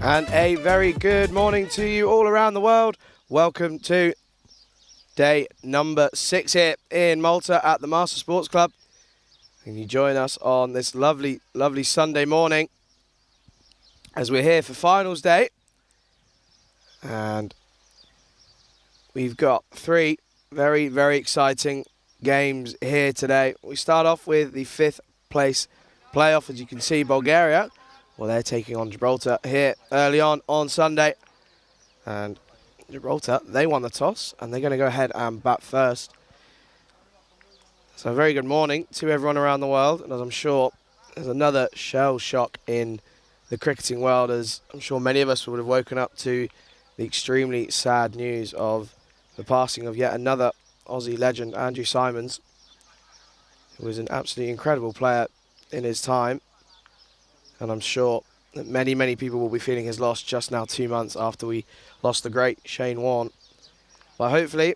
And a very good morning to you all around the world. Welcome to day number 6 here in Malta at the Marsa Sports Club. And you join us on this lovely, lovely Sunday morning as we're here for finals day. And we've got 3 very, very exciting games here today. We start off with the 5th place playoff. As you can see, Bulgaria, well, they're taking on Gibraltar here early on Sunday. And Gibraltar, they won the toss, and they're going to go ahead and bat first. So a very good morning to everyone around the world. And as I'm sure there's another shell shock in the cricketing world, as I'm sure many of us would have woken up to the extremely sad news of the passing of yet another Aussie legend, Andrew Symonds, who was an absolutely incredible player in his time. And I'm sure that many, many people will be feeling his loss just now 2 months after we lost the great Shane Warne. But hopefully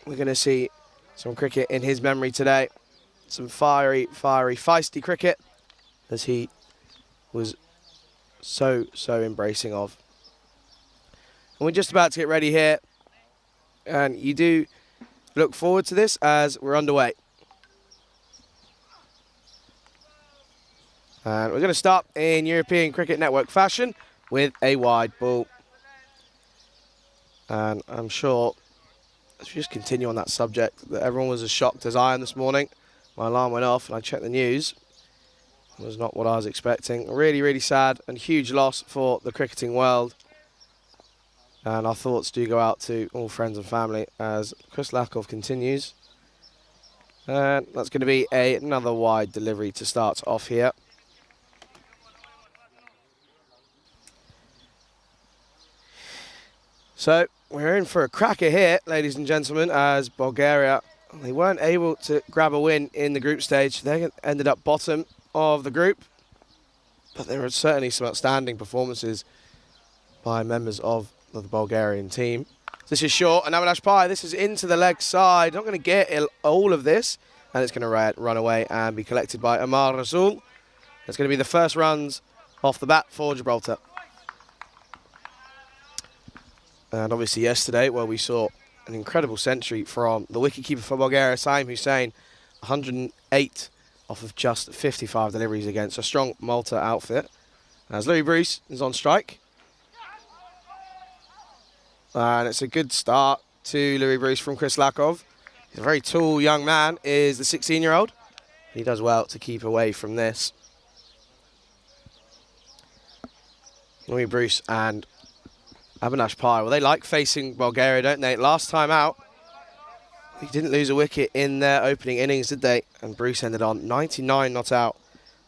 we're going to see some cricket in his memory today. Some fiery, feisty cricket, as he was so embracing of. And we're just about to get ready here. And you do look forward to this as we're underway. And we're going to start in European Cricket Network fashion with a wide ball. And I'm sure, let's just continue on that subject, that everyone was as shocked as I am this morning. My alarm went off and I checked the news. It was not what I was expecting. Really, really sad and huge loss for the cricketing world. And our thoughts do go out to all friends and family as Chris Lakov continues. And that's going to be another wide delivery to start off here. So we're in for a cracker here, ladies and gentlemen, as Bulgaria, they weren't able to grab a win in the group stage. They ended up bottom of the group. But there were certainly some outstanding performances by members of the Bulgarian team. This is short, and Avinash Pai, this is into the leg side. Not going to get all of this, and it's going to run away and be collected by Amar Rasul. It's going to be the first runs off the bat for Gibraltar. And obviously yesterday, well, we saw an incredible century from the wicketkeeper for Bulgaria, Saim Hussain, 108 off of just 55 deliveries against a strong Malta outfit. As Louis Bruce is on strike. And it's a good start to Louis Bruce from Chris Lakov. He's a very tall young man, is the 16-year-old. He does well to keep away from this. Louis Bruce and Avinash Pai, well, they like facing Bulgaria, don't they? Last time out, he didn't lose a wicket in their opening innings, did they? And Bruce ended on 99 not out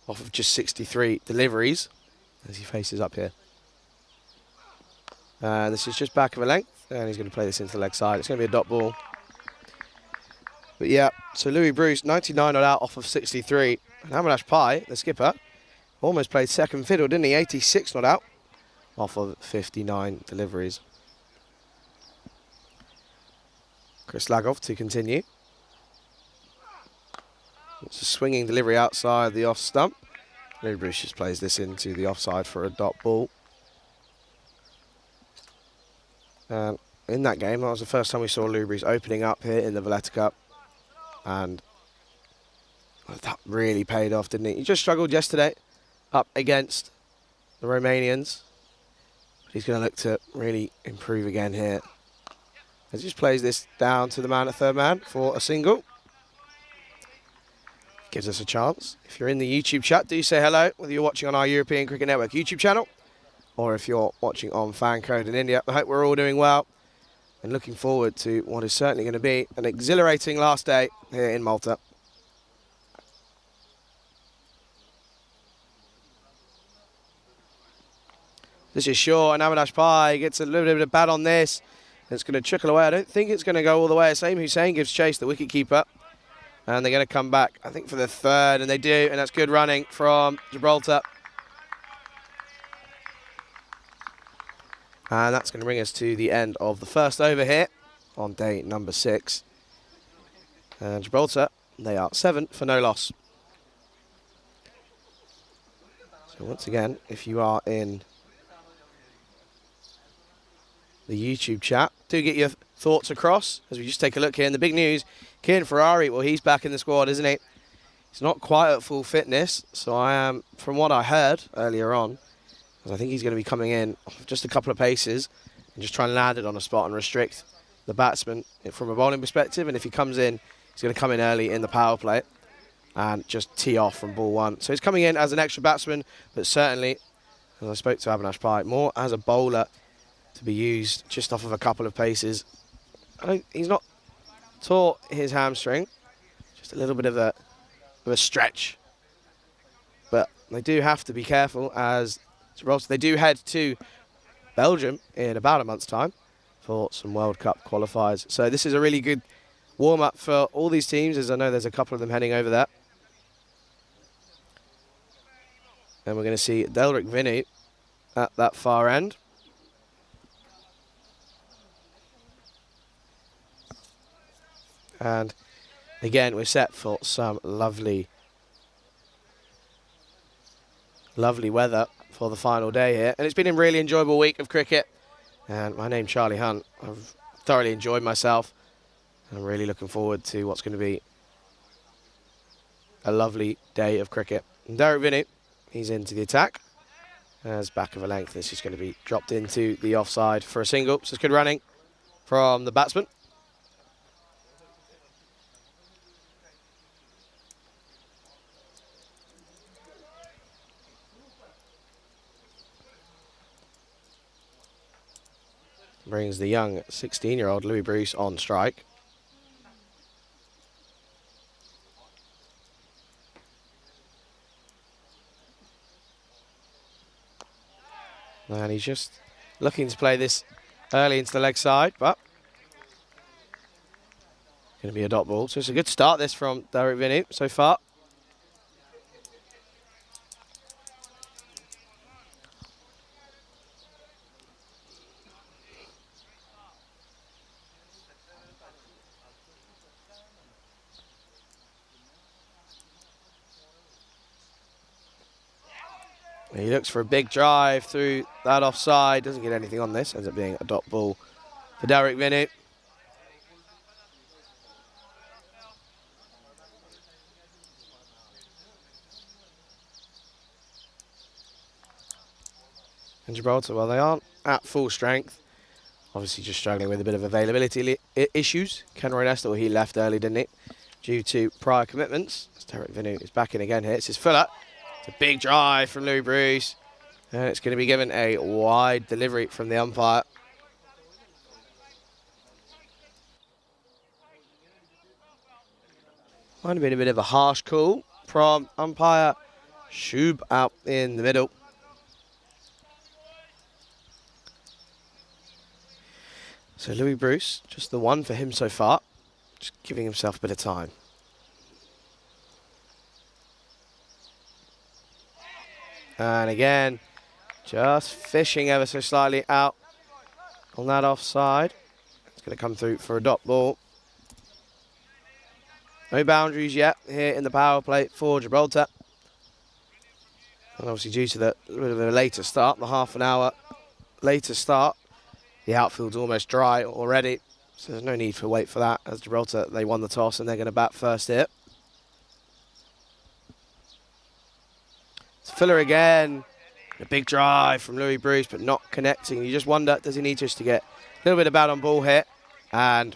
off of just 63 deliveries as he faces up here. And this is just back of a length, and he's going to play this into the leg side. It's going to be a dot ball. But yeah, so Louis Bruce, 99 not out off of 63. And Avinash Pai, the skipper, almost played second fiddle, didn't he? 86 not out off of 59 deliveries. Chris Lakov to continue. It's a swinging delivery outside the off stump. Louis Bruce just plays this into the offside for a dot ball. And in that game, that was the first time we saw Louis Bruce opening up here in the Valletta Cup. And that really paid off, didn't he? He just struggled yesterday up against the Romanians. He's going to look to really improve again here. As he just plays this down to the man at third man for a single. Gives us a chance. If you're in the YouTube chat, do say hello, whether you're watching on our European Cricket Network YouTube channel or if you're watching on Fan Code in India. I hope we're all doing well and looking forward to what is certainly going to be an exhilarating last day here in Malta. This is Shaw, and Avinash Pai gets a little bit of bat on this. It's going to trickle away. I don't think it's going to go all the way. Saim Hussain gives chase, the wicketkeeper. And they're going to come back, I think, for the third, and they do. And that's good running from Gibraltar. And that's going to bring us to the end of the first over here on day number 6. And Gibraltar, they are 7 for no loss. So once again, if you are in the YouTube chat. Do get your thoughts across as we just take a look here. And the big news, Kieran Ferrari, well, he's back in the squad, isn't he? He's not quite at full fitness, so I am, from what I heard earlier on, I think he's going to be coming in just a couple of paces and just try and land it on a spot and restrict the batsman from a bowling perspective. And if he comes in, he's going to come in early in the power play and just tee off from ball one. So he's coming in as an extra batsman, but certainly, as I spoke to Avinash Pai, more as a bowler to be used just off of a couple of paces. He's not taught his hamstring, just a little bit of a stretch. But they do have to be careful as they do head to Belgium in about a month's time for some World Cup qualifiers. So this is a really good warm-up for all these teams, as I know there's a couple of them heading over there. And we're going to see Delric Vinny at that far end. And again, we're set for some lovely weather for the final day here. And it's been a really enjoyable week of cricket. And my name's Charlie Hunt. I've thoroughly enjoyed myself. I'm really looking forward to what's going to be a lovely day of cricket. And Delric Vinny, he's into the attack. As back of a length, this is going to be dropped into the offside for a single. So it's good running from the batsman. Brings the young 16-year-old Louis Bruce on strike. And he's just looking to play this early into the leg side, but going to be a dot ball. So it's a good start this from Delric Vinny so far. He looks for a big drive through that offside. Doesn't get anything on this. Ends up being a dot ball for Delric Vinny. And Gibraltar, well, they aren't at full strength. Obviously just struggling with a bit of availability issues. Ken Roy Nestor, he left early, didn't he? Due to prior commitments. Delric Vinny is back in again here. It's his fuller. It's a big drive from Louis Bruce. And it's going to be given a wide delivery from the umpire. Might have been a bit of a harsh call from umpire Shub out in the middle. So Louis Bruce, just the one for him so far. Just giving himself a bit of time. And again, just fishing ever so slightly out on that offside. It's going to come through for a dot ball. No boundaries yet here in the power play for Gibraltar. And obviously due to the bit of a later start, the half an hour later start, the outfield's almost dry already. So there's no need to wait for that, as Gibraltar, they won the toss and they're going to bat first here. Filler again, a big drive from Louis Bruce, but not connecting. You just wonder, does he need just to get a little bit of bat on ball here? And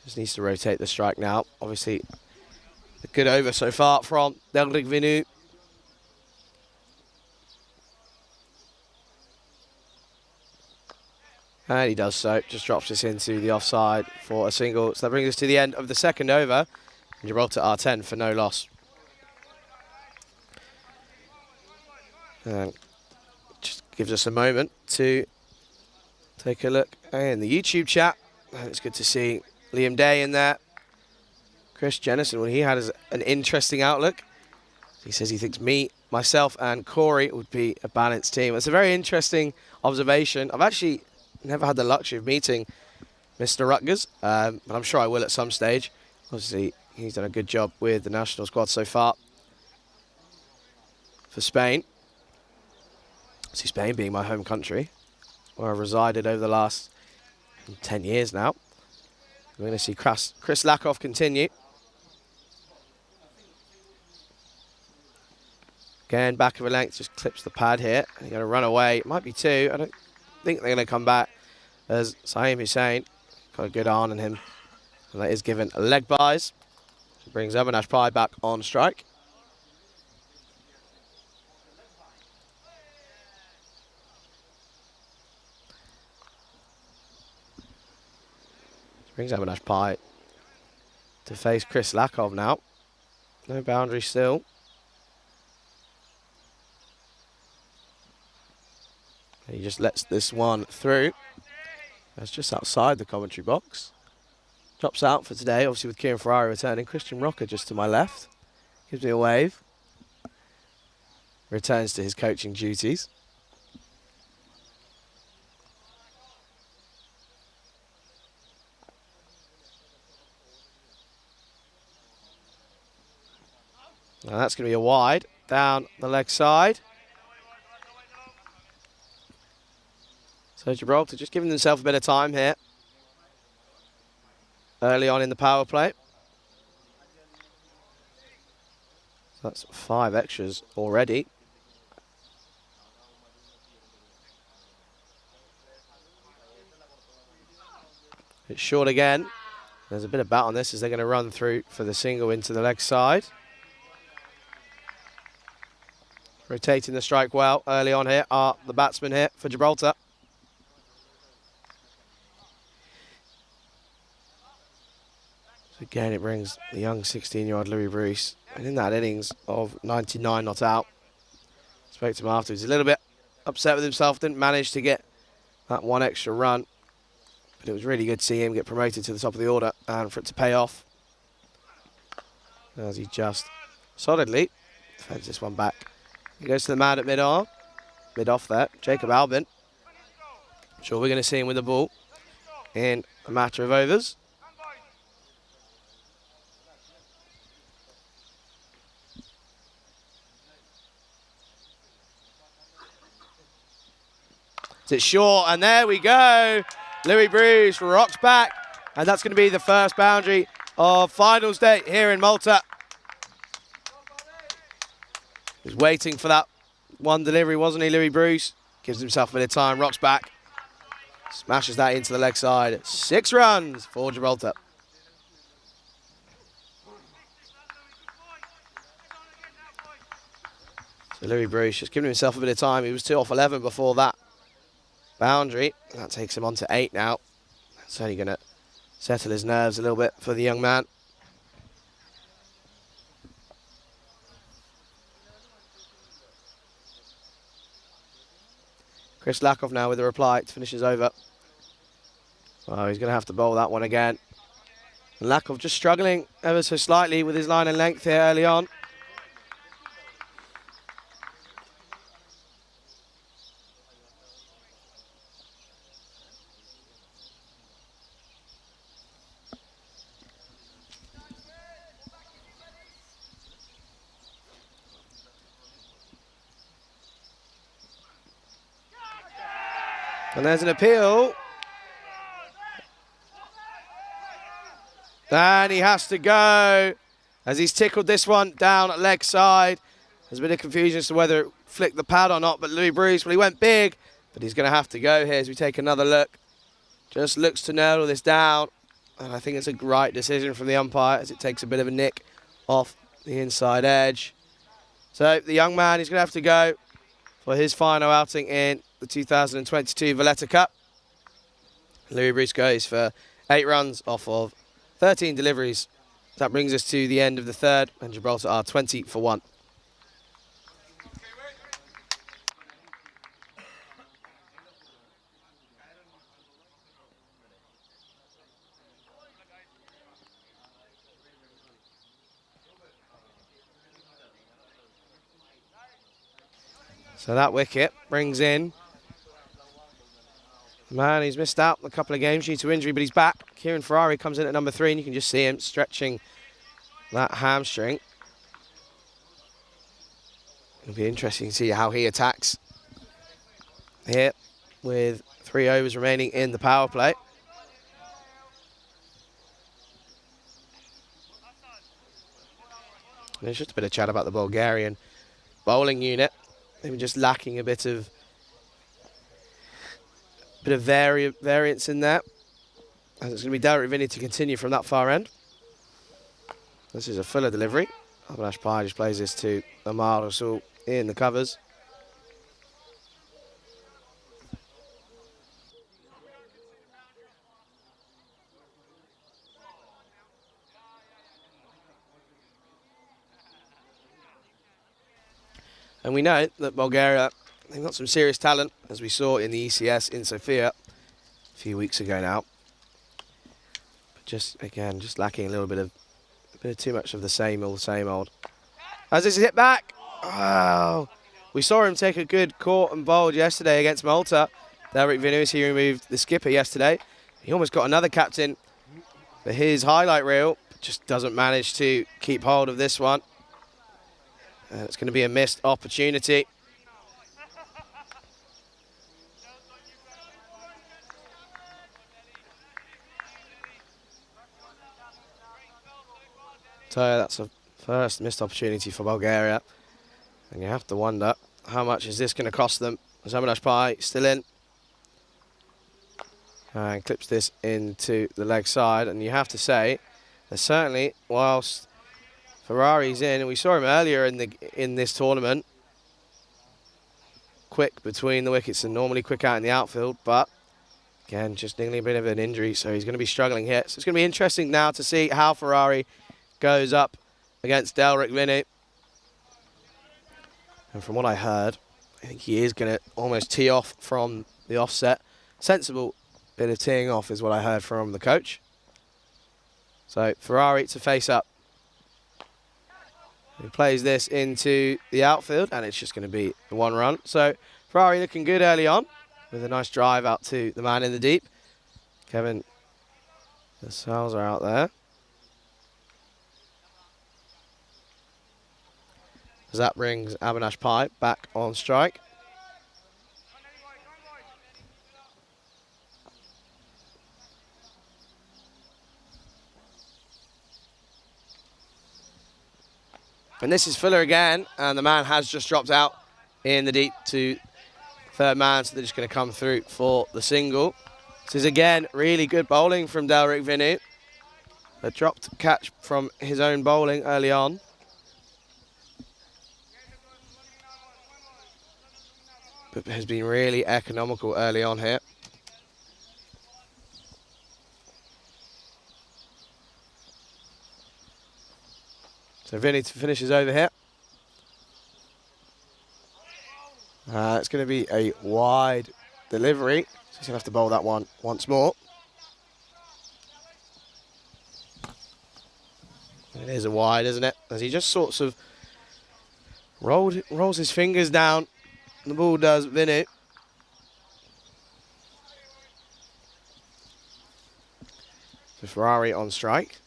just needs to rotate the strike now. Obviously, a good over so far from Delric Vinny. And he does so, just drops this into the offside for a single. So that brings us to the end of the second over. And Gibraltar are 10 for no loss. And just gives us a moment to take a look in the YouTube chat. And it's good to see Liam Day in there. Chris Jennison, well, he had an interesting outlook. He says he thinks myself and Corey would be a balanced team. It's a very interesting observation. I've actually never had the luxury of meeting Mr. Rutgers, but I'm sure I will at some stage. Obviously, He's done a good job with the national squad so far for Spain. See, Spain being my home country, where I've resided over the last 10 years now. We're going to see Chris Lakoff continue. Again, back of a length, just clips the pad here. And he's going to run away. It might be two. I don't think they're going to come back, as Saeem Hussain got a good arm on him. And that is given leg buys. So brings Avinash Pai back on strike. Brings Avinash Pai to face Chris Lakoff now. No boundary still. He just lets this one through. That's just outside the commentary box. Drops out for today, obviously with Kieran Ferrari returning. Christian Rocker just to my left. Gives me a wave. Returns to his coaching duties. Now that's going to be a wide down the leg side. So Gibraltar just giving themselves a bit of time here early on in the power play. So that's 5 extras already. It's short again. There's a bit of bat on this as they're going to run through for the single into the leg side. Rotating the strike well early on here are the batsmen here for Gibraltar. So again, it brings the young 16-year-old Louis Bruce. And in that innings of 99 not out, spoke to him afterwards. He's a little bit upset with himself, didn't manage to get that 1 extra run. But it was really good to see him get promoted to the top of the order and for it to pay off. As he just solidly defends this one back. He goes to the man at mid-arm. Mid-off there, Jacob Albin. I'm sure we're going to see him with the ball in a matter of overs. It's short, and there we go. Louis Bruce rocks back, and that's going to be the first boundary of finals day here in Malta. He was waiting for that one delivery, wasn't he, Louis Bruce? Gives himself a bit of time, rocks back. Smashes that into the leg side. 6 runs for Gibraltar. So Louis Bruce just giving himself a bit of time. He was 2 off 11 before that boundary. That takes him on to 8 now. That's only going to settle his nerves a little bit for the young man. Chris Lakoff now with a reply to finish his over. Well, he's going to have to bowl that one again. And Lakoff just struggling ever so slightly with his line and length here early on. And there's an appeal. And he has to go as he's tickled this one down at leg side. There's a bit of confusion as to whether it flicked the pad or not, but Louis Bruce, well, he went big, but he's going to have to go here as we take another look. Just looks to nail this down, and I think it's a right decision from the umpire as it takes a bit of a nick off the inside edge. So the young man, he's going to have to go for his final outing in the 2022 Valletta Cup. Louis Bruce goes for 8 runs off of 13 deliveries. That brings us to the end of the third, and Gibraltar are 20 for 1. So that wicket brings in man, he's missed out a couple of games due to injury, but he's back. Kieran Ferrari comes in at number 3, and you can just see him stretching that hamstring. It'll be interesting to see how he attacks here with 3 overs remaining in the power play. There's just a bit of chat about the Bulgarian bowling unit. They were just lacking a bit of variance in there. And it's going to be Derek Vinny to continue from that far end. This is a fuller delivery. Avinash Pai just plays this to Amar Rasul in the covers. And we know that Bulgaria, they've got some serious talent, as we saw in the ECS in Sofia a few weeks ago now. But just, again, just lacking a bit too much of the same old. As this is hit back. Oh, we saw him take a good caught and bowled yesterday against Malta. Derek Vinus, he removed the skipper yesterday. He almost got another captain for his highlight reel, but just doesn't manage to keep hold of this one. It's going to be a missed opportunity. So that's a first missed opportunity for Bulgaria. And you have to wonder, how much is this going to cost them? Avinash Pai still in. And clips this into the leg side. And you have to say, that certainly, whilst Ferrari's in, and we saw him earlier in this tournament, quick between the wickets and normally quick out in the outfield, but again, just nearly a bit of an injury, so he's going to be struggling here. So it's going to be interesting now to see how Ferrari goes up against Delric Vinny. And from what I heard, I think he is going to almost tee off from the offset. Sensible bit of teeing off is what I heard from the coach. So Ferrari to face up. He plays this into the outfield, and it's just going to be the 1 run. So Ferrari looking good early on with a nice drive out to the man in the deep. Kevin, the cells are out there. As that brings Avinash Pai back on strike. And this is Fuller again, and the man has just dropped out in the deep to third man, so they're just going to come through for the single. This is again really good bowling from Delric Vinny. A dropped catch from his own bowling early on. But has been really economical early on here. So Vinny finishes over here. It's going to be a wide delivery. So he's going to have to bowl that one once more. It is a wide, isn't it? As he just sorts of rolls his fingers down. The ball does Vinny. So Ferrari on strike.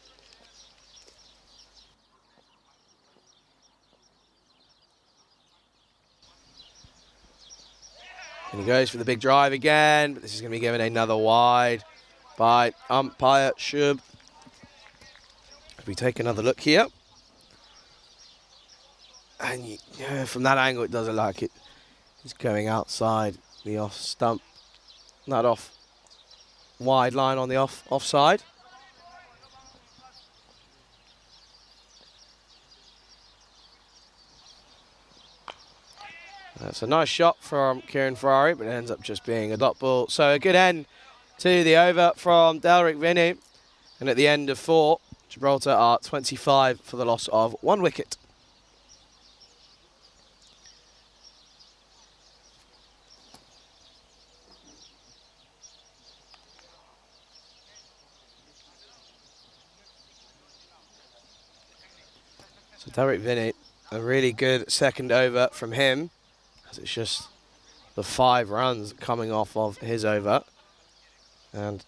And he goes for the big drive again, but this is going to be given another wide by umpire Shub. If we take another look here. And from that angle, it does look like it's going outside the off stump. Not off wide line on the offside. That's a nice shot from Kieran Ferrari, but it ends up just being a dot ball. So a good end to the over from Delric Vinny. And at the end of 4, Gibraltar are 25 for the loss of 1 wicket. So Delric Vinny, a really good second over from him. It's just the 5 runs coming off of his over, and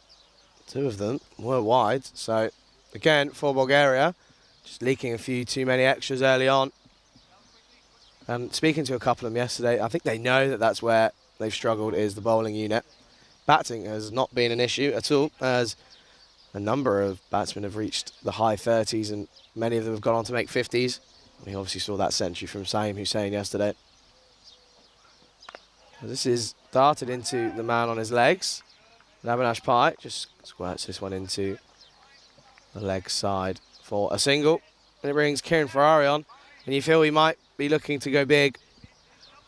2 of them were wide. So again, for Bulgaria, Just leaking a few too many extras early on. And speaking to a couple of them yesterday, I think they know that that's where they've struggled, is the bowling unit. Batting has not been an issue at all, as a number of batsmen have reached the high 30s and many of them have gone on to make 50s. We obviously saw that century from Saeem Hussain yesterday. This is darted into the man on his legs. Avinash Pai just squirts this one into the leg side for a single. And it brings Kieran Ferrari on. And you feel he might be looking to go big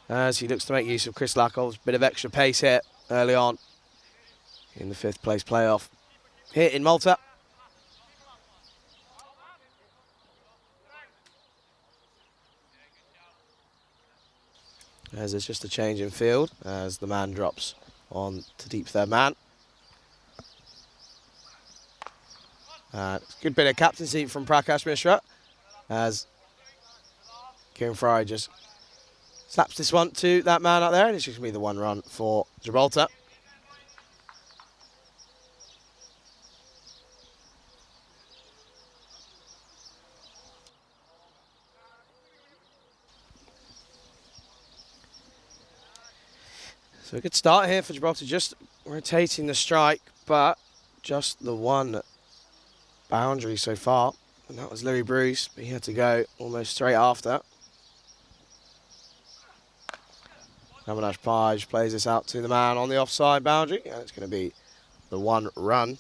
as he looks to make use of Chris Lakov's bit of extra pace here early on in the 5th place playoff here in Malta. As there's just a change in field as the man drops on to deep third man. Good bit of captaincy from Prakash Mishra as Kieran Ferrari just slaps this one to that man out there, and it's just going to be the 1 run for Gibraltar. So a good start here for Gibraltar, just rotating the strike, but just the 1 boundary so far, and that was Louis Bruce, but he had to go almost straight after. Avinash Pai plays this out to the man on the offside boundary, and it's going to be the 1 run.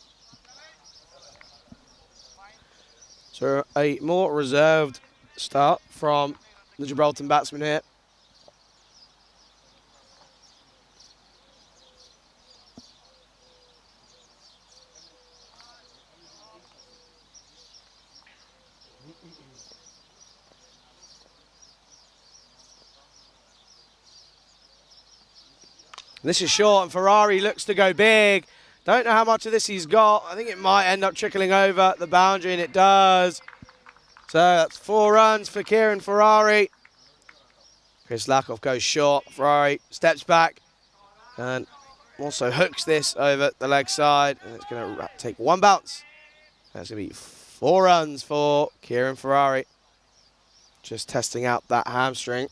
So a more reserved start from the Gibraltar batsman here. This is short, and Ferrari looks to go big. Don't know how much of this he's got. I think it might end up trickling over the boundary, and it does. So that's 4 runs for Kieran Ferrari. Chris Lakov goes short. Ferrari steps back and also hooks this over the leg side, and it's going to take 1 bounce. That's going to be 4 runs for Kieran Ferrari. Just testing out that hamstring.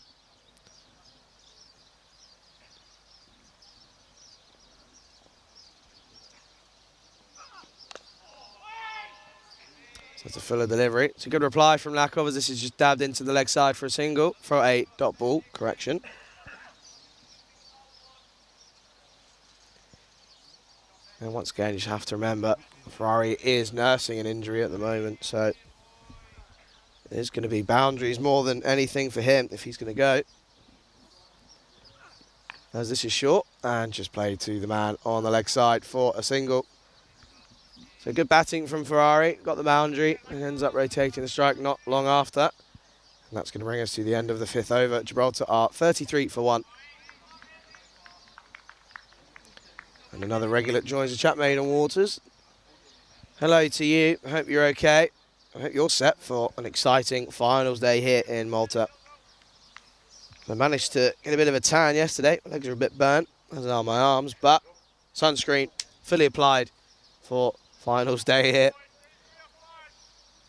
So it's a fuller delivery. It's a good reply from Lakov as this is just dabbed into the leg side for a single, for a dot ball correction. And once again, you just have to remember, Ferrari is nursing an injury at the moment, so there's going to be boundaries more than anything for him if he's going to go. As this is short, and just played to the man on the leg side for a single. So good batting from Ferrari, got the boundary, and ends up rotating the strike not long after. And that's going to bring us to the end of the 5th over. Gibraltar are 33 for 1. And another regular joins the chat, Maiden Waters. Hello to you, I hope you're okay. I hope you're set for an exciting finals day here in Malta. I managed to get a bit of a tan yesterday. My legs are a bit burnt, as are my arms, but sunscreen fully applied for finals day here.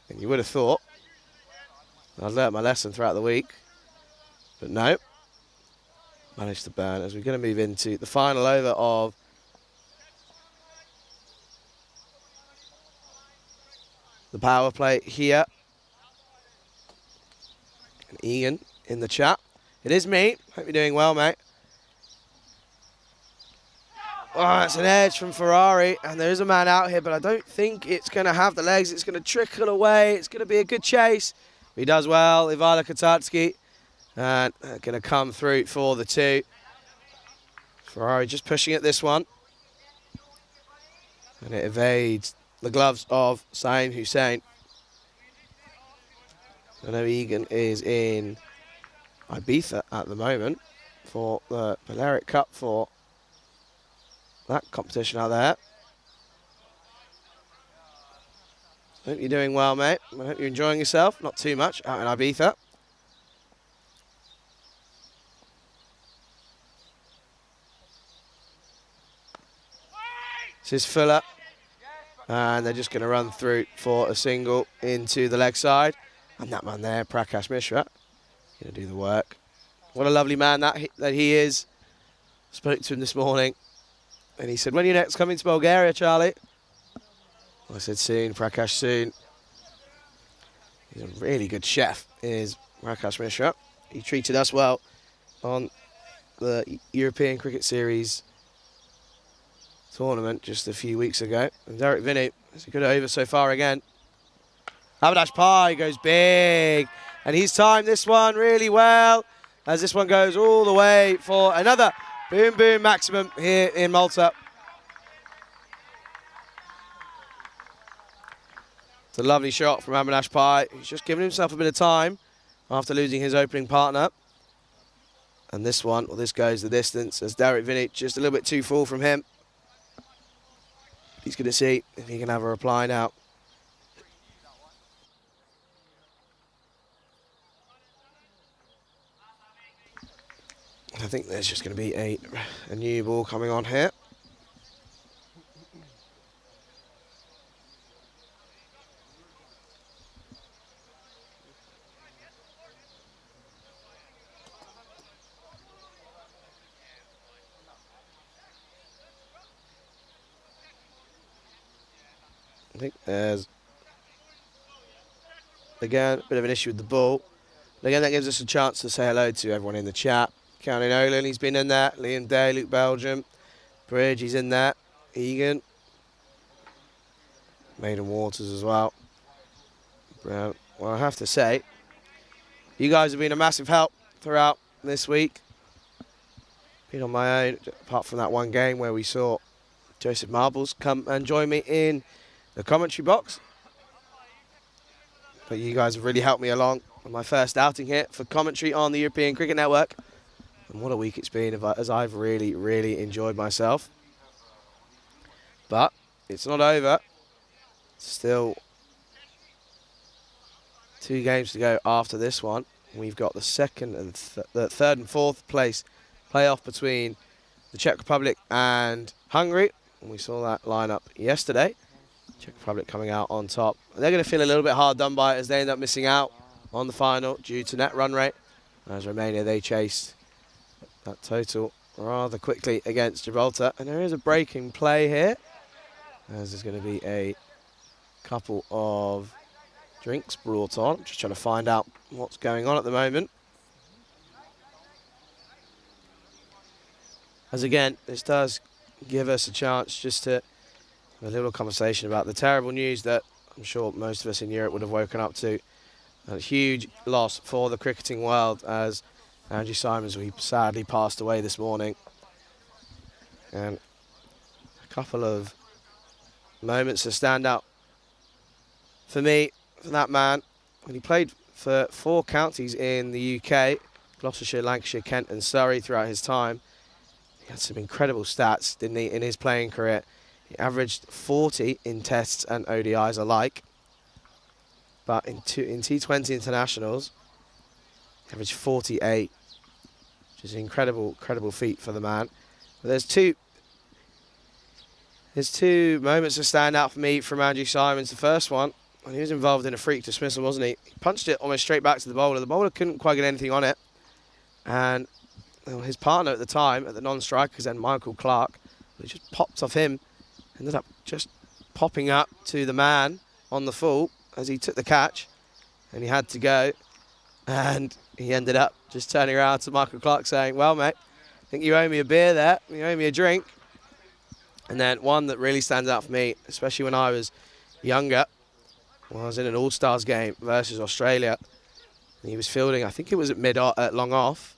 And you would have thought I'd learnt my lesson throughout the week, but no. Managed to burn as we're going to move into the final over of the power play here. And Ian in the chat. It is me. Hope you're doing well, mate. Oh, it's an edge from Ferrari, and there is a man out here, but I don't think it's going to have the legs. It's going to trickle away. It's going to be a good chase. He does well, Ivala Kotatski, and going to come through for the 2. Ferrari just pushing at this one, and it evades the gloves of Saeem Hussain. I know Egan is in Ibiza at the moment for the Balearic Cup for that competition out there. I hope you're doing well, mate. I hope you're enjoying yourself. Not too much out in Ibiza. This is Fuller. And they're just going to run through for a single into the leg side. And that man there, Prakash Mishra, going to do the work. What a lovely man that he is. Spoke to him this morning. And he said, when are you next coming to Bulgaria, Charlie? I said, soon, Prakash, soon. He's a really good chef, is Prakash Mishra. He treated us well on the European Cricket Series tournament just a few weeks ago. And Derek Vinny, it's a good over so far again. Avinash Pai goes big. And he's timed this one really well, as this one goes all the way for another boom, boom maximum here in Malta. It's a lovely shot from Avinash Pai. He's just giving himself a bit of time after losing his opening partner. And this one, well, this goes the distance, as Derek Vinny just a little bit too full from him. He's going to see if he can have a reply now. I think there's just going to be a new ball coming on here. I think there's, again, a bit of an issue with the ball. But again, that gives us a chance to say hello to everyone in the chat. County Nolan, he's been in there. Liam Day, Luke Belgium. Bridge, he's in there. Egan. Maiden Waters as well. Well, I have to say, you guys have been a massive help throughout this week. Been on my own, apart from that one game where we saw Joseph Marbles come and join me in the commentary box. But you guys have really helped me along on my first outing here for commentary on the European Cricket Network. And what a week it's been, as I've really, really enjoyed myself. But it's not over. Still 2 games to go after this one. We've got the the third and fourth place playoff between the Czech Republic and Hungary. And we saw that lineup yesterday. Czech Republic coming out on top. And they're going to feel a little bit hard done by as they end up missing out on the final due to net run rate. As Romania, they chased that total rather quickly against Gibraltar. And there is a breaking play here, as there's going to be a couple of drinks brought on. Just trying to find out what's going on at the moment. As again, this does give us a chance just to have a little conversation about the terrible news that I'm sure most of us in Europe would have woken up to. A huge loss for the cricketing world, as Andrew Simons, we sadly passed away this morning. And a couple of moments to stand out for me, for that man. When he played for 4 counties in the UK, Gloucestershire, Lancashire, Kent and Surrey throughout his time. He had some incredible stats, didn't he, in his playing career. He averaged 40 in tests and ODIs alike. But in T20 internationals, he averaged 48, which is an incredible feat for the man. But there's two moments that stand out for me from Andrew Simons. The first one, when he was involved in a freak dismissal, wasn't he? He punched it almost straight back to the bowler. The bowler couldn't quite get anything on it. And his partner at the time, at the non-strikers, then Michael Clark, he just popped off him. Ended up just popping up to the man on the full as he took the catch, and he had to go. And he ended up just turning around to Michael Clark saying, well, mate, I think you owe me a beer there. You owe me a drink. And then one that really stands out for me, especially when I was younger, when I was in an All-Stars game versus Australia. And he was fielding, I think it was at long off,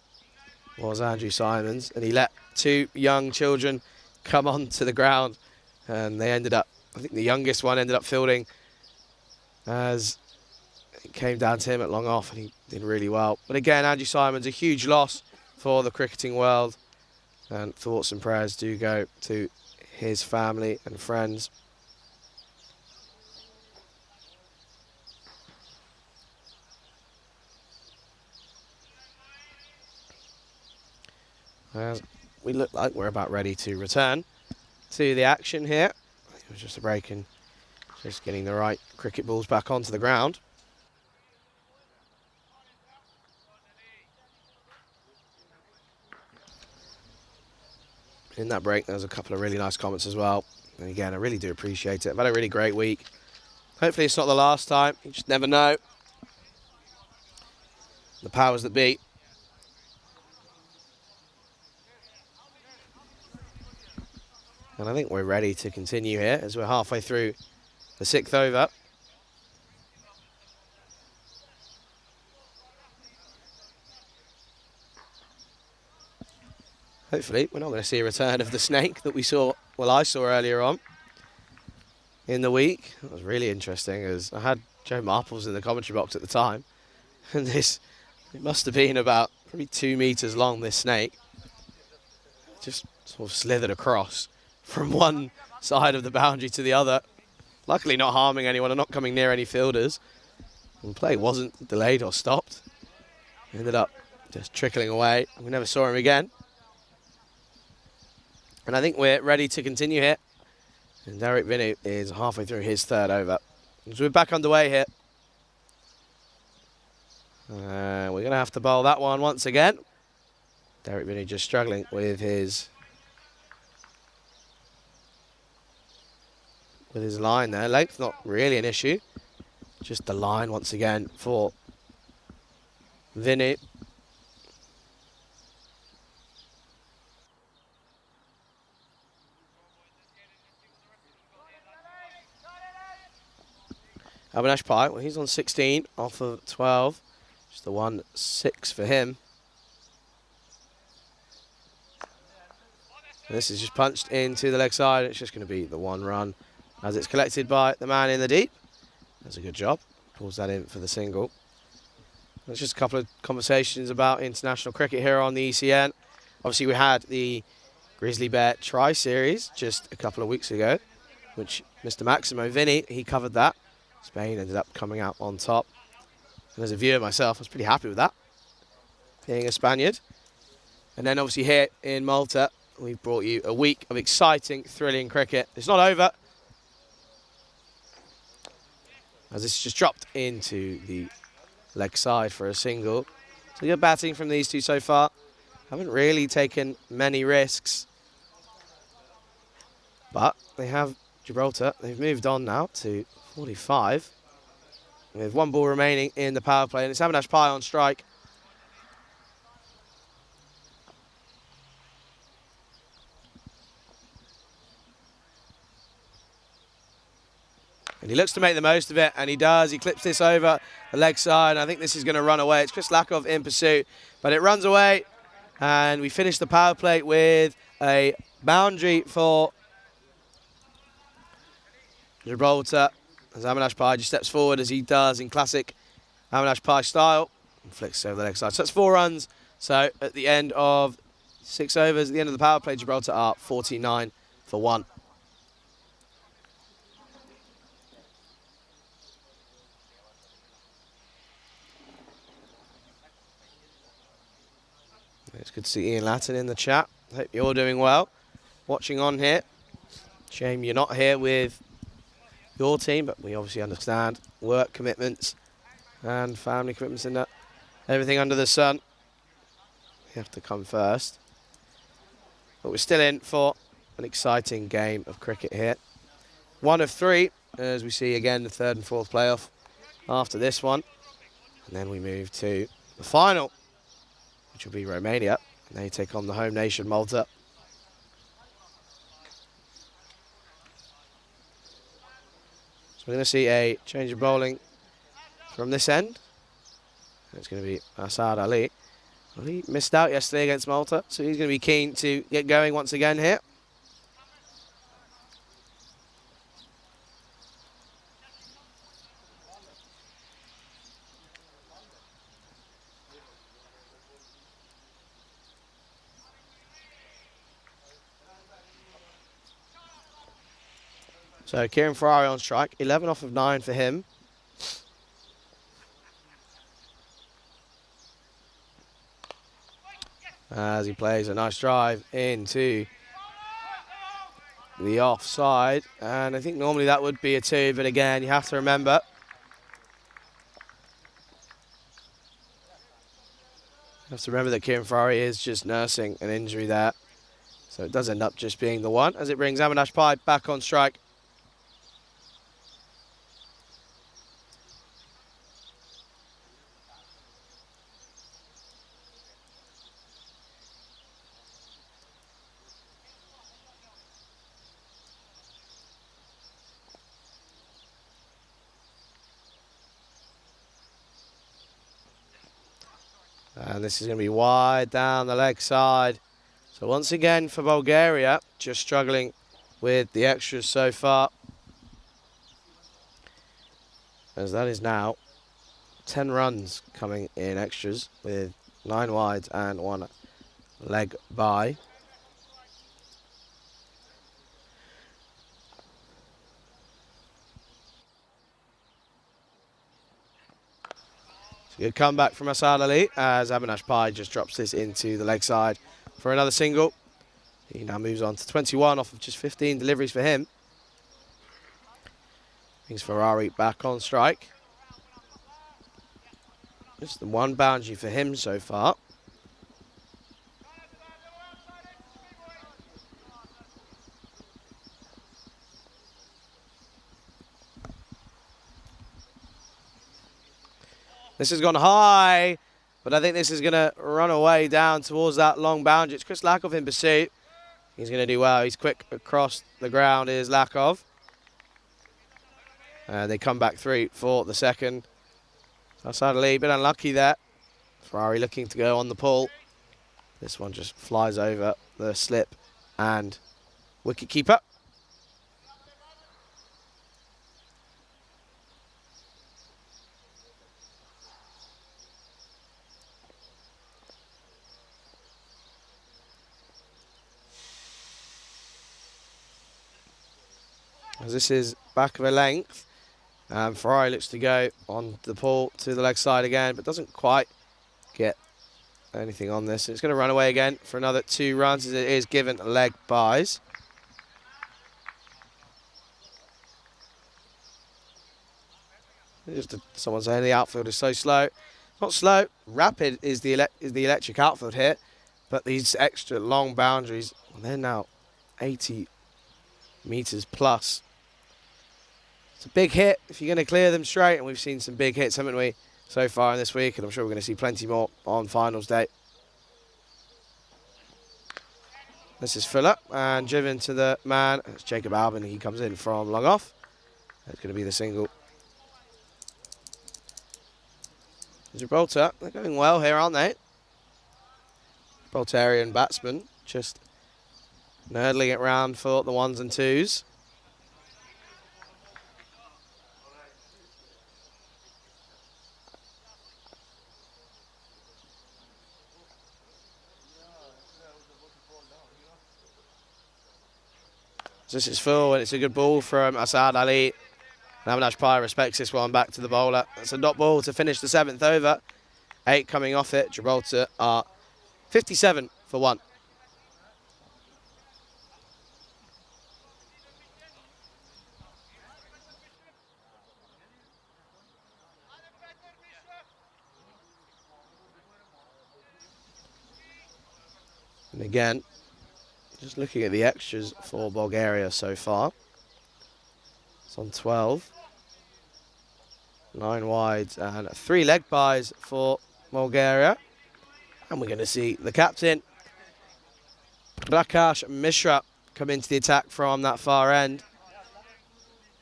was Andrew Simons. And he let 2 young children come onto the ground. And they ended up, I think the youngest one ended up fielding as it came down to him at long off, and he did really well. But again, Andrew Simons, a huge loss for the cricketing world. And thoughts and prayers do go to his family and friends. As we look like we're about ready to return to the action here. It was just a break in Just getting the right cricket balls back onto the ground. In that break, there was a couple of really nice comments as well. And again, I really do appreciate it. I've had a really great week. Hopefully it's not the last time. You just never know. The powers that be. And I think we're ready to continue here as we're halfway through the 6th over. Hopefully, we're not going to see a return of the snake that we saw, well, I saw earlier on in the week. That was really interesting, as I had Joe Marples in the commentary box at the time. And it must have been about probably 2 meters long, this snake. Just sort of slithered across from one side of the boundary to the other. Luckily not harming anyone and not coming near any fielders. And play wasn't delayed or stopped. Ended up just trickling away. We never saw him again. And I think we're ready to continue here. And Derek Vinny is halfway through his 3rd over. So we're back underway here. We're going to have to bowl that one once again. Derek Vinny just struggling with his line there. Length not really an issue. Just the line once again for Vinny. Avinash Pai, well, he's on 16 off of 12. Just the 1-6 for him. And this is just punched into the leg side. It's just going to be the 1 run as it's collected by the man in the deep. That's a good job. Pulls that in for the single. There's just a couple of conversations about international cricket here on the ECN. Obviously, we had the Grizzly Bear Tri-Series just a couple of weeks ago, which Mr. Maximo Vinny, he covered that. Spain ended up coming out on top. And as a viewer myself, I was pretty happy with that, being a Spaniard. And then obviously here in Malta, we've brought you a week of exciting, thrilling cricket. It's not over, as this is just dropped into the leg side for a single. So good batting from these two so far. Haven't really taken many risks. But they have Gibraltar. They've moved on now to 45. With 1 ball remaining in the power play. And it's Avinash Pai on strike. And he looks to make the most of it, and he does. He clips this over the leg side, and I think this is going to run away. It's Chris Lakov in pursuit, but it runs away, and we finish the power play with a boundary for Gibraltar. As Avinash Pai just steps forward, as he does in classic Avinash Pai style, and flicks over the leg side. So that's 4 runs. So at the end of 6 overs, at the end of the power play, Gibraltar are 49 for 1. It's good to see Ian Lattin in the chat. Hope you're doing well. Watching on here. Shame you're not here with your team, but we obviously understand work commitments and family commitments and that. Everything under the sun. You have to come first. But we're still in for an exciting game of cricket here. 1 of 3, as we see again the 3rd and 4th playoff after this one. And then we move to the final, which will be Romania. And they take on the home nation, Malta. So we're going to see a change of bowling from this end. It's going to be Asad Ali. Well, he missed out yesterday against Malta, so he's going to be keen to get going once again here. So Kieran Ferrari on strike, 11 off of 9 for him. As he plays a nice drive into the offside, and I think normally that would be a 2, but again, you have to remember that Kieran Ferrari is just nursing an injury there. So it does end up just being the 1 as it brings Avinash Pai back on strike. And this is going to be wide down the leg side. So once again for Bulgaria, just struggling with the extras so far. As that is now 10 runs coming in extras with 9 wides and 1 leg by. Good comeback from Asad Ali as Avinash Pai just drops this into the leg side for another single. He now moves on to 21 off of just 15 deliveries for him. Brings Ferrari back on strike. Just the 1 boundary for him so far. This has gone high, but I think this is going to run away down towards that long boundary. It's Chris Lakov in pursuit. He's going to do well. He's quick across the ground, is Lakov. They come back 3 for the second. Asad Ali, a bit unlucky there. Ferrari looking to go on the pull. This one just flies over the slip and wicket keeper. As this is back of a length, Ferrari looks to go on the pull to the leg side again, but doesn't quite get anything on this. It's going to run away again for another 2 runs as it is given leg buys. Just someone saying the outfield is so slow. Not slow, rapid is the electric outfield here, but these extra long boundaries, they're now 80 metres plus. It's a big hit if you're going to clear them straight, and we've seen some big hits, haven't we, so far in this week, and I'm sure we're going to see plenty more on finals day. This is Fuller, and driven to the man. It's Jacob Albin. He comes in from long off. That's going to be the single. Gibraltar, they're going well here, aren't they? Gibraltarian batsmen just nurdling it round for the 1s and 2s. This is full, and it's a good ball from Asad Ali. Avinash Pai respects this one back to the bowler. It's a dot ball to finish the 7th over. 8 coming off it. Gibraltar are 57 for 1. And again, just looking at the extras for Bulgaria so far. It's on 12. 9 wides and 3 leg buys for Bulgaria. And we're going to see the captain, Prakash Mishra, come into the attack from that far end.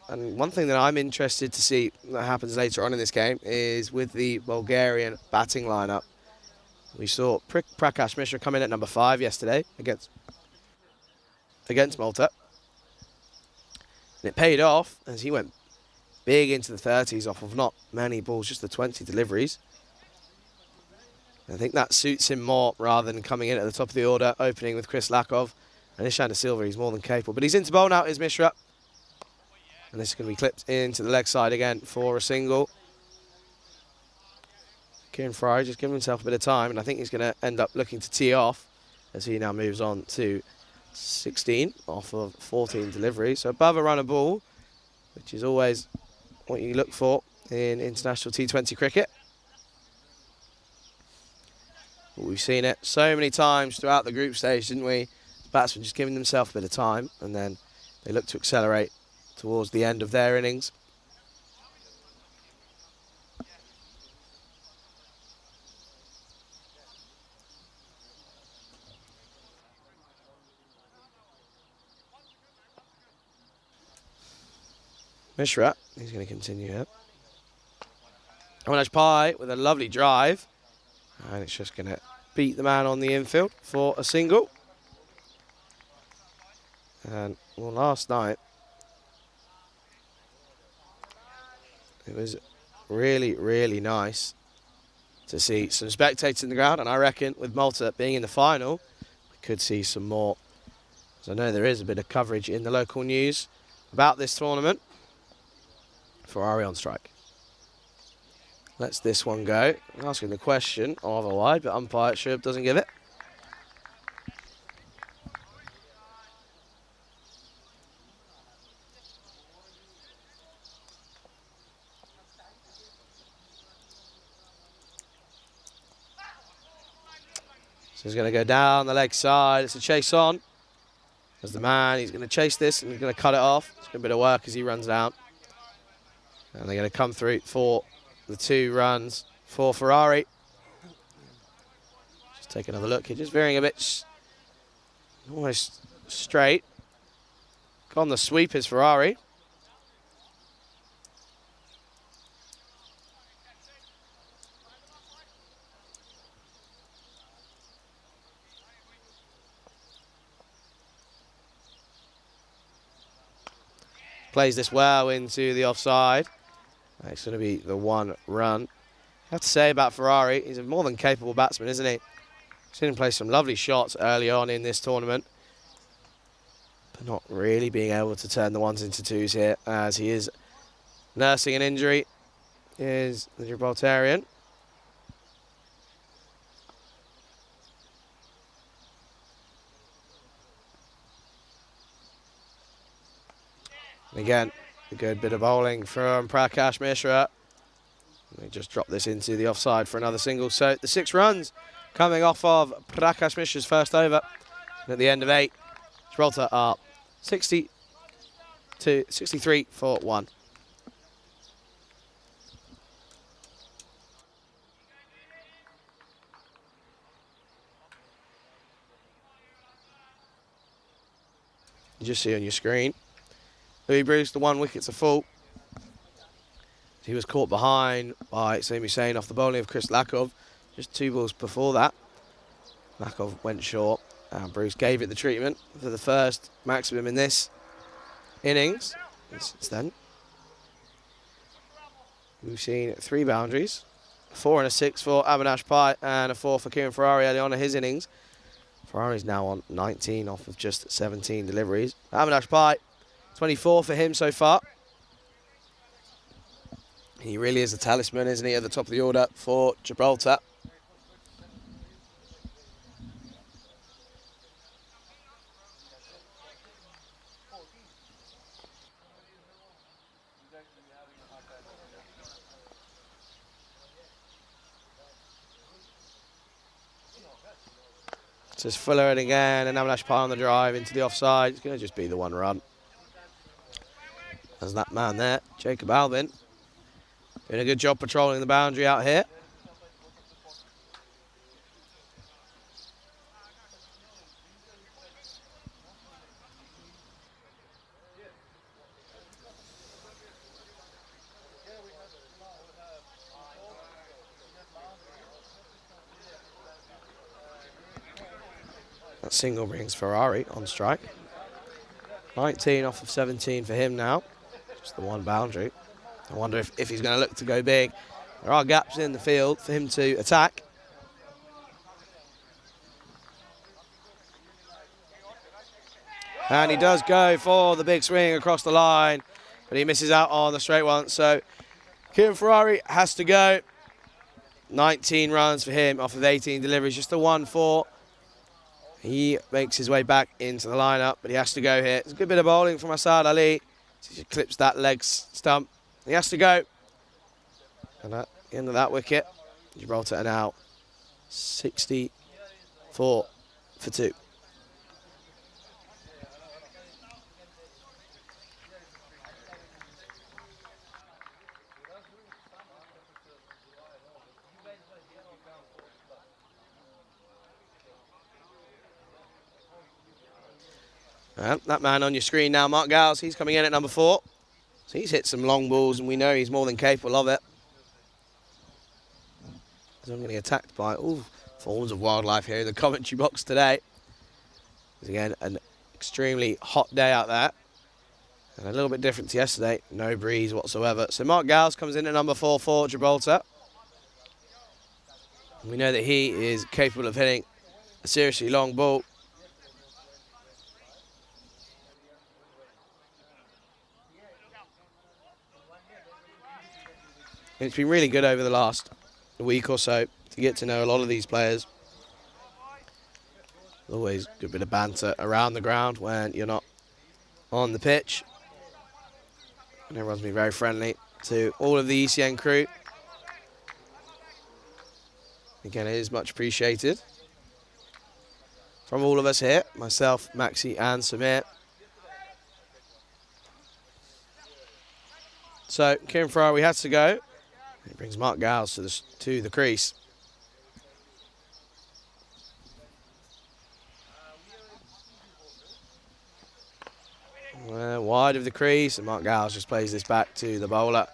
And one thing that I'm interested to see that happens later on in this game is with the Bulgarian batting lineup. We saw Prakash Mishra come in at number 5 yesterday against Malta. And it paid off as he went big into the 30s off of not many balls, just the 20 deliveries. I think that suits him more rather than coming in at the top of the order, opening with Chris Lakov. And Ishanda Silva, he's more than capable. But he's into bowl now, is Mishra. And this is going to be clipped into the leg side again for a single. Kieran Ferrari just giving himself a bit of time, and I think he's going to end up looking to tee off as he now moves on to 16 off of 14 deliveries. So above a run a ball, which is always what you look for in international T20 cricket. But we've seen it so many times throughout the group stage, didn't we? Batsmen just giving themselves a bit of time, and then they look to accelerate towards the end of their innings. Mishra, he's going to continue here. Avinash Pai with a lovely drive. And it's just going to beat the man on the infield for a single. And well, last night, it was really, really nice to see some spectators in the ground. And I reckon with Malta being in the final, we could see some more. So I know there is a bit of coverage in the local news about this tournament. Ferrari on strike. Lets this one go. Asking the question of a wide, but umpire Shub doesn't give it. So he's going to go down the leg side. It's a chase on. As the man, he's going to chase this and he's going to cut it off. It's a bit of work as he runs down. And they're going to come through for the 2 runs for Ferrari. Just take another look here. Just veering a bit almost straight. On the sweep is Ferrari. Plays this well into the offside. It's going to be the 1 run. I have to say about Ferrari, he's a more than capable batsman, isn't he? Seen him play some lovely shots early on in this tournament, but not really being able to turn the 1s into 2s here, as he is nursing an injury, is the Gibraltarian. And again, a good bit of bowling from Prakash Mishra. They just drop this into the offside for another single. So the 6 runs coming off of Prakash Mishra's first over. And at the end of 8, Gibraltar are 63 for 1. You just see on your screen. Louis Bruce, the 1 wicket to fall. He was caught behind by Saim Hussain off the bowling of Chris Lakov. Just 2 balls before that. Lakov went short and Bruce gave it the treatment for the first maximum in this innings. And since then, we've seen 3 boundaries. 4 and a 6 for Avinash Pai and a 4 for Kieran Ferrari early on in his innings. Ferrari's now on 19 off of just 17 deliveries. Avinash Pai, 24 for him so far. He really is a talisman, isn't he, at the top of the order for Gibraltar. So it's Fuller in again, and Avinash Pai on the drive into the offside. It's going to just be the 1 run. There's that man there, Jacob Albin, doing a good job patrolling the boundary out here. That single brings Ferrari on strike. 19 off of 17 for him now. Just the 1 boundary. I wonder if he's going to look to go big. There are gaps in the field for him to attack. And he does go for the big swing across the line, but he misses out on the straight one. So Kieran Ferrari has to go. 19 runs for him off of 18 deliveries, just the 1 for. He makes his way back into the lineup, but he has to go here. It's a good bit of bowling from Asad Ali. He clips that leg stump. He has to go. And at the end of that wicket, Gibraltar are now 64 for 2. And that man on your screen now, Mark Gowles, he's coming in at number 4. So he's hit some long balls, and we know he's more than capable of it. So I'm getting attacked by all forms of wildlife here in the commentary box today. It's again an extremely hot day out there, and a little bit different to yesterday. No breeze whatsoever. So Mark Gowles comes in at number 4 for Gibraltar. And we know that he is capable of hitting a seriously long ball. And it's been really good over the last week or so to get to know a lot of these players. Always a good bit of banter around the ground when you're not on the pitch. And everyone's been very friendly to all of the ECN crew. Again, it is much appreciated from all of us here, myself, Maxi and Samir. So Kieran Ferrari has to go. It brings Mark Gowles to the crease. Wide of the crease, and Mark Gowles just plays this back to the bowler.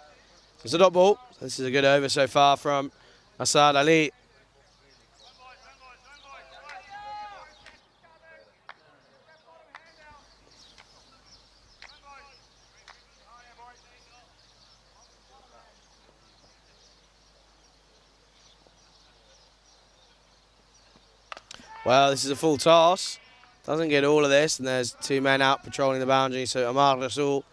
It's a dot ball. This is a good over so far from Asad Ali. Well, this is a full toss. Doesn't get all of this, and there's 2 men out patrolling the boundary. So Amar Rasool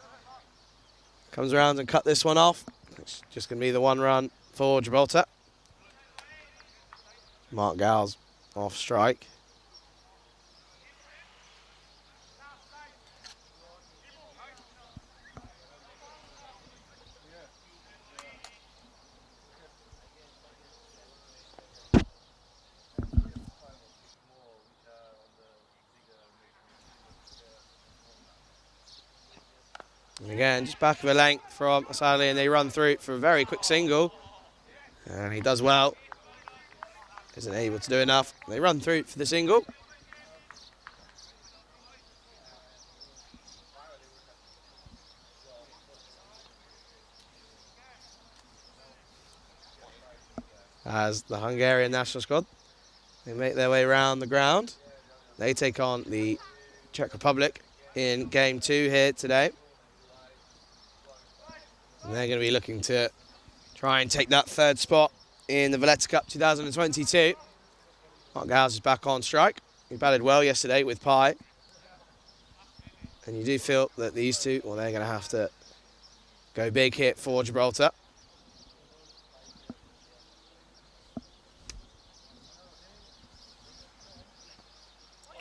comes around and cut this one off. It's just going to be the 1 run for Gibraltar. Mark Gowles off strike. And again, just back of a length from Asad Ali, and they run through for a very quick single. And he does well. Isn't able to do enough. They run through for the single. As the Hungarian national squad, they make their way around the ground. They take on the Czech Republic in game 2 here today. And they're going to be looking to try and take that 3rd spot in the Valletta Cup 2022. Mark Gowles is back on strike. He batted well yesterday with Pi. And you do feel that these two, well, they're going to have to go big here for Gibraltar.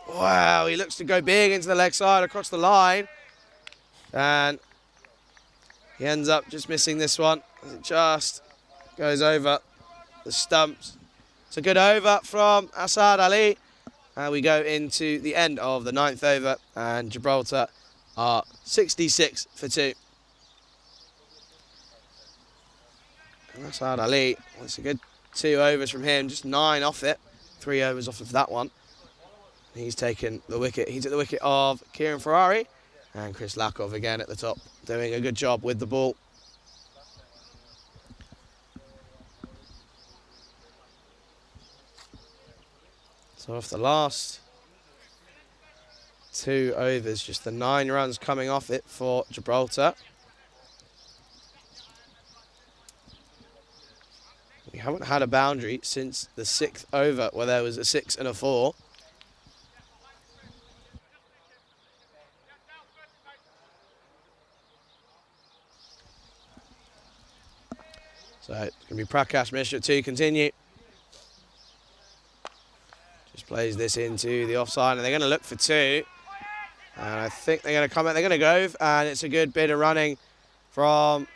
Wow, he looks to go big into the leg side across the line. And he ends up just missing this one. It just goes over the stumps. It's a good over from Asad Ali. And we go into the end of the 9th over, and Gibraltar are 66 for 2. And Asad Ali, well, it's a good 2 overs from him, just 9 off it. 3 overs off of that one. He's taken the wicket. He took the wicket of Kieran Ferrari, and Chris Lakov again at the top, doing a good job with the ball. So off the last 2 overs, just the 9 runs coming off it for Gibraltar. We haven't had a boundary since the 6th over, where there was a 6 and a 4. So it's going to be Prakash Mishra to continue. Just Plays this into the offside, and they're going to look for two. And I think they're going to come in, they're going to go, and it's a good bit of running from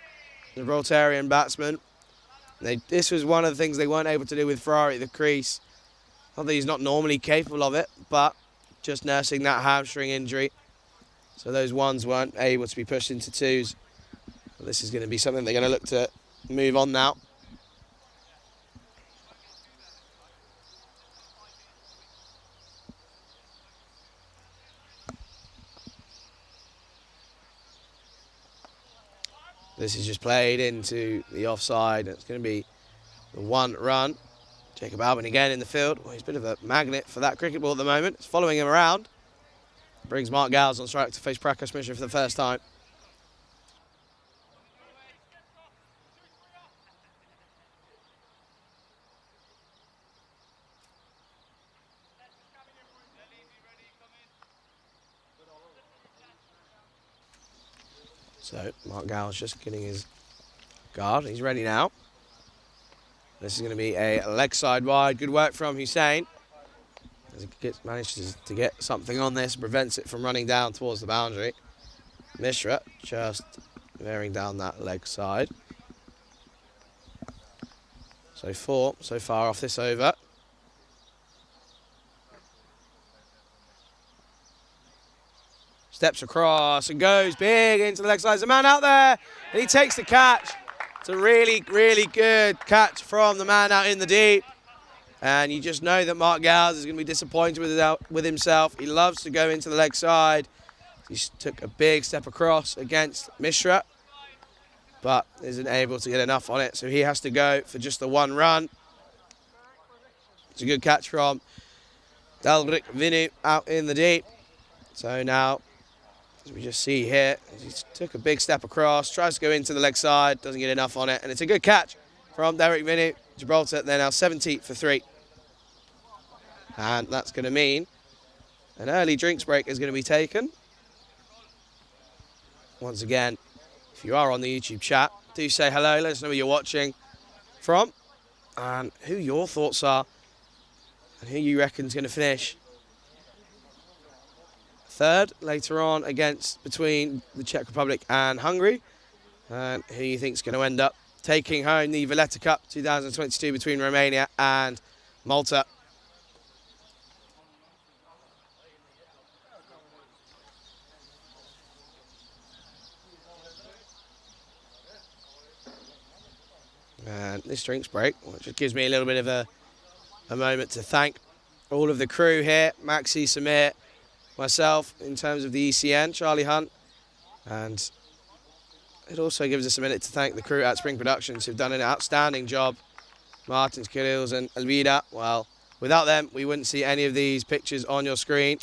the Gibraltarian batsman. This was one of the things they weren't able to do with Ferrari at the crease. Not that he's not normally capable of it, but just nursing that hamstring injury. So those ones weren't able to be pushed into twos. But this is going to be something they're going to look to move on now. This is just played into the offside. It's going to be the one run. Jacob Albin again in the field. Well, he's a bit of a magnet for that cricket ball at the moment. It's following him around. Brings Mark Gowles on strike to face Prakash Mishra for the first time. So Mark Gowles just getting his guard. He's ready now. This is going to be a leg side wide. Good work from Hussain. As he manages to get something on this, prevents it from running down towards the boundary. Mishra just veering down that leg side. So 4 so far off this over. Steps across and goes big into the leg side. There's a man out there, and he takes the catch. It's a really, really good catch from the man out in the deep. And you just know that Mark Gowles is going to be disappointed with himself. He loves to go into the leg side. He took a big step across against Mishra, but isn't able to get enough on it. So he has to go for just the one run. It's a good catch from Dalrik Vinu out in the deep. So now, as we just see here, he took a big step across, tries to go into the leg side, doesn't get enough on it, and it's a good catch from Derek Vinu. Gibraltar, they're now 70 for 3. And that's going to mean an early drinks break is going to be taken. Once again, if you are on the YouTube chat, do say hello, let us know where you're watching from, and who your thoughts are, and who you reckon is going to finish third later on between the Czech Republic and Hungary, and who you think is going to end up taking home the Valletta Cup 2022 between Romania and Malta. And this drinks break, which gives me a little bit of a moment to thank all of the crew here, Maxi, Samir, myself, in terms of the ECN, Charlie Hunt, and it also gives us a minute to thank the crew at Spring Productions who've done an outstanding job. Martins, Kirils and Elvira. Well, without them, we wouldn't see any of these pictures on your screen.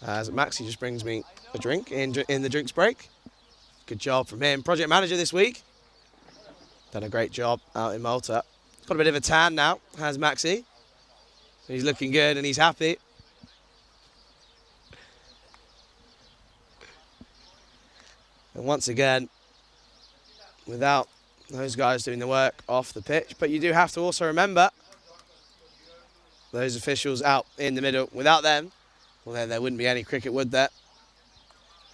As Maxi just brings me a drink in the drinks break. Good job from him. Project manager this week. Done a great job out in Malta. Got a bit of a tan now, has Maxi. He's looking good and he's happy. And once again, without those guys doing the work off the pitch, but you do have to also remember those officials out in the middle. Without them, well, there wouldn't be any cricket, would there?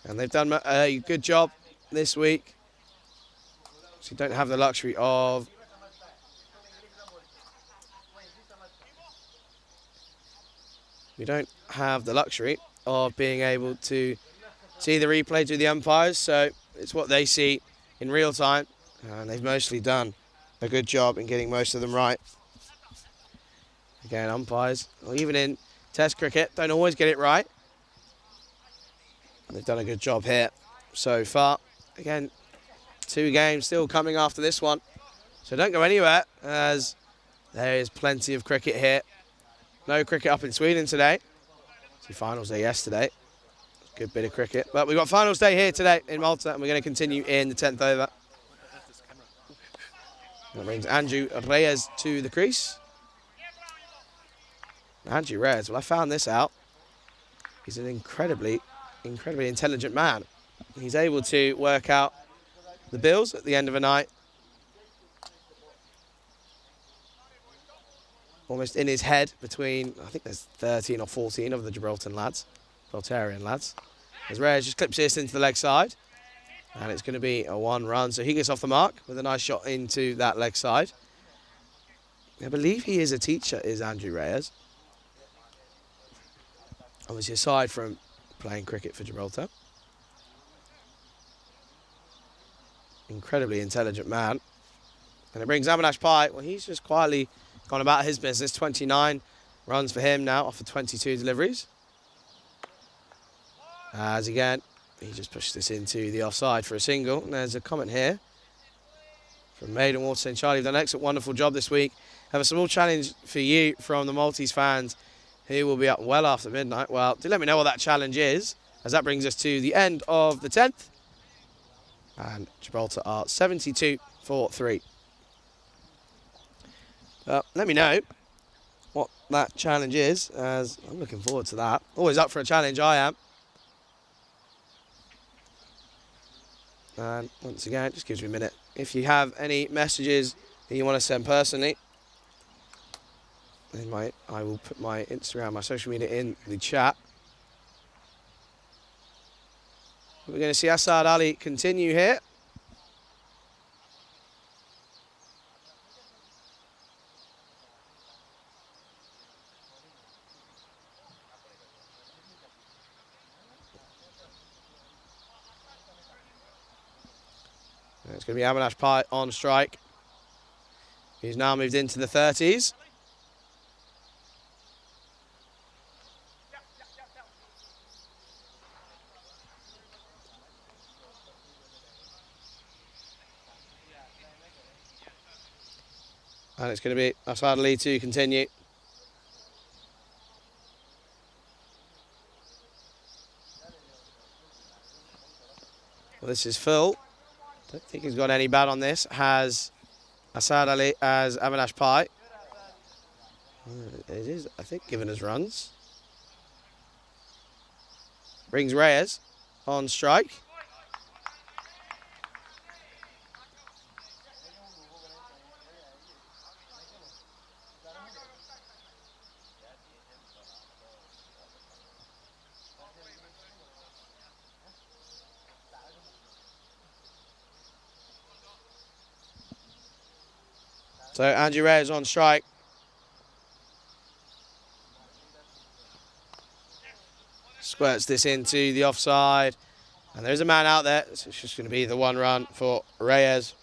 And they've done a good job this week. So you don't have the luxury of being able to see the replay to the umpires, so it's what they see in real time, and they've mostly done a good job in getting most of them right. Again, umpires, or even in Test cricket, don't always get it right. They've done a good job here so far. Again, 2 games still coming after this one, so don't go anywhere, as there is plenty of cricket here. No cricket up in Sweden today. See finals day yesterday. Good bit of cricket. But we've got finals day here today in Malta, and we're going to continue in the 10th over. That brings Andrew Reyes to the crease. Andrew Reyes, well, I found this out. He's an incredibly intelligent man. He's able to work out the bills at the end of a night. almost in his head between, I think there's 13 or 14 of the Gibraltarian lads. As Reyes just clips this into the leg side. And it's going to be a 1 run. So he gets off the mark with a nice shot into that leg side. I believe he is a teacher, is Andrew Reyes. Obviously, aside from playing cricket for Gibraltar. Incredibly intelligent man. And it brings Avinash Pai. Well, he's just quietly gone about his business. 29 runs for him now off of 22 deliveries. As again, he just pushed this into the offside for a single. And there's a comment here from Maiden Water saying, Charlie, you've done an excellent, wonderful job this week. Have a small challenge for you from the Maltese fans who will be up well after midnight. Well, do let me know what that challenge is, as that brings us to the end of the 10th. And Gibraltar are 72 for 3. Let me know what that challenge is, as I'm looking forward to that. Always up for a challenge, I am. And once again, just gives me a minute. If you have any messages that you want to send personally, then I will put my Instagram, my social media in the chat. We're going to see Asad Ali continue here. It's going to be Avinash Pai on strike. He's now moved into the 30s. And it's going to be Asad Ali to continue. Well, this is full. Don't think he's got any bad on this. Has Asad Ali as Avinash Pai. It is, I think, giving us runs. Brings Reyes on strike. So Andrew Reyes on strike. Squirts this into the offside. And there's a man out there. So it's just going to be the 1 run for Reyes.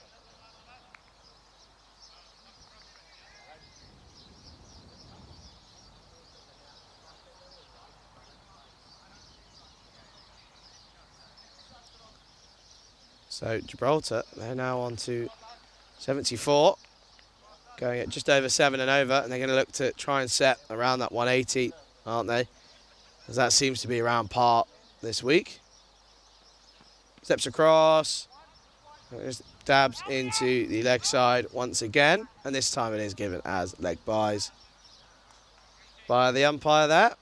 So Gibraltar, they're now on to 74. Going at just over 7 and over, and they're going to look to try and set around that 180, aren't they? As that seems to be around par this week. Steps across, just dabs into the leg side once again, and this time it is given as leg byes by the umpire there.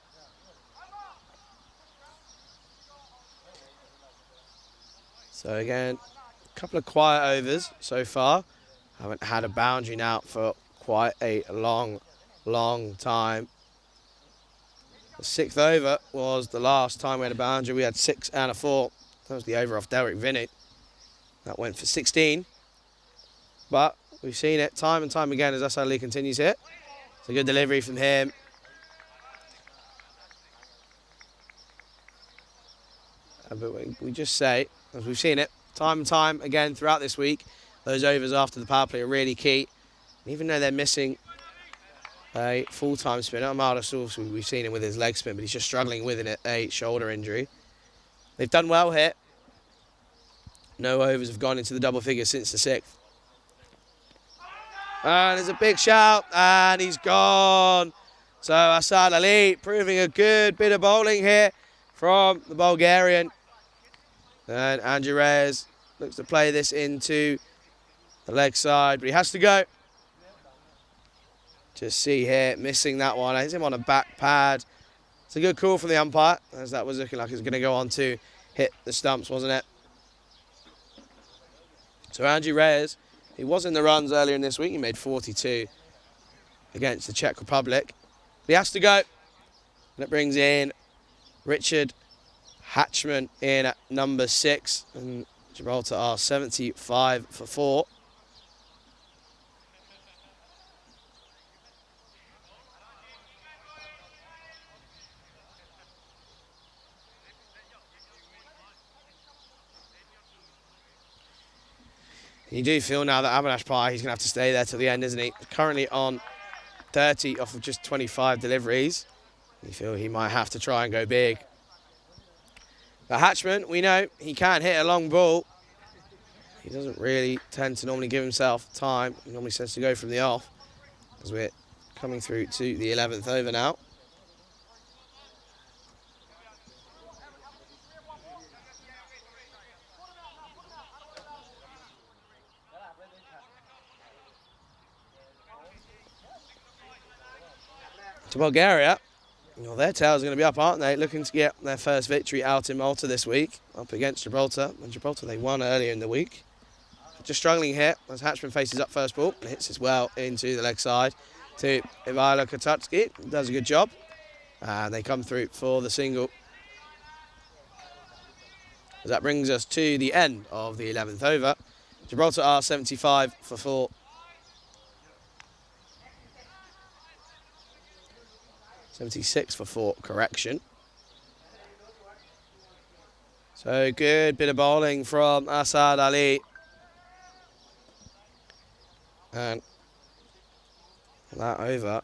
So again, a couple of quiet overs so far. Haven't had a boundary now for quite a long time. The 6th over was the last time we had a boundary. We had 6 and a 4. That was the over off Derek Vinny. That went for 16. But we've seen it time and time again as Asad Ali continues here. It's a good delivery from him. But we just say, as we've seen it time and time again throughout this week, those overs after the power play are really key. And even though they're missing a full-time spinner, Marsa, we've seen him with his leg spin, but he's just struggling with a shoulder injury. They've done well here. No overs have gone into the double figures since the 6th. And there's a big shout, and he's gone. So Asad Ali proving a good bit of bowling here from the Bulgarian. And Andrew Reyes looks to play this into the leg side, but he has to go. Just see here, missing that one. He's him on a back pad. It's a good call from the umpire, as that was looking like it was going to go on to hit the stumps, wasn't it? So Andrew Reyes, he was in the runs earlier in this week. He made 42. against the Czech Republic. He has to go. And it brings in Richard Hatchman in at number 6. And Gibraltar are 75 for 4. You do feel now that Avinash Pai, he's going to have to stay there till the end, isn't he? Currently on 30 off of just 25 deliveries. You feel he might have to try and go big. But Hatchman, we know he can hit a long ball. He doesn't really tend to normally give himself time. He normally tends to go from the off, as we're coming through to the 11th over now. To Bulgaria, well, their tails are going to be up, aren't they? Looking to get their first victory out in Malta this week, up against Gibraltar. And Gibraltar, they won earlier in the week. Just struggling here as Hatchman faces up first ball and hits as well into the leg side to Ivaylo Kotutsky. Does a good job. And they come through for the single. As that brings us to the end of the 11th over. Gibraltar are 75 for 4. 76 for 4, correction. So good bit of bowling from Asad Ali. And that over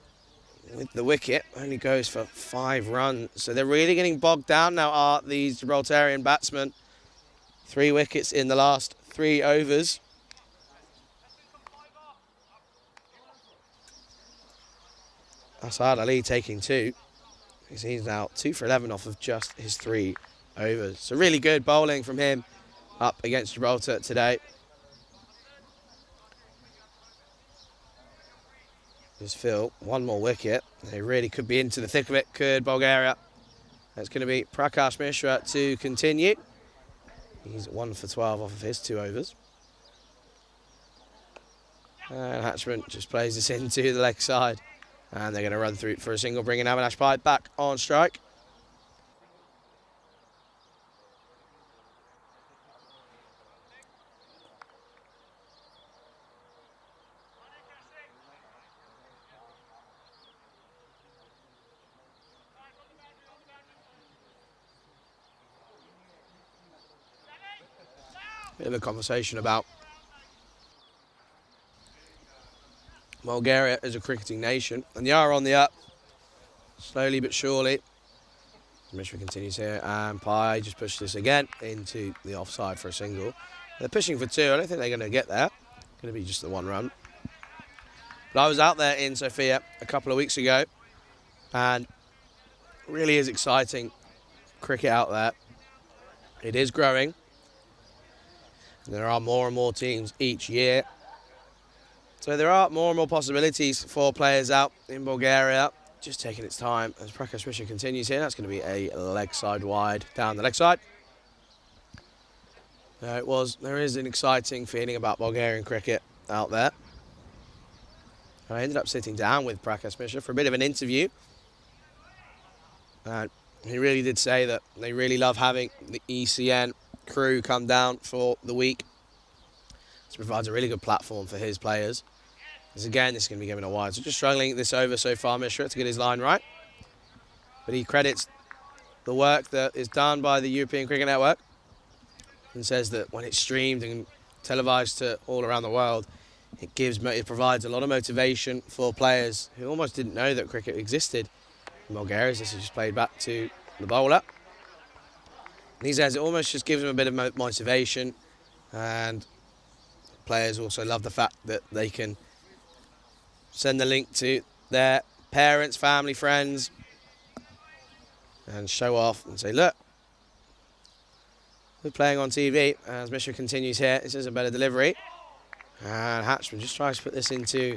with the wicket only goes for 5 runs. So they're really getting bogged down now, are these Gibraltarian batsmen. 3 wickets in the last 3 overs. Asad Ali taking 2. He's now 2 for 11 off of just his 3 overs. So really good bowling from him up against Gibraltar today. Just feel one more wicket. They really could be into the thick of it, could Bulgaria. It's going to be Prakash Mishra to continue. He's 1 for 12 off of his 2 overs. And Hatchman just plays this into the leg side. And they're going to run through for a single, bringing Avinash Pai back on strike. Bit of a conversation about Bulgaria as a cricketing nation, and they are on the up, slowly but surely. Mishra continues here, and Pai just pushed this again into the offside for a single. They're pushing for 2. I don't think they're going to get there. Going to be just the 1 run. But I was out there in Sofia a couple of weeks ago, and really is exciting cricket out there. It is growing. There are more and more teams each year. So there are more and more possibilities for players out in Bulgaria. Just taking its time as Prakash Mishra continues here. That's going to be a leg side wide down the leg side. There is an exciting feeling about Bulgarian cricket out there. And I ended up sitting down with Prakash Mishra for a bit of an interview. And he really did say that they really love having the ECN crew come down for the week. This provides a really good platform for his players. As again, this is going to be given a wide. So just struggling this over so far, Mishra, to get his line right. But he credits the work that is done by the European Cricket Network and says that when it's streamed and televised to all around the world, it provides a lot of motivation for players who almost didn't know that cricket existed in Bulgaria. This is just played back to the bowler. And he says it almost just gives them a bit of motivation, and players also love the fact that they can send the link to their parents, family, friends, and show off and say, look, we're playing on TV. As Mishra continues here, this is a better delivery. And Hatchman just tries to put this into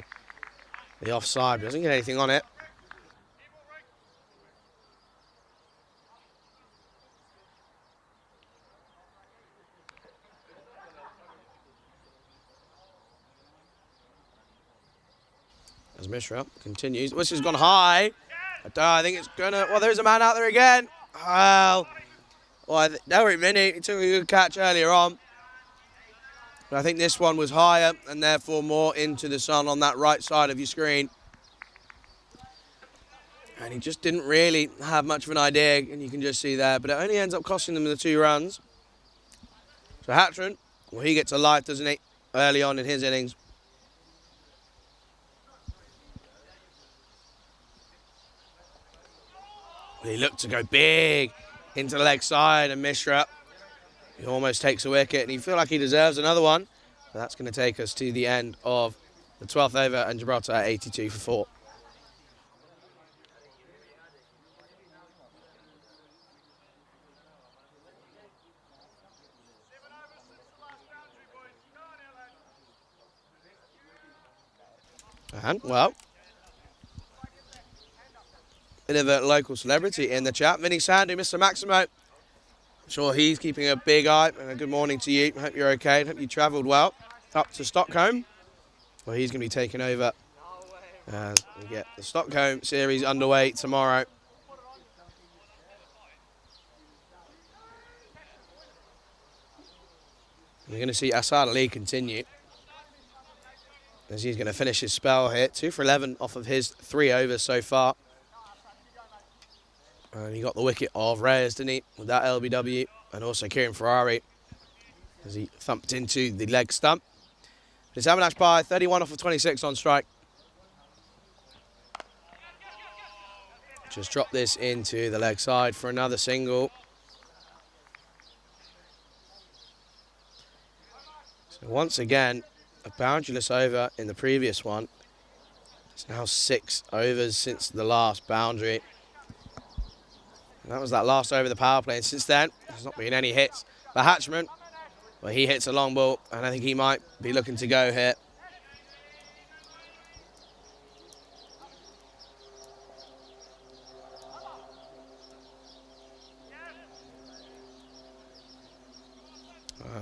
the offside, but doesn't get anything on it. As Mishra continues. This has gone high. I think it's going to... Well, there's a man out there again. Well, don't worry, Minnie. He took a good catch earlier on. But I think this one was higher and therefore more into the sun on that right side of your screen. And he just didn't really have much of an idea, and you can just see there. But it only ends up costing them the 2 runs. So Hatchman, well, he gets a life, doesn't he, early on in his innings. Well, he looked to go big into the leg side, and Mishra, he almost takes a wicket, and you feel like he deserves another one. But that's going to take us to the end of the 12th over, and Gibraltar at 82 for 4. And, well, bit of a local celebrity in the chat. Vinny Sandu, Mr. Maximo. I'm sure he's keeping a big eye. And a good morning to you. I hope you're okay. I hope you travelled well up to Stockholm. Well, he's going to be taking over as we get the Stockholm series underway tomorrow. We're going to see Asad Ali continue, as he's going to finish his spell here. 2 for 11 off of his 3 overs so far. And he got the wicket of Reyes, didn't he, with that LBW. And also Kieran Ferrari, as he thumped into the leg stump. It's Avinash by 31 off of 26 on strike. Just drop this into the leg side for another single. So once again, a boundaryless over in the previous one. It's now 6 overs since the last boundary. And that was that last over of the power play, and since then, there's not been any hits. But Hatchman, well, he hits a long ball, and I think he might be looking to go here.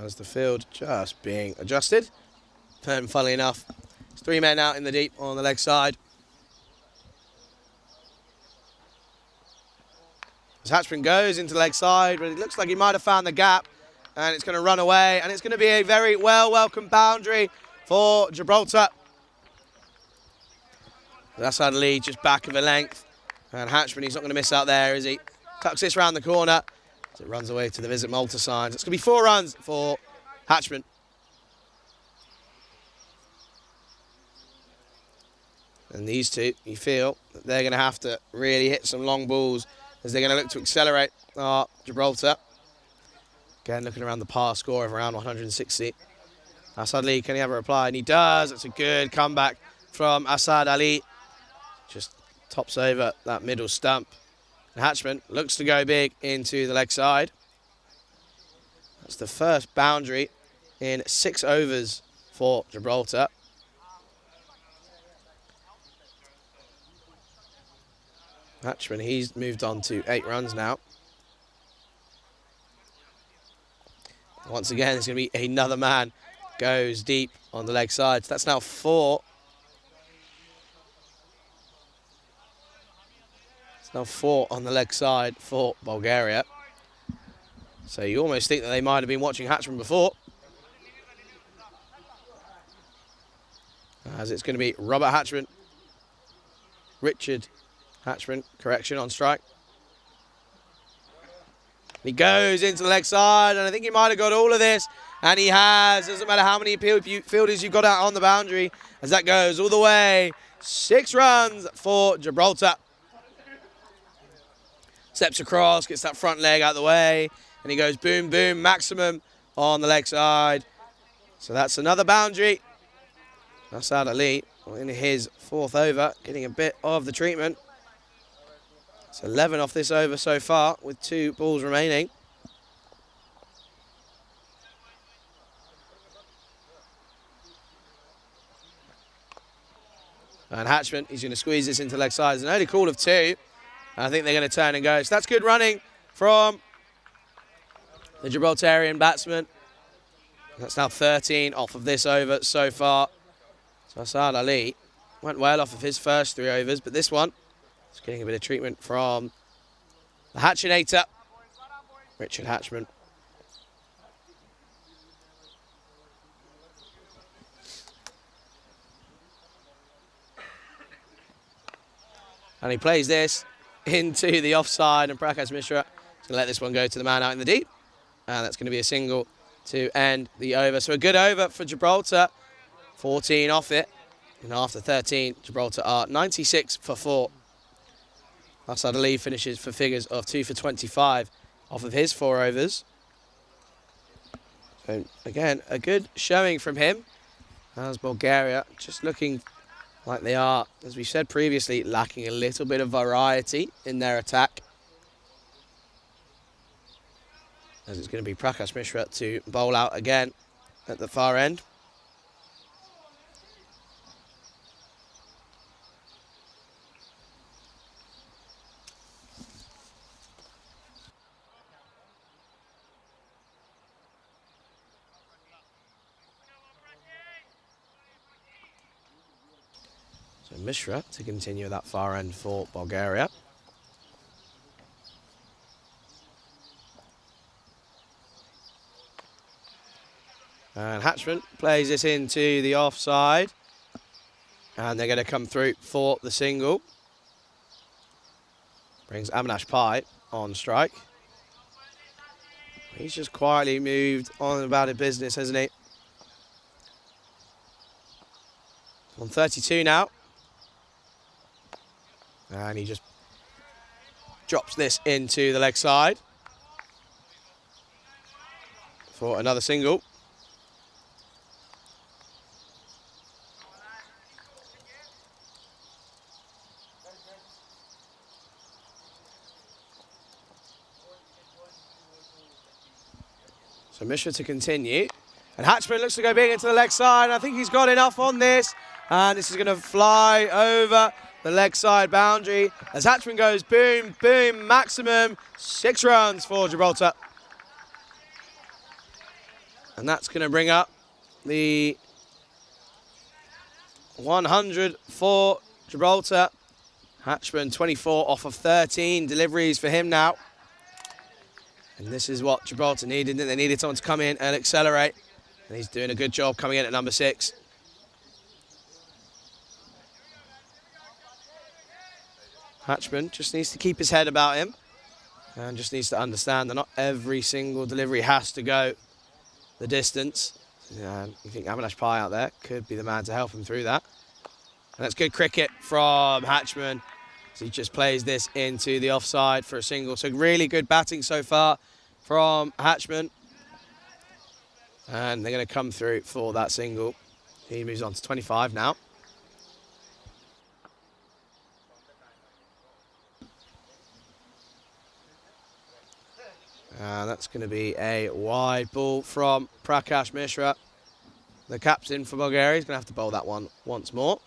As the field just being adjusted. And funnily enough, it's 3 men out in the deep on the leg side. As Hatchman goes into the leg side, but it looks like he might have found the gap, and it's going to run away, and it's going to be a very welcome boundary for Gibraltar. That's our lead, just back of a length, and Hatchman, he's not going to miss out there, is he? Tucks this round the corner as it runs away to the Visit Malta signs. It's going to be 4 runs for Hatchman. And these two, you feel that they're going to have to really hit some long balls as they're going to look to accelerate Gibraltar. Again, looking around the par score of around 160. Asad Ali, can he have a reply? And he does. It's a good comeback from Asad Ali. Just tops over that middle stump. And Hatchman looks to go big into the leg side. That's the first boundary in 6 overs for Gibraltar. Hatchman, he's moved on to 8 runs now. Once again, it's going to be another man goes deep on the leg side. So that's now 4. It's now 4 on the leg side for Bulgaria. So you almost think that they might have been watching Hatchman before. As it's going to be Robert Hatchman. Richard Hatchman, correction, on strike. He goes into the leg side, and I think he might have got all of this, and he has. Doesn't matter how many fielders you've got out on the boundary, as that goes all the way. 6 runs for Gibraltar. Steps across, gets that front leg out of the way, and he goes boom, boom, maximum on the leg side. So that's another boundary. That's Asad Ali in his 4th over, getting a bit of the treatment. It's 11 off this over so far, with 2 balls remaining. And Hatchman, he's going to squeeze this into leg side. It's an early call of 2. And I think they're going to turn and go. So that's good running from the Gibraltarian batsman. That's now 13 off of this over so far. So Asad Ali, Went well off of his first 3 overs, but this one is getting a bit of treatment from the Hatchinator, Richard Hatchman. And he plays this into the offside, and Prakash Mishra is going to let this one go to the man out in the deep. And that's going to be a single to end the over. So a good over for Gibraltar, 14 off it. And after 13, Gibraltar are 96 for 4. Marsa finishes for figures of 2 for 25 off of his 4 overs. So again, a good showing from him. As Bulgaria just looking like they are, as we said previously, lacking a little bit of variety in their attack. As it's going to be Prakash Mishra to bowl out again at the far end. So Mishra to continue that far end for Bulgaria. And Hatchman plays this into the offside. And they're going to come through for the single. Brings Avinash Pai on strike. He's just quietly moved on about his business, hasn't he? On 32 now. And he just drops this into the leg side for another single. So Mishra to continue. And Hatchman looks to go big into the leg side. I think he's got enough on this. And this is going to fly over the leg side boundary. As Hatchman goes boom, boom, maximum 6 runs for Gibraltar. And that's going to bring up the 100 for Gibraltar. Hatchman 24 off of 13 deliveries for him now. And this is what Gibraltar needed. They needed someone to come in and accelerate. And he's doing a good job coming in at number 6. Hatchman just needs to keep his head about him. And just needs to understand that not every single delivery has to go the distance. And you think Avinash Pai out there could be the man to help him through that. And that's good cricket from Hatchman. So he just plays this into the offside for a single. So really good batting so far from Hatchman. And they're going to come through for that single. He moves on to 25 now. And that's going to be a wide ball from Prakash Mishra. The captain for Bulgaria is going to have to bowl that one once more.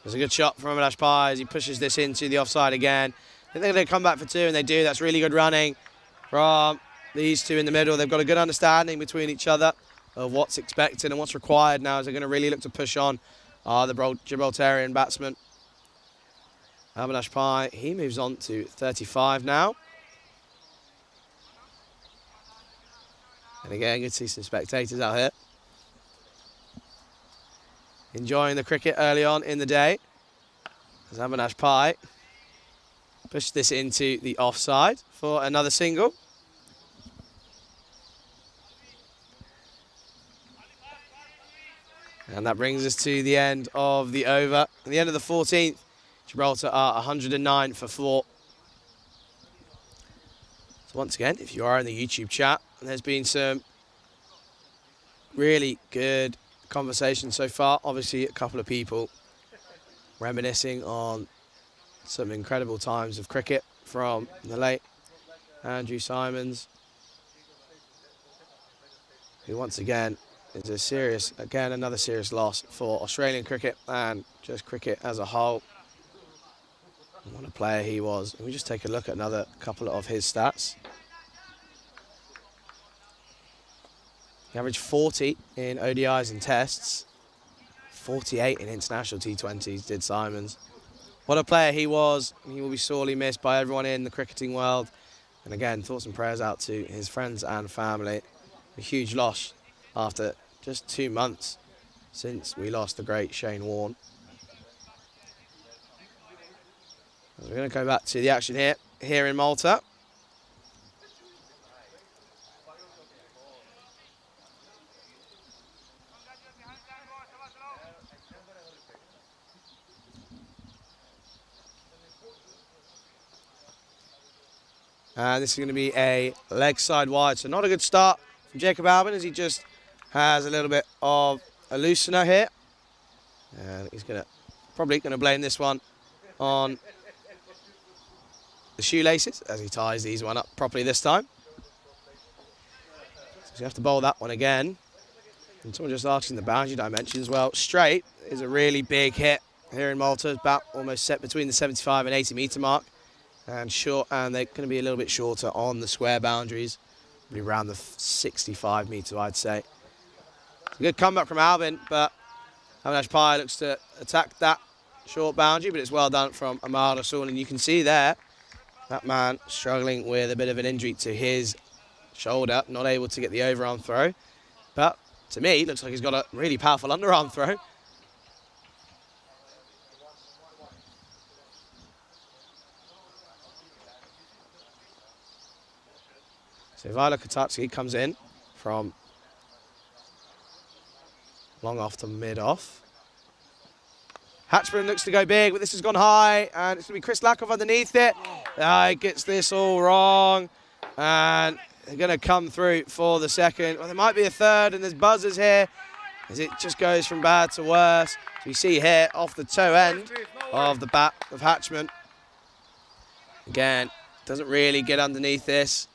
There's a good shot from Avinash Pai as he pushes this into the offside again. I think they're going to come back for 2, and they do. That's really good running from these two in the middle. They've got a good understanding between each other of what's expected and what's required now, as they're going to really look to push on the Gibraltarian batsman. Avinash Pai, he moves on to 35 now. And again, good to see some spectators out here enjoying the cricket early on in the day. As Avinash Pai pushed this into the offside for another single. And that brings us to the end of the over. At the end of the 14th, Gibraltar are 109 for 4. So once again, if you are in the YouTube chat, there's been some really good conversation so far. Obviously, a couple of people reminiscing on some incredible times of cricket from the late Andrew Simons, who once again is a serious, again, another serious loss for Australian cricket and just cricket as a whole. What a player he was. Let me just take a look at another couple of his stats. He averaged 40 in ODIs and tests. 48 in international T20s, did Simons. What a player he was. He will be sorely missed by everyone in the cricketing world. And again, thoughts and prayers out to his friends and family. A huge loss after just 2 months since we lost the great Shane Warne. We're going to go back to the action here in Malta. And this is going to be a leg side wide, so not a good start from Jacob Albin as he just has a little bit of a loosener here. And he's probably going to blame this one on the shoelaces as he ties these one up properly this time. So you have to bowl that one again. And someone just asking the boundary dimensions. Well, straight is a really big hit here in Malta. It's about almost set between the 75 and 80 metre mark. And short, and they're going to be a little bit shorter on the square boundaries. Probably around the 65 metre, I'd say. It's a good comeback from Albin, but Avinash Pai looks to attack that short boundary, but it's well done from Ahmad Rasool. And you can see there, that man struggling with a bit of an injury to his shoulder, not able to get the overarm throw. But to me, it looks like he's got a really powerful underarm throw. So Valletta Kotatski comes in from long off to mid off. Hatchburn looks to go big, but this has gone high, and it's going to be Chris Lakoff underneath it. He gets this all wrong, and they're going to come through for the second. Well, there might be a third, and there's buzzers here as it just goes from bad to worse. So you see here off the toe end of the bat of Hatchman. Again, doesn't really get underneath this.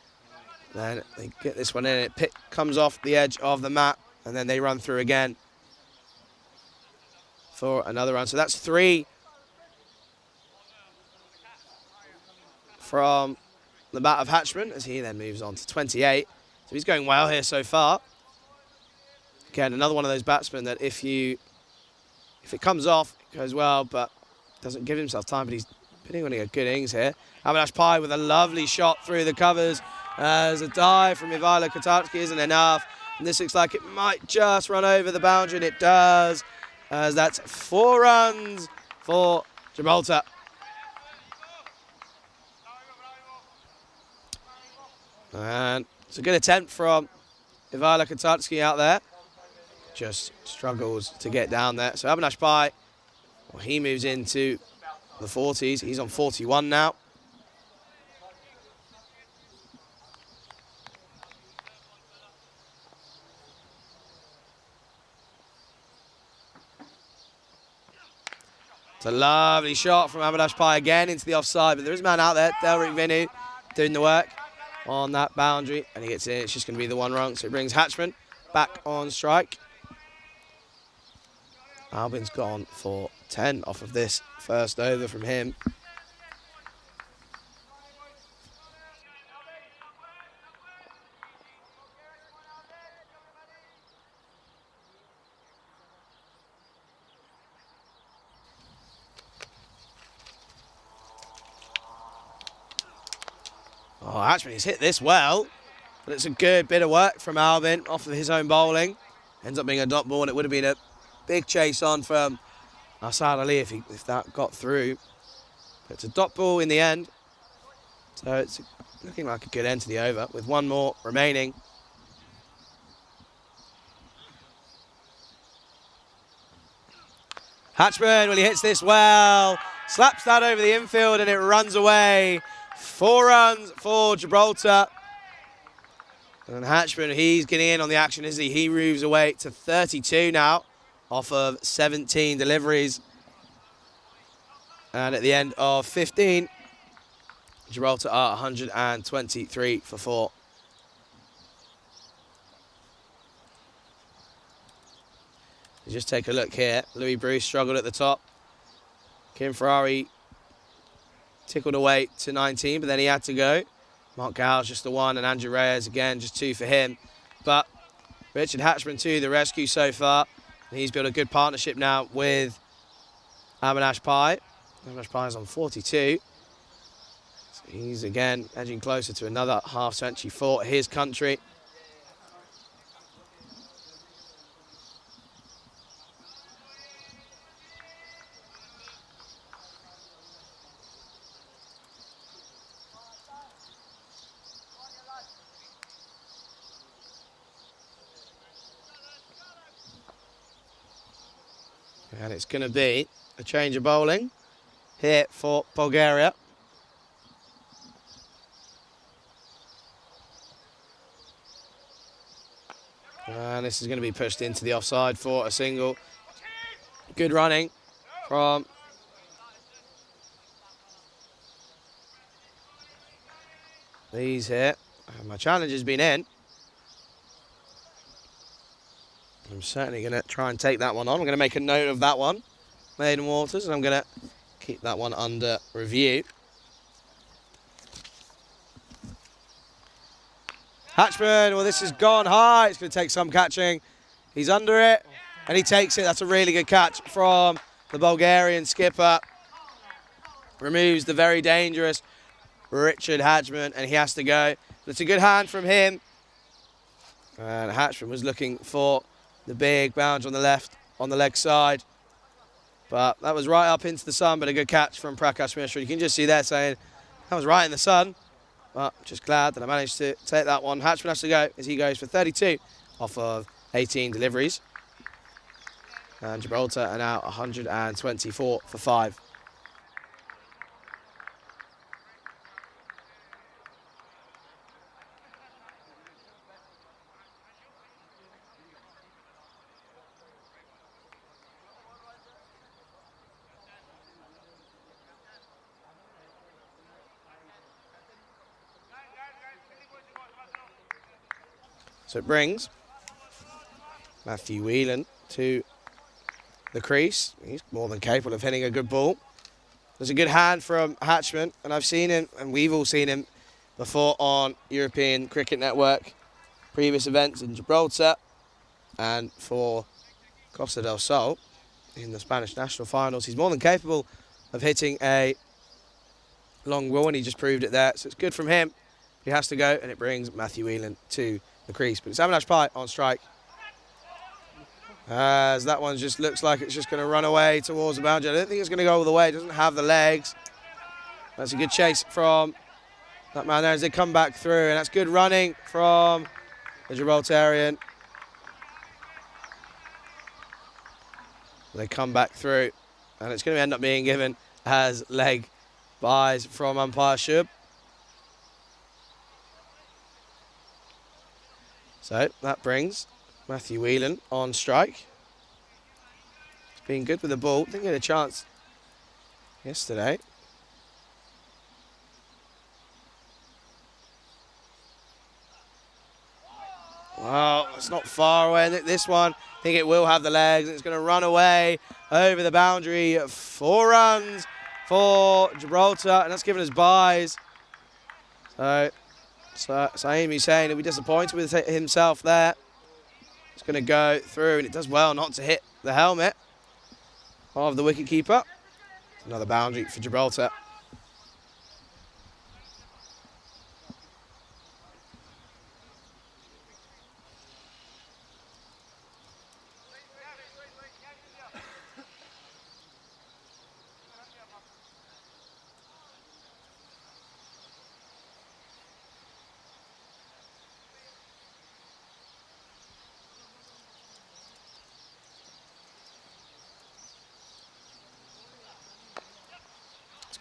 Then they get this one in, it comes off the edge of the mat, and then they run through again for another run. So that's 3 from the bat of Hatchman as he then moves on to 28. So he's going well here so far. Again, another one of those batsmen that if it comes off, it goes well, but doesn't give himself time, but he's putting on a good innings here. Avinash Pai with a lovely shot through the covers. As a dive from Valletta Kotatski isn't enough. And this looks like it might just run over the boundary, and it does. As that's 4 runs for Gibraltar. And it's a good attempt from Valletta Kotatski out there. Just struggles to get down there. So Avinash Pai, well, he moves into the 40s. He's on 41 now. It's a lovely shot from Avinash Pai again into the offside, but there is a man out there, Delric Vinu, doing the work on that boundary, and he gets in. It's just going to be the 1 run, so it brings Hatchman back on strike. Albin's gone for 10 off of this first over from him. Oh, Hatchman, he's hit this well, but it's a good bit of work from Albin off of his own bowling. Ends up being a dot ball, and it would have been a big chase on from Asad Ali if that got through. But it's a dot ball in the end, so it's looking like a good end to the over with 1 more remaining. Hatchman, well, he hits this well, slaps that over the infield, and it runs away. 4 runs for Gibraltar. And Hatchman, he's getting in on the action, isn't he? He moves away to 32 now off of 17 deliveries. And at the end of 15, Gibraltar are 123 for 4. You just take a look here. Louis Bruce struggled at the top. Kim Ferrari tickled away to 19, but then he had to go. Mark Gow's just the one, and Andrew Reyes, again, just 2 for him. But Richard Hatchman to the rescue so far. And he's built a good partnership now with Avinash Pai. Avinash Pai is on 42. So he's, again, edging closer to another half-century for his country. And it's going to be a change of bowling here for Bulgaria. And this is going to be pushed into the offside for a single. Good running from these here. And my challenge has been in. I'm certainly going to try and take that one on. I'm going to make a note of that one, Maiden Waters, and I'm going to keep that one under review. Hatchman, well, this has gone high. It's going to take some catching. He's under it, and he takes it. That's a really good catch from the Bulgarian skipper. Removes the very dangerous Richard Hatchman, and he has to go. But it's a good hand from him. And Hatchman was looking for the big bounce on the left, on the leg side. But that was right up into the sun, but a good catch from Prakash Mishra. You can just see there saying, that was right in the sun. But just glad that I managed to take that one. Hatchman has to go as he goes for 32 off of 18 deliveries. And Gibraltar are now 124 for 5. So it brings Matthew Whelan to the crease. He's more than capable of hitting a good ball. There's a good hand from Hatchman, and I've seen him, and we've all seen him before on European Cricket Network, previous events in Gibraltar, and for Costa del Sol in the Spanish national finals. He's more than capable of hitting a long ball, and he just proved it there. So it's good from him. He has to go, and it brings Matthew Whelan to the crease. But it's Avinash Pai on strike. As that one just looks like it's just going to run away towards the boundary. I don't think it's going to go all the way. It doesn't have the legs. That's a good chase from that man there as they come back through. And that's good running from the Gibraltarian. They come back through. And it's going to end up being given as leg byes from umpire Shub. So that brings Matthew Whelan on strike. He's been good with the ball. Didn't get a chance yesterday. Well, it's not far away. This one, I think it will have the legs. It's going to run away over the boundary. 4 runs for Gibraltar, and that's given us byes. So Saim Hussain will be disappointed with himself there. It's going to go through, and it does well not to hit the helmet of the wicketkeeper. Another boundary for Gibraltar.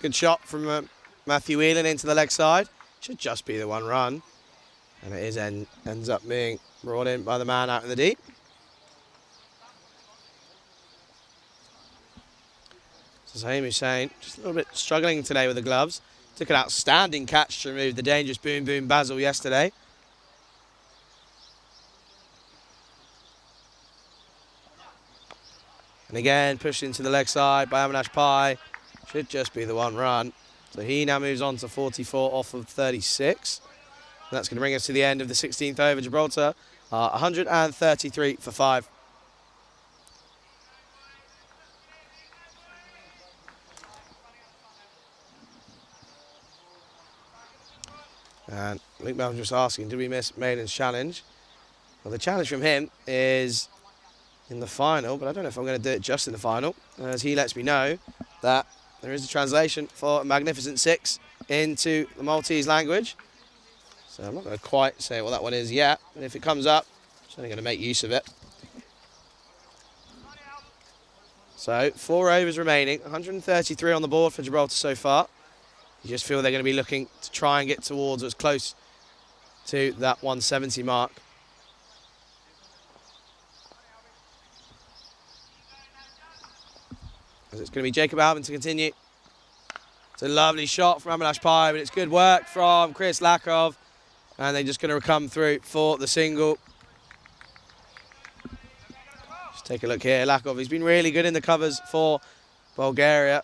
Good shot from Matthew Whelan into the leg side. Should just be the 1 run. And it is ends up being brought in by the man out in the deep. So Saim Hussain just a little bit struggling today with the gloves. Took an outstanding catch to remove the dangerous Boom Boom Basil yesterday. And again, pushed into the leg side by Avinash Pai. Should just be the 1 run. So he now moves on to 44 off of 36. That's going to bring us to the end of the 16th over. Gibraltar 133 for 5. And Luke Melvin just asking, did we miss Maiden's challenge? Well, the challenge from him is in the final, but I don't know if I'm going to do it just in the final, as he lets me know that there is a translation for Magnificent 6 into the Maltese language. So I'm not going to quite say what that one is yet, but if it comes up, I'm certainly going to make use of it. So 4 overs remaining, 133 on the board for Gibraltar so far. You just feel they're going to be looking to try and get towards as close to that 170 mark. As it's going to be Jacob Albin to continue. It's a lovely shot from Avinash Pai, but it's good work from Chris Lakov. And they're just going to come through for the single. Just take a look here. Lakov, he's been really good in the covers for Bulgaria.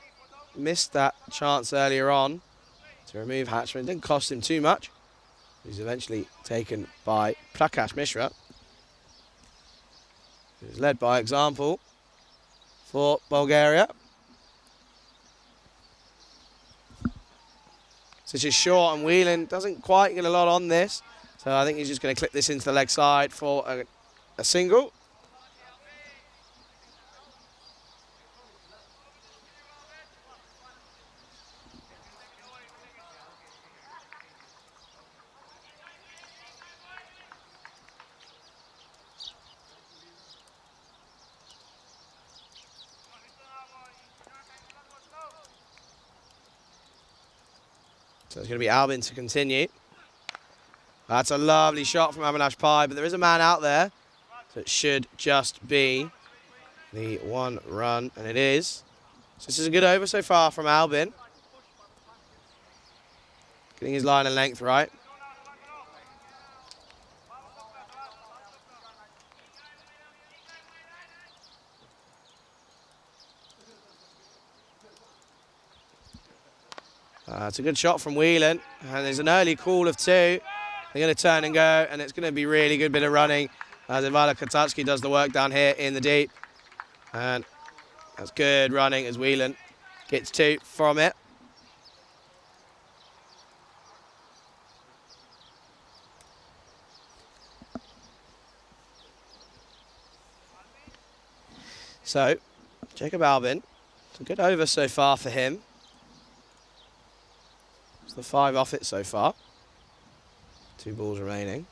Missed that chance earlier on to remove Hatchman. Didn't cost him too much. He's eventually taken by Prakash Mishra, who's led by example for Bulgaria. So it's just short, and Whelan doesn't quite get a lot on this. So I think he's just going to clip this into the leg side for a single. So it's going to be Albin to continue. That's a lovely shot from Avinash Pai, but there is a man out there. So it should just be the one run, and it is. So this is a good over so far from Albin. Getting his line and length right. It's a good shot from Whelan, and there's an early call of 2. They're going to turn and go, and it's going to be a really good bit of running as Ivala Katatsky does the work down here in the deep. And that's good running as Whelan gets 2 from it. So, Jacob Albin, it's a good over so far for him. It's the 5 off it so far. 2 balls remaining.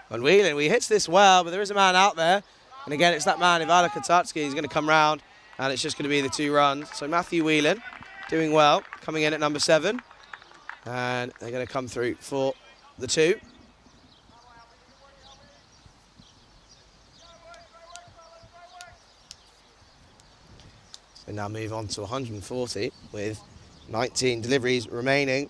And Whelan, he hits this well, but there is a man out there. And again, it's that man, Ivala Katatsky. He's going to come round, and it's just going to be the 2 runs. So Matthew Whelan doing well, coming in at number 7. And they're going to come through for the 2. So now move on to 140 with 19 deliveries remaining.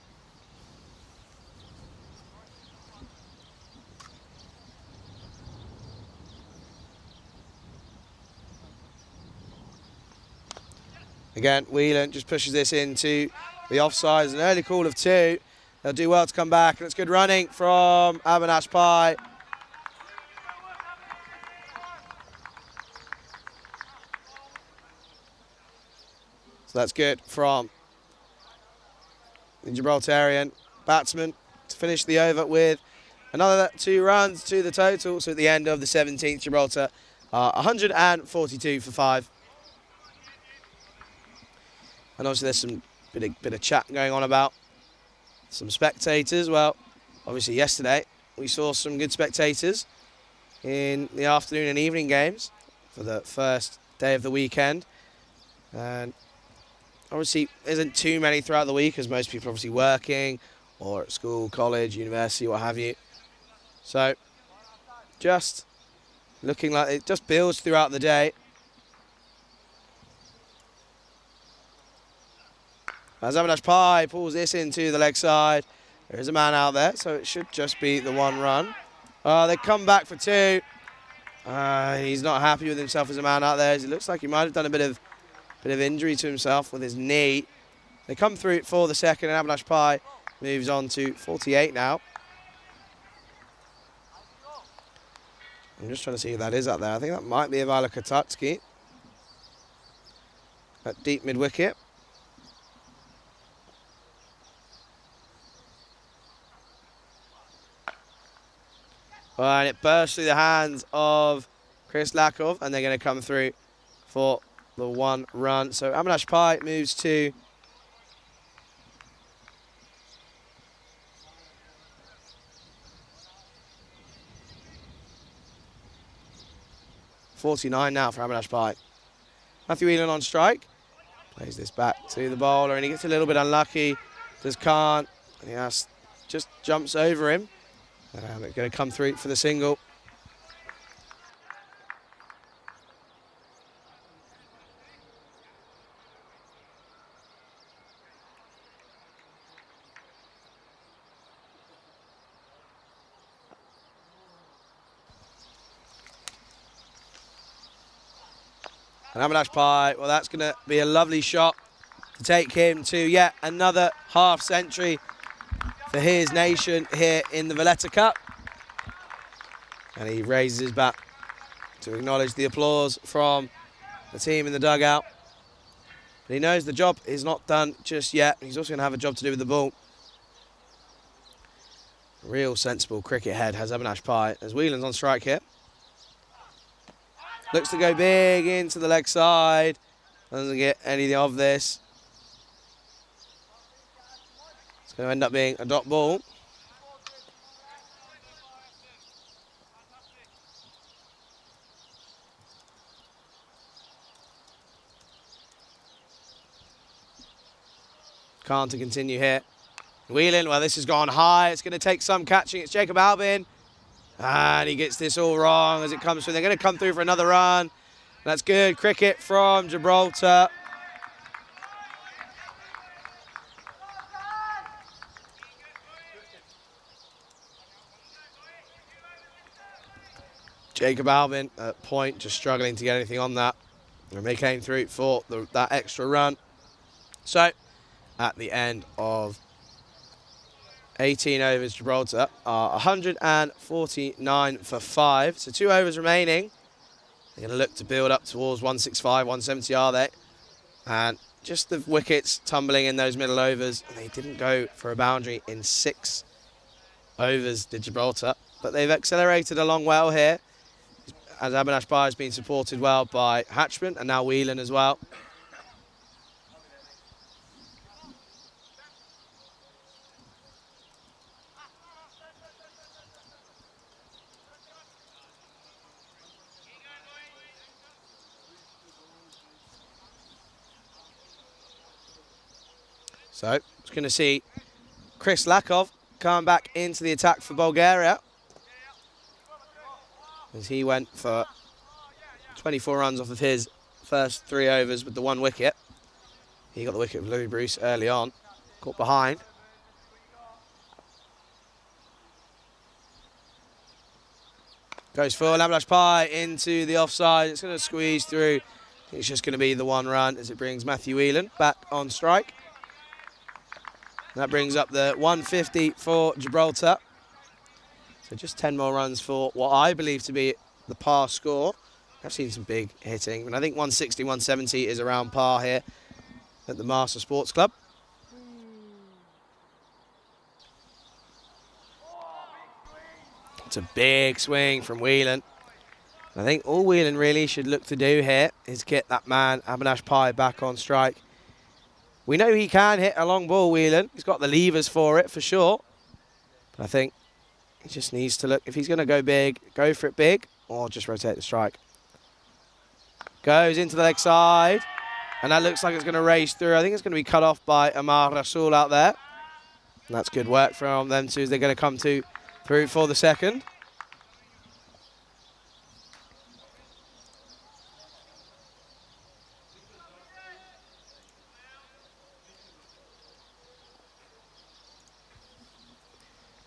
Again, Whelan just pushes this into the offside. An early call of 2. They'll do well to come back, and it's good running from Avinash Pai. So that's good from the Gibraltarian batsman to finish the over with another 2 runs to the total. So at the end of the 17th, Gibraltar 142 for 5. And obviously there's some bit of chat going on about some spectators. Well, obviously yesterday we saw some good spectators in the afternoon and evening games for the first day of the weekend. And obviously isn't too many throughout the week, as most people are obviously working or at school, college, university, what have you. So just looking like it just builds throughout the day. As Avinash Pai pulls this into the leg side, there is a man out there, so it should just be the 1 run. They come back for 2. He's not happy with himself as a man out there. It looks like he might have done a bit of injury to himself with his knee. They come through for the second, and Abhilash Pai moves on to 48 now. I'm just trying to see who that is out there. I think that might be Ivala Katatski at deep mid-wicket. And it bursts through the hands of Chris Lakov, and they're going to come through for the 1 run. So Abhilash Pai moves to 49 now for Abhilash Pai. Matthew Whelan on strike. Plays this back to the bowler, and he gets a little bit unlucky. Just can't. And he just jumps over him. They're going to come through for the single. And Abhilash Pai, well, that's going to be a lovely shot to take him to yet another half century for his nation here in the Valletta Cup. And he raises his bat to acknowledge the applause from the team in the dugout. But he knows the job is not done just yet. He's also going to have a job to do with the ball. Real sensible cricket head has Abhilash Pai as Whelan's on strike here. Looks to go big into the leg side. Doesn't get anything of this. It's going to end up being a dot ball. Can't to continue here. Whelan, well, this has gone high. It's going to take some catching. It's Jacob Albin. And he gets this all wrong as it comes through. They're going to come through for another run. That's good cricket from Gibraltar. Jacob Albin at point, just struggling to get anything on that. And they came through for that extra run. So, at the end of 18 overs, Gibraltar are 149 for 5. So 2 overs remaining. They're going to look to build up towards 165, 170, are they? And just the wickets tumbling in those middle overs. They didn't go for a boundary in 6 overs, did Gibraltar. But they've accelerated along well here, as Abhilash Pai has been supported well by Hatchman and now Whelan as well. So, it's going to see Chris Lakov come back into the attack for Bulgaria, as he went for 24 runs off of his first 3 overs with the 1 wicket. He got the wicket with Louis Bruce early on, caught behind. Goes for Abhilash Pai into the offside. It's going to squeeze through. I think it's just going to be the 1 run as it brings Matthew Whelan back on strike. That brings up the 150 for Gibraltar. So just 10 more runs for what I believe to be the par score. I've seen some big hitting, and I think 160, 170 is around par here at the Marsa Sports Club. It's a big swing from Whelan. I think all Whelan really should look to do here is get that man, Abhilash Pai, back on strike. We know he can hit a long ball, Whelan. He's got the levers for it, for sure. But I think he just needs to look. If he's going to go big, go for it big, or just rotate the strike. Goes into the leg side. And that looks like it's going to race through. I think it's going to be cut off by Amar Rasool out there. And that's good work from them two as they're going to come through for the second.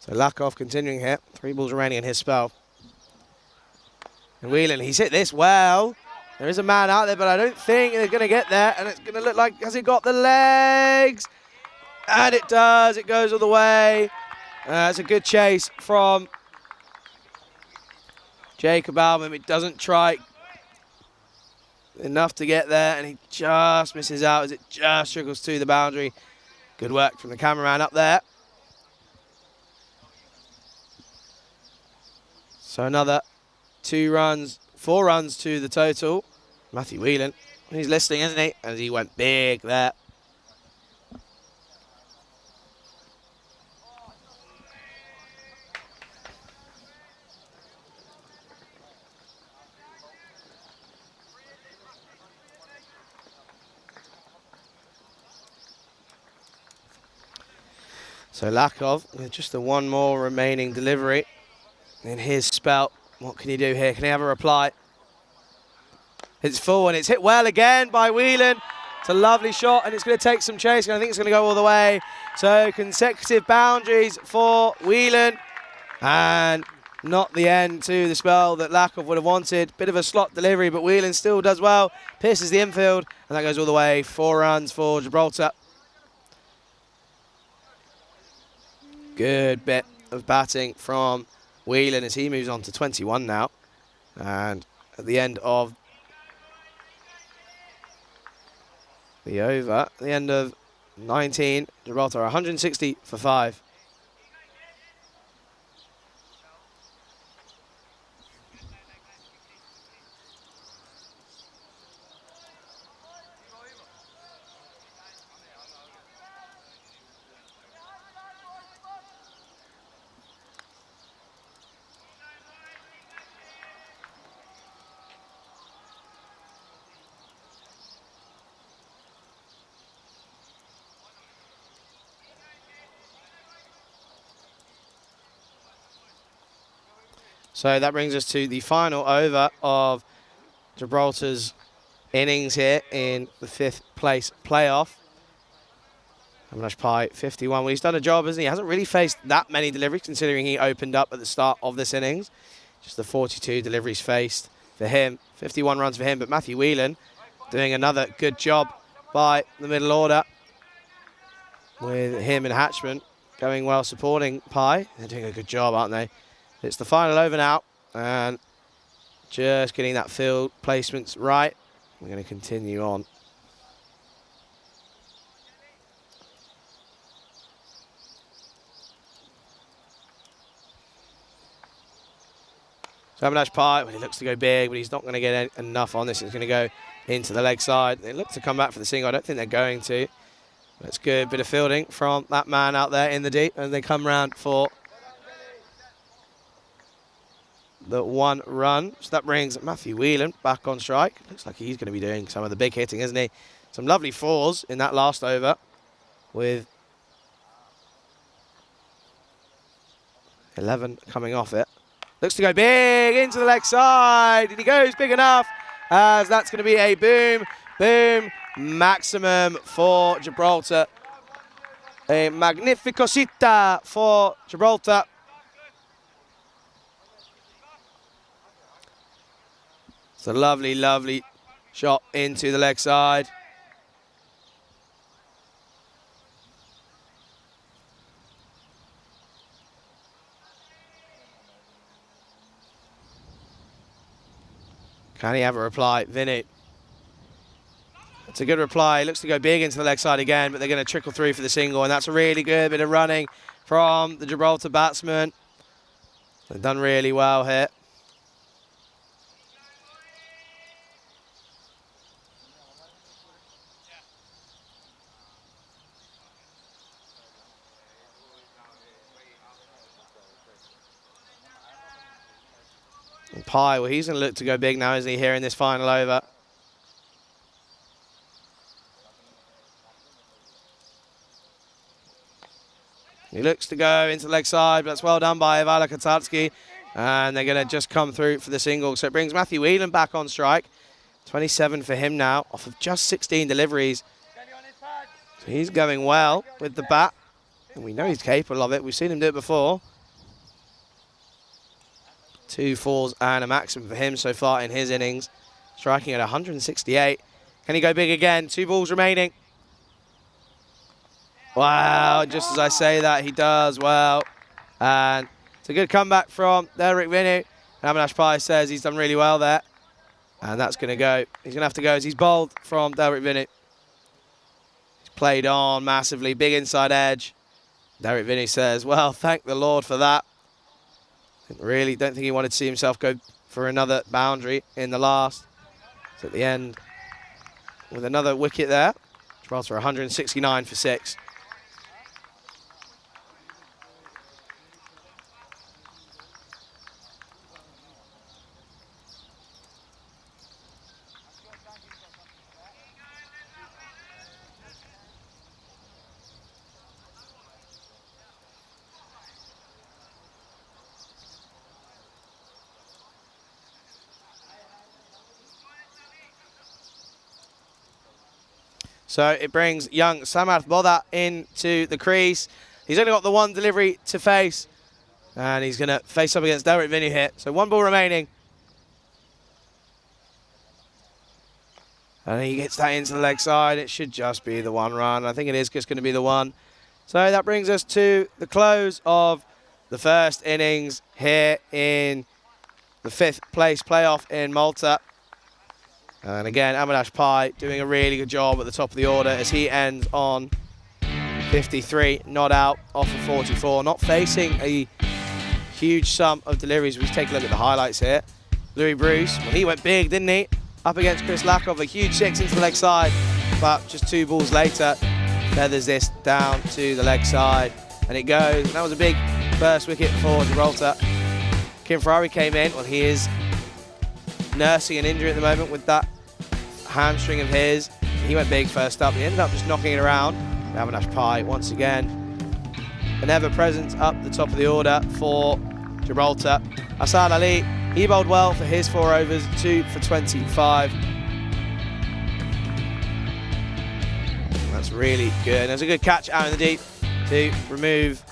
So Lakov continuing here. 3 balls remaining in his spell. And Whelan, he's hit this well. There is a man out there, but I don't think they're going to get there. And it's going to look like, has it got the legs? And it does. It goes all the way. It's a good chase from Jacob Album. It doesn't try enough to get there, and he just misses out as it just trickles to the boundary. Good work from the cameraman up there. So another 4 runs to the total. Matthew Whelan, he's listening, isn't he? As he went big there. So Lakov, with just the one more remaining delivery in his spell. What can he do here? Can he have a reply? It's full and it's hit well again by Whelan. It's a lovely shot and it's going to take some chase, and I think it's going to go all the way. So consecutive boundaries for Whelan, and not the end to the spell that Lakov would have wanted. Bit of a slot delivery, but Whelan still does well. Pierces the infield, and that goes all the way. 4 runs for Gibraltar. Good bit of batting from Whelan as he moves on to 21 now. And at the end of the over, at the end of 19, Gibraltar 160 for 5. So that brings us to the final over of Gibraltar's innings here in the 5th place playoff. Avinash Pai, 51. Well, he's done a job, hasn't he? He hasn't really faced that many deliveries, considering he opened up at the start of this innings. Just the 42 deliveries faced for him. 51 runs for him, but Matthew Whelan doing another good job by the middle order with him and Hatchman going well, supporting Pai. They're doing a good job, aren't they? It's the final over now, and just getting that field placements right. We're going to continue on. So Avinash Pai, well, he looks to go big, but he's not going to get enough on this. It's going to go into the leg side. They look to come back for the single. I don't think they're going to. That's good bit of fielding from that man out there in the deep, and they come round for the 1 run. So that brings Matthew Whelan back on strike. Looks like he's going to be doing some of the big hitting, isn't he? Some lovely 4s in that last over with 11 coming off it. Looks to go big into the leg side, and he goes big enough, as that's going to be a boom, boom maximum for Gibraltar. A magnificosita for Gibraltar. It's a lovely, lovely shot into the leg side. Can he have a reply? Vinny. It's a good reply. Looks to go big into the leg side again, but they're going to trickle through for the single, and that's a really good bit of running from the Gibraltar batsmen. They've done really well here. And Pai, well, he's going to look to go big now, isn't he, here in this final over? He looks to go into the leg side, but that's well done by Ivala Katarski. And they're going to just come through for the single. So it brings Matthew Whelan back on strike. 27 for him now, off of just 16 deliveries. So he's going well with the bat. And we know he's capable of it. We've seen him do it before. 2 fours and a maximum for him so far in his innings. Striking at 168. Can he go big again? 2 balls remaining. Wow, just as I say that, he does well. And it's a good comeback from Derek Vinny. And Avinash Pai says he's done really well there. And that's going to go. He's going to have to go as he's bowled from Derek Vinny. He's played on massively, big inside edge. Derek Vinny says, well, thank the Lord for that. Really don't think he wanted to see himself go for another boundary in the last. So at the end, with another wicket there, Gibraltar 169 for 6. So it brings young Samath Bodha into the crease. He's only got the 1 delivery to face. And he's going to face up against Derek Vinny here. So 1 ball remaining. And he gets that into the leg side. It should just be the 1 run. I think it is just going to be the 1. So that brings us to the close of the first innings here in the 5th place playoff in Malta. And again, Avinash Pai doing a really good job at the top of the order as he ends on 53, not out, off of 44, not facing a huge sum of deliveries. We'll take a look at the highlights here. Louis Bruce, well, he went big, didn't he? Up against Chris Lakov, a huge 6 into the leg side, but just 2 balls later, feathers this down to the leg side, and it goes. And that was a big first wicket for Gibraltar. Kim Ferrari came in. Well, he is nursing an injury at the moment with that hamstring of his. He went big first up. He ended up just knocking it around. Avinash Pai, once again, an ever-present up the top of the order for Gibraltar. Asad Ali, he bowled well for his 4 overs, 2 for 25. That's really good. And there's a good catch out in the deep to remove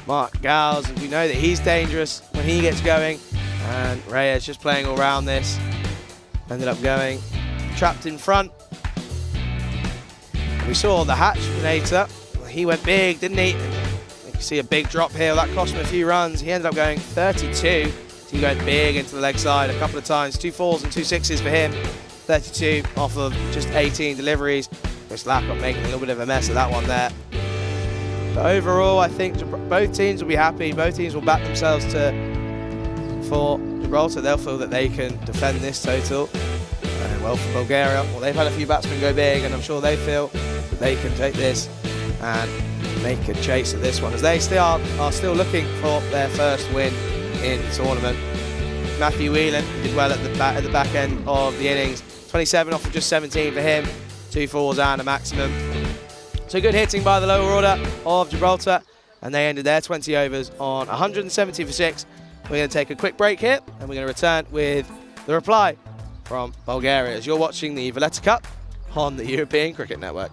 Mark Gowles. We know that he's dangerous when he gets going. And Reyes just playing all round this. Ended up going trapped in front. We saw the hatch from Nater. He went big, didn't he? You can see a big drop here. That cost him a few runs. He ended up going 32. He went big into the leg side a couple of times. 2 4s and 2 6s for him. 32 off of just 18 deliveries. Chris Lakov making a little bit of a mess of that one there. But overall, I think both teams will be happy. Both teams will back themselves for Gibraltar. They'll feel that they can defend this total. And well, for Bulgaria, well, they've had a few batsmen go big, and I'm sure they feel that they can take this and make a chase at this one, as they still are still looking for their first win in the tournament. Matthew Whelan did well at the back end of the innings. 27 off of just 17 for him. 2 4s and a maximum. So good hitting by the lower order of Gibraltar, and they ended their 20 overs on 170 for 6. We're going to take a quick break here, and we're going to return with the reply from Bulgaria as you're watching the Valletta Cup on the European Cricket Network.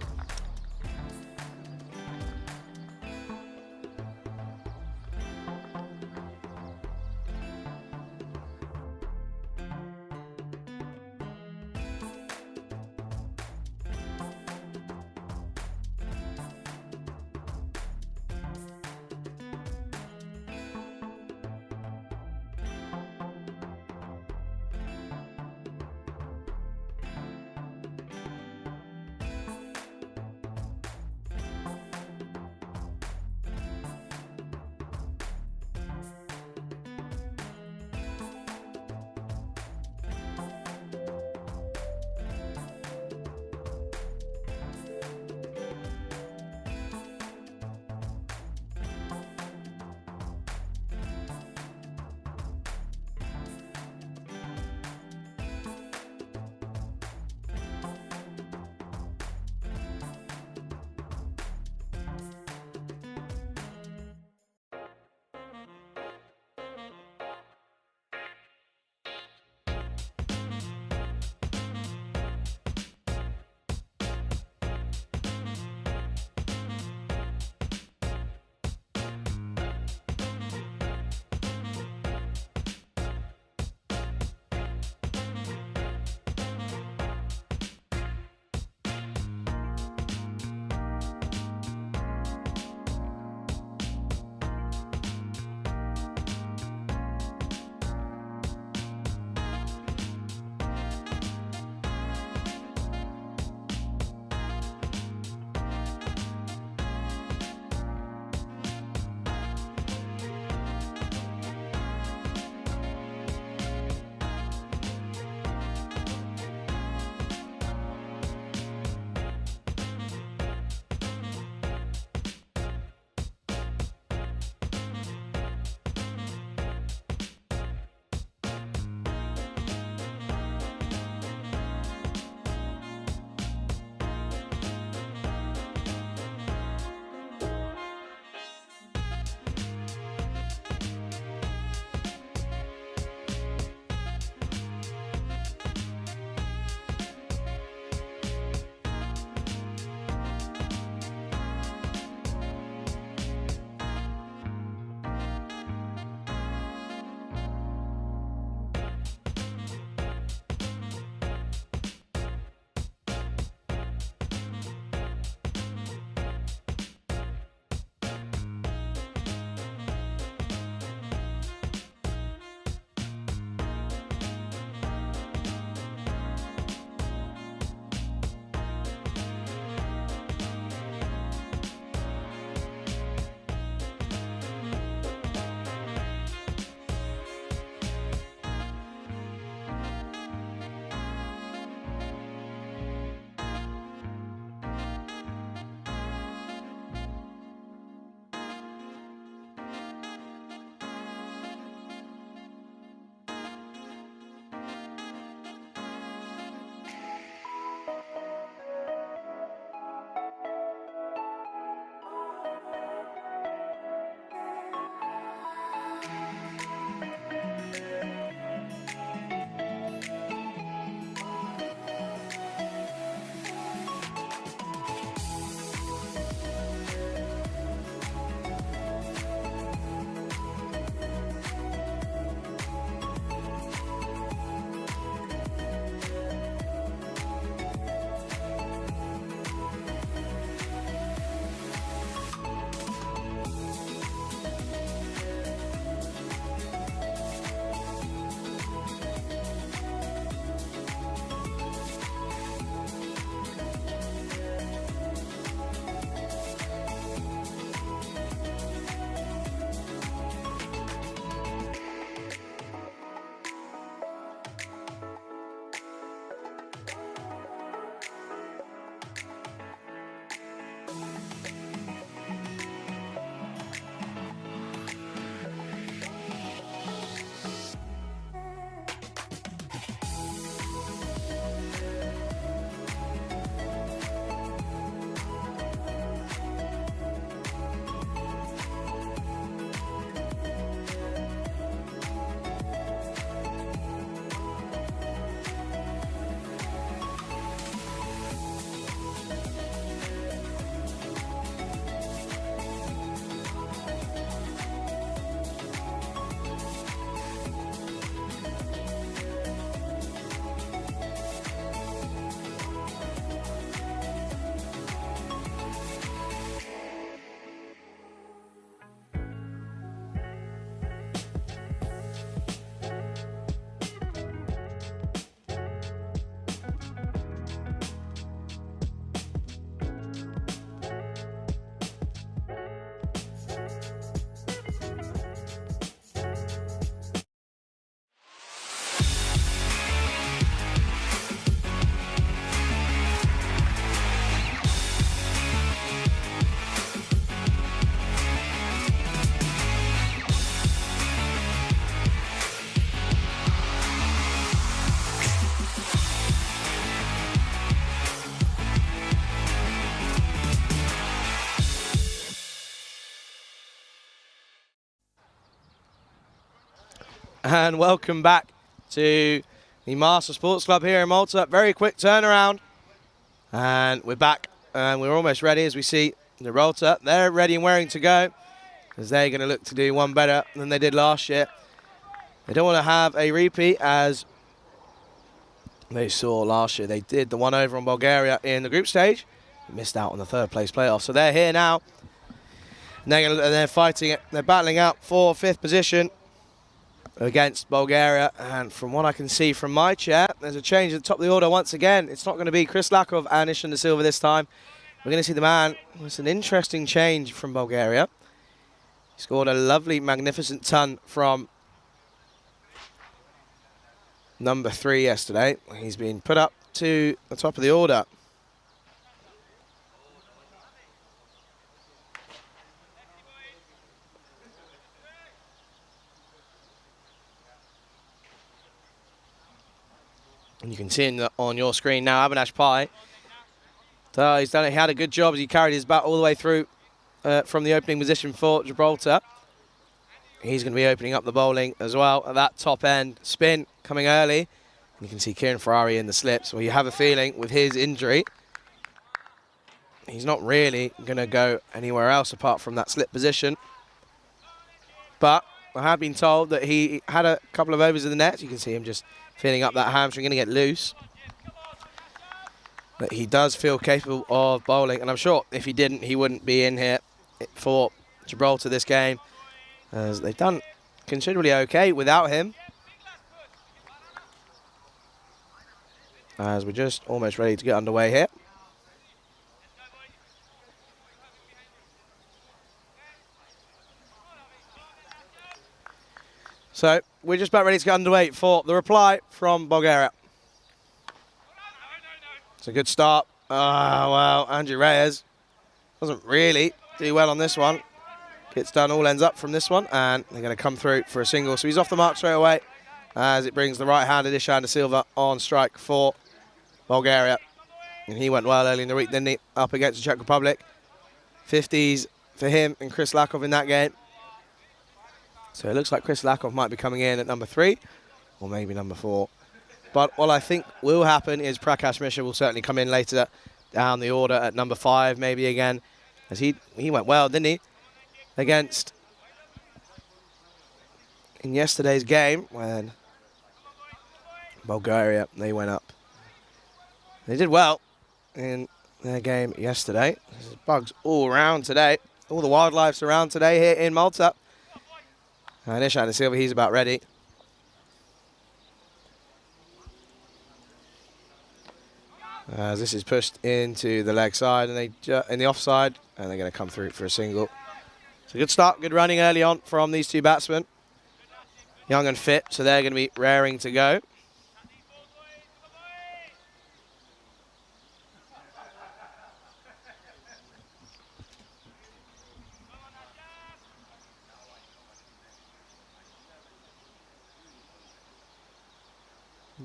And welcome back to the Marsa Sports Club here in Malta. Very quick turnaround. And we're back and we're almost ready as we see the Gibraltar. They're ready and raring to go as they're going to look to do one better than they did last year. They don't want to have a repeat as they saw last year. They did the one over on Bulgaria in the group stage. Missed out on the third place playoff. So they're here now. And they're fighting it. They're battling out for fifth position against Bulgaria, and from what I can see from my chair, there's a change at the top of the order once again. It's not going to be Chris Lakov and Ishan De Silva this time. We're going to see the man. It's an interesting change from Bulgaria. He scored a lovely, magnificent ton from number 3 yesterday. He's been put up to the top of the order. And you can see him on your screen now, Avinash Pai. So he's done it. He had a good job as he carried his bat all the way through from the opening position for Gibraltar. He's going to be opening up the bowling as well at that top end. Spin coming early. And you can see Kieran Ferrari in the slips. Well, you have a feeling with his injury, he's not really going to go anywhere else apart from that slip position. But I have been told that he had a couple of overs in the net. You can see him just feeling up that hamstring, going to get loose. But he does feel capable of bowling, and I'm sure if he didn't, he wouldn't be in here for Gibraltar this game, as they've done considerably okay without him. As we're just almost ready to get underway here. So we're just about ready to get underway for the reply from Bulgaria. It's a good start. Oh, well, Andrew Reyes doesn't really do well on this one. Gets done all ends up from this one, and they're going to come through for a single. So he's off the mark straight away as it brings the right-handed Ishan De Silva on strike for Bulgaria. And he went well early in the week, didn't he? Up against the Czech Republic. 50s for him and Chris Lakov in that game. So it looks like Chris Lakov might be coming in at number 3, or maybe number 4. But what I think will happen is Prakash Mishra will certainly come in later down the order at number 5, maybe again. As he went well, didn't he? Against in yesterday's game when Bulgaria, they went up. They did well in their game yesterday. There's bugs all around today. All the wildlife's around today here in Malta. And Ishan De Silva, he's about ready. As this is pushed into the leg side and in the offside, and they're going to come through for a single. It's a good start, good running early on from these two batsmen. Young and fit, so they're going to be raring to go.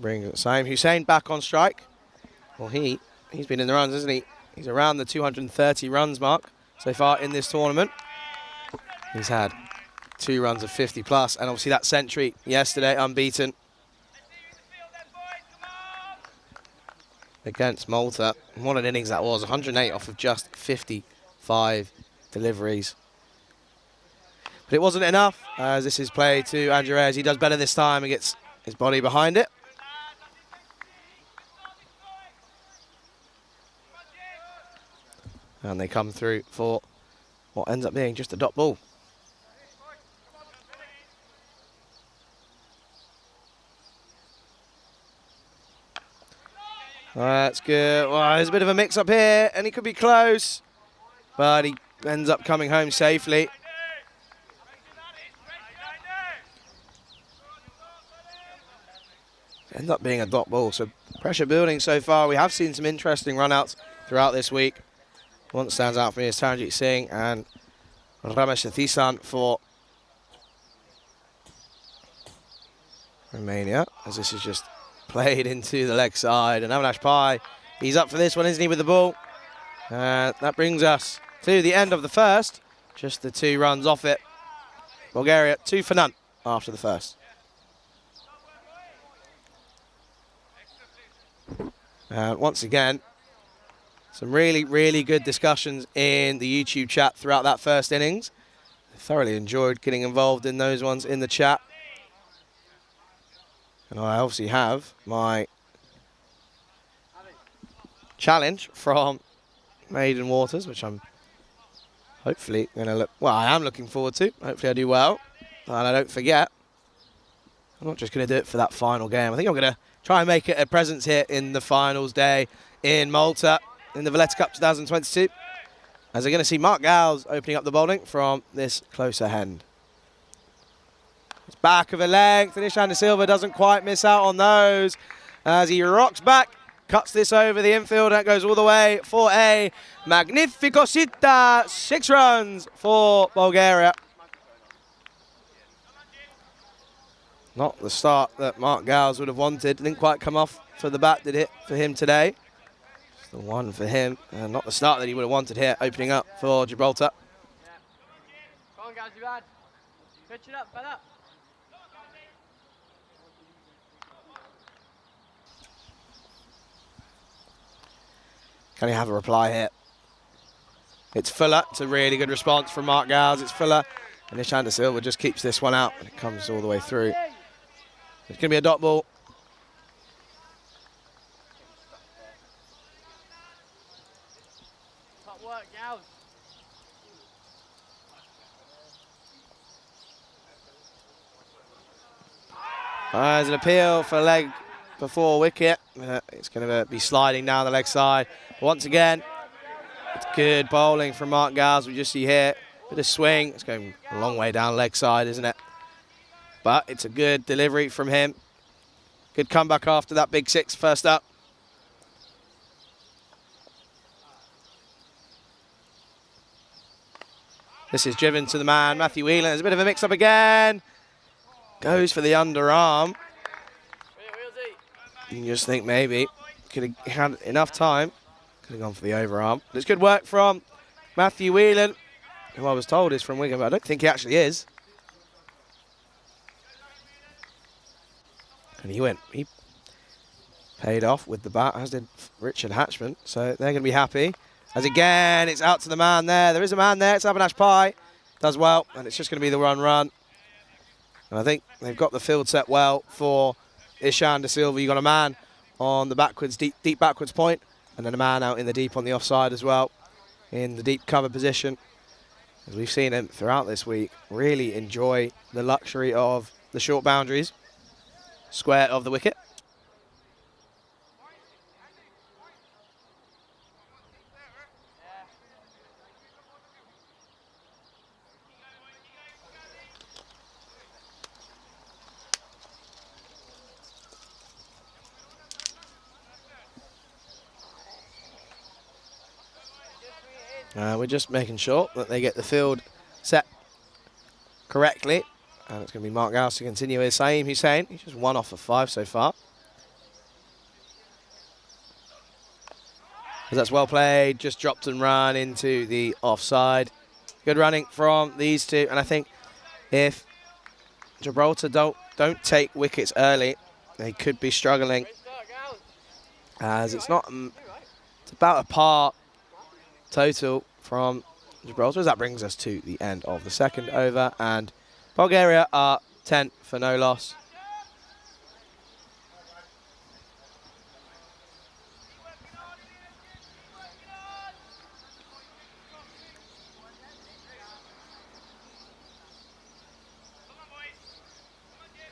Bring Saim Hussein back on strike. Well, he's been in the runs, isn't he? He's around the 230 runs mark so far in this tournament. He's had 2 runs of 50 plus, and obviously that century yesterday, unbeaten against Malta. And what an innings that was, 108 off of just 55 deliveries. But it wasn't enough, as this is played to Andrew Ayres. He does better this time and gets his body behind it. And they come through for what ends up being just a dot ball. That's good. Well, there's a bit of a mix-up here, and he could be close, but he ends up coming home safely. Ends up being a dot ball, so pressure building so far. We have seen some interesting run-outs throughout this week. One that stands out for me is Taranjit Singh and Ramesh Sathisan for Romania, as this is just played into the leg side. And Avinash Pai, he's up for this one, isn't he, with the ball? That brings us to the end of the first. Just the 2 runs off it. Bulgaria 2 for none after the first. And once again, some really, really good discussions in the YouTube chat throughout that first innings. I thoroughly enjoyed getting involved in those ones in the chat. And I obviously have my challenge from Maiden Waters, which I'm hopefully going to look, well, I am looking forward to. Hopefully I do well, and I don't forget. I'm not just going to do it for that final game. I think I'm going to try and make it a presence here in the finals day in Malta in the Valletta Cup 2022. As we're going to see Mark Gowles opening up the bowling from this closer end. It's back of a length, and Ishan De Silva doesn't quite miss out on those as he rocks back, cuts this over the infield, and that goes all the way for a magnifico cita. 6 runs for Bulgaria. Not the start that Mark Gowles would have wanted. Didn't quite come off for the bat, did it, for him today? Just the 1 for him, and not the start that he would have wanted here, opening up for Gibraltar. Come on, guys, you bad. Pitch it up, Valletta. Can he have a reply here? It's Fuller. It's a really good response from Mark Gowles. It's Fuller. And Ishan De Silva just keeps this one out, and it comes all the way through. It's going to be a dot ball. Top work, Gowles. There's an appeal for leg before wicket. It's going to be sliding down the leg side. But once again, it's good bowling from Mark Gowles. We just see here, bit of swing. It's going a long way down leg side, isn't it? But it's a good delivery from him. Good comeback after that big 6 first up. This is driven to the man, Matthew Whelan. There's a bit of a mix-up again. Goes for the underarm. You just think maybe could have had enough time. Could have gone for the overarm. But it's good work from Matthew Whelan, who I was told is from Wigan, but I don't think he actually is. And he paid off with the bat, as did Richard Hatchman. So they're going to be happy. As again, it's out to the man there. There is a man there. It's Avinash Pai. Does well, and it's just going to be the run. And I think they've got the field set well for Ishan De Silva. You've got a man on the backwards, deep backwards point, and then a man out in the deep on the offside as well, in the deep cover position. As we've seen him throughout this week, really enjoy the luxury of the short boundaries, square of the wicket. We're just making sure that they get the field set correctly. And it's going to be Mark Gowles to continue with Saim Hussein. He's just 1 off of 5 so far. That's well played, just dropped and run into the offside. Good running from these two, and I think if Gibraltar don't take wickets early, they could be struggling, as it's not, it's about a par total from Gibraltar, as that brings us to the end of the second over, and Bulgaria are 10 for no loss.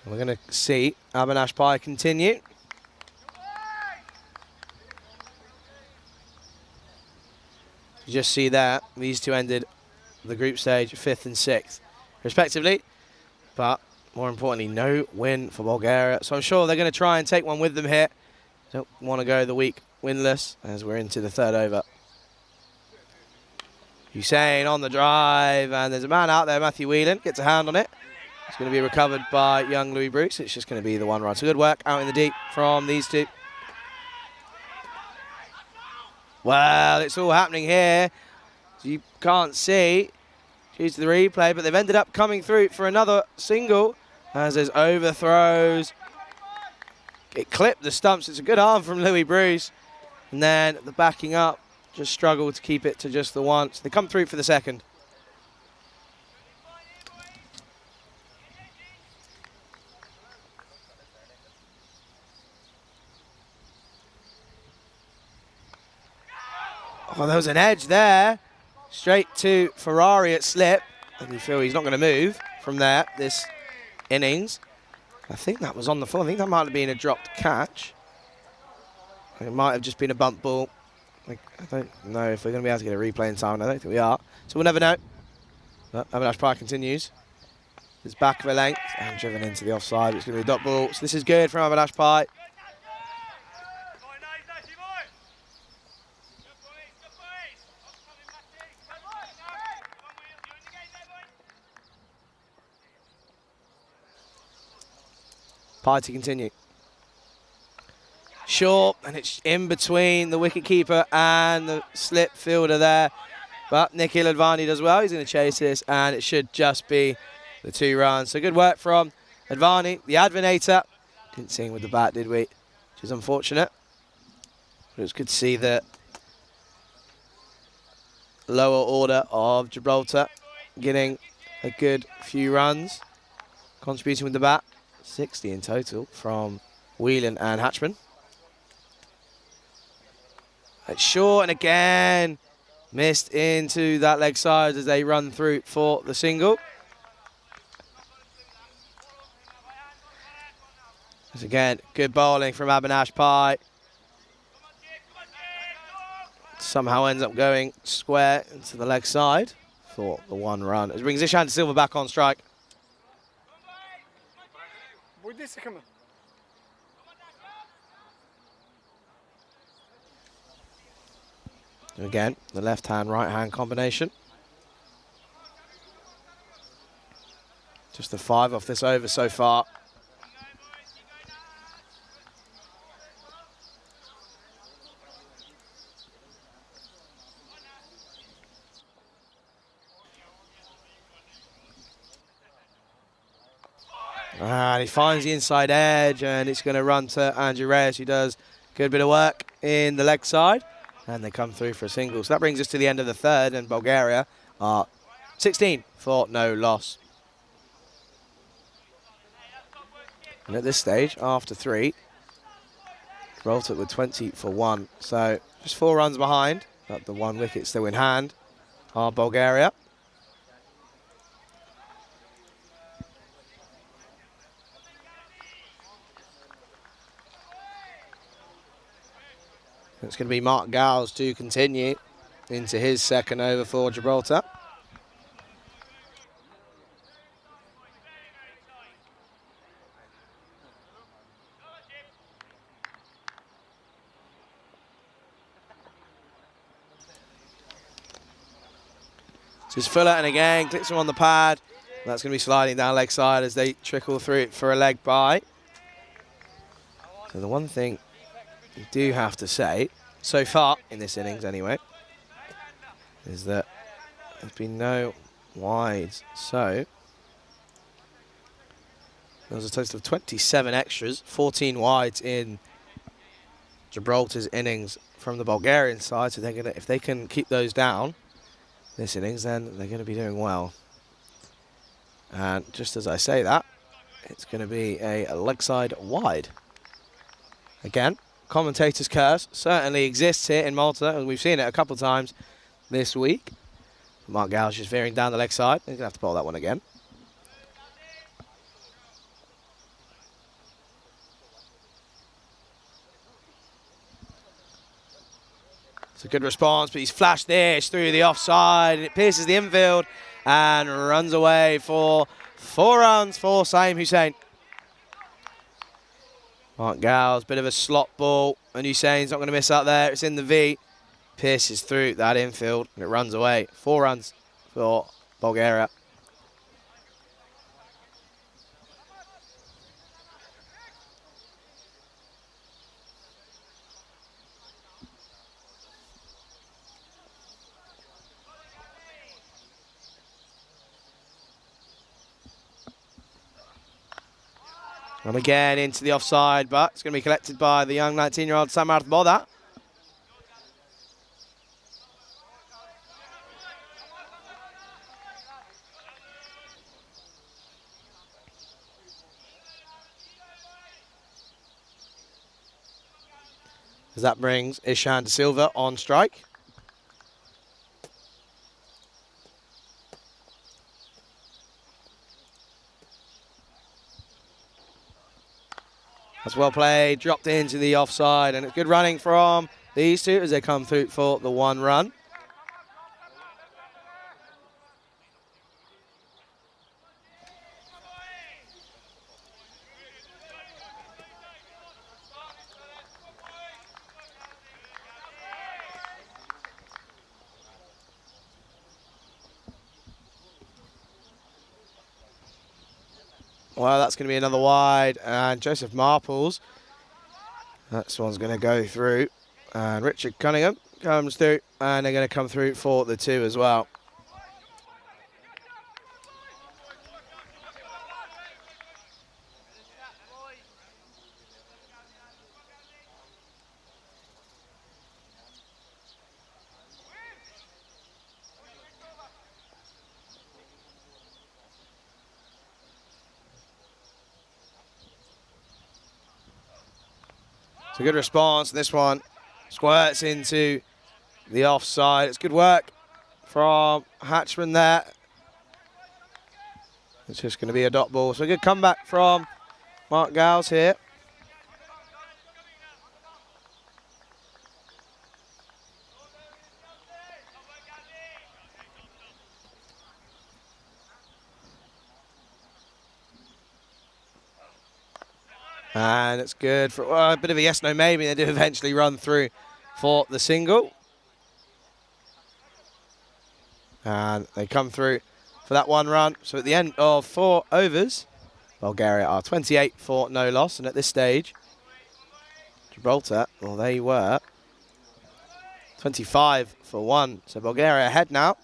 We're going to see Avinash Pai continue. You just see that these two ended the group stage 5th and 6th, respectively. But more importantly, no win for Bulgaria. So I'm sure they're going to try and take one with them here. Don't want to go the week winless as we're into the third over. Hussein on the drive, and there's a man out there, Matthew Whelan, gets a hand on it. It's going to be recovered by young Louis Bruce. It's just going to be the one run. So good work out in the deep from these two. Well, it's all happening here. So you can't see due to the replay, but they've ended up coming through for another single as there's overthrows. It clipped the stumps. It's a good arm from Louis Bruce. And then the backing up just struggled to keep it to just the one. So they come through for the second. Oh, there was an edge there. Straight to Ferrari at slip. And you feel he's not going to move from there this innings. I think that was on the floor. I think that might have been a dropped catch. It might have just been a bump ball. I don't know if we're going to be able to get a replay in time. I don't think we are. So we'll never know. But Avinash Pai continues. It's back of a length and driven into the offside. It's going to be a dot ball. So this is good from Avinash Pai. Pai to continue. Short, and it's in between the wicketkeeper and the slip fielder there. But Nikhil Advani does well. He's going to chase this, and it should just be the 2 runs. So good work from Advani, the Advanator. Didn't sing with the bat, did we? Which is unfortunate. But it was good to see the lower order of Gibraltar getting a good few runs, contributing with the bat. 60 in total from Whelan and Hatchman. It's short, and again missed into that leg side as they run through for the single. As again, good bowling from Avinash Pai. Somehow ends up going square into the leg side for the 1 run. It brings Ishan Silva back on strike. Again, the left-hand, right-hand combination. Just the 5 off this over so far. And he finds the inside edge, and it's going to run to Andrew Reyes, who does a good bit of work in the leg side. And they come through for a single. So that brings us to the end of the third, and Bulgaria are 16 for no loss. And at this stage, after 3, Gibraltar with 20 for 1. So just 4 runs behind, but the 1 wicket still in hand are Bulgaria. It's going to be Mark Gowles to continue into his second over for Gibraltar. This is Fuller, and again clicks him on the pad. That's going to be sliding down leg side as they trickle through it for a leg bye. So the one thing you do have to say, so far in this innings anyway, is that there's been no wides. So there was a total of 27 extras, 14 wides in Gibraltar's innings from the Bulgarian side. So they're gonna, if they can keep those down this innings, then they're going to be doing well. And just as I say that, it's going to be a leg side wide. Again, commentator's curse certainly exists here in Malta, and we've seen it a couple of times this week. Mark Gow's just veering down the leg side. He's going to have to bowl that one again. It's a good response, but he's flashed this through the offside, and it pierces the infield and runs away for 4 runs for Saeem Hussain. Mark Gow's bit of a slot ball, and Hussein's not going to miss out there. It's in the V, pierces through that infield, and it runs away. 4 runs for Bulgaria. And again into the offside, but it's going to be collected by the young 19-year-old Samarth Boda. As that brings Ishan De Silva on strike. That's well played, dropped into the offside, and it's good running from these two as they come through for the 1 run. Well, that's going to be another wide, and Joseph Marples, that one's going to go through, and Richard Cunningham comes through, and they're going to come through for the 2 as well. It's a good response. This one squirts into the offside. It's good work from Hatchman there. It's just going to be a dot ball. So a good comeback from Mark Gow's here. And it's good for a bit of a yes, no, maybe. They do eventually run through for the single. And they come through for that 1 run. So at the end of 4 overs, Bulgaria are 28 for no loss. And at this stage, Gibraltar, well, they were 25 for 1. So Bulgaria ahead now.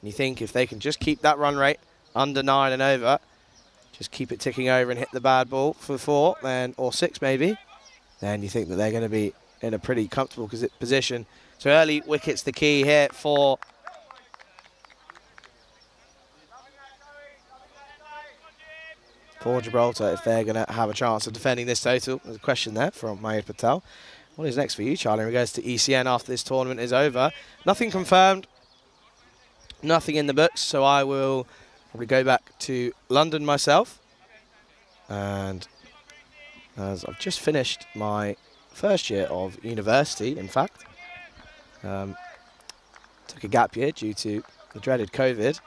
And you think if they can just keep that run rate under 9 and over, just keep it ticking over and hit the bad ball for 4, then, or 6 maybe, then you think that they're going to be in a pretty comfortable position. So early wicket's the key here for Gibraltar if they're going to have a chance of defending this total. There's a question there from Mayur Patel. What is next for you, Charlie, in regards to ECN after this tournament is over? Nothing confirmed, nothing in the books, so I will probably go back to London myself, and as I've just finished my first year of university, in fact, took a gap year due to the dreaded COVID,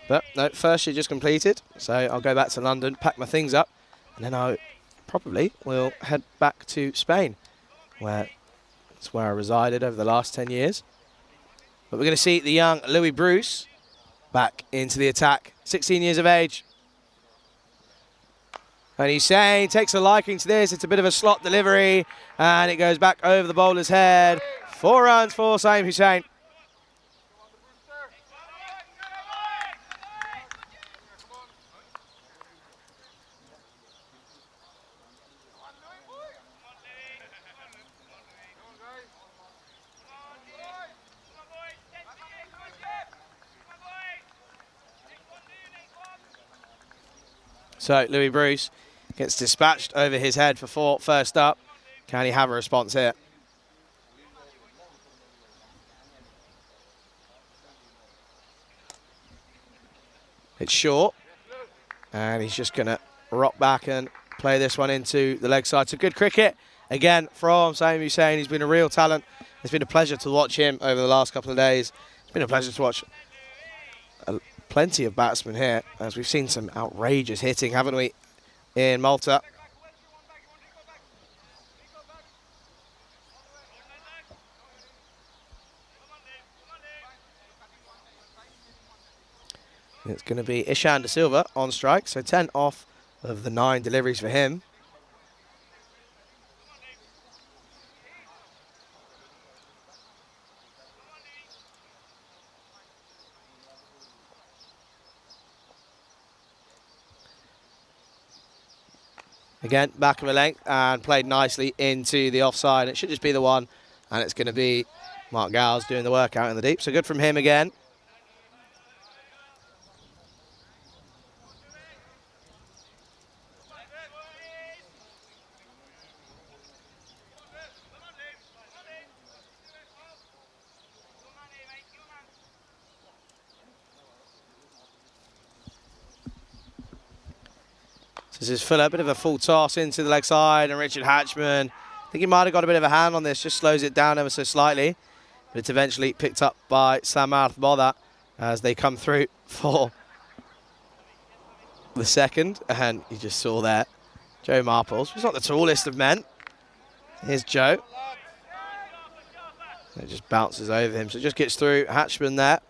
but no, first year just completed, so I'll go back to London, pack my things up, and then I probably will head back to Spain, where it's where I resided over the last 10 years. But we're going to see the young Louis Bruce back into the attack, 16 years of age. And Hussain takes a liking to this. It's a bit of a slot delivery, and it goes back over the bowler's head 4 runs for Saeem Hussain. So Louis Bruce gets dispatched over his head for 4 first up. Can he have a response here? It's short. And he's just going to rock back and play this one into the leg side. So good cricket again from Saeem Hussain. He's been a real talent. It's been a pleasure to watch him over the last couple of days. It's been a pleasure to watch plenty of batsmen here, as we've seen some outrageous hitting, haven't we, in Malta. It's going to be Ishan De Silva on strike, so 10 off of the 9 deliveries for him. Again, back of a length and played nicely into the offside. It should just be the one, and it's going to be Mark Gowles doing the work out in the deep. So good from him again. This is Fuller, a bit of a full toss into the leg side, and Richard Hatchman, I think he might have got a bit of a hand on this, just slows it down ever so slightly. But it's eventually picked up by Samarth Bodha as they come through for the second. And you just saw there, Joe Marples. He's not the tallest of men. Here's Joe. It just bounces over him, so it just gets through Hatchman there.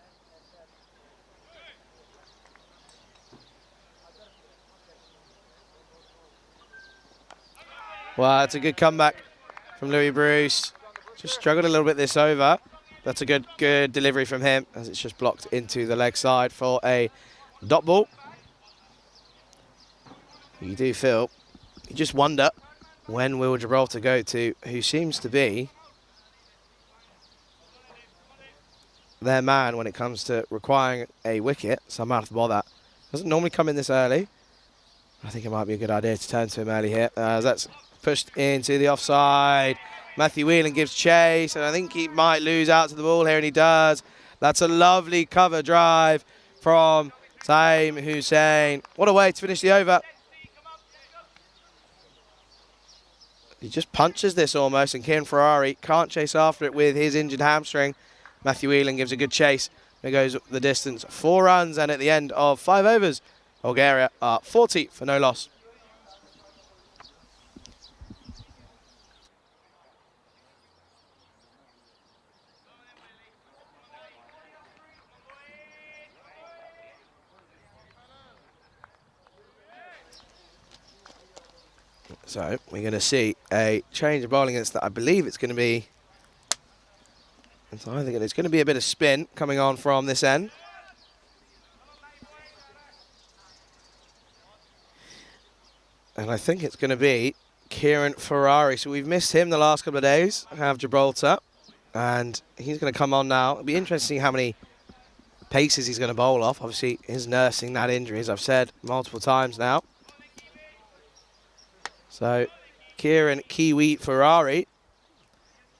Well, it's a good comeback from Louis Bruce. Just struggled a little bit this over. That's a good delivery from him, as it's just blocked into the leg side for a dot ball. You do feel, you just wonder, when will Gibraltar go to who seems to be their man when it comes to requiring a wicket. Samarth Bodha doesn't normally come in this early. I think it might be a good idea to turn to him early here. That's pushed into the offside. Matthew Whelan gives chase, and I think he might lose out to the ball here, and he does. That's a lovely cover drive from Saeem Hussain. What a way to finish the over. He just punches this almost, and Kieran Ferrari can't chase after it with his injured hamstring. Matthew Whelan gives a good chase. It goes the distance, 4 runs, and at the end of 5 overs, Bulgaria are 40 for no loss. So we're going to see a change of bowling against that. I believe it's going to be, it's going to be a bit of spin coming on from this end. And I think it's going to be Kieran Ferrari. So we've missed him the last couple of days, have Gibraltar. And he's going to come on now. It'll be interesting how many paces he's going to bowl off. Obviously, he's nursing that injury, as I've said multiple times now. So Kieran Kiwi Ferrari,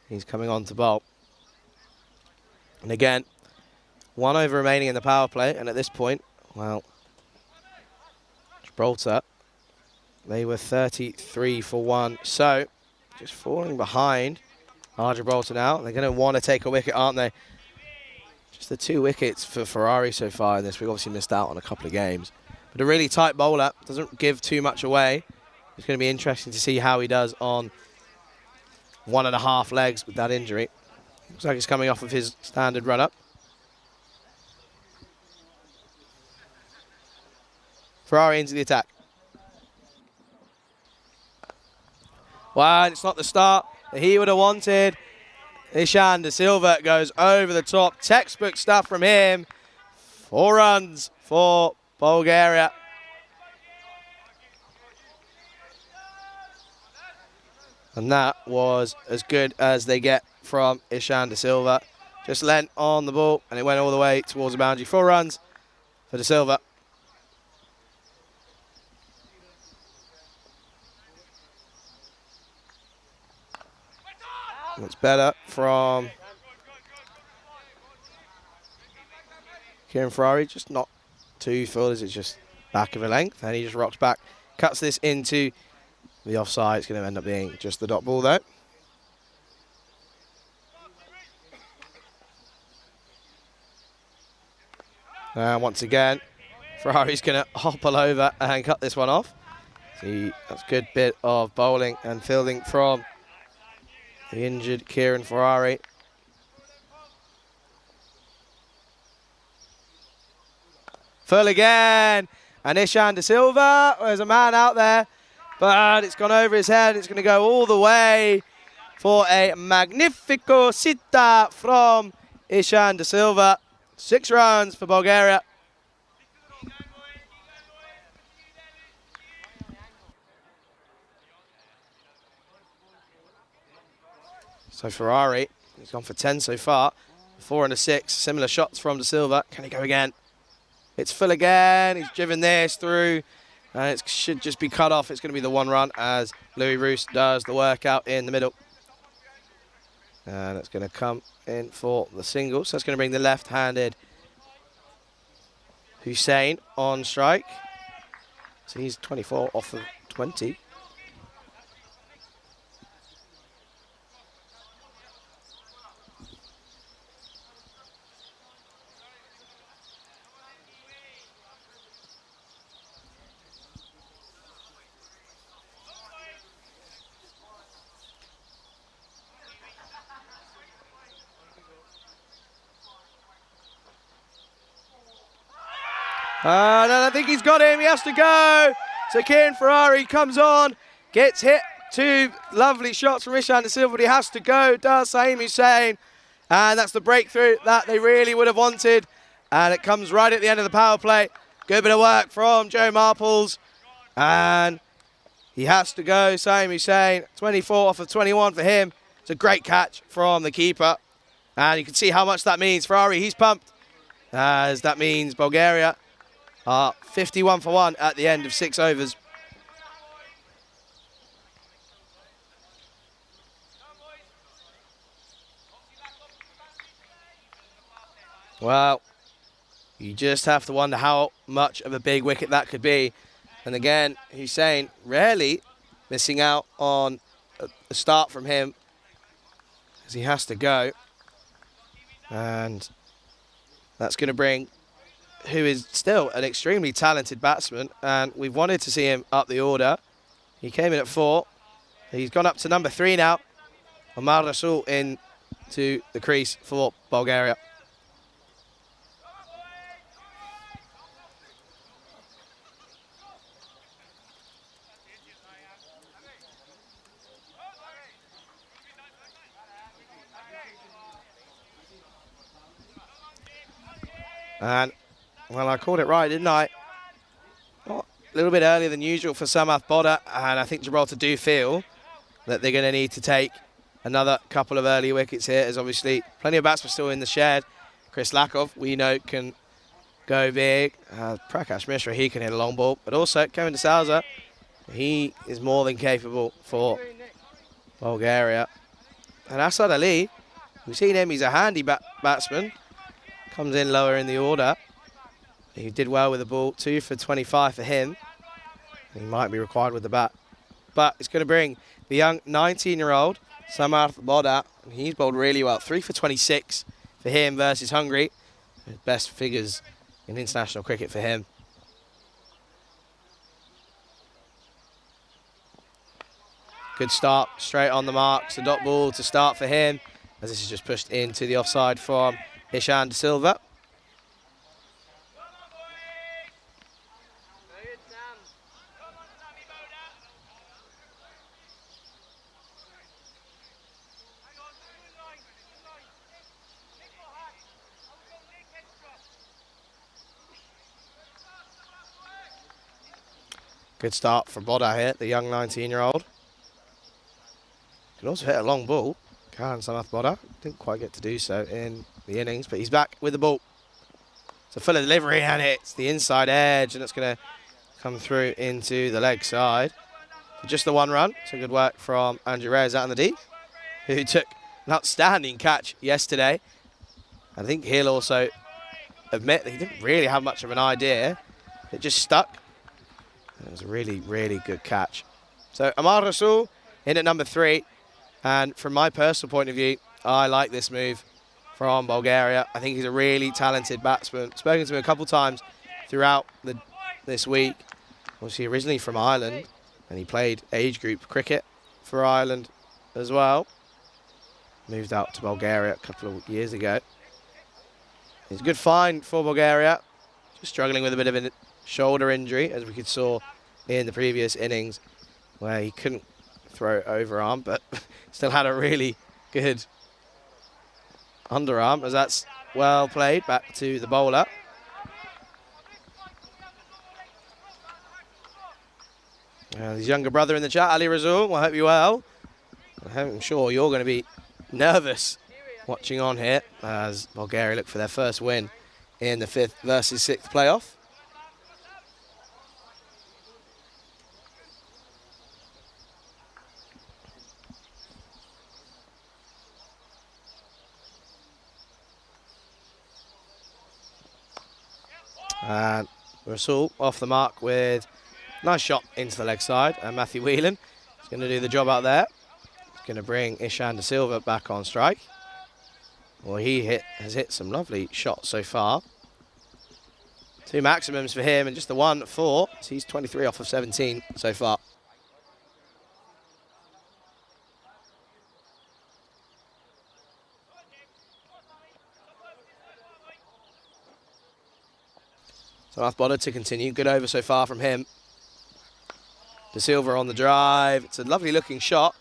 he's coming on to bowl. And again, 1 over remaining in the power play. And at this point, well, Gibraltar, they were 33 for 1. So just falling behind are Gibraltar now. They're going to want to take a wicket, aren't they? Just the 2 wickets for Ferrari so far in this. We've obviously missed out on a couple of games. But a really tight bowler, doesn't give too much away. It's going to be interesting to see how he does on 1.5 legs with that injury. Looks like he's coming off of his standard run-up. Ferrari into the attack. Well, it's not the start that he would have wanted. Ishan De Silva goes over the top. Textbook stuff from him. 4 runs for Bulgaria. And that was as good as they get from Ishan De Silva. Just lent on the ball, and it went all the way towards the boundary. 4 runs for De Silva. That's better from Kieran Ferrari. Just not too full, as it's just back of a length. And he just rocks back, cuts this into the offside. It's going to end up being just the dot ball, though. And once again, Ferrari's going to hopple over and cut this one off. See, that's a good bit of bowling and fielding from the injured Kieran Ferrari. Full again. And Ishan De Silva, there's a man out there, but it's gone over his head. It's going to go all the way for a magnifico sita from Ishan De Silva. 6 runs for Bulgaria. So Ferrari, he's gone for 10 so far. 4 and a 6, similar shots from De Silva. Can he go again? It's full again. He's driven this through, and it should just be cut off. It's going to be the 1 run as Louis Roos does the workout in the middle. And it's going to come in for the single. So it's going to bring the left-handed Hussein on strike. So he's 24 off of 20. And I think he's got him. He has to go. So Kieran Ferrari comes on, gets hit. 2 lovely shots from Ishan De Silva, but he has to go. Does Saeem Hussein. And that's the breakthrough that they really would have wanted. And it comes right at the end of the power play. Good bit of work from Joe Marples. And he has to go. Saeem Hussein, 24 off of 21 for him. It's a great catch from the keeper. And you can see how much that means. Ferrari, he's pumped, as that means Bulgaria are 51 for 1 at the end of 6 overs. Well, you just have to wonder how much of a big wicket that could be. And again, Hussein rarely missing out on a start from him, as he has to go. And that's going to bring who is still an extremely talented batsman, and we've wanted to see him up the order. He came in at 4. He's gone up to number 3 now. Omar Rasul into the crease for Bulgaria. And, well, I called it right, didn't I? Oh, a little bit earlier than usual for Samath Bodda, and I think Gibraltar do feel that they're going to need to take another couple of early wickets here. There's obviously plenty of batsmen still in the shed. Chris Lakov, we know, can go big. Prakash Mishra, he can hit a long ball. But also, Kevin De Souza, he is more than capable for Bulgaria. And Asad Ali, we've seen him, he's a handy batsman. Comes in lower in the order. He did well with the ball. 2 for 25 for him. He might be required with the bat. But it's going to bring the young 19-year-old Samath Bodda. He's bowled really well. 3 for 26 for him versus Hungary. Best figures in international cricket for him. Good start, straight on the marks. The dot ball to start for him, as this is just pushed into the offside from Ishan De Silva. Good start from Boda here, the young 19-year-old. Can also hit a long ball. Can Samath Boda. Didn't quite get to do so in the innings, but he's back with the ball. It's a full delivery and it's the inside edge, and it's going to come through into the leg side. For just the one run. So good work from Andrew Reyes out on the deep, who took an outstanding catch yesterday. I think he'll also admit that he didn't really have much of an idea. It just stuck. It was a really, really good catch. So Amar Rasul in at number 3. And from my personal point of view, I like this move from Bulgaria. I think he's a really talented batsman. Spoken to him a couple times throughout this week. Obviously originally from Ireland, and he played age group cricket for Ireland as well. Moved out to Bulgaria a couple of years ago. It's a good find for Bulgaria. Just struggling with a bit of a shoulder injury, as we could saw in the previous innings, where he couldn't throw overarm, but still had a really good underarm, as that's well played back to the bowler. His younger brother in the chat, Ali Rasul, I hope you're well. I'm sure you're going to be nervous watching on here as Bulgaria look for their first win in the 5th versus 6th playoff. And Rasul off the mark with a nice shot into the leg side, and Matthew Whelan is going to do the job out there. He's going to bring Ishan De Silva back on strike. Well, he has hit some lovely shots so far. 2 maximums for him and just the 1 for. So he's 23 off of 17 so far. So Samath Boda to continue. Good over so far from him. De Silva on the drive. It's a lovely looking shot.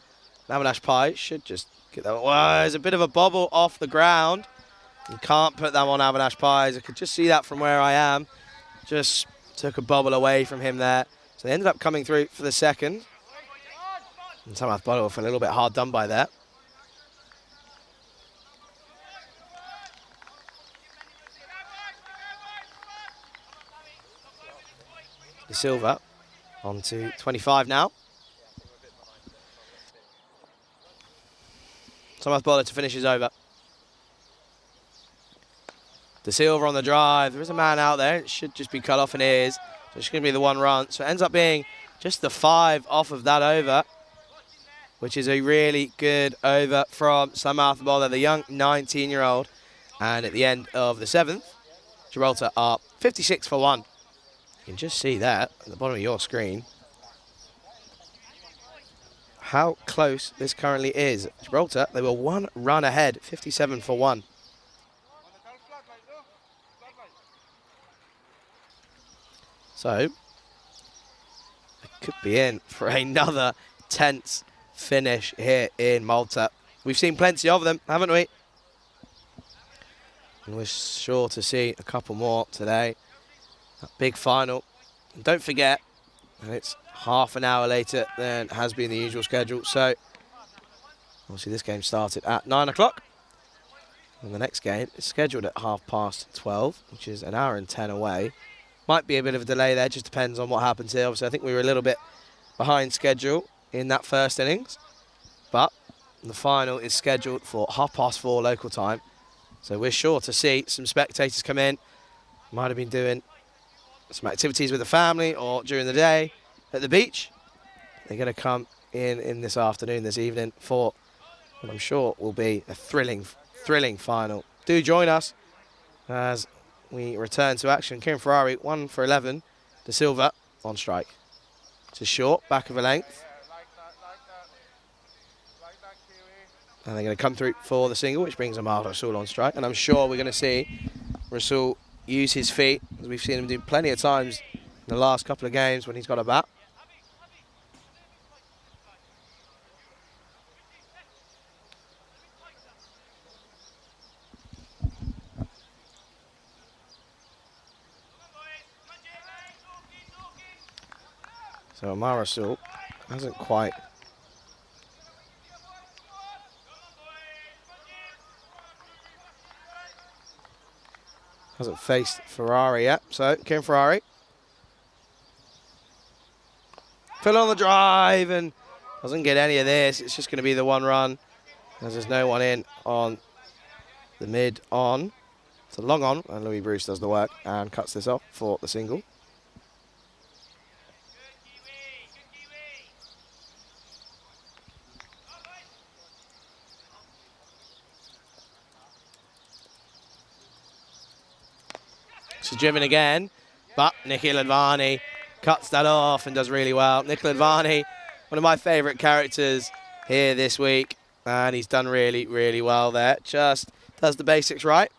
Avinash Pai should just get that. Well, there's a bit of a bobble off the ground. You can't put that on Avinash Pai. I could just see that from where I am. Just took a bobble away from him there. So they ended up coming through for the second. And Samath Boda a little bit hard done by there. De Silva on to 25 now. Samath Boda to finish his over. De Silva on the drive. There is a man out there. It should just be cut off, and it is. So it's going to be the 1 run. So it ends up being just the 5 off of that over, which is a really good over from Samath Boda, the young 19-year-old. And at the end of the 7th, Gibraltar are 56 for 1. You can just see that at the bottom of your screen, how close this currently is. Gibraltar, they were 1 run ahead, 57 for 1. So, it could be in for another tense finish here in Malta. We've seen plenty of them, haven't we? And we're sure to see a couple more today. That big final. And don't forget, it's half an hour later than has been the usual schedule. So, obviously this game started at 9 o'clock. And the next game is scheduled at 12:30, which is an hour and 10 away. Might be a bit of a delay there, just depends on what happens here. Obviously, I think we were a little bit behind schedule in that first innings. But the final is scheduled for 4:30 local time. So we're sure to see some spectators come in. Might have been doing some activities with the family or during the day at the beach. They're going to come in this afternoon, this evening, for what I'm sure will be a thrilling final. Do join us as we return to action. Kieran Ferrari, 1 for 11. De Silva on strike. It's a short, back of a length. And they're going to come through for the single, which brings Amar Rasul on strike. And I'm sure we're going to see Rasul use his feet, as we've seen him do plenty of times in the last couple of games when he's got a bat. So Marsa hasn't quite faced Ferrari yet. So Kim Ferrari. Fill on the drive and doesn't get any of this. It's just going to be the one run as there's no one in on the mid on. It's a long on, and Louis Bruce does the work and cuts this off for the single. She's driven again, but Nikhil Advani cuts that off and does really well. Nikhil Advani, one of my favourite characters here this week, and he's done really, really well there. Just does the basics right.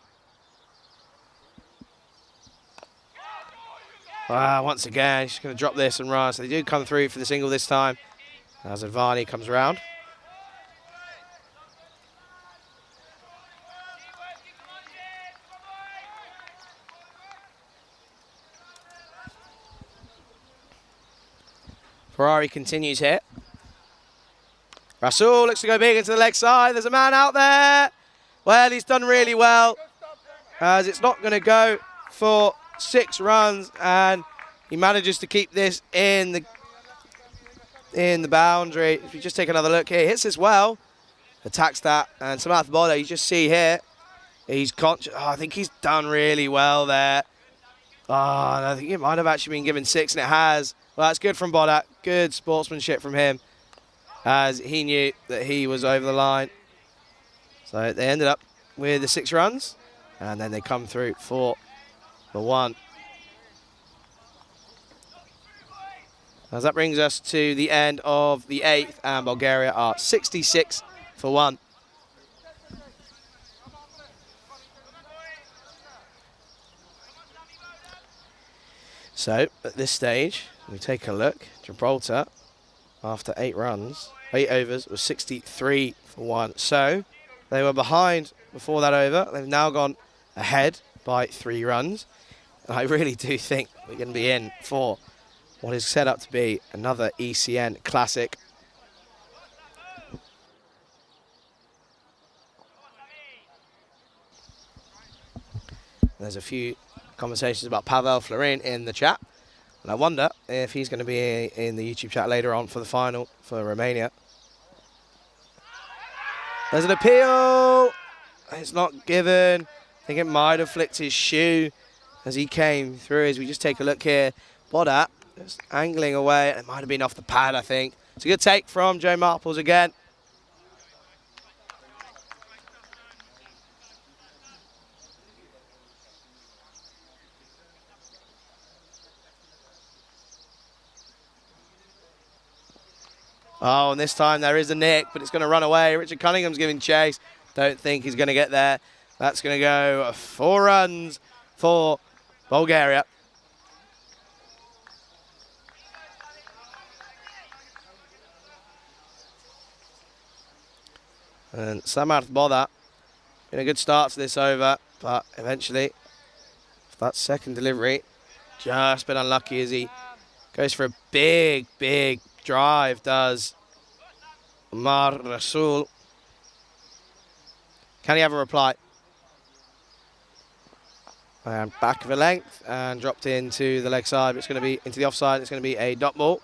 Once again, she's going to drop this and run. So they do come through for the single this time as Advani comes around. Ferrari continues here. Rasul looks to go big into the leg side. There's a man out there. Well, he's done really well as it's not going to go for 6 runs, and he manages to keep this in the boundary. If you just take another look here, he hits this well, attacks that, and Samarth Boda, you just see here, he's conscious. I think he's done really well there. And I think it might have actually been given 6, and it has. Well, that's good from Bodak. Good sportsmanship from him, as he knew that he was over the line. So they ended up with the 6 runs, and then they come through for the 1. As that brings us to the end of the 8th, and Bulgaria are 66 for 1. So at this stage, we take a look. Gibraltar, after 8 runs, 8 overs, was 63 for 1. So they were behind before that over. They've now gone ahead by 3 runs. And I really do think we're going to be in for what is set up to be another ECN classic. There's a few conversations about Pavel Florin in the chat, and I wonder if he's going to be in the YouTube chat later on for the final for Romania. There's an appeal. It's not given. I think it might have flicked his shoe as he came through. As we just take a look here, Bodat just angling away. It might have been off the pad, I think. It's a good take from Joe Marples again. Oh, and this time there is a nick, but it's going to run away. Richard Cunningham's giving chase. Don't think he's going to get there. That's going to go 4 runs for Bulgaria. And Samarth Boda in a good start to this over, but eventually, that second delivery, just been unlucky as he goes for a big, big drive, does Rasul. Can he have a reply? And back of a length and dropped into the leg side. It's going to be into the offside. It's going to be a dot ball.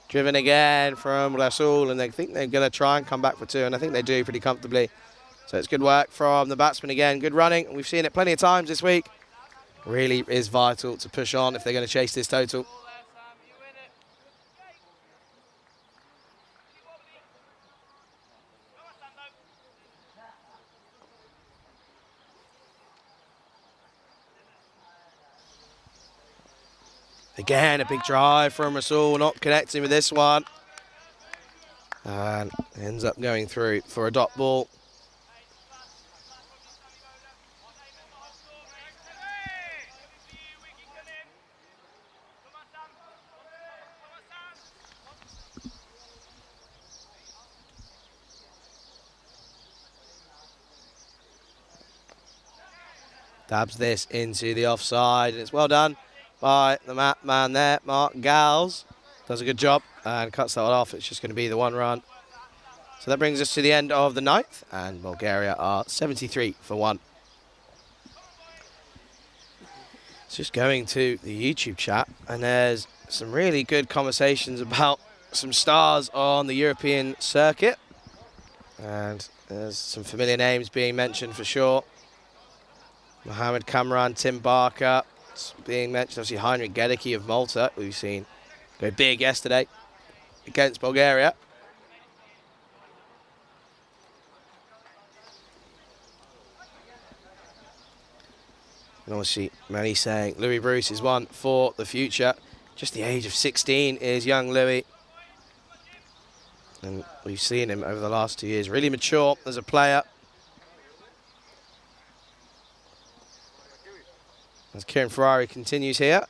Driven again from Rasul, and they think they're going to try and come back for 2, and I think they do pretty comfortably. So it's good work from the batsman again. Good running. We've seen it plenty of times this week. Really is vital to push on if they're going to chase this total. Again, a big drive from Rasul, not connecting with this one. And ends up going through for a dot ball. Dabs this into the offside, and it's well done by the man there, Mark Gals. Does a good job and cuts that one off. It's just going to be the 1 run. So that brings us to the end of the 9th, and Bulgaria are 73 for 1. It's just going to the YouTube chat, and there's some really good conversations about some stars on the European circuit. And there's some familiar names being mentioned for sure. Mohamed Kamran, Tim Barker, it's being mentioned. Obviously, Heinrich Gedicke of Malta, who we've seen go big yesterday against Bulgaria. And obviously, many saying Louis Bruce is one for the future. Just the age of 16 is young Louis. And we've seen him over the last 2 years really mature as a player. As Kieran Ferrari continues here.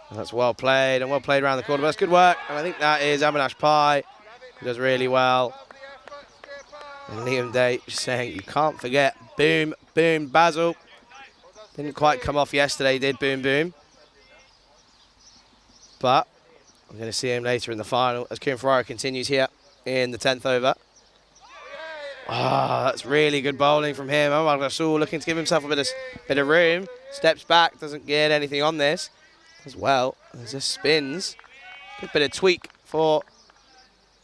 And that's well played around the corner. But that's good work. And I think that is Avinash Pai, who does really well. And Liam Day just saying, you can't forget Boom Boom Basil. Didn't quite come off yesterday, did Boom Boom. But we're going to see him later in the final as Kieran Ferrari continues here in the 10th over. Ah, that's really good bowling from him. Omar Rasool looking to give himself a bit of room. Steps back, doesn't get anything on this. As well, as this spins. Good bit of tweak for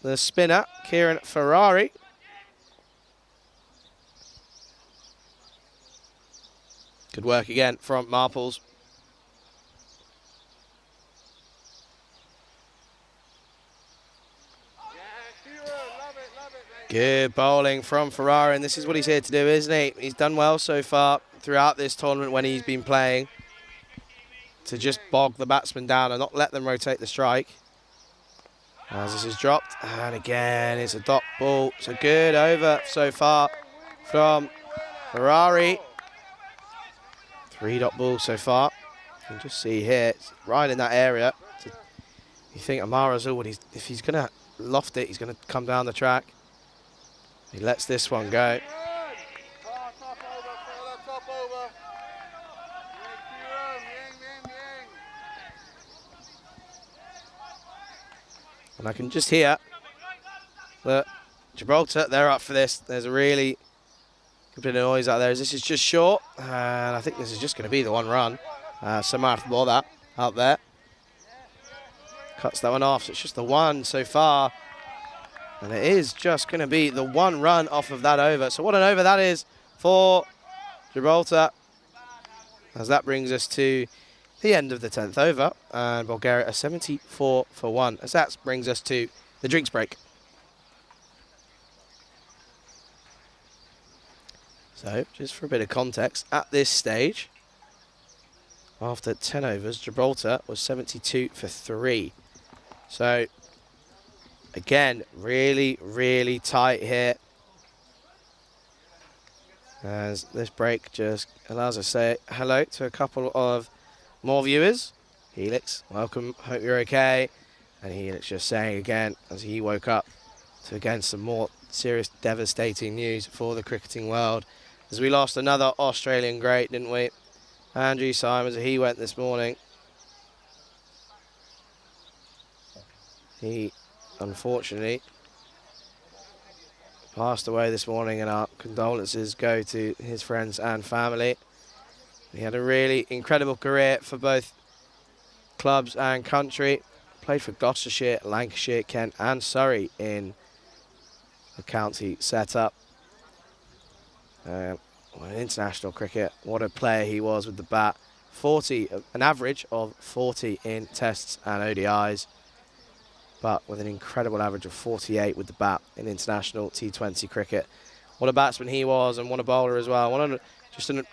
the spinner, Kieran Ferrari. Good work again from Marples. Good bowling from Ferrari, and this is what he's here to do, isn't he? He's done well so far throughout this tournament when he's been playing, to just bog the batsman down and not let them rotate the strike. As this is dropped, and again it's a dot ball. It's a good over so far from Ferrari. 3 dot balls so far. You can just see here, it's right in that area. You think Amar Azul, if he's going to loft it, he's going to come down the track. He lets this one go. And I can just hear that Gibraltar, they're up for this. There's a really good bit of noise out there as this is just short. And I think this is just going to be the 1 run. Samarth Boda out there. Cuts that one off, so it's just the 1 so far. And it is just going to be the 1 run off of that over. So what an over that is for Gibraltar. As that brings us to the end of the 10th over. And Bulgaria are 74 for 1. As that brings us to the drinks break. So just for a bit of context, at this stage, after 10 overs, Gibraltar was 72 for 3. So again, really, really tight here. As this break just allows us to say hello to a couple of more viewers. Helix, welcome, hope you're okay. And Helix just saying again, as he woke up, to again some more serious, devastating news for the cricketing world. As we lost another Australian great, didn't we? Andrew Simons, he went this morning. He unfortunately passed away this morning, and our condolences go to his friends and family. He had a really incredible career for both clubs and country. Played for Gloucestershire, Lancashire, Kent and Surrey in the county setup. International cricket, what a player he was with the bat. An average of 40 in tests and ODIs. But with an incredible average of 48 with the bat in international T20 cricket. What a batsman he was, and what a bowler as well. Just an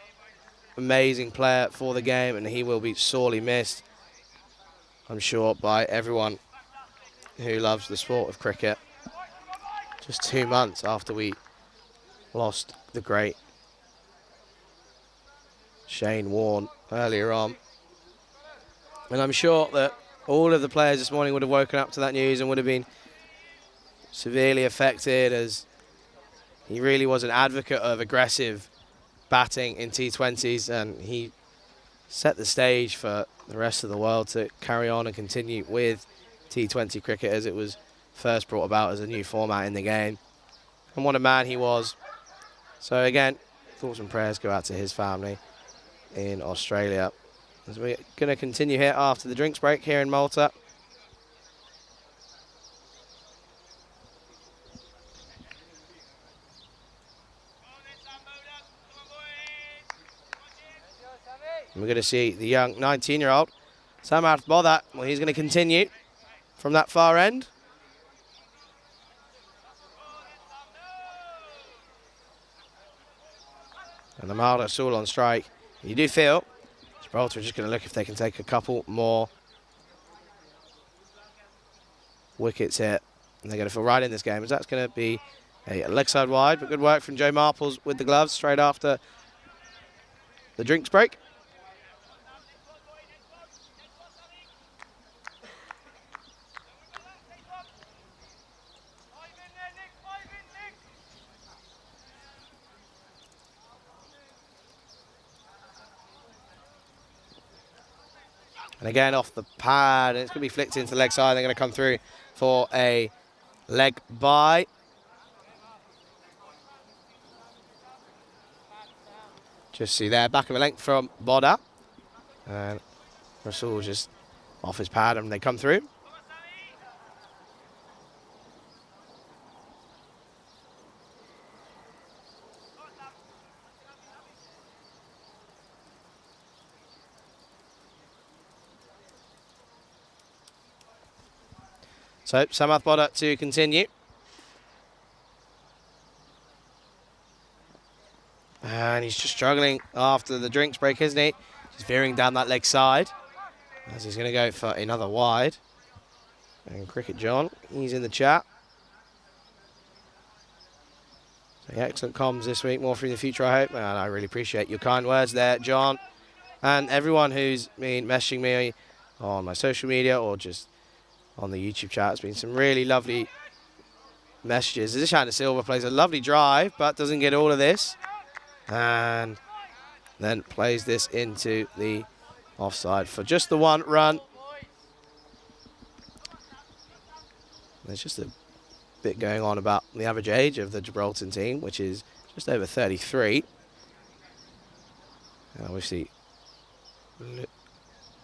amazing player for the game, and he will be sorely missed, I'm sure, by everyone who loves the sport of cricket. Just 2 months after we lost the great Shane Warne earlier on. And I'm sure that all of the players this morning would have woken up to that news and would have been severely affected, as he really was an advocate of aggressive batting in T20s, and he set the stage for the rest of the world to carry on and continue with T20 cricket as it was first brought about as a new format in the game. And what a man he was. So again, thoughts and prayers go out to his family in Australia. As we're going to continue here after the drinks break here in Malta. And we're going to see the young 19-year-old Samarth Bodhat. Well, he's going to continue from that far end. And the Malta Rasul on strike. You do feel Gibraltar are just going to look if they can take a couple more wickets here. And they're going to feel right in this game, as that's going to be a leg side wide. But good work from Joe Marples with the gloves straight after the drinks break. And again off the pad, and it's going to be flicked into the leg side. They're going to come through for a leg bye. Just see there, back of a length from Bodhat. And Rasul just off his pad and they come through. So, Samarth Bodhat to continue. And he's just struggling after the drinks break, isn't he? Just veering down that leg side. As he's going to go for another wide. And Cricket John, he's in the chat. So, excellent comms this week, more for in the future, I hope. And I really appreciate your kind words there, John. And everyone who's been messaging me on my social media or just on the YouTube chat. It's been some really lovely messages. Zishan de Silva plays a lovely drive, but doesn't get all of this. And then plays this into the offside for just the one run. There's just a bit going on about the average age of the Gibraltar team, which is just over 33. Obviously,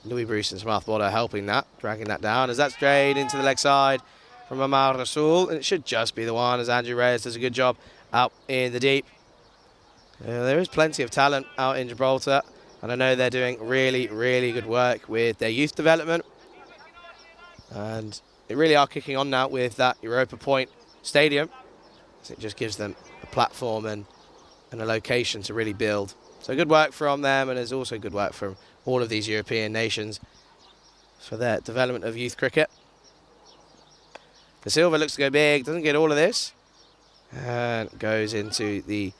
Louis Bruce and Samarth Bodhat helping that, dragging that down as that's straight into the leg side from Amar Rasul. And it should just be the one as Andrew Reyes does a good job out in the deep. There is plenty of talent out in Gibraltar, and I know they're doing really, really good work with their youth development. And they really are kicking on now with that Europa Point Stadium. So it just gives them a platform and a location to really build. So good work from them, and there's also good work from all of these European nations for their development of youth cricket. De Silva looks to go big, doesn't get all of this, and goes into the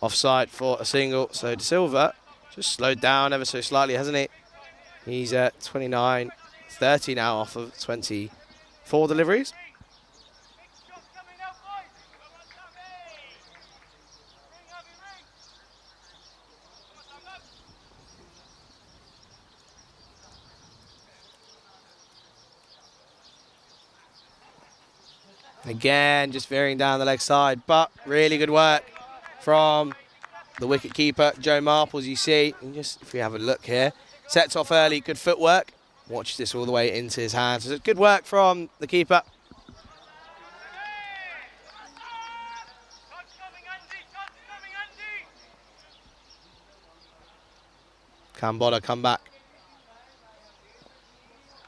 offside for a single. So De Silva just slowed down ever so slightly, hasn't he? He's at 29-30 now off of 24 deliveries. Again, just veering down the leg side, but really good work from the wicket keeper, Joe Marples, you see. And just, if we have a look here, sets off early, good footwork. Watch this all the way into his hands. So good work from the keeper. Can Bodhat come back?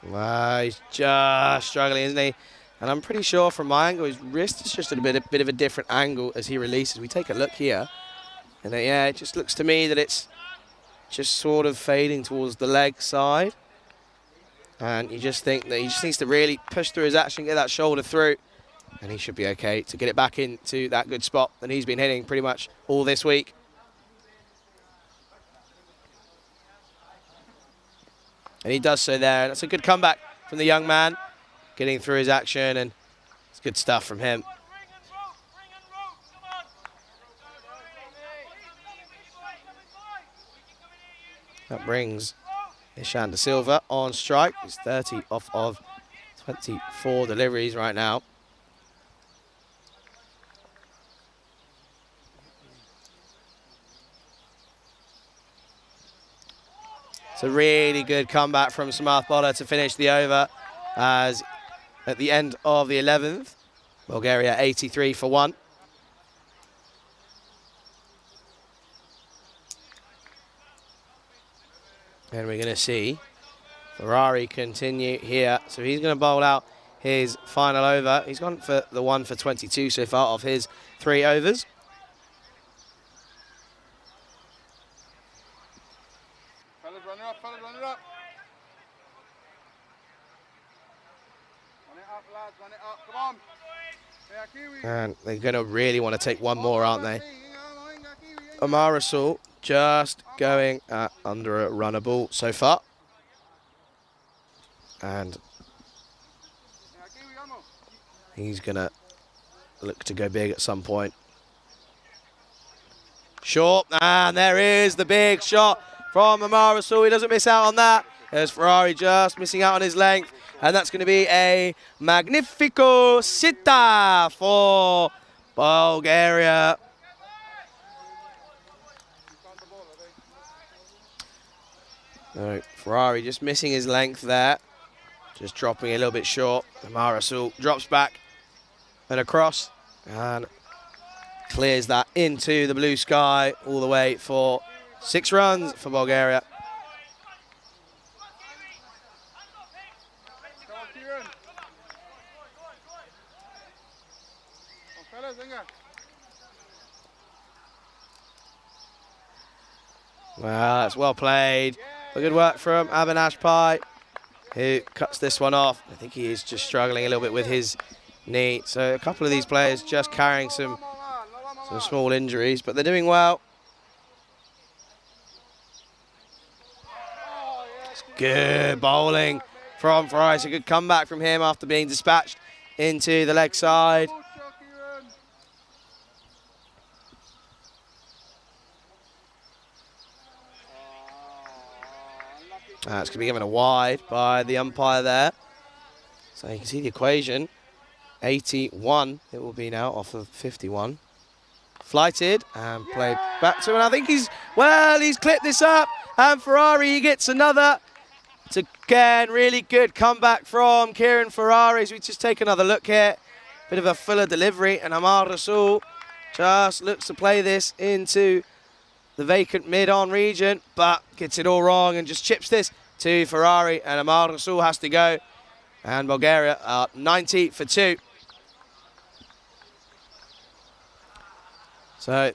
Well, he's just struggling, isn't he? And I'm pretty sure from my angle, his wrist is just at a bit of a different angle as he releases. We take a look here. And yeah, it just looks to me that it's just sort of fading towards the leg side. And you just think that he just needs to really push through his action, get that shoulder through. And he should be okay to get it back into that good spot that he's been hitting pretty much all this week. And he does so there. And that's a good comeback from the young man, getting through his action, and it's good stuff from him. That brings Ishan De Silva on strike. He's 30 off of 24 deliveries right now. It's a really good comeback from Samarth Bola to finish the over, as at the end of the 11th, Bulgaria 83 for 1. And we're going to see Ferrari continue here. So he's going to bowl out his final over. He's gone for the 1 for 22 so far of his 3 overs. Fellas, run it up, fellas, run it up. Run it up, lads, run it up, come on. And they're going to really want to take one more, aren't they? Amar Rasul just going under a runnable so far. And he's going to look to go big at some point. Short, and there is the big shot from Amar Rasul. He doesn't miss out on that. There's Ferrari just missing out on his length. And that's going to be a magnifico sita for Bulgaria. No, Ferrari just missing his length there. Just dropping a little bit short. Amar Rasul drops back and across and clears that into the blue sky all the way for 6 runs for Bulgaria. Well, that's well played. Good work from Avinash Pai, who cuts this one off. I think he is just struggling a little bit with his knee. So a couple of these players just carrying some small injuries, but they're doing well. It's good bowling from Ferrari. It's a good comeback from him after being dispatched into the leg side. It's going to be given a wide by the umpire there. So you can see the equation. 81 it will be now off of 51. Flighted and played back to him. And I think he's clipped this up. And Ferrari, he gets another. It's again, really good comeback from Kieran Ferrari. So we just take another look here. Bit of a fuller delivery. And Amar Rasul just looks to play this into the vacant mid-on region, but gets it all wrong and just chips this to Ferrari, and Amar Rasul has to go. And Bulgaria are 90 for 2. So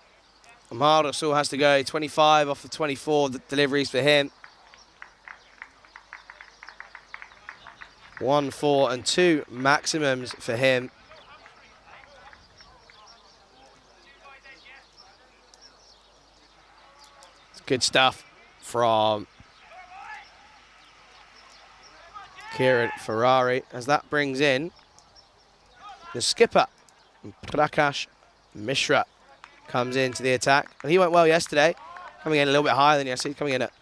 Amar Rasul has to go 25 off the 24 deliveries for him. 1, 4 and 2 maximums for him. Good stuff from Kieran Ferrari, as that brings in the skipper, Prakash Mishra, comes into the attack. And he went well yesterday, coming in a little bit higher than yesterday, coming in at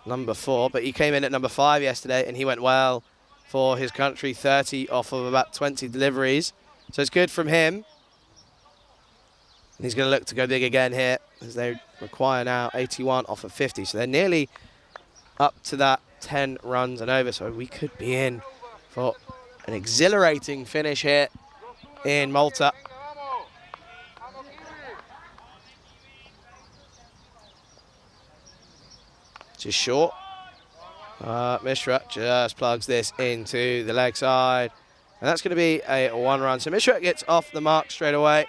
number 4, but he came in at number 5 yesterday, and he went well for his country, 30 off of about 20 deliveries. So it's good from him. And he's going to look to go big again here, as they require now 81 off of 50. So they're nearly up to that 10 runs and over. So we could be in for an exhilarating finish here in Malta. Just short. Mishra just plugs this into the leg side. And that's going to be a 1 run. So Mishra gets off the mark straight away.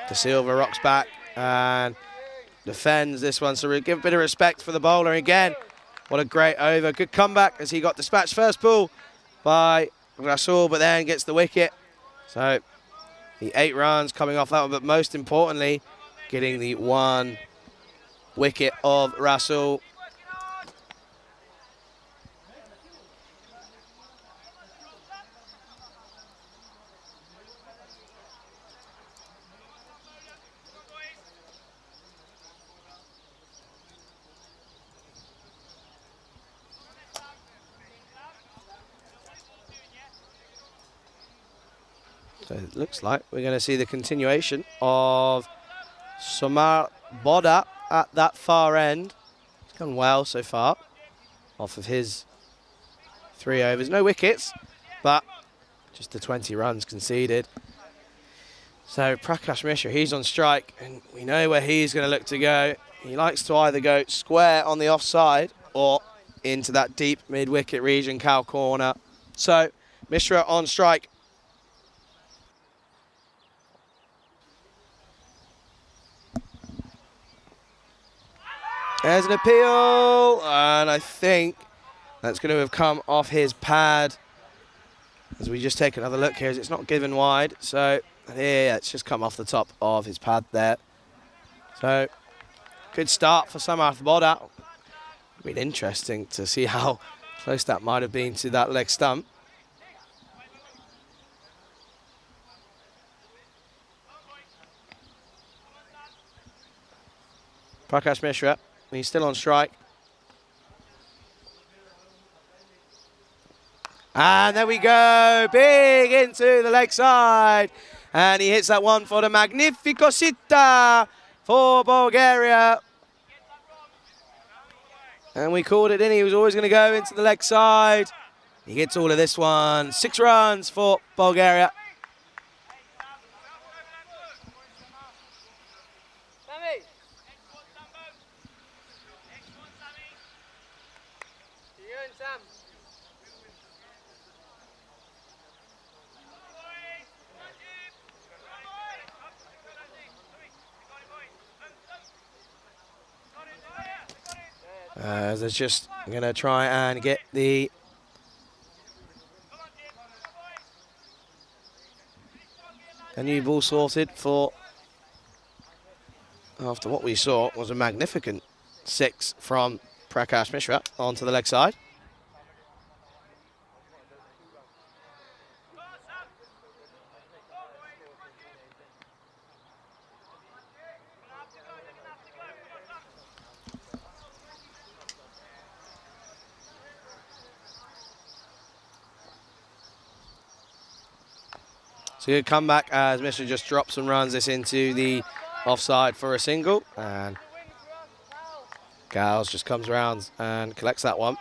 De Silva rocks back and defends this one. So we give a bit of respect for the bowler again. What a great over. Good comeback as he got dispatched first ball by Rasul, but then gets the wicket. So the 8 runs coming off that one, but most importantly, getting the 1 wicket of Rasul. So it looks like we're going to see the continuation of Samar Boda at that far end. He's gone well so far off of his 3 overs. No wickets, but just the 20 runs conceded. So Prakash Mishra, he's on strike, and we know where he's going to look to go. He likes to either go square on the offside or into that deep mid-wicket region, cow corner. So Mishra on strike. There's an appeal, and I think that's going to have come off his pad. As we just take another look here, as it's not given wide. So, yeah, it's just come off the top of his pad there. So, good start for Samar Boda. It'll be interesting to see how close that might have been to that leg stump. Prakash Mishra, he's still on strike. And there we go, big into the leg side. And he hits that one for the Magnificosita for Bulgaria. And we called it in, he was always going to go into the leg side. He gets all of this one, 6 runs for Bulgaria. As they're just going to try and get a new ball sorted for, after what we saw was a magnificent 6 from Prakash Mishra onto the leg side. It's a good comeback as Mishra just drops and runs this into the offside for a single. And Gals just comes around and collects that one.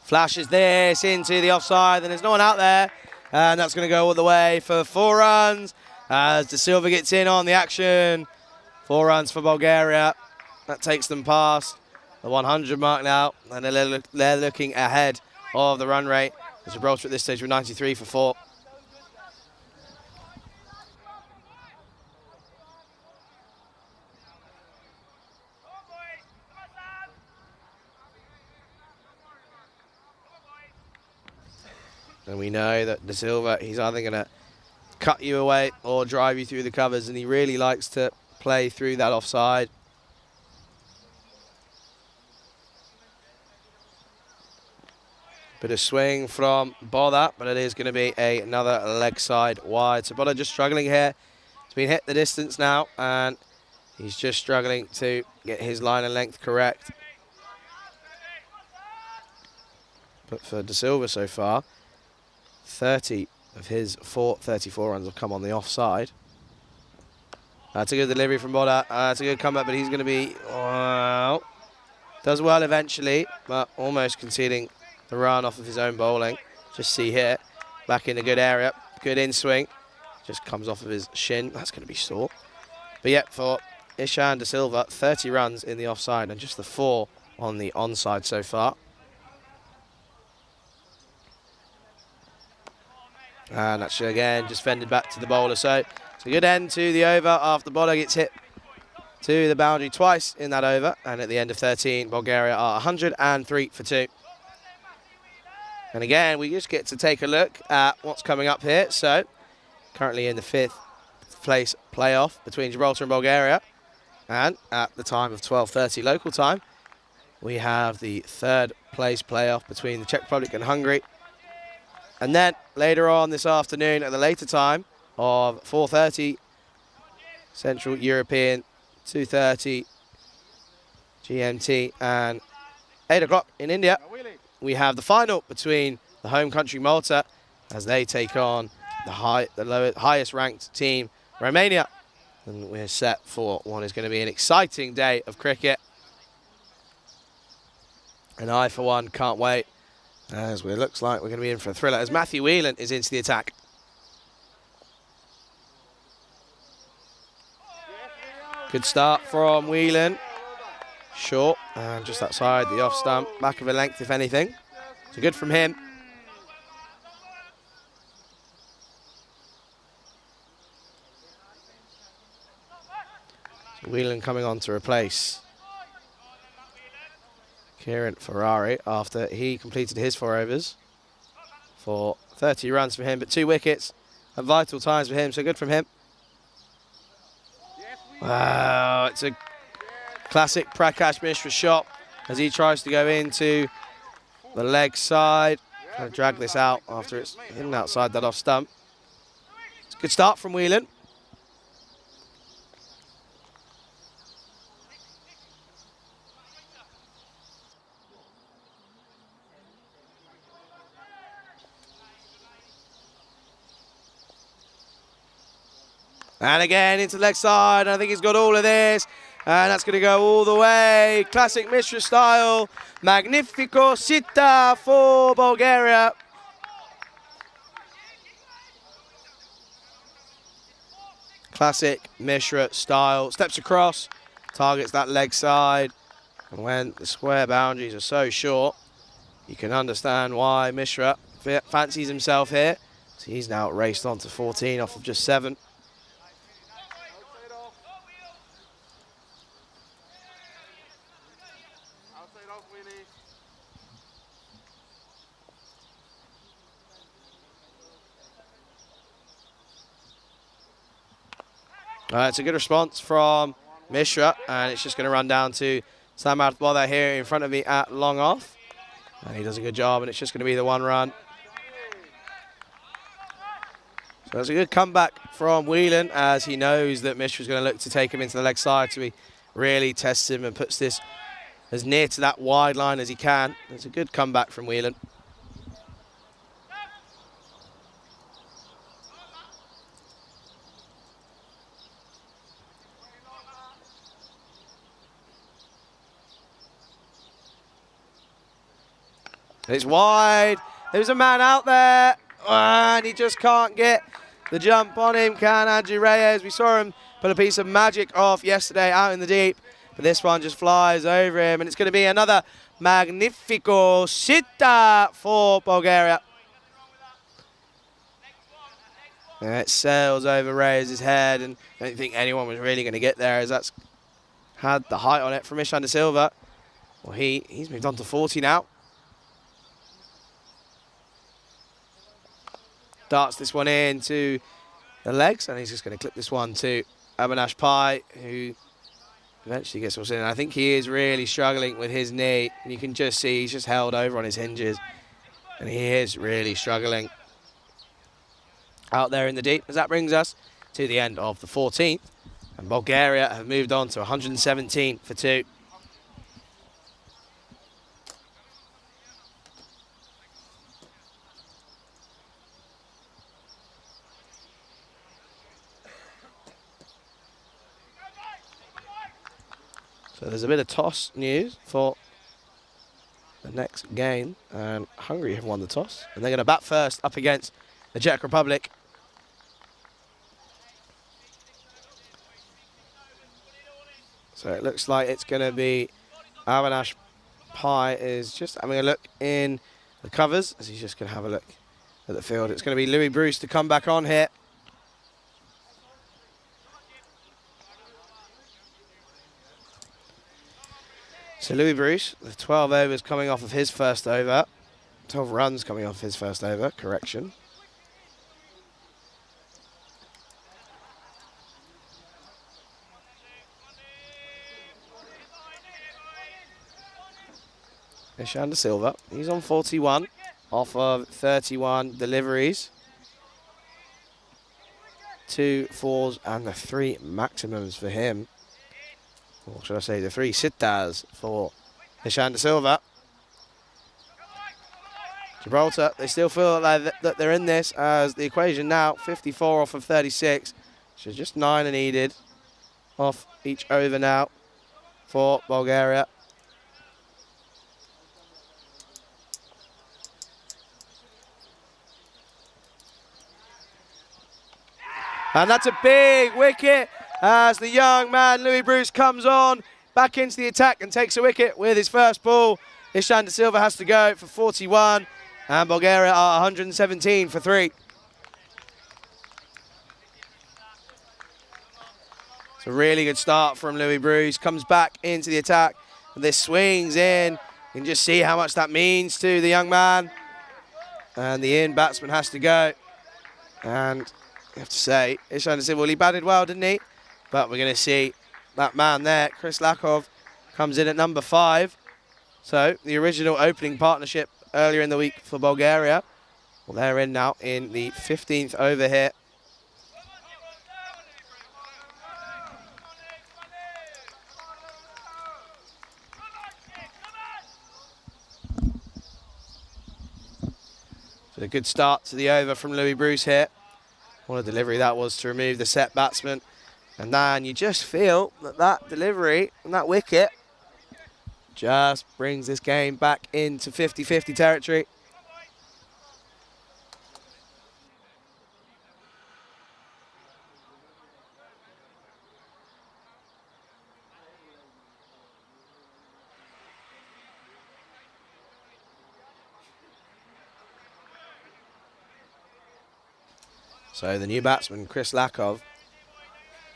Flashes this into the offside, and there's no one out there. And that's going to go all the way for 4 runs as De Silva gets in on the action. 4 runs for Bulgaria. That takes them past the 100 mark now, and they're looking ahead of the run rate. Gibraltar at this stage with 93 for 4. And we know that De Silva, he's either going to cut you away or drive you through the covers, and he really likes to play through that offside. Bit of swing from Boda, but it is going to be another leg side wide. So Boda just struggling here. He's been hit the distance now, and he's just struggling to get his line and length correct. But for De Silva so far, 30 of his 34 runs have come on the offside. That's a good delivery from Boda. That's a good comeback, but he's going to be... Well, does well eventually, but almost conceding the run off of his own bowling. Just see here, back in a good area. Good in swing. Just comes off of his shin. That's going to be sore. But yeah, for Ishan De Silva, 30 runs in the offside and just the 4 on the onside so far. And actually, again, just fended back to the bowler. So it's a good end to the over after the bowler gets hit to the boundary twice in that over. And at the end of 13, Bulgaria are 103 for 2. And again, we just get to take a look at what's coming up here. So currently in the 5th place playoff between Gibraltar and Bulgaria. And at the time of 12:30 local time, we have the 3rd place playoff between the Czech Republic and Hungary. And then later on this afternoon at the later time of 4:30 Central European, 2:30 GMT and 8 o'clock in India, we have the final between the home country Malta as they take on the highest ranked team, Romania. And we're set for what is going to be an exciting day of cricket. And I, for one, can't wait, as it looks like we're going to be in for a thriller as Matthew Whelan is into the attack. Good start from Whelan. Short and just outside the off stump. Back of a length, if anything. So good from him. So Whelan coming on to replace Kieran Ferrari after he completed his 4 overs for 30 runs for him, but 2 wickets at vital times for him, so good from him. Wow, it's a classic Prakash Mishra shot as he tries to go into the leg side. Trying to drag this out after it's hidden outside that off stump. It's a good start from Whelan. And again into the leg side. I think he's got all of this. And that's going to go all the way. Classic Mishra style. Magnifico Sita for Bulgaria. Classic Mishra style. Steps across. Targets that leg side. And when the square boundaries are so short, you can understand why Mishra fancies himself here. So he's now raced on to 14 off of just 7. It's a good response from Mishra, and it's just going to run down to Samarth Bodha here in front of me at long off. And he does a good job, and it's just going to be the 1 run. So it's a good comeback from Whelan, as he knows that Mishra's going to look to take him into the leg side, so he really tests him and puts this as near to that wide line as he can. It's a good comeback from Whelan. It's wide. There's a man out there. And he just can't get the jump on him, can Andrew Reyes. We saw him put a piece of magic off yesterday out in the deep. But this one just flies over him. And it's going to be another Magnifico Sita for Bulgaria. And it sails over Reyes' head. And I don't think anyone was really going to get there, as that's had the height on it from Ishan de Silva. Well, he's moved on to 40 now. Darts this one in to the legs, and he's just going to clip this one to Avinash Pai, who eventually gets what's in. I think he is really struggling with his knee. And you can just see he's just held over on his hinges, and he is really struggling out there in the deep. As that brings us to the end of the 14th, and Bulgaria have moved on to 117 for 2. So there's a bit of toss news for the next game, and Hungary have won the toss, and they're going to bat first up against the Czech Republic. So it looks like it's going to be Avinash Pai is just having a look in the covers, as he's just going to have a look at the field. It's going to be Louis Bruce to come back on here. So Louis Bruce, the 12 overs coming off of his first over. 12 runs coming off his first over, correction. Ishan De Silva, he's on 41 off of 31 deliveries. 2 fours and the 3 maximums for him. Or should I say the 3 sittas for Ishan De Silva. Gibraltar, they still feel that they're in this as the equation now, 54 off of 36. So just 9 are needed off each over now for Bulgaria. And that's a big wicket as the young man, Louis Bruce, comes on back into the attack and takes a wicket with his first ball. Ishan De Silva has to go for 41 and Bulgaria are 117 for 3. It's a really good start from Louis Bruce. Comes back into the attack and this swings in. You can just see how much that means to the young man. And the in batsman has to go. And I have to say, Ishan De Silva, well, he batted well, didn't he? But we're going to see that man there, Chris Lakov, comes in at number 5. So the original opening partnership earlier in the week for Bulgaria, well, they're in now in the 15th over here. So a good start to the over from Louis Bruce here. What a delivery that was to remove the set batsman. And then you just feel that that delivery and that wicket just brings this game back into 50-50 territory. So the new batsman, Chris Lakov,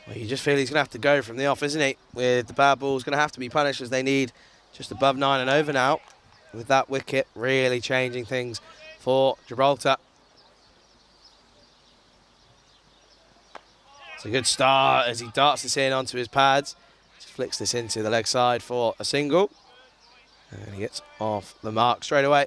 well, you just feel he's going to have to go from the off, isn't he? With the bad balls, going to have to be punished as they need just above 9 and over now. With that wicket really changing things for Gibraltar. It's a good start as he darts this in onto his pads. Just flicks this into the leg side for a single. And he gets off the mark straight away.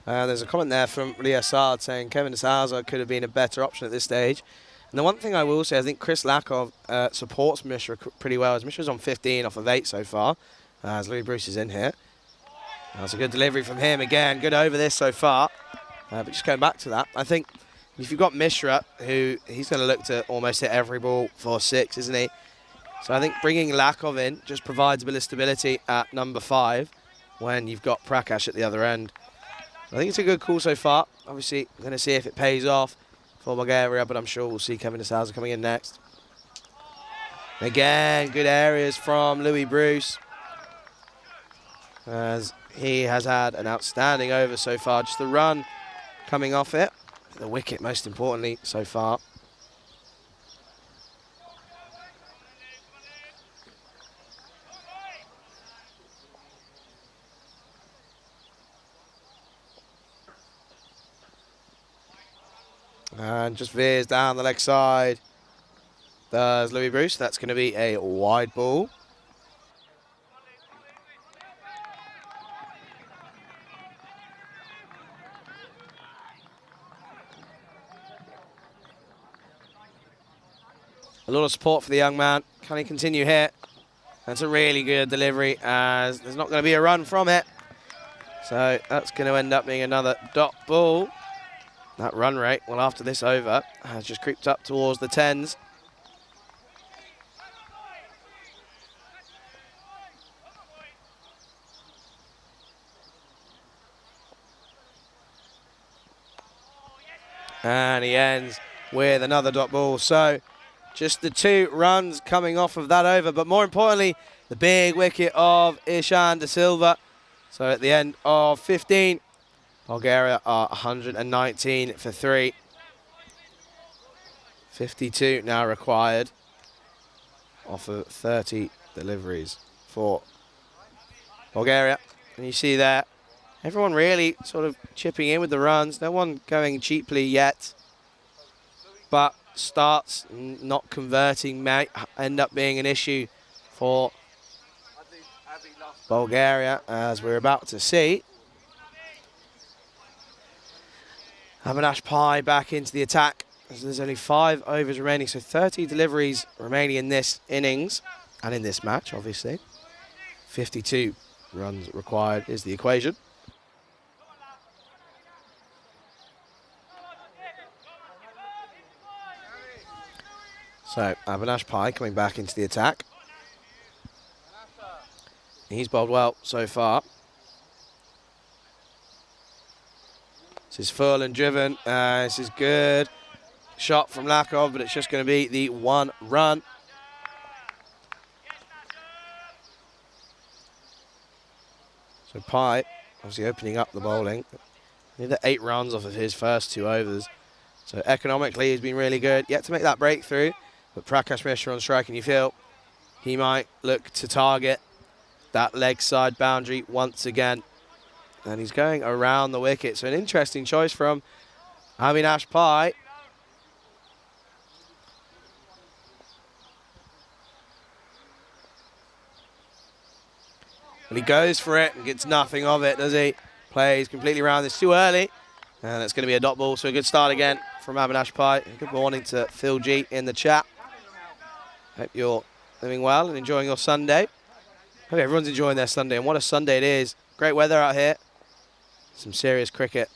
There's a comment there from Lee Assad saying Kevin De Souza could have been a better option at this stage. And the one thing I will say, I think Chris Lakov supports Mishra pretty well, as Mishra's on 15 off of 8 so far, as Louis Bruce is in here. That's a good delivery from him again, good over this so far. But just going back to that, I think if you've got Mishra, who he's going to look to almost hit every ball for 6, isn't he? So I think bringing Lakov in just provides a bit of stability at number 5 when you've got Prakash at the other end. I think it's a good call so far. Obviously, we're going to see if it pays off for Bulgaria, but I'm sure we'll see Kevin De Souza coming in next. Again, good areas from Louis Bruce, as he has had an outstanding over so far. Just the run coming off it, the wicket most importantly so far. And just veers down the leg side. Does Louis Bruce. That's going to be a wide ball. A lot of support for the young man. Can he continue here? That's a really good delivery, as there's not going to be a run from it. So that's going to end up being another dot ball. That run rate, well, after this over, has just creeped up towards the 10s. And he ends with another dot ball. So just the 2 runs coming off of that over, but more importantly, the big wicket of Ishan De Silva. So at the end of 15, Bulgaria are 119 for 3. 52 now required off of 30 deliveries for Bulgaria. And you see there, everyone really sort of chipping in with the runs. No one going cheaply yet, but starts not converting may end up being an issue for Bulgaria, as we're about to see. Avinash Pai back into the attack. There's only 5 overs remaining, so 30 deliveries remaining in this innings and in this match, obviously. 52 runs required is the equation. So Avinash Pai coming back into the attack. He's bowled well so far. This is full and driven. This is good. Shot from Lakov, but it's just going to be the 1 run. So Pai obviously opening up the bowling. He did 8 runs off of his first 2 overs. So economically, he's been really good. Yet to make that breakthrough. But Prakash Mishra on strike, and you feel he might look to target that leg side boundary once again. And he's going around the wicket. So an interesting choice from Avinash Pai. But he goes for it and gets nothing of it, does he? Plays completely around. It's too early. And it's going to be a dot ball. So a good start again from Avinash Pai. Good morning to Phil G in the chat. Hope you're living well and enjoying your Sunday. Hope everyone's enjoying their Sunday. And what a Sunday it is. Great weather out here. Some serious cricket.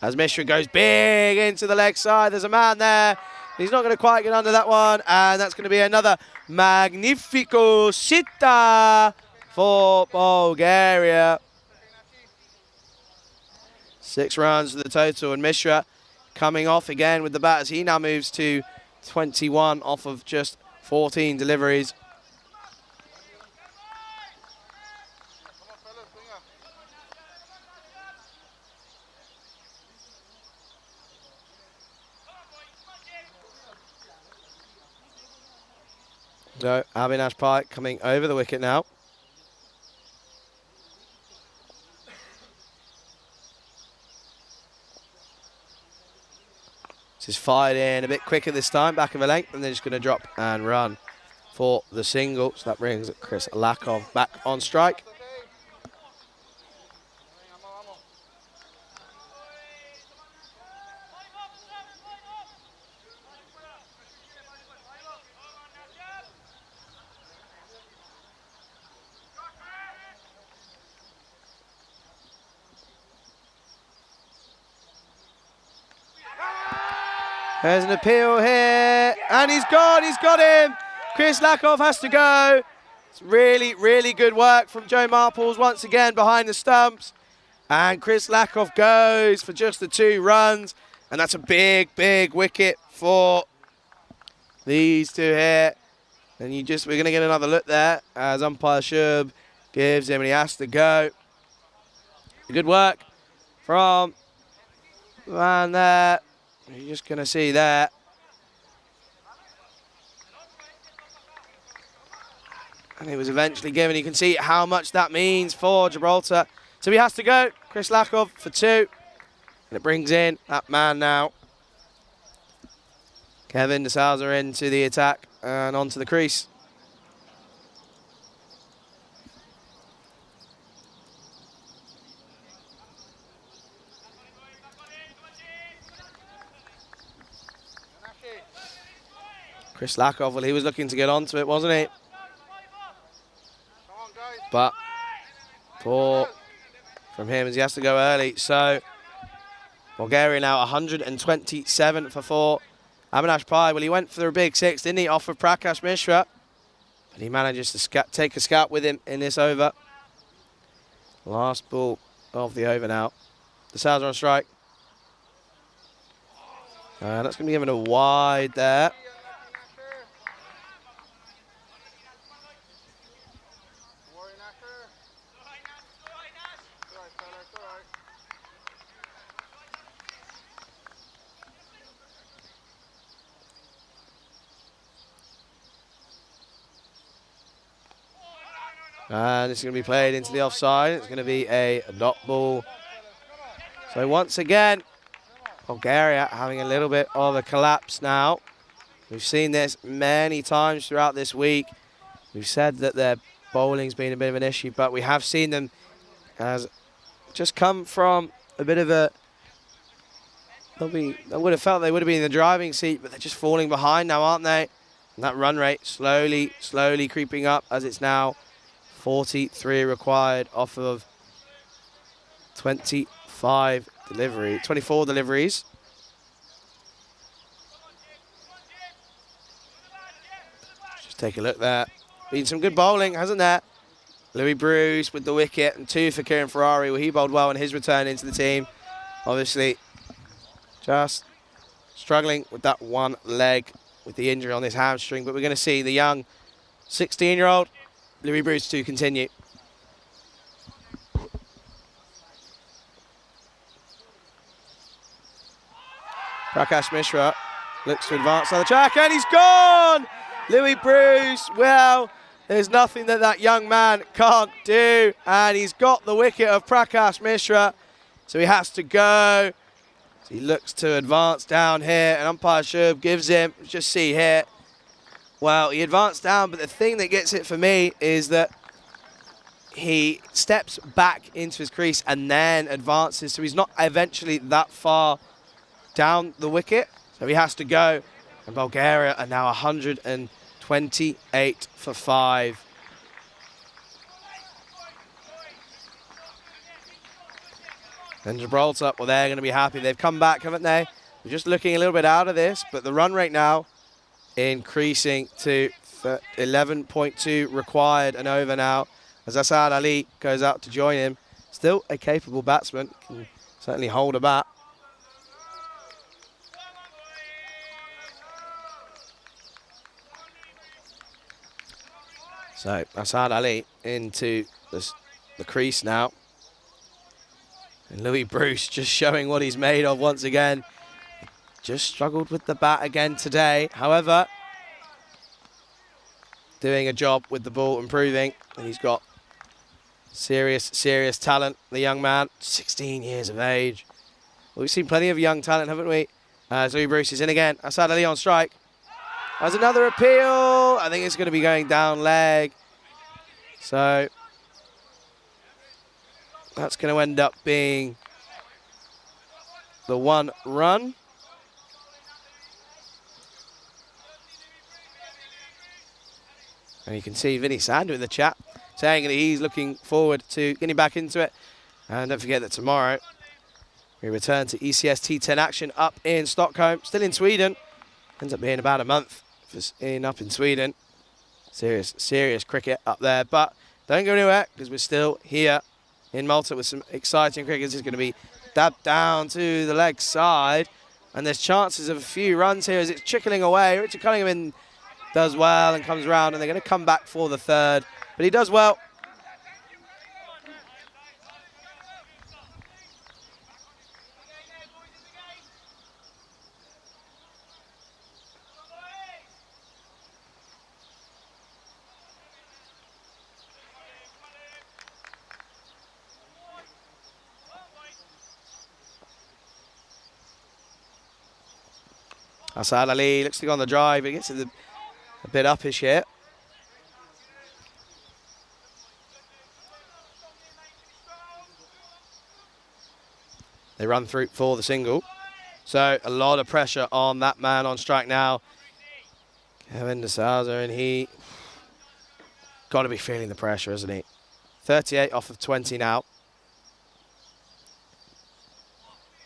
As Mishra goes big into the leg side. There's a man there. He's not going to quite get under that one. And that's going to be another magnifico sita for Bulgaria. 6 runs to the total. And Mishra coming off again with the bat as he now moves to 21 off of just 14 deliveries. So Avinash Pai coming over the wicket now. This is fired in a bit quicker this time, back of a length, and they're just going to drop and run for the single. So that brings Chris Lakov back on strike. There's an appeal here, and he's got him. Chris Lakov has to go. It's really, really good work from Joe Marples once again behind the stumps. And Chris Lakov goes for just the 2 runs. And that's a big, big wicket for these 2 here. And we're going to get another look there as umpire Shub gives him, and he has to go. Good work from the man there. You're just going to see there. And it was eventually given. You can see how much that means for Gibraltar. So he has to go. Chris Lakov for 2. And it brings in that man now. Kevin De Souza into the attack and onto the crease. Chris Lakov, well, he was looking to get onto it, wasn't he? But poor from him as he has to go early. So Bulgaria now 127 for 4. Avinash Pai, well, he went for a big 6, didn't he, off of Prakash Mishra. But he manages to take a scout with him in this over. Last ball of the over now. De Souza on strike. That's going to be given a wide there. And it's going to be played into the offside. It's going to be a dot ball. So once again, Bulgaria having a little bit of a collapse now. We've seen this many times throughout this week. We've said that their bowling's been a bit of an issue, but we have seen them as just come from a bit of a... I would have felt they would have been in the driving seat, but they're just falling behind now, aren't they? And that run rate slowly creeping up as it's now 43 required off of 24 deliveries. Just take a look there. Been some good bowling, hasn't there? Louis Bruce with the wicket and 2 for Kieran Ferrari. Well, he bowled well in his return into the team. Obviously, just struggling with that one leg with the injury on this hamstring. But we're going to see the young 16-year-old Louis Bruce to continue. Prakash Mishra looks to advance on the track and he's gone! Louis Bruce, well, there's nothing that young man can't do, and he's got the wicket of Prakash Mishra, so he has to go. So he looks to advance down here, and umpire Shub gives him, just see here, well, he advanced down, but the thing that gets it for me is that he steps back into his crease and then advances, so he's not eventually that far down the wicket, so he has to go. And Bulgaria are now 128 for 5. And Gibraltar, well, they're going to be happy. They've come back, haven't they? We're just looking a little bit out of this, but the run rate now increasing to 11.2 required and over now as Asad Ali goes out to join him. Still a capable batsman, can certainly hold a bat. So Asad Ali into the crease now. And Louis Bruce just showing what he's made of once again. Just struggled with the bat again today. However, doing a job with the ball, improving. And he's got serious talent, the young man. 16 years of age. Well, we've seen plenty of young talent, haven't we? Louis Bruce is in again. Asad Ali on strike. There's another appeal. I think it's going to be going down leg. So that's going to end up being the 1 run. And you can see Vinny Sandu in the chat saying that he's looking forward to getting back into it. And don't forget that tomorrow we return to ECS T10 action up in Stockholm, still in Sweden. Ends up being about a month up in Sweden. Serious cricket up there. But don't go anywhere because we're still here in Malta with some exciting cricket. This is going to be dabbed down to the leg side. And there's chances of a few runs here as it's trickling away. Richard Cunningham does well and comes around, and they're going to come back for the 3rd. But he does well. Asad Ali looks to go on the drive. He gets it a bit uppish here. They run through for the single. So a lot of pressure on that man on strike now. Kevin De Souza, and he got to be feeling the pressure, isn't he? 38 off of 20 now.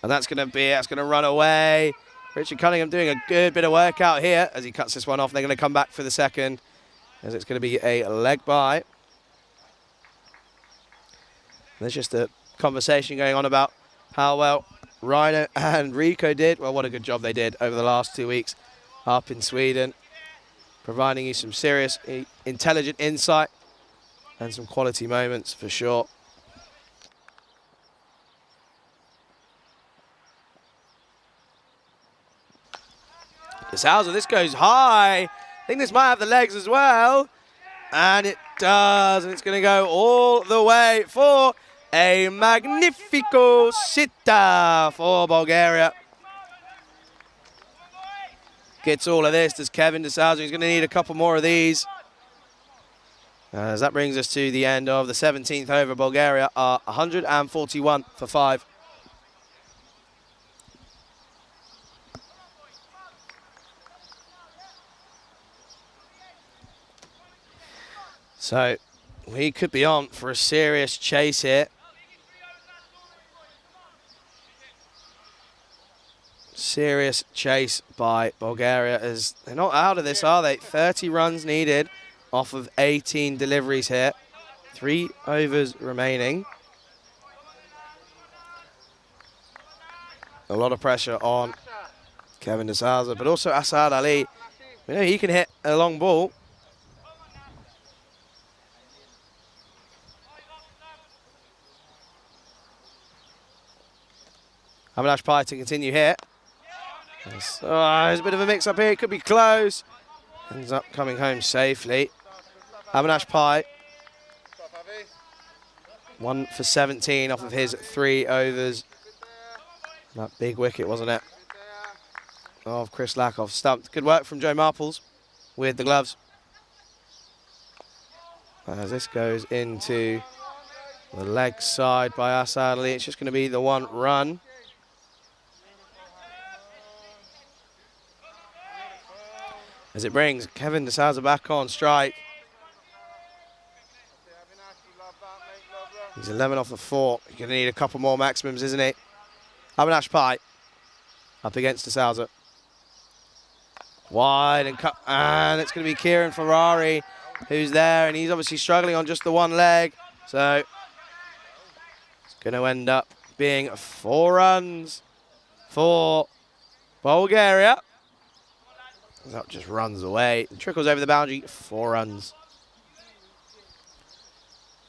And that's going to run away. Richard Cunningham doing a good bit of work out here as he cuts this one off. They're going to come back for the 2nd as it's going to be a leg bye. There's just a conversation going on about how well Rhino and Rico did. Well, what a good job they did over the last 2 weeks up in Sweden, providing you some serious, intelligent insight and some quality moments for sure. Sousa, this goes high. I think this might have the legs as well. And it does, and it's going to go all the way for a magnifico sitta for Bulgaria. Gets all of this, does Kevin de Sousa. He's going to need a couple more of these. As that brings us to the end of the 17th over. Bulgaria are 141 for 5. So we could be on for a serious chase here. Serious chase by Bulgaria, as they're not out of this, are they? 30 runs needed off of 18 deliveries here. 3 overs remaining. A lot of pressure on Kevin de Sousa, but also Asad Ali. We know he can hit a long ball. Avinash Pai to continue here. There's a bit of a mix-up here. It could be close. Ends up coming home safely. Avinash Pai. 1 for 17 off of his 3 overs. That big wicket, wasn't it? Of Chris Lakoff. Stumped. Good work from Joe Marples with the gloves. As this goes into the leg side by Asad Ali, it's just going to be the 1 run. As it brings Kevin de Sousa back on strike. He's 11 off the 4. He's going to need a couple more maximums, isn't he? Avinash Pai up against de Sousa. Wide and cut, and it's going to be Kieran Ferrari who's there, and he's obviously struggling on just the 1 leg. So it's going to end up being 4 runs for Bulgaria. That just runs away. It trickles over the boundary, 4 runs.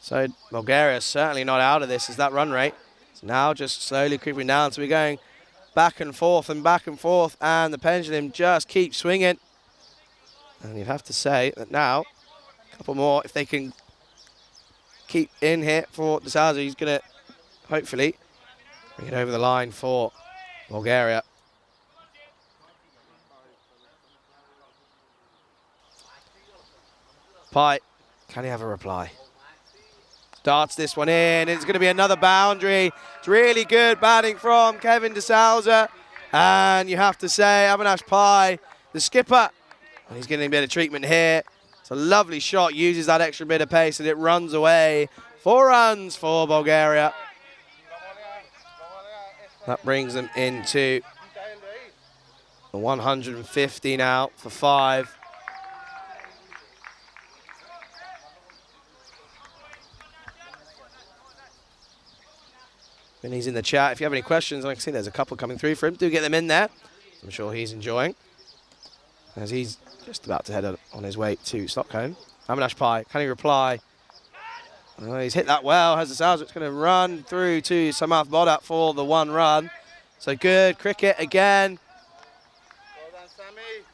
So Bulgaria is certainly not out of this as that run rate. It's now just slowly creeping down. So we're going back and forth, and the pendulum just keeps swinging. And you'd have to say that now, a couple more, if they can keep in here for de Sousa, he's going to hopefully bring it over the line for Bulgaria. Pai, can he have a reply? Starts this one in. It's going to be another boundary. It's really good batting from Kevin de Sousa. And you have to say, Avinash Pai, the skipper, he's getting a bit of treatment here. It's a lovely shot, uses that extra bit of pace, and it runs away. 4 runs for Bulgaria. That brings them into the 150 now for 5. And he's in the chat. If you have any questions, I can see there's a couple coming through for him. Do get them in there. I'm sure he's enjoying. As he's just about to head on his way to Stockholm. Avinash Pai, can he reply? He's hit that well. Has de Sousa. It's going to run through to Samath Bodat for the 1 run. So good cricket again. Well done, Sammy.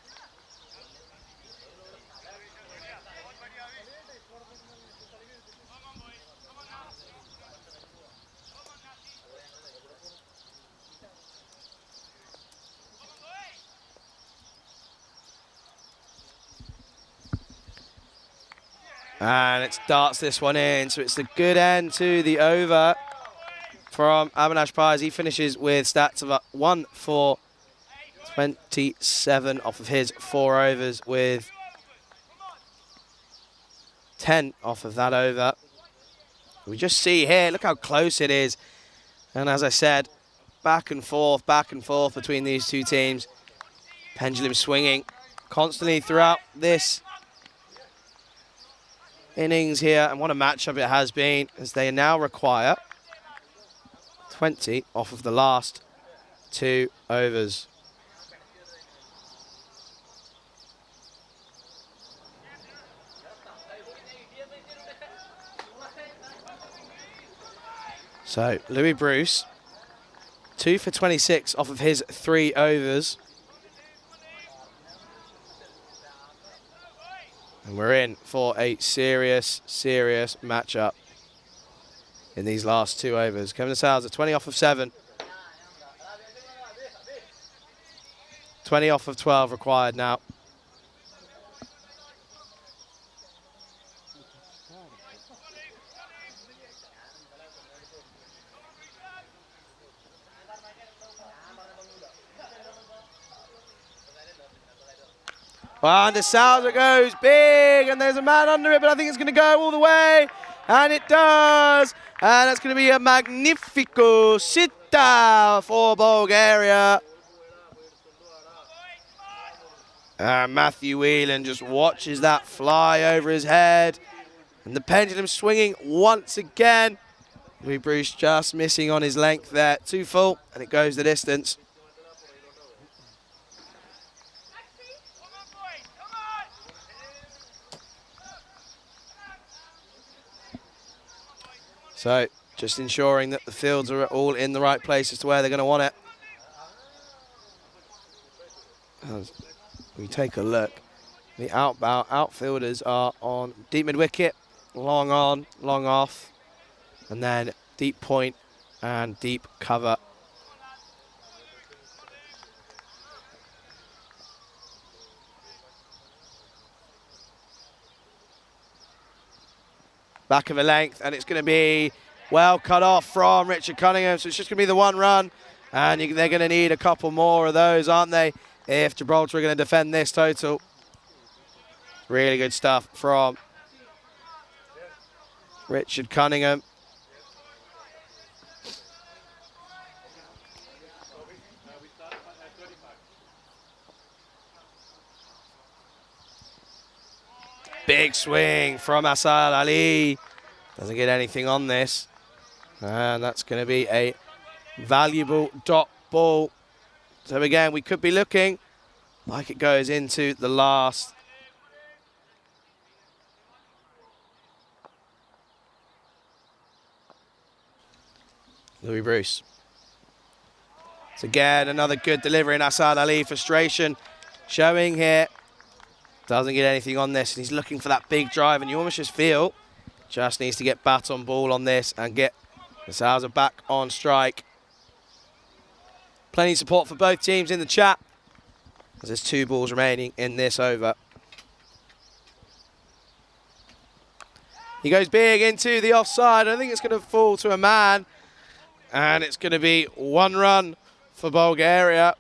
And it darts this one in, so it's a good end to the over from Avinash Pai as he finishes with stats of 1 for 27 off of his 4 overs, with 10 off of that over. We just see here, look how close it is. And as I said, back and forth between these 2 teams. Pendulum swinging constantly throughout this innings here, and what a matchup it has been, as they now require 20 off of the last 2 overs. So, Louis Bruce, 2 for 26 off of his 3 overs. And we're in for a serious, serious matchup in these last 2 overs. Kevin Souza, 20 off of 7. 20 off of 12 required now. Well, and the Souza goes big, and there's a man under it, but I think it's going to go all the way, and it does. And that's going to be a magnifico sitta for Bulgaria. And Matthew Whelan just watches that fly over his head, and the pendulum swinging once again. Louis Bruce just missing on his length there, 2 full, and it goes the distance. So, just ensuring that the fields are all in the right place as to where they're going to want it. As we take a look, the outfielders are on deep mid-wicket, long on, long off, and then deep point and deep cover. Back of a length, and it's going to be well cut off from Richard Cunningham, so it's just going to be the 1 run, and they're going to need a couple more of those, aren't they, if Gibraltar are going to defend this total. Really good stuff from Richard Cunningham. Big swing from Asad Ali. Doesn't get anything on this. And that's going to be a valuable dot ball. So again, we could be looking like it goes into the last. Louis Bruce. So again, another good delivery in Asad Ali. Frustration showing here. Doesn't get anything on this, and he's looking for that big drive, and you almost just feel just needs to get bat on ball on this and get the Souza back on strike. Plenty of support for both teams in the chat, as there's 2 balls remaining in this over. He goes big into the offside. I think it's going to fall to a man, and it's going to be 1 run for Bulgaria.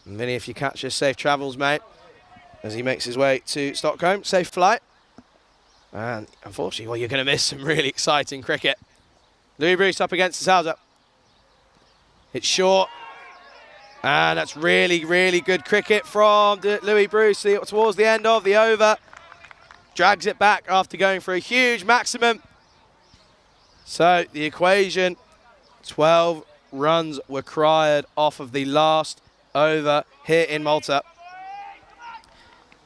And Vinny, if you catch this, safe travels, mate, as he makes his way to Stockholm. Safe flight. And unfortunately, well, you're going to miss some really exciting cricket. Louis Bruce up against the Souza. It's short. And that's really, really good cricket from Louis Bruce towards the end of the over. Drags it back after going for a huge maximum. So the equation, 12 runs were required off of the last over here in Malta.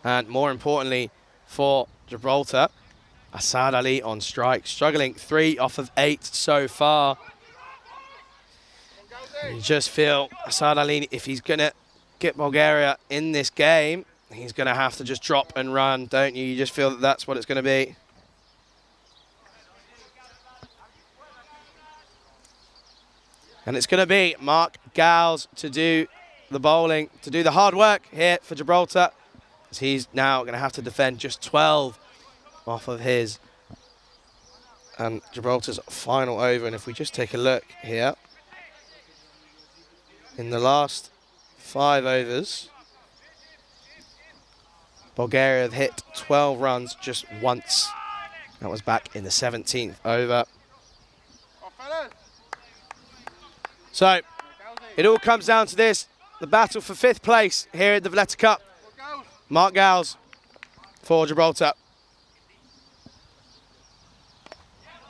And more importantly for Gibraltar, Asad Ali on strike, struggling 3 off of 8 so far. You just feel Asad Ali, if he's going to get Bulgaria in this game, he's going to have to just drop and run, don't you? You just feel that that's what it's going to be. And it's going to be Mark Gowles to do the bowling, to do the hard work here for Gibraltar, as he's now going to have to defend just 12 off of his and Gibraltar's final over. And if we just take a look here, in the last 5 overs, Bulgaria have hit 12 runs just once. That was back in the 17th over. So it all comes down to this, the battle for 5th place here at the Valletta Cup. Mark Gowles for Gibraltar.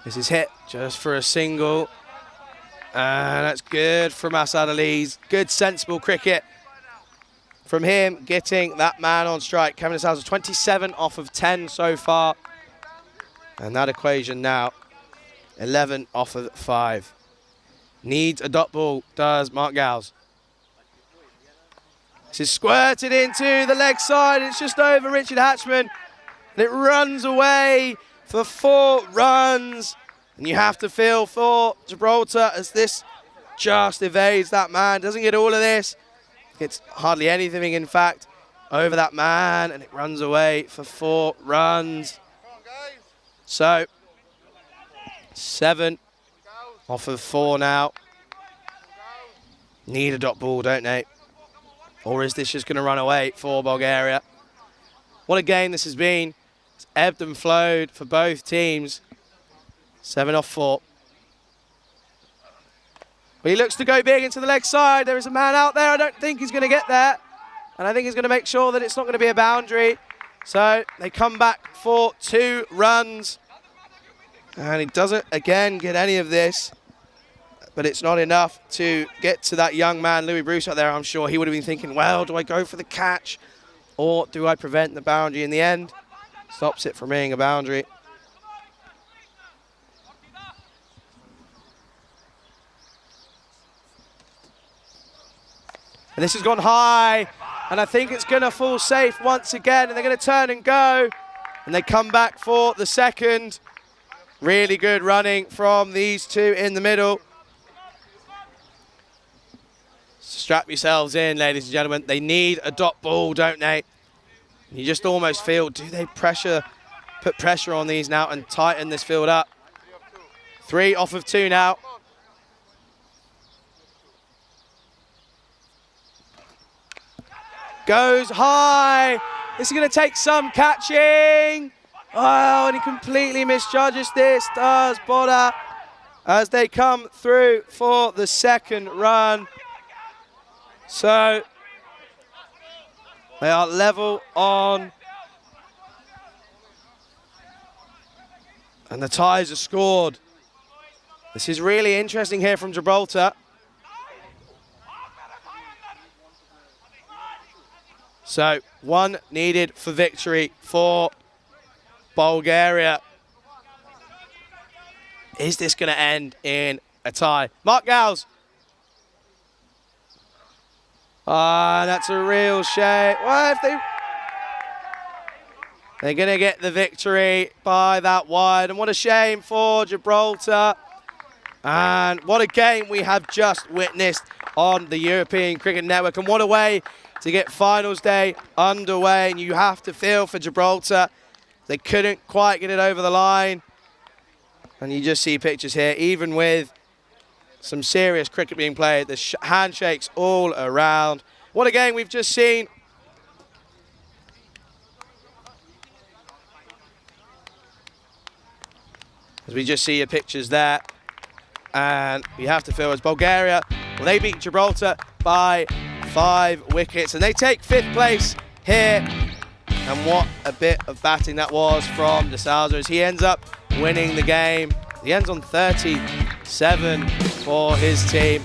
This is hit just for a single. And that's good from Asad Ali's. Good, sensible cricket from him, getting that man on strike. Kevin De Souza, 27 off of 10 so far. And that equation now, 11 off of 5. Needs a dot ball, does Mark Gowes. This is squirted into the leg side. It's just over Richard Hatchman. And it runs away for 4 runs. And you have to feel for Gibraltar as this just evades that man. Doesn't get all of this. Gets hardly anything, in fact, over that man. And it runs away for 4 runs. So, 7 off of 4 now. Need a dot ball, don't they? Or is this just going to run away for Bulgaria? What a game this has been. It's ebbed and flowed for both teams. 7 off 4. But he looks to go big into the leg side. There is a man out there. I don't think he's going to get there. And I think he's going to make sure that it's not going to be a boundary. So they come back for 2 runs. And he doesn't, again, get any of this. But it's not enough to get to that young man, Louis Bruce, out there. I'm sure he would have been thinking, well, do I go for the catch or do I prevent the boundary? In the end, stops it from being a boundary. And this has gone high, and I think it's going to fall safe once again, and they're going to turn and go. And they come back for the second. Really good running from these two in the middle. Strap yourselves in, ladies and gentlemen. They need a dot ball, don't they? You just almost feel, do they put pressure on these now and tighten this field up? 3 off of 2 now. Goes high. This is going to take some catching. Oh, and he completely misjudges this, does Boda, as they come through for the second run. So they are level on. And the ties are scored. This is really interesting here from Gibraltar. So 1 needed for victory for Bulgaria. Is this going to end in a tie? Mark Gowes. That's a real shame. Well, if they're going to get the victory by that wide. And what a shame for Gibraltar. And what a game we have just witnessed on the European Cricket Network. And what a way to get finals day underway. And you have to feel for Gibraltar. They couldn't quite get it over the line. And you just see pictures here, even with some serious cricket being played. There's handshakes all around. What a game we've just seen. As we just see your pictures there. And you have to feel as Bulgaria, well, they beat Gibraltar by 5 wickets. And they take 5th place here. And what a bit of batting that was from De Souza as he ends up winning the game. He ends on 37 for his team.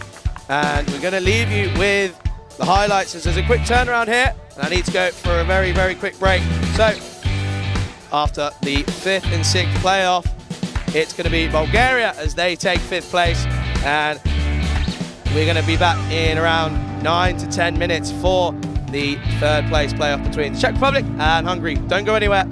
And we're going to leave you with the highlights as there's a quick turnaround here. And I need to go for a very, very quick break. So after the 5th and 6th playoff, it's going to be Bulgaria as they take 5th place. And we're going to be back in around 9 to 10 minutes for the 3rd place playoff between the Czech Republic and Hungary. Don't go anywhere.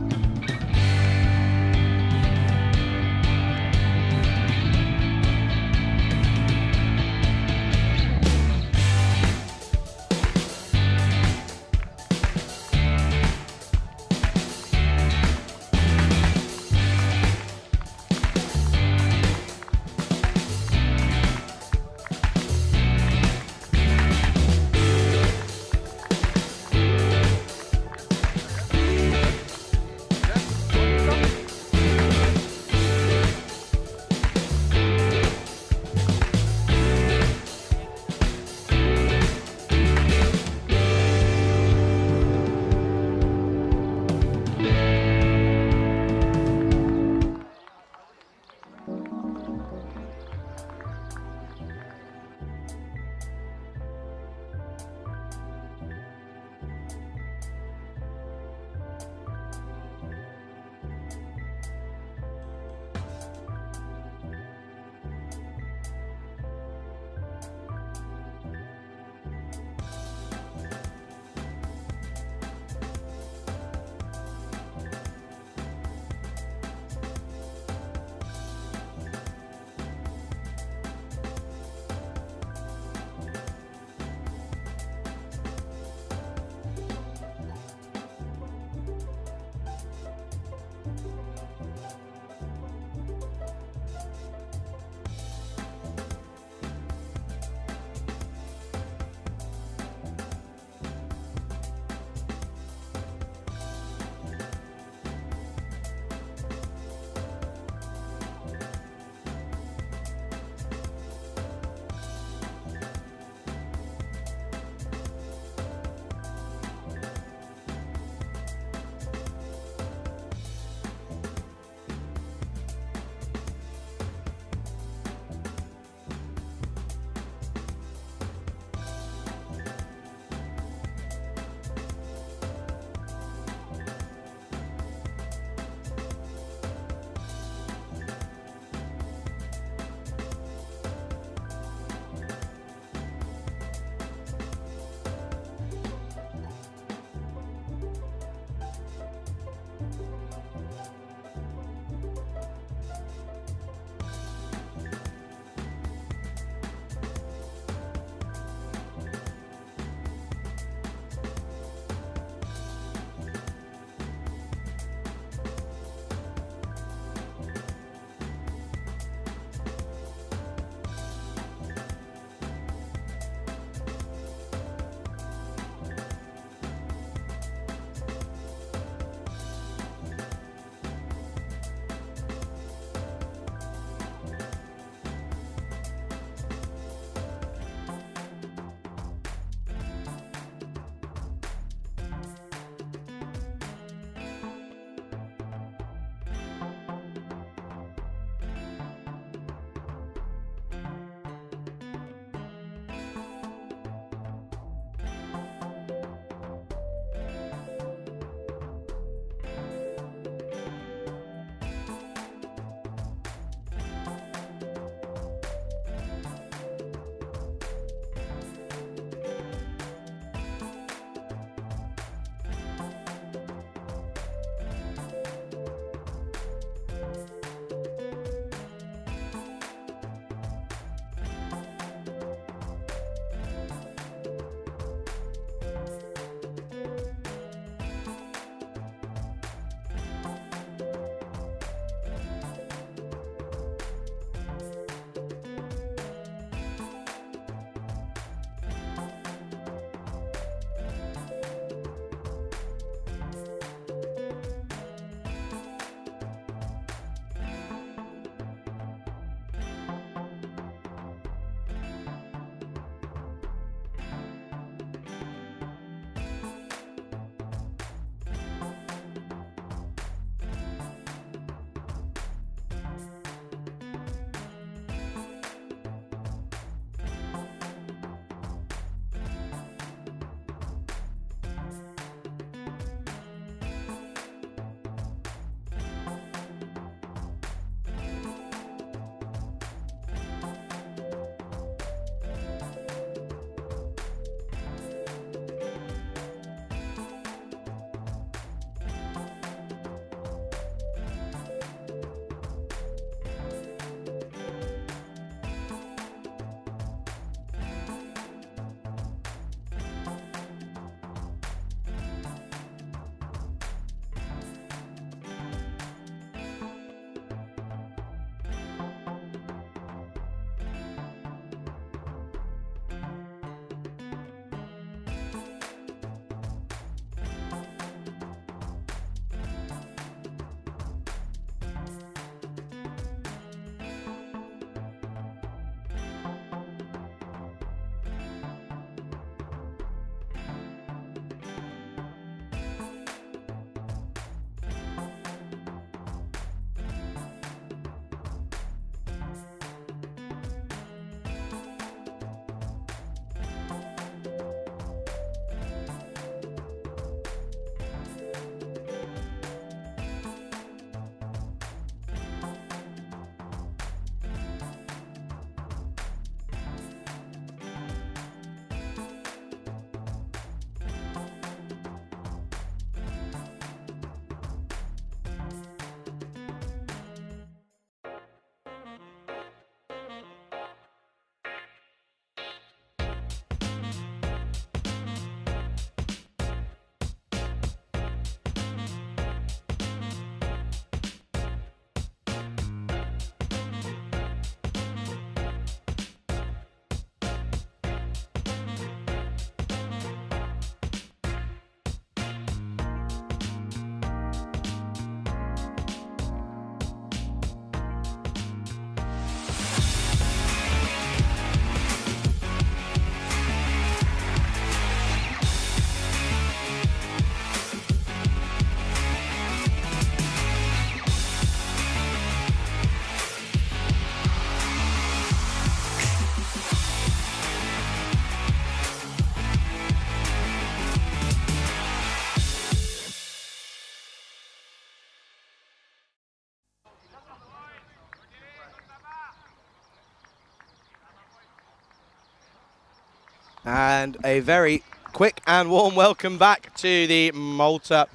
And a very quick and warm welcome back to the Marsa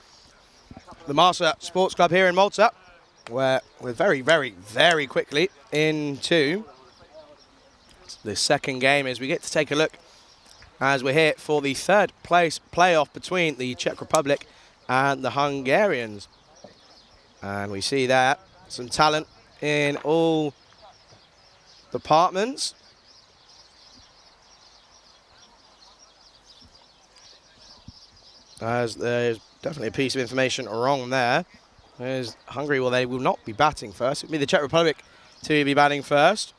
Sports Club here in Malta, where we're very quickly into the second game as we get to take a look as we're here for the third place playoff between the Czech Republic and the Hungarians. And we see there some talent in all departments. As there's definitely a piece of information wrong there. There's Hungary, well, they will not be batting first. It'll be the Czech Republic to be batting first.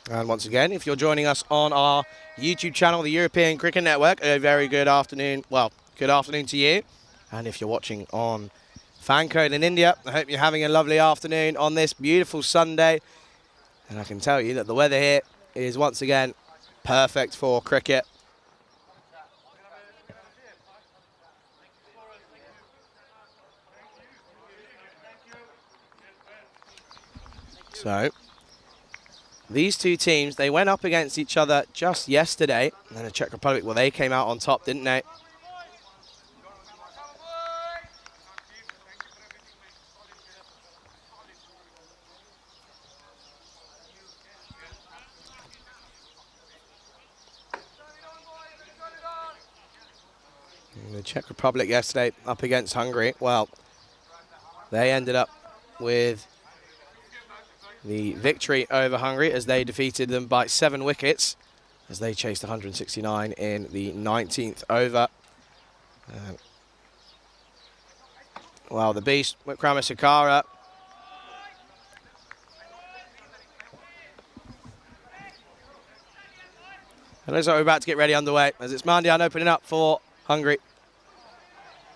And once again, if you're joining us on our YouTube channel, the European Cricket Network, a very good afternoon. Well, good afternoon to you. And if you're watching on Fancode in India, I hope you're having a lovely afternoon on this beautiful Sunday. And I can tell you that the weather here is once again perfect for cricket. So these two teams, they went up against each other just yesterday. And the Czech Republic, well, they came out on top, didn't they? The Czech Republic yesterday up against Hungary. Well, they ended up with the victory over Hungary as they defeated them by 7 wickets as they chased 169 in the 19th over. Well, the beast, Wikramasinghe, it looks like we're about to get ready underway as it's Mandian opening up for Hungary.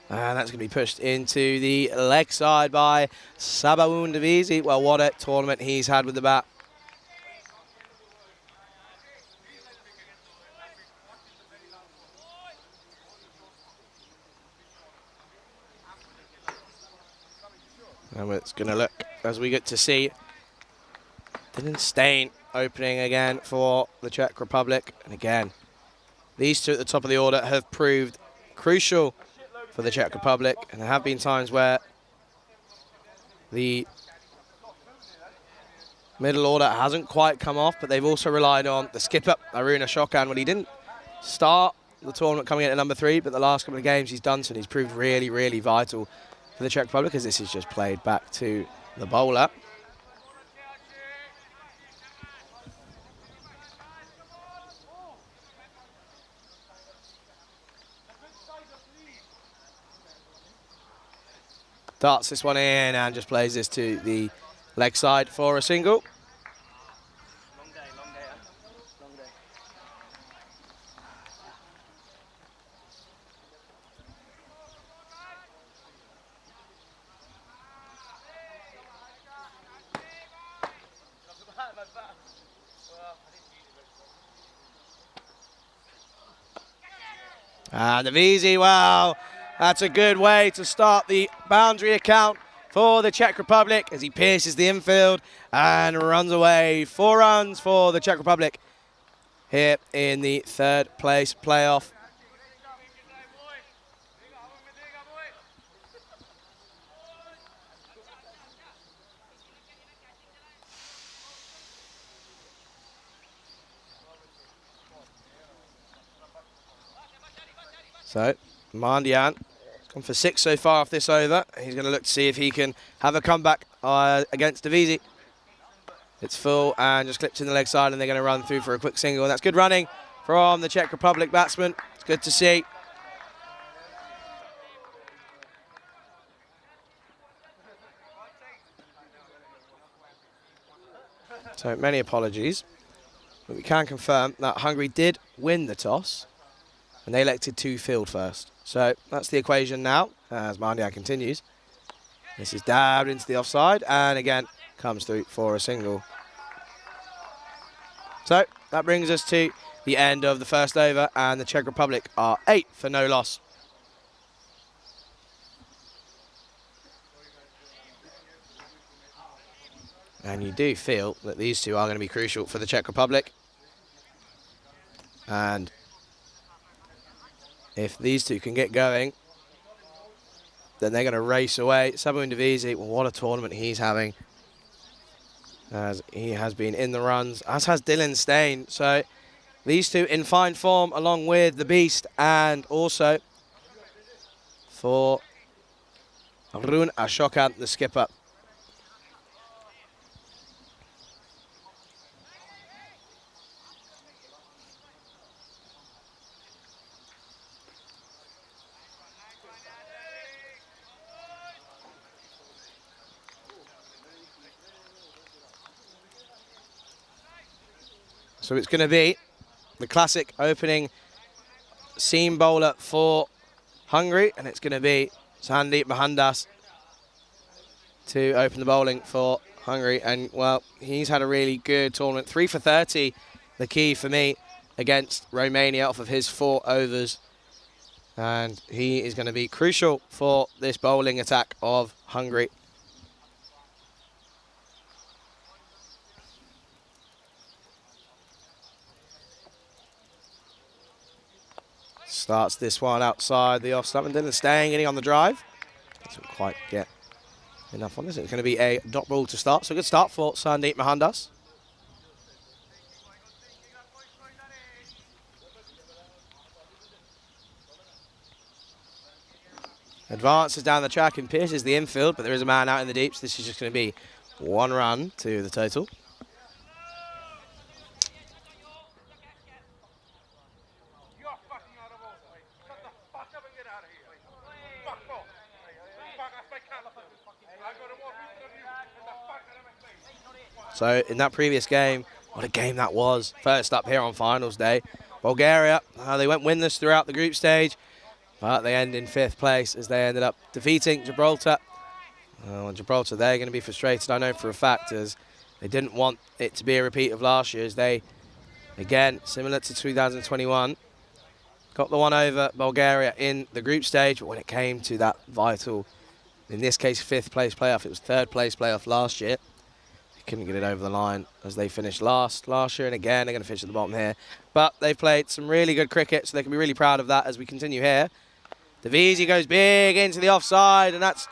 And that's going to be pushed into the leg side by Sabawoon Davisi. Well, what a tournament he's had with the bat. And it's going to look as we get to see Dylan Stain opening again for the Czech Republic. And again, these two at the top of the order have proved crucial for the Czech Republic, and there have been times where the middle order hasn't quite come off, but they've also relied on the skipper, Aruna Shokan. When he didn't start the tournament coming in at number 3, but the last couple of games he's done so, and he's proved really vital for the Czech Republic, as this is just played back to the bowler. Darts this one in and just plays this to the leg side for a single. Long day, long day. And the VZ, wow, that's a good way to start the boundary account for the Czech Republic as he pierces the infield and runs away. 4 runs for the Czech Republic here in the third place playoff. So, Mandian gone for 6 so far off this over. He's going to look to see if he can have a comeback against Davisi. It's full and just clipped in the leg side, and they're going to run through for a quick single. And that's good running from the Czech Republic batsman. It's good to see. So many apologies. But we can confirm that Hungary did win the toss, and they elected to field first. So that's the equation now, as Mandian continues. This is dabbed into the offside, and again, comes through for a single. So that brings us to the end of the first over, and the Czech Republic are 8 for no loss. And you do feel that these two are going to be crucial for the Czech Republic. And if these two can get going, then they're going to race away. Sabahundavisi, well, what a tournament he's having, as he has been in the runs, as has Dylan Stain. So these two in fine form, along with the Beast, and also for Rune Ashokan, the skipper. So it's going to be the classic opening seam bowler for Hungary, and it's going to be Sandeep Mohandas to open the bowling for Hungary. And, well, he's had a really good tournament. 3 for 30, the key for me, against Romania off of his 4 overs. And he is going to be crucial for this bowling attack of Hungary. Starts this one outside the off stump, and Dylan Staying getting on the drive. Doesn't quite get enough on this. It's going to be a dot ball to start. So good start for Sandeep Mohandas. Advances down the track and pierces the infield, but there is a man out in the deeps. This is just going to be 1 run to the total. So in that previous game, what a game that was. First up here on finals day. Bulgaria, they went winless throughout the group stage, but they end in 5th place as they ended up defeating Gibraltar. Gibraltar, they're going to be frustrated, I know for a fact, as they didn't want it to be a repeat of last year, as they, again, similar to 2021, got the one over Bulgaria in the group stage, but when it came to that vital, in this case, 5th place playoff, it was 3rd place playoff last year. Couldn't get it over the line as they finished last year, and again they're going to finish at the bottom here. But they've played some really good cricket, so they can be really proud of that as we continue here. Davisi goes big into the offside, and that's,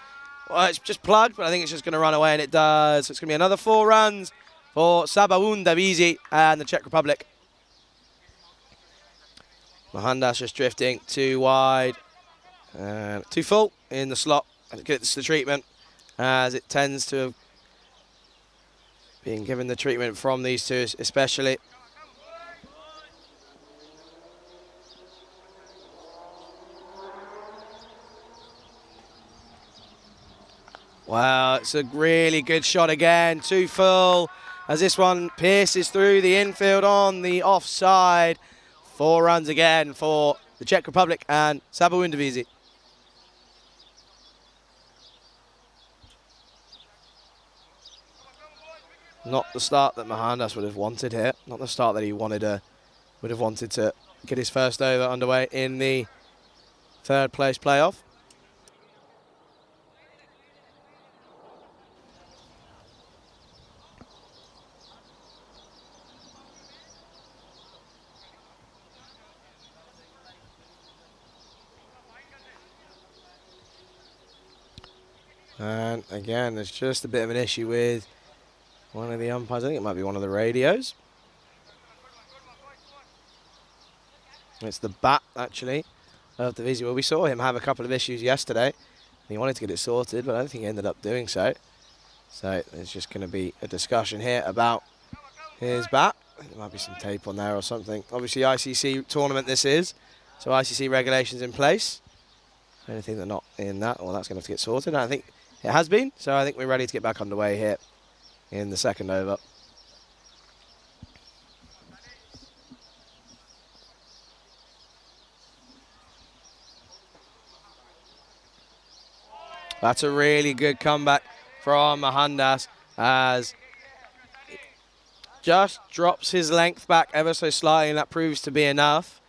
well, it's just plugged, but I think it's just going to run away, and it does. So it's going to be another 4 runs for Sabahundavisi and the Czech Republic. Mohandas just drifting too wide, too full in the slot, and it gets the treatment as it tends to have being given the treatment from these two, especially. Wow, it's a really good shot again, too full, as this one pierces through the infield on the offside. 4 runs again for the Czech Republic and Sabahundavisi. Not the start that Mohandas would have wanted here. Not the start that he would have wanted to get his first over underway in the 3rd place playoff. And again, there's just a bit of an issue with one of the umpires. I think it might be one of the radios. It's the bat, actually, of the Visi. Well, we saw him have a couple of issues yesterday. He wanted to get it sorted, but I don't think he ended up doing so. So there's just going to be a discussion here about his bat. There might be some tape on there or something. Obviously, ICC tournament this is, so ICC regulations in place. Anything that's not in that, well, that's going to have to get sorted. And I think it has been, so I think we're ready to get back underway here in the 2nd over. That's a really good comeback from Mohandas, as just drops his length back ever so slightly, and that proves to be enough.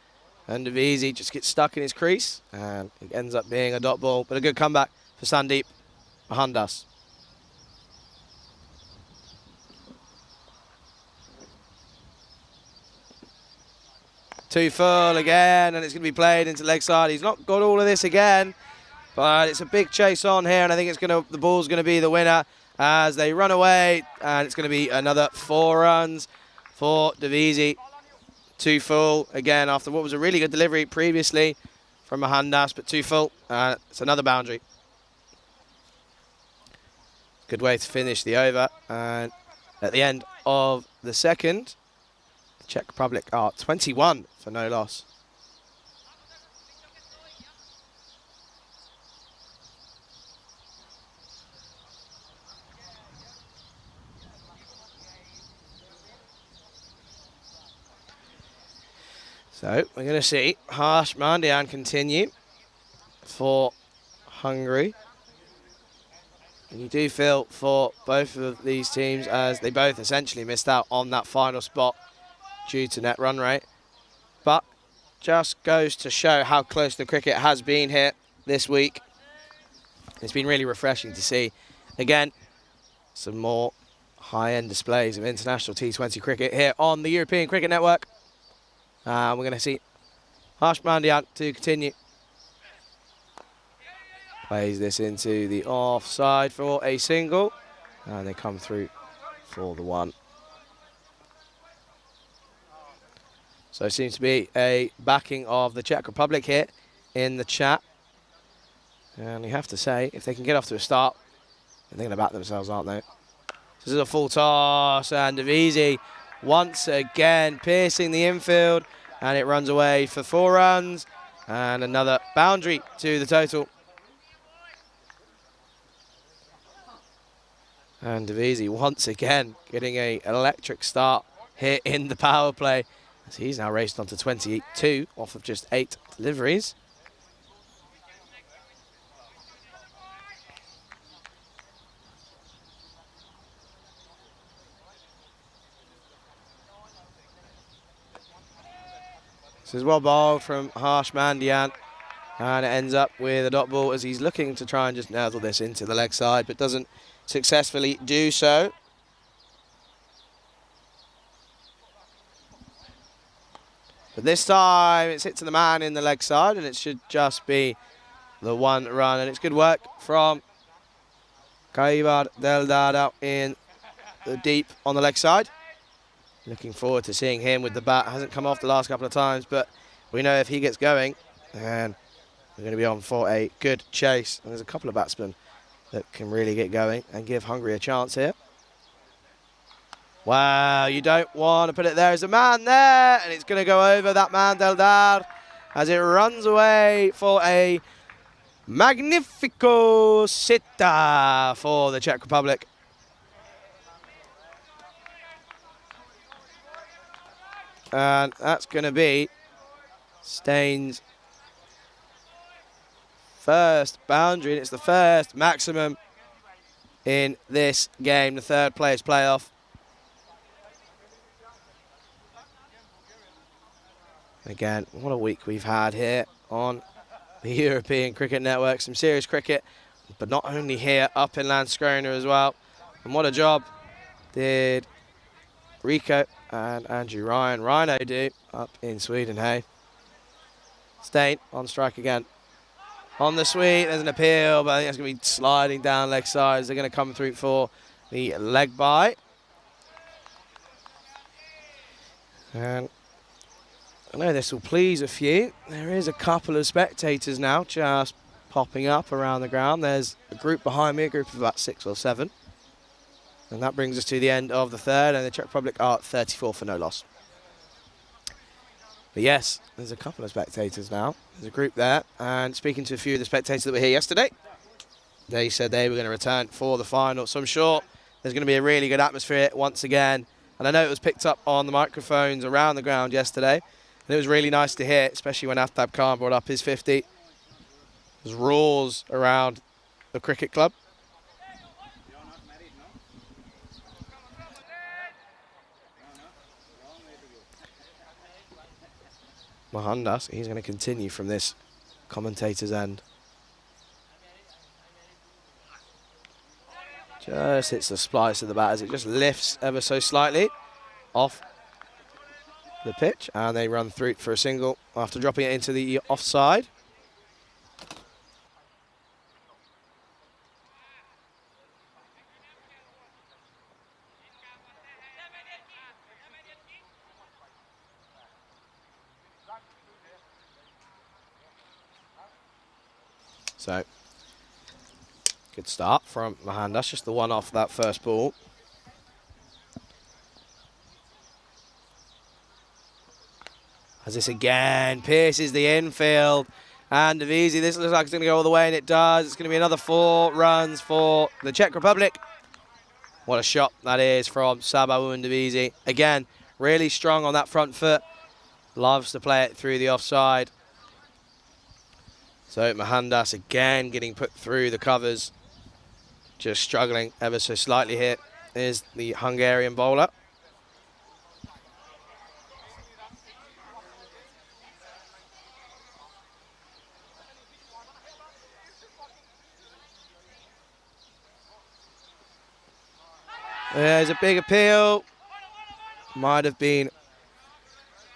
And Davisi just gets stuck in his crease, and it ends up being a dot ball, but a good comeback for Sandeep Mohandas. Too full again, and it's going to be played into leg side. He's not got all of this again, but it's a big chase on here, and I think the ball's going to be the winner as they run away, and it's going to be another 4 runs for Divisi. Too full again after what was a really good delivery previously from Mohandas, but too full. It's another boundary. Good way to finish the over, and at the end of the second, the Czech Republic are 21 for no loss. So we're going to see Harsh Mandian continue for Hungary. And you do feel for both of these teams as they both essentially missed out on that final spot due to net run rate. But just goes to show how close the cricket has been here this week. It's been really refreshing to see, again, some more high-end displays of international T20 cricket here on the European Cricket Network. We're going to see Harsh Mandian to continue. Plays this into the offside for a single. And they come through for the 1. So it seems to be a backing of the Czech Republic here in the chat. And you have to say, if they can get off to a start, they're going to back themselves, aren't they? This is a full toss, and Divisi once again piercing the infield, and it runs away for 4 runs and another boundary to the total. And Divisi once again getting an electric start here in the power play, as he's now raced on to 22 off of just 8 deliveries. This is well bowled from Harsh Mandian, and it ends up with a dot ball as he's looking to try and just nail this into the leg side, but doesn't successfully do so. But this time it's hit to the man in the leg side, and it should just be the 1 run, and it's good work from Kaivar Deldad out in the deep on the leg side. Looking forward to seeing him with the bat. Hasn't come off the last couple of times, but we know if he gets going, then we're going to be on for a good chase. And there's a couple of batsmen that can really get going and give Hungary a chance here. Wow, you don't want to put it there. There's a man there, and it's going to go over that man, Deldar, as it runs away for a magnifico sitta for the Czech Republic. And that's going to be Staines' first boundary, and it's the first maximum in this game, the 3rd players playoff. Again, what a week we've had here on the European Cricket Network. Some serious cricket, but not only here, up in Landskrona as well. And what a job did Rico and Andrew Rhino do up in Sweden, hey. Stein on strike again. On the sweep, there's an appeal, but I think it's going to be sliding down leg sides. They're going to come through for the leg bye. And I know this will please a few. There is a couple of spectators now just popping up around the ground. There's a group behind me, a group of about 6 or 7. And that brings us to the end of the 3rd, and the Czech Republic are 34 for no loss. But yes, there's a couple of spectators now. There's a group there, and speaking to a few of the spectators that were here yesterday, they said they were going to return for the final. So I'm sure there's going to be a really good atmosphere once again. And I know it was picked up on the microphones around the ground yesterday, and it was really nice to hear, especially when Aftab Khan brought up his 50. There's roars around the cricket club. Mohandas, he's going to continue from this commentator's end. Just hits the splice of the bat as it just lifts ever so slightly off the pitch, and they run through for a single after dropping it into the offside. So, good start from Mahanda. That's just the one off that first ball. As this again pierces the infield. And Davisi, this looks like it's going to go all the way, and it does. It's going to be another 4 runs for the Czech Republic. What a shot that is from Sabaun Davisi. Again, really strong on that front foot. Loves to play it through the offside. So Mahandas again getting put through the covers. Just struggling ever so slightly here is the Hungarian bowler. There's a big appeal. Might have been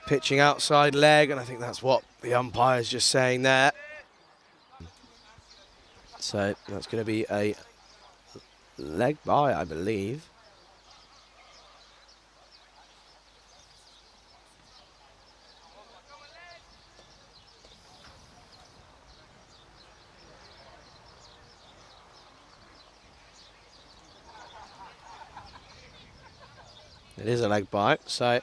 pitching outside leg, and I think that's what the umpire's just saying there. So that's going to be a leg by, I believe. It is a leg bite, so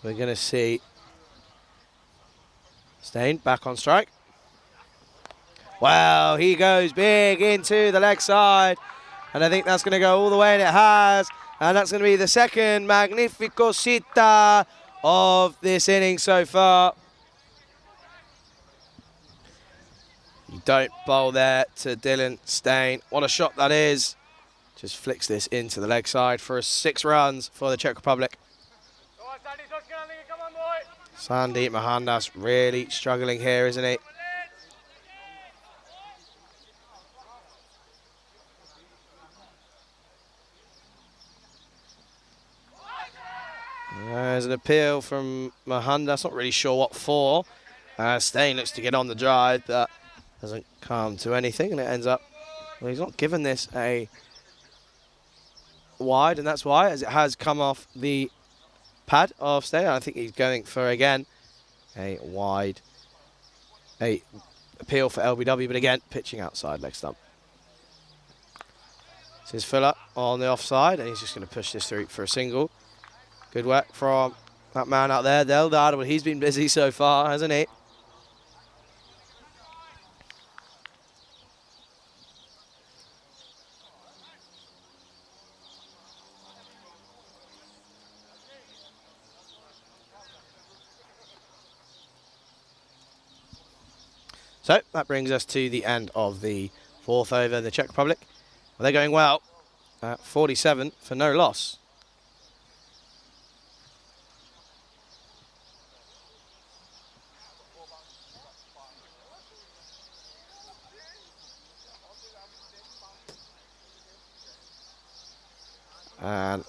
we're going to see Stain back on strike. Wow, he goes big into the leg side, and I think that's going to go all the way, and it has, and that's going to be the second Magnifico Cita of this inning so far. You don't bowl there to Dylan Stain. What a shot that is. Just flicks this into the leg side for 6 runs for the Czech Republic. Sandeep Mahandas really struggling here, isn't he? There's an appeal from Mahandas, not really sure what for. Stain looks to get on the drive, but doesn't come to anything, and it ends up, well, he's not given this a wide, and that's why, as it has come off the pad of Stain. I think he's going for, again, a wide, a appeal for LBW, but again, pitching outside leg stump. This is Fuller on the offside, and he's just going to push this through for a single. Good work from that man out there, Deldard, but he's been busy so far, hasn't he? So that brings us to the end of the 4th over. The Czech Republic, well, they're going well at 47 for no loss.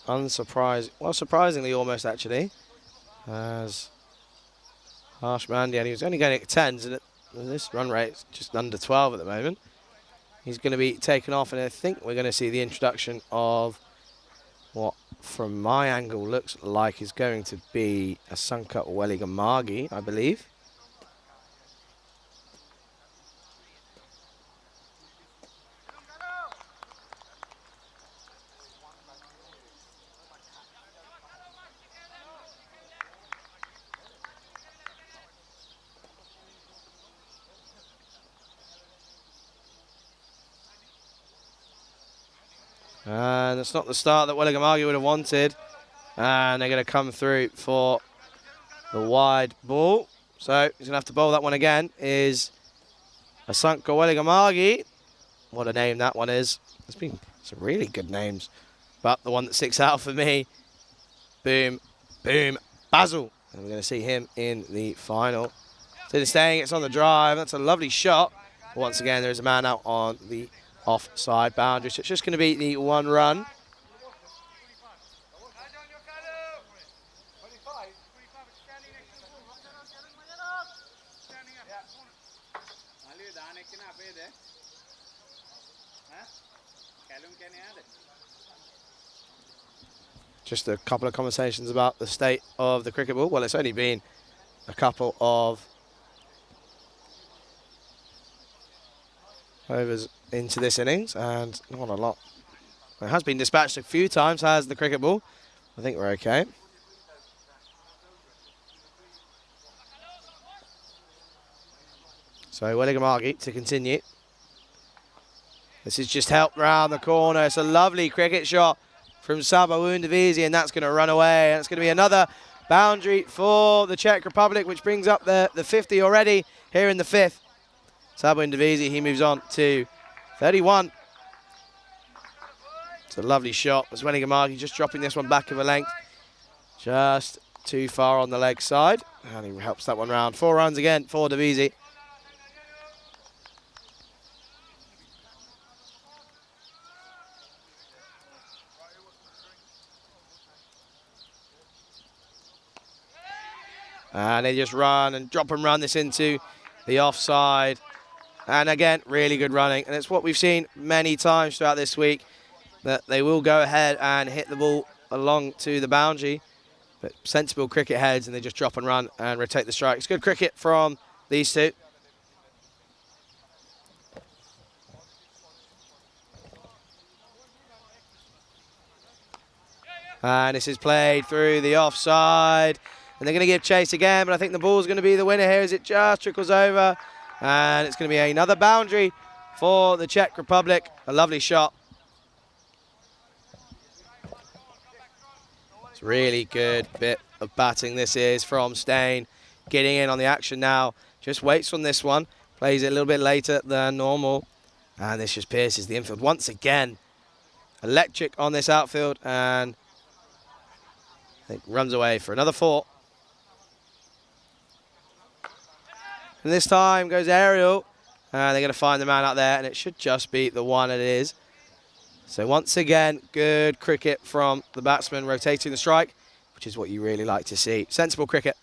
And surprisingly almost actually, as Harsh Mandian, he was only going at 10s, and this run rate is just under 12 at the moment. He's going to be taken off, and I think we're going to see the introduction of what, from my angle, looks like is going to be a Sanka Weligamagi, I believe. And it's not the start that Weligamagi would have wanted. And they're going to come through for the wide ball. So he's going to have to bowl that one again. Is Asanka Weligamagi. What a name that one is. There's been some really good names. But the one that sticks out for me, boom, boom, Basil. And we're going to see him in the final. So they're staying, it's on the drive. That's a lovely shot. Once again, there's a man out on the offside boundary. So it's just going to be the 1 run. just a couple of conversations about the state of the cricket ball. Well, it's only been a couple of overs into this innings and not a lot. It has been dispatched a few times, has the cricket ball. I think we're okay. So Welligamagi to continue. This is just helped round the corner. It's a lovely cricket shot from Sabawundavisi, and that's going to run away. And it's going to be another boundary for the Czech Republic, which brings up the 50 already here in the 5th. Sabawundavisi, he moves on to 31. It's a lovely shot. As Welligamagi just dropping this one back of a length. Just too far on the leg side. And he helps that one round. 4 runs again for Davisi. And they just run and drop and run this into the offside. And again, really good running. And it's what we've seen many times throughout this week, that they will go ahead and hit the ball along to the boundary. But sensible cricket heads, and they just drop and run and rotate the strikes. Good cricket from these two. And this is played through the offside. And they're going to give chase again, but I think the ball's going to be the winner here as it just trickles over. And it's going to be another boundary for the Czech Republic. A lovely shot. It's a really good bit of batting this is from Steyn. Getting in on the action now. Just waits on this one. Plays it a little bit later than normal. And this just pierces the infield once again. Electric on this outfield, and I think runs away for another 4. And this time goes aerial, and they're going to find the man out there, and it should just be the one it is. So once again, good cricket from the batsman, rotating the strike, which is what you really like to see. Sensible cricket.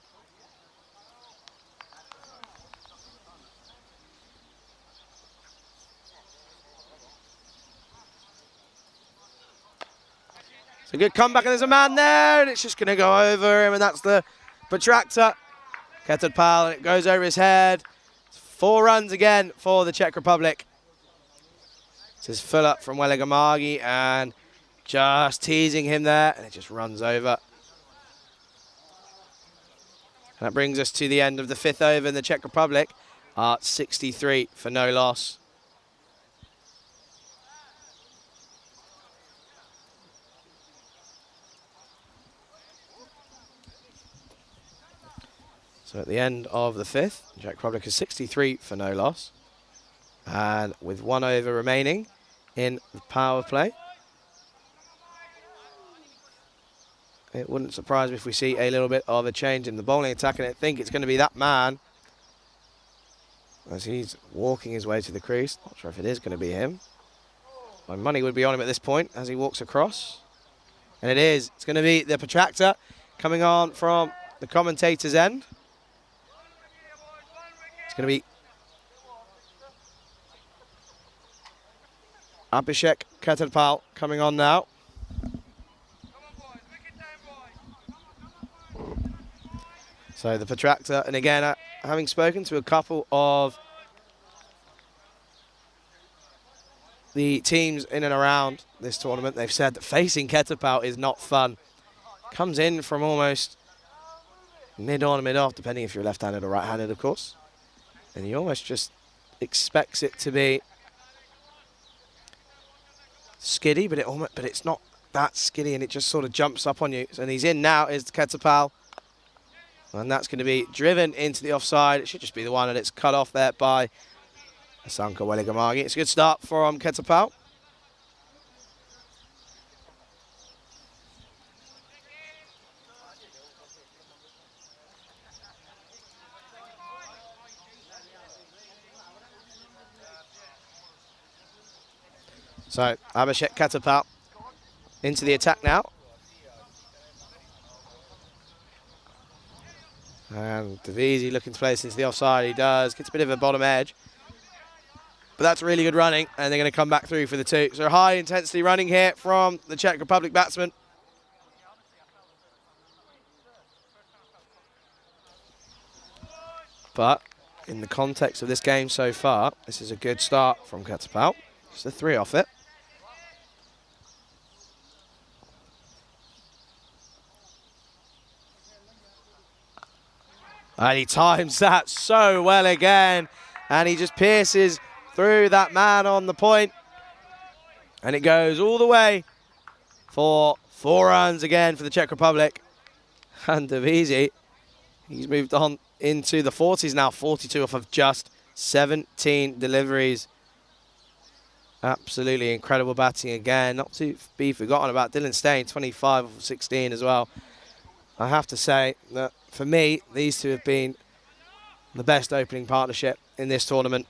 So good comeback, and there's a man there, and it's just going to go over him, and that's the protractor. Ketterpal, and it goes over his head. It's 4 runs again for the Czech Republic. This is full up from Welligamagi, and just teasing him there, and it just runs over. And that brings us to the end of the 5th over, in the Czech Republic are 63 for no loss. So at the end of the 5th, Czech Republic is 63 for no loss. And with 1 over remaining in the power play, it wouldn't surprise me if we see a little bit of a change in the bowling attack, and I think it's going to be that man as he's walking his way to the crease. Not sure if it is going to be him. My money would be on him at this point as he walks across. And it is. It's going to be the protractor coming on from the commentator's end. It's going to be Abhishek Ketterpal coming on now. So the protractor, and again, having spoken to a couple of the teams in and around this tournament, they've said that facing Ketterpal is not fun. Comes in from almost mid-on, mid-off, depending if you're left-handed or right-handed, of course. And he almost just expects it to be skiddy, but it's not that skiddy, and it just sort of jumps up on you. And he's in now, is Ketterpal. And that's going to be driven into the offside. It should just be the one, and it's cut off there by Asanka Welligamagi. It's a good start from Ketterpal. So Abhishek Ketterpal into the attack now. And Davisi looking to play this into the offside. He does. Gets a bit of a bottom edge. But that's really good running, and they're going to come back through for the 2. So high intensity running here from the Czech Republic batsman. But in the context of this game so far, this is a good start from Ketapau. Just a 3 off it. And he times that so well again. And he just pierces through that man on the point. And it goes all the way for 4 runs again for the Czech Republic. And T20Is, he's moved on into the 40s now, 42 off of just 17 deliveries. Absolutely incredible batting again. Not to be forgotten about Dylan Steyn, 25 off of 16 as well. I have to say that for me, these two have been the best opening partnership in this tournament.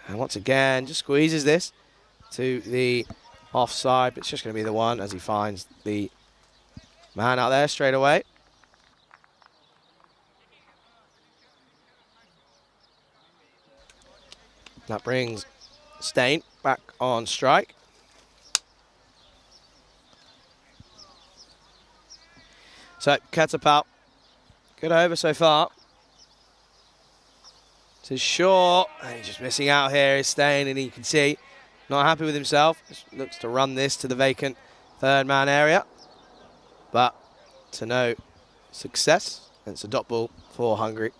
And once again, just squeezes this to the offside, but it's just going to be the one as he finds the man out there straight away. That brings Steyn back on strike. So, Ketapau, good over so far. This is short, and he's just missing out here. Is Steyn, and you can see, not happy with himself. Just looks to run this to the vacant third man area. But to no success. It's a dot ball for Hungary.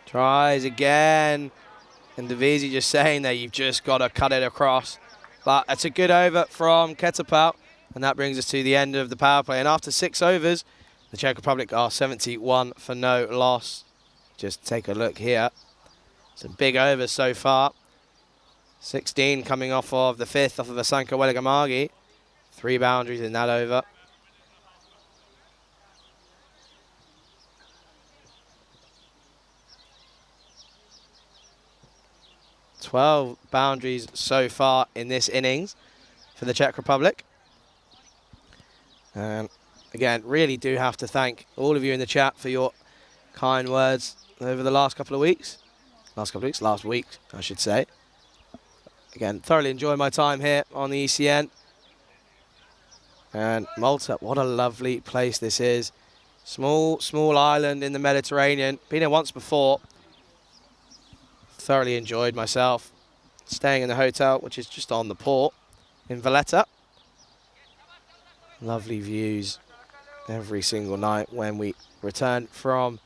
Tries again. And T20Is just saying that you've just got to cut it across. But it's a good over from Ketapau. And that brings us to the end of the power play. And after 6 overs, the Czech Republic are 71 for no loss. Just take a look here. Some big overs so far. 16 coming off of the 5th off of Asanka Weligamagi. 3 boundaries in that over. .12 boundaries so far in this innings for the Czech Republic. And again, really do have to thank all of you in the chat for your kind words over the last week, I should say. Again, thoroughly enjoyed my time here on the ECN. And Malta, what a lovely place this is. Small island in the Mediterranean. Been here once before. Thoroughly enjoyed myself. Staying in the hotel, which is just on the port in Valletta. Lovely views every single night when we return from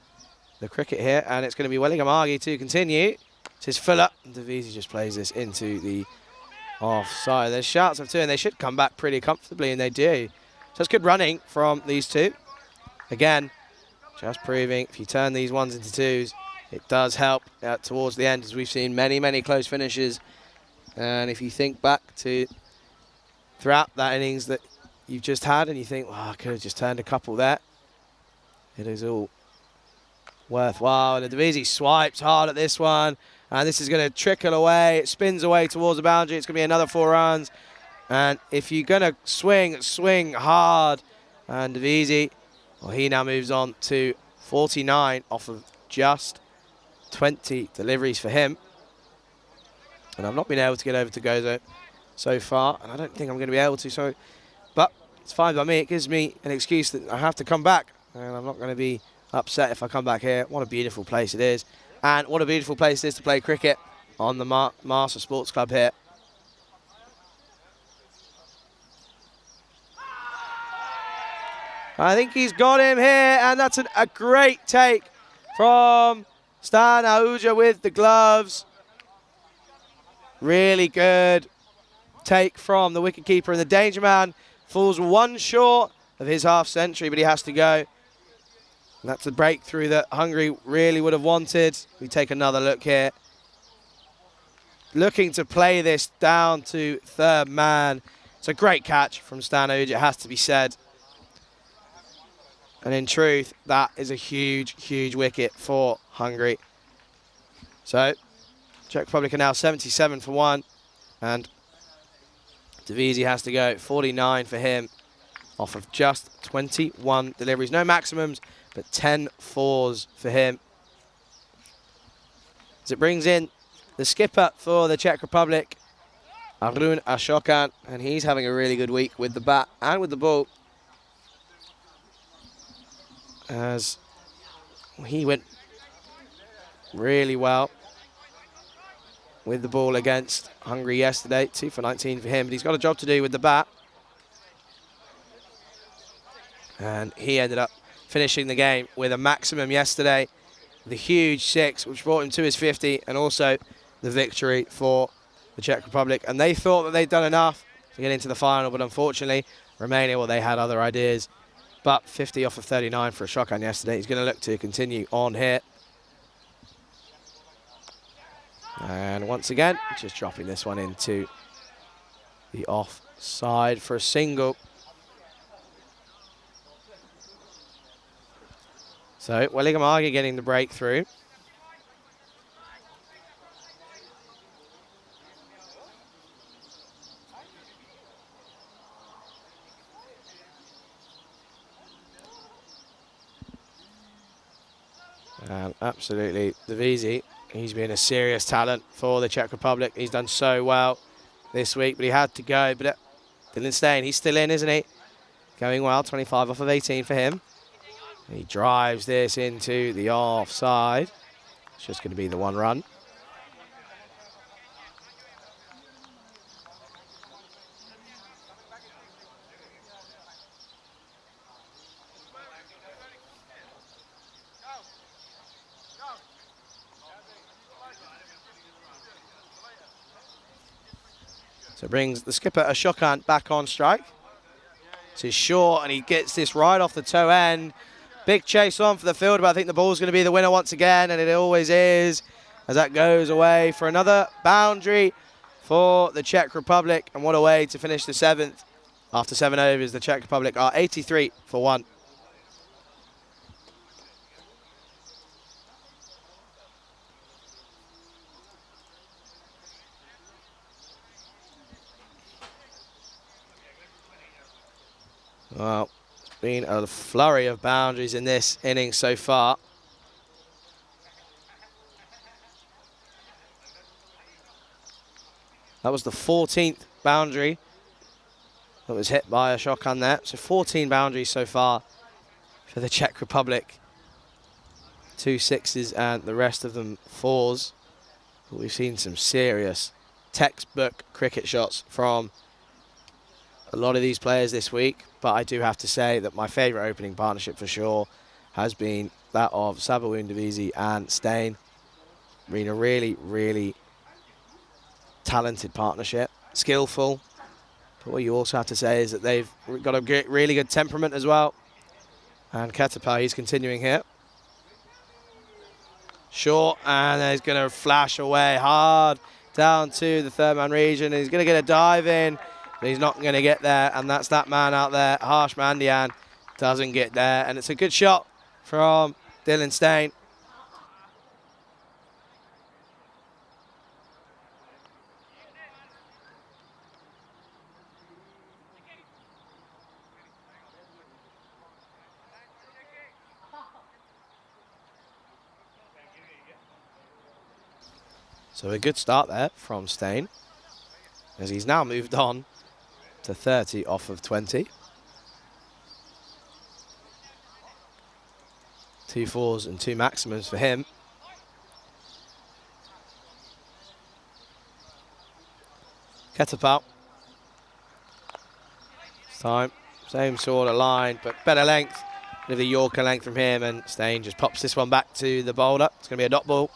the cricket here. And it's going to be Weligamagi to continue. This is Fuller. T20Is just plays this into the offside. There's shouts of 2, and they should come back pretty comfortably, and they do. So it's good running from these two. Again, just proving if you turn these 1s into 2s, it does help towards the end, as we've seen many close finishes. And if you think back to throughout that innings that you've just had, and you think, well, I could have just turned a couple there, it is all worthwhile. And the T20Is swipes hard at this one, and this is going to trickle away. It spins away towards the boundary. It's going to be another 4 runs. And if you're going to swing hard. And T20Is, well, he now moves on to 49 off of just 20 deliveries for him. And I've not been able to get over to Gozo so far, and I don't think I'm going to be able to. So, but it's fine by me. It gives me an excuse that I have to come back, and I'm not going to be upset if I come back here. What a beautiful place it is, and what a beautiful place it is to play cricket on the Marsa Sports Club here. I think he's got him here, and that's a great take from Stan Ahuja with the gloves. Really good take from the wicketkeeper, and the danger man falls 1 short of his half century, but he has to go. And that's the breakthrough that Hungary really would have wanted. We take another look here. Looking to play this down to third man. It's a great catch from Stan Ahuja, it has to be said. And in truth, that is a huge wicket for Hungary. So, Czech Republic are now 77 for 1. And T20Is has to go 49 for him off of just 21 deliveries. No maximums, but 10 4s for him. as it brings in the skipper for the Czech Republic, Arun Ashokan, and he's having a really good week with the bat and with the ball, as he went really well with the ball against Hungary yesterday. 2 for 19 for him, but he's got a job to do with the bat. And he ended up finishing the game with a maximum yesterday, the huge 6, which brought him to his 50, and also the victory for the Czech Republic. And they thought that they'd done enough to get into the final, but unfortunately, Romania, well, they had other ideas. But 50 off of 39 for Ashokan yesterday. He's going to look to continue on here. And once again, just dropping this one into the offside for a single. So, Welligamagi getting the breakthrough. And absolutely, Davisi, he's been a serious talent for the Czech Republic. He's done so well this week, but he had to go. But Dylan Stein, he's still in, isn't he? Going well, 25 off of 18 for him. He drives this into the offside. It's just going to be the 1 run. So it brings the skipper Ashokan back on strike. This is short, and he gets this right off the toe end. Big chase on for the field, but I think the ball's going to be the winner once again, and it always is, as that goes away for another boundary for the Czech Republic. And what a way to finish the 7th. After 7 overs, the Czech Republic are 83 for 1. Well, it's been a flurry of boundaries in this inning so far. That was the 14th boundary that was hit by Ashokan there. So 14 boundaries so far for the Czech Republic. 2 sixes and the rest of them 4s. But we've seen some serious textbook cricket shots from a lot of these players this week, but I do have to say that my favourite opening partnership for sure has been that of Sabawoon Davisi and Stein. Been a really, really talented partnership, skillful, but what you also have to say is that they've got a really good temperament as well. And Ketapa, he's continuing here. Short, and then he's going to flash away hard down to the third man region. He's going to get a dive in. But he's not going to get there, and that's that man out there. Harsh Mandian doesn't get there, and it's a good shot from Dylan Stein. So a good start there from Stein, as he's now moved on to 30 off of 20. 2 4s and 2 maximums for him. Ketapau. This time, same sort of line, but better length. Bit of a Yorker length from him, and Stein just pops this one back to the bowler. It's going to be a dot ball.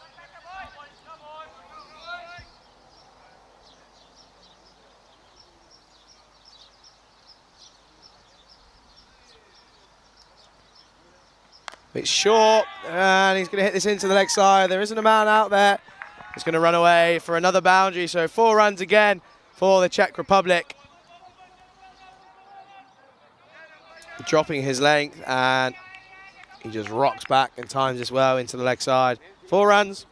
It's short, and he's going to hit this into the leg side. There isn't a man out there. He's going to run away for another boundary, so 4 runs again for the Czech Republic. Dropping his length, and he just rocks back and times as well into the leg side. 4 runs.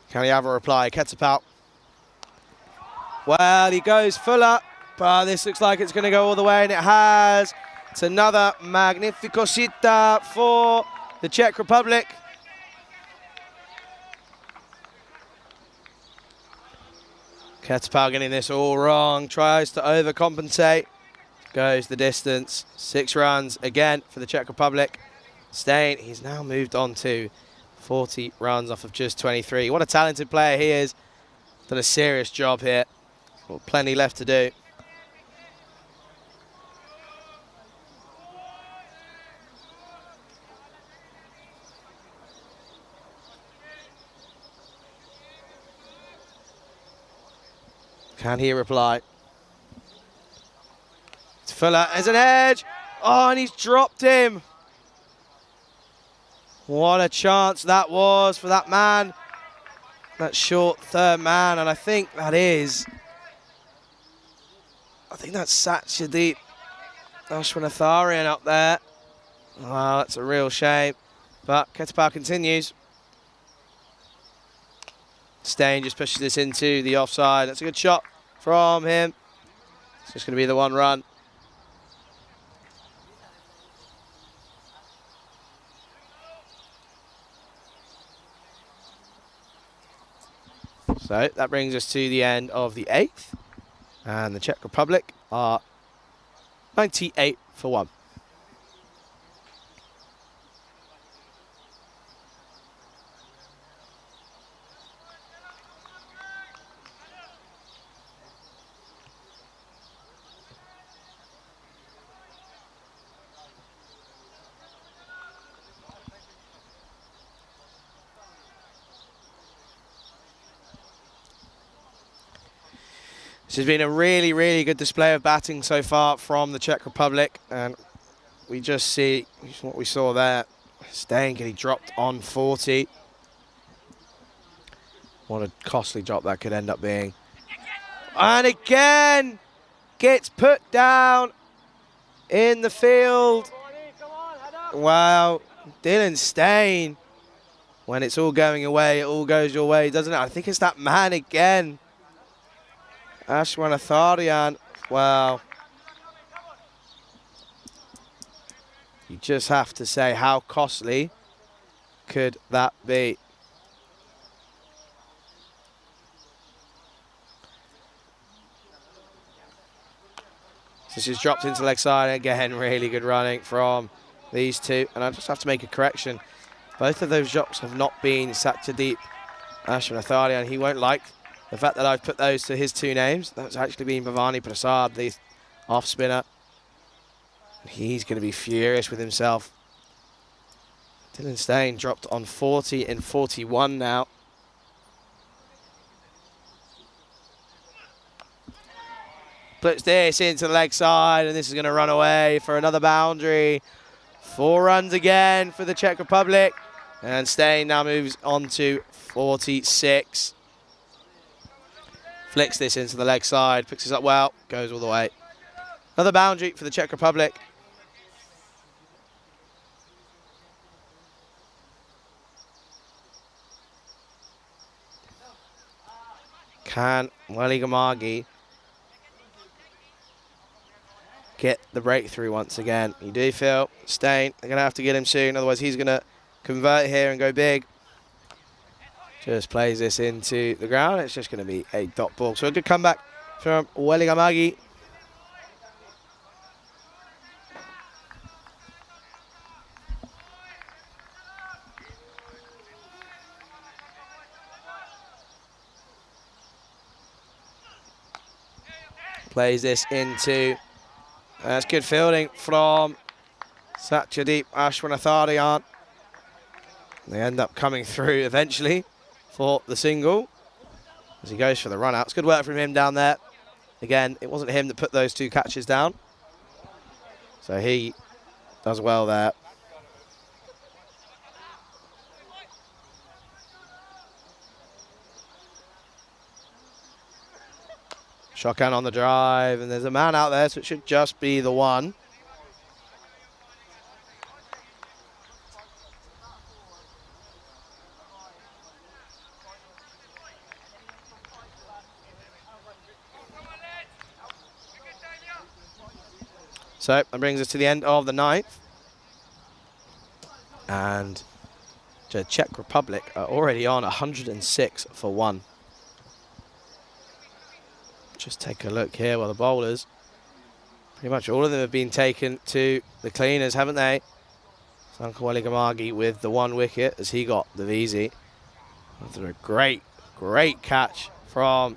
Can he have a reply? Ketapau. Well, he goes full up, but this looks like it's going to go all the way, and it has. It's another magnifico cita for the Czech Republic. Ketapau getting this all wrong, tries to overcompensate, goes the distance. 6 runs again for the Czech Republic. Steyn, he's now moved on to 40 runs off of just 23. What a talented player he is. Done a serious job here. Well, plenty left to do. Can he reply? It's Fuller as an edge. Oh, and he's dropped him. What a chance that was for that man. That short third man, and I think that's Satyadeep Ashwanatharian up there. Wow, that's a real shame. But Ketapau continues. Steyn just pushes this into the offside. That's a good shot from him. It's just going to be the 1 run. So that brings us to the end of the 8th. And the Czech Republic are 98 for 1. This has been a really, really good display of batting so far from the Czech Republic, and we just see what we saw there. Steyn getting dropped on 40. What a costly drop that could end up being. And again, gets put down in the field. Wow, Dylan Steyn. When it's all going away, it all goes your way, doesn't it? I think it's that man again. Ashwanatharian, wow. You just have to say, how costly could that be? This is dropped into leg side again. Really good running from these two. And I just have to make a correction. Both of those drops have not been Satyadeep Ashwanatharian. He won't like the fact that I've put those to his 2 names. That's actually been Bhavani Prasad, the off spinner. He's going to be furious with himself. Dylan Steyn dropped on 40 and 41 now. Puts this into the leg side, and this is going to run away for another boundary. 4 runs again for the Czech Republic. And Steyn now moves on to 46. Flicks this into the leg side, picks this up well, goes all the way. Another boundary for the Czech Republic. Can Weli Gamagi get the breakthrough once again? You do feel Steyn, they're going to have to get him soon, otherwise he's going to convert here and go big. Just plays this into the ground. It's just going to be a dot ball. So a good comeback from Weli Gamagi. Plays this into, that's good fielding from Satyadeep Ashwanatharian. They end up coming through eventually for the single as he goes for the run out. It's good work from him down there. Again, it wasn't him that put those 2 catches down. So he does well there. Shotgun on the drive, and there's a man out there, so it should just be the 1. So that brings us to the end of the 9th. And the Czech Republic are already on 106 for 1. Just take a look here while the bowlers, pretty much all of them have been taken to the cleaners, haven't they? Sankawali Gamagi with the 1 wicket as he got the VZ. After a great catch from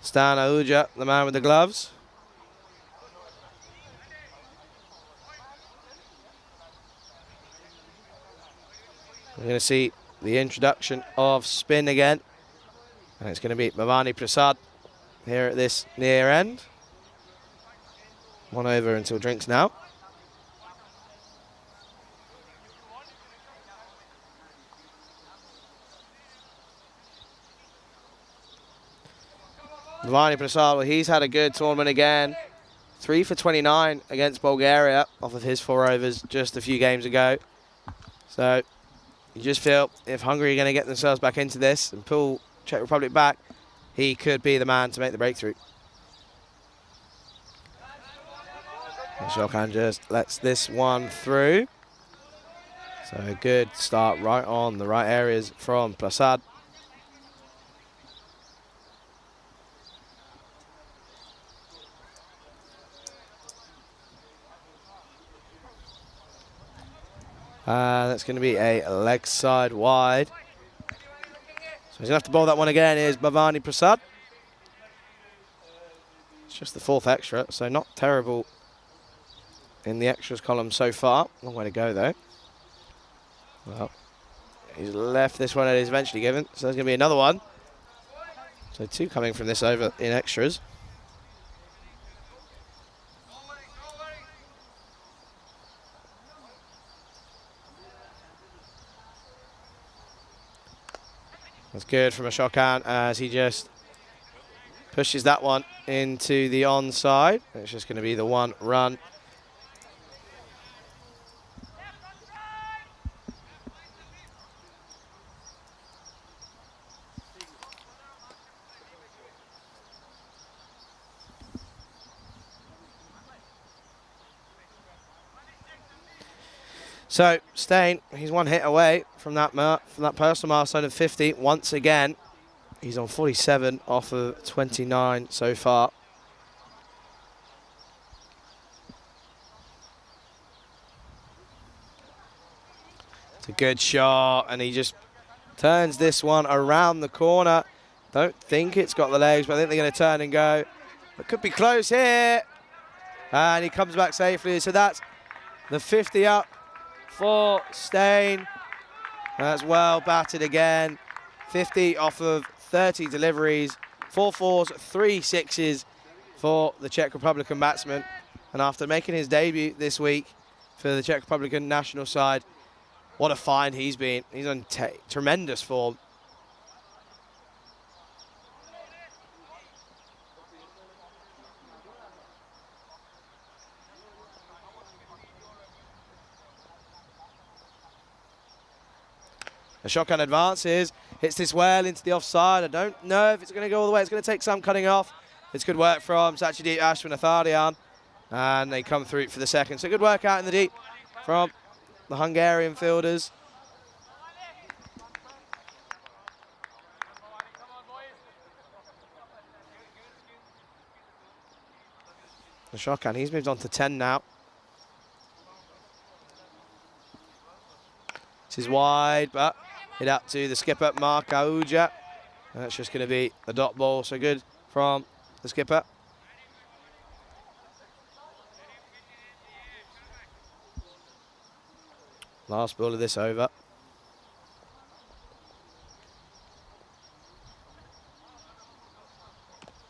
Stan Ahuja, the man with the gloves. We're going to see the introduction of spin again. And it's going to be Bhavani Prasad here at this near end. 1 over until drinks now. Bhavani Prasad, well, he's had a good tournament again. 3 for 29 against Bulgaria off of his 4 overs just a few games ago. So you just feel if Hungary are going to get themselves back into this and pull Czech Republic back, he could be the man to make the breakthrough. Shokan just lets this one through. So a good start right on the right areas from Prasad. That's going to be a leg side wide. So he's going to have to bowl that one again, is Bhavani Prasad. It's just the 4th extra, so not terrible in the extras column so far. Long way to go, though. Well, he's left this one that he's eventually given, so there's going to be another one. So 2 coming from this over in extras. That's good from Ashokan as he just pushes that one into the onside. It's just going to be the 1 run. So Steyn, he's 1 hit away from that personal milestone of 50 once again. He's on 47 off of 29 so far. It's a good shot, and he just turns this one around the corner. Don't think it's got the legs, but I think they're going to turn and go. It could be close here. And he comes back safely. So that's the 50 up for Steyn. That's well batted again. 50 off of 30 deliveries, 4 fours, 3 sixes for the Czech Republican batsman. And after making his debut this week for the Czech Republican national side, what a find he's been. He's on tremendous form. Ashokan advances, hits this well into the offside. I don't know if it's going to go all the way. It's going to take some cutting off. It's good work from Satyadeep Ashwinatharian. And they come through for the second. So good work out in the deep from the Hungarian fielders. Ashokan, he's moved on to 10 now. This is wide, but hit up to the skipper, Mark Ahuja. And that's just going to be a dot ball, so good from the skipper. Last ball of this over.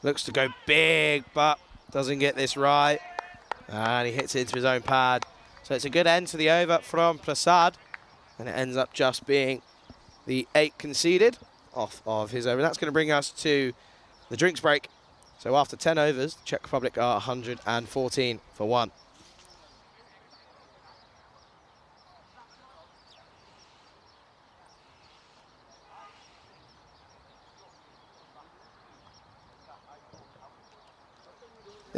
Looks to go big, but doesn't get this right. And he hits it into his own pad. So it's a good end to the over from Prasad. And it ends up just being the 8 conceded off of his over. And that's going to bring us to the drinks break. So after 10 overs, the Czech Republic are 114 for 1.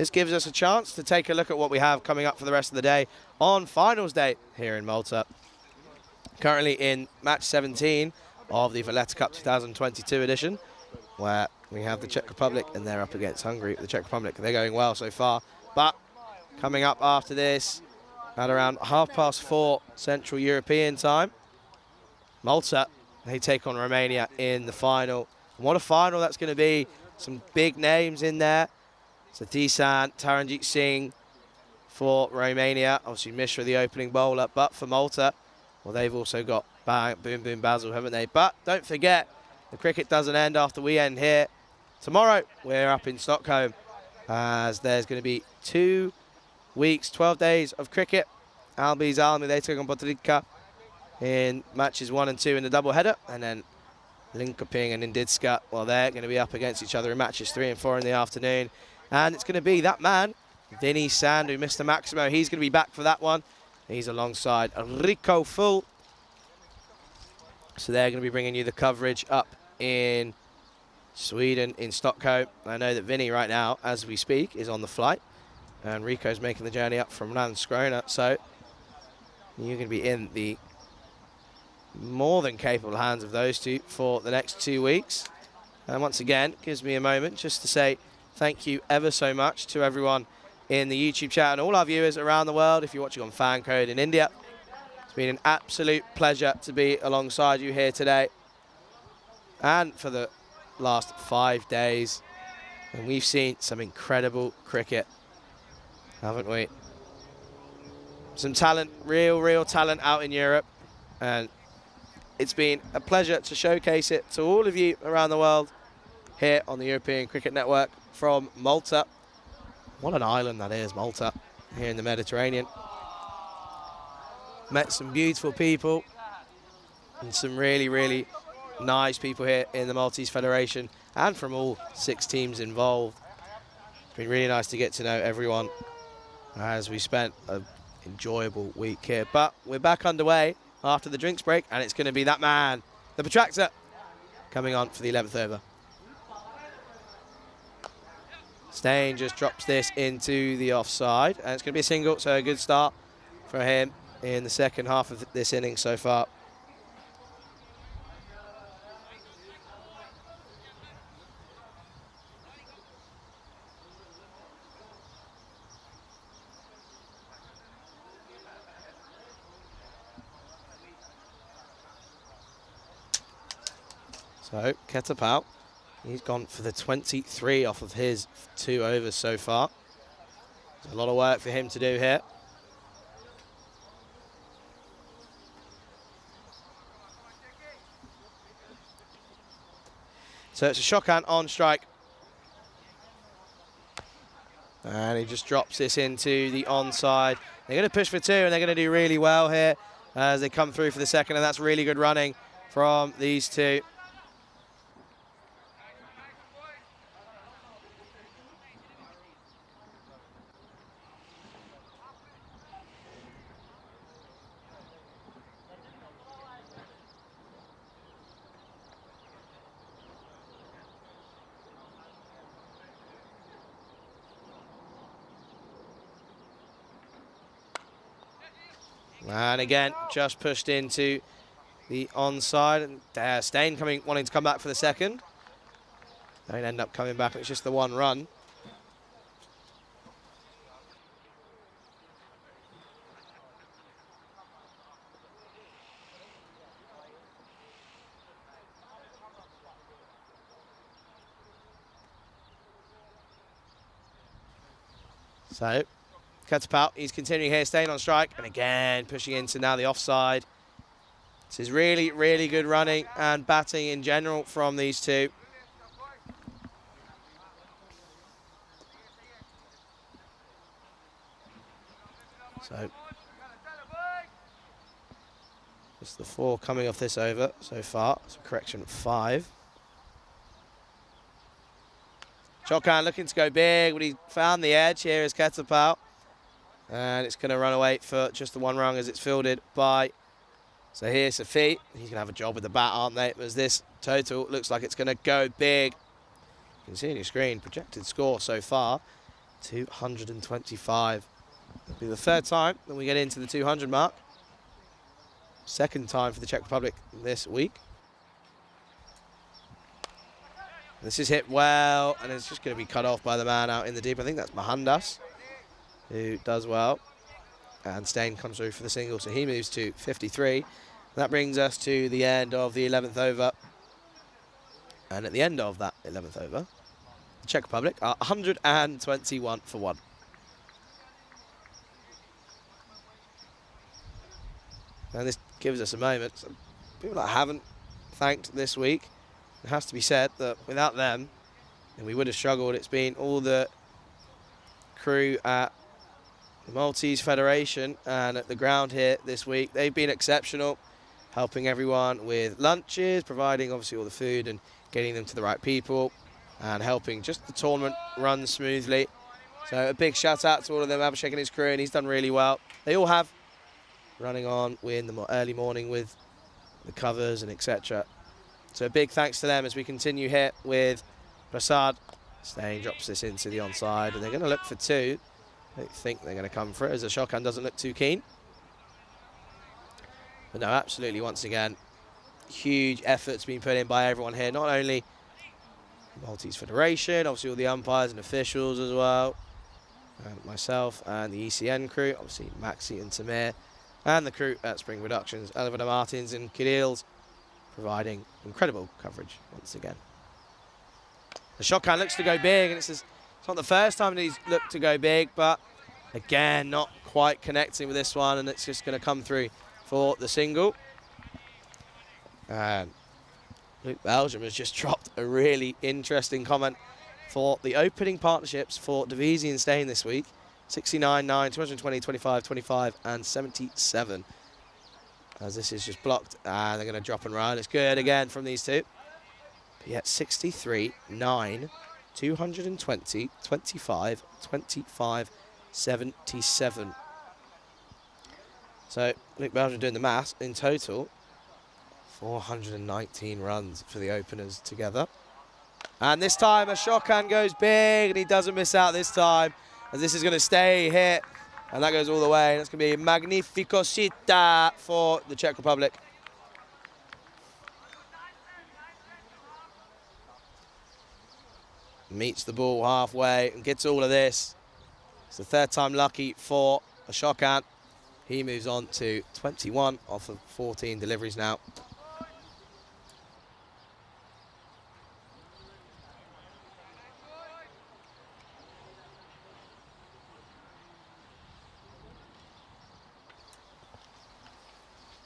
this gives us a chance to take a look at what we have coming up for the rest of the day on finals day here in Malta. Currently in match 17 of the Valletta Cup 2022 edition, where we have the Czech Republic and they're up against Hungary. The Czech Republic, they're going well so far, but coming up after this at around 4:30 Central European time, Malta, they take on Romania in the final. And what a final that's going to be. Some big names in there. So Desan, Taranjit Singh for Romania. Obviously Mishra, the opening bowler. But for Malta, well, they've also got Boom Boom Basil, haven't they? But don't forget, the cricket doesn't end after we end here. Tomorrow, we're up in Stockholm, as there's going to be 2 weeks, 12 days of cricket. Albi's Almi, they take on Botrica in matches 1 and 2 in the double-header. And then Linkoping and Indidska, well, they're going to be up against each other in matches 3 and 4 in the afternoon. And it's going to be that man, Vinny Sandu, Mr. Maximo. He's going to be back for that one. He's alongside Rico Full. So they're going to be bringing you the coverage up in Sweden, in Stockholm. I know that Vinny right now, as we speak, is on the flight. And Rico's making the journey up from Landskrona. So you're going to be in the more than capable hands of those two for the next 2 weeks. And once again, gives me a moment just to say thank you ever so much to everyone in the YouTube chat and all our viewers around the world. If you're watching on Fan Code in India, it's been an absolute pleasure to be alongside you here today and for the last 5 days. And we've seen some incredible cricket, haven't we? Some talent, real talent out in Europe. And it's been a pleasure to showcase it to all of you around the world here on the European Cricket Network from Malta. What an island that is, Malta, here in the Mediterranean. Met some beautiful people and some really nice people here in the Maltese Federation and from all 6 teams involved. It's been really nice to get to know everyone as we spent an enjoyable week here. But we're back underway after the drinks break, and it's going to be that man, the Protractor, coming on for the 11th over. Stain just drops this into the offside, and it's going to be a single, so a good start for him in the second half of this inning so far. So, Ketapau, he's gone for the 23 off of his 2 overs so far. There's a lot of work for him to do here. So it's a Shokan on strike. And he just drops this into the onside. They're going to push for 2, and they're going to do really well here as they come through for the second, and that's really good running from these two. And again, just pushed into the onside. And Stain wanting to come back for the second. They end up coming back. It's just the 1 run. So Ketapau, he's continuing here, staying on strike, and again pushing into now the offside. This is really good running and batting in general from these two. So just the 4 coming off this over so far. So correction 5. Shokan looking to go big, but he found the edge. Here is Ketapau. And it's going to run away for just the 1 run as it's fielded by. So here's Safi. He's going to have a job with the bat, aren't they? As this total looks like it's going to go big. You can see on your screen, projected score so far 225. It'll be the third time that we get into the 200 mark. Second time for the Czech Republic this week. This is hit well, and it's just going to be cut off by the man out in the deep. I think that's Mahandas, who does well. And Stain comes through for the single, so he moves to 53. That brings us to the end of the 11th over. And at the end of that 11th over, the Czech Republic are 121 for 1. And this gives us a moment. So people that haven't thanked this week, it has to be said that without them, then we would have struggled. It's been all the crew at the Maltese Federation and at the ground here this week. They've been exceptional, helping everyone with lunches, providing obviously all the food and getting them to the right people, and helping just the tournament run smoothly. So a big shout out to all of them, Abhishek and his crew, and he's done really well. They all have, running on in the early morning with the covers and etc. So a big thanks to them as we continue here with Prasad. Stain drops this into the onside, and they're going to look for two. I don't think they're going to come for it, as the Shokan doesn't look too keen. But no, absolutely, once again, huge efforts being put in by everyone here. Not only the Maltese Federation, obviously all the umpires and officials as well, and myself and the ECN crew, obviously Maxi and Tamir, and the crew at Spring Productions, Elvira Martins and Kirill's, providing incredible coverage once again. The Shokan looks to go big, and it's not the first time that he's looked to go big, but again, not quite connecting with this one, and it's just going to come through for the single. And Luke Belgium has just dropped a really interesting comment for the opening partnerships for Divisi and Stain this week. 69, 9, 220, 25, 25, and 77. As this is just blocked, and they're going to drop and run. It's good again from these two. But yet 63, 9, 220, 25, 25, 77. So Luke Belgium doing the maths. In total, 419 runs for the openers together. And this time a Shokan goes big, and he doesn't miss out this time, as this is going to stay hit. And that goes all the way. That's going to be Magnificosita for the Czech Republic. Meets the ball halfway and gets all of this. It's the third time lucky for Ashokan. He moves on to 21 off of 14 deliveries now.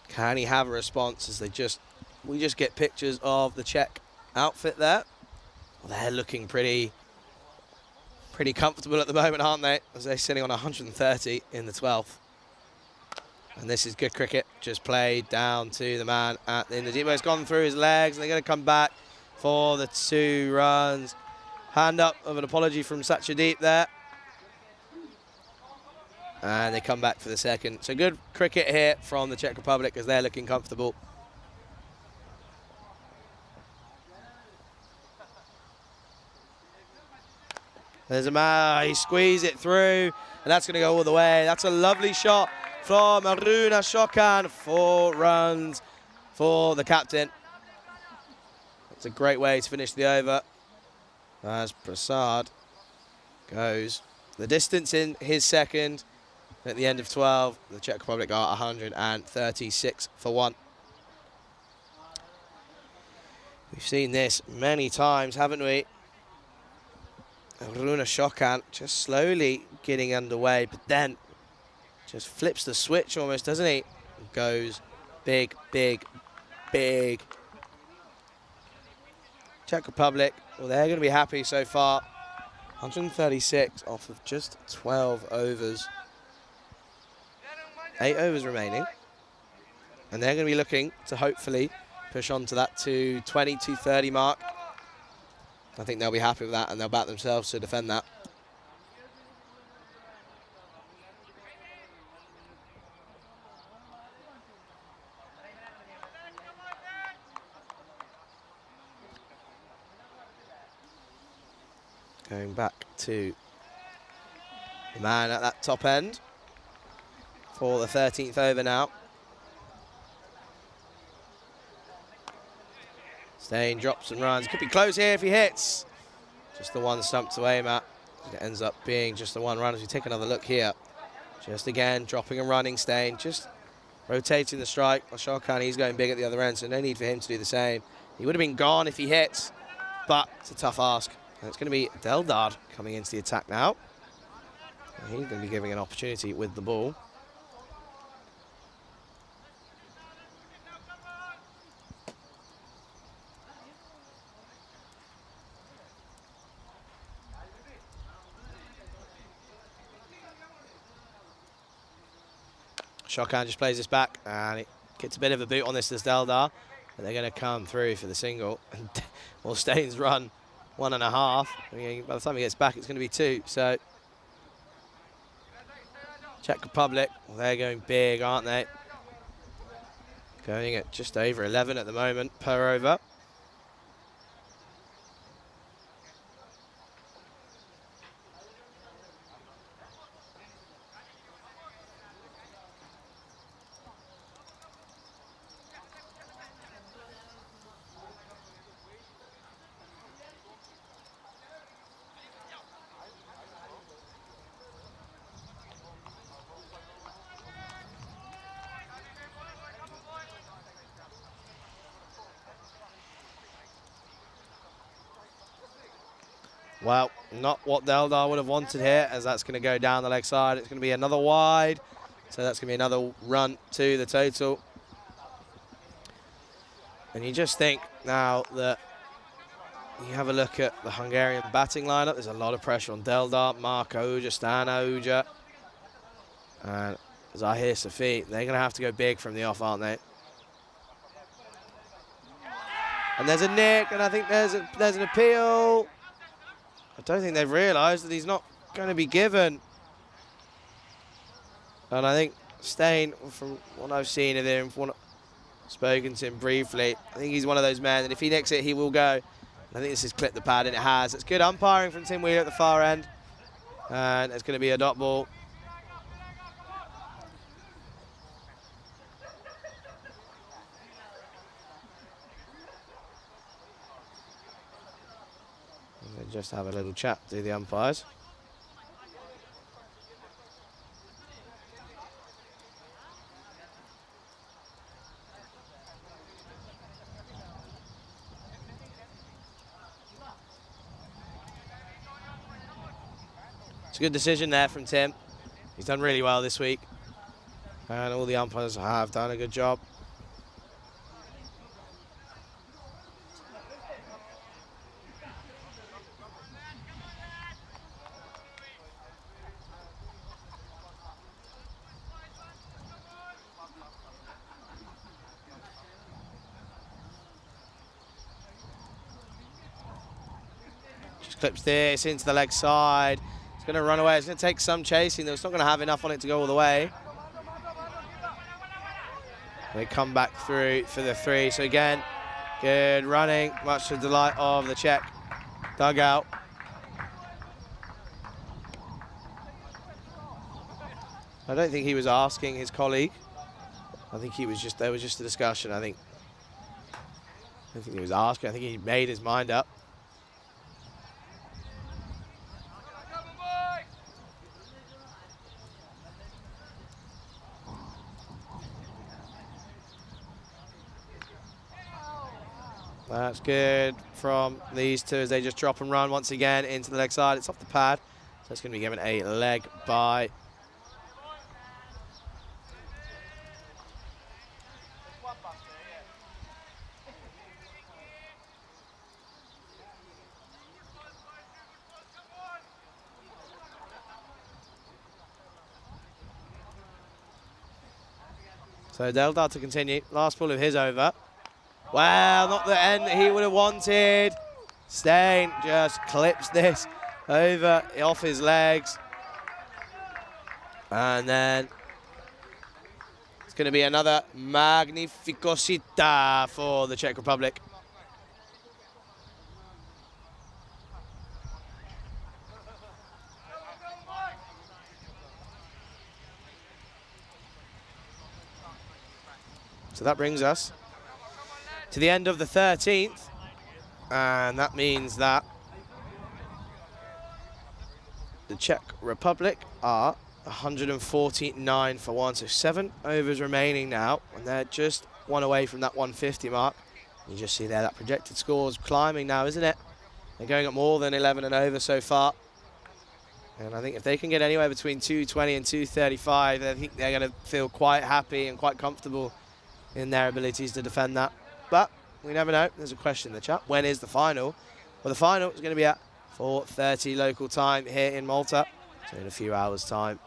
Can he have a response as we just get pictures of the Czech outfit there? Well, they're looking pretty comfortable at the moment, aren't they? As they're sitting on 130 in the 12th. And this is good cricket, just played down to the man in the deep. It's gone through his legs, and they're going to come back for the 2 runs. Hand up of an apology from Satchadeep there. And they come back for the second. So good cricket here from the Czech Republic as they're looking comfortable. There's a man, he squeezed it through, and that's going to go all the way. That's a lovely shot from Aruna Shokan. 4 runs for the captain. That's a great way to finish the over, as Prasad goes the distance in his second. At the end of 12, the Czech Republic are 136 for 1. We've seen this many times, haven't we? Aruna Shokan just slowly getting underway, but then just flips the switch almost, doesn't he? Goes big, big, big. Czech Republic, well, they're going to be happy so far. 136 off of just 12 overs. 8 overs remaining, and they're going to be looking to hopefully push on to that 220, 230 mark. I think they'll be happy with that, and they'll back themselves to defend that. Going back to the man at that top end for the 13th over now. Stain drops and runs. Could be close here if he hits. Just the one stumped away, Matt. It ends up being just the one run as we take another look here. Just again, dropping and running Stain. Just rotating the strike. Well, Sharkan, he's going big at the other end, so no need for him to do the same. He would have been gone if he hits, but it's a tough ask. And it's going to be Deldard coming into the attack now. And he's going to be giving an opportunity with the ball. Sharkan just plays this back, and it gets a bit of a boot on this Deldar. But they're going to come through for the single. Well, Staines run 1.5. I mean, by the time he gets back, it's going to be 2. So, Czech Republic, well, they're going big, aren't they? Going at just over 11 at the moment per over. Well, not what Deldar would have wanted here, as that's going to go down the leg side. It's going to be another wide, so that's going to be another run to the total. And you just think now that you have a look at the Hungarian batting lineup, there's a lot of pressure on Deldar, Mark Oja, Stan Oja, and Zahir Safi. They're going to have to go big from the off, aren't they? And there's a nick, and I think there's an appeal. I don't think they've realised that he's not going to be given. And I think Stain, from what I've seen of him, from what I've spoken to him briefly, I think he's one of those men that if he nicks it, he will go. I think this has clipped the pad, and it has. It's good umpiring from Tim Wheeler at the far end. And it's going to be a dot ball. Just have a little chat to the umpires. It's a good decision there from Tim. He's done really well this week. And all the umpires have done a good job. Clips this into the leg side. It's going to run away. It's going to take some chasing, though. It's not going to have enough on it to go all the way. They come back through for the 3. So again, good running, much to the delight of the Czech dugout. I don't think he was asking his colleague. I think he was just, there was just a discussion. I don't think he was asking. I think he made his mind up. That's good from these two as they just drop and run once again into the leg side. It's off the pad, so it's going to be given a leg by. So Deldar to continue. Last ball of his over. Well, not the end that he would have wanted. Stain just clips this over off his legs. And then it's going to be another magnificosita for the Czech Republic. So that brings us to the end of the 13th. And that means that the Czech Republic are 149 for 1. So 7 overs remaining now. And they're just 1 away from that 150 mark. You just see there that projected score's climbing now, isn't it? They're going up more than 11 and over so far. And I think if they can get anywhere between 220 and 235, I think they're going to feel quite happy and quite comfortable in their abilities to defend that. But we never know. There's a question in the chat. When is the final? Well, the final is going to be at 4:30 local time here in Malta. So in a few hours' time.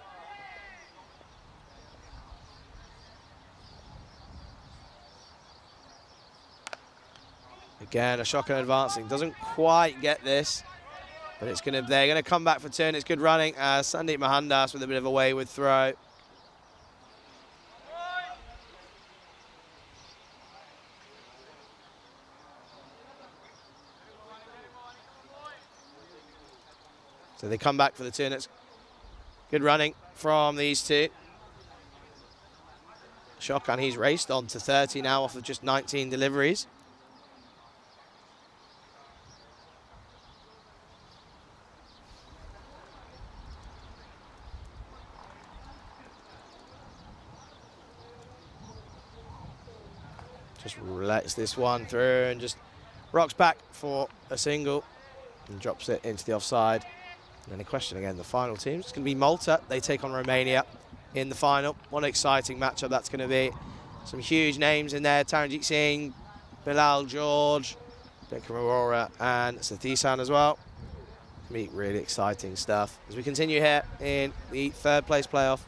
Again, Ashoka advancing. Doesn't quite get this. But it's they're going to come back for turn. It's good running. Sandeep Mohandas with a bit of a wayward throw. So they come back for the turn. It's good running from these two. Shokan, he's raced on to 30 now off of just 19 deliveries. Just lets this one through and just rocks back for a single and drops it into the offside. And then a question again, the final team. It's going to be Malta. They take on Romania in the final. What an exciting matchup that's going to be. Some huge names in there. Taranjit Singh, Bilal George, Bikram Aurora and Sathisan as well. It's going to be really exciting stuff as we continue here in the third place playoff.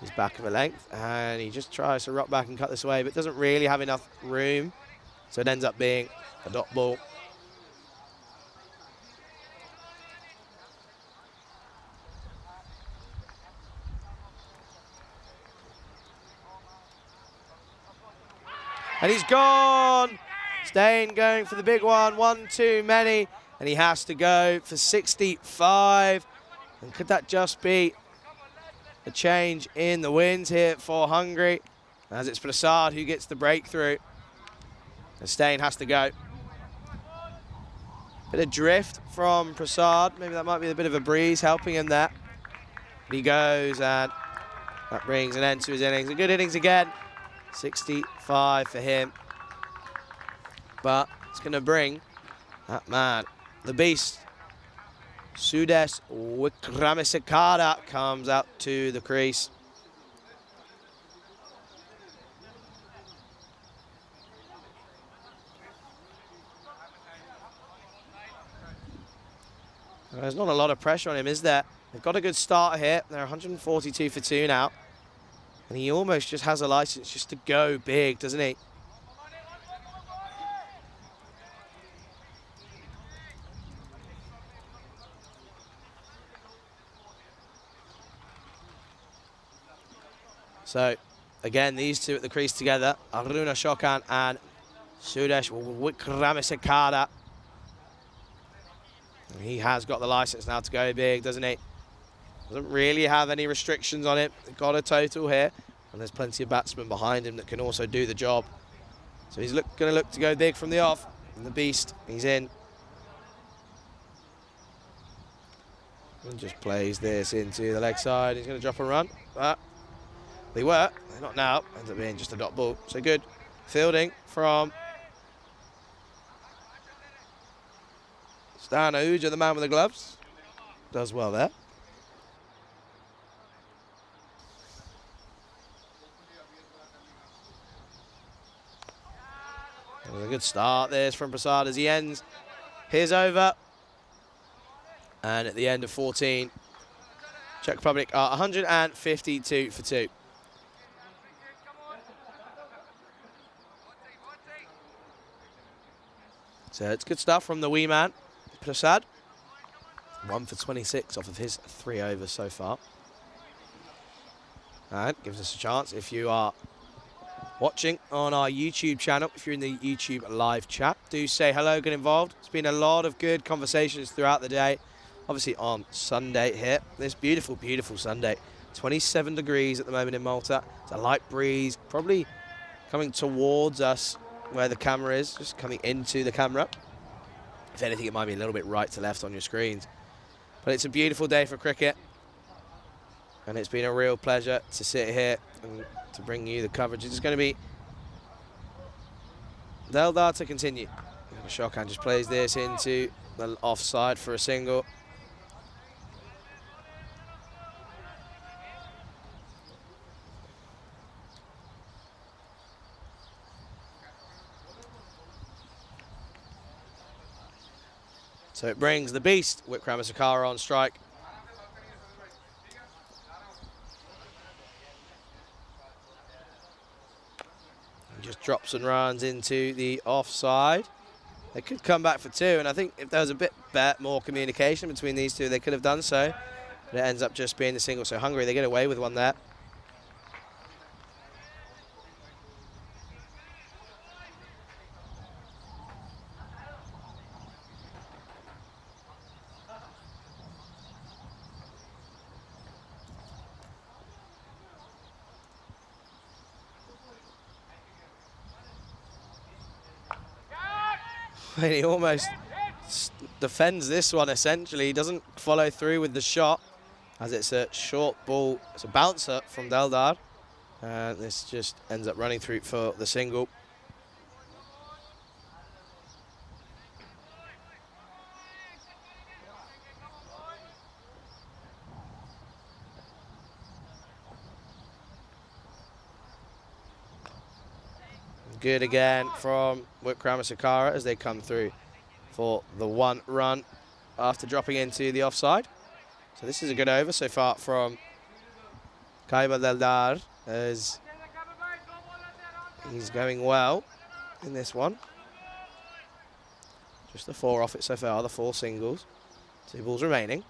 He's back of a length and he just tries to rock back and cut this away, but doesn't really have enough room. So it ends up being a dot ball. And he's gone. Steyn going for the big one. One too many. And he has to go for 65. And could that just be a change in the winds here for Hungary? As it's Prasad who gets the breakthrough. And Steyn has to go. Bit of drift from Prasad. Maybe that might be a bit of a breeze helping him there. But he goes and that brings an end to his innings. A good innings again. 65 for him. But it's going to bring that man, the beast, Sudesh Wickramasekara, comes out to the crease. There's not a lot of pressure on him, is there? They've got a good start here. They're 142 for 2 now. And he almost just has a license just to go big, doesn't he? So, again, these two at the crease together. Aruna Shokan and Sudesh Wickramasekara. He has got the license now to go big, doesn't he? Doesn't really have any restrictions on it. Got a total here. And there's plenty of batsmen behind him that can also do the job. So he's going to look to go big from the off. And the beast, he's in. And just plays this into the leg side. He's going to drop a run. But they were. They're not now. Ends up being just a dot ball. So good fielding from Stan Ahuja, the man with the gloves. Does well there. A good start this from Prasad as he ends his over. And at the end of 14, Czech Republic are 152 for 2. So it's good stuff from the wee man, Prasad. 1 for 26 off of his 3 overs so far. And gives us a chance if you are watching on our YouTube channel. If you're in the YouTube live chat, do say hello, get involved. It's been a lot of good conversations throughout the day. Obviously on Sunday here, this beautiful, beautiful Sunday 27 degrees at the moment in Malta. It's a light breeze, probably coming towards us where the camera is, just coming into the camera. If anything, it might be a little bit right to left on your screens. But it's a beautiful day for cricket. And it's been a real pleasure to sit here and to bring you the coverage. It's going to be Deldar to continue. Shokan just plays this into the offside for a single. So it brings the beast, Wickramasakara, on strike. He just drops and runs into the offside. They could come back for 2, and I think if there was a bit more communication between these two, they could have done so. But it ends up just being the single. So Hungary, they get away with one there. He almost defends this one, essentially. He doesn't follow through with the shot, as it's a short ball. It's a bouncer from Deldar. And this just ends up running through for the single. Good again from Wickramasakara as they come through for the 1 run after dropping into the offside. So this is a good over so far from Kaiba Deldar, as he's going well in this one. Just the 4 off it so far, the 4 singles. 2 balls remaining.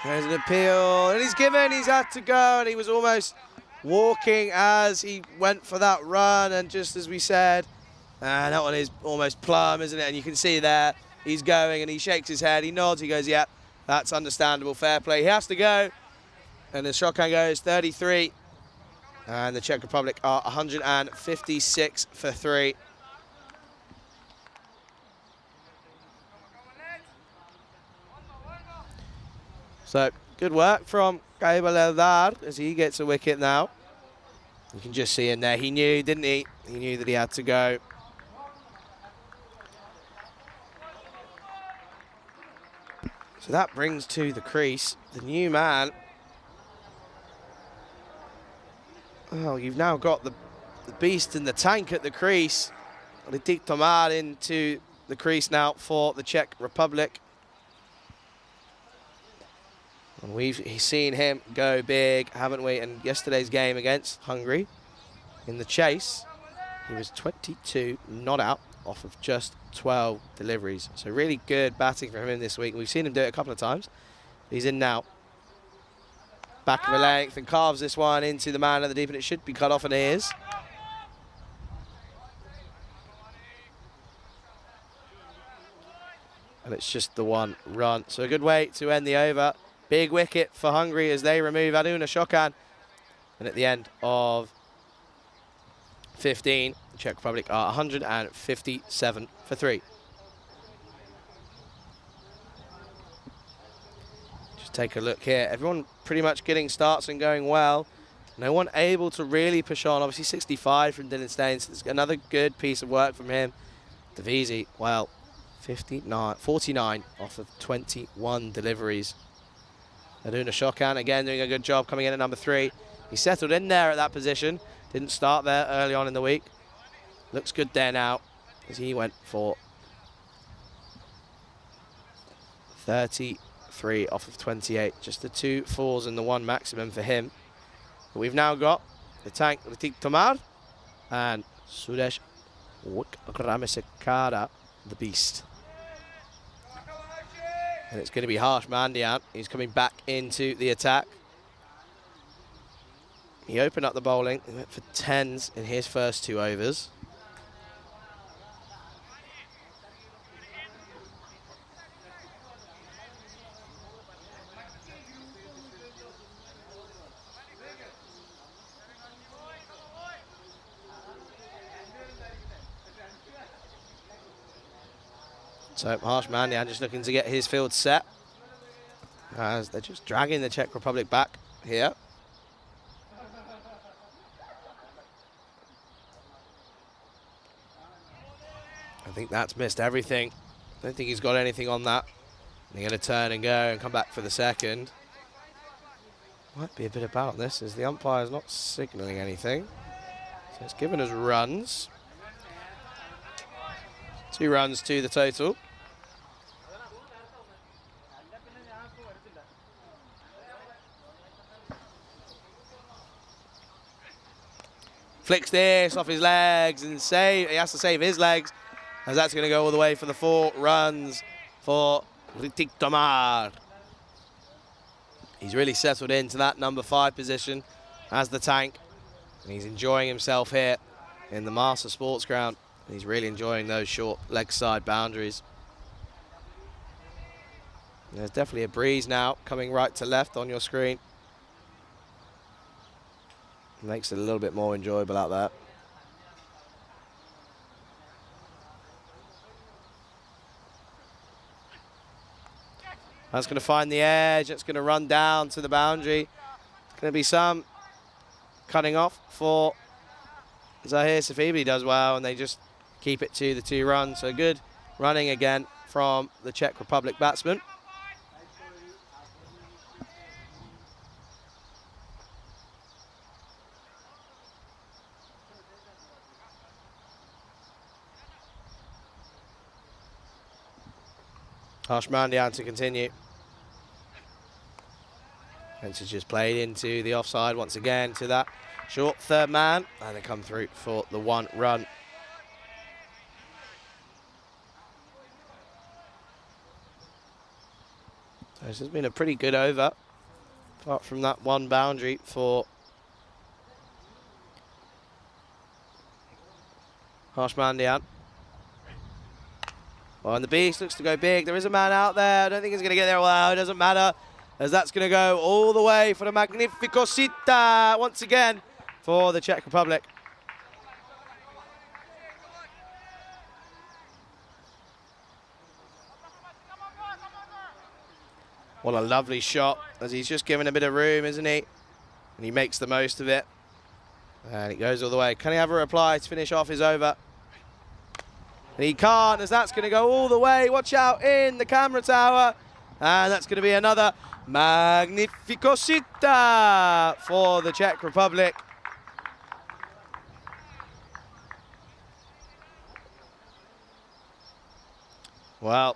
There's an appeal, and he's had to go, and he was almost walking as he went for that run, and just as we said, that one is almost plumb, isn't it? And you can see there, he's going, and he shakes his head, he nods, he goes, yeah, that's understandable, fair play. He has to go, and the shot count goes 33, and the Czech Republic are 156 for 3. So, good work from Kaiba Deldar as he gets a wicket now. You can just see in there, he knew, didn't he? He knew that he had to go. So that brings to the crease the new man. Oh, you've now got the beast and the tank at the crease. T20Is into the crease now for the Czech Republic. And we've seen him go big, haven't we? And yesterday's game against Hungary, in the chase, he was 22 not out off of just 12 deliveries. So really good batting for him this week. We've seen him do it a couple of times. He's in now. Back of a length and carves this one into the man at the deep, and it should be cut off, and it is. And it's just the 1 run. So a good way to end the over. Big wicket for Hungary as they remove Aduna Shokan. And at the end of 15, the Czech Republic are 157 for 3. Just take a look here. Everyone pretty much getting starts and going well. No one able to really push on. Obviously 65 from Dylan Staines. It's another good piece of work from him. Davisi, well, 49 off of 21 deliveries. Aduna Shokan, again, doing a good job coming in at number 3. He settled in there at that position. Didn't start there early on in the week. Looks good there now as he went for 33 off of 28. Just the 2 4s and the 1 maximum for him. But we've now got the tank, T20Is, and Sudesh Wickramasakara, the beast. And it's going to be Harsh Mandian. He's coming back into the attack. He opened up the bowling. He went for 10s in his first 2 overs. So Harsh Mandian just looking to get his field set, as they're just dragging the Czech Republic back here. I think that's missed everything. Don't think he's got anything on that. They're going to turn and go and come back for the second. Might be a bit about this, as the umpire's not signalling anything. So it's given us runs. 2 runs to the total. Flicks this off his legs and save. He has to save his legs, as that's going to go all the way for the 4 runs for Ritik Tomar. He's really settled into that number 5 position as the tank, and he's enjoying himself here in the Marsa Sports Ground. He's really enjoying those short leg side boundaries. There's definitely a breeze now coming right to left on your screen. Makes it a little bit more enjoyable out there. That's going to find the edge. It's going to run down to the boundary. It's going to be some cutting off for Zahir Safibi. He does well, and they just keep it to the 2 runs. So good running again from the Czech Republic batsman. Harsh Mandian to continue. Fences just played into the offside once again to that short 3rd man, and they come through for the 1 run. So this has been a pretty good over, apart from that 1 boundary for Harsh Mandian. Well, and the beast looks to go big. There is a man out there. I don't think he's going to get there. Well, it doesn't matter, as that's going to go all the way for the Magnificosita once again for the Czech Republic. What a lovely shot, as he's just given a bit of room, isn't he? And he makes the most of it. And it goes all the way. Can he have a reply to finish off his over? He can't, as that's going to go all the way. Watch out in the camera tower. And that's going to be another Magnificosita for the Czech Republic. Well,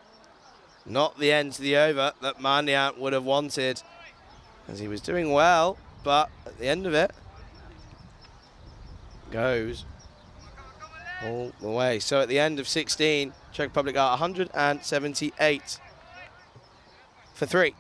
not the end to the over that Mandian would have wanted, as he was doing well, but at the end of it, goes all the way. So at the end of 16, Czech Republic are 178 for 3.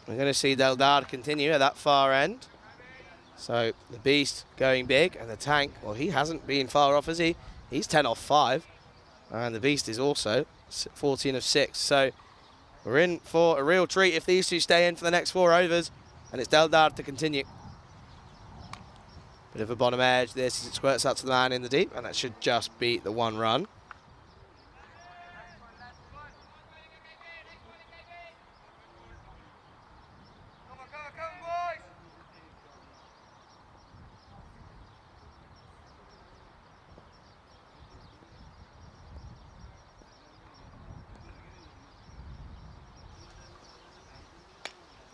We're going to see Deldar continue at that far end. So the beast going big, and the tank, well, he hasn't been far off, has he? He's 10 off 5. And the beast is also 14 of 6. So we're in for a real treat if these 2 stay in for the next 4 overs. And it's Deldar to continue. Bit of a bottom edge this as it squirts out to the man in the deep, and that should just be the 1 run.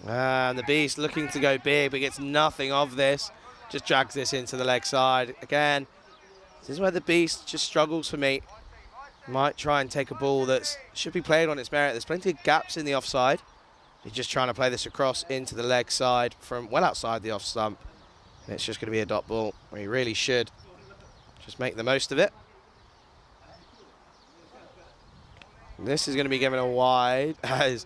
And the beast looking to go big, but gets nothing of this. Just drags this into the leg side. Again, this is where the beast just struggles for me. Might try and take a ball that should be played on its merit. There's plenty of gaps in the offside. He's just trying to play this across into the leg side from well outside the off stump. And it's just going to be a dot ball where he really should just make the most of it. And this is going to be given a wide as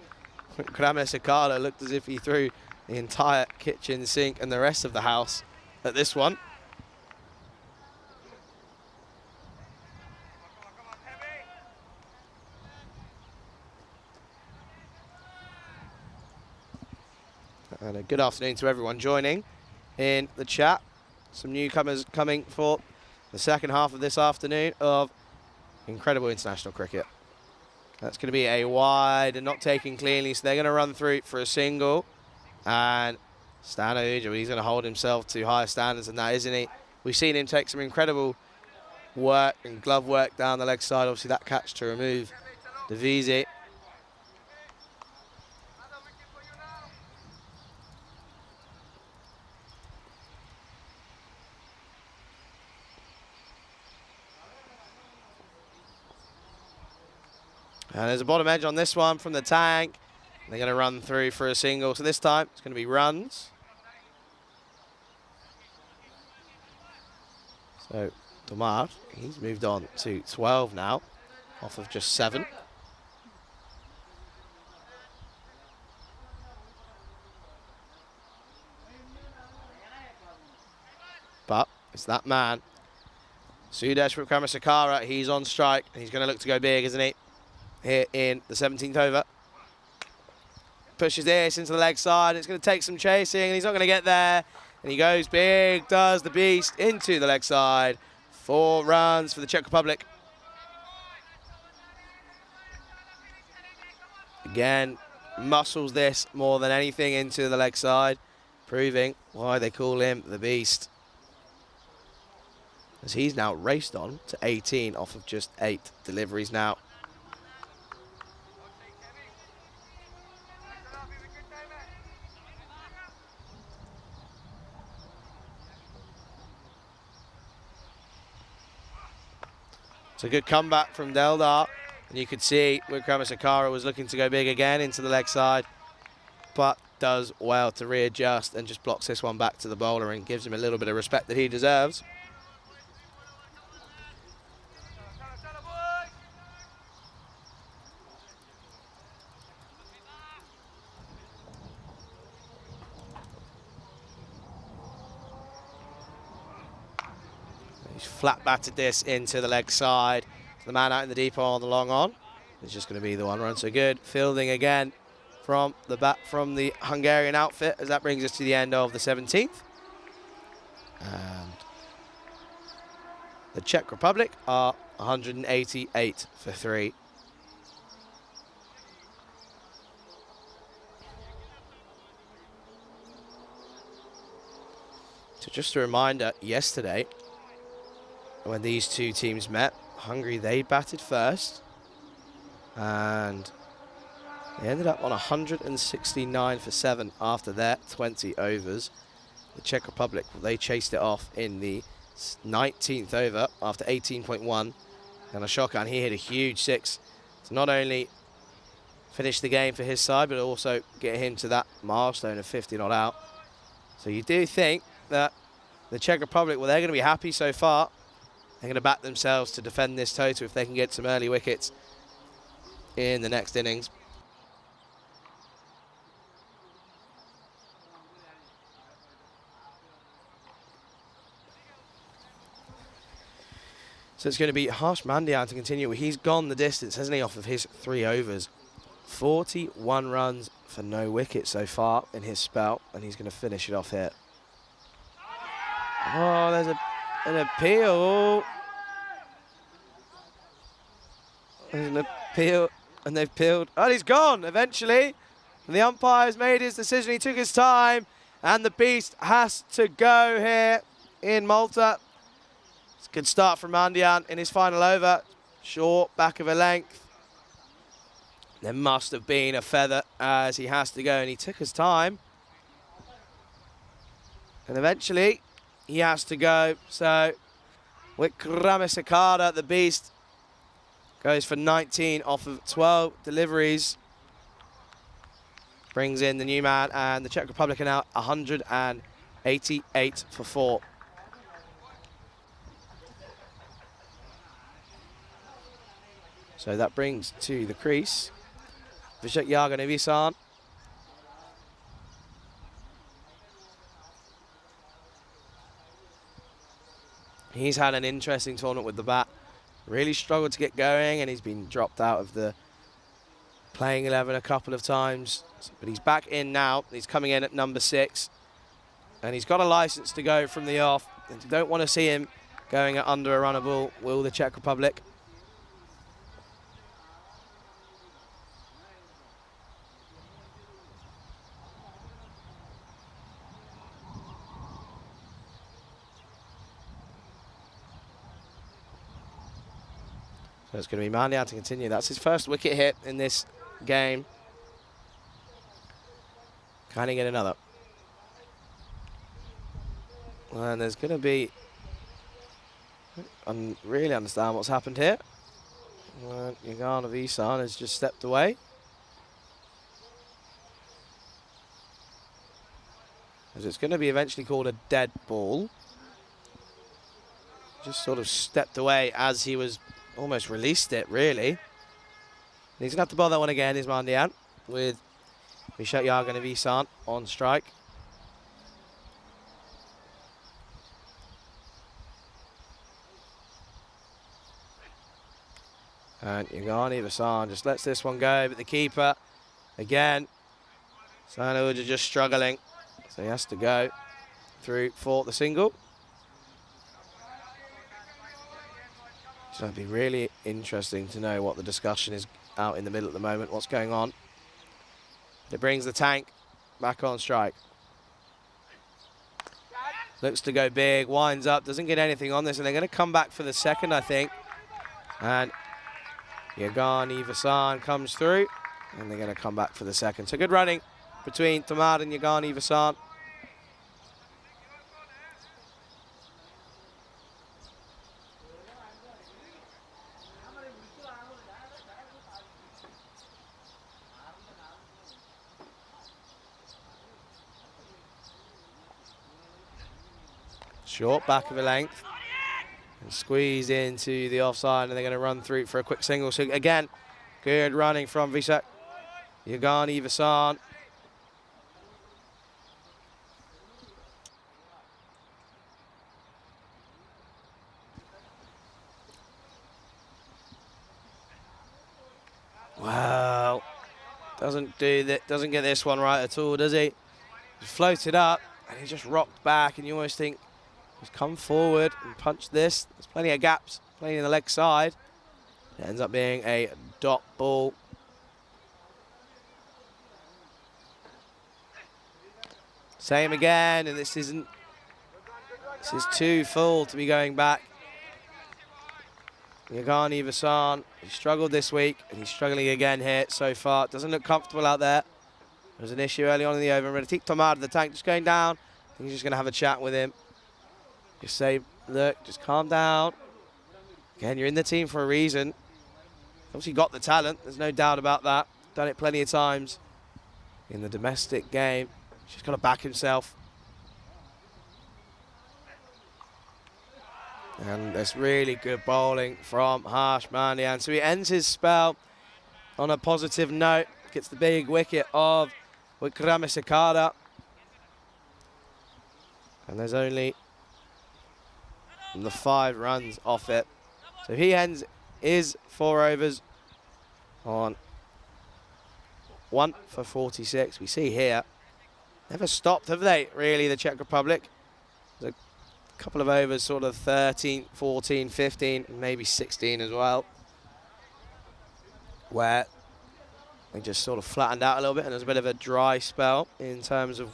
Sakala looked as if he threw the entire kitchen sink and the rest of the house at this one. And a good afternoon to everyone joining in the chat. Some newcomers coming for the second half of this afternoon of incredible international cricket. That's going to be a wide and not taken cleanly, so they're going to run through for a single. And Stano Uja, he's going to hold himself to higher standards than that, isn't he? We've seen him take some incredible work and glove work down the leg side. Obviously, that catch to remove Davisi. And there's a bottom edge on this one from the tank. They're going to run through for a single. So this time, it's going to be runs. So Tomar, he's moved on to 12 now, off of just 7. But it's that man, Sudesh Wikramasakara. He's on strike, and he's going to look to go big, isn't he? Here in the 17th over. Pushes this into the leg side. It's going to take some chasing, and he's not going to get there. And he goes big, does the beast, into the leg side. 4 runs for the Czech Republic. Again, muscles this more than anything into the leg side, proving why they call him the beast. As he's now raced on to 18 off of just 8 deliveries now. It's a good comeback from Deldar, and you could see Wikramasakara was looking to go big again into the leg side, but does well to readjust and just blocks this one back to the bowler and gives him a little bit of respect that he deserves. He's flat batted this into the leg side. The man out in the deep on the long on is just going to be the 1 run. So good fielding again from the bat from the Hungarian outfit, as that brings us to the end of the 17th. And the Czech Republic are 188 for 3. So just a reminder, yesterday, when these two teams met, Hungary, they batted first, and they ended up on 169 for 7 after their 20 overs. The Czech Republic, they chased it off in the 19th over after 18.1, and a shocker, and he hit a huge 6 to not only finish the game for his side, but also get him to that milestone of 50 not out. So you do think that the Czech Republic, well, they're going to be happy so far. They're going to back themselves to defend this total if they can get some early wickets in the next innings. So it's going to be Harsh Mandian to continue. He's gone the distance, hasn't he, off of his 3 overs. 41 runs for no wicket so far in his spell, and he's going to finish it off here. Oh, there's an appeal. There's an appeal, and they've peeled. Oh, he's gone eventually. And the umpire's made his decision. He took his time, and the beast has to go here in Malta. It's a good start from Mandian in his final over. Short, back of a length. There must have been a feather as he has to go, and he took his time. And eventually, he has to go. So, Wikramasakara, the beast, goes for 19 off of 12 deliveries. Brings in the new man, and the Czech Republic are now 100 and 88 for 4. So that brings to the crease Vishak Yaganavisan. He's had an interesting tournament with the bat. Really struggled to get going, and he's been dropped out of the playing 11 a couple of times. But he's back in now. He's coming in at number 6. And he's got a license to go from the off. And you don't want to see him going at under a runner ball, will the Czech Republic? So it's going to be Mandian to continue. That's his first wicket hit in this game. Can he get another? And there's going to be... I don't really understand what's happened here. Yaganavisan has just stepped away. As it's going to be eventually called a dead ball. Just sort of stepped away as he was almost released it, really. And he's going to have to bowl that one again, is Mandian, with Vishak Yaganavisan on strike. And Yaganavisan just lets this one go, but the keeper, again, Sanuja just struggling. So he has to go through for the single. So it'd be really interesting to know what the discussion is out in the middle at the moment, what's going on. It brings the tank back on strike. Looks to go big, winds up, doesn't get anything on this, and they're going to come back for the second, I think. And Yaganavisan comes through, and they're going to come back for the second. So good running between Tamad and Yaganavisan. Short back of a length. And squeeze into the offside, and they're going to run through for a quick single. So again, good running from Vishak Yaganavisan. Wow. Doesn't get this one right at all, does he? Just floated up, and he just rocked back, and you almost think, he's come forward and punched this. There's plenty of gaps, plenty in the leg side. It ends up being a dot ball. Same again, and this is too full to be going back. Yaganavisan, he struggled this week, and he's struggling again here so far. Doesn't look comfortable out there. There was an issue early on in the over. I'm going to take Tom out of the tank, just going down. I think he's just going to have a chat with him. Just say, look, just calm down. Again, you're in the team for a reason. Obviously got the talent, there's no doubt about that. Done it plenty of times in the domestic game. Just got to back himself. And there's really good bowling from Harsh Mandian. So he ends his spell on a positive note. Gets the big wicket of Wickramasekara. And there's only the 5 runs off it. So he ends his 4 overs on 1 for 46. We see here, never stopped, have they, really, the Czech Republic? There's a couple of overs, sort of 13, 14, 15, maybe 16 as well, where they just sort of flattened out a little bit, and there's a bit of a dry spell in terms of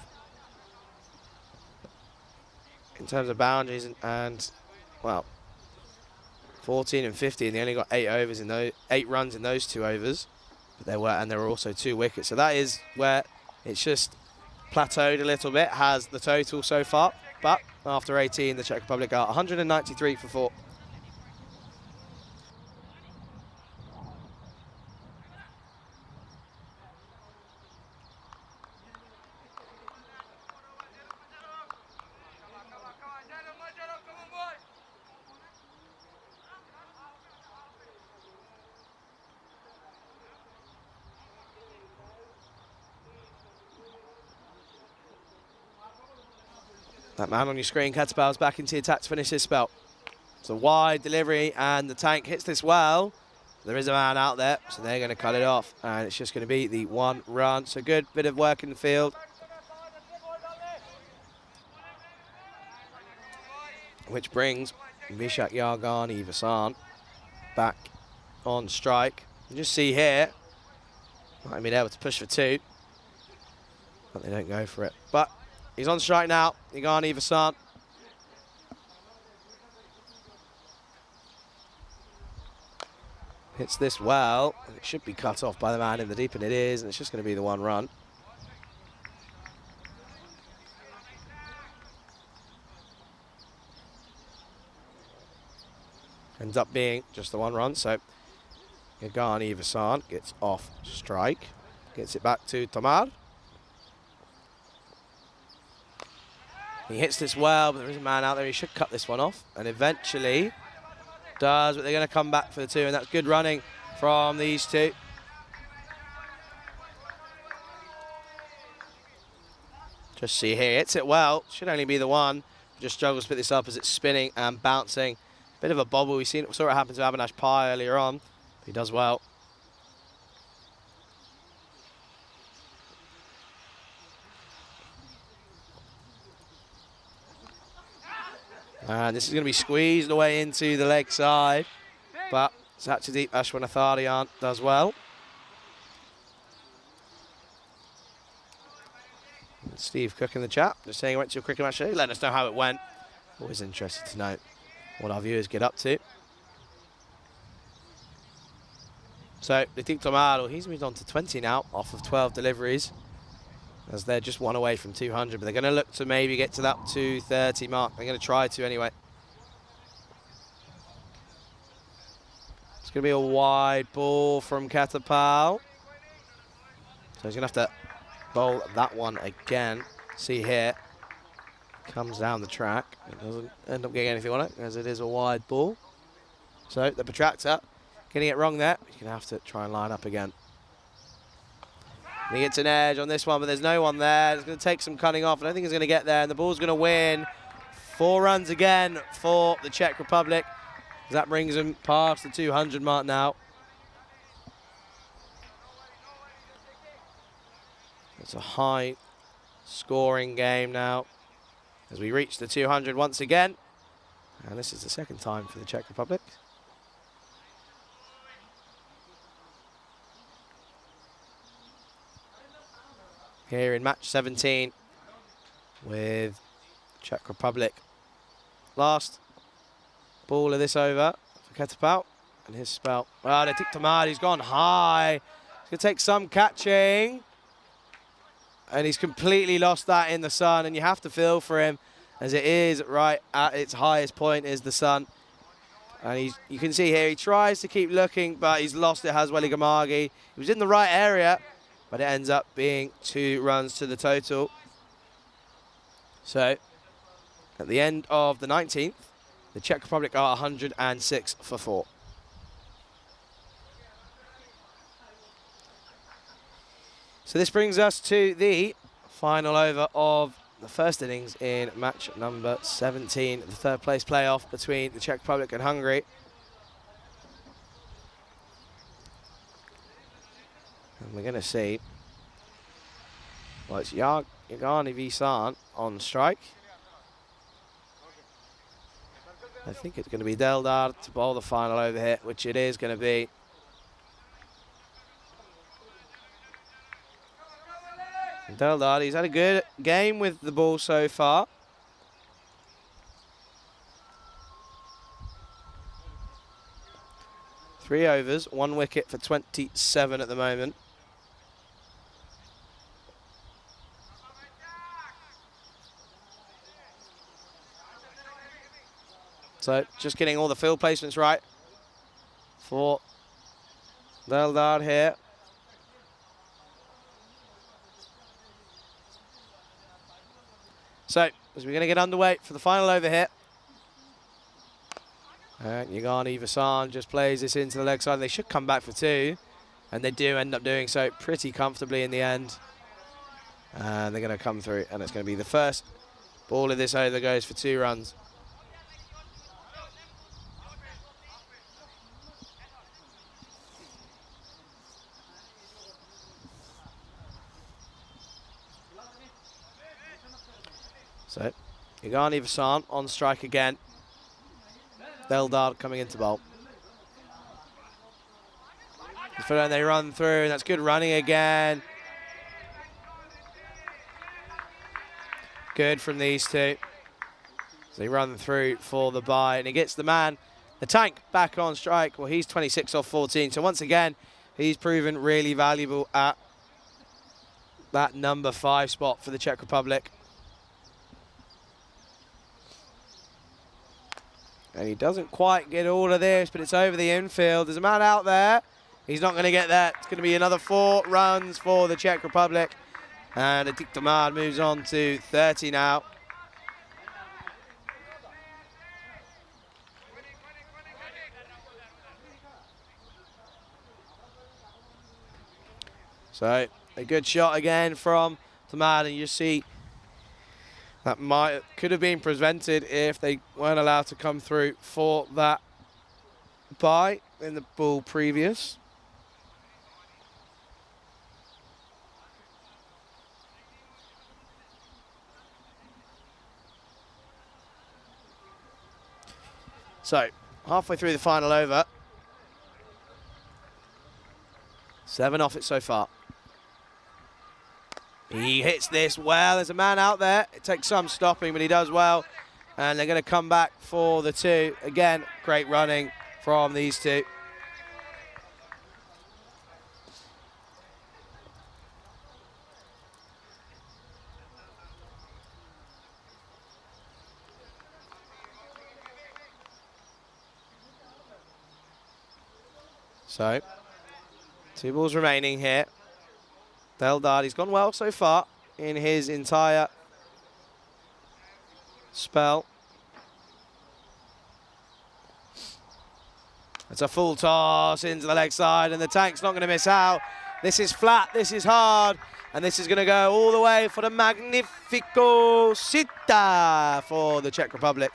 boundaries and well, 14 and 15. They only got 8 overs in those 8 runs in those 2 overs, but there were also 2 wickets. So that is where it's just plateaued a little bit. Has the total so far, but after 18, the Czech Republic are 193 for 4. That man on your screen, Katapal's back into the attack to finish this spell. It's a wide delivery, and the tank hits this well. There is a man out there, so they're going to cut it off, and it's just going to be the 1 run. So good bit of work in the field. Which brings Vishak Yargani Vasan back on strike. You just see here, might have been able to push for 2, but they don't go for it. But he's on strike now, Yargani Vasan. Hits this well, and it should be cut off by the man in the deep, and it is, and it's just going to be the 1 run. Ends up being just the 1 run, so Yargani Vasan gets off strike, gets it back to Tomar. He hits this well, but there is a man out there. He should cut this one off, and eventually does, but they're going to come back for the 2, and that's good running from these 2. Just see here, hits it well, should only be the 1. Just struggles to pick this up as it's spinning and bouncing. Bit of a bobble. We saw it happen to Avinash Pai earlier on. He does well. And this is going to be squeezed away into the leg side, but Satchadeep Ashwanatharian does well. And Steve Cook in the chat, just saying he went to a cricket match today. Let us know how it went. Always interested to know what our viewers get up to. So, Nitik Tomaro, he's moved on to 20 now, off of 12 deliveries, as they're just 1 away from 200, but they're going to look to maybe get to that 230 mark. They're going to try to anyway. It's going to be a wide ball from Katapal. So he's going to have to bowl that one again. See here, comes down the track. It doesn't end up getting anything on it, as it is a wide ball. So the protractor getting it wrong there. He's going to have to try and line up again. He gets an edge on this one, but there's no one there. It's going to take some cutting off. I don't think he's going to get there, and the ball's going to win. 4 runs again for the Czech Republic. That brings him past the 200 mark now. It's a high-scoring game now as we reach the 200 once again. And this is the 2nd time for the Czech Republic. Here in match 17 with Czech Republic. Last ball of this over for Katapal and his spell. Well, they ticked him out. He's gone high. He's going to take some catching. And he's completely lost that in the sun. And you have to feel for him, as it is right at its highest point is the sun. And you can see here, he tries to keep looking, but he's lost it, Haswali Gamagi. He was in the right area, but it ends up being 2 runs to the total. So, at the end of the 19th, the Czech Republic are 106 for 4. So this brings us to the final over of the first innings in match number 17, the 3rd place playoff between the Czech Republic and Hungary. And we're going to see, well, it's Yargani Vasan on strike. I think it's going to be Deldar to bowl the final over here, which it is going to be. Deldar, he's had a good game with the ball so far. Three overs, 1 wicket for 27 at the moment. So just getting all the field placements right for Deldar here. So, as we're going to get underway for the final over here. And Yargani Vasan just plays this into the leg side. They should come back for 2. And they do end up doing so pretty comfortably in the end. And they're going to come through. And it's going to be the first Ball of this over goes for 2 runs. So, Igani Vasan on strike again. Beldard coming into bowl. And they run through, and that's good running again. Good from these two. So they run through for the bye, and he gets the man, the tank, back on strike. Well, he's 26 off 14. So once again, he's proven really valuable at that number 5 spot for the Czech Republic. And he doesn't quite get all of this, but it's over the infield. There's a man out there. He's not going to get that. It's going to be another 4 runs for the Czech Republic. And Atik Tamad moves on to 30 now. So a good shot again from Tamad, and you see that could have been prevented if they weren't allowed to come through for that bye in the ball previous. So, halfway through the final over. 7 off it so far. He hits this well. There's a man out there. It takes some stopping, but he does well. And they're going to come back for the 2. Again, great running from these 2. So, 2 balls remaining here. Beldard, he's gone well so far in his entire spell. It's a full toss into the leg side, and the tank's not going to miss out. This is flat, this is hard, and this is going to go all the way for the Magnifico Sita for the Czech Republic.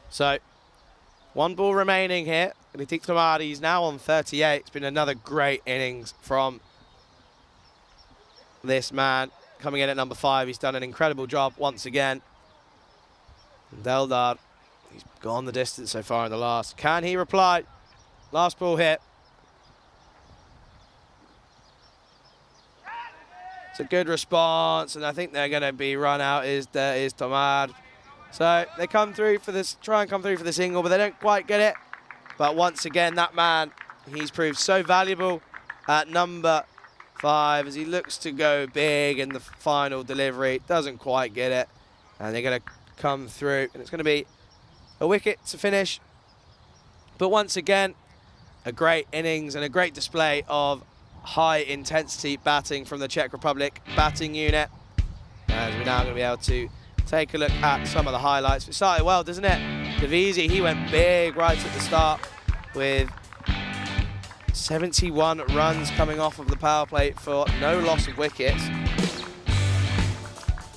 So, 1 ball remaining here. Atik Tamad, he's now on 38. It's been another great innings from this man. Coming in at number 5, he's done an incredible job once again. Beldard, he's gone the distance so far in the last. Can he reply? Last ball hit. It's a good response, and I think they're going to be run out is Tamad. So they come through for this, try and come through for the single, but they don't quite get it. But once again, that man, he's proved so valuable at number 5 as he looks to go big in the final delivery. Doesn't quite get it. And they're going to come through, and it's going to be a wicket to finish. But once again, a great innings and a great display of high intensity batting from the Czech Republic batting unit. As we're now going to be able to take a look at some of the highlights. It started well, doesn't it? Davisi, he went big right at the start with 71 runs coming off of the power play for no loss of wickets.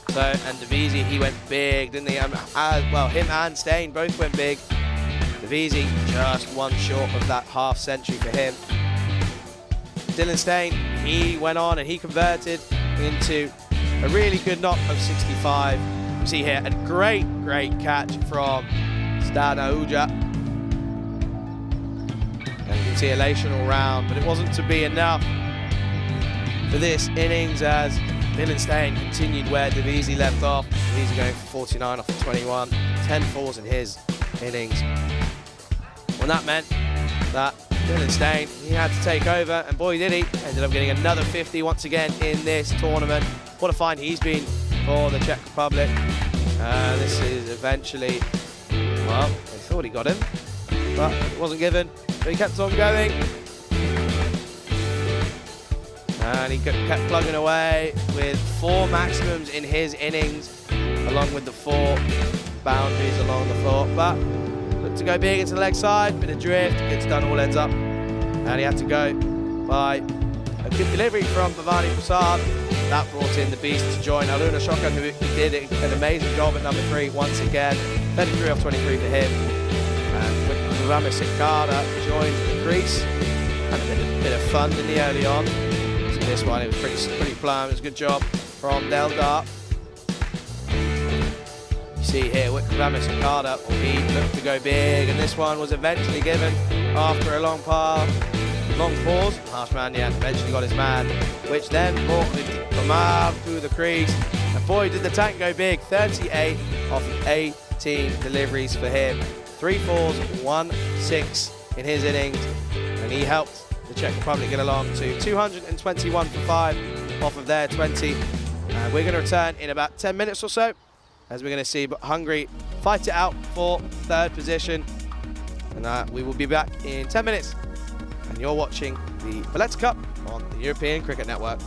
So, and Davisi, he went big, didn't he? Well, him and Steyn both went big. Davisi just 1 short of that half century for him. Dylan Steyn, he went on and he converted into a really good knock of 65. You see here a great catch from Stana Uja. And you can see elation all round, but it wasn't to be enough for this innings as Dylan Steyn continued where Davisi left off. Davisi going for 49 off of 21, 10 fours in his innings. Well, that meant that Dylan Steyn, he had to take over, and boy did he. Ended up getting another 50 once again in this tournament. What a find he's been for the Czech Republic. This is eventually Well, they thought he got him, but it wasn't given. So he kept on going. And he kept plugging away with 4 maximums in his innings, along with the 4 boundaries along the floor. But looked to go big into the leg side, bit of drift, gets done all ends up. And he had to go by a good delivery from Bhavani Prasad. That brought in the beast to join Aruna Shokan, who did an amazing job at number 3 once again. 33 off 23 for him. And Bhavani Sikada joined the crease. Had a bit of fun in the early on. So this one, it was pretty plumb. It was a good job from Deldar. You see here, Bhavani Sikada, he looked to go big, and this one was eventually given after a long pause. Harsh Mandian eventually got his man, which then brought Lamar through the crease. And boy, did the tank go big. 38 off of 18 deliveries for him. 3 fours, 1 6 in his innings. And he helped the Czech Republic get along to 221 for 5 off of their 20. And we're going to return in about 10 minutes or so, as we're going to see Hungary fight it out for 3rd position. And we will be back in 10 minutes. And you're watching the Valletta Cup on the European Cricket Network.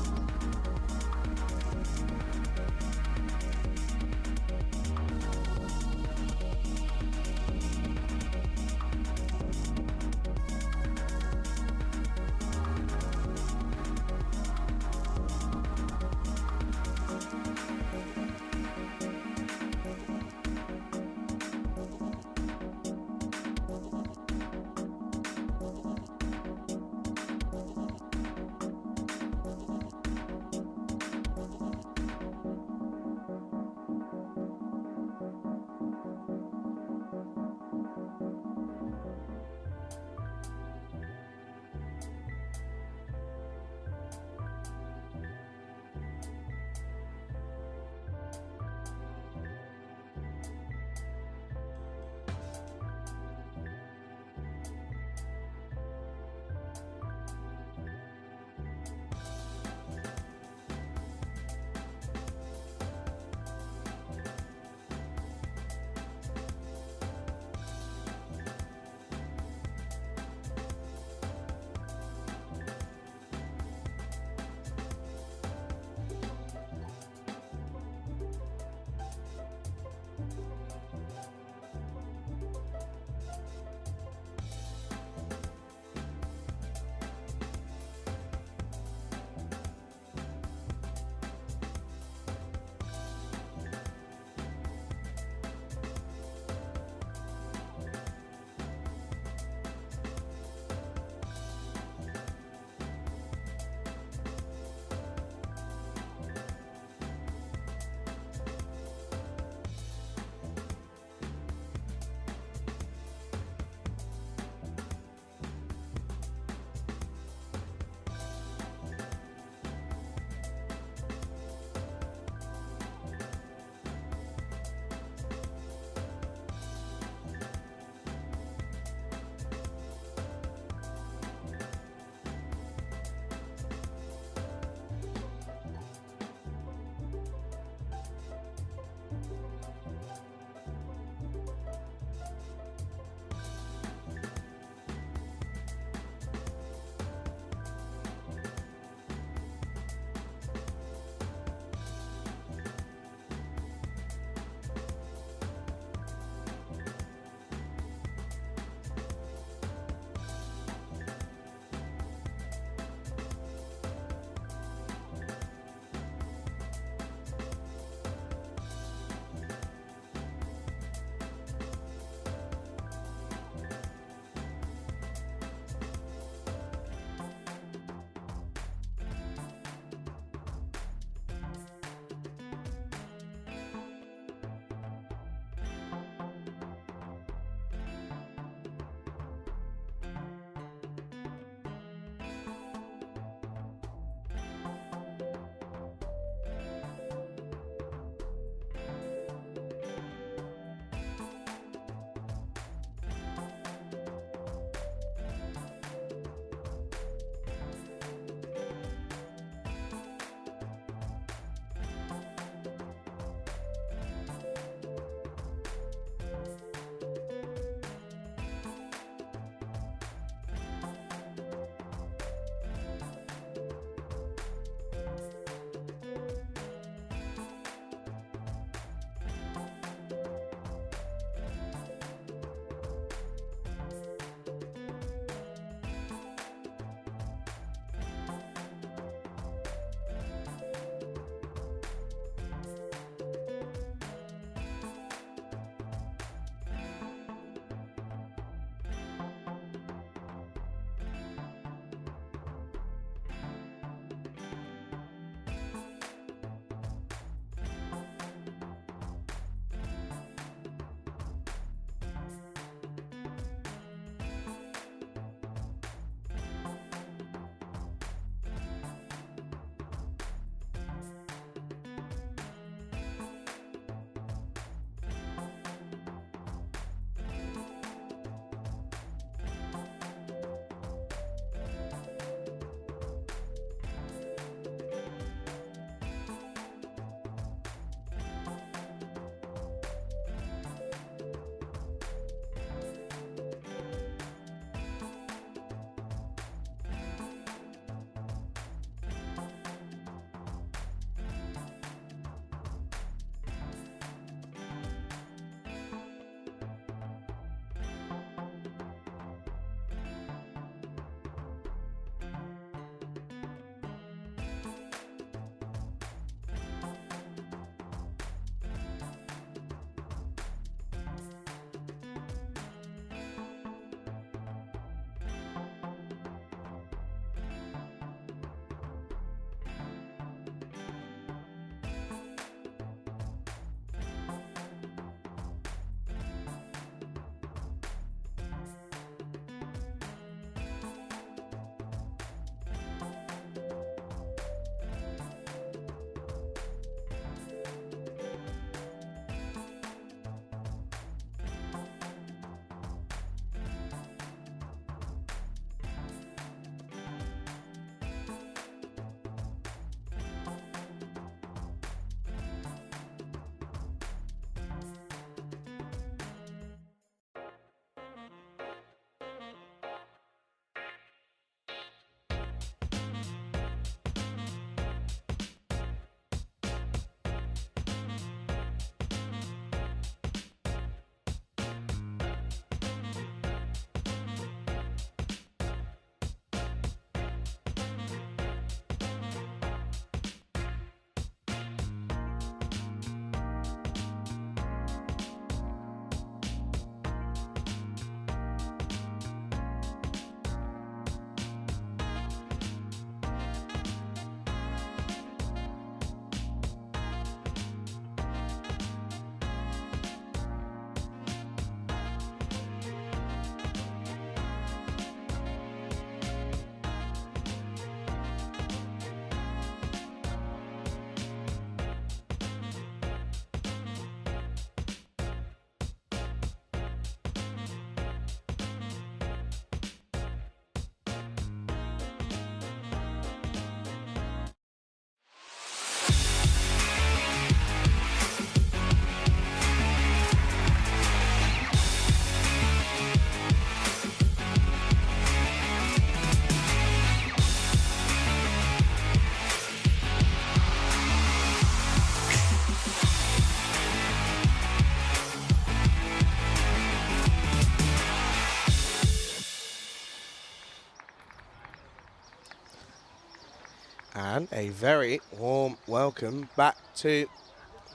And a very warm welcome back to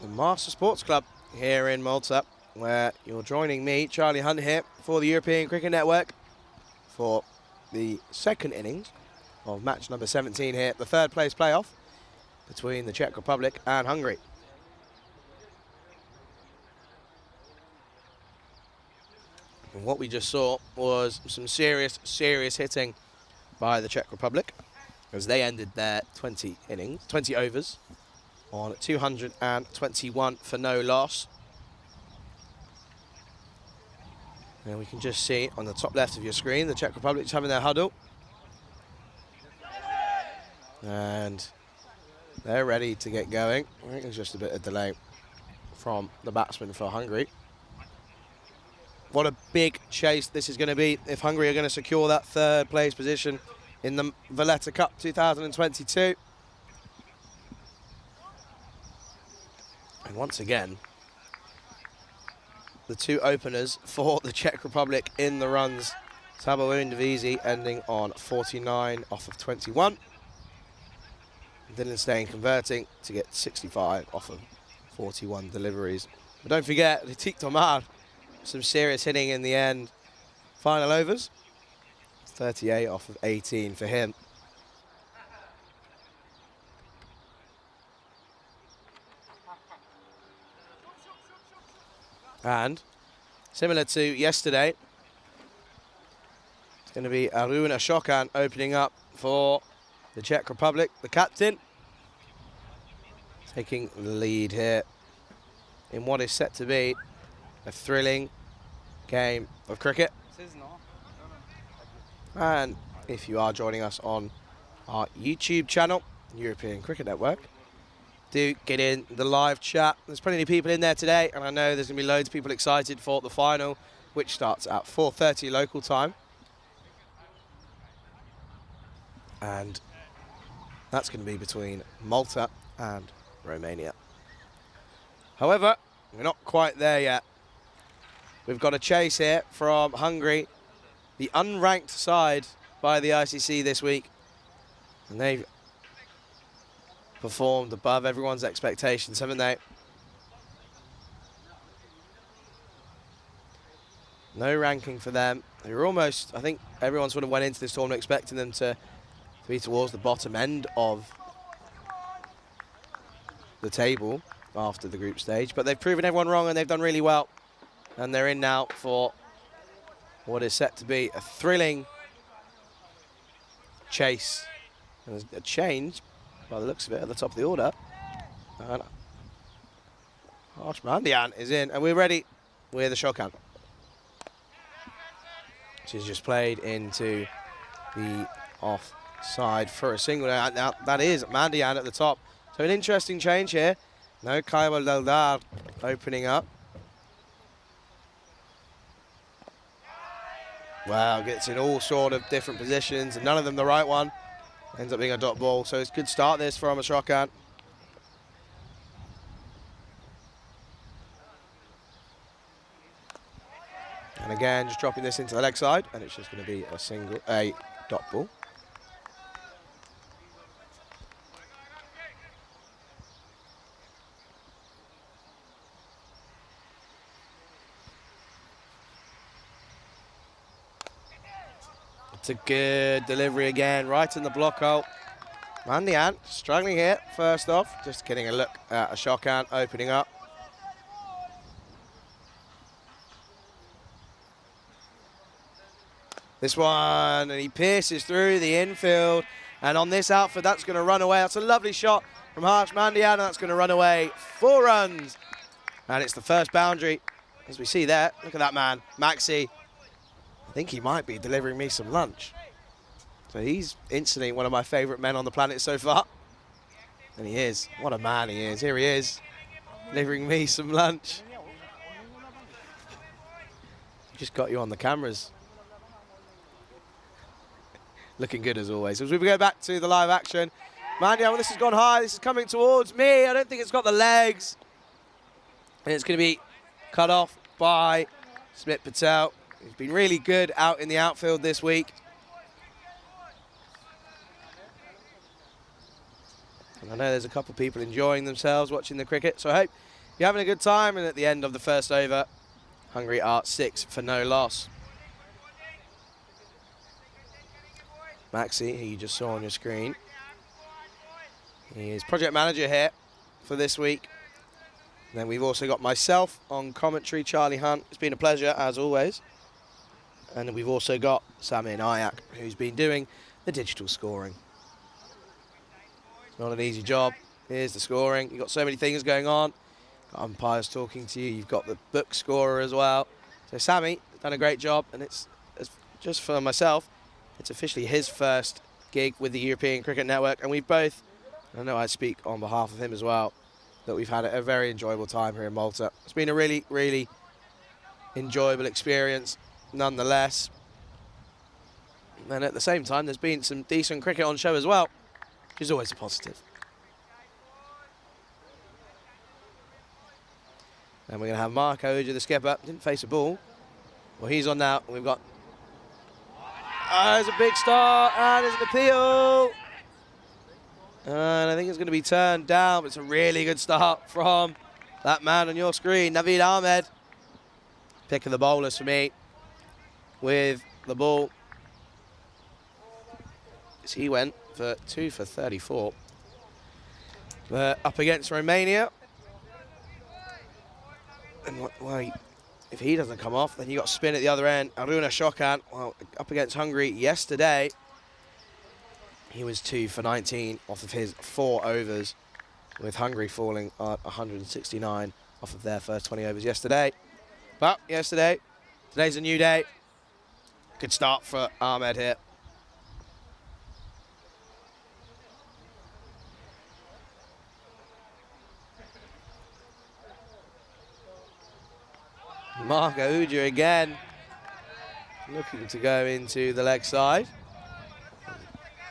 the Marsa Sports Club here in Malta, where you're joining me, Charlie Hunt, here for the European Cricket Network for the second innings of match number 17 here, the third place playoff between the Czech Republic and Hungary. And what we just saw was some serious hitting by the Czech Republic as they ended their 20 overs on 221 for no loss. And we can just see on the top left of your screen, the Czech Republic's having their huddle. And they're ready to get going. I think there's just a bit of delay from the batsman for Hungary. What a big chase this is going to be if Hungary are going to secure that third place position in the Valletta Cup 2022. And once again, the two openers for the Czech Republic in the runs. Saboun Divisi ending on 49 off of 21. Dylan Steyn converting to get 65 off of 41 deliveries. But don't forget, Ritik Tomar, some serious hitting in the end. Final overs, 38 off of 18 for him. And similar to yesterday, it's going to be Arun Ashokan opening up for the Czech Republic, the captain, taking the lead here in what is set to be a thrilling game of cricket. And if you are joining us on our YouTube channel, European Cricket Network, do get in the live chat. There's plenty of people in there today, and I know there's going to be loads of people excited for the final, which starts at 4:30 local time. And that's going to be between Malta and Romania. However, we're not quite there yet. We've got a chase here from Hungary, the unranked side by the ICC this week. And they've performed above everyone's expectations, haven't they? No ranking for them. They were almost, I think everyone sort of went into this tournament expecting them to be towards the bottom end of the table after the group stage, but they've proven everyone wrong and they've done really well. And they're in now for what is set to be a thrilling chase. And there's a change, by the looks of it, at the top of the order. And Harsh Mandian is in, and we're ready with the shotgun. She's just played into the offside for a single. Now that is Mandian at the top. So an interesting change here. No Kaiwa Daldar opening up. Wow, gets in all sort of different positions, and none of them the right one. Ends up being a dot ball, so it's a good start this from Ashokan. And again, just dropping this into the leg side, and it's just going to be a dot ball. It's a good delivery again, right in the block hole. Mandian struggling here, first off. Just getting a look at Ashokan opening up. This one, and he pierces through the infield. And on this outfit, that's going to run away. That's a lovely shot from Harsh Mandian, and that's going to run away 4 runs. And it's the first boundary, as we see there. Look at that man, Maxi. I think he might be delivering me some lunch. So he's instantly one of my favourite men on the planet so far. And he is. What a man he is. Here he is, delivering me some lunch. Just got you on the cameras. Looking good as always. As we go back to the live action. Mandian, well, this has gone high. This is coming towards me. I don't think it's got the legs. And it's going to be cut off by Smit Patel. He's been really good out in the outfield this week. And I know there's a couple of people enjoying themselves watching the cricket, so I hope you're having a good time. And at the end of the first over, Hungary are 6 for no loss. Maxi, who you just saw on your screen, he is project manager here for this week. And then we've also got myself on commentary, Charlie Hunt. It's been a pleasure, as always. And then we've also got Sammy and Ayak, who's been doing the digital scoring. It's not an easy job. Here's the scoring. You've got so many things going on. Got umpires talking to you. You've got the book scorer as well. So Sammy done a great job, and it's just for myself, it's officially his first gig with the European Cricket Network, and we've both, I know I speak on behalf of him as well, that we've had a very enjoyable time here in Malta. It's been a really, really enjoyable experience, nonetheless. And at the same time, there's been some decent cricket on show as well, which is always a positive. And we're going to have Marco Uja, the skipper, didn't face a ball. Well, he's on now, and we've got... there's a big start, and there's an appeal. And I think it's going to be turned down, but it's a really good start from that man on your screen, Naveed Ahmed. Pick of the bowlers for me with the ball. So he went for 2 for 34. But up against Romania. And well, if he doesn't come off, then you got spin at the other end. Aruna Shokan, well, up against Hungary yesterday. He was 2 for 19 off of his 4 overs, with Hungary falling at 169 off of their first 20 overs yesterday. But today's a new day. Good start for Ahmed here. Marco Uja again, looking to go into the leg side.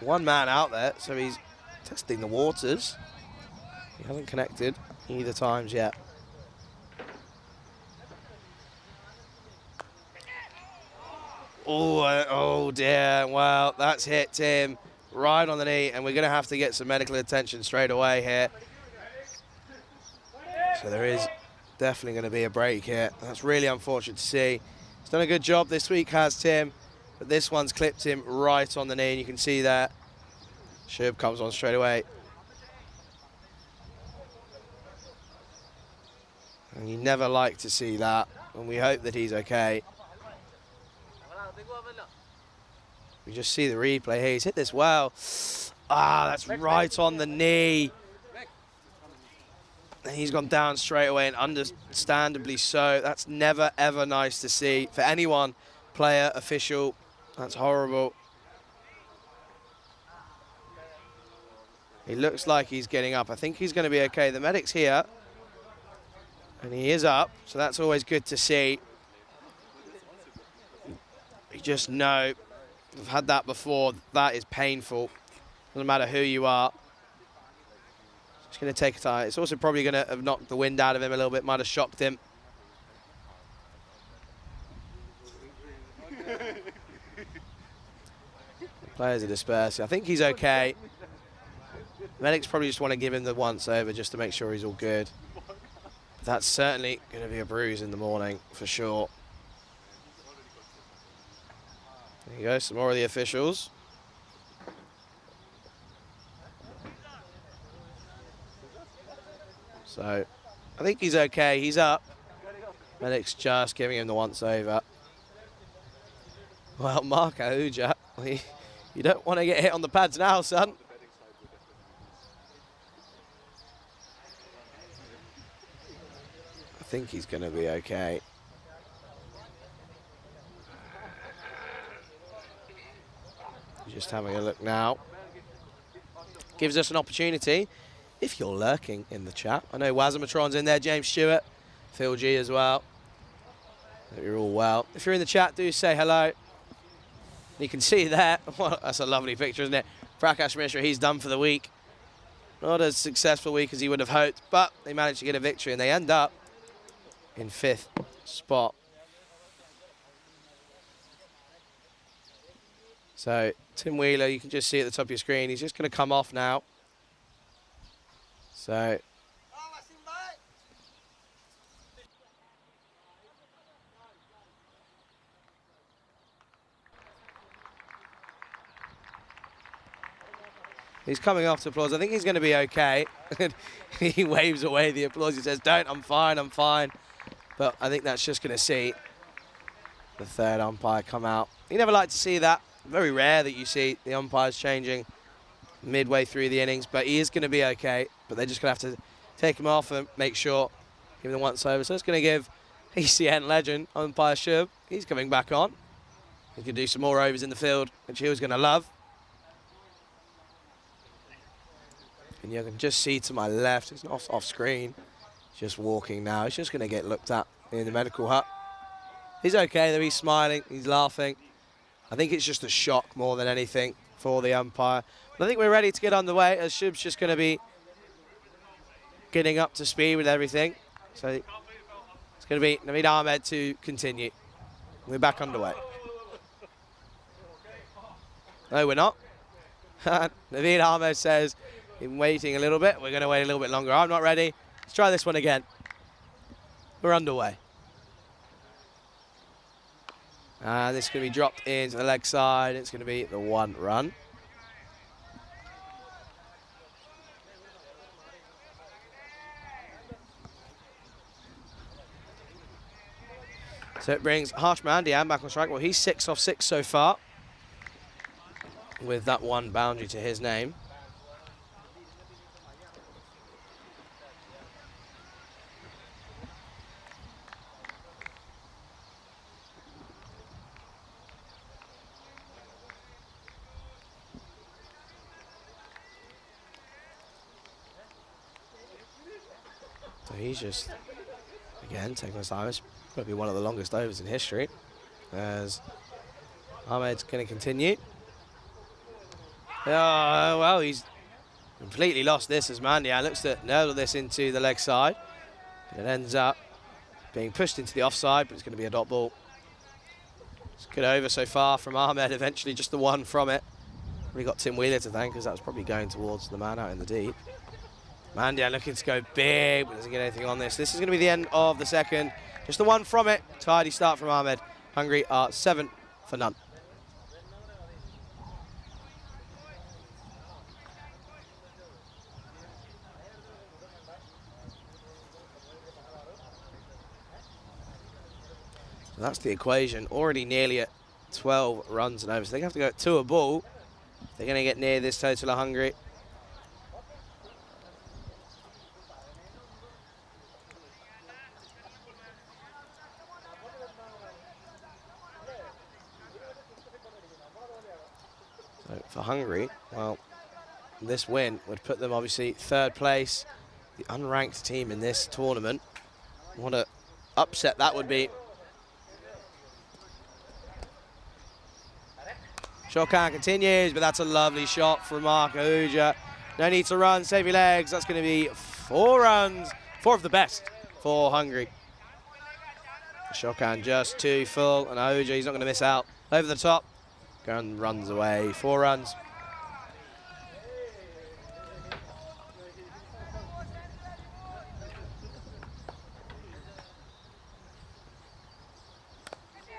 One man out there, so he's testing the waters. He hasn't connected either times yet. Oh dear, well, that's hit him right on the knee, and we're going to have to get some medical attention straight away here. So there is definitely going to be a break here. That's really unfortunate to see. He's done a good job this week, has Tim, but this one's clipped him right on the knee, and you can see that. Shub comes on straight away. And you never like to see that, and we hope that he's okay. We just see the replay here. He's hit this well. That's right on the knee. And he's gone down straight away, and understandably so. That's never, ever nice to see for anyone, player, official. That's horrible. He looks like he's getting up. I think he's going to be okay. The medic's here, and he is up, so that's always good to see. You just know, I've had that before, that is painful. Doesn't matter who you are. It's going to take a time. It's also probably going to have knocked the wind out of him a little bit, might have shocked him. Players are dispersing. I think he's okay. Medics probably just want to give him the once over just to make sure he's all good. But that's certainly going to be a bruise in the morning, for sure. There you go, some more of the officials. So, I think he's okay. He's up. Medic's just giving him the once over. Well, Marco Uja, you don't want to get hit on the pads now, son. I think he's going to be okay. Just having a look now. Gives us an opportunity, if you're lurking in the chat. I know Wazimatron's in there, James Stewart, Phil G as well. Hope you're all well. If you're in the chat, do say hello. You can see there, well, that's a lovely picture, isn't it? Prakash Mishra, he's done for the week. Not as successful week as he would have hoped, but they managed to get a victory, and they end up in 5th spot. So Tim Wheeler, you can just see at the top of your screen, he's just going to come off now. So he's coming off to applause. I think he's going to be okay. He waves away the applause. He says, don't, I'm fine, I'm fine. But I think that's just going to see the third umpire come out. You never like to see that. Very rare that you see the umpires changing midway through the innings, but he is going to be okay. But they're just going to have to take him off and make sure, give him the once over. So it's going to give ECN legend, umpire Shub, he's coming back on. He can do some more overs in the field, which he was going to love. And you can just see to my left, it's not off screen, just walking now. He's just going to get looked at in the medical hut. He's okay though, he's smiling, he's laughing. I think it's just a shock more than anything for the umpire. But I think we're ready to get underway as Shub's just going to be getting up to speed with everything. So it's going to be Naveed Ahmed to continue. We're back underway. No, we're not. Naveed Ahmed says, been waiting a little bit. We're going to wait a little bit longer. I'm not ready. Let's try this one again. We're underway. And this is going to be dropped into the leg side. It's going to be the 1 run. So it brings Harsh Mandian back on strike. Well, he's 6 off 6 so far, with that 1 boundary to his name. So he's just, again, taking his time. It's going to be one of the longest overs in history, as Ahmed's going to continue. Oh, well, he's completely lost this as Mandian looks to nail this into the leg side. It ends up being pushed into the offside, but it's going to be a dot ball. It's a good over so far from Ahmed, eventually just the 1 from it. We got Tim Wheeler to thank, because that was probably going towards the man out in the deep. Mandian looking to go big, but doesn't get anything on this. This is going to be the end of the second. Just the 1 from it. Tidy start from Ahmed. Hungary are 7 for none. So that's the equation. Already nearly at 12 runs and over. So they have to go at 2 a ball. They're going to get near this total of Hungary. So for Hungary, well, this win would put them obviously 3rd place, the unranked team in this tournament. What a upset that would be. Shokan continues, but that's a lovely shot from Mark Ahuja. No need to run, save your legs. That's going to be 4 runs, 4 of the best for Hungary. Shokan just too full, and Ahuja, he's not going to miss out. Over the top, gun runs away, 4 runs.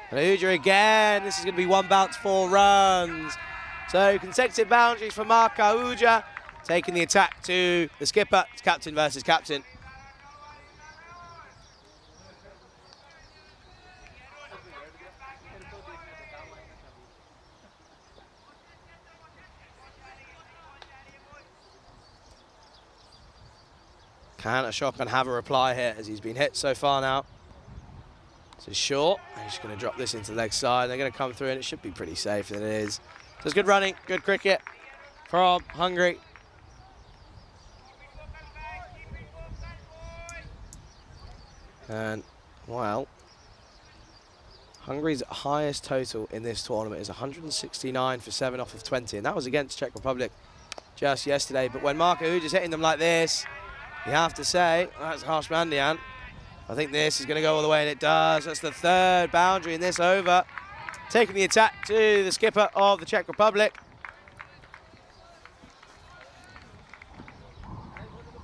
And Ahuja again, this is going to be 1 bounce, 4 runs. So consecutive boundaries for Mark Ahuja, taking the attack to the skipper. It's captain versus captain. Can Ashok have a reply here as he's been hit so far now? So short, and he's going to drop this into the leg side. They're going to come through and it should be pretty safe, and it is. So it's good running, good cricket from Hungary. And, well, Hungary's highest total in this tournament is 169 for 7 off of 20, and that was against Czech Republic just yesterday. But when Mark Ahuja's hitting them like this, you have to say, that's Harsh Mandian. I think this is going to go all the way, and it does. That's the 3rd boundary in this over. Taking the attack to the skipper of the Czech Republic.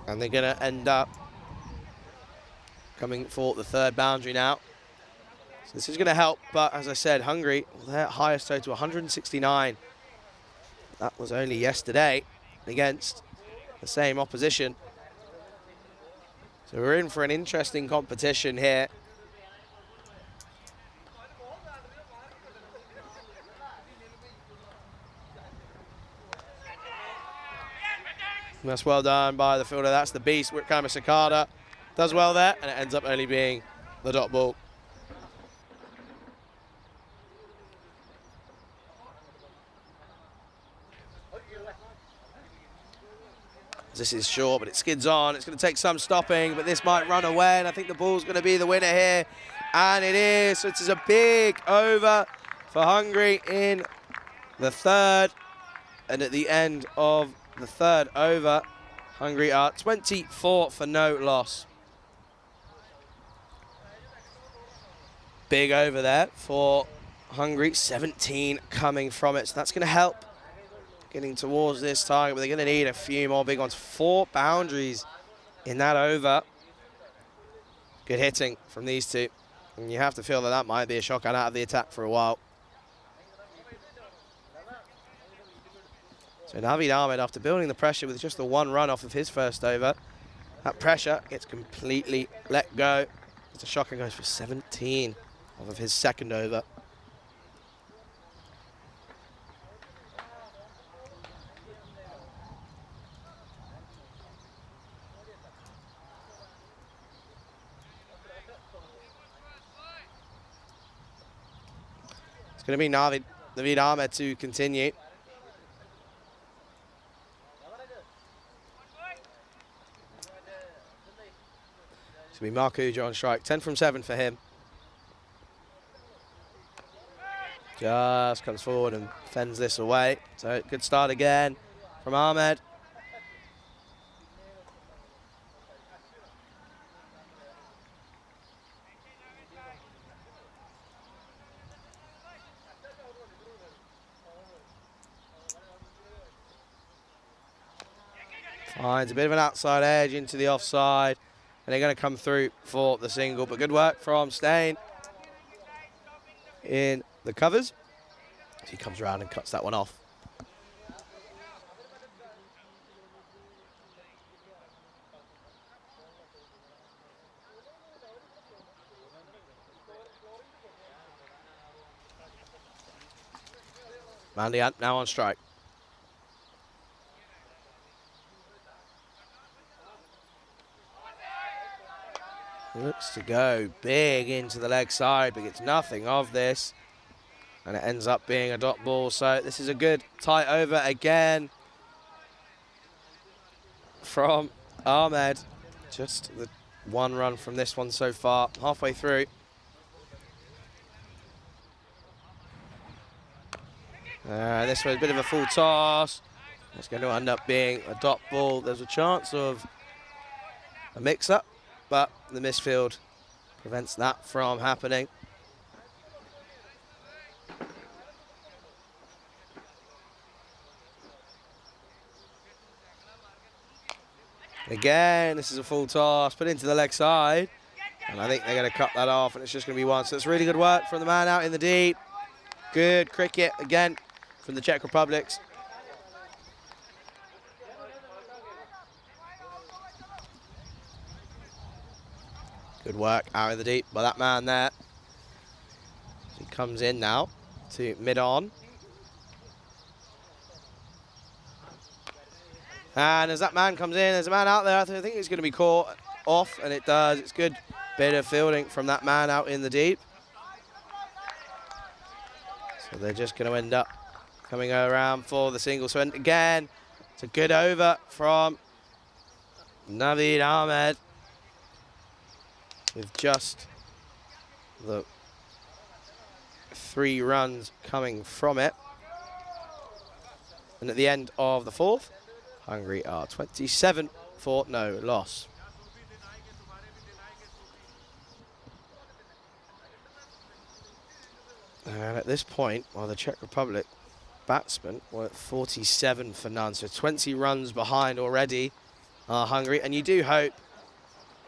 And they're going to end up coming for the third boundary now. So this is going to help, but as I said, Hungary, their highest total, 169. That was only yesterday against the same opposition. So we're in for an interesting competition here. That's well done by the fielder. That's the beast, Wickham Sakada. Does well there, and it ends up only being the dot ball. This is short, but it skids on. It's going to take some stopping, but this might run away, and I think the ball's going to be the winner here. And it is. So it is a big over for Hungary in the third. And at the end of the third over, Hungary are 24 for no loss. Big over there for Hungary, 17 coming from it. So that's going to help getting towards this target, but they're going to need a few more big ones. 4 boundaries in that over. Good hitting from these two. And you have to feel that that might be a shotgun out of the attack for a while. So Navid Ahmed, after building the pressure with just the 1 run off of his first over, that pressure gets completely let go. As a shotgun goes for 17 off of his second over. It's going to be Navid Ahmed to continue. It's going to be Mark Uja on strike. 10 from 7 for him. Just comes forward and fends this away. So good start again from Ahmed. Finds a bit of an outside edge into the offside, and they're going to come through for the single. But good work from Stein in the covers. So he comes around and cuts that one off. Mandiant now on strike. Looks to go big into the leg side, but gets nothing of this. And it ends up being a dot ball. So this is a good tight over again from Ahmed. Just the 1 run from this one so far, halfway through. This was a bit of a full toss. It's going to end up being a dot ball. There's a chance of a mix-up, but the misfield prevents that from happening. Again, this is a full toss, put into the leg side. And I think they're going to cut that off, and it's just going to be 1. So it's really good work from the man out in the deep. Good cricket, again, from the Czech Republics. Good work out in the deep by that man there. He comes in now to mid-on. And as that man comes in, there's a man out there. I think it's going to be caught off, and it does. It's good bit of fielding from that man out in the deep. So they're just going to end up coming around for the single. So again, it's a good over from Navid Ahmed with just the 3 runs coming from it. And at the end of the 4th, Hungary are 27 for no loss. And at this point, well, the Czech Republic batsmen were at 47 for none, so 20 runs behind already are hungry, and you do hope,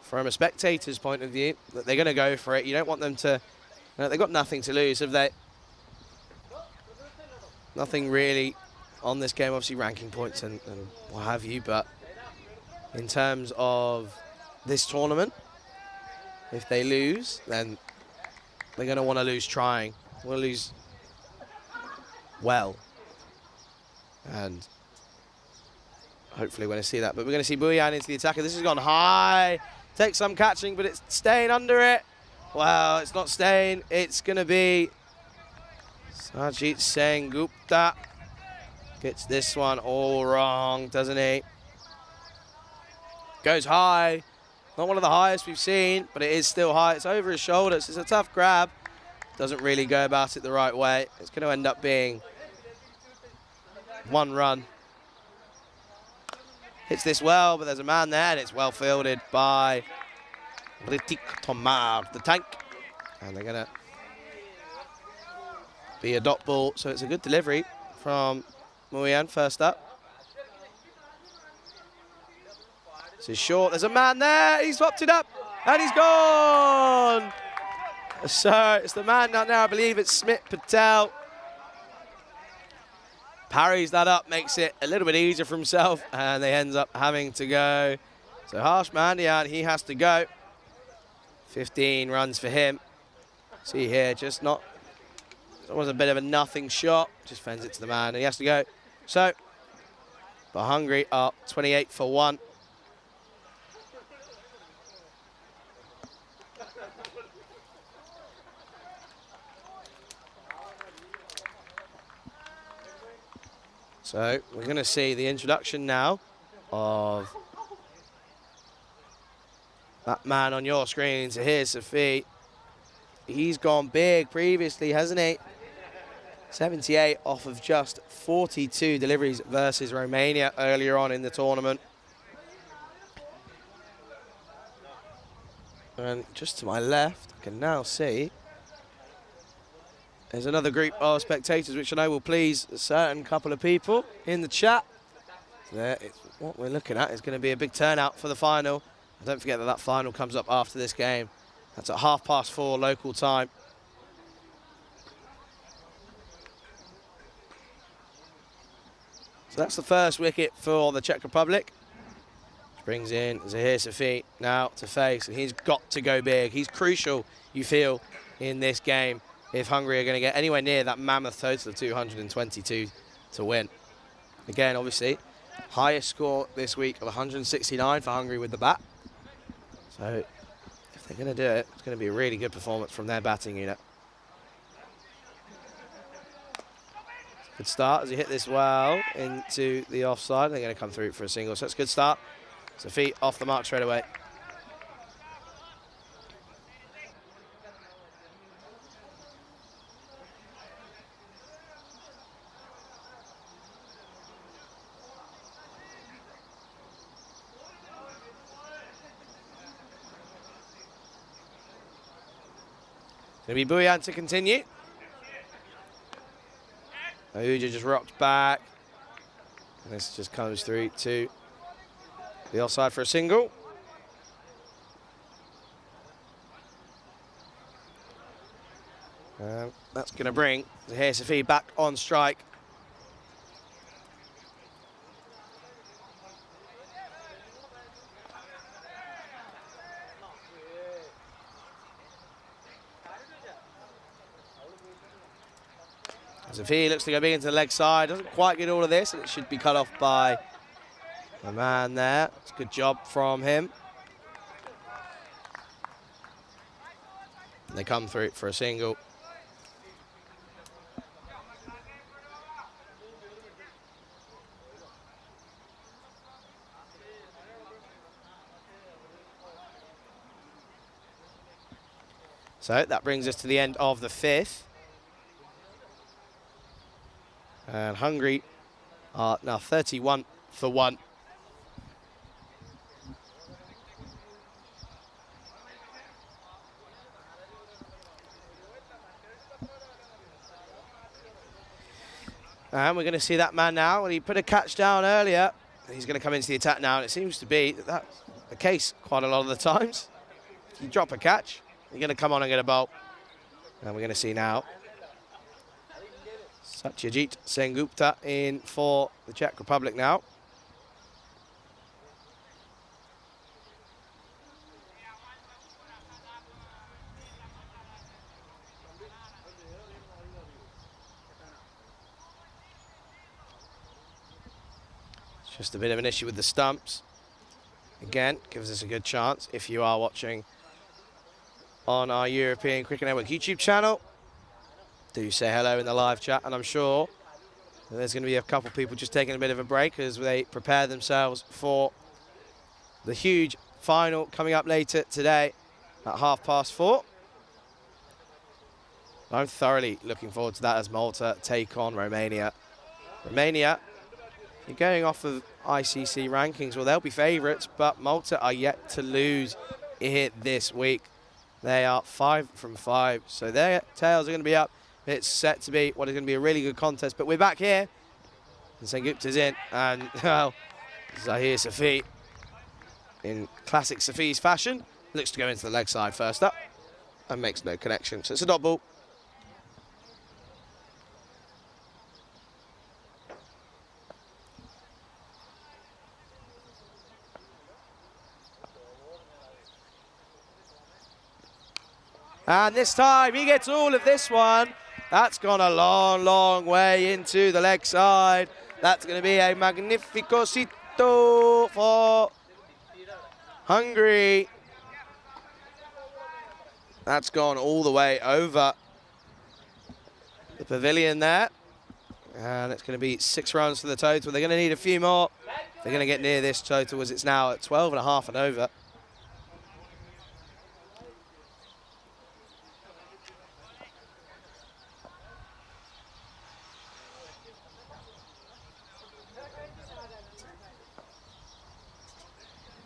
from a spectator's point of view, that they're going to go for it. You don't want them to... No, they've got nothing to lose, have they? Nothing really on this game, obviously ranking points and what have you, but in terms of this tournament, if they lose, then they're going to want to lose trying. Want to lose well. And hopefully we're going to see that. But we're going to see Buyan into the attacker. This has gone high. Takes some catching, but it's staying under it. Wow, it's not staying. It's going to be Sajid Sengupta. Gets this one all wrong, doesn't he? Goes high. Not one of the highest we've seen, but it is still high. It's over his shoulders. It's a tough grab. Doesn't really go about it the right way. It's going to end up being 1 run. Hits this well, but there's a man there, and it's well fielded by Ritik Tomar, the tank. And they're going to be a dot ball, so it's a good delivery from Muyan first up. This is short. There's a man there. He's swapped it up, and he's gone. So it's the man now, I believe it's Smit Patel. Parries that up, makes it a little bit easier for himself, and they ends up having to go. So Harsh Mandian, he has to go. 15 runs for him. See here, just not, it was a bit of a nothing shot. Just fends it to the man, and he has to go. So, but Hungary up 28 for 1. So we're going to see the introduction now of that man on your screen. So here's Safi. He's gone big previously, hasn't he? 78 off of just 42 deliveries versus Romania earlier on in the tournament. And just to my left, I can now see there's another group of spectators, which I know will please a certain couple of people in the chat. There, what we're looking at is going to be a big turnout for the final. And don't forget that that final comes up after this game. That's at 4:30 local time. So that's the first wicket for the Czech Republic. Which brings in Zahir Safi now to face, and he's got to go big. He's crucial, you feel, in this game, if Hungary are going to get anywhere near that mammoth total of 222 to win. Again, obviously, highest score this week of 169 for Hungary with the bat. So if they're going to do it, it's going to be a really good performance from their batting unit. Good start as he hit this well into the offside. They're going to come through for a single, so it's a good start. So feet off the mark straight away. Going to be Buyan to continue. Ahuja just rocked back. And this just comes through to the offside for a single. That's going to bring Zahir Safi back on strike. Safi looks to go big into the leg side. Doesn't quite get all of this, and it should be cut off by the man there. It's a good job from him. And they come through for a single. So that brings us to the end of the 5th. And Hungary are now 31 for 1. And we're going to see that man now. When he put a catch down earlier, he's going to come into the attack now, and it seems to be that that's the case quite a lot of the times. If you drop a catch, you're going to come on and get a bowl. And we're going to see now Satyajit Sengupta in for the Czech Republic now. It's just a bit of an issue with the stumps. Again, gives us a good chance if you are watching on our European Cricket Network YouTube channel. Do say hello in the live chat, and I'm sure there's going to be a couple people just taking a bit of a break as they prepare themselves for the huge final coming up later today at 4:30. I'm thoroughly looking forward to that as Malta take on Romania. Romania, you're going off of ICC rankings, well, they'll be favourites, but Malta are yet to lose here this week. They are 5 from 5, so their tails are going to be up. It's set to be what is going to be a really good contest, but we're back here. And Sengupta's in, and, well, Zahir Safi, in classic Safi's fashion, looks to go into the leg side first up, and makes no connection, so it's a dot ball. And this time he gets all of this one. That's gone a long, long way into the leg side. That's going to be a magnificosito for Hungary. That's gone all the way over the pavilion there. And it's going to be 6 runs for the total. They're going to need a few more. They're going to get near this total as it's now at 12.5 and over.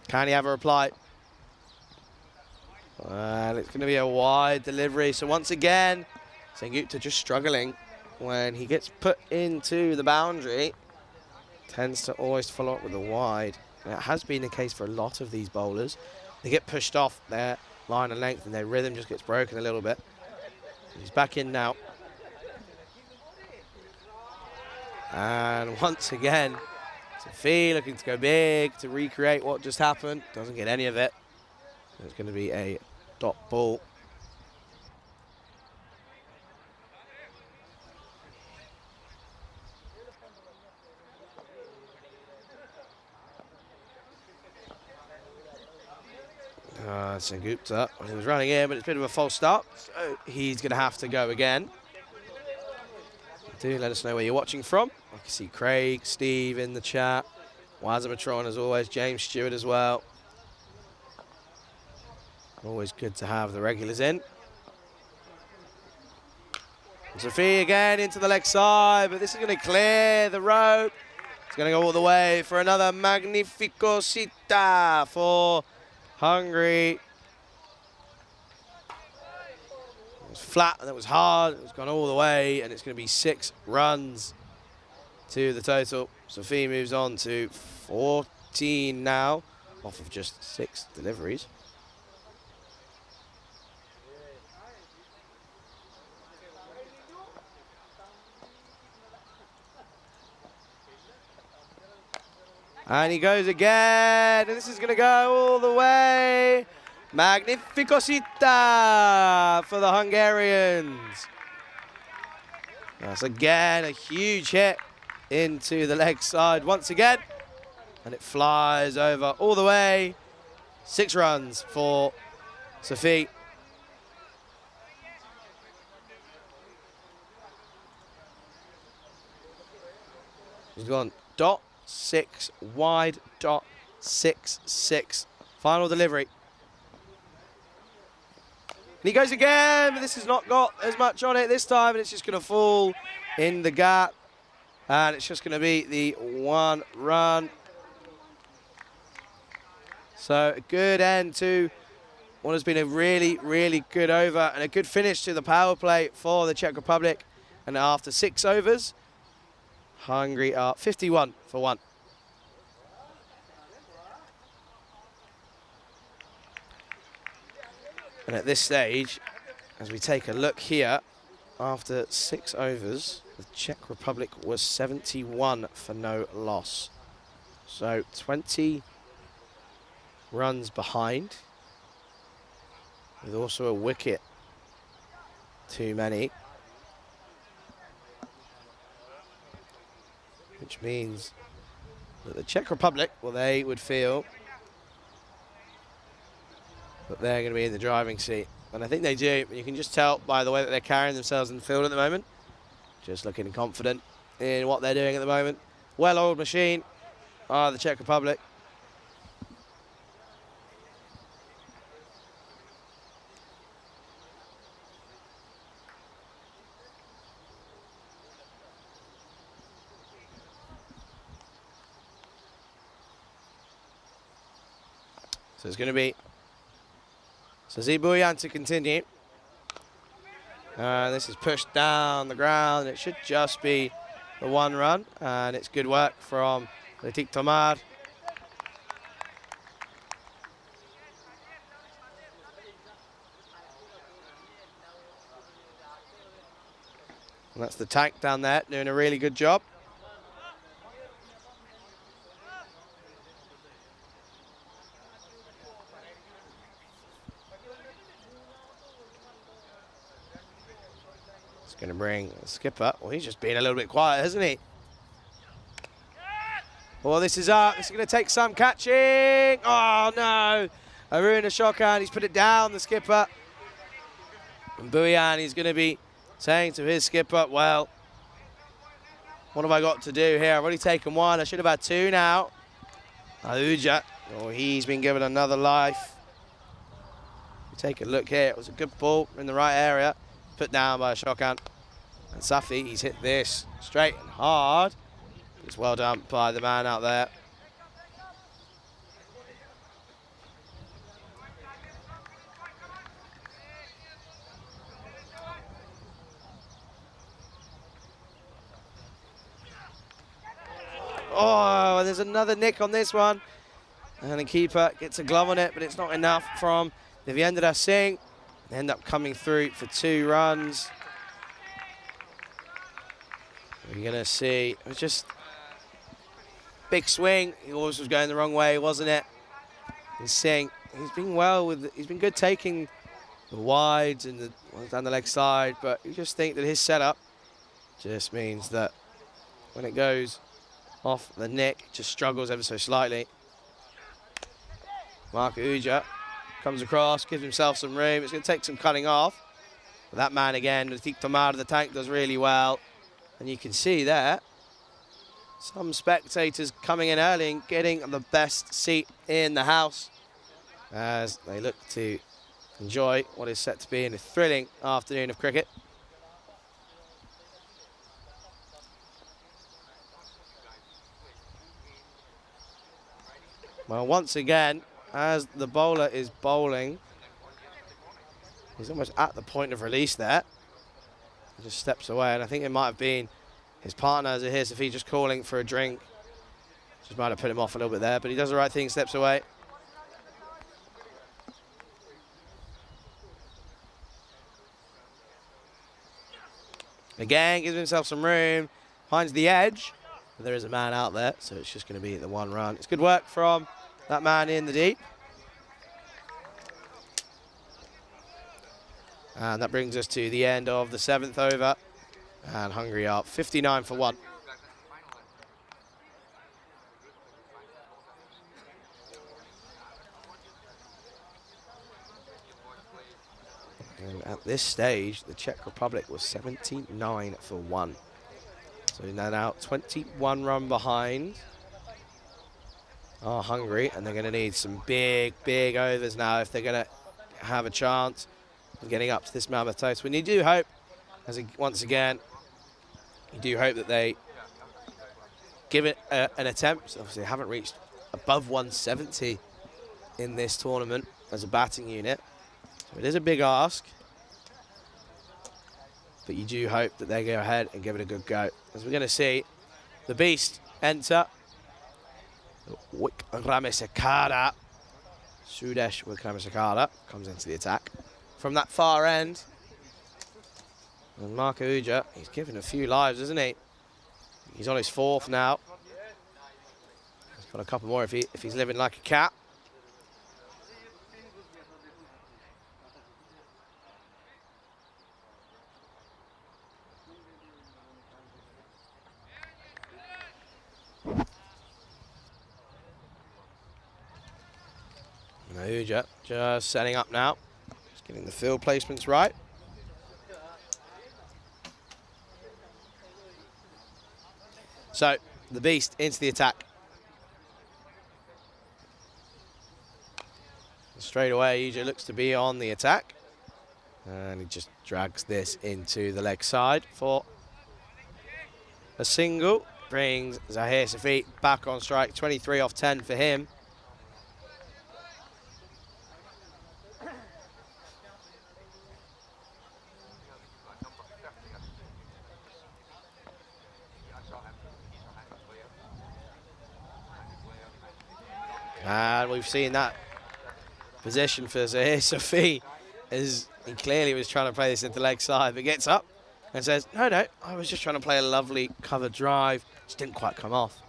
Can he have a reply? And it's going to be a wide delivery. So once again, Sengupta just struggling when he gets put into the boundary. Tends to always follow up with a wide. And it has been the case for a lot of these bowlers. They get pushed off their line of length and their rhythm just gets broken a little bit. He's back in now. And once again, Safi looking to go big to recreate what just happened. Doesn't get any of it. It's going to be a dot ball. Sengupta, he was running in, but it's a bit of a false start. So he's going to have to go again. Do let us know where you're watching from. I can see Craig, Steve in the chat. Wazamatron as always, James Stewart as well. Always good to have the regulars in. Safi again into the leg side, but this is going to clear the rope. It's going to go all the way for another magnificosita for Hungary. It was flat and it was hard. It's gone all the way, and it's going to be 6 runs to the total. Safi moves on to 14 now, off of just 6 deliveries. And he goes again, and this is going to go all the way. Magnificosita for the Hungarians. That's again a huge hit into the leg side once again. And it flies over all the way. 6 runs for Safi. He's gone dot 6 wide, dot 6-6. Final delivery. And he goes again, but this has not got as much on it this time, and it's just going to fall in the gap. And it's just going to be the 1 run. So a good end to what has been a really, really good over and a good finish to the power play for the Czech Republic. And after 6 overs, Hungary are 51 for 1. And at this stage, as we take a look here, after 6 overs, the Czech Republic was 71 for no loss. So 20 runs behind, with also a wicket too many. Which means that the Czech Republic, well, they would feel that they're going to be in the driving seat. And I think they do. You can just tell by the way that they're carrying themselves in the field at the moment. Just looking confident in what they're doing at the moment. Well-oiled machine, the Czech Republic. So it's going to be Sazibuyan to continue. This is pushed down the ground. It should just be the 1 run. And it's good work from T20Is. And that's the tank down there doing a really good job. Going to bring the skipper. Well, he's just being a little bit quiet, hasn't he? Well, this is up. This is going to take some catching. Oh, no. Aruna Shokan, he's put it down, the skipper. And Buyan, he's going to be saying to his skipper, well, what have I got to do here? I've already taken 1. I should have had 2 now. Ahuja, oh, he's been given another life. Take a look here. It was a good ball in the right area. Put down by Shokan. And Safi, he's hit this straight and hard. It's well done by the man out there. Oh, there's another nick on this one. And the keeper gets a glove on it, but it's not enough from Viviendra Singh. They end up coming through for 2 runs. We're going to see, it was just big swing. He always was going the wrong way, wasn't it? And Singh, he's been good taking the wides and the ones down the leg side, but you just think that his setup just means that when it goes off the nick, it just struggles ever so slightly. Mark Uja comes across, gives himself some room. It's going to take some cutting off. But that man again, the T20Is, the tank does really well. And you can see there, some spectators coming in early and getting the best seat in the house as they look to enjoy what is set to be a thrilling afternoon of cricket. Well, once again, as the bowler is bowling, he's almost at the point of release there. He just steps away, and I think it might have been his partner, Zahir Safi, just calling for a drink. Just might have put him off a little bit there, but he does the right thing, steps away. Again, gives himself some room, finds the edge. But there is a man out there, so it's just going to be the 1 run. It's good work from that man in the deep. And that brings us to the end of the 7th over. And Hungary are 59 for 1. And at this stage, the Czech Republic was 79 for 1. So they're now 21 run behind Hungary, and they're going to need some big, big overs now if they're going to have a chance of getting up to this mammoth total. And you do hope, once again, you do hope that they give it an attempt. Obviously, they haven't reached above 170 in this tournament as a batting unit. So it is a big ask. But you do hope that they go ahead and give it a good go. As we're going to see the beast enter. Wikramasekara. Sudesh Wikramasekara comes into the attack. from that far end. And Marco Uja, he's given a few lives, isn't he? He's on his 4th now. He's got a couple more if he's living like a cat. Uja just setting up now. Just getting the field placements right. So, the Beast into the attack. Straight away, Uja looks to be on the attack. And he just drags this into the leg side for a single. Brings Zahir Safi back on strike. 23 off 10 for him. And we've seen that position for Zahir Safi, as he clearly was trying to play this into leg side, but gets up and says, no, I was just trying to play a lovely covered drive, just didn't quite come off.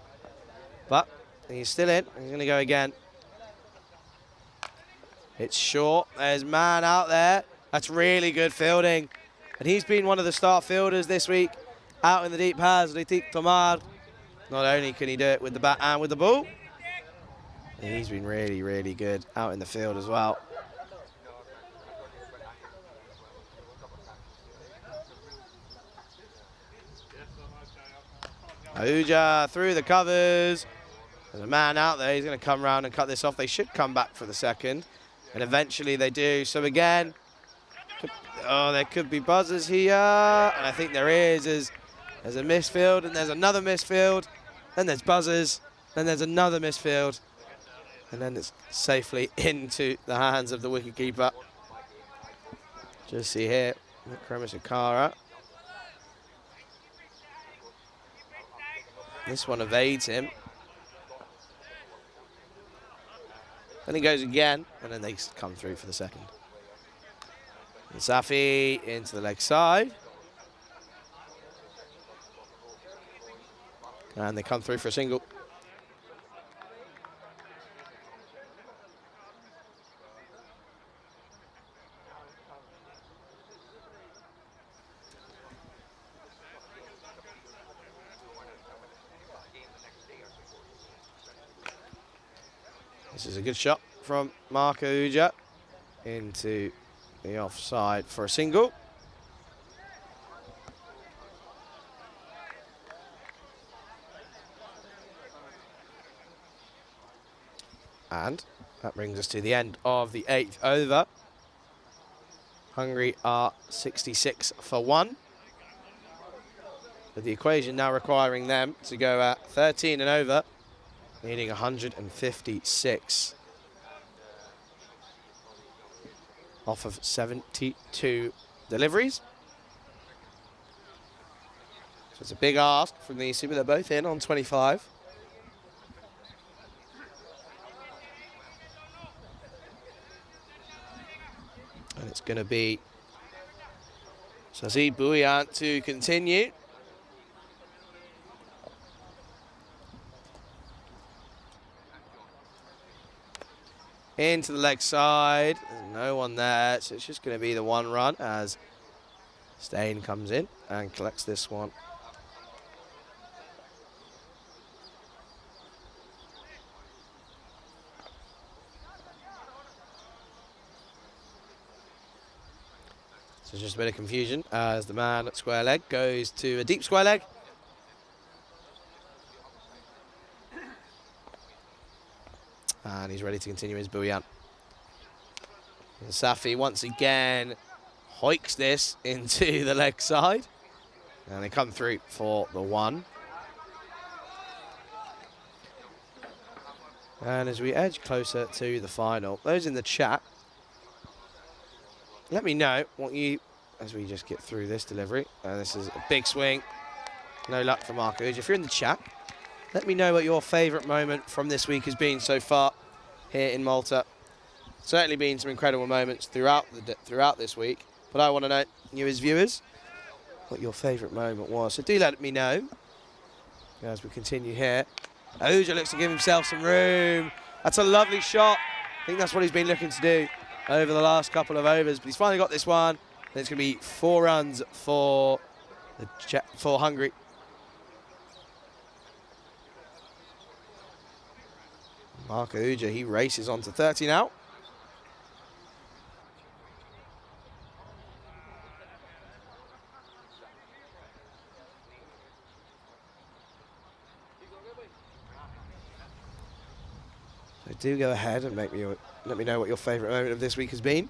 But he's still in, he's going to go again. It's short, there's man out there, that's really good fielding. And he's been one of the star fielders this week, out in the deep pads, Ritik Tomar. Not only can he do it with the bat and with the ball, he's been really, really good out in the field as well. Uja through the covers. There's a man out there. He's going to come around and cut this off. They should come back for the second. And eventually they do. So again, there could be buzzers here. And I think there is. There's a misfield and there's another misfield. Then there's buzzers. Then there's another misfield. And then it's safely into the hands of the wicketkeeper. Just see here, Kremisakara. This one evades him. Then he goes again, and then they come through for the second. And Safi into the leg side. And they come through for a single. This is a good shot from Marco Uja into the offside for a single. And that brings us to the end of the 8th over. Hungary are 66 for 1. With the equation now requiring them to go at 13 and over, needing 156 off of 72 deliveries. So it's a big ask from these two, but they're both in on 25. And it's going to be Sazi Bouillant to continue. Into the leg side, there's no one there, so it's just going to be the 1 run as Stain comes in and collects this one. So just a bit of confusion as the man at square leg goes to a deep square leg. And he's ready to continue his Bouillant. And Safi once again hoiks this into the leg side. And they come through for the 1. And as we edge closer to the final, those in the chat, let me know what you, as we just get through this delivery. And this is a big swing. No luck for Marco. If you're in the chat, let me know what your favourite moment from this week has been so far here in Malta. Certainly been some incredible moments throughout this week. But I want to know, you as viewers, what your favourite moment was. So do let me know as we continue here. Oja looks to give himself some room. That's a lovely shot. I think that's what he's been looking to do over the last couple of overs. But he's finally got this one. And it's going to be 4 runs for Hungary. Mark Oja, he races on to 30 now. So do go ahead and let me know what your favourite moment of this week has been.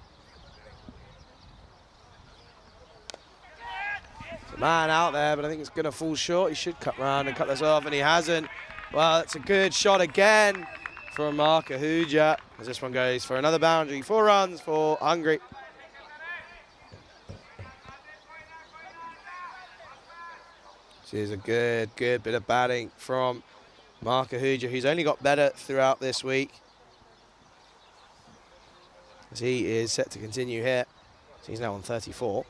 There's a man out there, but I think it's going to fall short. He should cut round and cut this off, and he hasn't. Well, that's a good shot again from Mark Oja, as this one goes for another boundary. 4 runs for Hungary. This is a good bit of batting from Mark Oja, who's only got better throughout this week, as he is set to continue here. So he's now on 34.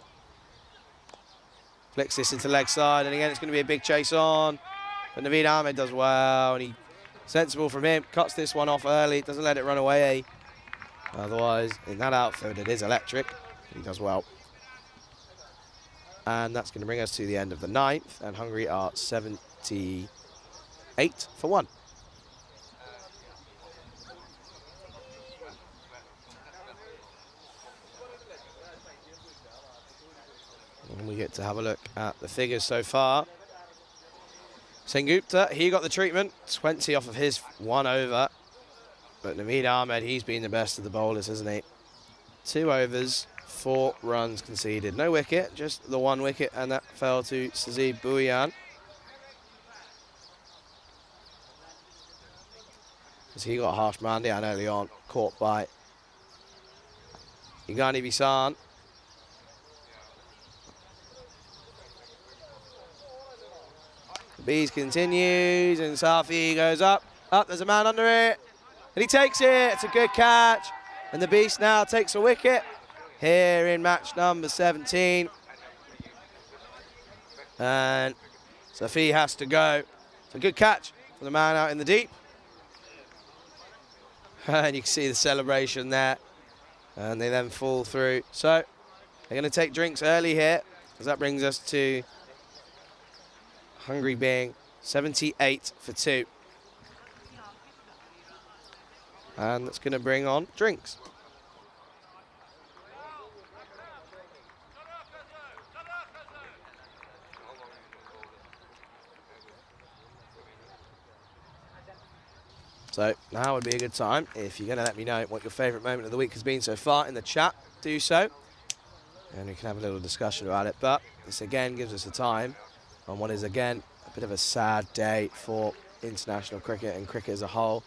Flicks this into leg side, and again it's going to be a big chase on. But Naveed Ahmed does well, and sensible from him, cuts this one off early, doesn't let it run away. Otherwise, in that outfield, it is electric. He does well. And that's going to bring us to the end of the 9th, and Hungary are 78 for 1. And we get to have a look at the figures so far. Sengupta, he got the treatment, 20 off of his 1 over. But Naveed Ahmed, he's been the best of the bowlers, hasn't he? 2 overs, 4 runs conceded. No wicket, just the 1 wicket, and that fell to Sazib Bhuiyan. As he got Harsh Mandian early on, caught by Igani Bisan. Bees continues, and Safi goes up. There's a man under it, and he takes it. It's a good catch, and the Beast now takes a wicket here in match number 17. And Safi has to go. It's a good catch for the man out in the deep. And you can see the celebration there, and they then fall through. So they're going to take drinks early here, because that brings us to Hungary being 78 for 2. And that's going to bring on drinks. So now would be a good time, if you're going to let me know what your favourite moment of the week has been so far in the chat, do so. And we can have a little discussion about it. But this again gives us a time on what is again a bit of a sad day for international cricket and cricket as a whole,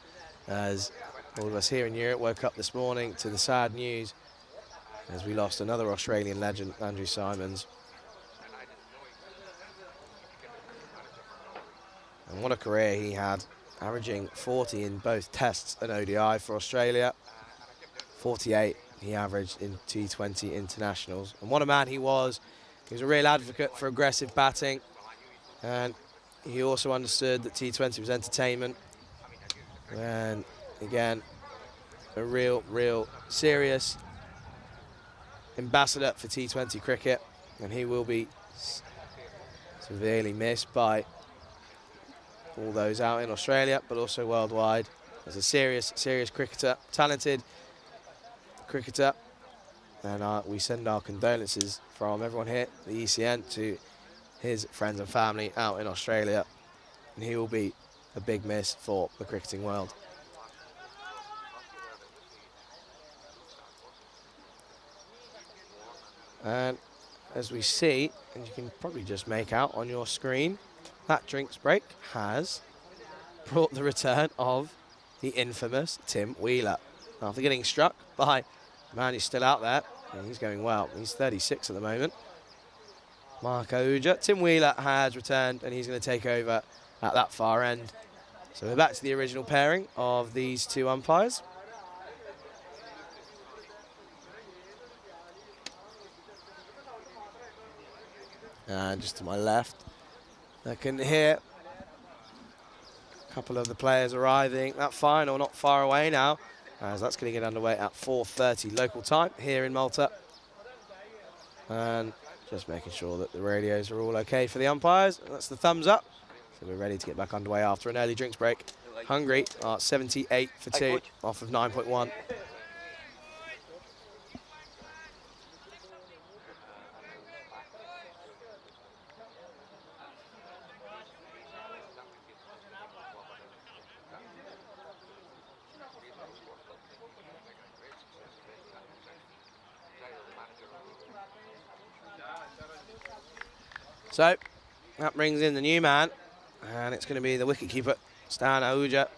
as all of us here in Europe woke up this morning to the sad news as we lost another Australian legend, Andrew Simons. And what a career he had, averaging 40 in both tests and ODI for Australia. 48 he averaged in T20 internationals. And what a man he was. He was a real advocate for aggressive batting. And he also understood that T20 was entertainment. And again, a real serious ambassador for T20 cricket. And he will be severely missed by all those out in Australia, but also worldwide, as a serious cricketer, talented cricketer. And we send our condolences from everyone here at the ECN to his friends and family out in Australia. And he will be a big miss for the cricketing world. And as we see, and you can probably just make out on your screen, that drinks break has brought the return of the infamous Tim Wheeler. After getting struck by the man who's still out there, and he's going well. He's 36 at the moment. Mark Oja. Tim Wheeler has returned, and he's going to take over at that far end. So we're back to the original pairing of these two umpires. And just to my left, I can hear a couple of the players arriving. That final not far away now, as that's going to get underway at 4:30 local time here in Malta. And just making sure that the radios are all okay for the umpires. That's the thumbs up. So we're ready to get back underway after an early drinks break. Hungary are 78 for 2 off of 9.1. So that brings in the new man, and it's going to be the wicketkeeper, Stan Ahuja.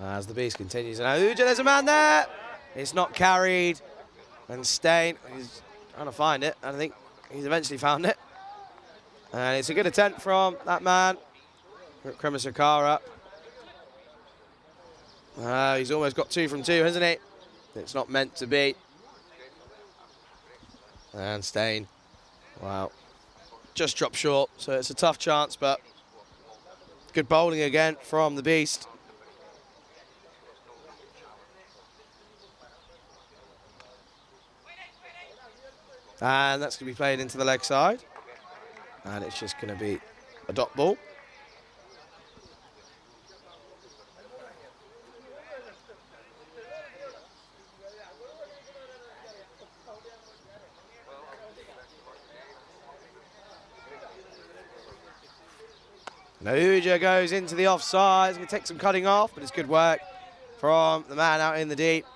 As the beast continues, and Ahuja, there's a man there. It's not carried, and Stain, he's trying to find it. I think he's eventually found it. And it's a good attempt from that man, Kremisakara. He's almost got 2 from 2, hasn't he? It's not meant to be. And Stain, wow, just dropped short. So it's a tough chance, but good bowling again from the beast. And that's going to be played into the leg side. And it's just going to be a dot ball. Ahuja goes into the offside. It's going to take some cutting off, but it's good work from the man out in the deep.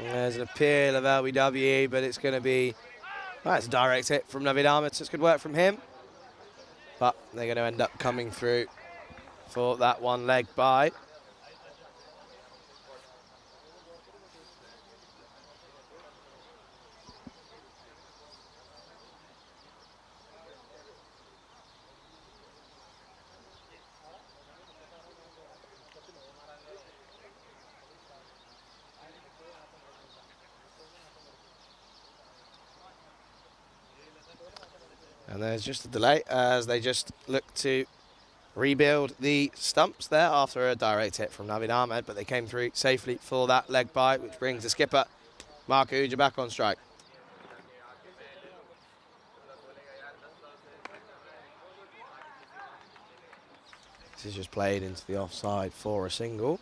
There's an appeal of LBW, but it's going to be, well, it's a direct hit from Navid Ahmed, so it's good work from him. But they're going to end up coming through for that one leg bye. And there's just a delay as they just look to rebuild the stumps there after a direct hit from Navid Ahmed, but they came through safely for that leg bye, which brings the skipper, Mark Ahuja, back on strike. This is just played into the offside for a single.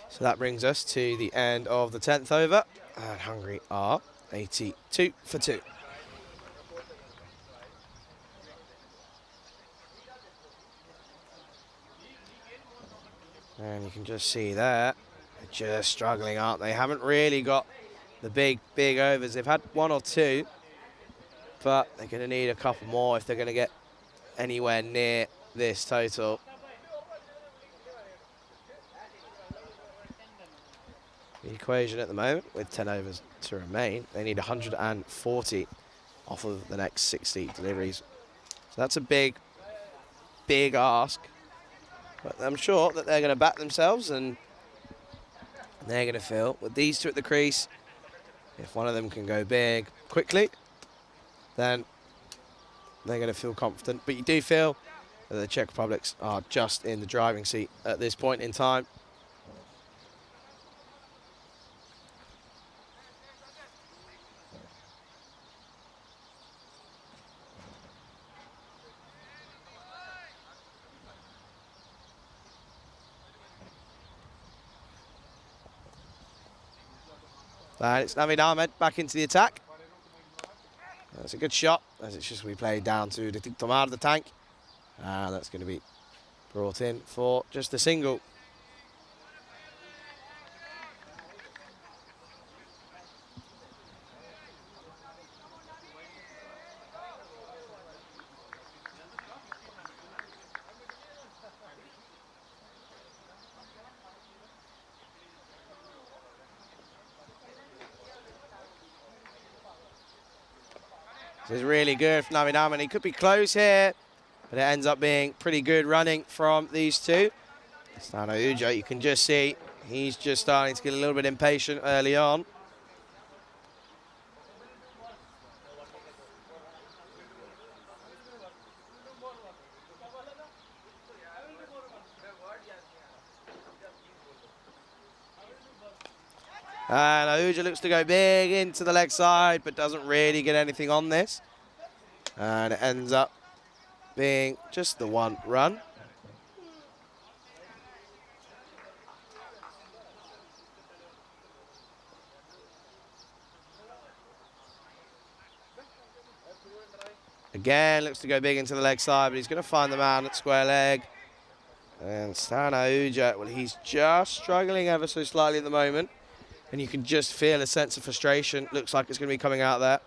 So that brings us to the end of the 10th over, and Hungary are 82 for 2. And you can just see there, they're just struggling, aren't they? Haven't really got the big overs. They've had 1 or 2, but they're going to need a couple more if they're going to get anywhere near this total. The equation at the moment, with 10 overs to remain, they need 140 off of the next 60 deliveries. So that's a big ask. But I'm sure that they're going to back themselves, and they're going to feel, with these two at the crease, if one of them can go big quickly, then they're going to feel confident. But you do feel that the Czech Republics are just in the driving seat at this point in time. And it's Navid Ahmed back into the attack. That's a good shot, as it's just going to be played down to the Tomar, the tank. And that's going to be brought in for just a single. This is really good from Navidam, and he could be close here, but it ends up being pretty good running from these two. Stano Uja, you can just see he's just starting to get a little bit impatient early on. And Ahuja looks to go big into the leg side, but doesn't really get anything on this. And it ends up being just the one run. Again, looks to go big into the leg side, but he's going to find the man at square leg. And Stano Ahuja, well, he's just struggling ever so slightly at the moment. And you can just feel a sense of frustration. Looks like it's going to be coming out there.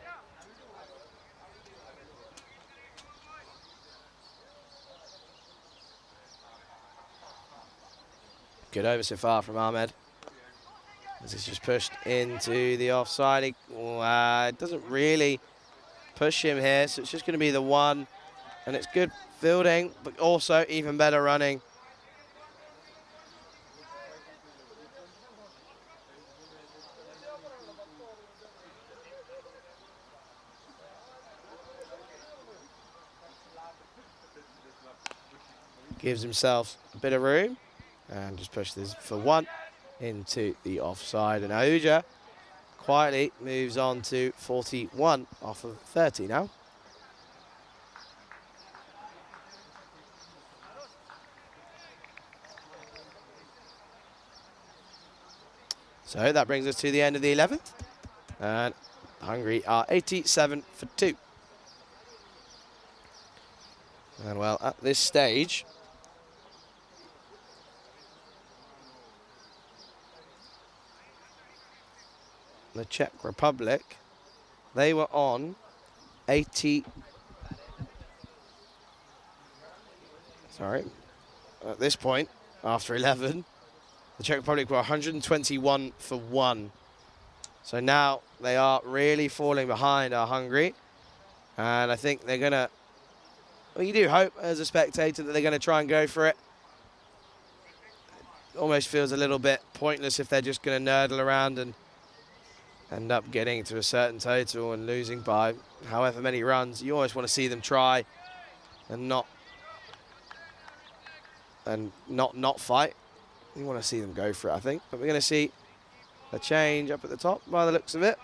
Good over so far from Ahmed. As it's just pushed into the offside. It doesn't really push him here, so it's just going to be the one. And it's good fielding, but also even better running. Gives himself a bit of room and just pushes this for one into the offside. And Ahuja quietly moves on to 41 off of 30 now. So that brings us to the end of the 11th. And Hungary are 87 for 2. And well, at this stage, the Czech Republic, they were on 80. Sorry. At this point, after 11, the Czech Republic were 121 for 1. So now they are really falling behind our Hungary. And I think they're going to, well, you do hope as a spectator that they're going to try and go for it. Almost feels a little bit pointless if they're just going to nerdle around and end up getting to a certain total and losing by however many runs. You always want to see them try and not fight. You want to see them go for it, I think. But we're going to see a change up at the top by the looks of it.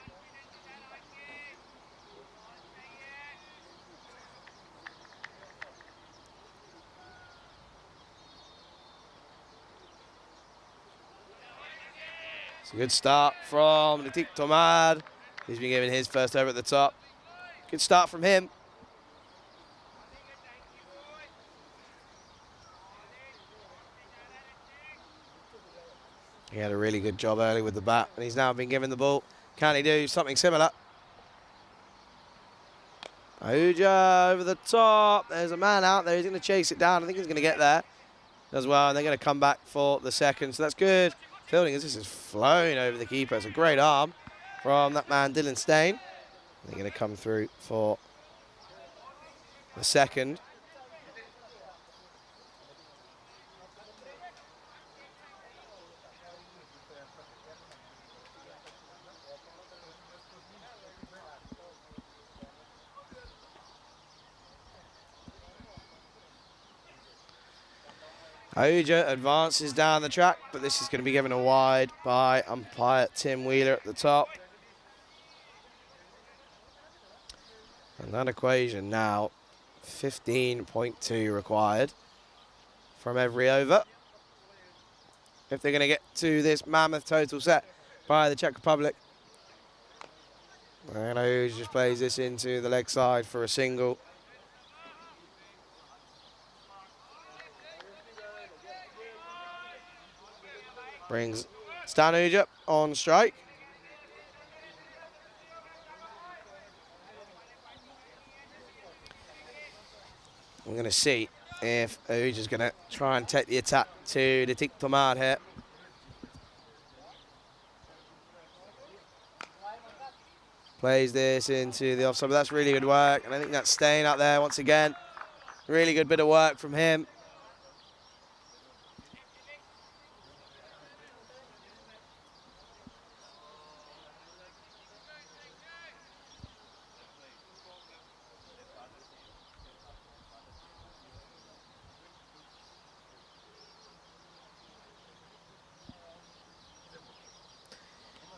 It's a good start from T20Is. He's been given his first over at the top. Good start from him. He had a really good job early with the bat, and he's now been given the ball. Can he do something similar? Ahuja over the top. There's a man out there. He's going to chase it down. I think he's going to get there as well, and they're going to come back for the second. So that's good fielding as this is flown over the keeper. It's a great arm from that man, Dylan Stain. They're going to come through for the second. Ahuja advances down the track, but this is going to be given a wide by umpire Tim Wheeler at the top. And that equation now, 15.2 required from every over. If they're going to get to this mammoth total set by the Czech Republic. And Ahuja just plays this into the leg side for a single. Brings Stano Ahuja on strike. We're going to see if Ahuja's going to try and take the attack to the T20 here. Plays this into the offside, but that's really good work. And I think that's staying out there once again. Really good bit of work from him.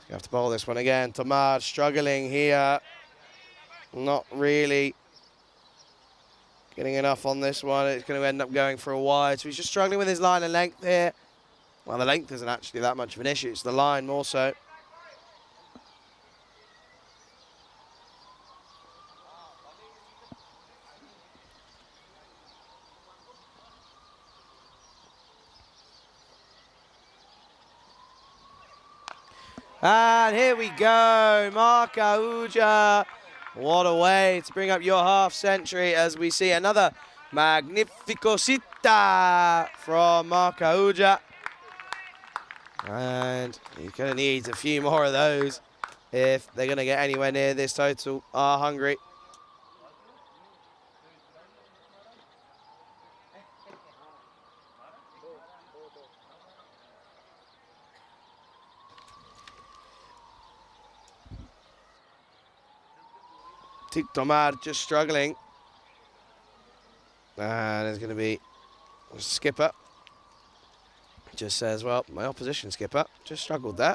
You have to bowl this one again. Tamar struggling here. Not really getting enough on this one. It's going to end up going for a wide. So he's just struggling with his line and length here. Well, the length isn't actually that much of an issue. It's the line more so. And here we go, Mark Ahuja. What a way to bring up your half century as we see another Magnificosita from Mark Ahuja. And he's going to need a few more of those if they're going to get anywhere near this total. Are hungry. Tomar just struggling. And there's going to be a skipper. Just says, well, my opposition skipper just struggled there.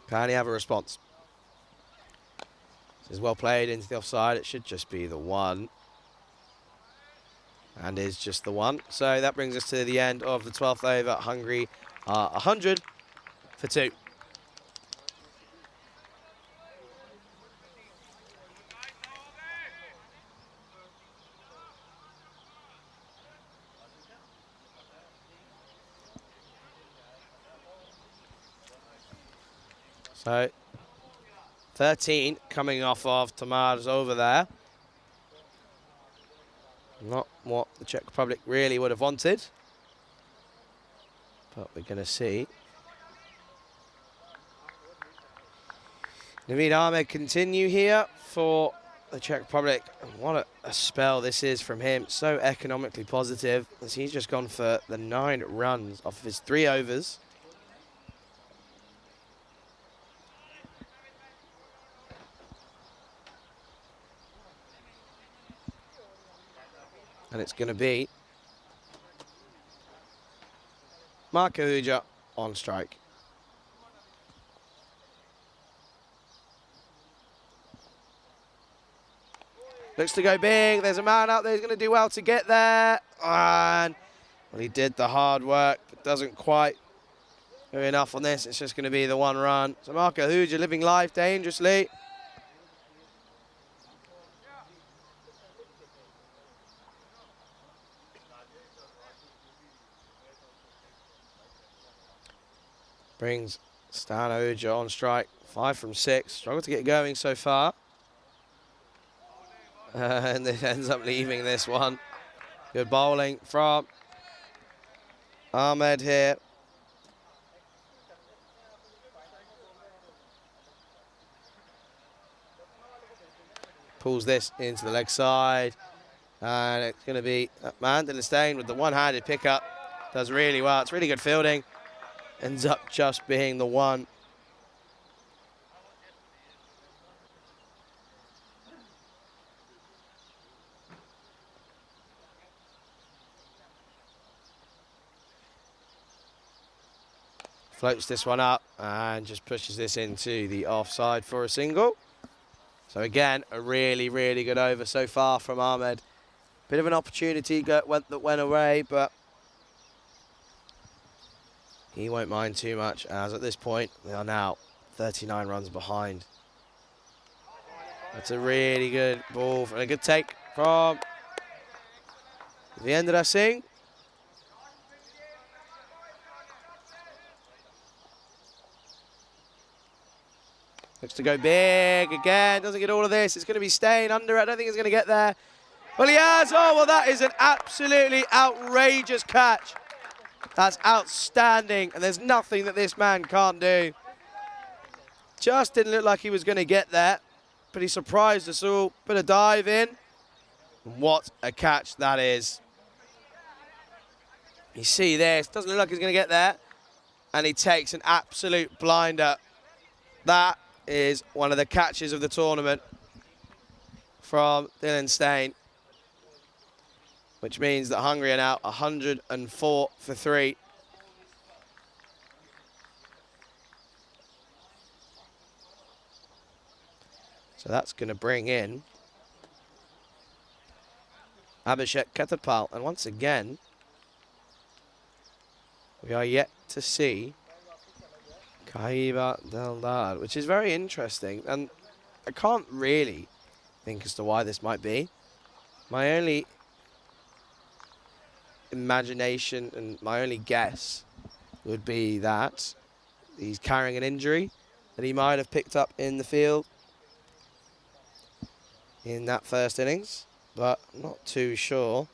Can he have a response? This is well played into the offside. It should just be the one. And is just the one. So that brings us to the end of the 12th over. Hungary are 100 for 2. So 13 coming off of Tamar's over there. Not what the Czech Republic really would have wanted. But we're going to see. Naveed Ahmed continue here for the Czech Republic. And what a spell this is from him. So economically positive as he's just gone for the 9 runs off of his 3 overs. And it's going to be Mark Ahuja on strike. Looks to go big. There's a man out there who's going to do well to get there. And well, he did the hard work, but doesn't quite do enough on this. It's just going to be the 1 run. So Mark Ahuja living life dangerously. Brings Stan Ahuja on strike. 5 from 6. Struggled to get going so far. And it ends up leaving this one. Good bowling from Ahmed here. Pulls this into the leg side. And it's going to be Mandela Stain with the one-handed pickup. Does really well. It's really good fielding. Ends up just being the 1. Floats this one up and just pushes this into the offside for a single. So again, a really, really good over so far from Ahmed. Bit of an opportunity that went away, but he won't mind too much, as at this point, they are now 39 runs behind. That's a really good ball and a good take from Valletta Singh. Looks to go big again, doesn't get all of this. It's going to be staying under it. I don't think it's going to get there. Well, he has. Oh, well, that is an absolutely outrageous catch. That's outstanding, and there's nothing that this man can't do. Just didn't look like he was going to get there, but he surprised us all. Put a dive in. What a catch that is. You see this, doesn't look like he's going to get there, and he takes an absolute blinder. That is one of the catches of the tournament from Dylan Stein, which means that Hungary are now 104 for 3. So that's going to bring in Abhishek Ketapal. And once again, we are yet to see Kaiba Deldad, which is very interesting. And I can't really think as to why this might be. My only imagination and my only guess would be that he's carrying an injury that he might have picked up in the field in that first innings, but I'm not too sure.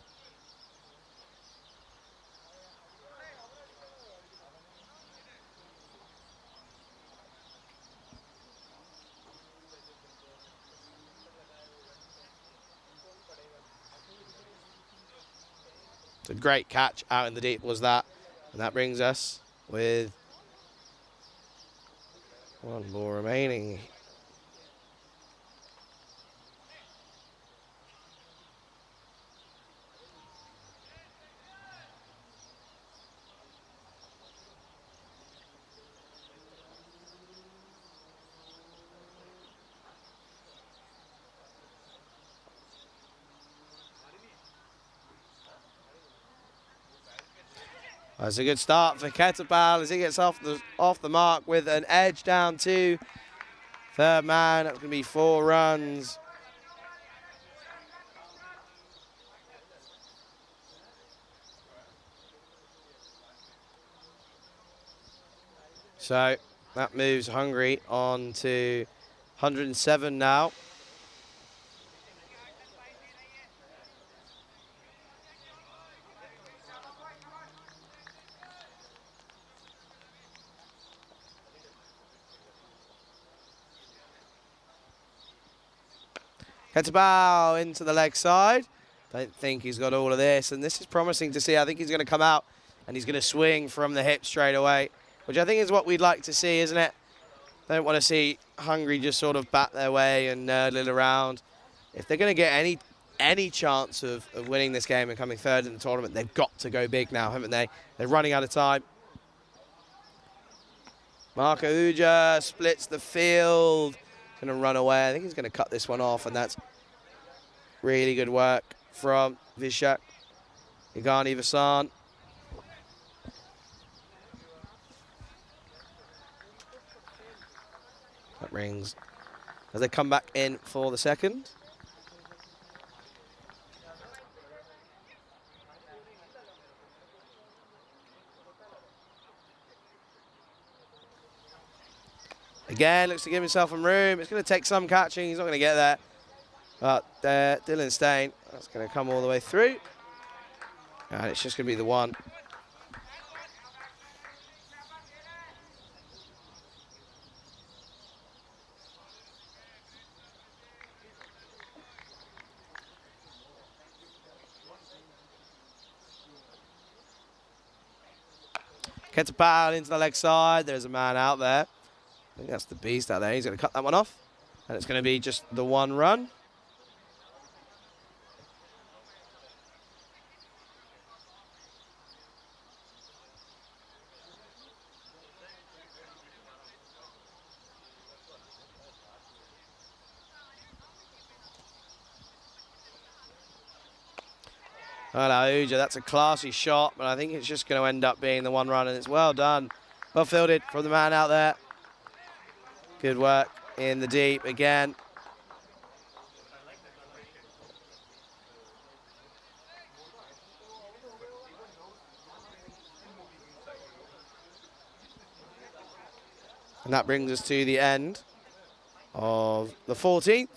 It's a great catch out in the deep was that, and that brings us with one more remaining. That's a good start for Ketapal as he gets off the mark with an edge down to third man. That's going to be 4 runs. So that moves Hungary on to 107 now. Ketapal into the leg side. Don't think he's got all of this, and this is promising to see. I think he's going to come out and he's going to swing from the hip straight away, which I think is what we'd like to see, isn't it? Don't want to see Hungary just sort of bat their way and nerdle around. If they're going to get any chance of winning this game and coming third in the tournament, they've got to go big now, haven't they? They're running out of time. Marco Uja splits the field. Going to run away. I think he's going to cut this one off, and that's really good work from Vishak Igani Vasan. That rings as they come back in for the second. Again, looks to give himself some room. It's going to take some catching. He's not going to get there. But Dylan Stein, that's going to come all the way through. And it's just going to be the one. Ketapal into the leg side. There's a man out there. I think that's the beast out there. He's going to cut that one off. And it's going to be just the 1 run. Hello, Uja. That's a classy shot, but I think it's just going to end up being the 1 run, and it's well done. Well fielded from the man out there. Good work in the deep again. And that brings us to the end of the 14th.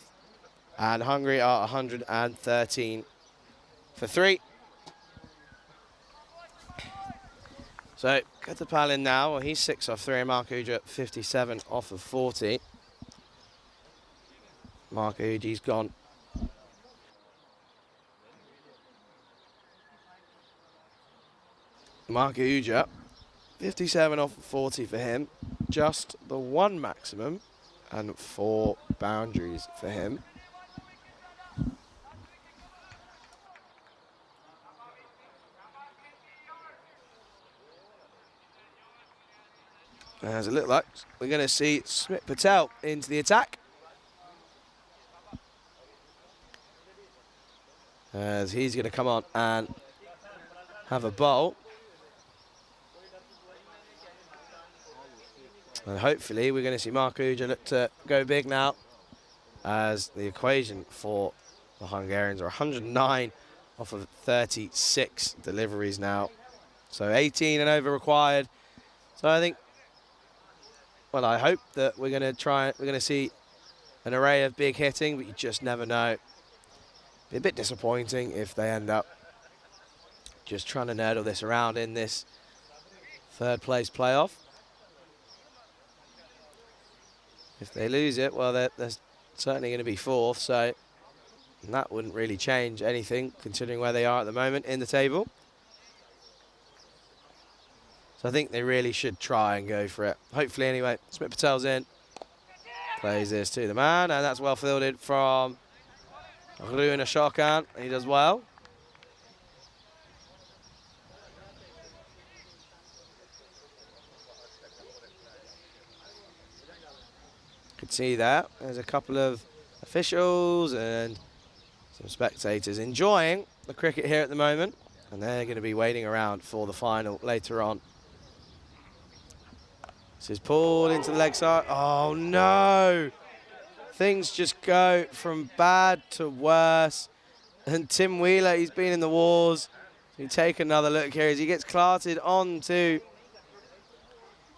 And Hungary are 113 for 3. So, Ketapal in now. Well, he's 6 off 3. Mark Uja 57 off of 40. Mark Uji's gone. Mark Uja, 57 off of 40 for him. Just the 1 maximum and 4 boundaries for him. As it looks like we're going to see Smith Patel into the attack. As he's going to come on and have a bowl. And hopefully we're going to see Mark Uja look to go big now, as the equation for the Hungarians are 109 off of 36 deliveries now. So 18 and over required. So I think, well, I hope that we're going to see an array of big hitting, but you just never know. Be a bit disappointing if they end up just trying to nerdle this around in this 3rd place playoff. If they lose it, well, they're certainly going to be 4th, so that wouldn't really change anything considering where they are at the moment in the table. So I think they really should try and go for it. Hopefully, anyway. Smith Patel's in. Plays this to the man, and that's well fielded from Runa Shokan. He does well. Could see that. There's a couple of officials and some spectators enjoying the cricket here at the moment, and they're going to be waiting around for the final later on. This is pulled into the leg side. Oh no! Things just go from bad to worse. And Tim Wheeler, he's been in the wars. You take another look here as he gets clarted onto.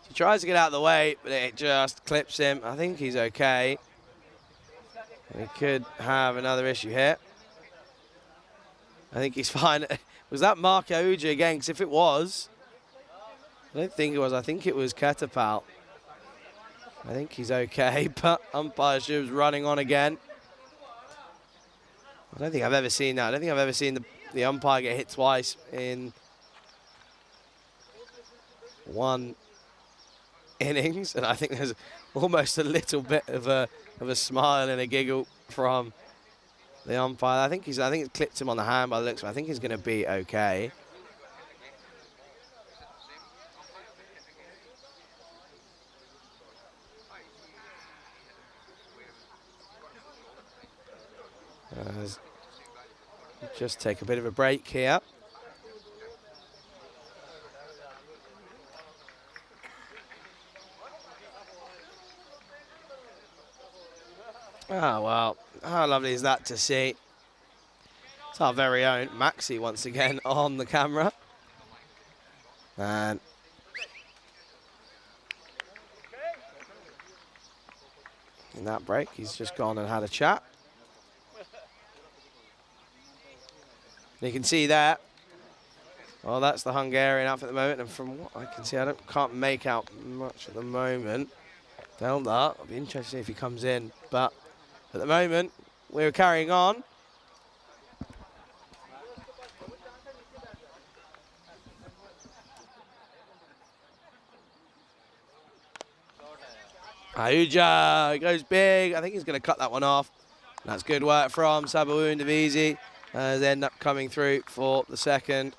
He tries to get out of the way, but it just clips him. I think he's okay. We could have another issue here. I think he's fine. Was that Mark Aouja again? Because if it was, I don't think it was. I think it was Ketapal. I think he's okay, but umpire was running on again. I don't think I've ever seen that. I don't think I've ever seen the umpire get hit twice in one innings, and I think there's almost a little bit of a smile and a giggle from the umpire. I think it clipped him on the hand by the looks of it. I think he's going to be okay. Just take a bit of a break here. Oh, well, how lovely is that to see? It's our very own Maxi once again on the camera. And in that break, he's just gone and had a chat. And you can see that. Well, that's the Hungarian outfit at the moment, and from what I can see, can't make out much at the moment. Valletta, I'll be interested to see if he comes in, but at the moment, we're carrying on. Aouja goes big. I think he's going to cut that one off. That's good work from Sabu Ndavisi. They end up coming through for the second.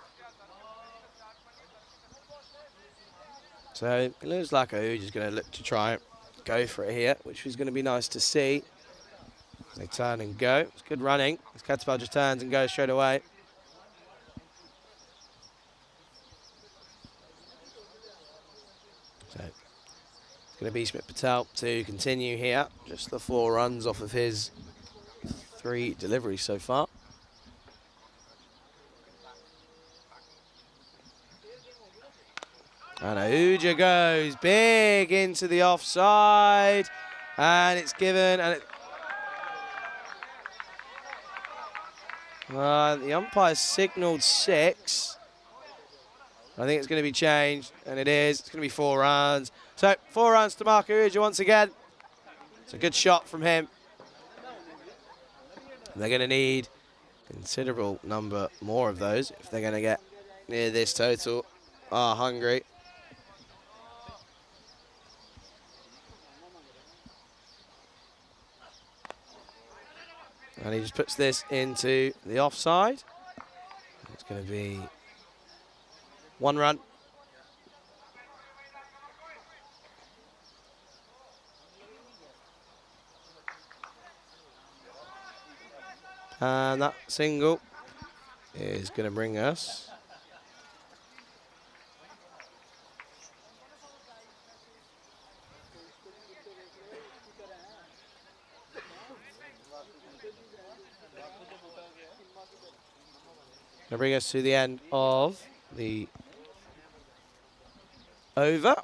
So it looks like Aouja's going to look to try and go for it here, which is going to be nice to see. They turn and go. It's good running. As Ketapal just turns and goes straight away. So it's going to be Smith Patel to continue here. Just the 4 runs off of his 3 deliveries so far. And Aouja goes big into the offside, and it's given. And The umpire signalled 6. I think it's going to be changed, and it is. It's going to be 4 runs. So 4 runs to Marco Uja once again. It's a good shot from him. They're going to need considerable number more of those if they're going to get near this total. Hungry. And he just puts this into the offside. It's going to be 1 run. And that single is going to bring us to the end of the over.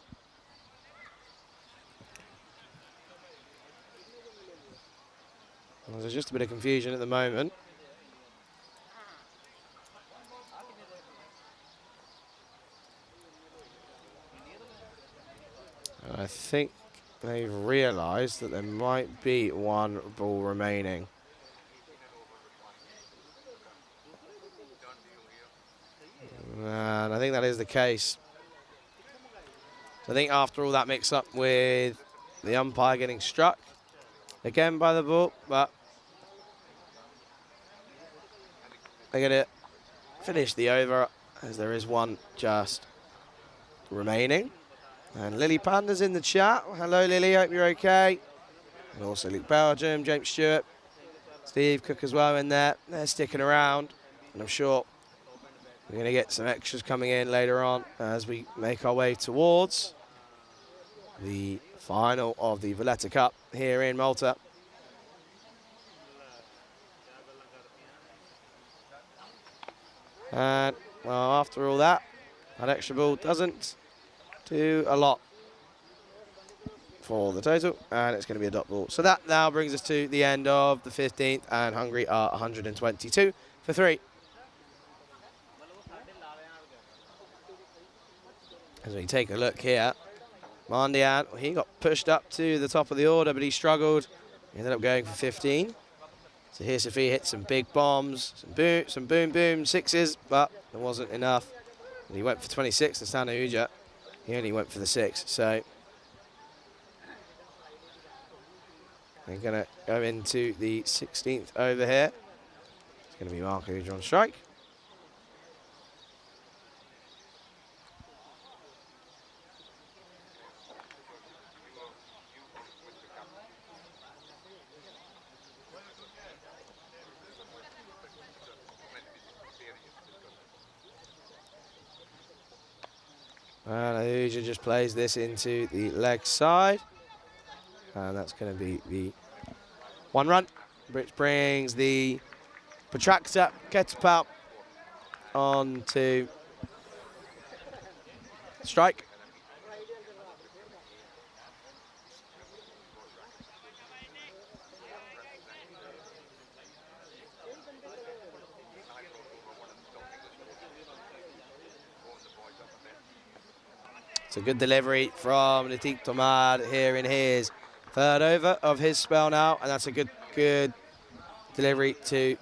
There's just a bit of confusion at the moment. I think they've realised that there might be 1 ball remaining. And I think that is the case. So I think after all that mix-up with the umpire getting struck again by the ball, but they're going to finish the over as there is 1 just remaining. And Lily Panda's in the chat. Hello, Lily. Hope you're okay. And also Luke Belgium, James Stewart, Steve Cook as well in there. They're sticking around. And I'm sure we're going to get some extras coming in later on as we make our way towards the final of the Valletta Cup here in Malta. And, well, after all that extra ball doesn't do a lot for the total, and it's going to be a dot ball. So that now brings us to the end of the 15th, and Hungary are 122 for 3. As we take a look here, Mandian, he got pushed up to the top of the order, but he struggled. He ended up going for 15. So here's Safi hit some big bombs, some boom boom 6s, but there wasn't enough. And he went for 26, and Sana Uja, he only went for the 6. So we're going to go into the 16th over here. It's going to be Marco Uja on strike. And Uja just plays this into the leg side. And that's going to be the 1 run, which brings the protractor Ketapau on to strike. It's a good delivery from Natik Tomad here in his 3rd over of his spell now, and that's a good delivery to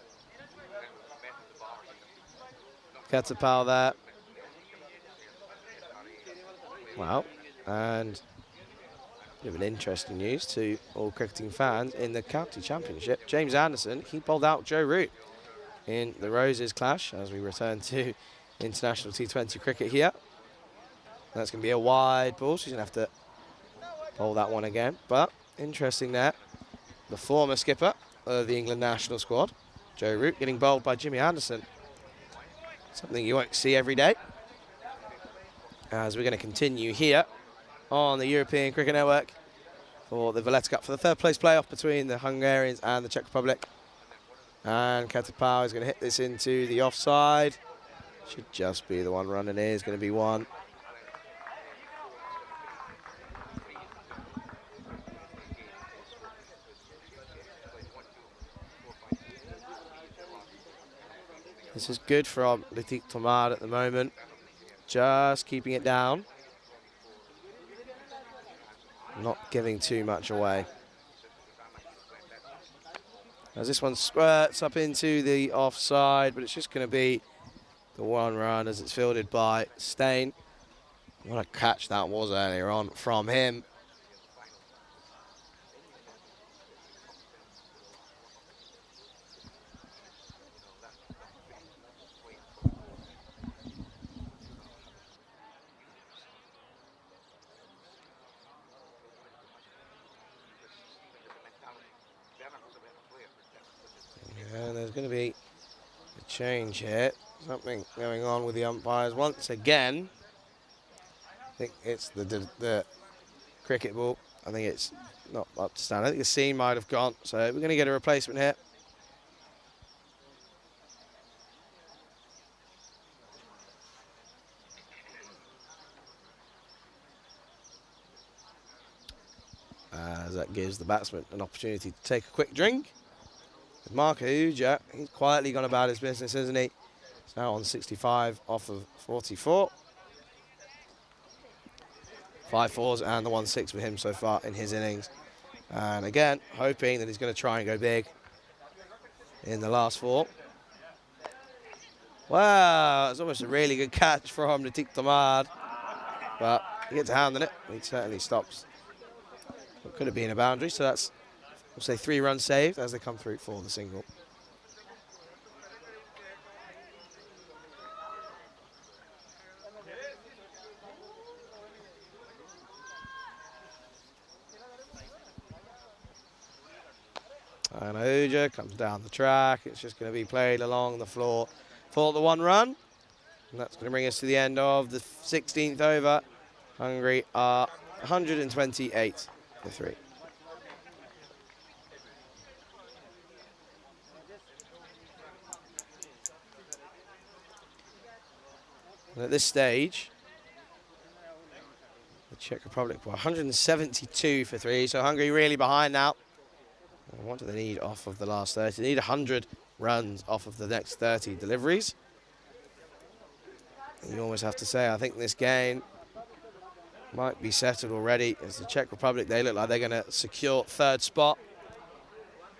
Ketapau there. Wow, and a bit of an interesting news to all cricketing fans in the county championship. James Anderson, he bowled out Joe Root in the Roses clash as we return to international T20 cricket here. That's going to be a wide ball, so he's going to have to bowl that one again. But interesting there, the former skipper of the England national squad, Joe Root, getting bowled by Jimmy Anderson. Something you won't see every day. As we're going to continue here on the European Cricket Network for the Valletta Cup for the 3rd place playoff between the Hungarians and the Czech Republic. And Ketapau is going to hit this into the offside. Should just be the 1 run, and it is going to be 1. This is good from T20 at the moment. Just keeping it down. Not giving too much away. As this one squirts up into the offside, but it's just going to be the one run as it's fielded by Stain. What a catch that was earlier on from him. And there's going to be a change here. Something going on with the umpires once again. I think it's the cricket ball. I think it's not up to stand. I think the seam might have gone. So we're going to get a replacement here. As that gives the batsman an opportunity to take a quick drink. Marco Uja, he's quietly gone about his business, isn't he? He's now on 65 off of 44. 5 fours and the 1-6 for him so far in his innings. And again, hoping that he's going to try and go big in the last 4. Wow, it's almost a really good catch from the T20. But he gets a hand on it. He certainly stops. It could have been a boundary, so that's, we'll say 3 runs saved as they come through for the single. And Ahuja comes down the track. It's just going to be played along the floor for the 1 run. And that's going to bring us to the end of the 16th over. Hungary are 128 for 3. And at this stage, the Czech Republic were 172 for 3. So Hungary really behind now. And what do they need off of the last 30? They need 100 runs off of the next 30 deliveries. And you almost have to say, I think this game might be settled already. As the Czech Republic, they look like they're going to secure 3rd spot.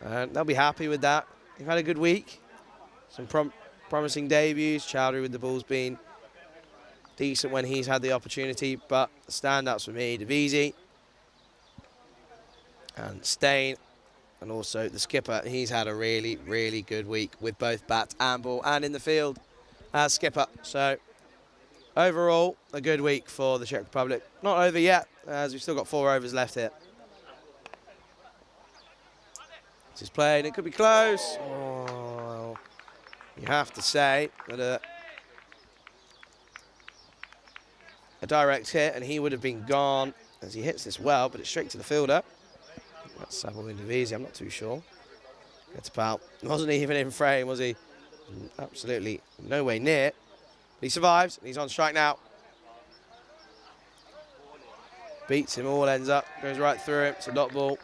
And they'll be happy with that. They've had a good week. Some promising debuts. Chowdhury with the ball's been decent when he's had the opportunity. But the standouts for me, Divisi and Stain. And also the skipper, he's had a really, really good week with both bat and ball and in the field as skipper. So overall, a good week for the Czech Republic. Not over yet, as we've still got 4 overs left here. This is played, it could be close. Oh, you have to say that a direct hit and he would have been gone as he hits this well, but it's straight to the fielder. That's Samuel Divisi, I'm not too sure. Gets about, wasn't even in frame, was he? Absolutely no way near. But he survives, and he's on strike now. Beats him all, ends up, goes right through him. It's a dot ball.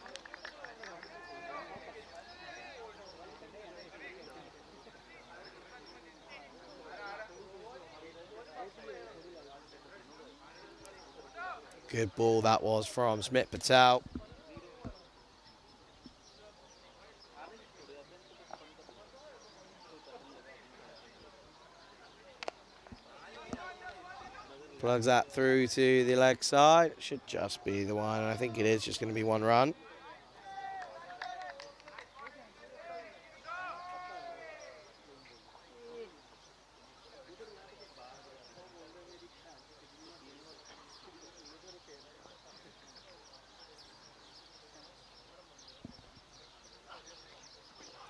Good ball that was from Smit Patel. Plugs that through to the leg side. It should just be the one. I think it is just going to be 1 run.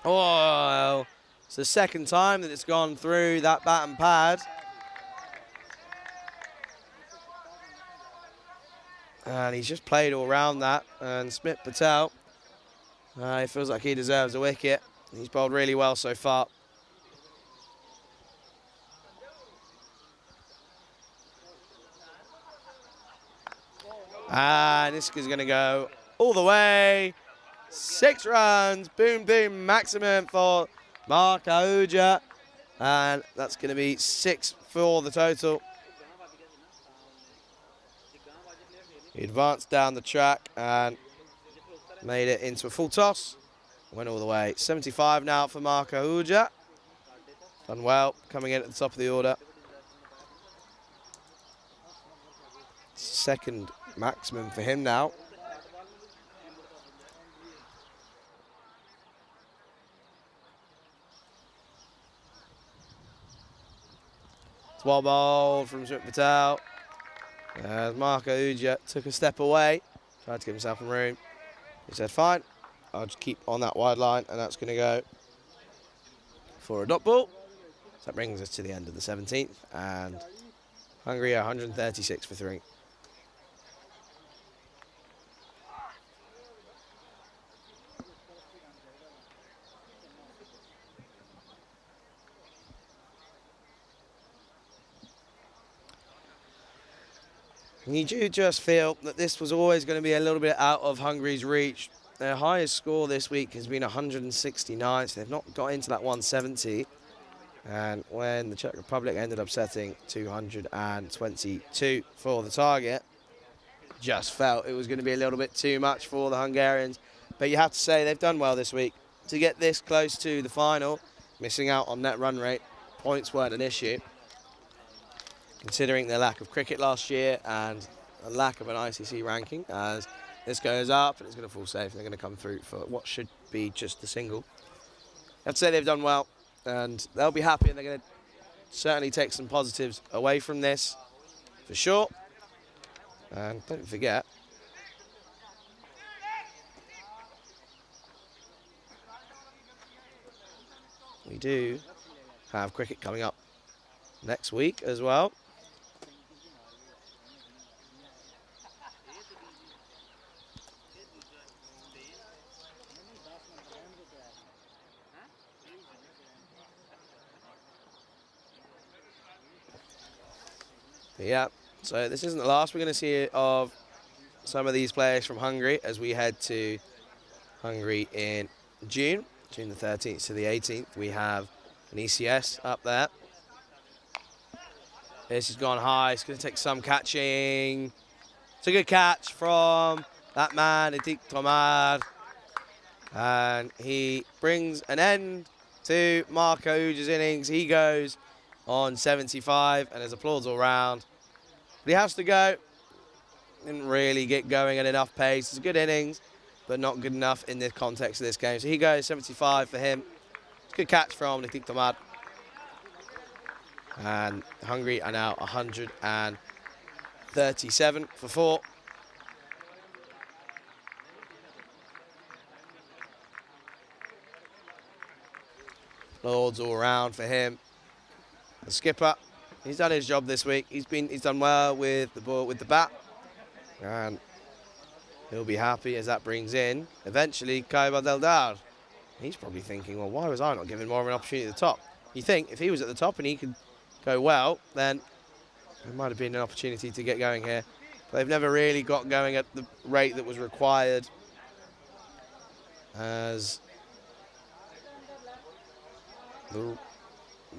Oh, it's the 2nd time that it's gone through that bat and pad. And he's just played all around that. And Smit Patel, he feels like he deserves a wicket. He's bowled really well so far. And this is going to go all the way. 6 runs. Boom, boom, maximum for Marco Uja. And that's going to be 6 for the total. He advanced down the track and made it into a full toss. Went all the way. 75 now for Marco Uja. Done well, coming in at the top of the order. Second maximum for him now. Swab ball from Sumit Patel. As Marco Uja took a step away, tried to give himself some room. He said, fine, I'll just keep on that wide line, and that's going to go for a dot ball. So that brings us to the end of the 17th, and Hungary 136 for 3. And you do just feel that this was always going to be a little bit out of Hungary's reach. Their highest score this week has been 169, so they've not got into that 170. And when the Czech Republic ended up setting 222 for the target, just felt it was going to be a little bit too much for the Hungarians. But you have to say they've done well this week. To get this close to the final, missing out on net run rate, points weren't an issue, considering their lack of cricket last year and a lack of an ICC ranking. As this goes up and it's going to fall safe, and they're going to come through for what should be just the single. I have to say they've done well, and they'll be happy, and they're going to certainly take some positives away from this, for sure. And don't forget, we do have cricket coming up next week as well. Yeah, so this isn't the last we're going to see of some of these players from Hungary as we head to Hungary in June the 13th to the 18th. We have an ECS up there. This has gone high. It's going to take some catching. It's a good catch from that man, T20Is. And he brings an end to Marco Uja's innings. He goes on 75, and there's applause all round. But he has to go. Didn't really get going at enough pace. It's a good innings, but not good enough in the context of this game. So he goes 75 for him. It's a good catch from T20Is. And Hungary are now 137 for 4. Lords all around for him. The skipper, he's done his job this week. He's done well with the ball, with the bat, and he'll be happy as that brings in eventually Kaiba Deldar. He's probably thinking, well, why was I not given more of an opportunity at the top? You think if he was at the top and he could go well, then there might have been an opportunity to get going here. But they've never really got going at the rate that was required, as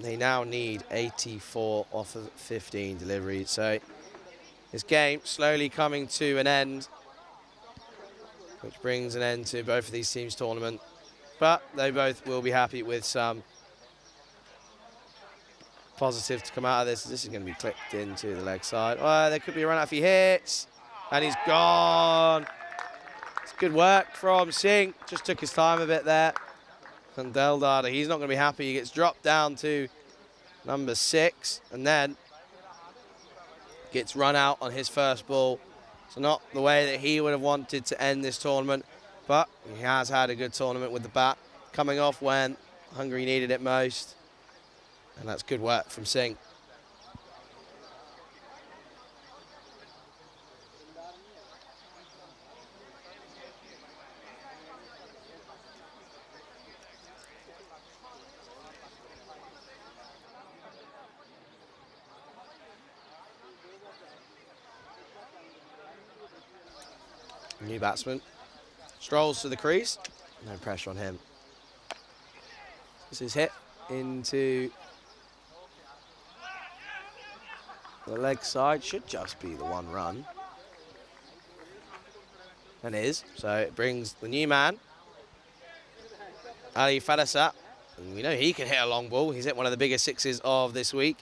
they now need 84 off of 15 deliveries. So this game slowly coming to an end, which brings an end to both of these teams' tournament. But they both will be happy with some positive to come out of this. This is going to be clipped into the leg side. Oh, there could be a run out if he hits. And he's gone. It's good work from Singh. Just took his time a bit there. And Deldar, he's not going to be happy. He gets dropped down to number 6 and then gets run out on his first ball. So not the way that he would have wanted to end this tournament, but he has had a good tournament with the bat, coming off when Hungary needed it most. And that's good work from Singh. New batsman strolls to the crease. No pressure on him. This is hit into The leg side should just be the one run. And is. So it brings the new man, Valletta. And we know he can hit a long ball. He's hit one of the biggest sixes of this week.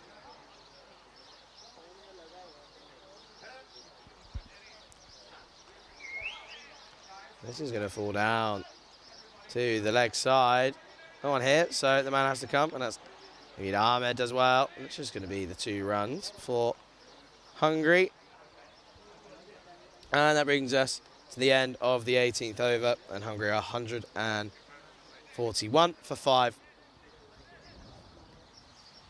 This is going to fall down to the leg side. No one here, so the man has to come, and that's maybe Ahmed does well. And it's just going to be the 2 runs for Hungary. And that brings us to the end of the 18th over, and Hungary are 141 for 5.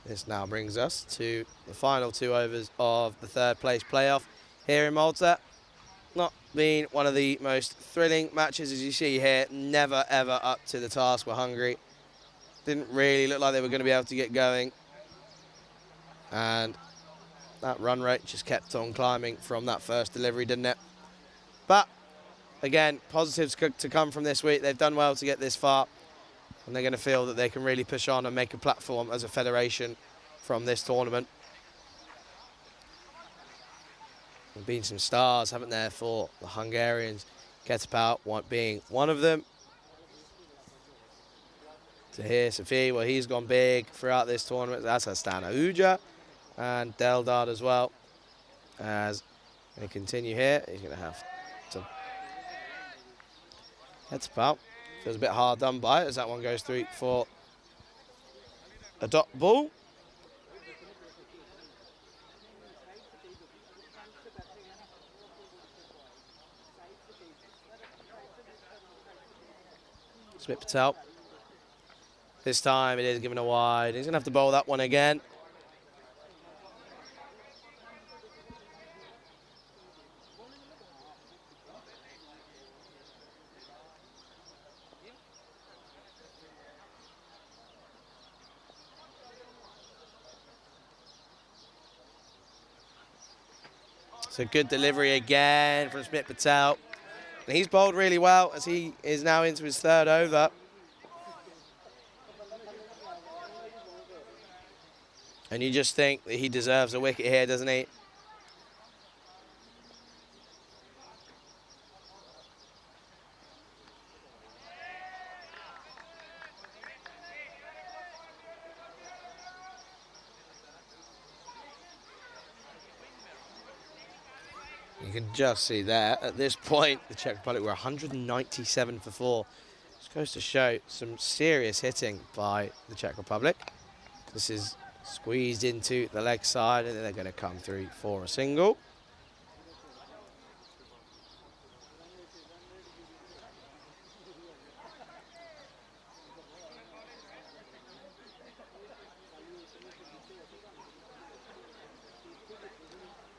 This now brings us to the final 2 overs of the 3rd place playoff here in Malta. Not been one of the most thrilling matches, as you see here. Never ever up to the task for Hungary. Didn't really look like they were going to be able to get going. And that run rate just kept on climbing from that first delivery, didn't it? But again, positives to come from this week. They've done well to get this far, and they're going to feel that they can really push on and make a platform as a federation from this tournament. There've been some stars, haven't there, for the Hungarians. Ketapau being one of them. To here, Safi, well, he's gone big throughout this tournament. That's Astana Uja and Deldard as well. As they continue here, he's going to have to. Ketapau feels a bit hard done by it as that one goes through for a dot ball. Smith Patel. This time it is given a wide. He's going to have to bowl that one again. So good delivery again from Smith Patel. And he's bowled really well as he is now into his 3rd over. And you just think that he deserves a wicket here, doesn't he? You can just see there, at this point, the Czech Republic were 197 for 4. This goes to show some serious hitting by the Czech Republic. This is squeezed into the leg side, and then they're going to come through for a single.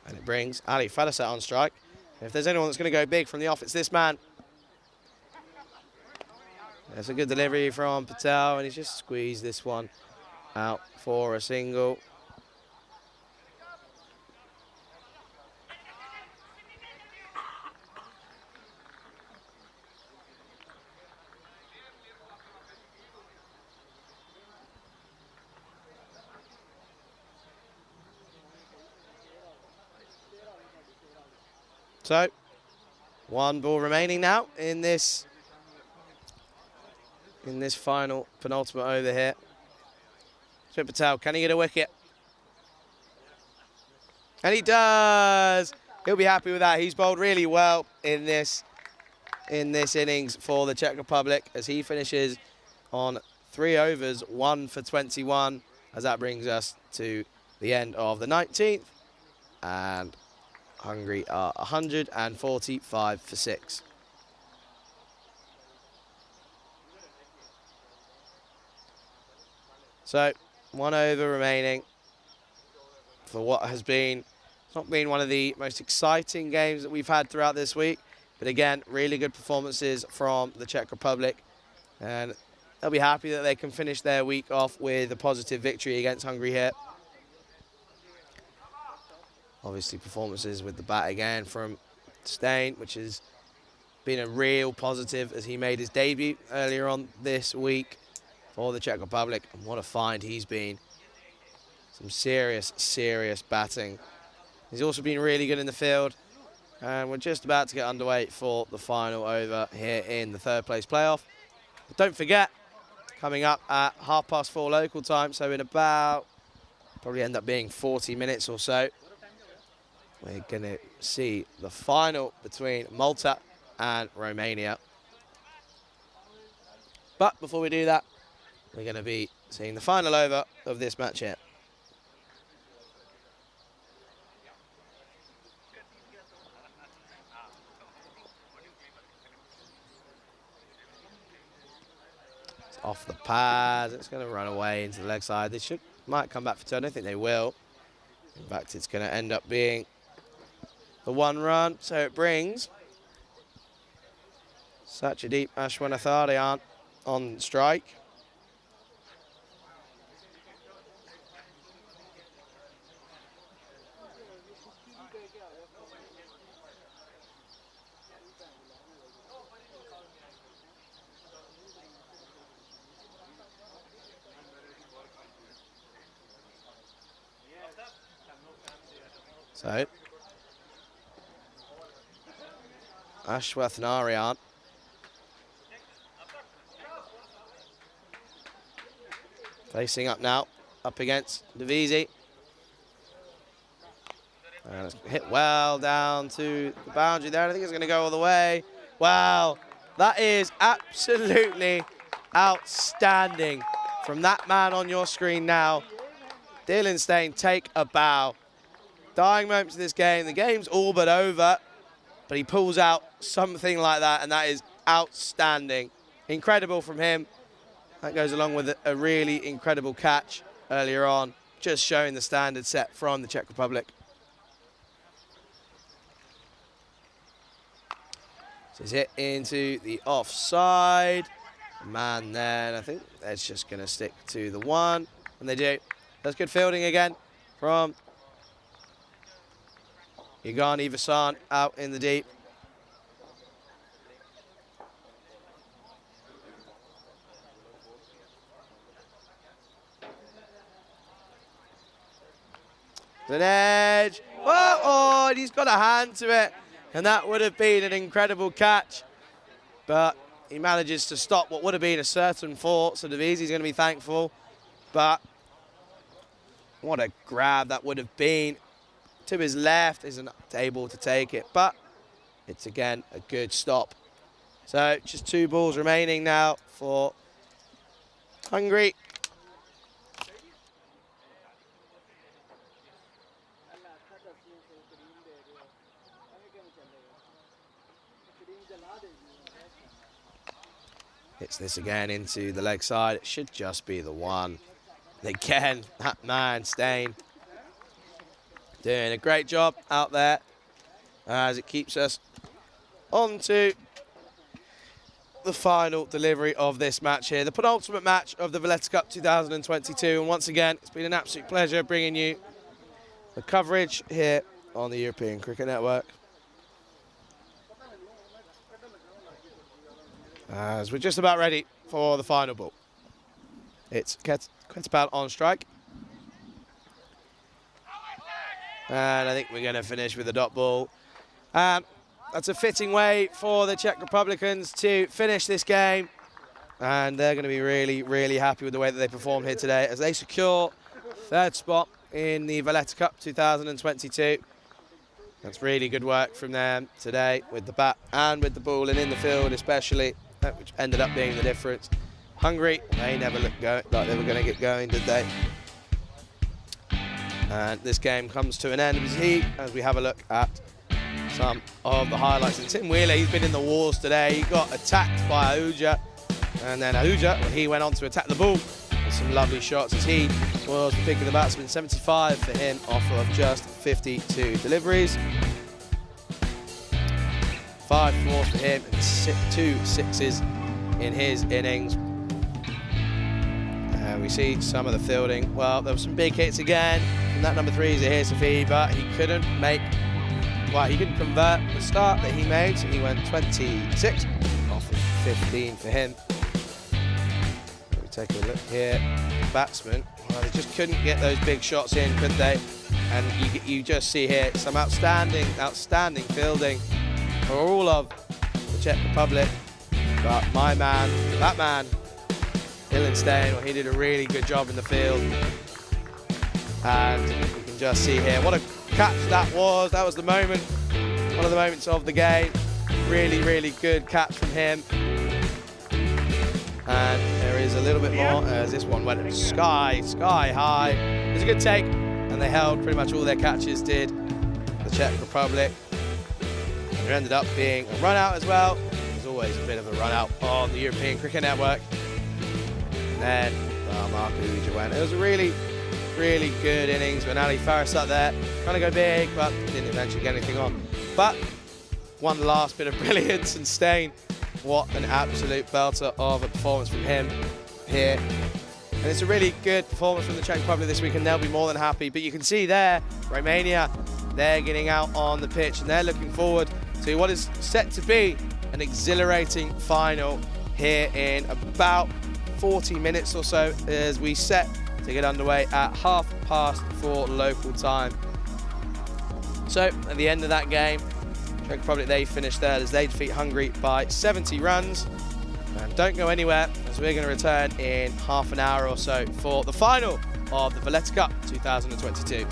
And it brings Valletta on strike. And if there's anyone that's going to go big from the off, it's this man. There's a good delivery from Patel, and he's just squeezed this one out for a single. So, 1 ball remaining now in this final penultimate over here. Smith Patel, can he get a wicket? And he does. He'll be happy with that. He's bowled really well in this innings for the Czech Republic as he finishes on 3 overs, 1 for 21, as that brings us to the end of the 19th. And Hungary are 145 for 6. So, 1 over remaining for what has been, it's not been one of the most exciting games that we've had throughout this week. But again, really good performances from the Czech Republic. And they'll be happy that they can finish their week off with a positive victory against Hungary here. Obviously, performances with the bat again from Steyn, which has been a real positive as he made his debut earlier on this week for the Czech Republic. And what a find he's been. Some serious, serious batting He's also been really good in the field. And we're just about to get underway for the final over here in the third place playoff. But don't forget, coming up at 4:30 local time, so in about, probably end up being 40 minutes or so, we're going to see the final between Malta and Romania. But before we do that, we're going to be seeing the final over of this match here. It's off the pads. It's going to run away into the leg side. They might come back for two. I don't think they will. In fact, it's going to end up being the one run. So it brings Satyadeep Ashwanatharian on strike. So Ashwanatharian facing up now, up against Divisi. And it's hit well down to the boundary there. I think it's going to go all the way. Wow, that is absolutely outstanding from that man on your screen now. Dylan Stain, take a bow. Dying moments of this game. The game's all but over, but he pulls out something like that, and that is outstanding. Incredible from him. That goes along with a really incredible catch earlier on, just showing the standard set from the Czech Republic. So it's hit into the offside. Man then, I think that's just going to stick to the one. And they do. That's good fielding again from Yegani Vasan out in the deep. An edge. Oh, and he's got a hand to it. And that would have been an incredible catch. But he manages to stop what would have been a certain fall. So Divisi's going to be thankful. But what a grab that would have been. To his left, isn't able to take it. But it's, again, a good stop. So just 2 balls remaining now for Hungary. Hits this again into the leg side. It should just be the one. And again, that man, Stain, doing a great job out there as it keeps us on to the final delivery of this match here. The penultimate match of the Valletta Cup 2022. And once again, it's been an absolute pleasure bringing you the coverage here on the European Cricket Network. As we're just about ready for the final ball. It's Ketapal on strike. And I think we're going to finish with a dot ball. That's a fitting way for the Czech Republicans to finish this game. And they're going to be really, really happy with the way that they performed here today as they secure 3rd spot in the Valletta Cup 2022. That's really good work from them today with the bat and with the ball and in the field especially, which ended up being the difference. Hungary, they never looked like they were going to get going, did they? And this game comes to an end as we have a look at some of the highlights. And Tim Wheeler, he's been in the wars today. He got attacked by Ahuja. And then Ahuja, he went on to attack the ball with some lovely shots as he was the pick of the batsman. 75 for him off of just 52 deliveries. 5 fours for him and 2 sixes in his innings. And we see some of the fielding. Well, there were some big hits again. And that number 3 is a Hirsafi, but he couldn't convert the start that he made. So he went 26 off of 15 for him. We take a look here. Batsman, Well, they just couldn't get those big shots in, could they? And you just see here some outstanding fielding for all of the Czech Republic. But my man, that man, Illenstein, well, he did a really good job in the field. And you can just see here what a catch that was. That was the moment, one of the moments of the game. Really, really good catch from him. And there is a little bit more as this one went sky high. It was a good take, and they held pretty much all their catches, did the Czech Republic. And there ended up being a run out as well. There's always a bit of a run out on the European Cricket Network. And then Mark Ahuja went. It was a really good innings when Ali Faris up there, trying to go big, but didn't eventually get anything on. But one last bit of brilliance, and Stein, what an absolute belter of a performance from him here. And it's a really good performance from the Czech Republic this week, and they'll be more than happy. But you can see there, Romania, they're getting out on the pitch, and they're looking forward to what is set to be an exhilarating final here in about 40 minutes or so, as we set to get underway at 4:30 local time. So at the end of that game, Czech Republic, they finished there as they defeat Hungary by 70 runs. And don't go anywhere, as we're going to return in half an hour or so for the final of the Valletta Cup 2022.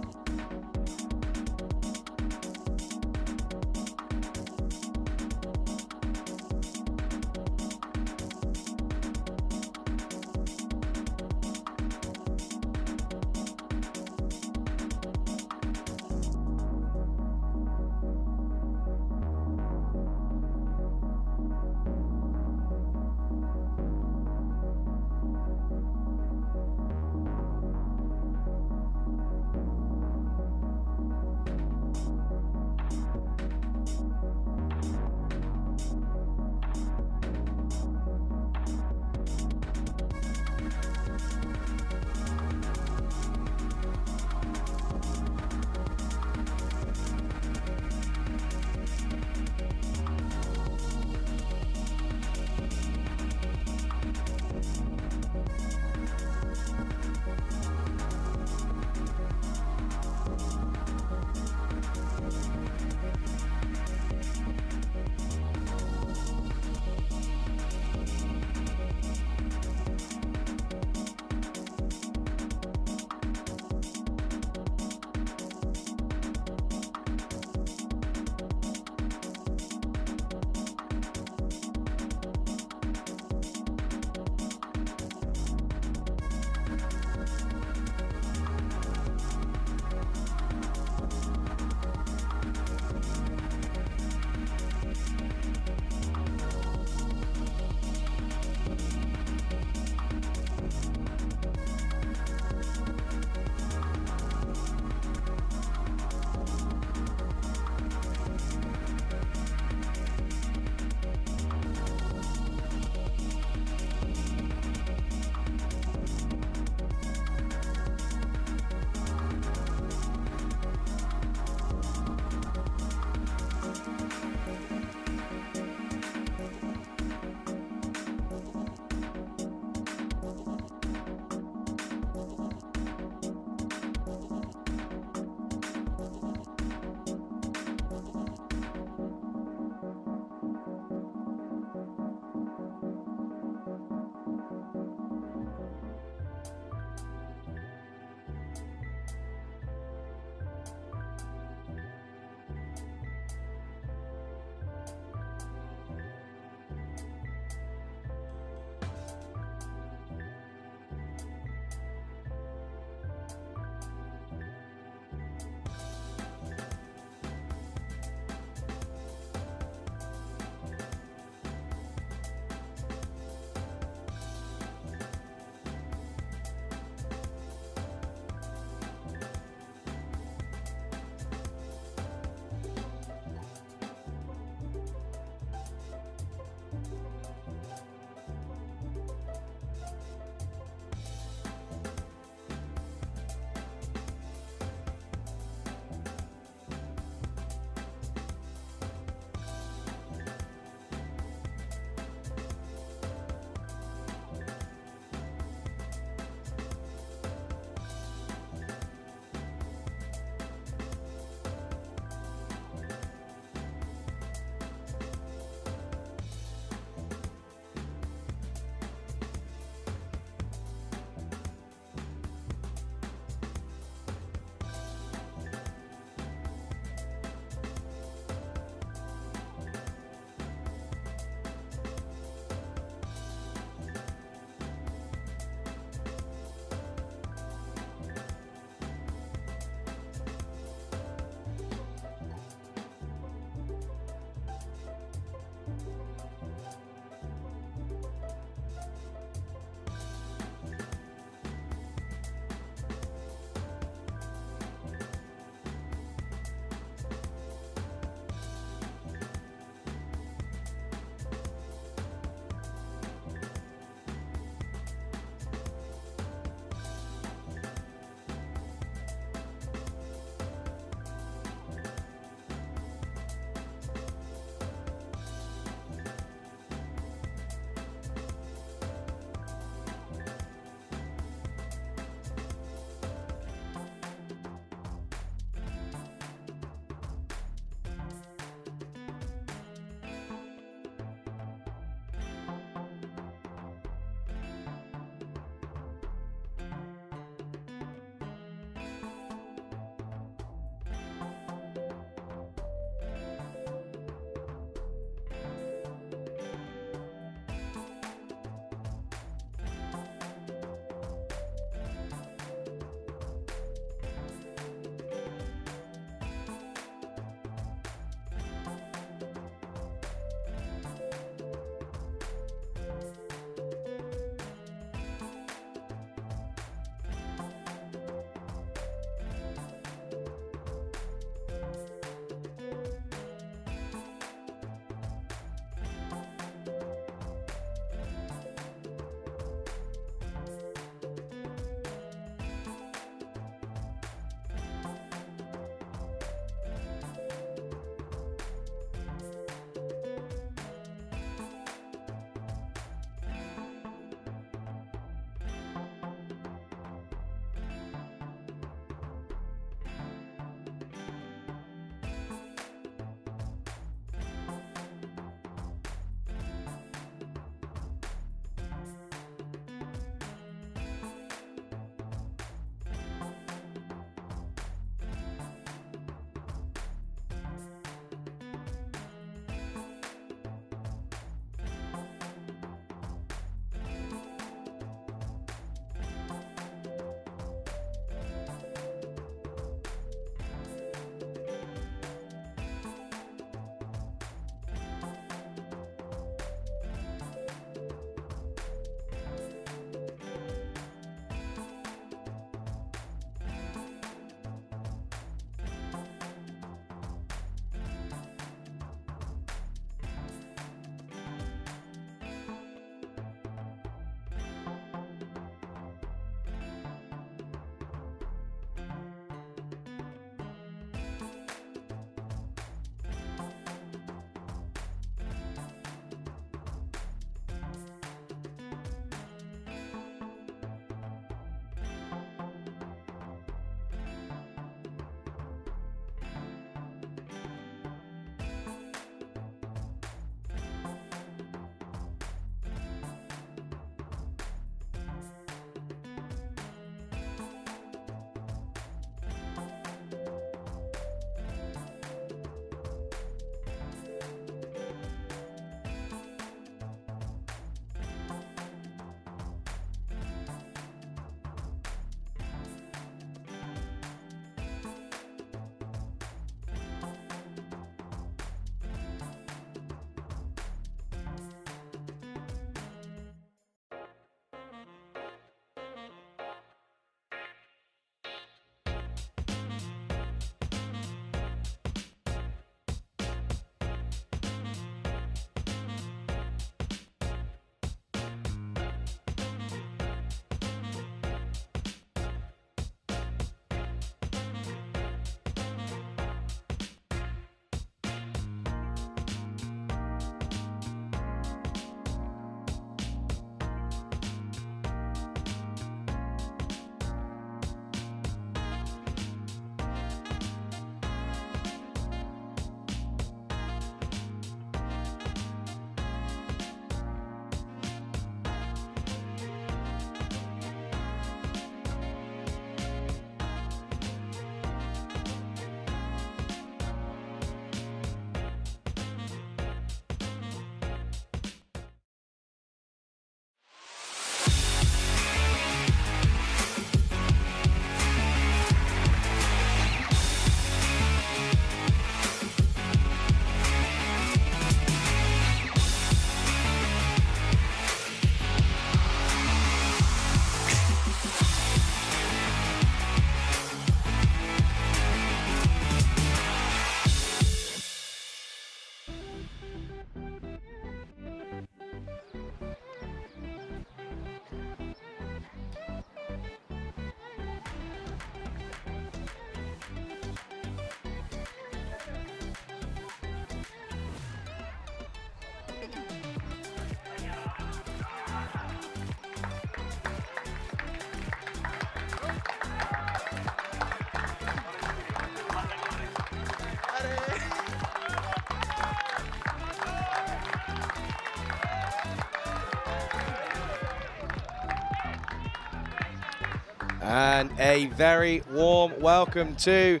And a very warm welcome to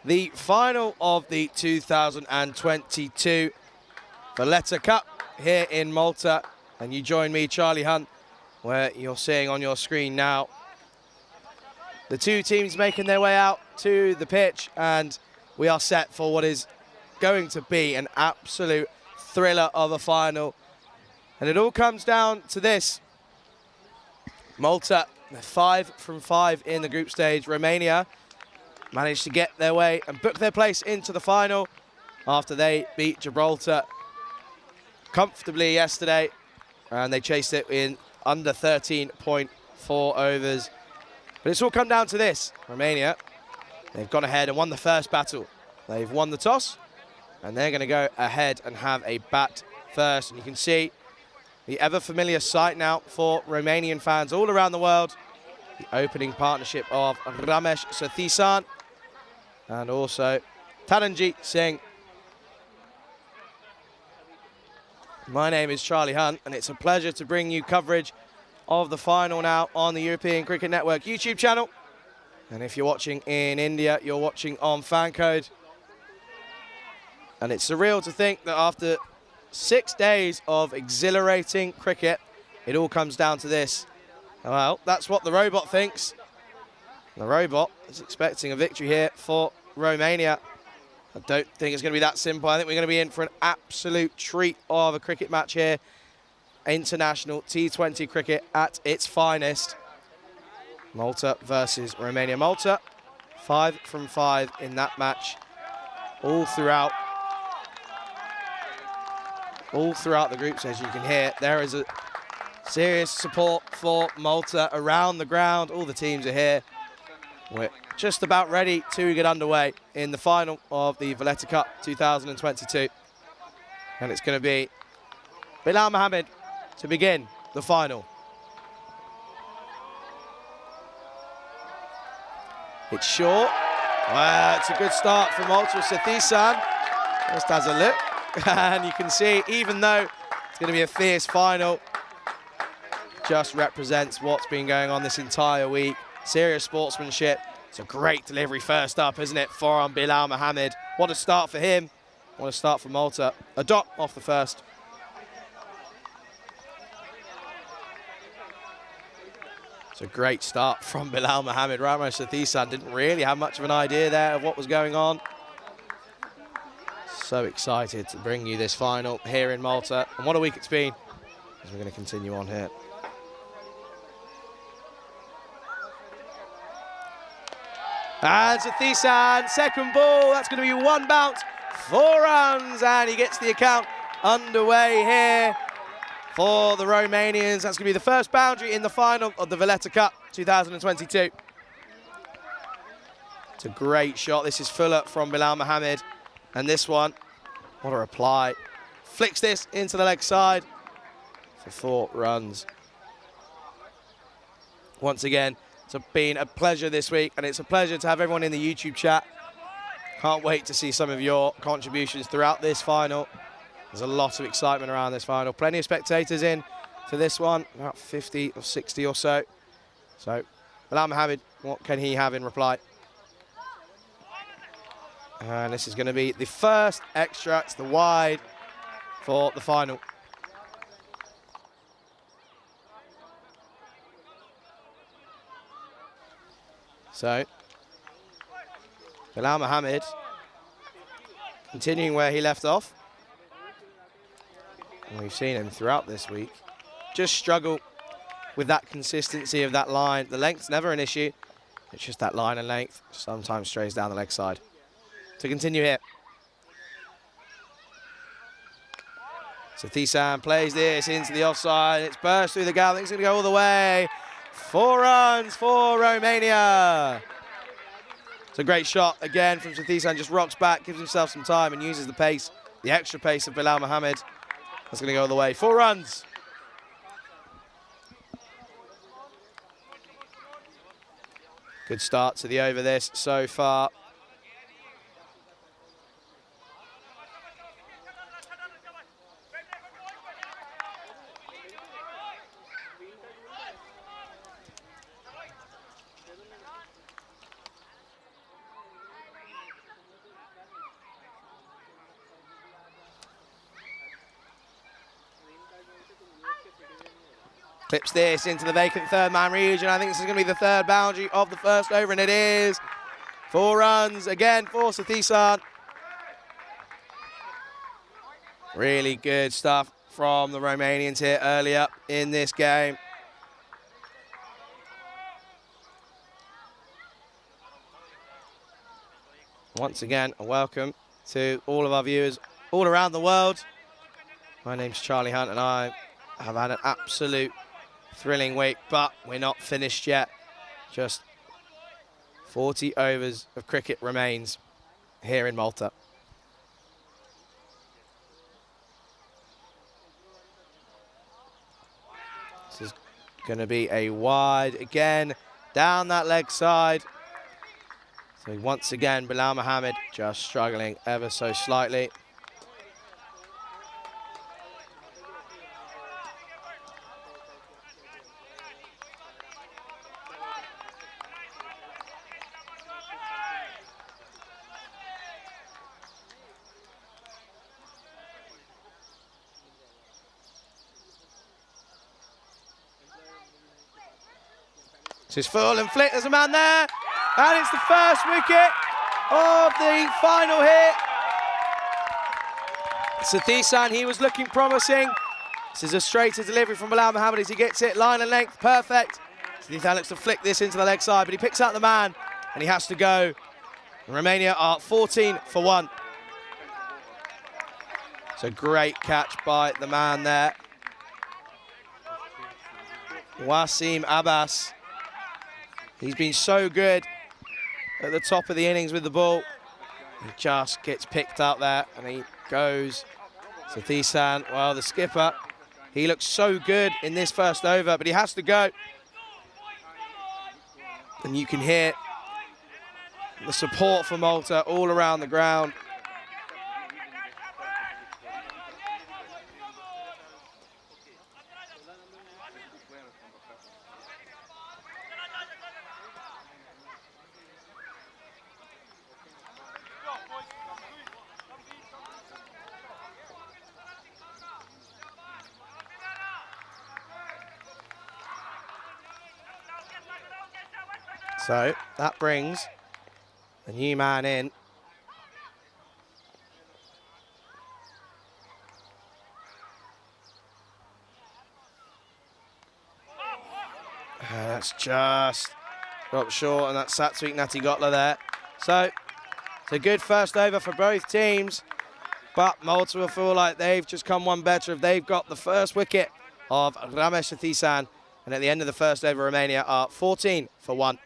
the final of the 2022 Valletta Cup here in Malta. And you join me, Charlie Hunt, where you're seeing on your screen now the two teams making their way out to the pitch, and we are set for what is going to be an absolute thriller of a final. And it all comes down to this. Malta, 5 from 5 in the group stage. Romania managed to get their way and book their place into the final after they beat Gibraltar comfortably yesterday, and they chased it in under 13.4 overs. But it's all come down to this. Romania, they've gone ahead and won the first battle. They've won the toss, and they're going to go ahead and have a bat first. And you can see the ever-familiar sight now for Romanian fans all around the world. The opening partnership of Ramesh Sathisan and also Taranjit Singh. My name is Charlie Hunt, and it's a pleasure to bring you coverage of the final now on the European Cricket Network YouTube channel. And if you're watching in India, you're watching on Fancode. And it's surreal to think that after 6 days of exhilarating cricket, it all comes down to this. Well, that's what the robot thinks. The robot is expecting a victory here for Romania. I don't think it's going to be that simple. I think we're going to be in for an absolute treat of a cricket match here. International T20 cricket at its finest. Malta versus Romania. Malta, 5 from 5 in that match. All throughout the groups, as you can hear, there is a serious support for Malta around the ground. All the teams are here. We're just about ready to get underway in the final of the Valletta Cup 2022. And it's going to be Bilal Mohammed to begin the final. It's short. Well, it's a good start from Malta. Sathisan just has a look. And you can see, even though it's going to be a fierce final, just represents what's been going on this entire week. Serious sportsmanship. It's a great delivery first up, isn't it, for Bilal Mohammed. What a start for him. What a start for Malta. A dot off the first. It's a great start from Bilal Mohammed. Ramesh Sathisan didn't really have much of an idea there of what was going on. So excited to bring you this final here in Malta. And what a week it's been, as we're going to continue on here. And Sathisan, second ball, that's going to be one bounce, 4 runs, and he gets the account underway here for the Romanians. That's going to be the first boundary in the final of the Valletta Cup 2022. It's a great shot. This is fuller from Bilal Mohammed. And this one, what a reply. Flicks this into the leg side for 4 runs. Once again, it's been a pleasure this week, and it's a pleasure to have everyone in the YouTube chat. Can't wait to see some of your contributions throughout this final. There's a lot of excitement around this final. Plenty of spectators in for this one, about 50 or 60 or so. So, Bilal Mohammed, what can he have in reply? And this is going to be the first extra. It's the wide for the final. So, Bilal Mohammed continuing where he left off. And we've seen him throughout this week just struggle with that consistency of that line. The length's never an issue. It's just that line and length sometimes strays down the leg side. To continue here. Sathisan plays this into the offside. It's burst through the gap. I think it's going to go all the way. 4 runs for Romania. It's a great shot again from Sathisan. Just rocks back, gives himself some time and uses the pace, the extra pace of Bilal Mohammed. That's going to go all the way. 4 runs. Good start to the over this so far. Clips this into the vacant third man region. I think this is going to be the third boundary of the first over, and it is. 4 runs again for T20Is. Really good stuff from the Romanians here earlier in this game. Once again, a welcome to all of our viewers all around the world. My name's Charlie Hunt, and I have had an absolute thrilling week, but we're not finished yet. Just 40 overs of cricket remains here in Malta. This is going to be a wide again, down that leg side. So once again, Bilal Mohammed just struggling ever so slightly. This is full and flick, there's a man there, and it's the first wicket of the final hit. T20Is, he was looking promising. This is a straighter delivery from Bilal Mohammed as he gets it, line and length, perfect. T20Is looks to flick this into the leg side, but he picks out the man, and he has to go. And Romania are 14 for 1. It's a great catch by the man there. Wasim Abbas. He's been so good at the top of the innings with the ball. He just gets picked out there, and he goes. So T20Is, well, the skipper, he looks so good in this first over, but he has to go. And you can hear the support for Malta all around the ground. So that brings the new man in. That's just dropped short, and that's Satwik Natigotla there. So it's a good first over for both teams, but Malta will feel like they've just come one better if they've got the first wicket of Ramesh T20Is, and at the end of the first over, Romania are 14 for 1.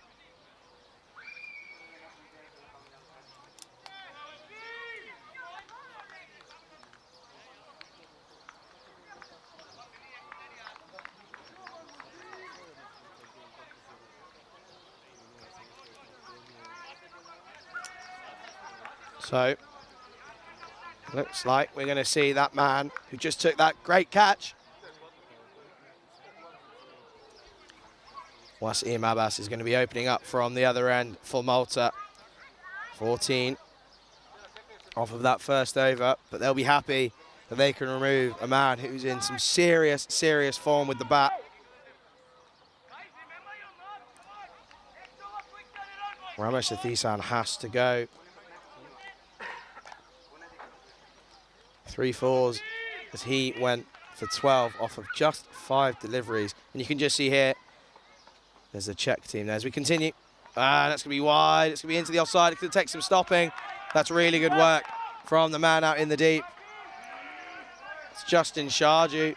So, looks like we're going to see that man who just took that great catch. Wasim Abbas is going to be opening up from the other end for Malta. 14 off of that first over, but they'll be happy that they can remove a man who's in some serious, serious form with the bat. Ramesh T20Is has to go. 3 fours as he went for 12 off of just 5 deliveries. And you can just see here, there's a check team there as we continue. That's going to be wide. It's going to be into the offside. It's going to take some stopping. That's really good work from the man out in the deep. It's Justin Sharju.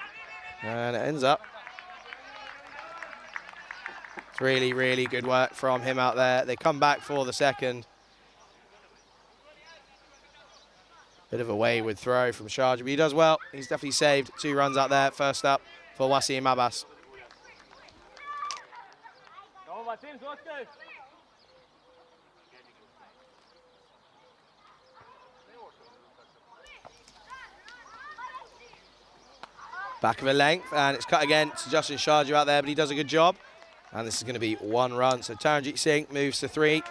And it ends up. It's really, really good work from him out there. They come back for the second. Bit of a wayward throw from Sharjah, but he does well. He's definitely saved 2 runs out there. First up for Wasim Abbas. Back of a length, and it's cut again to Justin Sharjah out there, but he does a good job. And this is going to be 1 run. So Taranjit Singh moves to 3.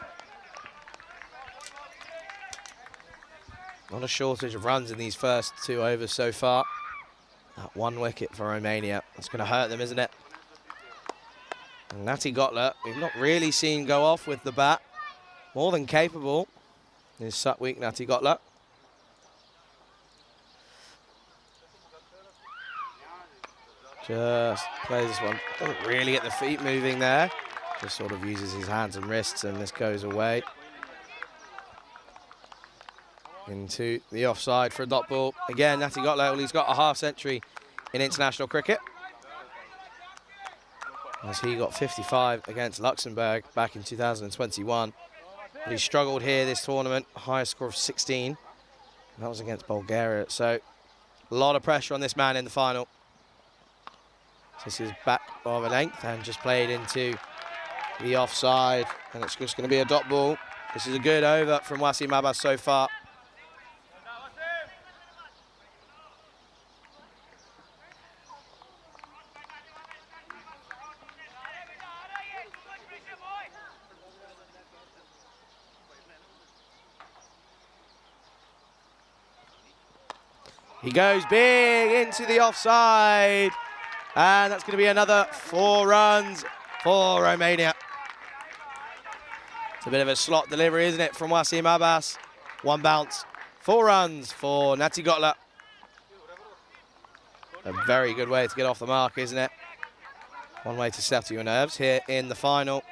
Not a shortage of runs in these first 2 overs so far. That 1 wicket for Romania. That's going to hurt them, isn't it? And Natty Gotler, we've not really seen go off with the bat. More than capable is Sutweek Natty Gotler. Just plays this one. Doesn't really get the feet moving there. Just sort of uses his hands and wrists, and this goes away. Into the offside for a dot ball. Again, Natty Gotler, well, he's got a half century in international cricket, as he got 55 against Luxembourg back in 2021. But he struggled here this tournament, highest score of 16. And that was against Bulgaria. So a lot of pressure on this man in the final. So this is back of a length and just played into the offside. And it's just going to be a dot ball. This is a good over from Wasim Abbas so far. He goes big into the offside. And that's going to be another 4 runs for Romania. It's a bit of a slot delivery, isn't it, from Wasim Abbas. 1 bounce, 4 runs for Natty Gotler. A very good way to get off the mark, isn't it? One way to settle your nerves here in the final.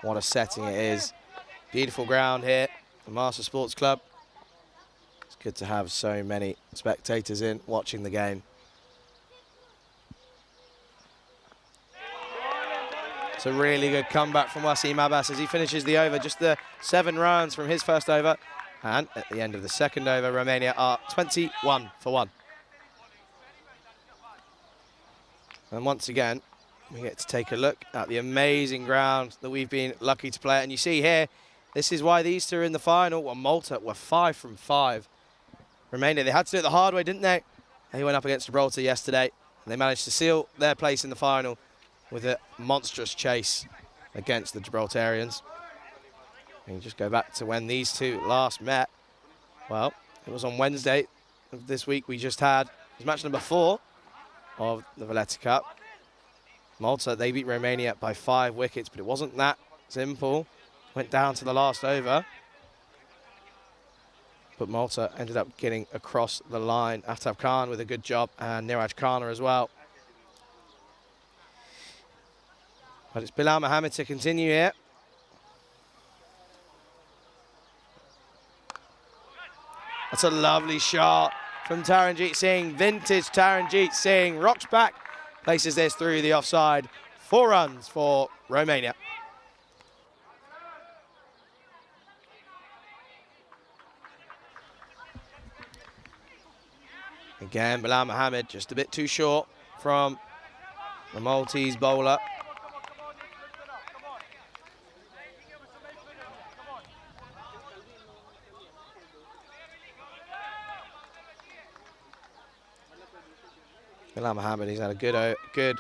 What a setting it is. Beautiful ground here, the Marsa Sports Club. It's good to have so many spectators in watching the game. It's a really good comeback from Wasim Abbas as he finishes the over. Just the 7 runs from his first over. And at the end of the second over, Romania are 21 for 1. And once again, we get to take a look at the amazing ground that we've been lucky to play at. And you see here, this is why these two are in the final. Well, Malta were 5 from 5. Romania, they had to do it the hard way, didn't they? They went up against Gibraltar yesterday, and they managed to seal their place in the final with a monstrous chase against the Gibraltarians. And you just go back to when these two last met. Well, it was on Wednesday of this week we just had. It was match number 4 of the Valletta Cup. Malta, they beat Romania by 5 wickets, but it wasn't that simple. Went down to the last over. But Malta ended up getting across the line. Aftab Khan with a good job, and Niraj Khanna as well. But it's Bilal Mohammed to continue here. That's a lovely shot from Taranjeet Singh. Vintage Taranjeet Singh rocks back, places this through the offside. 4 runs for Romania. Again, Bilal Mohammed just a bit too short from the Maltese bowler. Bilal Mohammed, he's had a good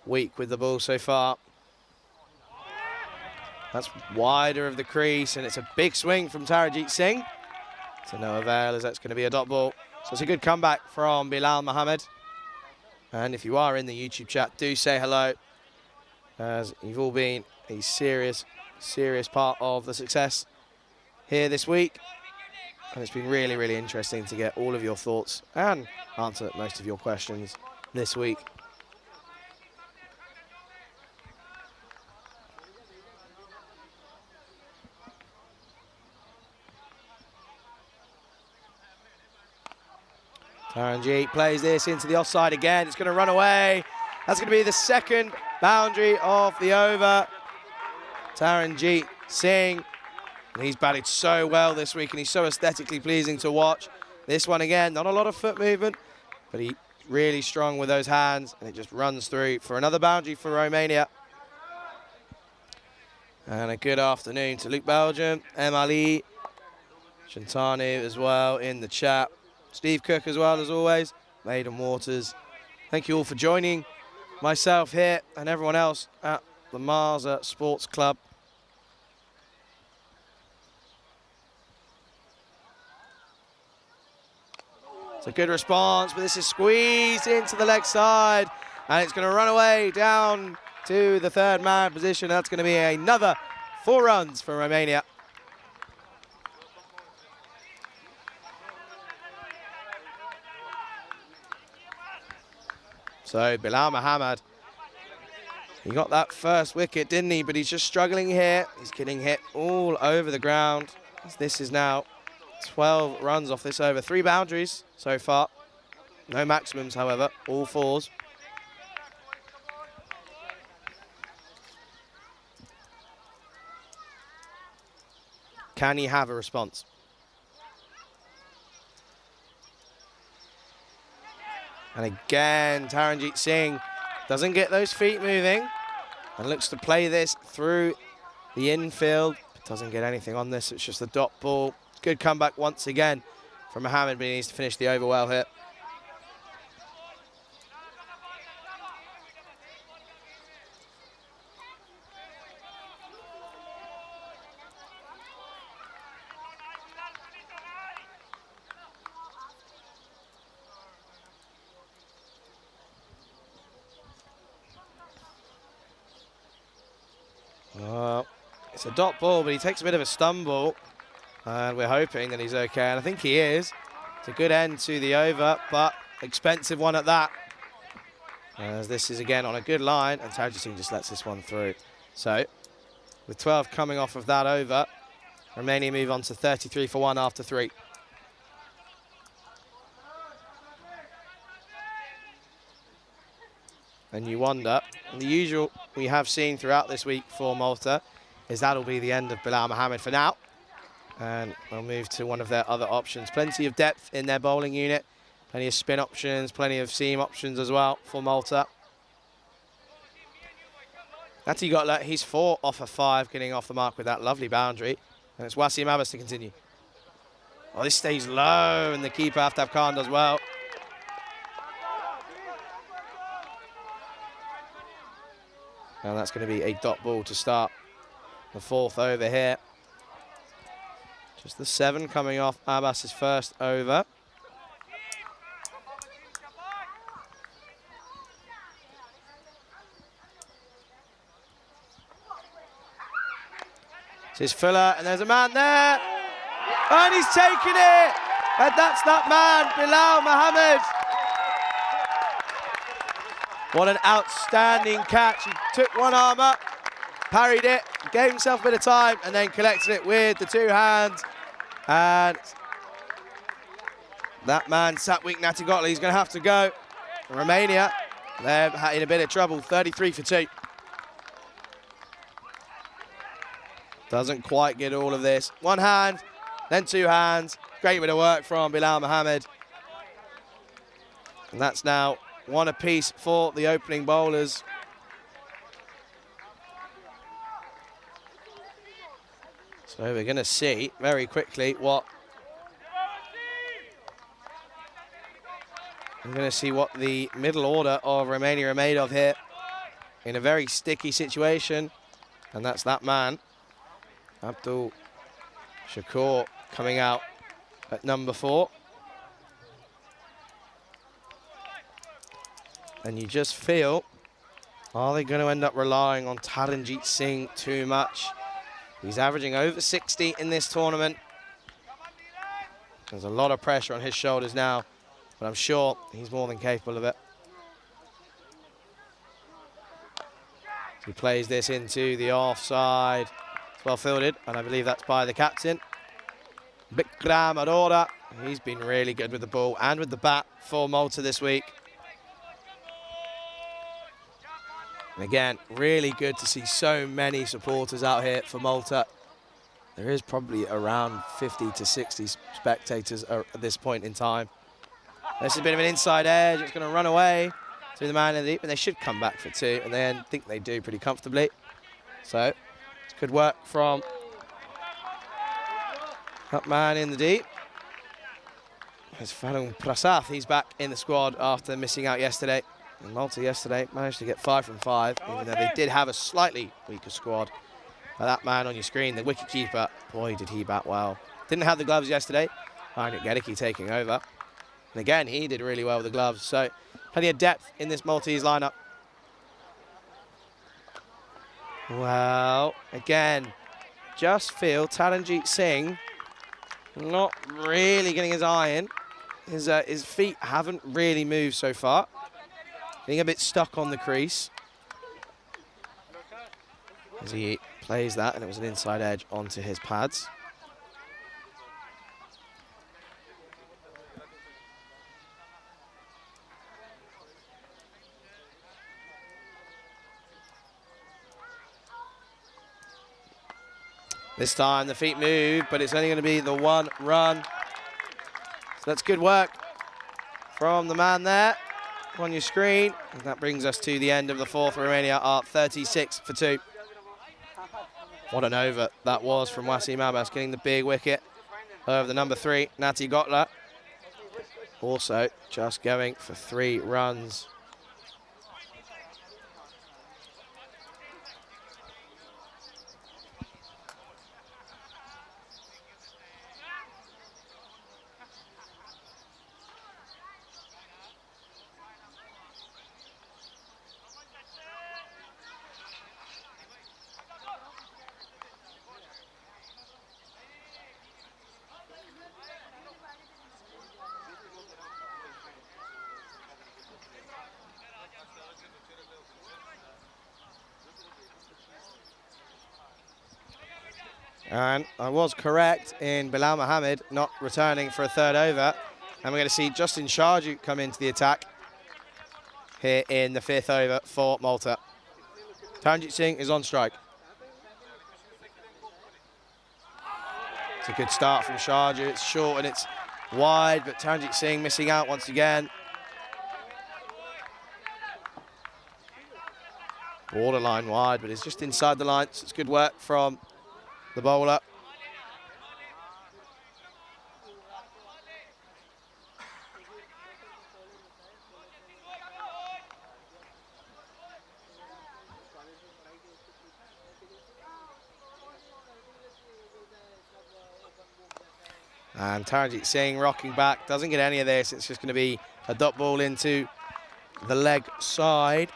week with the ball so far. That's wider of the crease, and it's a big swing from Taranjeet Singh. To no avail, as that's going to be a dot ball. So it's a good comeback from Bilal Mohammed. And if you are in the YouTube chat, do say hello, as you've all been a serious part of the success here this week. And it's been really, really interesting to get all of your thoughts and answer most of your questions this week. Taranjeet plays this into the offside again. It's going to run away. That's going to be the second boundary of the over. Taranjeet Singh. And he's batted so well this week, and he's so aesthetically pleasing to watch. This one again, not a lot of foot movement, but he's really strong with those hands, and it just runs through for another boundary for Romania. And a good afternoon to Luke Belgium, Emali, Shantanu as well in the chat. Steve Cook as well, as always. Maiden Waters. Thank you all for joining myself here and everyone else at the Marsa Sports Club. It's a good response, but this is squeezed into the leg side, and it's going to run away down to the third man position. That's going to be another 4 runs for Romania. So Bilal Mohammed, he got that first wicket, didn't he? But he's just struggling here. He's getting hit all over the ground. This is now 12 runs off this over. 3 boundaries so far. No maximums, however, all 4s. Can he have a response? And again, Taranjeet Singh doesn't get those feet moving and looks to play this through the infield. Doesn't get anything on this. It's just a dot ball. Good comeback once again from Mohammed, but he needs to finish the over well here. Well, it's a dot ball, but he takes a bit of a stumble, and we're hoping that he's okay, and I think he is. It's a good end to the over, but expensive one at that. As this is again on a good line, and Taranjeet Singh just lets this one through. So, with 12 coming off of that over, Romania move on to 33 for 1 after 3. And you wonder, and the usual we have seen throughout this week for Malta is that'll be the end of Bilal Mohammed for now. And we'll move to one of their other options. Plenty of depth in their bowling unit, plenty of spin options, plenty of seam options as well for Malta. Natty Gotla, he's 4 off of 5, getting off the mark with that lovely boundary. And it's Wasim Abbas to continue. Oh, this stays low, and the keeper, Aftab Khan, does well. And that's going to be a dot ball to start the 4th over here. Just the 7 coming off Abbas's first over. This is Fuller, and there's a man there. And he's taken it! And that's that man, Bilal Mohammed. What an outstanding catch. He took one arm up, parried it, gave himself a bit of time, and then collected it with the 2 hands. And that man, Satwik Natigotli, he's going to have to go. Romania, they're in a bit of trouble, 33 for 2. Doesn't quite get all of this. 1 hand, then 2 hands. Great bit of work from Bilal Mohammed. And that's now 1 apiece for the opening bowlers. So we're going to see very quickly what the middle order of Romania are made of here in a very sticky situation. And that's that man, Abdul Shakur, coming out at number 4. And you just feel, are they going to end up relying on Taranjeet Singh too much? He's averaging over 60 in this tournament. There's a lot of pressure on his shoulders now, but I'm sure he's more than capable of it. He plays this into the offside. It's well fielded, and I believe that's by the captain. Bikram Arora, he's been really good with the ball and with the bat for Malta this week. And again, really good to see so many supporters out here for Malta. There is probably around 50 to 60 spectators at this point in time. This is a bit of an inside edge. It's going to run away to the man in the deep, and they should come back for 2, and they think they do pretty comfortably. So, it's good work from that man in the deep. It's Farung Prasad. He's back in the squad after missing out yesterday. And Malta yesterday managed to get 5 from 5, even though they did have a slightly weaker squad. But that man on your screen, the wicketkeeper, boy, did he bat well. Didn't have the gloves yesterday. Heinrich Gedicke taking over. And again, he did really well with the gloves. So, plenty of depth in this Maltese lineup. Well, again, just feel Taranjeet Singh not really getting his eye in. His feet haven't really moved so far. Getting a bit stuck on the crease. As he plays that, and it was an inside edge onto his pads. This time the feet move, but it's only going to be the one run. So that's good work from the man there on your screen. And that brings us to the end of the fourth. Romania are 36 for 2. What an over that was from Wasim Abbas, getting the big wicket over the number 3, Nati Gotla. Also just going for 3 runs. And I was correct in Bilal Mohammed not returning for a 3rd over. And we're going to see Justin Sharju come into the attack here in the 5th over for Malta. Taranjeet Singh is on strike. It's a good start from Sharju. It's short and it's wide, but Taranjeet Singh missing out once again. Borderline wide, but it's just inside the line, so it's good work from the bowler. And Taranjeet Singh rocking back, doesn't get any of this. It's just going to be a dot ball into the leg side.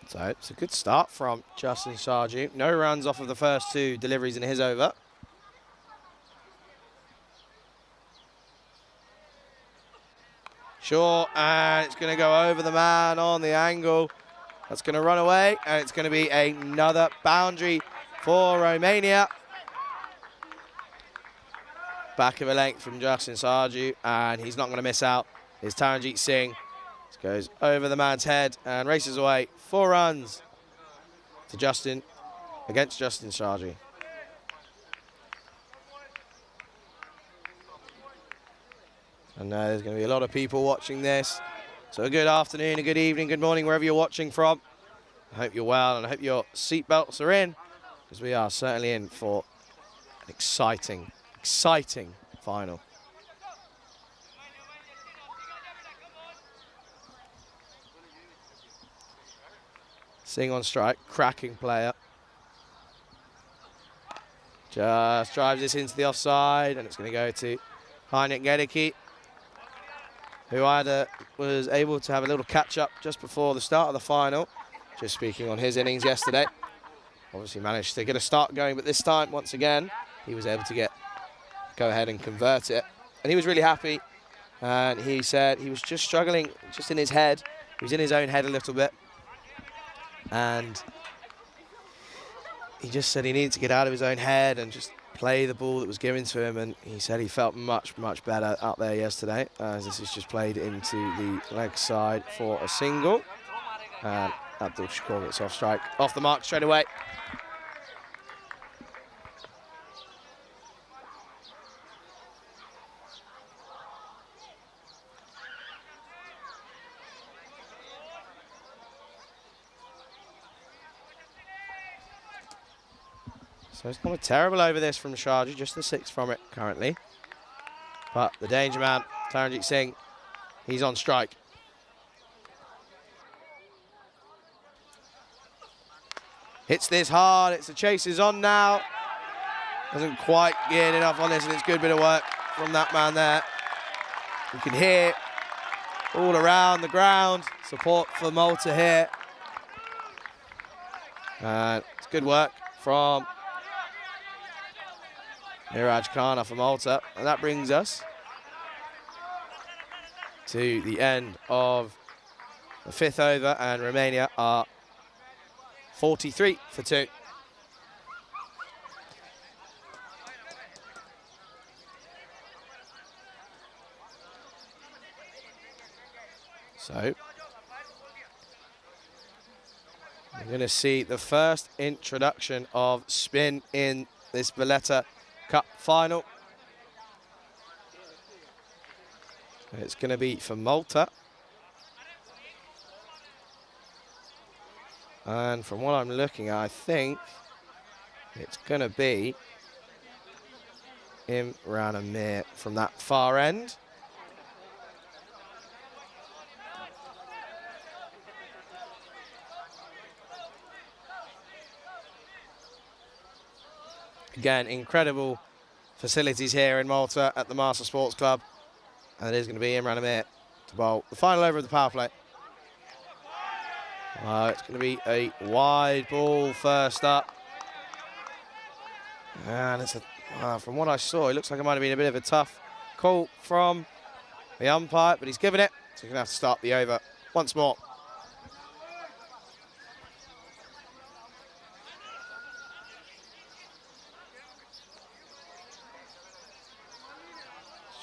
So it's a good start from Justin Sharju. No runs off of the first 2 deliveries in his over. Sure, and it's going to go over the man on the angle. That's going to run away, and it's going to be another boundary for Romania. Back of a length from Justin Sharju, and he's not going to miss out. It's Taranjeet Singh. Goes over the man's head and races away. 4 runs to Justin against Justin Sharju. And there's going to be a lot of people watching this. So a good afternoon, a good evening, good morning, wherever you're watching from. I hope you're well and I hope your seatbelts are in, because we are certainly in for an exciting, exciting final. Singh on strike, cracking player. Just drives this into the offside, and it's going to go to Heinik Gedeke, who either was able to have a little catch-up just before the start of the final, just speaking on his innings yesterday. Obviously managed to get a start going, but this time, once again, he was able to go ahead and convert it. And he was really happy, and he said he was just struggling just in his head. He was in his own head a little bit. And he just said he needed to get out of his own head and just play the ball that was given to him. And he said he felt much, much better out there yesterday, as this is just played into the leg side for a single. And Abdul Shakur gets off strike, off the mark straight away. So it's not a terrible over this from Sharju, just the 6 from it currently. But the danger man, Taranjeet Singh, he's on strike. Hits this hard. It's the chase is on now. Doesn't quite get enough on this, and it's a good bit of work from that man there. You can hear all around the ground. Support for Malta here. And it's good work from Miraj Kana for Malta. And that brings us to the end of the 5th over, and Romania are 43 for 2. So we're going to see the first introduction of spin in this Valletta Cup final. It's going to be for Malta. And from what I'm looking at, I think it's going to be Imran Amir from that far end. Again, incredible facilities here in Malta at the Marsa Sports Club. And it is going to be Imran Amir to bowl the final over of the power play. It's going to be a wide ball first up. And it's from what I saw, it looks like it might have been a bit of a tough call from the umpire, but he's given it. So he's going to have to start the over once more.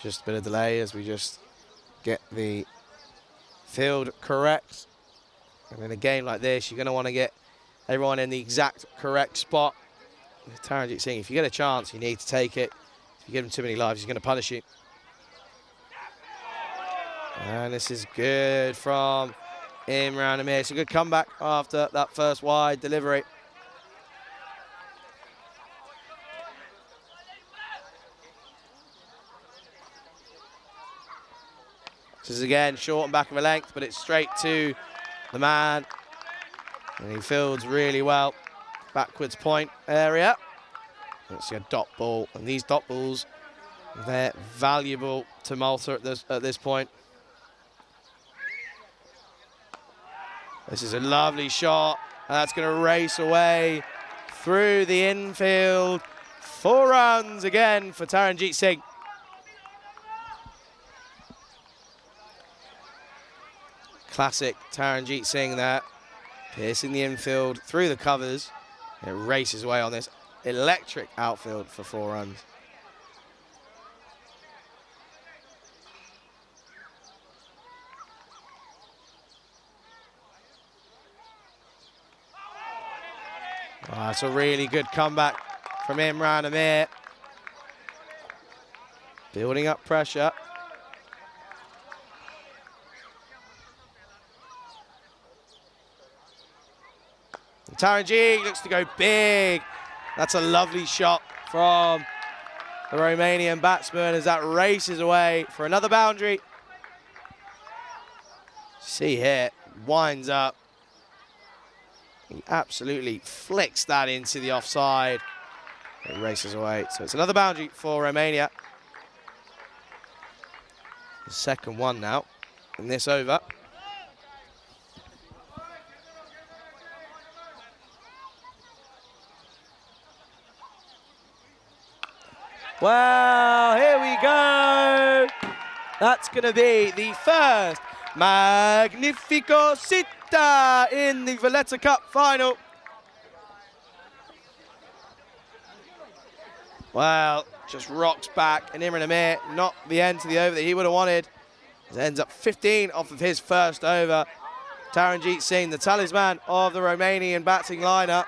Just a bit of delay as we just get the field correct. And in a game like this, you're going to want to get everyone in the exact correct spot. With Taranjeet Singh, if you get a chance, you need to take it. If you give him too many lives, he's going to punish you. And this is good from Imran Amir. It's a good comeback after that first wide delivery. This is again short and back of a length, but it's straight to the man. And he fields really well. Backwards point area. Let's see a dot ball. And these dot balls, they're valuable to Malta at this point. This is a lovely shot. And that's going to race away through the infield. 4 runs again for Taranjeet Singh. Classic Taranjeet Singh there, piercing the infield through the covers. It races away on this electric outfield for 4 runs. That's a really good comeback from Imran Amir. Building up pressure. Taranjeet looks to go big. That's a lovely shot from the Romanian batsman as that races away for another boundary. See here, winds up. He absolutely flicks that into the offside. It races away. So it's another boundary for Romania. The second one now in this over. Well, here we go. That's going to be the first Magnifico Sita in the Valletta Cup final. Well, just rocks back, and Imran Amir not the end to the over that he would have wanted. It ends up 15 off of his first over. Taranjeet Singh, the talisman of the Romanian batting lineup,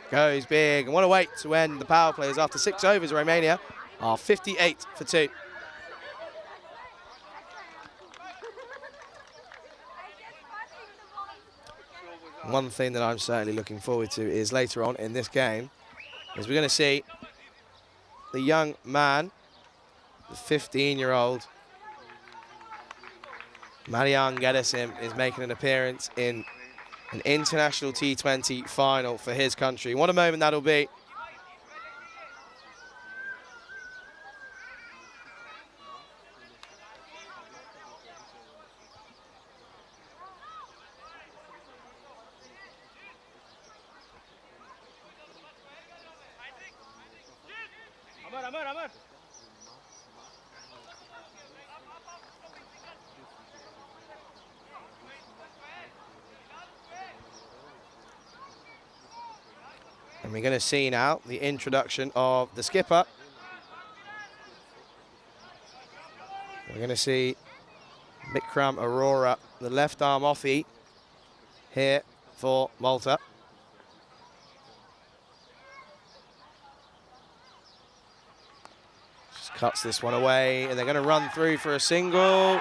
goes big. And what a way to end the power plays after 6 overs. Romania are 58 for 2. One thing that I'm certainly looking forward to is later on in this game is we're going to see the young man, the 15-year-old Marian Gedesim, is making an appearance in an international T20 final for his country. What a moment that'll be. And we're going to see now the introduction of the skipper. We're going to see Vikram Arora, the left arm offie, here for Malta. Just cuts this one away, and they're going to run through for a single.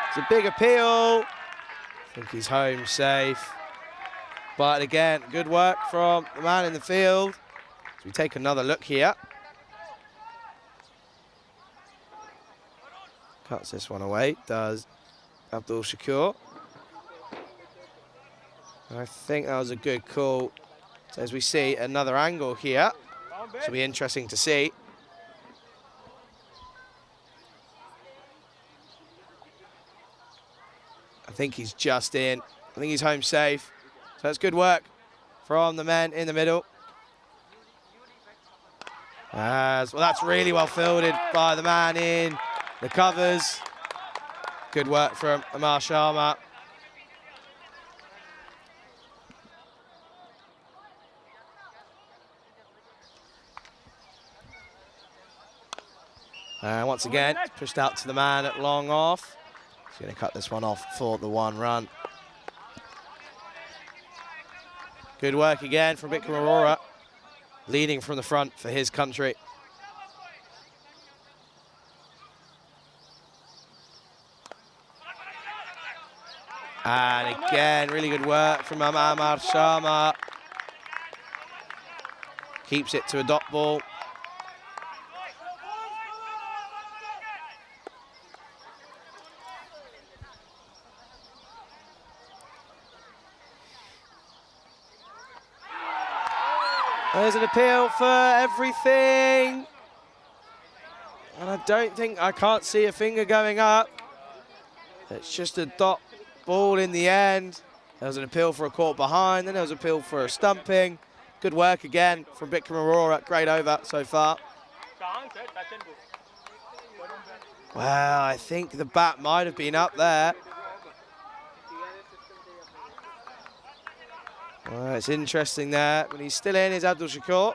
It's a big appeal. I think he's home safe. But again, good work from the man in the field. So we take another look here. Cuts this one away, does Abdul Shakur. I think that was a good call. So as we see another angle here, this will be interesting to see. I think he's just in. I think he's home safe. So it's good work from the men in the middle. Well, that's really well fielded by the man in the covers. Good work from Amar Sharma. Once again, it's pushed out to the man at long off. He's going to cut this one off for the one run. Good work again from Vikram Arora, leading from the front for his country. And again, really good work from Amar Sharma. Keeps it to a dot ball. There's an appeal for everything. And I can't see a finger going up. It's just a dot ball in the end. There was an appeal for a caught behind, then there was an appeal for a stumping. Good work again from Vikram Arora. Great over so far. Well, I think the bat might have been up there. Well, it's interesting there, but he's still in, is Abdul Shakur.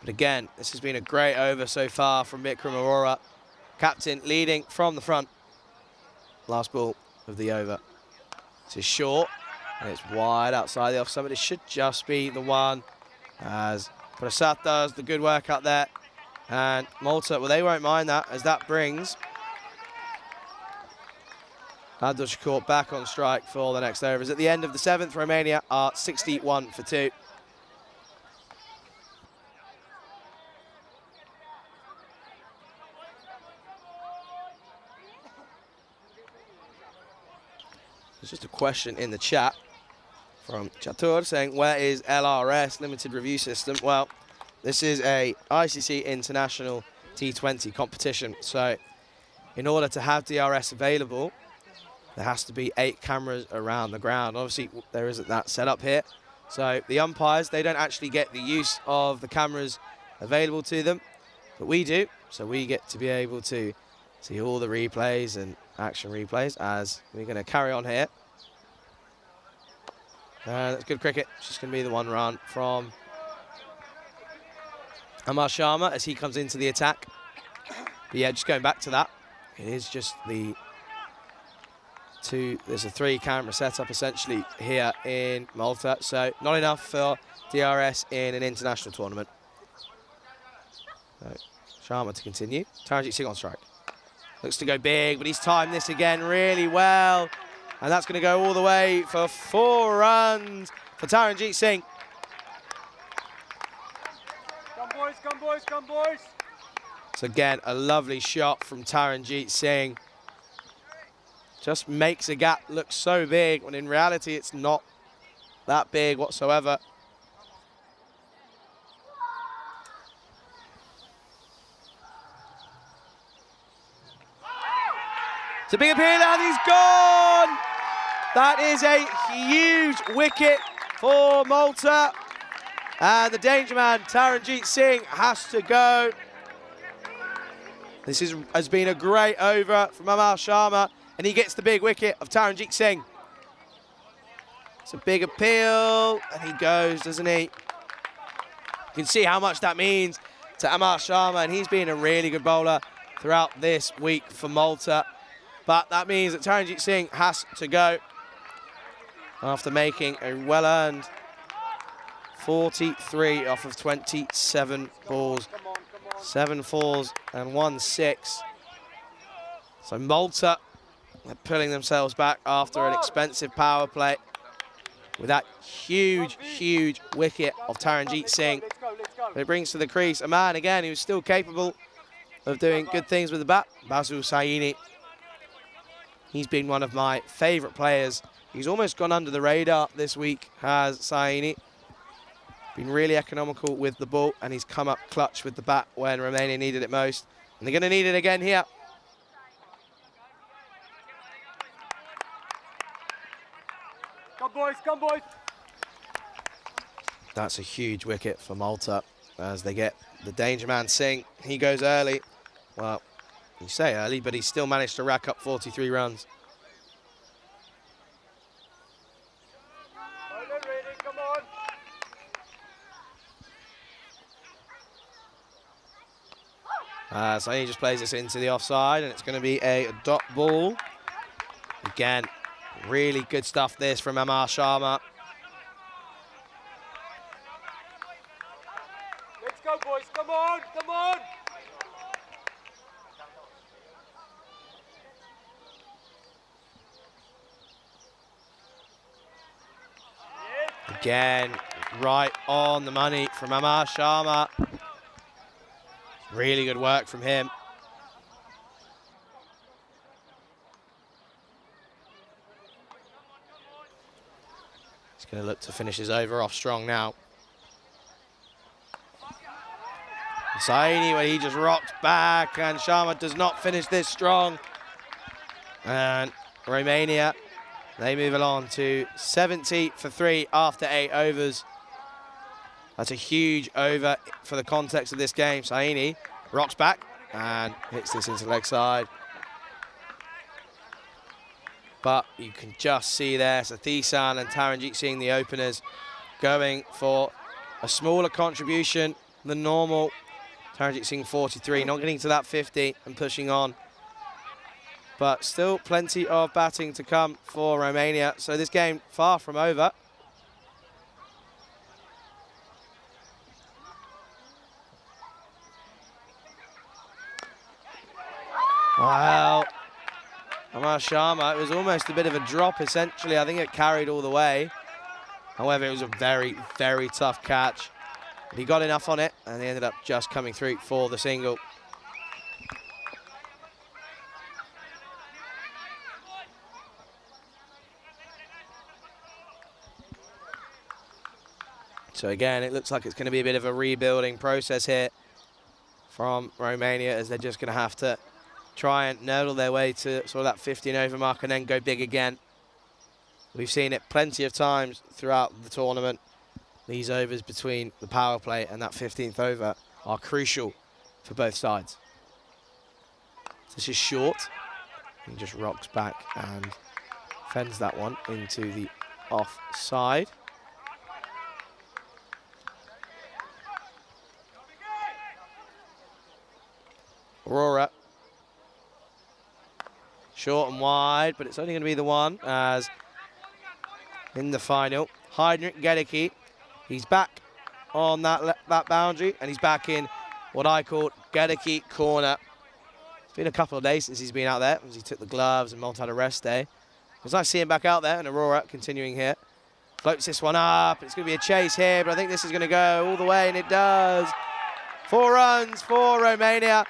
But again, this has been a great over so far from Vikram Arora. Captain leading from the front. Last ball of the over. This is short, and it's wide outside the off stump, but it should just be the one, as Prasad does the good work out there. And Malta, well, they won't mind that, as that brings Abdul Shakur back on strike for the next overs. At the end of the 7th, Romania are 61 for 2. There's just a question in the chat from Chatur saying, where is LRS, Limited Review System? Well, this is a ICC International T20 competition. So in order to have DRS available, there has to be 8 cameras around the ground. Obviously, there isn't that set up here. So the umpires, they don't actually get the use of the cameras available to them, but we do. So we get to be able to see all the replays and action replays as we're going to carry on here. That's good cricket. It's just going to be the one run from Amar Sharma as he comes into the attack. But yeah, just going back to that, it is just the there's a 3 camera setup essentially here in Malta, so not enough for DRS in an international tournament. So Sharma to continue. Taranjit Singh on strike. Looks to go big, but he's timed this again really well. And that's going to go all the way for 4 runs for Taranjit Singh. Come boys, come boys, come boys. So again, a lovely shot from Taranjeet Singh. Just makes a gap look so big, when in reality it's not that big whatsoever. It's a big appeal and he's gone! That is a huge wicket for Malta. And the danger man, Taranjeet Singh, has to go. This has been a great over from Amar Sharma, and he gets the big wicket of Taranjeet Singh. It's a big appeal, and he goes, doesn't he? You can see how much that means to Amar Sharma, and he's been a really good bowler throughout this week for Malta. But that means that Taranjeet Singh has to go after making a well-earned 43 off of 27 balls. 7 fours and 1 6. So Malta are pulling themselves back after an expensive power play with that huge, huge wicket of Taranjeet Singh. But it brings to the crease a man, again, who's still capable of doing good things with the bat, Basil Saini. He's been one of my favourite players. He's almost gone under the radar this week, has Saini. Been really economical with the ball, and he's come up clutch with the bat when Romania needed it most. And they're going to need it again here. Come boys, come boys. That's a huge wicket for Malta as they get the danger man Singh. He goes early. Well, you say early, but he still managed to rack up 43 runs. Come on. So he just plays this into the offside, and it's going to be a dot ball. Again, really good stuff this from Amar Sharma. Let's go, boys. Come on, come on. Again, right on the money from Amar Sharma. Really good work from him. He's going to look to finish his over off strong now. Saini, when he just rocks back, and Sharma does not finish this strong. And Romania, they move along to 70 for 3 after 8 overs. That's a huge over for the context of this game. Saini rocks back and hits this into leg side. But you can just see there, Sathisan and Taranjeet Singh, the openers, going for a smaller contribution than normal. Taranjeet Singh 43, not getting to that 50 and pushing on. But still plenty of batting to come for Romania. So this game far from over. Wow. Amar Sharma, it was almost a bit of a drop, essentially. I think it carried all the way. However, it was a very, very tough catch. But he got enough on it, and he ended up just coming through for the single. So again, it looks like it's going to be a bit of a rebuilding process here from Romania, as they're just going to have to try and nurdle their way to sort of that 15 over mark and then go big again. We've seen it plenty of times throughout the tournament. These overs between the power play and that 15th over are crucial for both sides. This is short. He just rocks back and fends that one into the offside. Aurora. Short and wide, but it's only going to be the one, as in the final, Heinrich Gedicke, he's back on that boundary, and he's back in what I call Gedicke corner. It's been a couple of days since he's been out there, as he took the gloves and Malta had a rest day. It was nice to see him back out there, and Aurora continuing here. Floats this one up, it's going to be a chase here, but I think this is going to go all the way, and it does. 4 runs for Romania.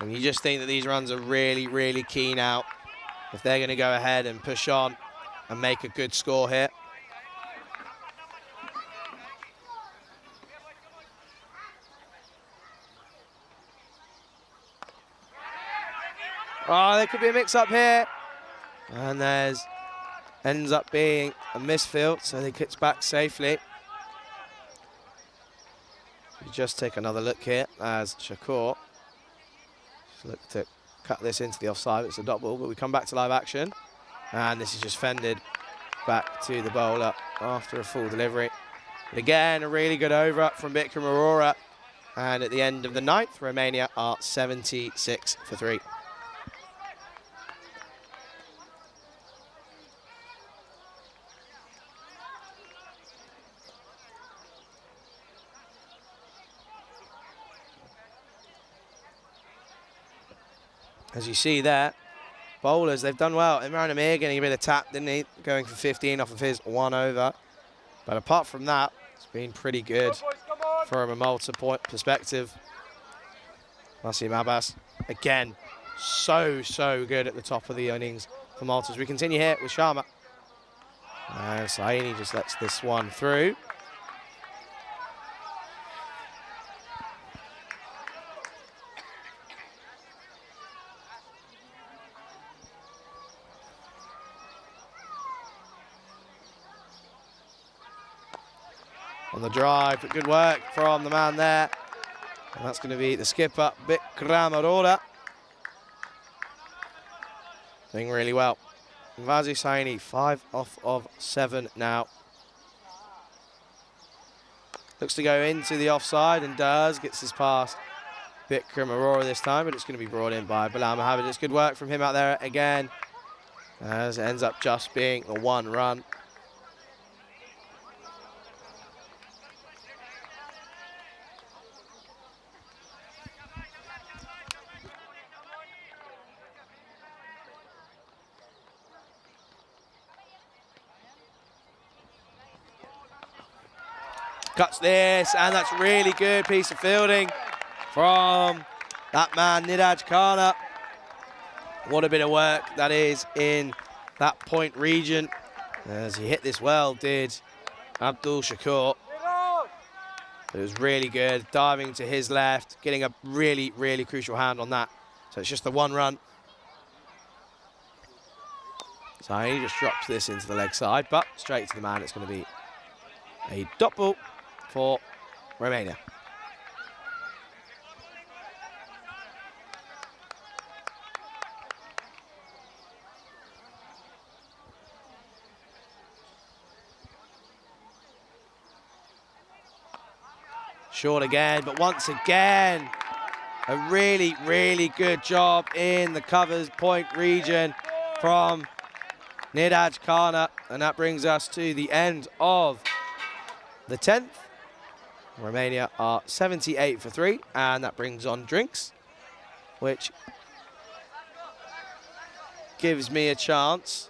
And you just think that these runs are really, really key now if they're going to go ahead and push on and make a good score here. Oh, there could be a mix-up here. And ends up being a misfield, so they kicks back safely. We just take another look here as Shakur look to cut this into the offside. It's a dot ball, but we come back to live action. And this is just fended back to the bowler after a full delivery. But again, a really good over from Bikram Aurora. And at the end of the ninth, Romania are 76 for 3. As you see there, bowlers, they've done well. Imran Amir getting a bit of tap, didn't he? Going for 15 off of his 1 over. But apart from that, it's been pretty good from a Malta point perspective. Wasim Abbas, again, so good at the top of the innings for Malta. As we continue here with Sharma. And Saini just lets this one through. On the drive, but good work from the man there. And that's going to be the skipper, Bikram Aurora. Doing really well. Vazi Saini, 5 off of 7 now. Looks to go into the offside and does. Gets his past Bikram Aurora this time, but it's going to be brought in by Bilal Mohammed. It's good work from him out there again, as it ends up just being a 1 run. Cuts this, and that's really good piece of fielding from that man, Niraj Khanna. What a bit of work that is in that point region. As he hit this well, did Abdul Shakur. But it was really good, diving to his left, getting a really, really crucial hand on that. So it's just the 1 run. So he just drops this into the leg side, but straight to the man. It's going to be a dot ball for Romania. Short again, but once again, a really, really good job in the covers point region from Niraj Khanna, and that brings us to the end of the 10th. Romania are 78 for 3, and that brings on drinks, which gives me a chance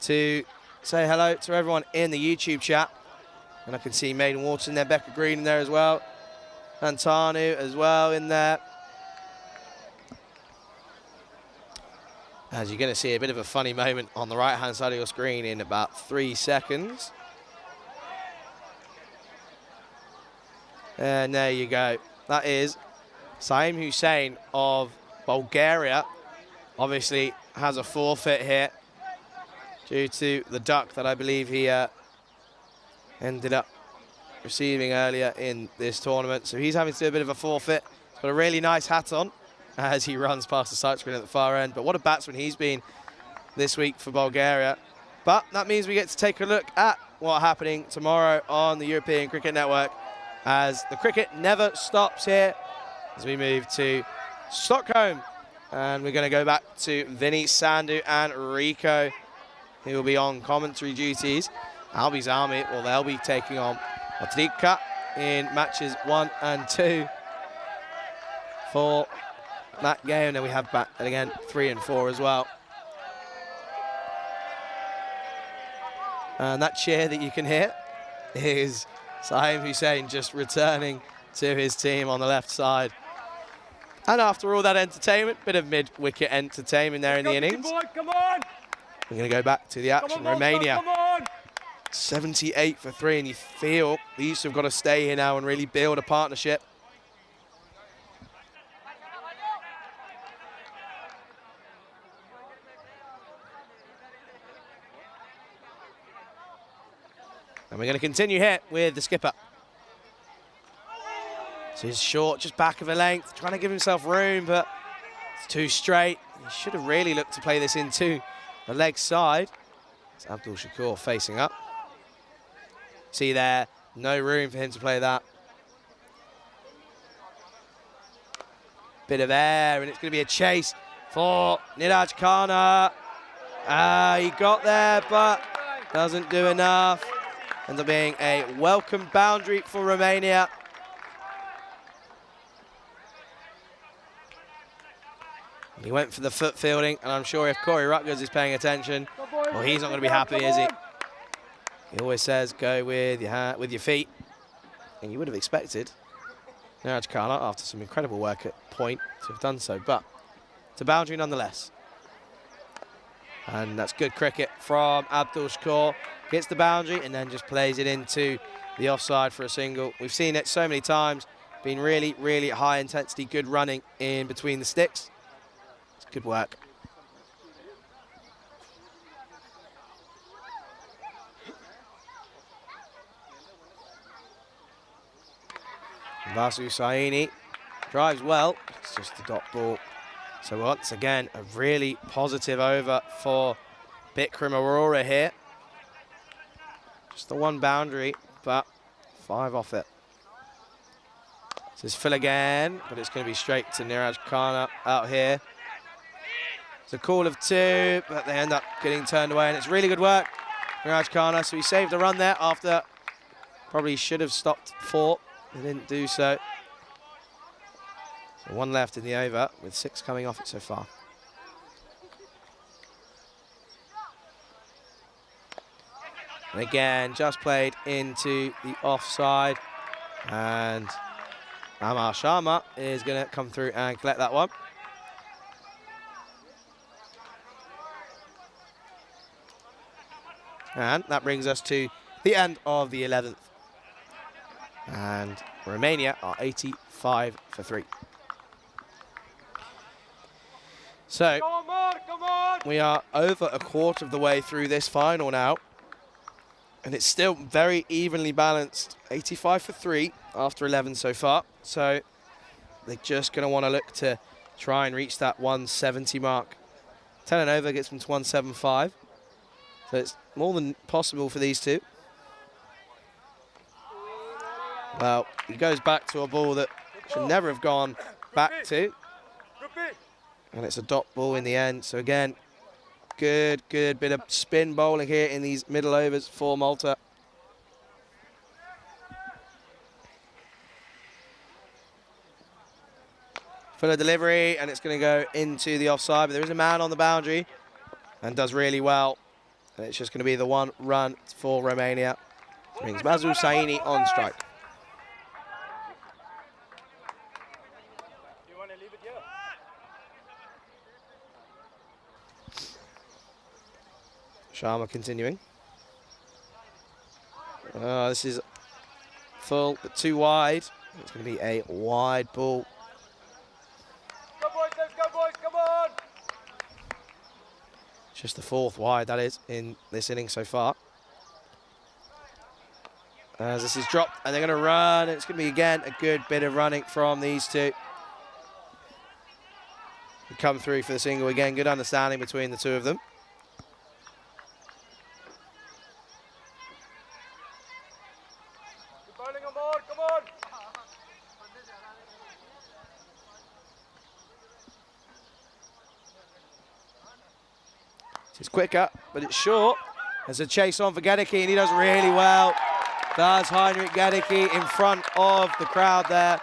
to say hello to everyone in the YouTube chat. And I can see Maiden Waters in there, Becca Green in there as well, and Tanu as well in there. As you're going to see a bit of a funny moment on the right-hand side of your screen in about 3 seconds. And there you go. That is Saim Hussein of Bulgaria. Obviously has a forfeit here due to the duck that I believe he ended up receiving earlier in this tournament. So he's having to do a bit of a forfeit. He's got a really nice hat on as he runs past the sight screen at the far end. But what a batsman he's been this week for Bulgaria. But that means we get to take a look at what's happening tomorrow on the European Cricket Network, as the cricket never stops here as we move to Stockholm. And we're going to go back to Vinny, Sandhu and Rico, who will be on commentary duties. Albi's Army, well, they'll be taking on Matrika in matches 1 and 2 for that game. And then we have back, and again, 3 and 4 as well. And that cheer that you can hear is Saim Hussein just returning to his team on the left side. And after all that entertainment, bit of mid-wicket entertainment there in the innings. Come on! We're going to go back to the action. Romania, 78 for 3, and you feel these have got to stay here now and really build a partnership. And we're going to continue here with the skipper. So he's short, just back of a length, trying to give himself room, but it's too straight. He should have really looked to play this into the leg side. It's Abdul Shakur facing up. See there, no room for him to play that. Bit of air, and it's going to be a chase for Niraj Khanna. He got there, but doesn't do enough. Ends up being a welcome boundary for Romania. He went for the foot fielding, and I'm sure if Corey Rutgers is paying attention, well, he's not going to be happy, is he? He always says, go with your feet. And you would have expected Niraj Khanna, after some incredible work at point, to have done so, but it's a boundary nonetheless. And that's good cricket from Abdul Shakur. Gets the boundary and then just plays it into the offside for a single. We've seen it so many times. Been really, really high intensity, good running in between the sticks. It's good work. Vasu Saini drives well. It's just a dot ball. So once again, a really positive over for Bikram Aurora here. Just the one boundary, but 5 off it. This is Phil again, but it's going to be straight to Niraj Khanna out here. It's a call of 2, but they end up getting turned away, and it's really good work, Niraj Khanna. So he saved a run there after probably should have stopped 4. They didn't do so. So 1 left in the over, with 6 coming off it so far. And again, just played into the offside. And Amar Sharma is going to come through and collect that one. And that brings us to the end of the 11th. And Romania are 85 for 3. So we are over a quarter of the way through this final now. And it's still very evenly balanced. 85 for 3 after 11 so far. So they're just going to want to look to try and reach that 170 mark. 10 and over gets them to 175. So it's more than possible for these two. Well, he goes back to a ball that should never have gone back to. And it's a dot ball in the end. So again, good bit of spin bowling here in these middle overs for Malta. Fuller delivery, and it's going to go into the offside, but there is a man on the boundary and does really well. And it's just going to be the 1 run for Romania. Brings Mazul Saini on strike. Sharma continuing. This is full, but too wide. It's going to be a wide ball. Go boys, let's go boys, come on! Just the 4th wide, that is, in this inning so far. As this is dropped, and they're going to run. It's going to be, again, a good bit of running from these two. They come through for the single again. Good understanding between the two of them. Come on! It's quicker, but it's short. There's a chase on for Gedicke, and he does really well. Does Heinrich Gedicke in front of the crowd there.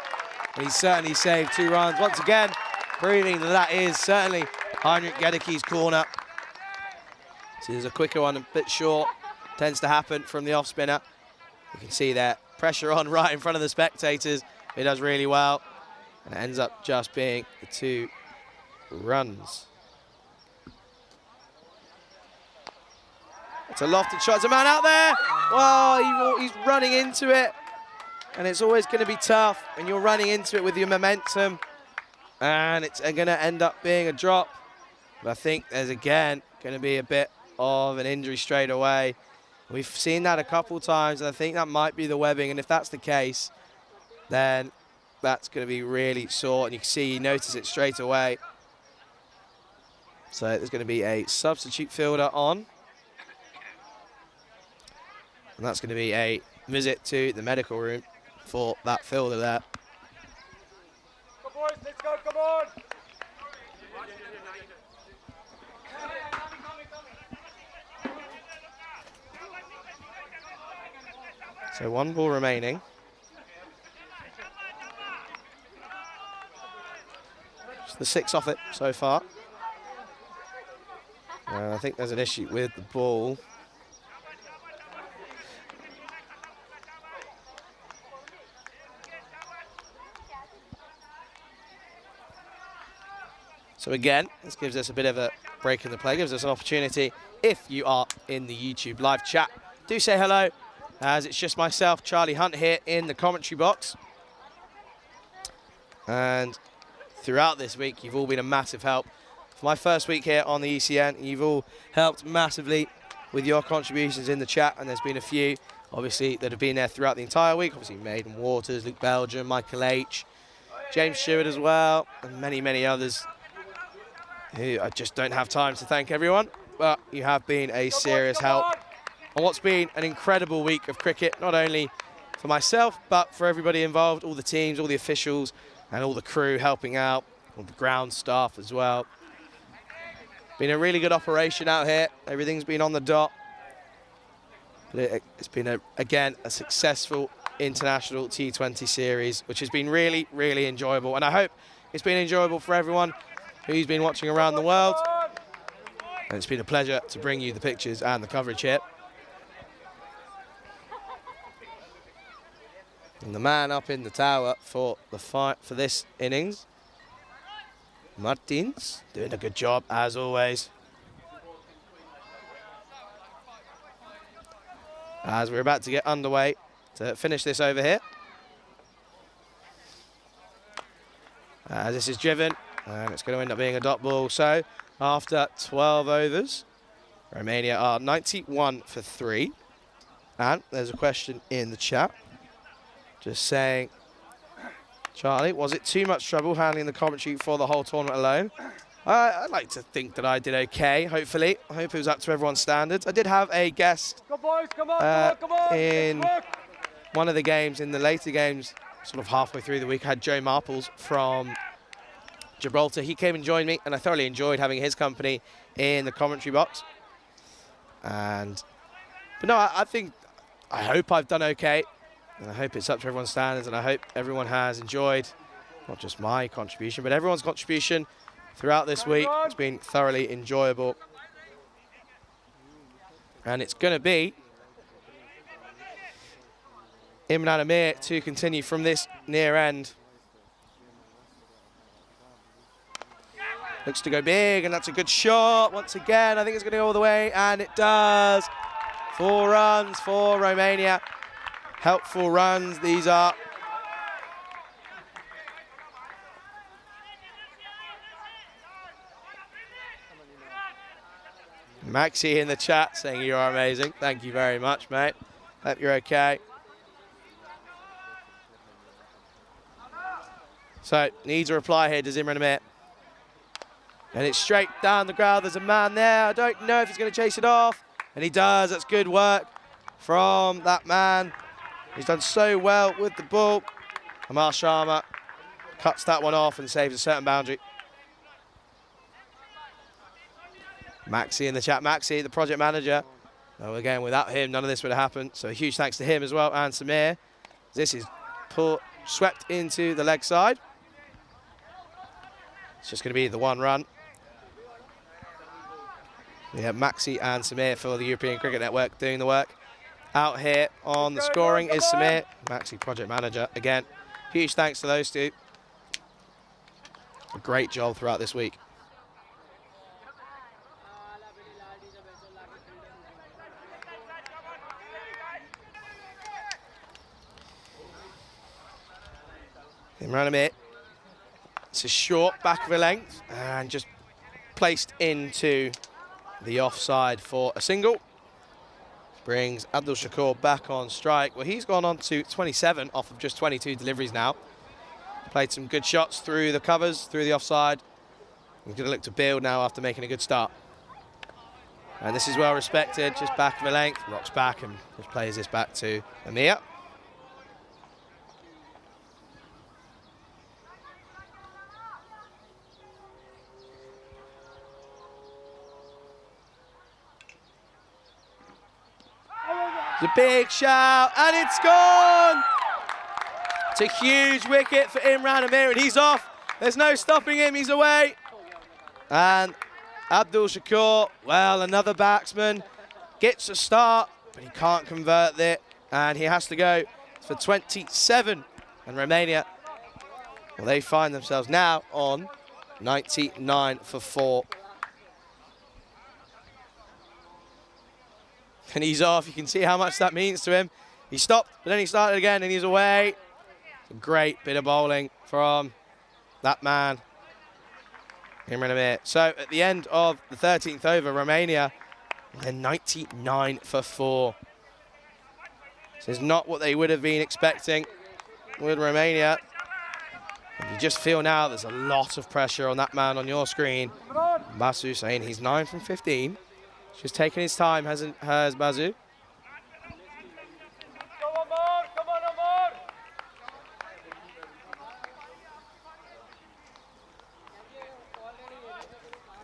And he's certainly saved 2 runs. Once again, proving that is certainly Heinrich Gedicke's corner. So there's a quicker one, a bit short. Tends to happen from the off spinner. You can see there, pressure on right in front of the spectators. He does really well. And it ends up just being the 2 runs. It's a lofted shot. There's a man out there. Well, he's running into it. And it's always going to be tough when you're running into it with your momentum. And it's going to end up being a drop. But I think there's, again, going to be a bit of an injury straight away. We've seen that a couple times, and I think that might be the webbing. And if that's the case, then that's going to be really sore. And you can see, you notice it straight away. So there's going to be a substitute fielder on. And that's going to be a visit to the medical room for that fielder there. Come boys, let's go, come on! So 1 ball remaining. Just the 6 off it so far. I think there's an issue with the ball. So again, this gives us a bit of a break in the play, gives us an opportunity. If you are in the YouTube live chat, do say hello, as it's just myself, Charlie Hunt, here in the commentary box. And throughout this week, you've all been a massive help. For my first week here on the ECN, you've all helped massively with your contributions in the chat, and there's been a few, obviously, that have been there throughout the entire week. Obviously, Maiden Waters, Luke Belgium, Michael H, James Stewart as well, and many, many others who I just don't have time to thank everyone, but you have been a serious help on what's been an incredible week of cricket, not only for myself, but for everybody involved, all the teams, all the officials, and all the crew helping out, all the ground staff as well. Been a really good operation out here. Everything's been on the dot. But it's been, again, a successful international T20 series, which has been really, really enjoyable. And I hope it's been enjoyable for everyone who's been watching around the world. And it's been a pleasure to bring you the pictures and the coverage here. And the man up in the tower for the fight for this innings, Martins, doing a good job as always. As we're about to get underway to finish this over here. As this is driven, and it's going to end up being a dot ball. So after 12 overs, Romania are 91 for 3. And there's a question in the chat just saying, Charlie, was it too much trouble handling the commentary for the whole tournament alone? I'd like to think that I did okay, hopefully. I hope it was up to everyone's standards. I did have a guest in one of the games, in the later games, sort of halfway through the week. I had Joe Marples from Gibraltar. He came and joined me, and I thoroughly enjoyed having his company in the commentary box. But no, I hope I've done okay. And I hope it's up to everyone's standards, and I hope everyone has enjoyed not just my contribution, but everyone's contribution throughout this week. It's been thoroughly enjoyable. And it's going to be Imran Amir to continue from this near end. Looks to go big, and that's a good shot. Once again, I think it's going to go all the way, and it does. 4 runs for Romania. Helpful runs, these are. Maxi in the chat saying you are amazing. Thank you very much, mate. Hope you're okay. So, needs a reply here to Imran Amir. And it's straight down the ground. There's a man there. I don't know if he's going to chase it off. And he does. That's good work from that man. He's done so well with the ball. Amar Sharma cuts that one off and saves a certain boundary. Maxi in the chat. Maxi, the project manager. Oh, again, without him, none of this would have happened. So a huge thanks to him as well, and Samir. This is swept into the leg side. It's just going to be the 1 run. We have Maxi and Samir for the European Cricket Network doing the work. Out here on the scoring is Samir, Maxi project manager. Again, huge thanks to those two. a great job throughout this week. Imran Amir. It's a short back of a length and just placed into the offside for a single. Brings Abdul Shakur back on strike. Well, he's gone on to 27 off of just 22 deliveries now. Played some good shots through the covers, through the offside. He's going to look to build now after making a good start. And this is well respected, just back of a length. Rocks back and just plays this back to Amir. It's a big shout, and it's gone! It's a huge wicket for Imran Amir, and he's off. There's no stopping him, he's away. And Abdul Shakur, well, another batsman, gets a start, but he can't convert it, and he has to go for 27. And Romania, well, they find themselves now on 99 for 4. And he's off. You can see how much that means to him. He stopped, but then he started again, and he's away. It's a great bit of bowling from that man, Imran Amir. So at the end of the 13th over, Romania, they're 99 for 4. This is not what they would have been expecting with Romania. And you just feel now there's a lot of pressure on that man on your screen. Basu saying he's 9 from 15. Just taking his time, has Basu.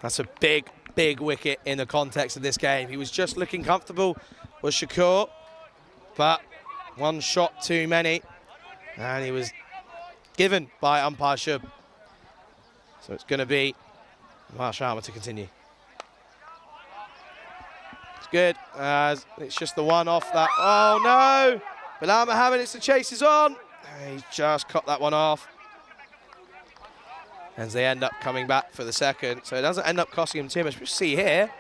That's a big, big wicket in the context of this game. He was just looking comfortable with Shakur, but one shot too many, and he was given by umpire Shub. So it's going to be Marsa to continue. Good, as it's just the one off that. Oh no! Bilal Mohammed, it's the chase is on. He just cut that one off. As they end up coming back for the second. So it doesn't end up costing him too much. We'll see here.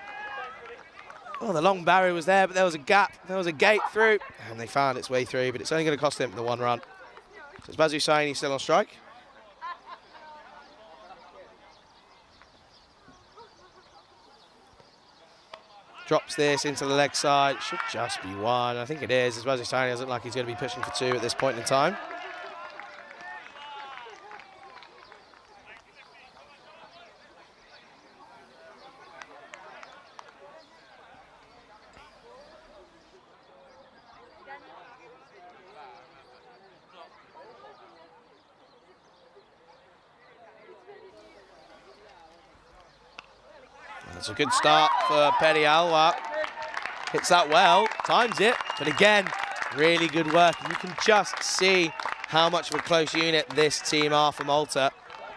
Oh, the long barrier was there, but there was a gap. There was a gate through. And they found its way through, but it's only going to cost them the 1 run. So it's Basu saying he's still on strike. Drops this into the leg side. It should just be 1. I think it is. As Basu saying, doesn't look like he's going to be pushing for 2 at this point in time. It's a good start for Peri Alwa. Hits that well, times it, but again, really good work. You can just see how much of a close unit this team are for Malta,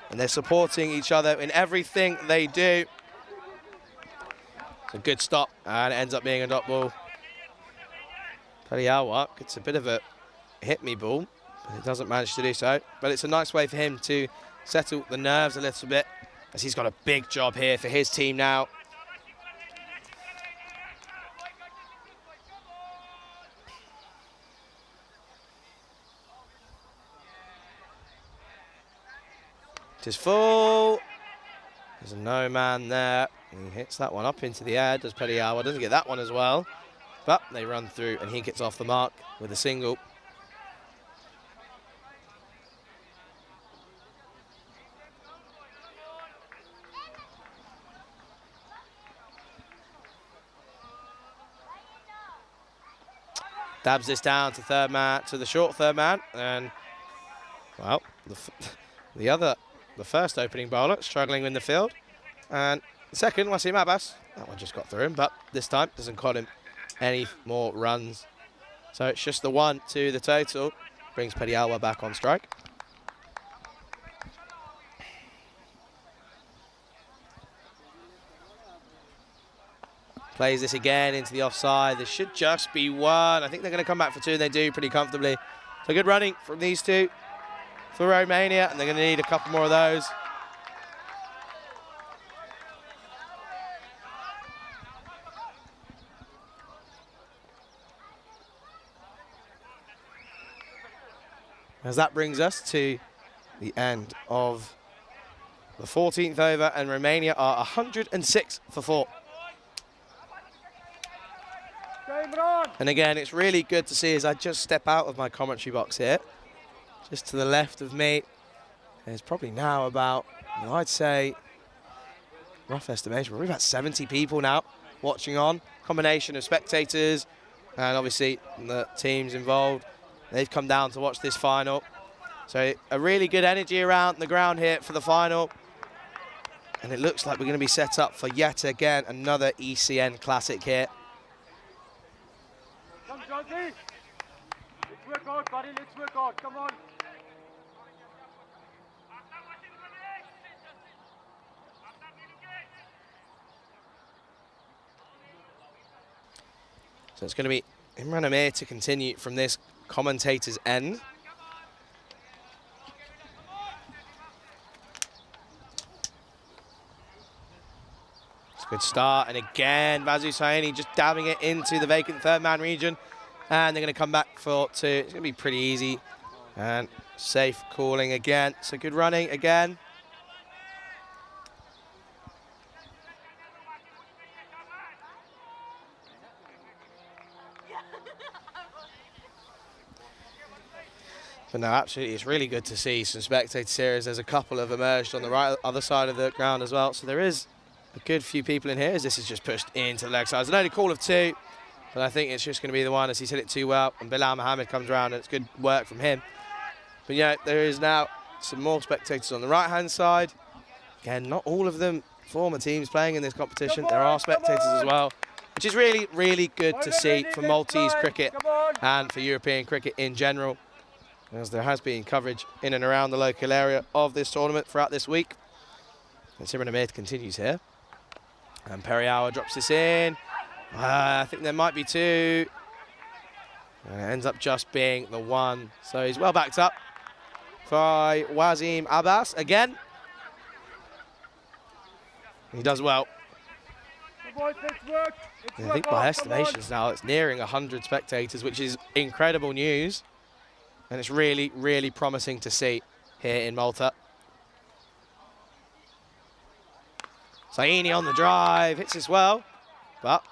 and they're supporting each other in everything they do. It's a good stop, and it ends up being a dot ball. Peri Alwa gets a bit of a hit-me ball, but it doesn't manage to do so. But it's a nice way for him to settle the nerves a little bit, as he's got a big job here for his team now. It is full. There's a no man there. He hits that one up into the air. Does Peri Alwa, doesn't get that one as well. But they run through and he gets off the mark with a single. Dabs this down to third man, to the short third man, and well, the first opening bowler struggling in the field, and the second, Wasim Abbas, that one just got through him, but this time doesn't cost him any more runs. So it's just the 1 to the total, brings Peri Alwa back on strike. Plays this again into the offside. This should just be 1. I think they're going to come back for 2. They do pretty comfortably. So good running from these two for Romania, and they're going to need a couple more of those. As that brings us to the end of the 14th over, and Romania are 106 for 4. And again, it's really good to see as I just step out of my commentary box here. Just to the left of me, there's probably now about, I'd say, rough estimation, probably about 70 people now watching on. Combination of spectators and obviously the teams involved. They've come down to watch this final. So a really good energy around the ground here for the final. And it looks like we're going to be set up for yet again another ECN Classic here. Come, Josie. Let's work out, buddy. Let's work out. Come on. So it's going to be Imran Amir to continue from this commentator's end. It's a good start, and again, Vasu Saini just dabbing it into the vacant third-man region, and they're going to come back for 2. It's going to be pretty easy and safe calling again. So good running again. But no, absolutely, it's really good to see some spectator series. There's a couple have emerged on the right other side of the ground as well. So there is a good few people in here as this is just pushed into the leg side. It's an only call of 2, but I think it's just going to be the one as he's hit it too well. And Bilal Mohammed comes around and it's good work from him. But yeah, there is now some more spectators on the right-hand side. Again, not all of them former teams playing in this competition. There are spectators as well, which is really, really good to see for Maltese cricket and for European cricket in general, as there has been coverage in and around the local area of this tournament throughout this week. And Simran Amir continues here. And Periawa drops this in. I think there might be 2. And it ends up just being the 1. So he's well backed up by Wasim Abbas again. He does well. Boys, let's work. And I think by estimations now it's nearing 100 spectators, which is incredible news. And it's really, really promising to see here in Malta. Saini on the drive, hits as well. But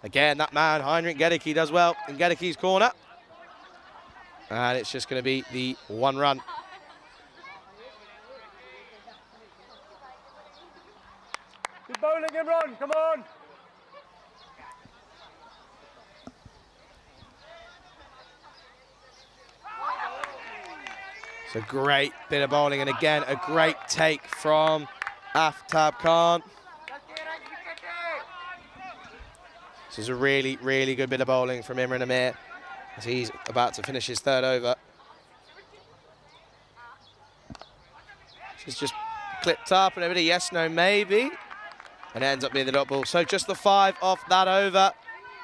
again, that man, Heinrich Gedicke, does well in Gedicke's corner. And it's just going to be the 1 run. Keep bowling and run, come on. It's a great bit of bowling, and again, a great take from Aftab Khan. This is a really, really good bit of bowling from Imran Amir as he's about to finish his 3rd over. This is just clipped up and everybody, yes, no, maybe. And it ends up being the dot ball. So just the 5 off that over.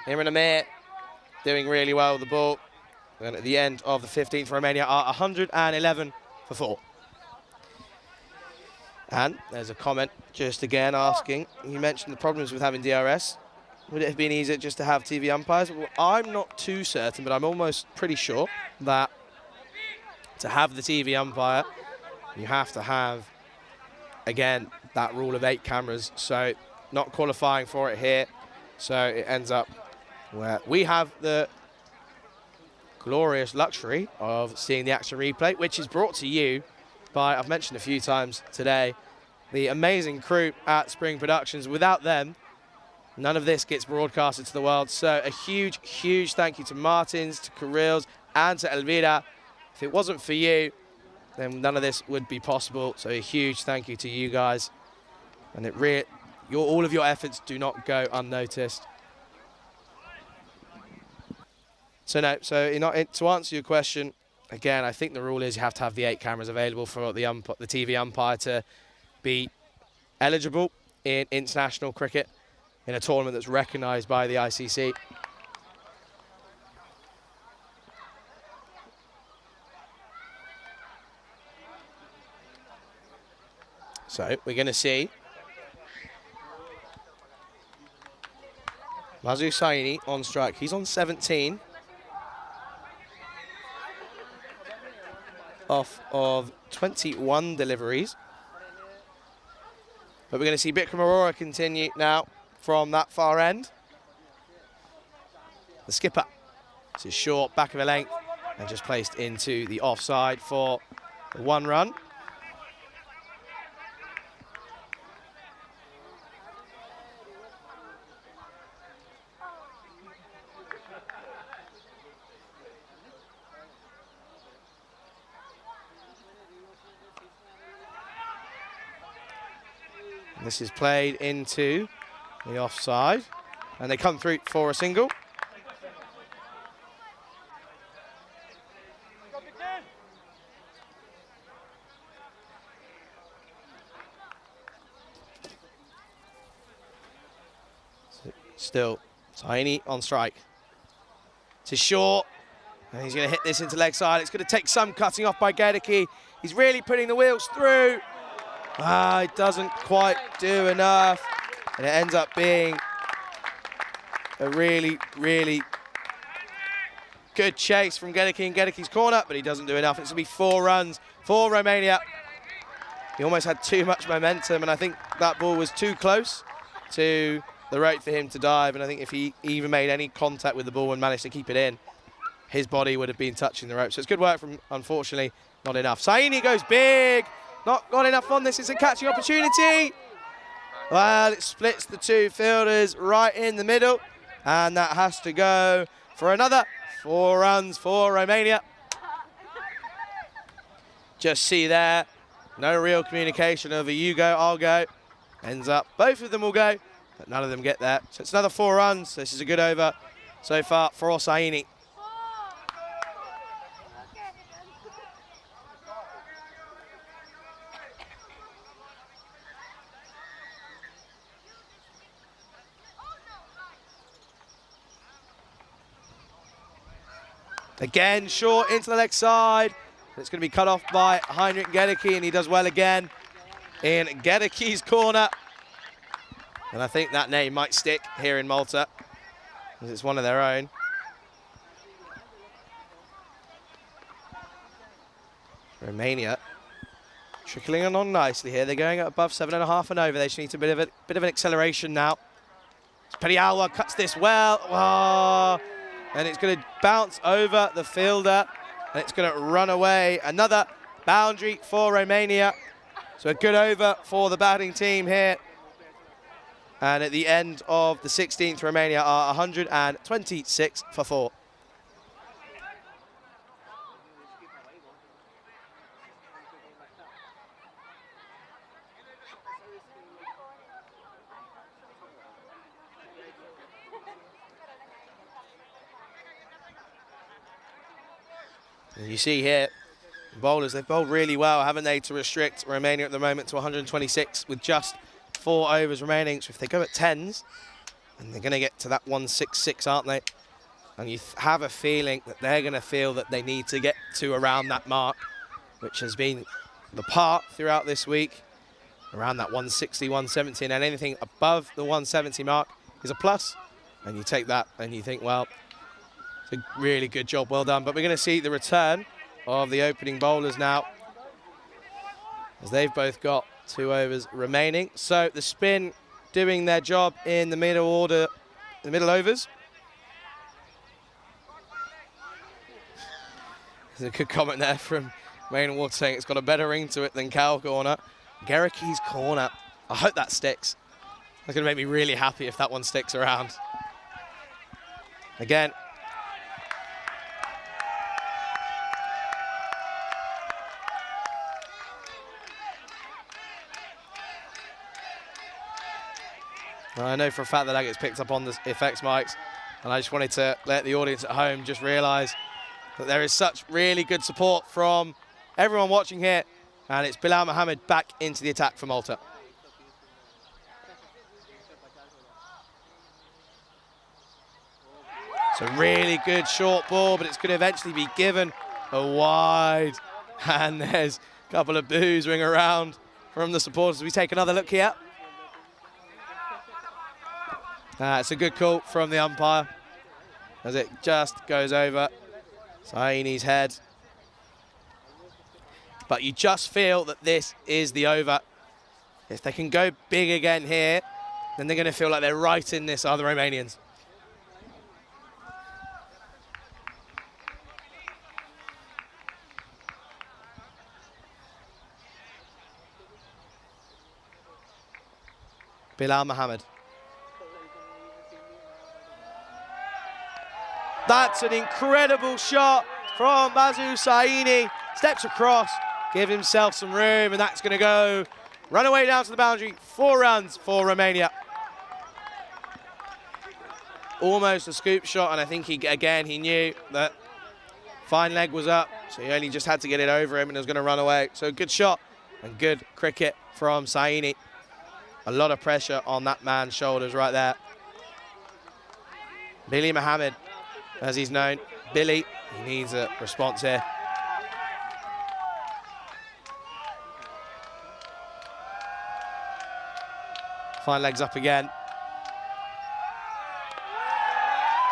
Imran Amir doing really well with the ball. And at the end of the 15th, Romania are 111 for 4. And there's a comment just again asking, you mentioned the problems with having DRS. Would it have been easier just to have TV umpires? Well, I'm not too certain, but I'm almost pretty sure that to have the TV umpire, you have to have, again, that rule of 8 cameras. So not qualifying for it here. So it ends up where we have the glorious luxury of seeing the action replay, which is brought to you by, I've mentioned a few times today, the amazing crew at Spring Productions. Without them, none of this gets broadcasted to the world. So a huge, huge thank you to Martins, to Karils, and to Elvira. If it wasn't for you, then none of this would be possible. So a huge thank you to you guys. And all of your efforts do not go unnoticed. So no, to answer your question, again, I think the rule is you have to have the 8 cameras available for the TV umpire to be eligible in international cricket in a tournament that's recognised by the ICC. So we're going to see Mazu Saini on strike. He's on 17. off of 21 deliveries. But we're going to see Bikram Aurora continue now from that far end. The skipper. This is short, back of a length, and just placed into the offside for the 1 run. This is played into the offside, and they come through for a single. Still, Tiny on strike. This is short, and he's going to hit this into leg side. It's going to take some cutting off by Gedeke. He's really putting the wheels through. It doesn't quite do enough, and it ends up being a really, really good chase from Gedeke in Gedeke's corner, but he doesn't do enough. It's going to be 4 runs for Romania. He almost had too much momentum, and I think that ball was too close to the rope for him to dive, and I think if he even made any contact with the ball and managed to keep it in, his body would have been touching the rope. So it's good work from, unfortunately, not enough. Saini goes big. Not got enough on this. It's a catching opportunity. Well, it splits the 2 fielders right in the middle, and that has to go for another 4 runs for Romania. Just see there, no real communication of a you go, I'll go. Ends up, both of them will go, but none of them get there. So it's another 4 runs. This is a good over so far for Osaini. Again, short into the leg side. It's going to be cut off by Heinrich Gedeke, and he does well again in Gedeke's corner. And I think that name might stick here in Malta, because it's one of their own. Romania trickling on nicely here. They're going up above 7.5 and over. They just need a bit of an acceleration now. Perialwa cuts this well. Oh. And it's going to bounce over the fielder, and it's going to run away. Another boundary for Romania. So a good over for the batting team here. And at the end of the 16th, Romania are 126 for 4. And you see here, bowlers, they've bowled really well, haven't they, to restrict Romania at the moment to 126 with just 4 overs remaining. So if they go at 10s, then they're going to get to that 166, aren't they? And you have a feeling that they're going to feel that they need to get to around that mark, which has been the part throughout this week, around that 160, 170, and anything above the 170 mark is a plus. And you take that and you think, well, it's a really good job, well done. But we're going to see the return of the opening bowlers now, as they've both got 2 overs remaining. So the spin doing their job in the middle order, the middle overs. There's a good comment there from Main Water saying it's got a better ring to it than cow corner. Gedeke's corner. I hope that sticks. That's going to make me really happy if that one sticks around. Again. I know for a fact that gets picked up on the effects mics, and I just wanted to let the audience at home just realise that there is such really good support from everyone watching here, and it's Bilal Mohammed back into the attack for Malta. It's a really good short ball, but it's going to eventually be given a wide, and there's a couple of boos ring around from the supporters. We take another look here. It's a good call from the umpire, as it just goes over Saini's head. But you just feel that this is the over. If they can go big again here, then they're going to feel like they're right in this, are the Romanians. Bilal Mohammed. That's an incredible shot from Bazu Saini. Steps across, give himself some room, and that's going to go run away down to the boundary. 4 runs for Romania. Almost a scoop shot, and I think he knew that fine leg was up, so he only just had to get it over him and it was going to run away. So good shot and good cricket from Saini. A lot of pressure on that man's shoulders right there. Billy Mohammed, as he's known. Billy, he needs a response here. Fine legs up again.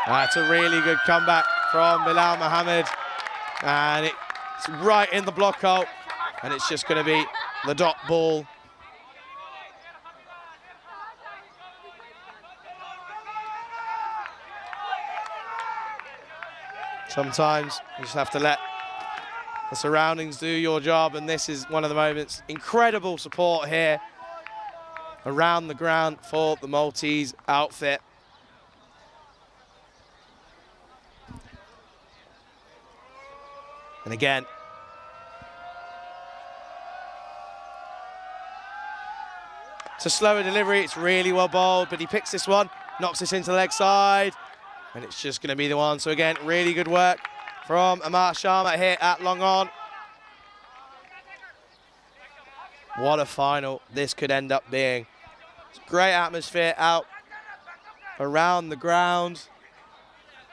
That's a really good comeback from Bilal Mohammed. And it's right in the block hole. And it's just going to be the dot ball. Sometimes you just have to let the surroundings do your job, and this is one of the moments. Incredible support here around the ground for the Maltese outfit. And again, it's a slower delivery, it's really well bowled, but he picks this one, knocks this into the leg side, and it's just going to be the one. So again, really good work from Amar Sharma here at long on. What a final this could end up being. It's a great atmosphere out around the ground.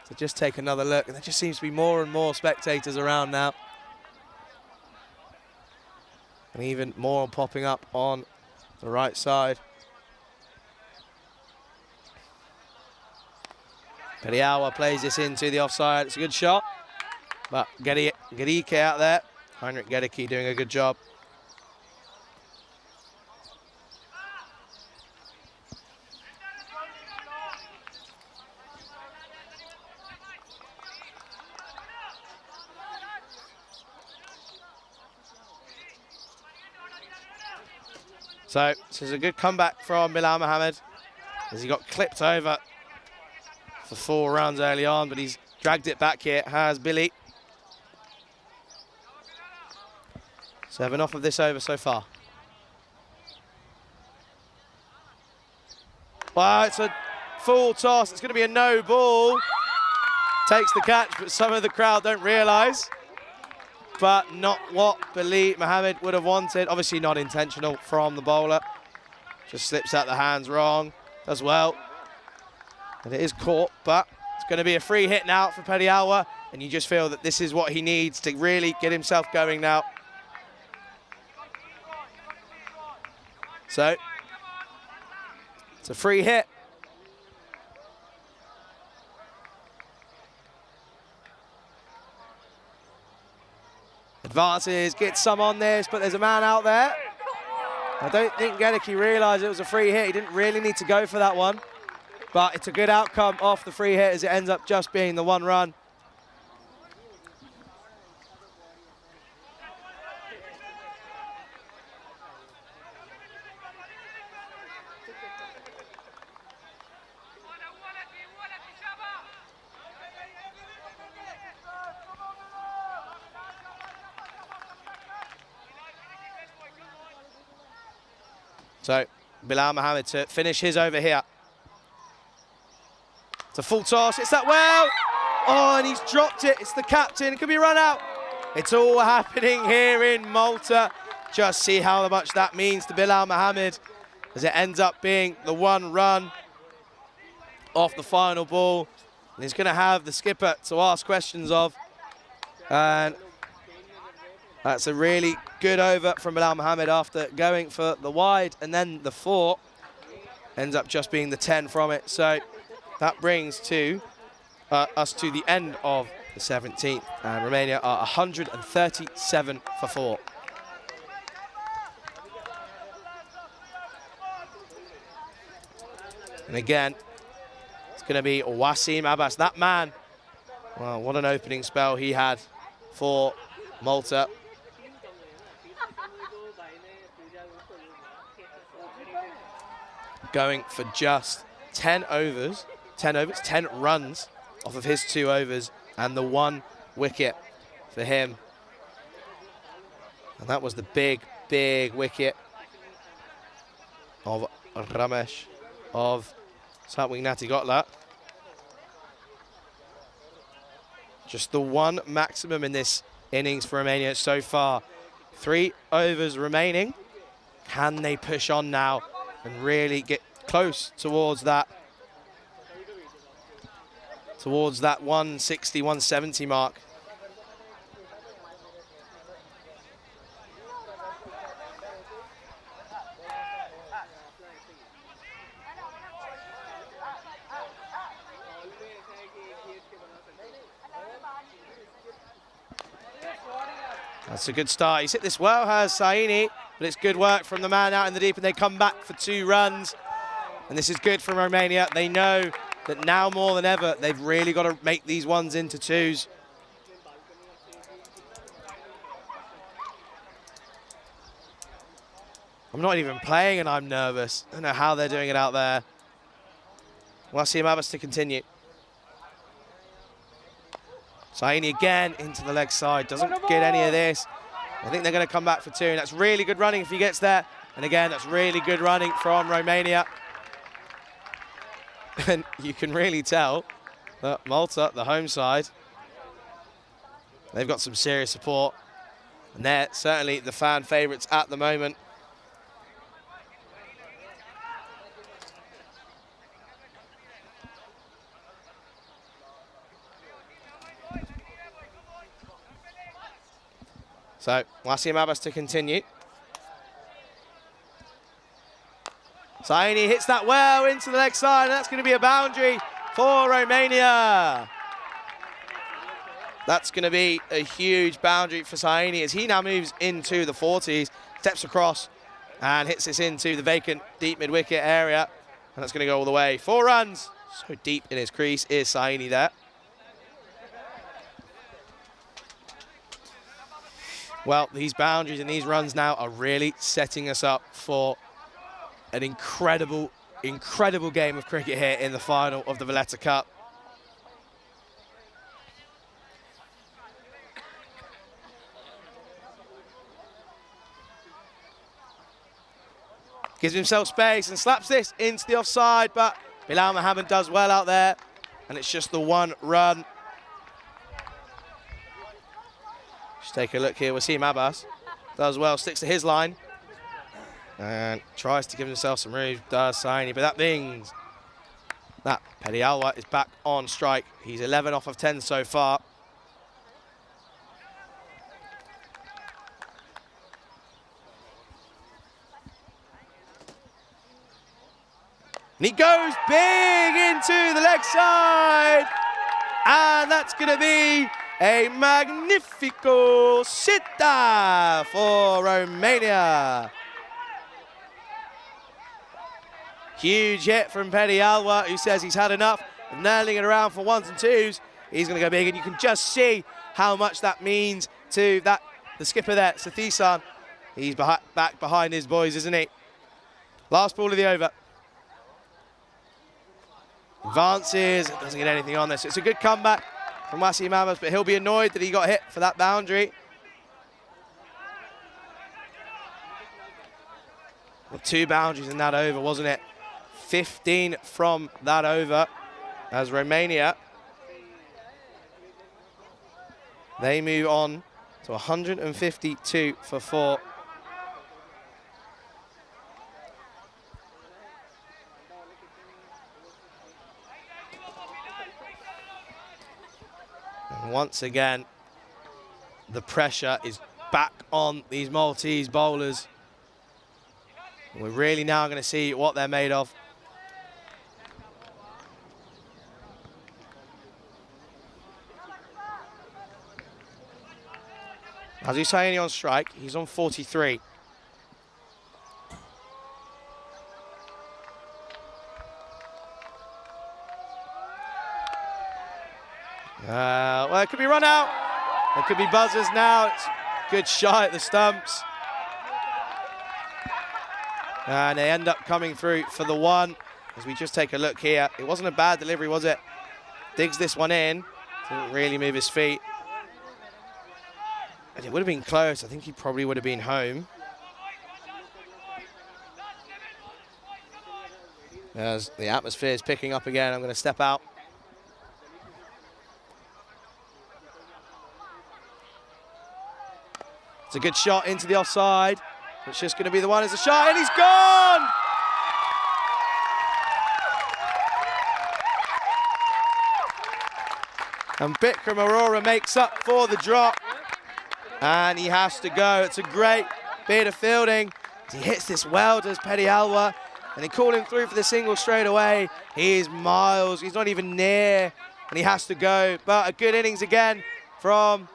So just take another look, and there just seems to be more and more spectators around now. And even more popping up on the right side. Periawa plays this into the offside. It's a good shot, but Gerike out there. Heinrich Gerike doing a good job. So this is a good comeback from Bilal Mohammed, as he got clipped over for 4 runs early on, but he's dragged it back here, has Billy. 7 off of this over so far. Wow, it's a full toss. It's going to be a no ball. Takes the catch, but some of the crowd don't realise. But not what Bilal Mohammed would have wanted. Obviously not intentional from the bowler. Just slips out the hands wrong. Does well. And it is caught, but it's going to be a free hit now for Periawa, and you just feel that this is what he needs to really get himself going now. So, it's a free hit. Advances, gets some on this, but there's a man out there. I don't think Gerike realised it was a free hit. He didn't really need to go for that one. But it's a good outcome off the free hit, as it ends up just being the 1 run. So Bilal Mohammed to finish his over here. It's a full toss, it's that well. Oh, and he's dropped it, it's the captain, it could be run out. It's all happening here in Malta. Just see how much that means to Bilal Mohammed, as it ends up being the 1 run off the final ball. And he's gonna have the skipper to ask questions of. And that's a really good over from Bilal Mohammed after going for the wide, and then the 4 ends up just being the 10 from it. So that brings us to the end of the 17th, and Romania are 137 for 4. And again, it's going to be Wasim Abbas. That man, well, what an opening spell he had for Malta. Going for just 10 runs off of his 2 overs and the 1 wicket for him. And that was the big, big wicket of Ramesh of Satwing Nati Gotla. Just the 1 maximum in this innings for Romania so far. 3 overs remaining. Can they push on now and really get close towards that 160, 170 mark? That's a good start. He's hit this well, has Saini, but it's good work from the man out in the deep, and they come back for 2 runs. And this is good from Romania. They know that now more than ever, they've really got to make these 1s into 2s. I'm not even playing and I'm nervous. I don't know how they're doing it out there. Wasim Abbas to continue. Saini again into the leg side, doesn't get any of this. I think they're going to come back for 2, and that's really good running if he gets there. And again, that's really good running from Romania. And you can really tell that Malta, the home side, they've got some serious support. And they're certainly the fan favourites at the moment. So, Wasim Abbas to continue. Saini hits that well into the leg side, and that's going to be a boundary for Romania. That's going to be a huge boundary for Saini as he now moves into the 40s, steps across and hits this into the vacant deep mid-wicket area. And that's going to go all the way. 4 runs. So deep in his crease is Saini there. Well, these boundaries and these runs now are really setting us up for an incredible, incredible game of cricket here in the final of the Valletta Cup. Gives himself space and slaps this into the offside, but Bilal Mohammed does well out there, and it's just the 1 run. Just take a look here. Wasim Abbas does well, sticks to his line, and tries to give himself some room. Does Saini, but that means that Petty Alwa is back on strike. He's 11 off of 10 so far. And he goes big into the leg side. And that's going to be a magnifico sitta for Romania. Huge hit from Petty Alwa, who says he's had enough of nailing it around for 1s and 2s. He's going to go big, and you can just see how much that means to the skipper there, Sathisan. He's back behind his boys, isn't he? Last ball of the over. Advances, doesn't get anything on this. It's a good comeback from Wasim Abbas, but he'll be annoyed that he got hit for that boundary. Well, 2 boundaries in that over, wasn't it? 15 from that over as Romania, they move on to 152 for 4. And once again, the pressure is back on these Maltese bowlers. We're really now going to see what they're made of. Azu Saini on strike, he's on 43. Well, it could be run out. There could be buzzers now. It's a good shot at the stumps. And they end up coming through for the one. As we just take a look here, it wasn't a bad delivery, was it? Digs this one in. Didn't really move his feet. And it would have been close. I think he probably would have been home. As the atmosphere is picking up again, I'm going to step out. It's a good shot into the offside. It's just going to be the one as a shot, and he's gone! And Bikram Aurora makes up for the drop. And he has to go. It's a great bit of fielding. He hits this well, does Pedialwa. And they call him through for the single straight away. He is miles. He's not even near. And he has to go. But a good innings again from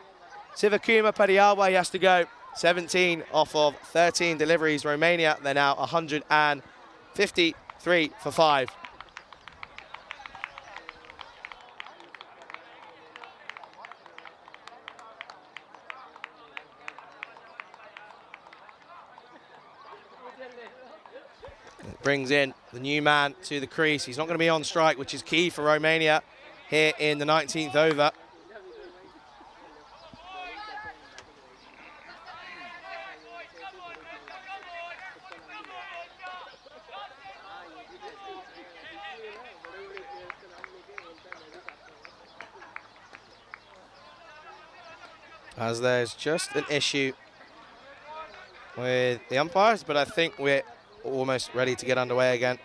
Sivakuma Pedialwa. He has to go. 17 off of 13 deliveries. Romania, they're now 153 for 5. It brings in the new man to the crease. He's not going to be on strike, which is key for Romania here in the 19th over. As there's just an issue with the umpires, but I think we're almost ready to get underway again.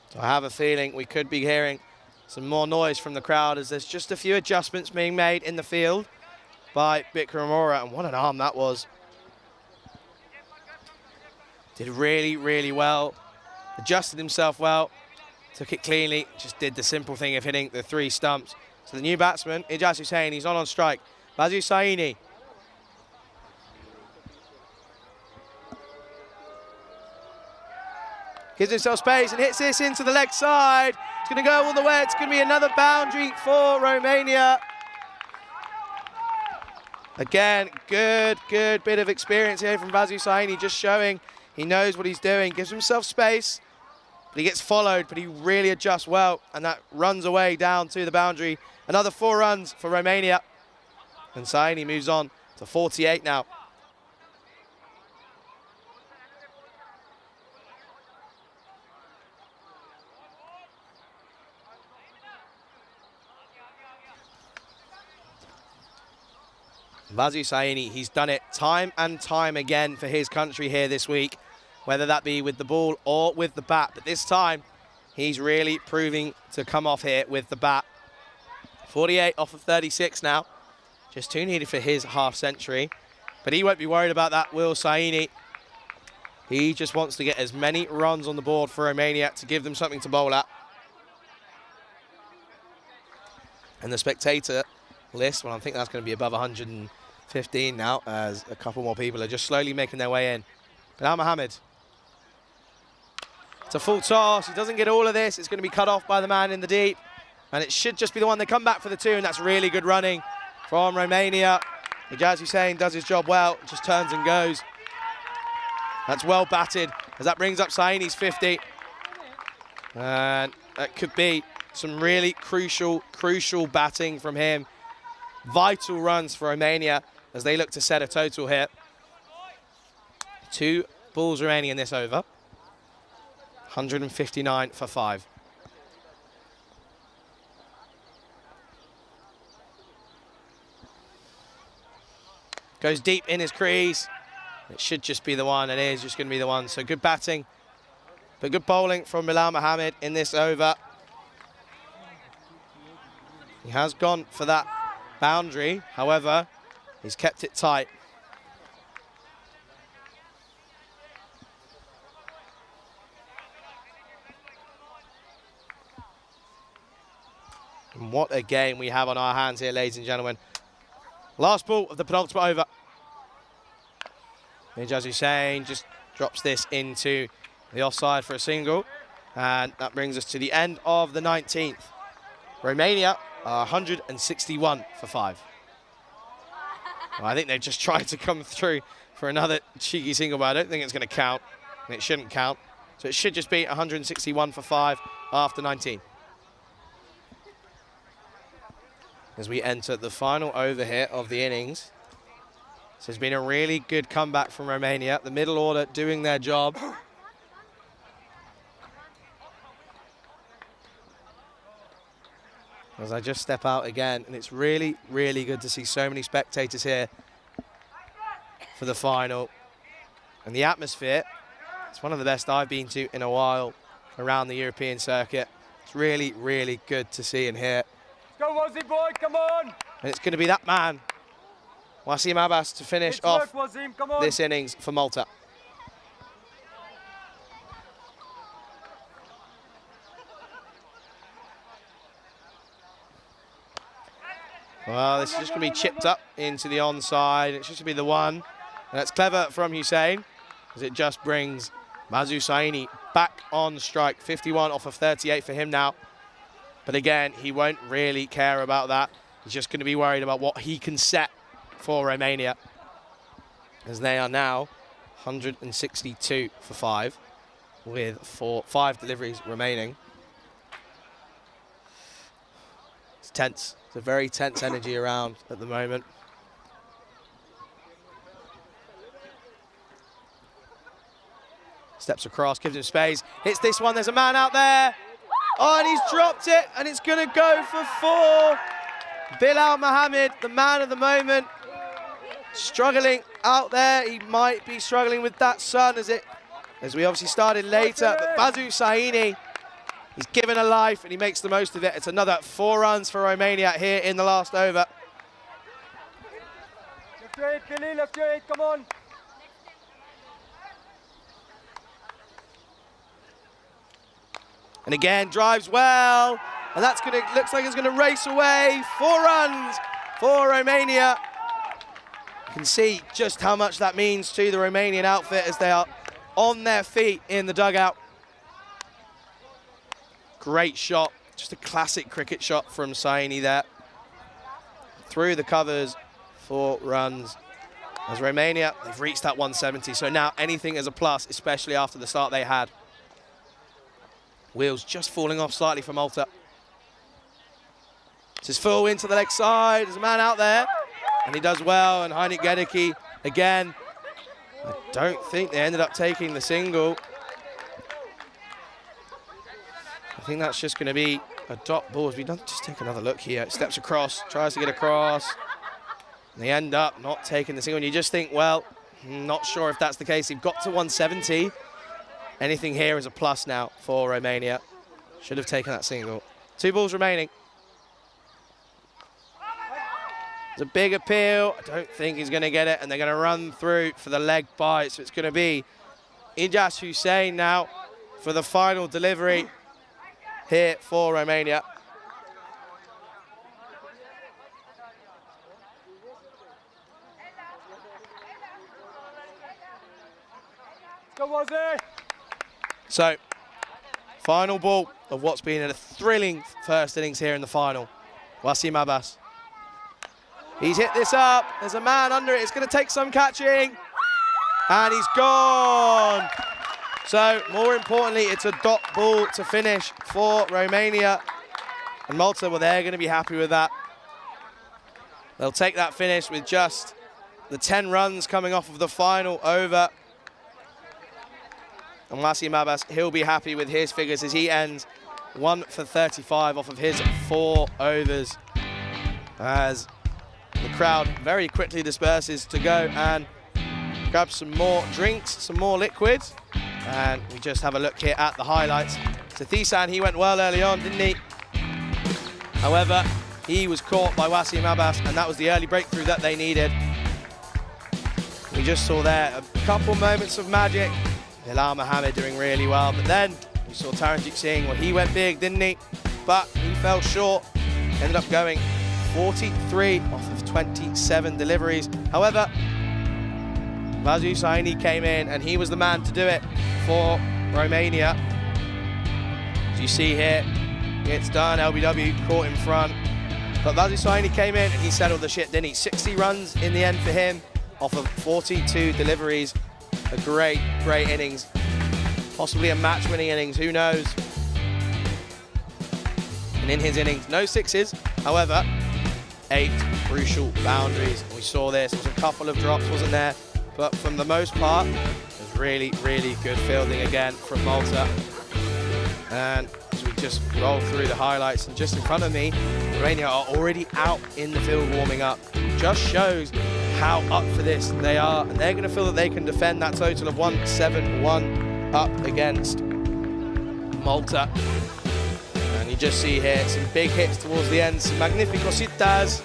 So I have a feeling we could be hearing some more noise from the crowd as there's just a few adjustments being made in the field by Bikram Aurora, and what an arm that was. Did really, really well, adjusted himself well, took it cleanly, just did the simple thing of hitting the 3 stumps. So the new batsman, Ijaz Hussain, he's not on strike. Bazu Saini. Gives himself space and hits this into the leg side. It's going to go all the way. It's going to be another boundary for Romania. Again, good bit of experience here from Bazu Saini, just showing he knows what he's doing, gives himself space, but he gets followed, but he really adjusts well, and that runs away down to the boundary. Another 4 runs for Romania, and Saini moves on to 48 now. Bazu Saini, he's done it time and time again for his country here this week, whether that be with the ball or with the bat. But this time, he's really proving to come off here with the bat. 48 off of 36 now. Just 2 needed for his half century. But he won't be worried about that, Will Saini. He just wants to get as many runs on the board for Romania to give them something to bowl at. And the spectator list, well, I think that's going to be above 115 now, as a couple more people are just slowly making their way in. Bilal Mohammed. It's a full toss. He doesn't get all of this. It's going to be cut off by the man in the deep. And it should just be the one. They come back for the 2, and that's really good running from Romania. Ijaz Hussain does his job well, just turns and goes. That's well batted, as that brings up Saini's 50. And that could be some really crucial batting from him. Vital runs for Romania as they look to set a total here. 2 balls remaining in this over. 159 for 5. Goes deep in his crease. It should just be the one. It is just going to be the one. So good batting, but good bowling from Bilal Mohammed in this over. He has gone for that boundary. However, he's kept it tight. And what a game we have on our hands here, ladies and gentlemen. Last ball of the penultimate over. Ijaz Hussain just drops this into the offside for a single. And that brings us to the end of the 19th. Romania are 161 for 5. Well, I think they've just tried to come through for another cheeky single, but I don't think it's going to count. And it shouldn't count. So it should just be 161 for 5 after 19. As we enter the final over here of the innings. This has been a really good comeback from Romania. The middle order doing their job. As I just step out again, and it's really, really good to see so many spectators here for the final. And the atmosphere, it's one of the best I've been to in a while around the European circuit. It's really, really good to see and hear. Go, Wazim boy, come on! And it's going to be that man, Wasim Abbas, to finish off Wazim, come on. this innings for Malta. Well, this is just going to be chipped up into the onside. It's just going to be the one. And that's clever from Hussain, as it just brings Mazu Saini back on strike. 51 off of 38 for him now. But again, he won't really care about that. He's just going to be worried about what he can set for Romania, as they are now 162 for 5 with 5 deliveries remaining. It's tense. It's a very tense energy around at the moment. Steps across, gives him space, hits this one, there's a man out there. Oh, and he's dropped it, and it's going to go for 4. Bilal Mohammed, the man of the moment, struggling out there. He might be struggling with that sun as we obviously started later. But Bazu Saini, he's given a life, and he makes the most of it. It's another 4 runs for Romania here in the last over. Left to 8, Billy, left to 8, come on. And again, drives well, and that's going to, looks like it's going to race away. 4 runs for Romania. You can see just how much that means to the Romanian outfit as they are on their feet in the dugout. Great shot, just a classic cricket shot from Saini there. Through the covers, 4 runs. As Romania, they've reached that 170, so now anything is a plus, especially after the start they had. Wheels just falling off slightly for Malta. This is full into the leg side. There's a man out there, and he does well. And Heinik Gedicki, again, I don't think they ended up taking the single. I think that's just going to be a dot ball. As we don't just take another look here. Steps across, tries to get across. And they end up not taking the single. And you just think, well, not sure if that's the case. They've got to 170. Anything here is a plus now for Romania. Should have taken that single. 2 balls remaining. It's a big appeal. I don't think he's going to get it, and they're going to run through for the leg bite. So it's going to be Ijaz Hussain now for the final delivery here for Romania. Go, Wazim! So, final ball of what's been a thrilling first innings here in the final. Wasim Abbas. He's hit this up. There's a man under it. It's going to take some catching. And he's gone. So, more importantly, it's a dot ball to finish for Romania. And Malta, well, they're going to be happy with that. They'll take that finish with just the 10 runs coming off of the final over. And Wasim Abbas, he'll be happy with his figures as he ends 1 for 35 off of his 4 overs. As the crowd very quickly disperses to go and grab some more drinks, some more liquids. And we just have a look here at the highlights. So Thisan, he went well early on, didn't he? However, he was caught by Wasim Abbas, and that was the early breakthrough that they needed. We just saw there a couple moments of magic. Bilal Mohammed doing really well, but then we saw Taranjit Singh, well, he went big, didn't he? But he fell short, ended up going 43 off of 27 deliveries. However, Vasu Saini came in and he was the man to do it for Romania. As you see here, it's done, LBW caught in front. But Vasu Saini came in and he settled the shit, didn't he? 60 runs in the end for him, off of 42 deliveries. A great, great innings. Possibly a match-winning innings, who knows? And in his innings, no sixes, however, 8 crucial boundaries. We saw this, there was a couple of drops, wasn't there? But from the most part, it was really, really good fielding again from Malta. And as we just roll through the highlights, and just in front of me, Romania are already out in the field warming up. Just shows how up for this they are, and they're going to feel that they can defend that total of 171 up against Malta. And you just see here some big hits towards the end, some magnificositas.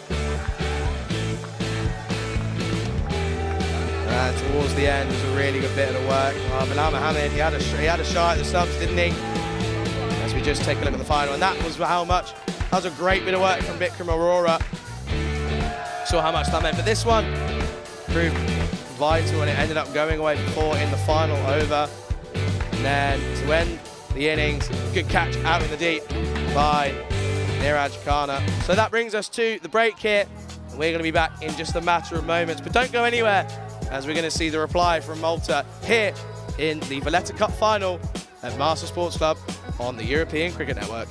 And towards the end was a really good bit of the work. Bilal Mohammed, he had a shot at the subs, didn't he? As we just take a look at the final, and that was how much. That was a great bit of work from Bikram Aurora. Saw how much that meant, but this one proved vital, and it ended up going away before in the final over. And then to end the innings, good catch out in the deep by Niraj Khanna. So that brings us to the break here, and we're going to be back in just a matter of moments. But don't go anywhere, as we're going to see the reply from Malta here in the Valletta Cup final at Marsa Sports Club on the European Cricket Network.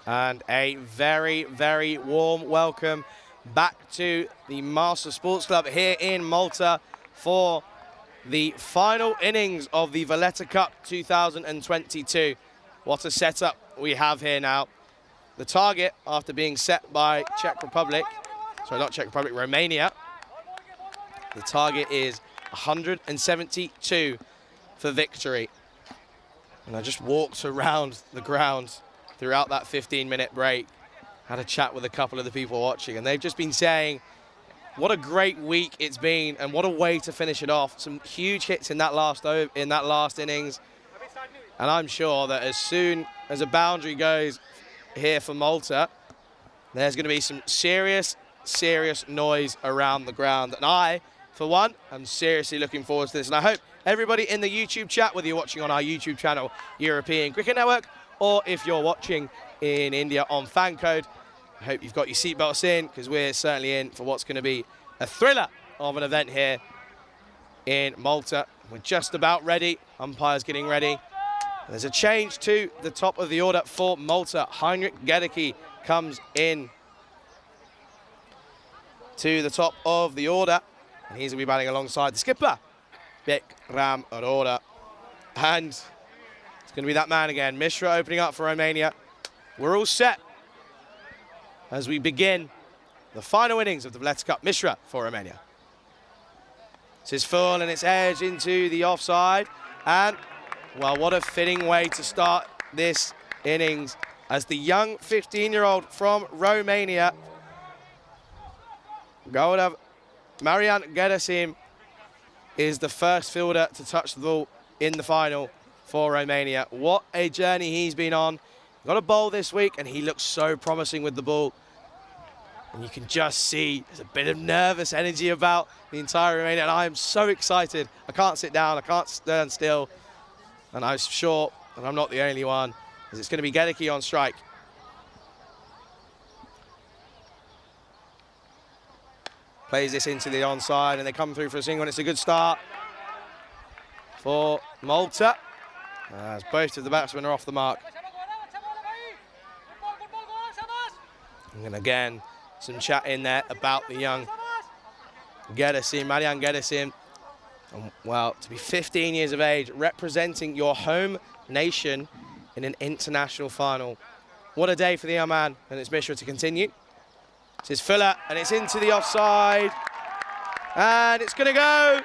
And a very, very warm welcome back to the Marsa Sports Club here in Malta for the final innings of the Valletta Cup 2022. What a setup we have here now. The target, after being set by Romania, the target is 172 for victory. And I just walked around the ground throughout that 15-minute break, had a chat with a couple of the people watching, and they've just been saying what a great week it's been and what a way to finish it off. Some huge hits in that last innings, and I'm sure that as soon as a boundary goes here for Malta, there's going to be some serious noise around the ground. And I, for one, am seriously looking forward to this. And I hope everybody in the YouTube chat, whether you're watching on our YouTube channel, European Cricket Network, or if you're watching in India on Fan Code, I hope you've got your seatbelts in, because we're certainly in for what's going to be a thriller of an event here in Malta. We're just about ready. Umpire's getting ready. There's a change to the top of the order for Malta. Heinrich Gedeke comes in to the top of the order, and he's going to be batting alongside the skipper, Bikram Arora. And it's going to be that man again, Mishra, opening up for Romania. We're all set as we begin the final innings of the Valletta Cup. Mishra for Romania. This is full and it's edge into the offside. And, well, what a fitting way to start this innings as the young 15-year-old from Romania, Marian Gedesim, is the first fielder to touch the ball in the final for Romania. What a journey he's been on. Got a bowl this week, and he looks so promising with the ball. And you can just see there's a bit of nervous energy about the entire Romania, and I am so excited. I can't sit down, I can't stand still. And I'm sure that I'm not the only one, as it's going to be Gedeke on strike. Plays this into the onside, and they come through for a single, and it's a good start for Malta, as both of the batsmen are off the mark. And again, some chat in there about the young Gedesim, Marian Gedesim. And, well, to be 15 years of age, representing your home nation in an international final. What a day for the young man, and it's Mishra to continue. This is Fuller, and it's into the offside. And it's going to go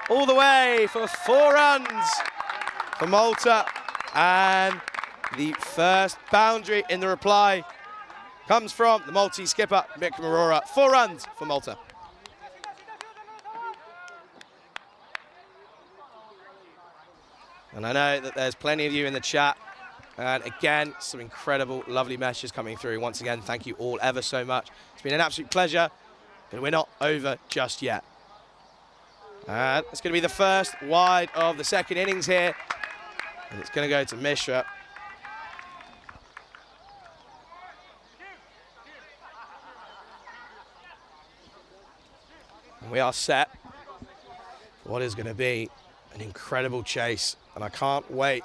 all the way for 4 runs for Malta. And the first boundary in the reply comes from the Maltese skipper, Bikram Arora. 4 runs for Malta. And I know that there's plenty of you in the chat. And again, some incredible, lovely messages coming through. Once again, thank you all ever so much. It's been an absolute pleasure, but we're not over just yet. And it's going to be the first wide of the second innings here. And it's going to go to Mishra. And we are set for what is going to be an incredible chase. And I can't wait.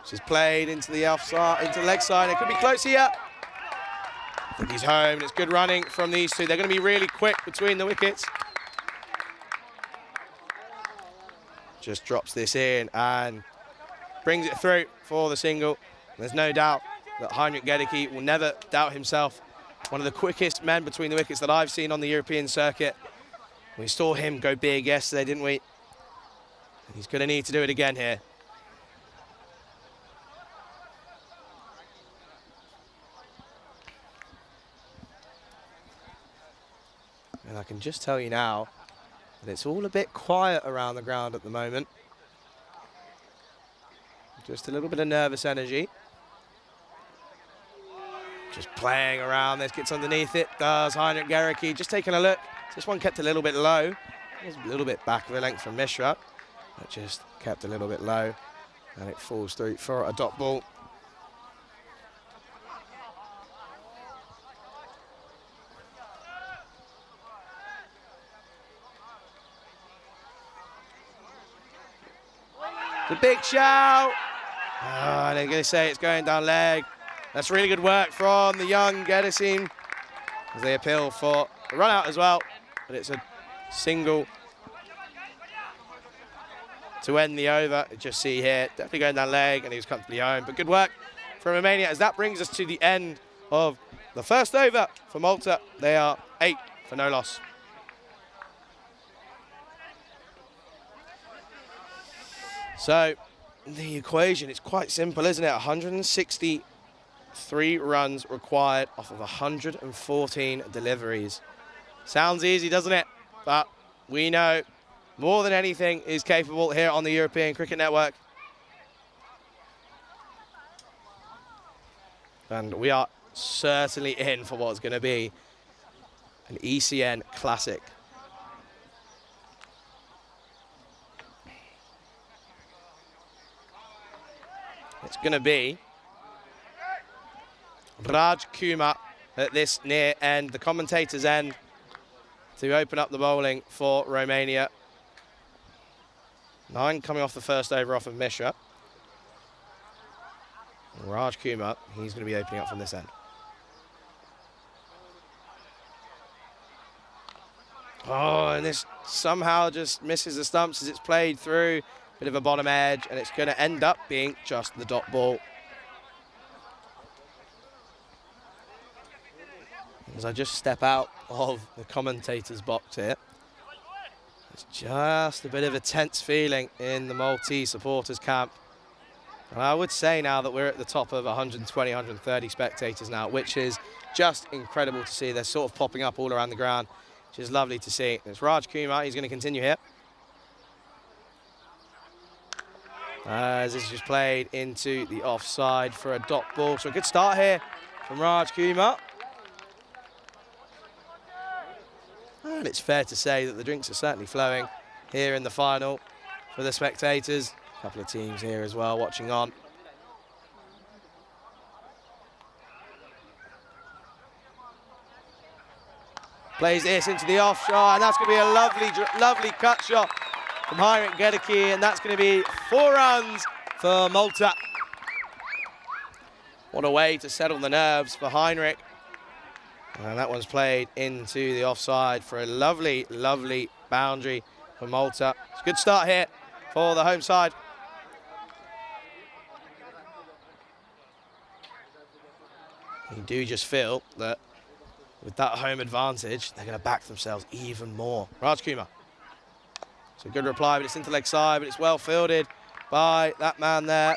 She's played into the offside, into the leg side. It could be close here. I think he's home, and it's good running from these two. They're going to be really quick between the wickets. Just drops this in and brings it through for the single. There's no doubt that Heinrich Gedeke will never doubt himself. One of the quickest men between the wickets that I've seen on the European circuit. We saw him go big yesterday, didn't we? He's going to need to do it again here. And I can just tell you now that it's all a bit quiet around the ground at the moment. Just a little bit of nervous energy. Just playing around this, gets underneath it, does Heinrich Gedeke. Just taking a look. This one kept a little bit low. It was a little bit back of a length from Mishra. But just kept a little bit low. And it falls through for a dot ball. The big shout. And they're going to say it's going down leg. That's really good work from the young Gedesine as they appeal for a run out as well. But it's a single to end the over. You just see here, definitely going down leg, and he was comfortably home. But good work from Romania as that brings us to the end of the first over for Malta. They are 8 for no loss. So the equation is quite simple, isn't it? 163 runs required off of 114 deliveries. Sounds easy, doesn't it? But we know more than anything is capable here on the European Cricket Network. And we are certainly in for what's going to be an ECN classic. It's going to be Raj Kumar at this near end, the commentator's end, to open up the bowling for Romania. 9 coming off the first over off of Mishra. And Raj Kumar, he's going to be opening up from this end. Oh, and this somehow just misses the stumps as it's played through. Bit of a bottom edge, and it's going to end up being just the dot ball. As I just step out of the commentator's box here, it's just a bit of a tense feeling in the Maltese supporters camp. And I would say now that we're at the top of 120, 130 spectators now, which is just incredible to see. They're sort of popping up all around the ground, which is lovely to see. It's Raj Kumar, he's going to continue here. As this is just played into the offside for a dot ball. So a good start here from Raj Kumar. And it's fair to say that the drinks are certainly flowing here in the final for the spectators. A couple of teams here as well watching on. Plays this into the off shot, and that's going to be a lovely cut shot from Heinrich Gedeke, and that's going to be 4 runs for Malta. What a way to settle the nerves for Heinrich. And that one's played into the offside for a lovely boundary for Malta. It's a good start here for the home side. You do just feel that with that home advantage, they're going to back themselves even more. Raj Kumar. It's a good reply, but it's into leg side, but it's well fielded by that man there.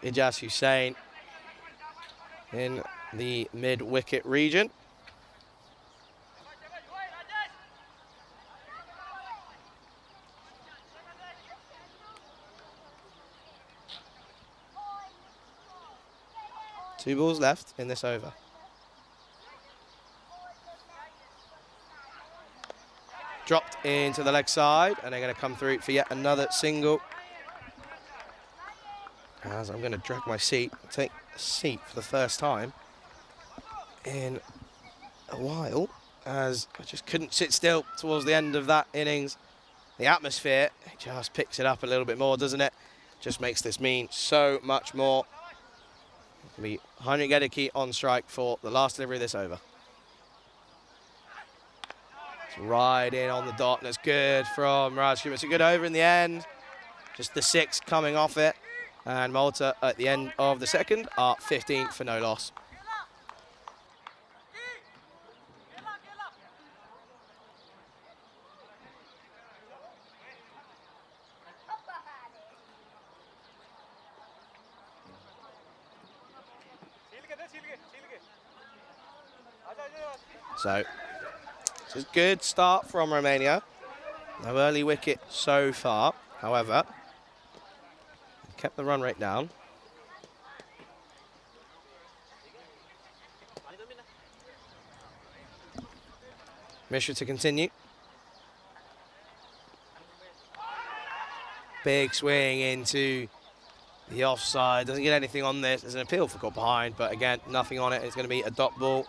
Ijaz Hussain in the mid-wicket region. Two balls left in this over. Dropped into the leg side, and they're going to come through for yet another single. As I'm going to drag my seat, take a seat for the first time in a while, as I just couldn't sit still towards the end of that innings. The atmosphere, it just picks it up a little bit more, doesn't it? Just makes this mean so much more. It'll be Heinrich Gedeke on strike for the last delivery of this over. It's right in on the dot, and it's good from Raj Kumar. It's a good over in the end. Just the 6 coming off it. And Malta at the end of the second are 15 for no loss. So, it's a good start from Romania. No early wicket so far, however. Kept the run rate down. Mishra to continue. Big swing into the offside. Doesn't get anything on this. There's an appeal for caught behind, but again, nothing on it. It's going to be a dot ball.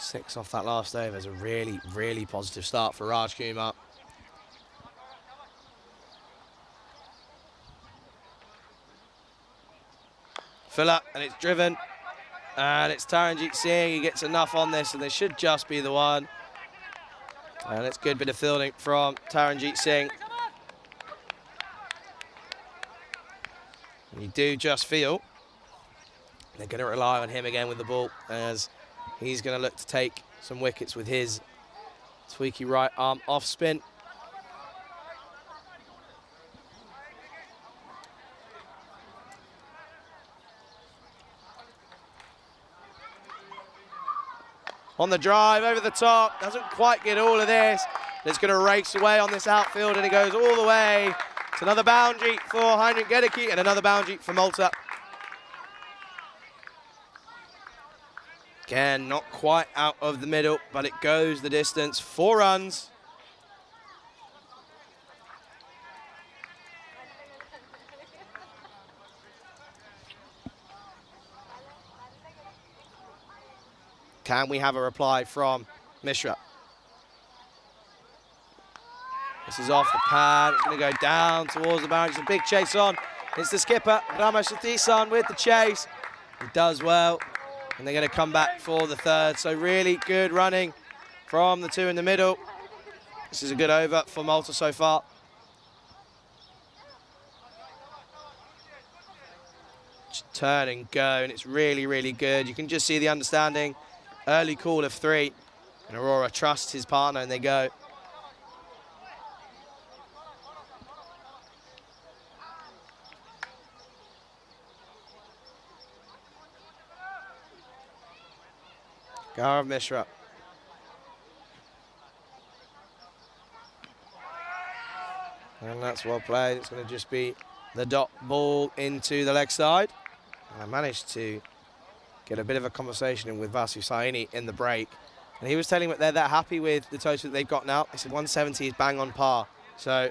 6 off that last over is a really, really positive start for Raj Kumar. Fill up, and it's driven. And it's Taranjeet Singh. He gets enough on this, and this should just be the one. And it's a good bit of fielding from Taranjeet Singh. And you do just feel they're going to rely on him again with the ball, as he's going to look to take some wickets with his tweaky right arm off spin. On the drive, over the top, doesn't quite get all of this. It's going to race away on this outfield, and he goes all the way. It's another boundary for Heinrich Gedeke and another boundary for Malta. Again, not quite out of the middle, but it goes the distance. 4 runs. Can we have a reply from Mishra? This is off the pad. It's going to go down towards the boundary. It's a big chase on. It's the skipper, Rama Satisan, with the chase. He does well. And they're going to come back for the third. So really good running from the 2 in the middle. This is a good over for Malta so far. Just turn and go, and it's really, really good. You can just see the understanding. Early call of 3. And Aurora trusts his partner, and they go. Gaurav Mishra. And that's well played. It's going to just be the dot ball into the leg side. And I managed to get a bit of a conversation in with Vasu Saini in the break. And he was telling me that they're that happy with the total that they've got now. They said 170 is bang on par. So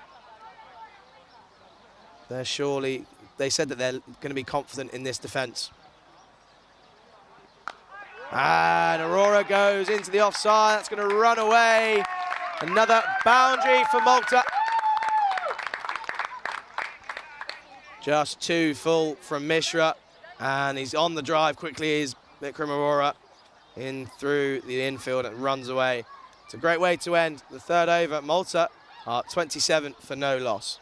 they're surely, they said that they're going to be confident in this defence. And Aurora goes into the offside. That's going to run away. Another boundary for Malta. Just 2 full from Mishra. And he's on the drive quickly. Is Vikram Aurora in through the infield and runs away. It's a great way to end the third over. Malta are 27 for no loss.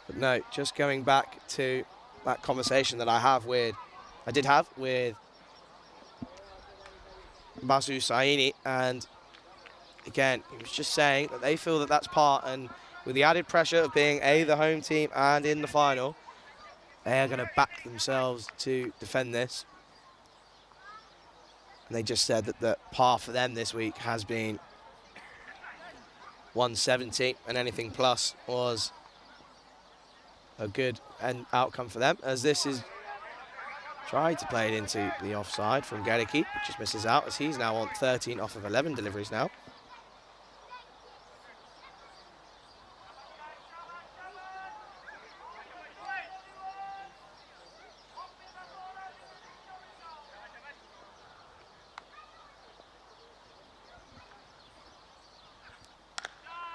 But no, just going back to that conversation that I did have with Basu Saini, and again, he was just saying that they feel that that's part, and with the added pressure of being the home team and in the final, they are going to back themselves to defend this. And they just said that the par for them this week has been 170, and anything plus was a good outcome for them, as this is tried to play it into the offside from Gedeke, but just misses out, as he's now on 13 off of 11 deliveries now.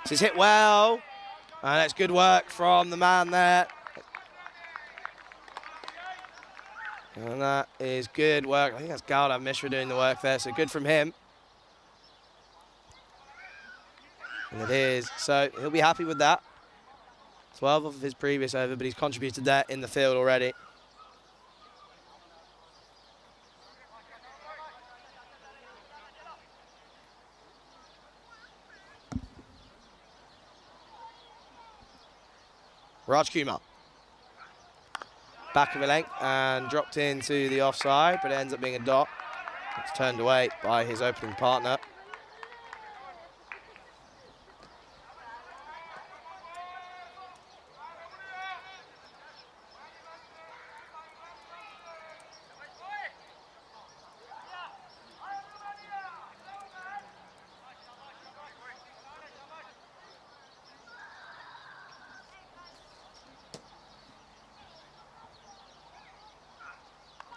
This is hit well, and that's good work from the man there. And that is good work. I think that's Gaurav Mishra doing the work there, so good from him. And it is, so he'll be happy with that. 12 off of his previous over, but he's contributed that in the field already. Raj Kumar. Back of a length and dropped into the offside, but it ends up being a dot. It's turned away by his opening partner.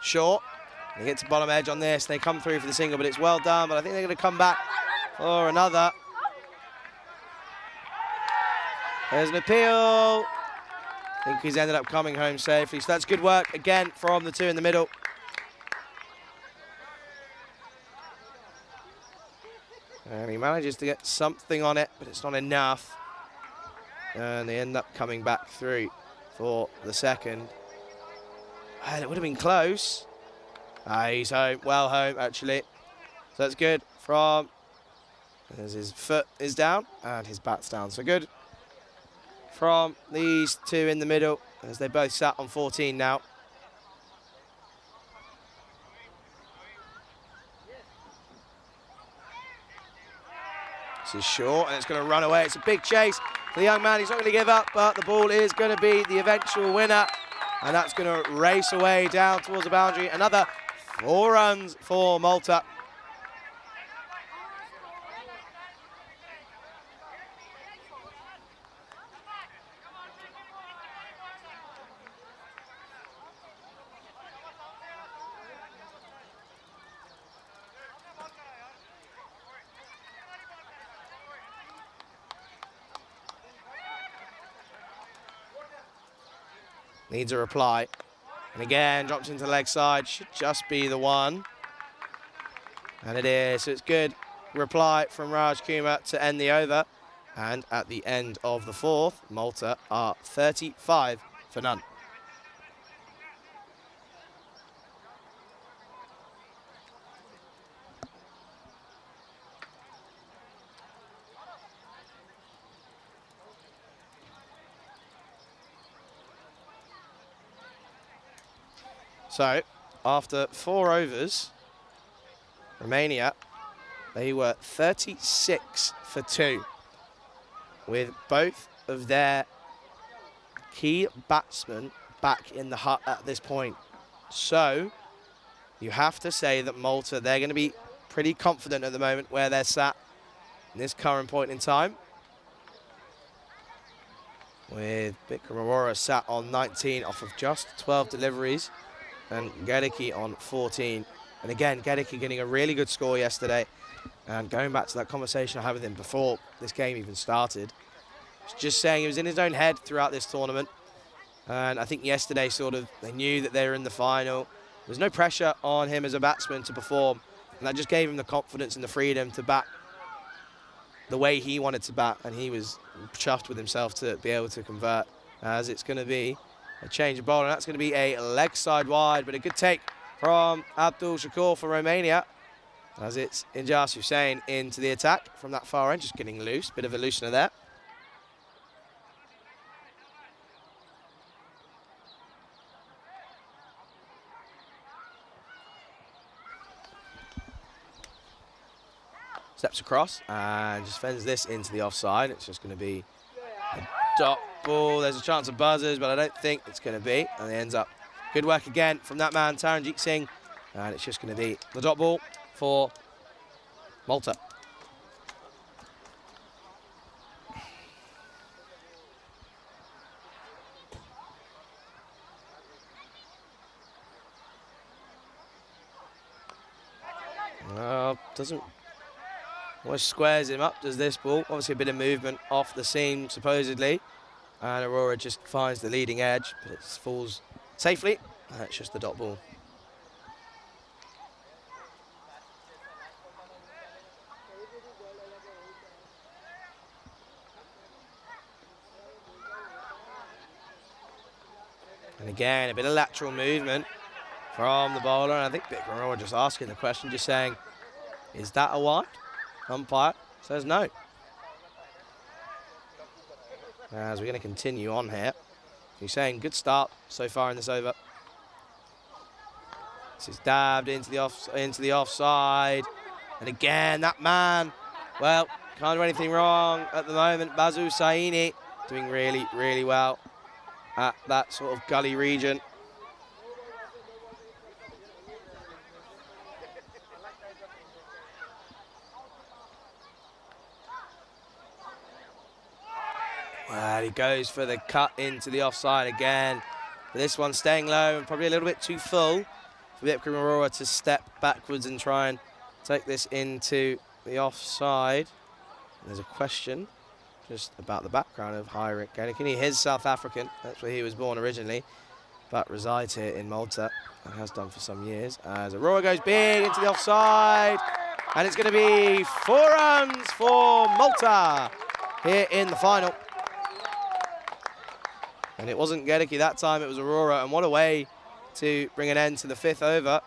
Short, They get to bottom edge on this. They come through for the single, but it's well done. But I think they're going to come back for another. There's an appeal. I think he's ended up coming home safely. So that's good work again from the two in the middle. And he manages to get something on it, but it's not enough. And they end up coming back through for the second. And it would have been close. He's home, well home actually. So that's good from, as his foot is down and his bat's down. So good from these two in the middle as they both sat on 14 now. This is short and it's going to run away. It's a big chase for the young man. He's not going to give up, but the ball is going to be the eventual winner. And that's going to race away down towards the boundary. Another 4 runs for Malta. Needs a reply. And again, drops into the leg side. Should just be the one. And it is. So it's good reply from Raj Kumar to end the over. And at the end of the fourth, Malta are 35 for none. So, after 4 overs, Romania, they were 36 for 2, with both of their key batsmen back in the hut at this point. So, you have to say that Malta, they're going to be pretty confident at the moment where they're sat in this current point in time. With Bikram Aurora sat on 19 off of just 12 deliveries. And Gedicki on 14. And again, Gedicki getting a really good score yesterday. And going back to that conversation I had with him before this game even started, just saying he was in his own head throughout this tournament. And I think yesterday they knew that they were in the final. There was no pressure on him as a batsman to perform. And that just gave him the confidence and the freedom to bat the way he wanted to bat. And he was chuffed with himself to be able to convert, as it's going to be a change of bowler, and that's going to be a leg side wide, but a good take from Abdul Shakur for Romania, as it's Injas Hussain into the attack from that far end, just getting loose, bit of a loosener there. Steps across and just fends this into the offside. It's just going to be a dot ball. There's a chance of buzzers, but I don't think it's going to be. And it ends up good work again from that man, Taranjeet Singh. And it's just going to be the dot ball for Malta. Well, doesn't... Almost squares him up, does this ball. Obviously a bit of movement off the seam, supposedly. And Aurora just finds the leading edge, but it falls safely. And it's just the dot ball. And again, a bit of lateral movement from the bowler. And I think Bikram Aurora just asking the question, just saying, is that a wide? Umpire says no. As we're going to continue on here. He's saying good start so far in this over. This is dabbed into the offside. And again, that man, well, can't do anything wrong at the moment. Bazu Saini doing really, really well at that sort of gully region. Well, he goes for the cut into the offside again. But this one staying low and probably a little bit too full. for Vipka Aurora to step backwards and try and take this into the offside. There's a question just about the background of Heinrich Gedekini. He is South African, that's where he was born originally, but resides here in Malta and has done for some years. As Aurora goes big into the offside, and it's going to be 4 runs for Malta here in the final. And it wasn't Gedeke that time, it was Aurora, and what a way to bring an end to the 5th over.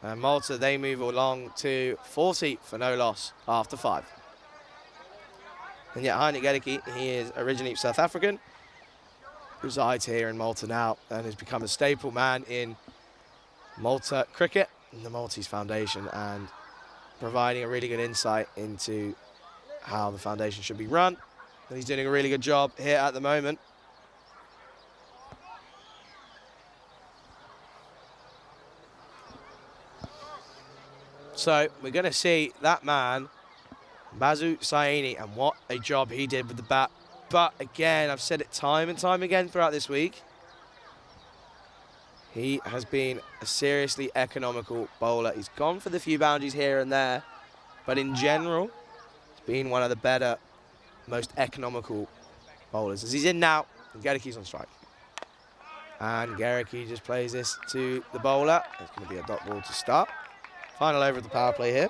And Malta, they move along to 40 for no loss after 5. And yet Heinrich Gedeke, he is originally South African, resides here in Malta now, and has become a staple man in Malta cricket and the Maltese Foundation, and providing a really good insight into how the foundation should be run. And he's doing a really good job here at the moment. So we're going to see that man, Basu Saini, and what a job he did with the bat. But again, I've said it time and time again throughout this week, he has been a seriously economical bowler. He's gone for the few boundaries here and there, but in general, he's been one of the better, most economical bowlers. As he's in now, and Gedeke's on strike. And Gedeke just plays this to the bowler. It's going to be a dot ball to start. Final over of the power play here.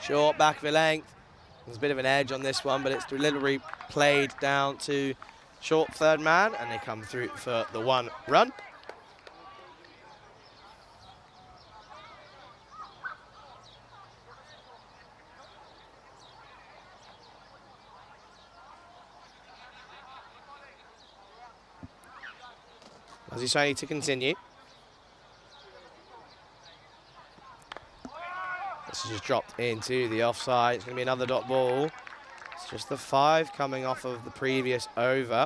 Short back of the length. There's a bit of an edge on this one, but it's deliberately played down to short third man, and they come through for the 1 run. As he's trying to continue. This is just dropped into the offside. It's going to be another dot ball. It's just the 5 coming off of the previous over.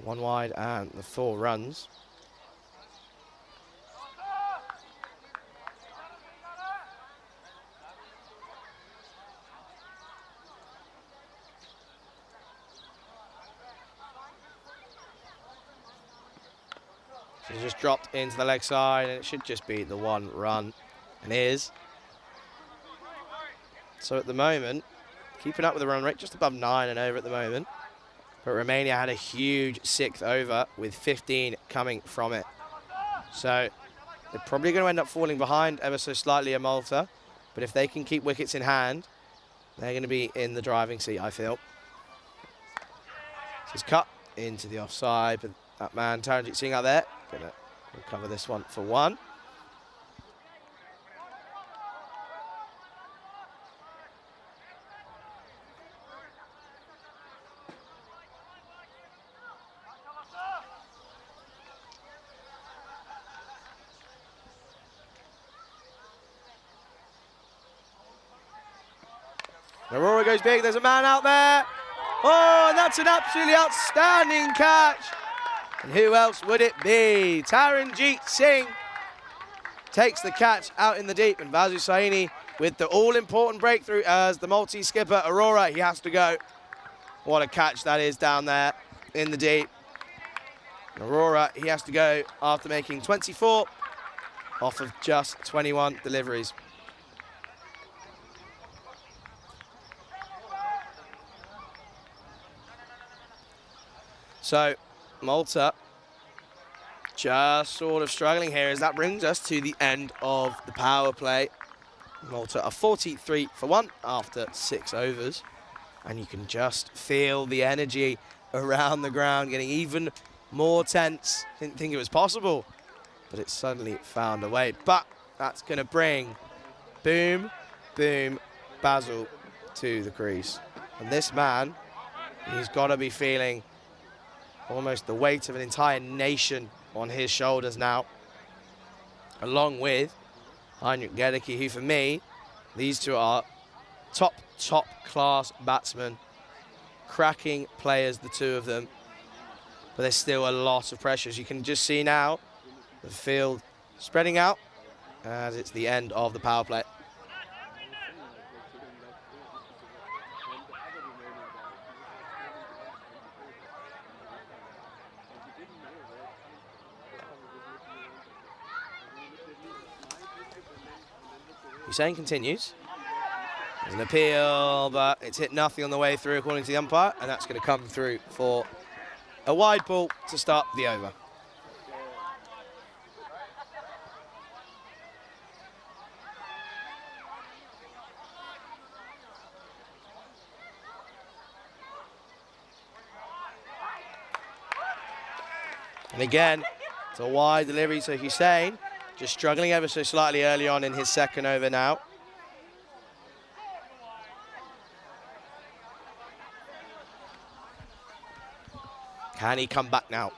1 wide and the 4 runs. So it's just dropped into the leg side, and it should just be the 1 run, and is. So at the moment, keeping up with the run rate, just above 9 and over at the moment. But Romania had a huge 6th over with 15 coming from it. So they're probably going to end up falling behind ever so slightly at Malta. But if they can keep wickets in hand, they're going to be in the driving seat, I feel. So it's cut into the offside, but that man, Taranjit Singh out there, going to recover this one for 1. Aurora goes big, there's a man out there. Oh, and that's an absolutely outstanding catch. And who else would it be? Taranjit Singh takes the catch out in the deep, and Basu Saini with the all-important breakthrough as the Maltese skipper, Aurora, he has to go. What a catch that is down there in the deep. Aurora, he has to go after making 24 off of just 21 deliveries. So Malta just sort of struggling here, as that brings us to the end of the power play. Malta are 43 for 1 after 6 overs. And you can just feel the energy around the ground getting even more tense. Didn't think it was possible, but it suddenly found a way. But that's going to bring boom, boom, Basil to the crease. And this man, he's got to be feeling almost the weight of an entire nation on his shoulders now, along with Heinrich Gedeke, who for me, these two are top class batsmen, cracking players, the two of them. but there's still a lot of pressure. As you can just see now, the field spreading out as it's the end of the power play. Hussein continues. There's an appeal, but it's hit nothing on the way through according to the umpire, and that's going to come through for a wide ball to start the over. And again, it's a wide delivery to Hussein, just struggling ever so slightly early on in his second over now. Can he come back now?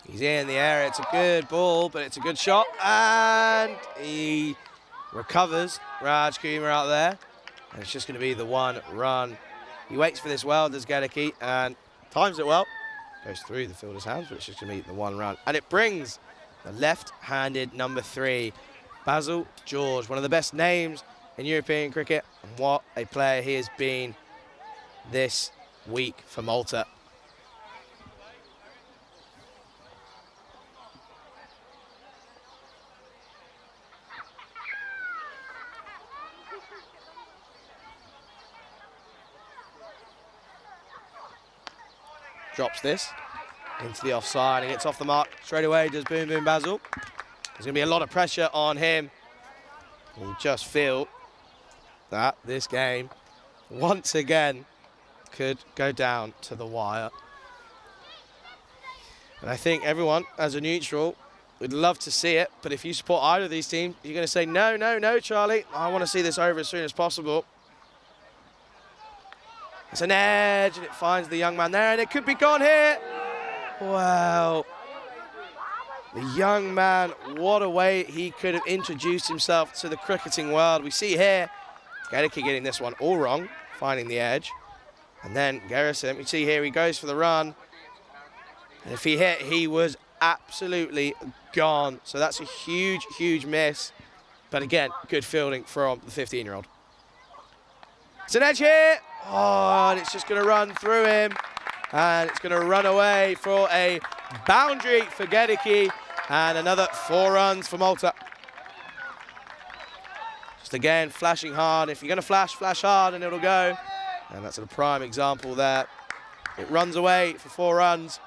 He's in the area. It's a good ball, but it's a good shot. And he recovers Raj Kumar out there. And it's just going to be the one run. He waits for this well, does Gedeke, and times it well. Goes through the fielder's hands, but it's just going to be the one run. And it brings the left-handed number 3, Basil George, one of the best names in European cricket. And what a player he has been this week for Malta. Drops this into the offside and gets off the mark straight away. Does Boom Boom Basil. There's going to be a lot of pressure on him. You just feel that this game once again could go down to the wire. And I think everyone, as a neutral, would love to see it. But if you support either of these teams, you're going to say, no, no, no, Charlie. I want to see this over as soon as possible. It's an edge, and it finds the young man there, and it could be gone here. Wow. The young man, what a way he could have introduced himself to the cricketing world. We see here, Gedeke getting this one all wrong, finding the edge. And then Garrison, we see here, he goes for the run. And if he hit, he was absolutely gone. So that's a huge, huge miss. But again, good fielding from the 15-year-old. It's an edge here. Oh, and it's just going to run through him. And it's going to run away for a boundary for Gedeke. And another 4 runs for Malta. Just again, flashing hard. If you're going to flash, flash hard and it'll go. And that's a prime example there. It runs away for 4 runs.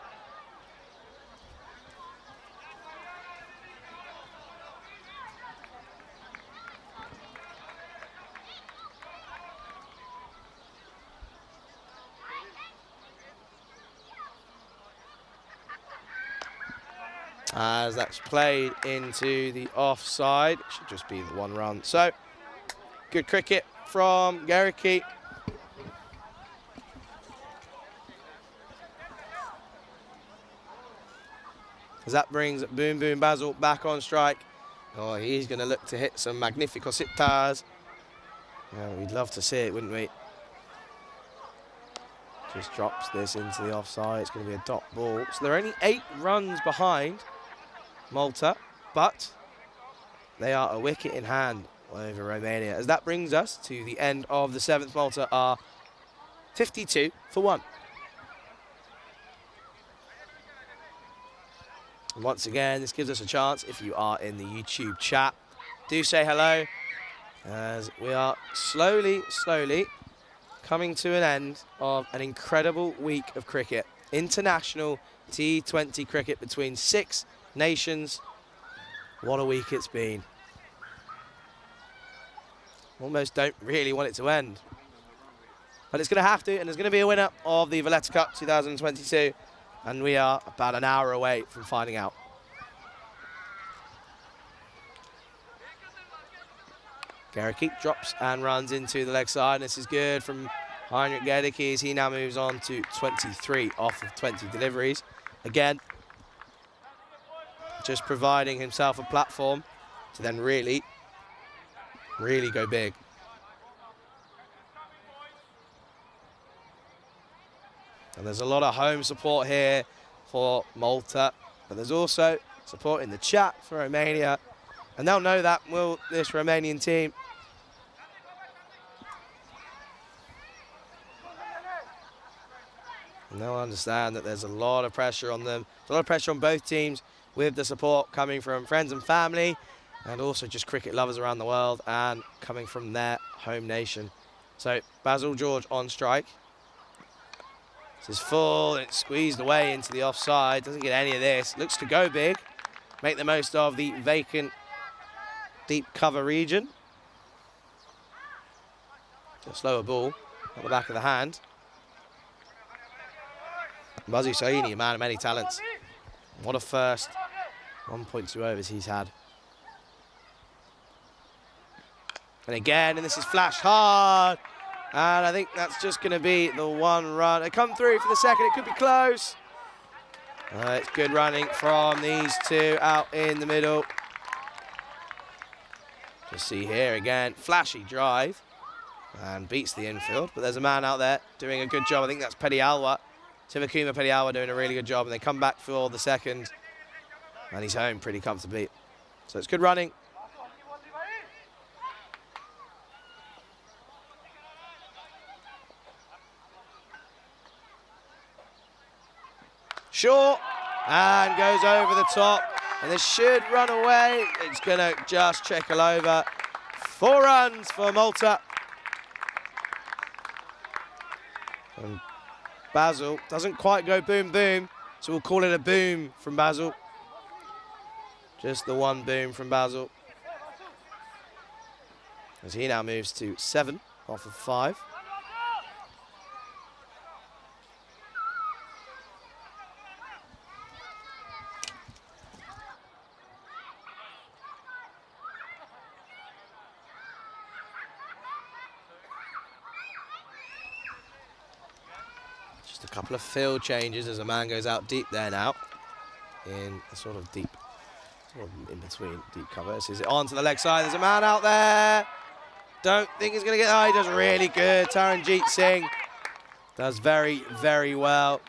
As that's played into the offside, it should just be the 1 run. So, good cricket from Gedeke. As that brings Boom Boom Basil back on strike. Oh, he's going to look to hit some magnifico sittars. Yeah, we'd love to see it, wouldn't we? Just drops this into the offside. It's going to be a dot ball. So they're only 8 runs behind Malta, but they are a wicket in hand over Romania. As that brings us to the end of the 7th. Malta are 52 for 1. And once again, this gives us a chance, if you are in the YouTube chat, do say hello, as we are slowly, slowly coming to an end of an incredible week of cricket. International T20 cricket between 6 nations. What a week it's been. Almost don't really want it to end. But it's going to have to, and there's going to be a winner of the Valletta Cup 2022. And we are about an hour away from finding out. Gedeke drops and runs into the leg side. This is good from Heinrich Gedeke as he now moves on to 23 off of 20 deliveries. Again, just providing himself a platform to then really, really go big. And there's a lot of home support here for Malta. But there's also support in the chat for Romania. And they'll know that, will this Romanian team. And they'll understand that there's a lot of pressure on them. There's a lot of pressure on both teams with the support coming from friends and family and also just cricket lovers around the world and coming from their home nation. So Basil George on strike. This is full and it's squeezed away into the offside. Doesn't get any of this. Looks to go big. Make the most of the vacant deep cover region. A slower ball at the back of the hand. Muzzy Saini, a man of many talents. What a first 1.2 overs he's had. And again, and this is flashed hard. And I think that's just going to be the one run. They come through for the second. It could be close. It's good running from these two out in the middle. Just see here again, flashy drive. And beats the infield. But there's a man out there doing a good job. I think that's Pedialwa. Tivakuma Pedialwa doing a really good job. And they come back for the second. And he's home pretty comfortably. So it's good running. Short, and goes over the top, and this should run away. It's going to just trickle over. 4 runs for Malta. And Basil doesn't quite go boom, boom, so we'll call it a boom from Basil. Just the one boom from Basil. As he now moves to 7 off of 5. Just a couple of field changes as a man goes out deep there now. In a sort of deep, in between deep cover. This is it on to the leg side. There's a man out there. Don't think he's going to get, oh, he does really good. Taranjeet Singh does very, very well.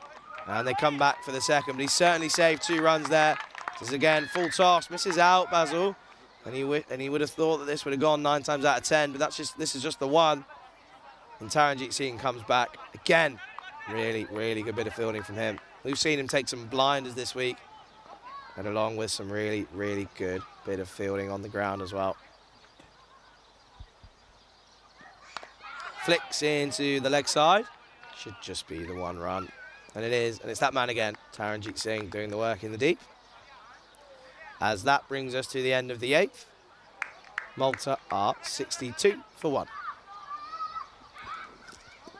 And they come back for the second, but he certainly saved 2 runs there. This is again, full toss, misses out Basil. And he would have thought that this would have gone 9 times out of 10, but this is just the one. And Taranjeet Singh comes back again. Really, really good bit of fielding from him. We've seen him take some blinders this week. And along with some really, really good bit of fielding on the ground as well. Flicks into the leg side. Should just be the 1 run. And it is, and it's that man again, Taranjeet Singh, doing the work in the deep. As that brings us to the end of the 8th. Malta are 62 for 1.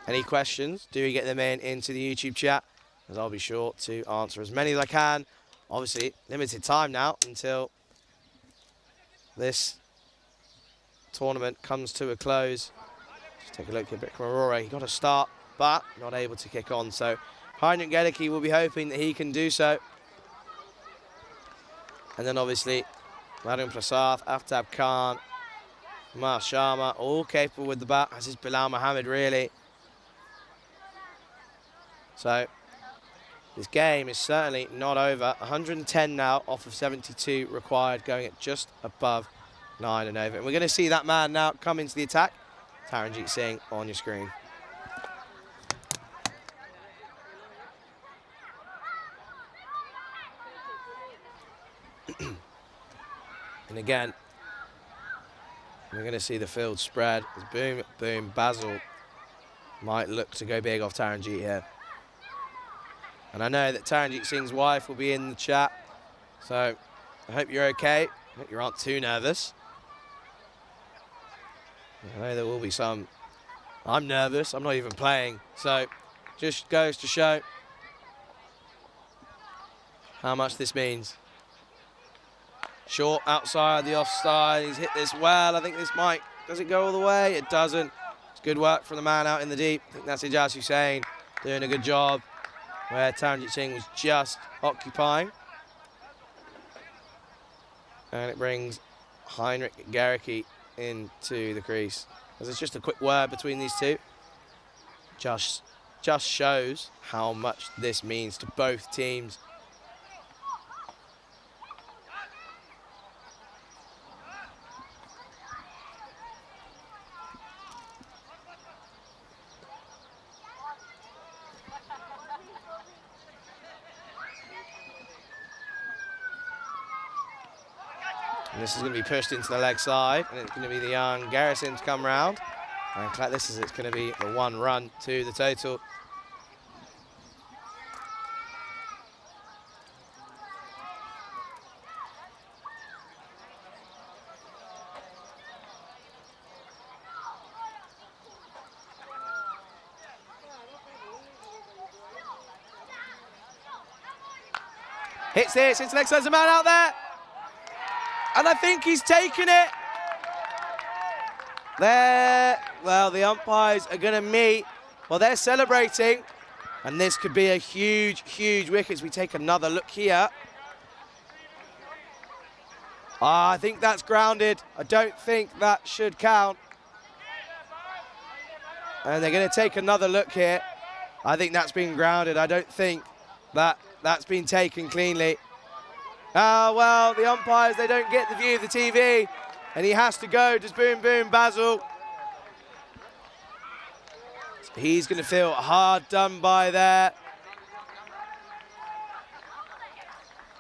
Any questions, do we get them into the YouTube chat, as I'll be sure to answer as many as I can. Obviously, limited time now until this tournament comes to a close. Just take a look at Bikram Aurora. He got a start, but not able to kick on. So Heinrich Gedicke will be hoping that he can do so. And then obviously, Varun Prasad, Aftab Khan, Umar Sharma, all capable with the bat, as is Bilal Mohammed, really. So this game is certainly not over. 110 now off of 72 required, going at just above 9 and over. And we're going to see that man now come into the attack. Taranjeet Singh on your screen. And again, we're going to see the field spread. As boom, boom, Basil might look to go big off Taranjeet here. And I know that Taranjeet Singh's wife will be in the chat, so I hope you're okay. I hope you aren't too nervous. I know there will be some. I'm nervous, I'm not even playing, so just goes to show how much this means. Short outside the offside, he's hit this well. I think this might, does it go all the way? It doesn't. It's good work from the man out in the deep. I think that's Ijaz Hussain doing a good job, where Taranjeet Singh was just occupying. And it brings Heinrich Gedicke into the crease. As it's just a quick word between these two. Josh just shows how much this means to both teams. And this is going to be pushed into the leg side, and it's going to be the young Garrison to come round. And it's going to be the 1 run to the total. Hits this, into the leg side, there's a man out there. And I think he's taken it. There, well, the umpires are going to meet. Well, they're celebrating. And this could be a huge, huge wicket as we take another look here. I think that's grounded. I don't think that should count. And they're going to take another look here. I think that's been grounded. I don't think that's been taken cleanly. Well, the umpires, they don't get the view of the TV, and he has to go. Just boom, boom, Basil. So he's going to feel hard done by there.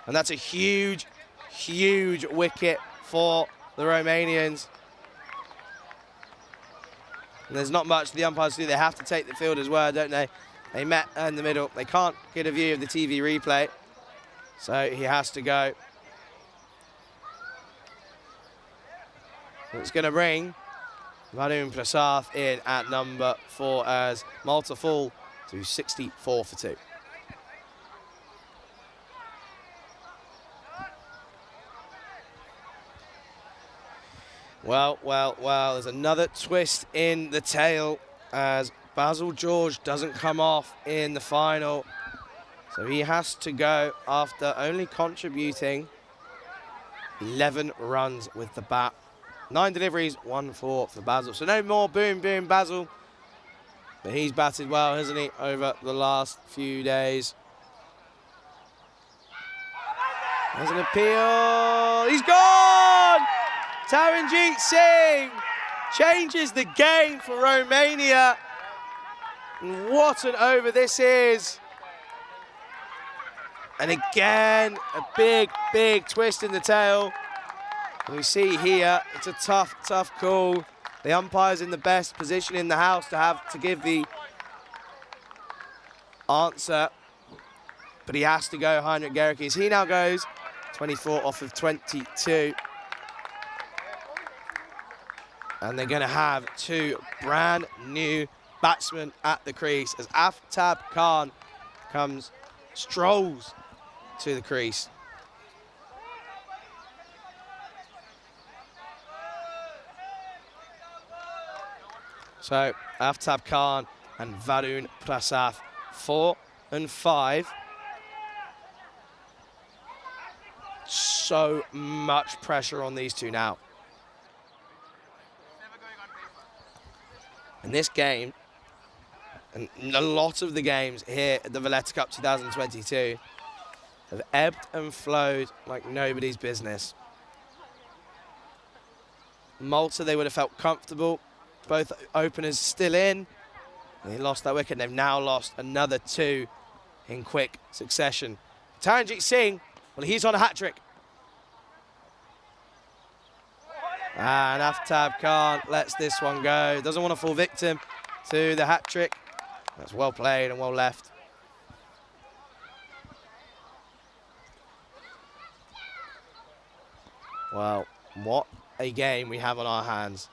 And that's a huge, huge wicket for the Romanians. And there's not much the umpires do. They have to take the field as well, don't they? They met in the middle. They can't get a view of the TV replay. So he has to go. It's going to bring Varun Prasad in at number 4 as Malta fall to 64 for 2. Well, there's another twist in the tail as Basil George doesn't come off in the final. So he has to go after only contributing 11 runs with the bat. 9 deliveries, 1 for Basil. So no more boom, boom, Basil. But he's batted well, hasn't he, over the last few days. There's an appeal. He's gone! Taranjeet Singh changes the game for Romania. And what an over this is. And again, a big, big twist in the tail. And we see here, it's a tough, tough call. The umpire's in the best position in the house to give the answer. But he has to go, Heinrich Gericke. He now goes 24 off of 22. And they're going to have 2 brand new batsmen at the crease as Aftab Khan strolls to the crease. So Aftab Khan and Varun Prasad, 4 and 5. So much pressure on these two now. In this game, and a lot of the games here at the Valletta Cup 2022 have ebbed and flowed like nobody's business. Malta, they would have felt comfortable. Both openers still in. They lost that wicket. They've now lost another 2 in quick succession. Taranjeet Singh, well, he's on a hat-trick. And Aftab Khan lets this one go. Doesn't want to fall victim to the hat-trick. That's well played and well left. Well, what a game we have on our hands.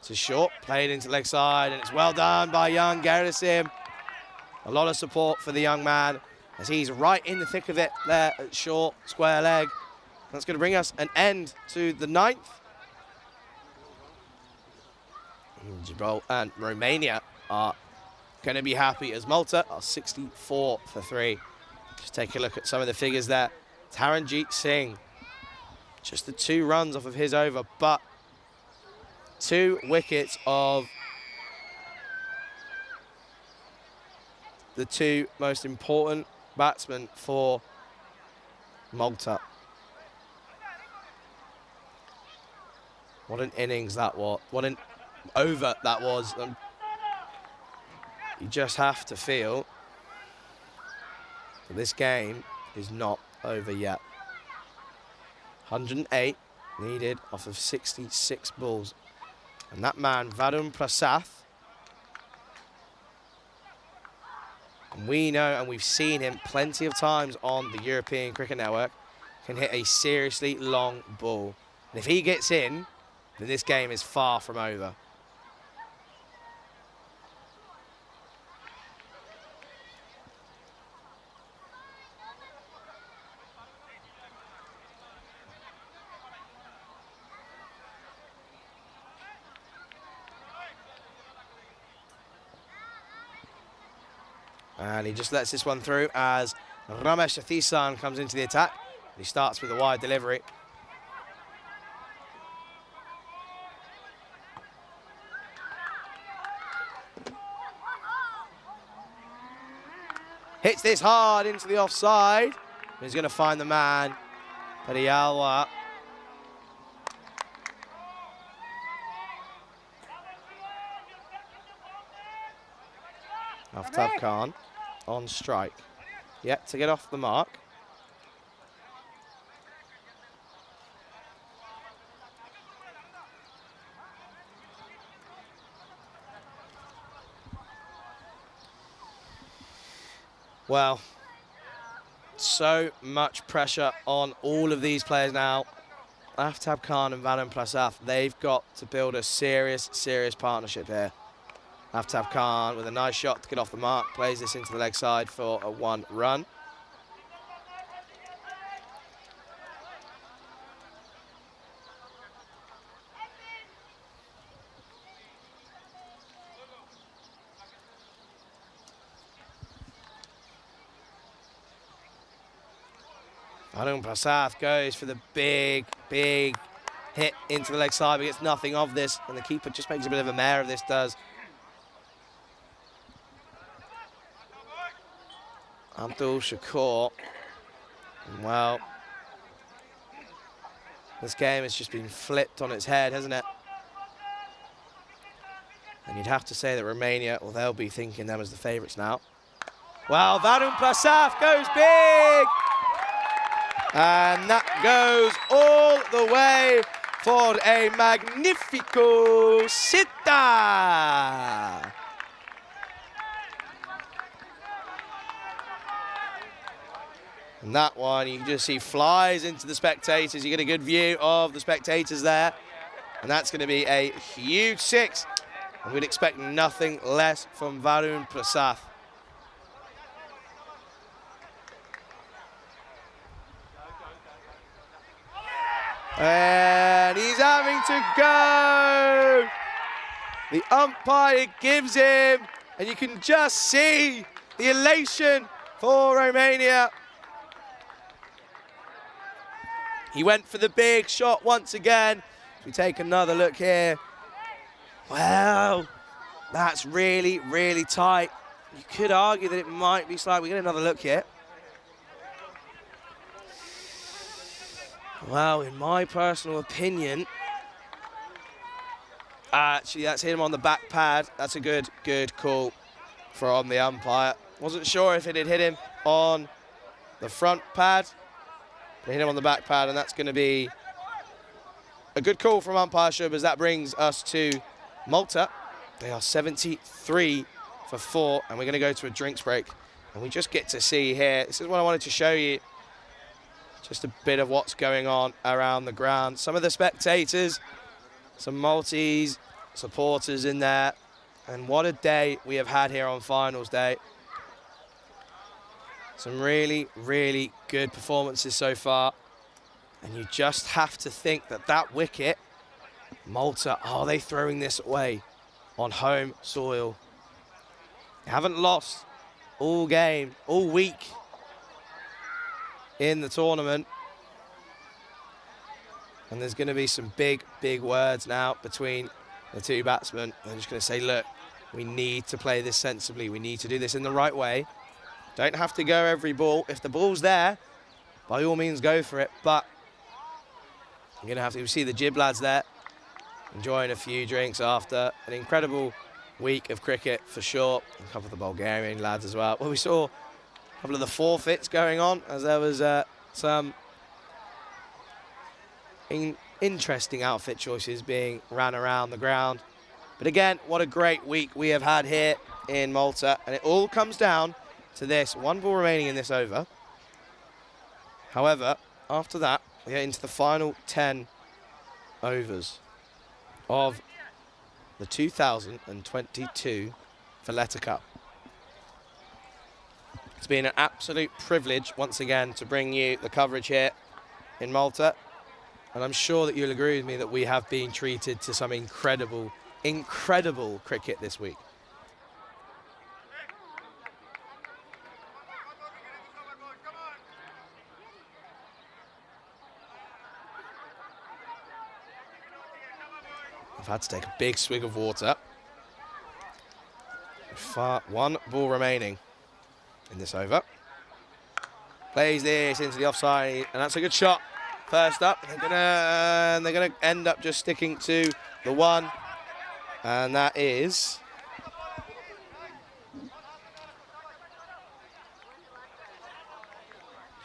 It's a short, played into leg side, and it's well done by young Garrison. A lot of support for the young man as he's right in the thick of it there at short, square leg. That's going to bring us an end to the 9th. Gibraltar and Romania are going to be happy as Malta are 64 for 3. Just take a look at some of the figures there. Taranjeet Singh, just the 2 runs off of his over, but 2 wickets of the two most important batsmen for Malta. What an innings that was. What an over that was. You just have to feel that this game is not over yet. 108 needed off of 66 balls. And that man, Varun Prasath, and we know and we've seen him plenty of times on the European Cricket Network, can hit a seriously long ball. And if he gets in, then this game is far from over. And he just lets this one through as Ramesh Athisan comes into the attack. He starts with a wide delivery. Hits this hard into the offside. He's going to find the man, Padiyalwa. Aftab Khan on strike. Yet to get off the mark. Well, so much pressure on all of these players now. Aftab Khan and Varun Prasath, they've got to build a serious partnership here. Aftab Khan with a nice shot to get off the mark, plays this into the leg side for a 1 run. Varun Prasath goes for the big hit into the leg side, but gets nothing of this, and the keeper just makes a bit of a mare of this, does. Abdul Shakur. Well, this game has just been flipped on its head, hasn't it? And you'd have to say that Romania, well, they'll be thinking them as the favourites now. Well, Varun Prasath goes big! And that goes all the way for a magnifico sitta! And that one, you can just see flies into the spectators. You get a good view of the spectators there. And that's going to be a huge 6. And we'd expect nothing less from Varun Prasath. And he's having to go. The umpire gives him. And you can just see the elation for Romania. He went for the big shot once again. We take another look here. Well, that's really tight. You could argue that it might be slight. We get another look here. Well, in my personal opinion, actually, that's hit him on the back pad. That's a good call from the umpire. Wasn't sure if it had hit him on the front pad. They hit him on the back pad, and that's going to be a good call from umpire Shubas. That brings us to Malta. They are 73 for 4, and we're going to go to a drinks break. And we just get to see here, this is what I wanted to show you, just a bit of what's going on around the ground. Some of the spectators, some Maltese supporters in there, and what a day we have had here on finals day. Some really good performances so far. And you just have to think that that wicket, Malta, are they throwing this away on home soil? They haven't lost all game, all week in the tournament. And there's going to be some big words now between the two batsmen. They're just going to say, look, We need to play this sensibly. We need to do this in the right way. Don't have to go every ball. If the ball's there, by all means go for it. But you're going to have to see the Jib lads there enjoying a few drinks after an incredible week of cricket for sure. A couple of the Bulgarian lads as well. Well, we saw a couple of the forfeits going on as there was some interesting outfit choices being ran around the ground. But again, what a great week we have had here in Malta. And it all comes down to this. One ball remaining in this over. However, after that, we get into the final 10 overs of the 2022 Valletta Cup. It's been an absolute privilege once again to bring you the coverage here in Malta. And I'm sure that you'll agree with me that we have been treated to some incredible cricket this week. I've had to take a big swig of water. One ball remaining in this over. Plays this into the offside, and that's a good shot. First up, they're gonna end up just sticking to the one, and that is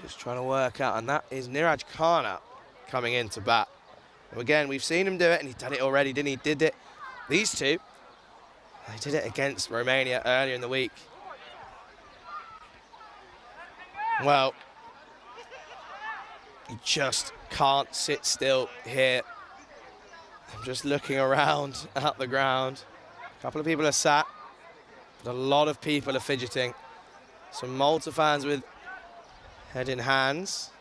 just trying to work out, and that is Niraj Khanna coming in to bat. And again, we've seen him do it, and he's done it already, didn't he? Did it. These two, they did it against Romania earlier in the week. Well, you just can't sit still here. I'm just looking around at the ground. A couple of people are sat, but a lot of people are fidgeting. Some Malta fans with head in hands.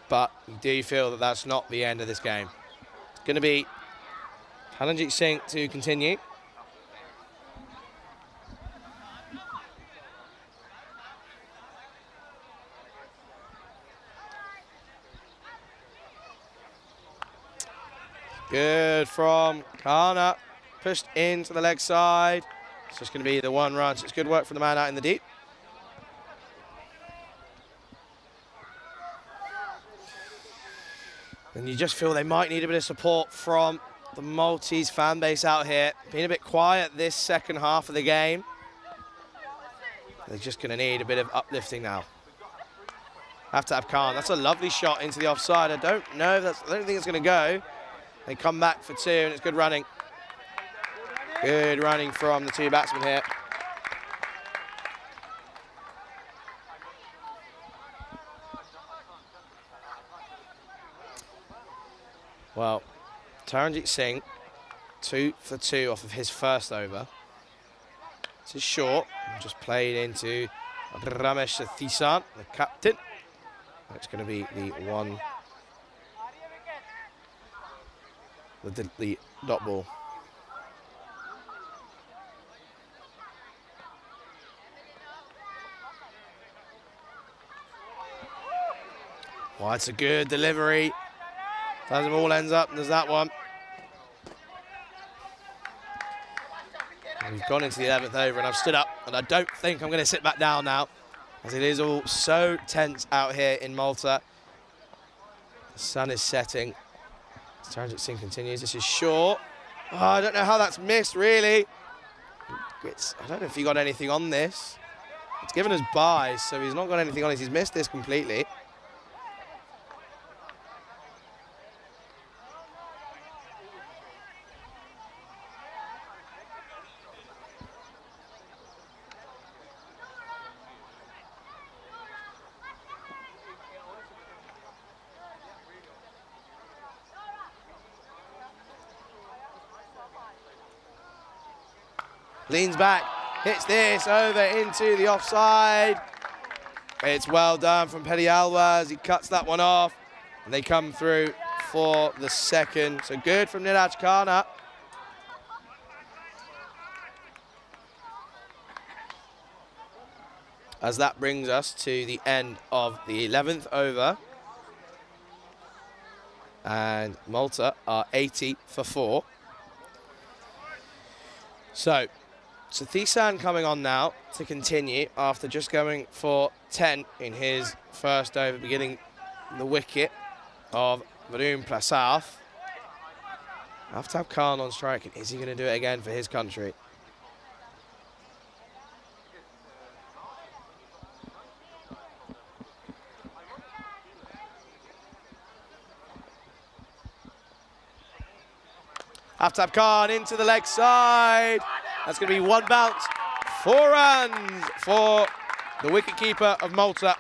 But you do feel that that's not the end of this game. It's going to be Charanjit Singh to continue. Good from Khanna. Pushed into the leg side. It's just going to be the one run. So it's good work from the man out in the deep. And you just feel they might need a bit of support from the Maltese fan base out here. Being a bit quiet this second half of the game. They're just going to need a bit of uplifting now. Have to have Khan. That's a lovely shot into the offside. I don't think it's going to go. They come back for two, and it's good running. Good running from the two batsmen here. Well, Charanjit Singh, 2 for 2 off of his first over. This is short, just played into Ramesh Thisan, the captain. It's going to be the one, the dot ball. Well, it's a good delivery. Doesn't all ends up, and there's that one. And we've gone into the 11th over, and I've stood up, and I don't think I'm going to sit back down now, as it is all so tense out here in Malta. The sun is setting. Charanjit Singh continues. This is short. Oh, I don't know how that's missed, really. I don't know if he got anything on this. It's given us byes, so he's not got anything on it. He's missed this completely. Leans back, hits this over into the offside. It's well done from Pedialwa as he cuts that one off. And they come through for the second. So good from Niraj Khanna. as that brings us to the end of the 11th over. And Malta are 80 for 4. So, Sathisan coming on now to continue after just going for 10 in his first over, beginning the wicket of Varun Prasad. Aftab Khan on strike. Is he going to do it again for his country? Aftab Khan into the leg side. That's going to be one bounce. 4 runs for the wicketkeeper of Malta.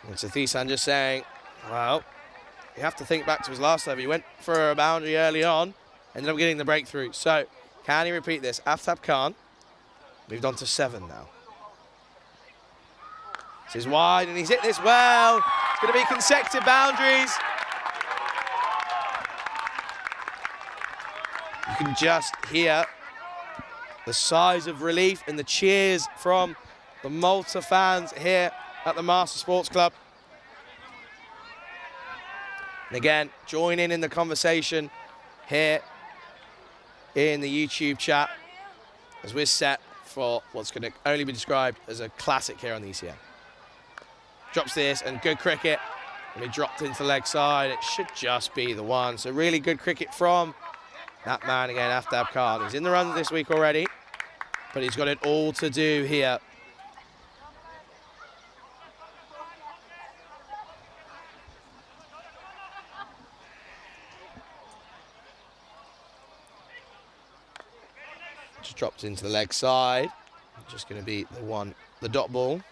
And Sathisan just saying, well, you have to think back to his last over. He went for a boundary early on, ended up getting the breakthrough. So, can he repeat this? Aftab Khan moved on to 7 now. This is wide, and he's hit this well. It's going to be consecutive boundaries. You can just hear the sighs of relief and the cheers from the Malta fans here at the Marsa Sports Club. And again, join in the conversation here in the YouTube chat as we're set for what's going to only be described as a classic here on the ECM. Drops this, and good cricket. And he dropped into the leg side. It should just be the one. So really good cricket from that man again, Aftab Khan. He's in the runs this week already, but he's got it all to do here. Just dropped into the leg side. Just going to be the dot ball.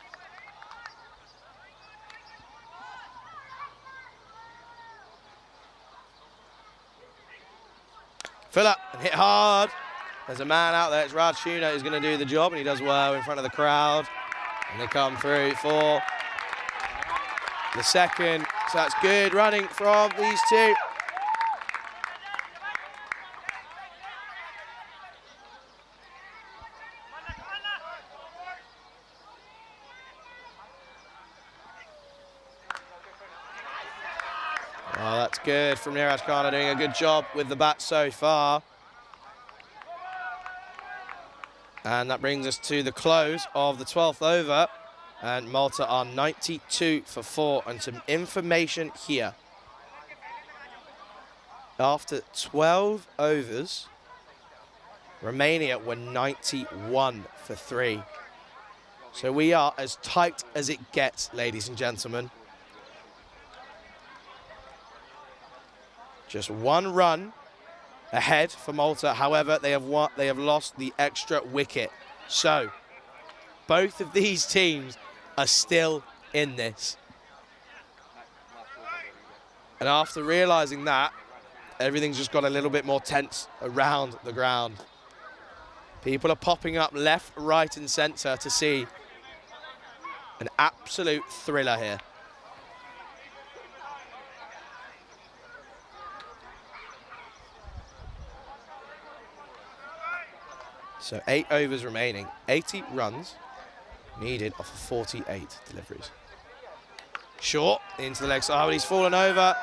Fill up and hit hard. There's a man out there, it's Raj Shuna, who's going to do the job, and he does well in front of the crowd. And they come through for the second. So that's good running from these two. Oh, that's good from Niraj Khan, doing a good job with the bat so far. And that brings us to the close of the 12th over. And Malta are 92 for 4. And some information here. After 12 overs, Romania were 91 for 3. So we are as tight as it gets, ladies and gentlemen. Just 1 run ahead for Malta. However, they have lost the extra wicket. So both of these teams are still in this. And after realizing that, everything's just got a little bit more tense around the ground. People are popping up left, right, and centre to see an absolute thriller here. So 8 overs remaining, 80 runs needed off of 48 deliveries. Short into the leg side, but he's fallen over.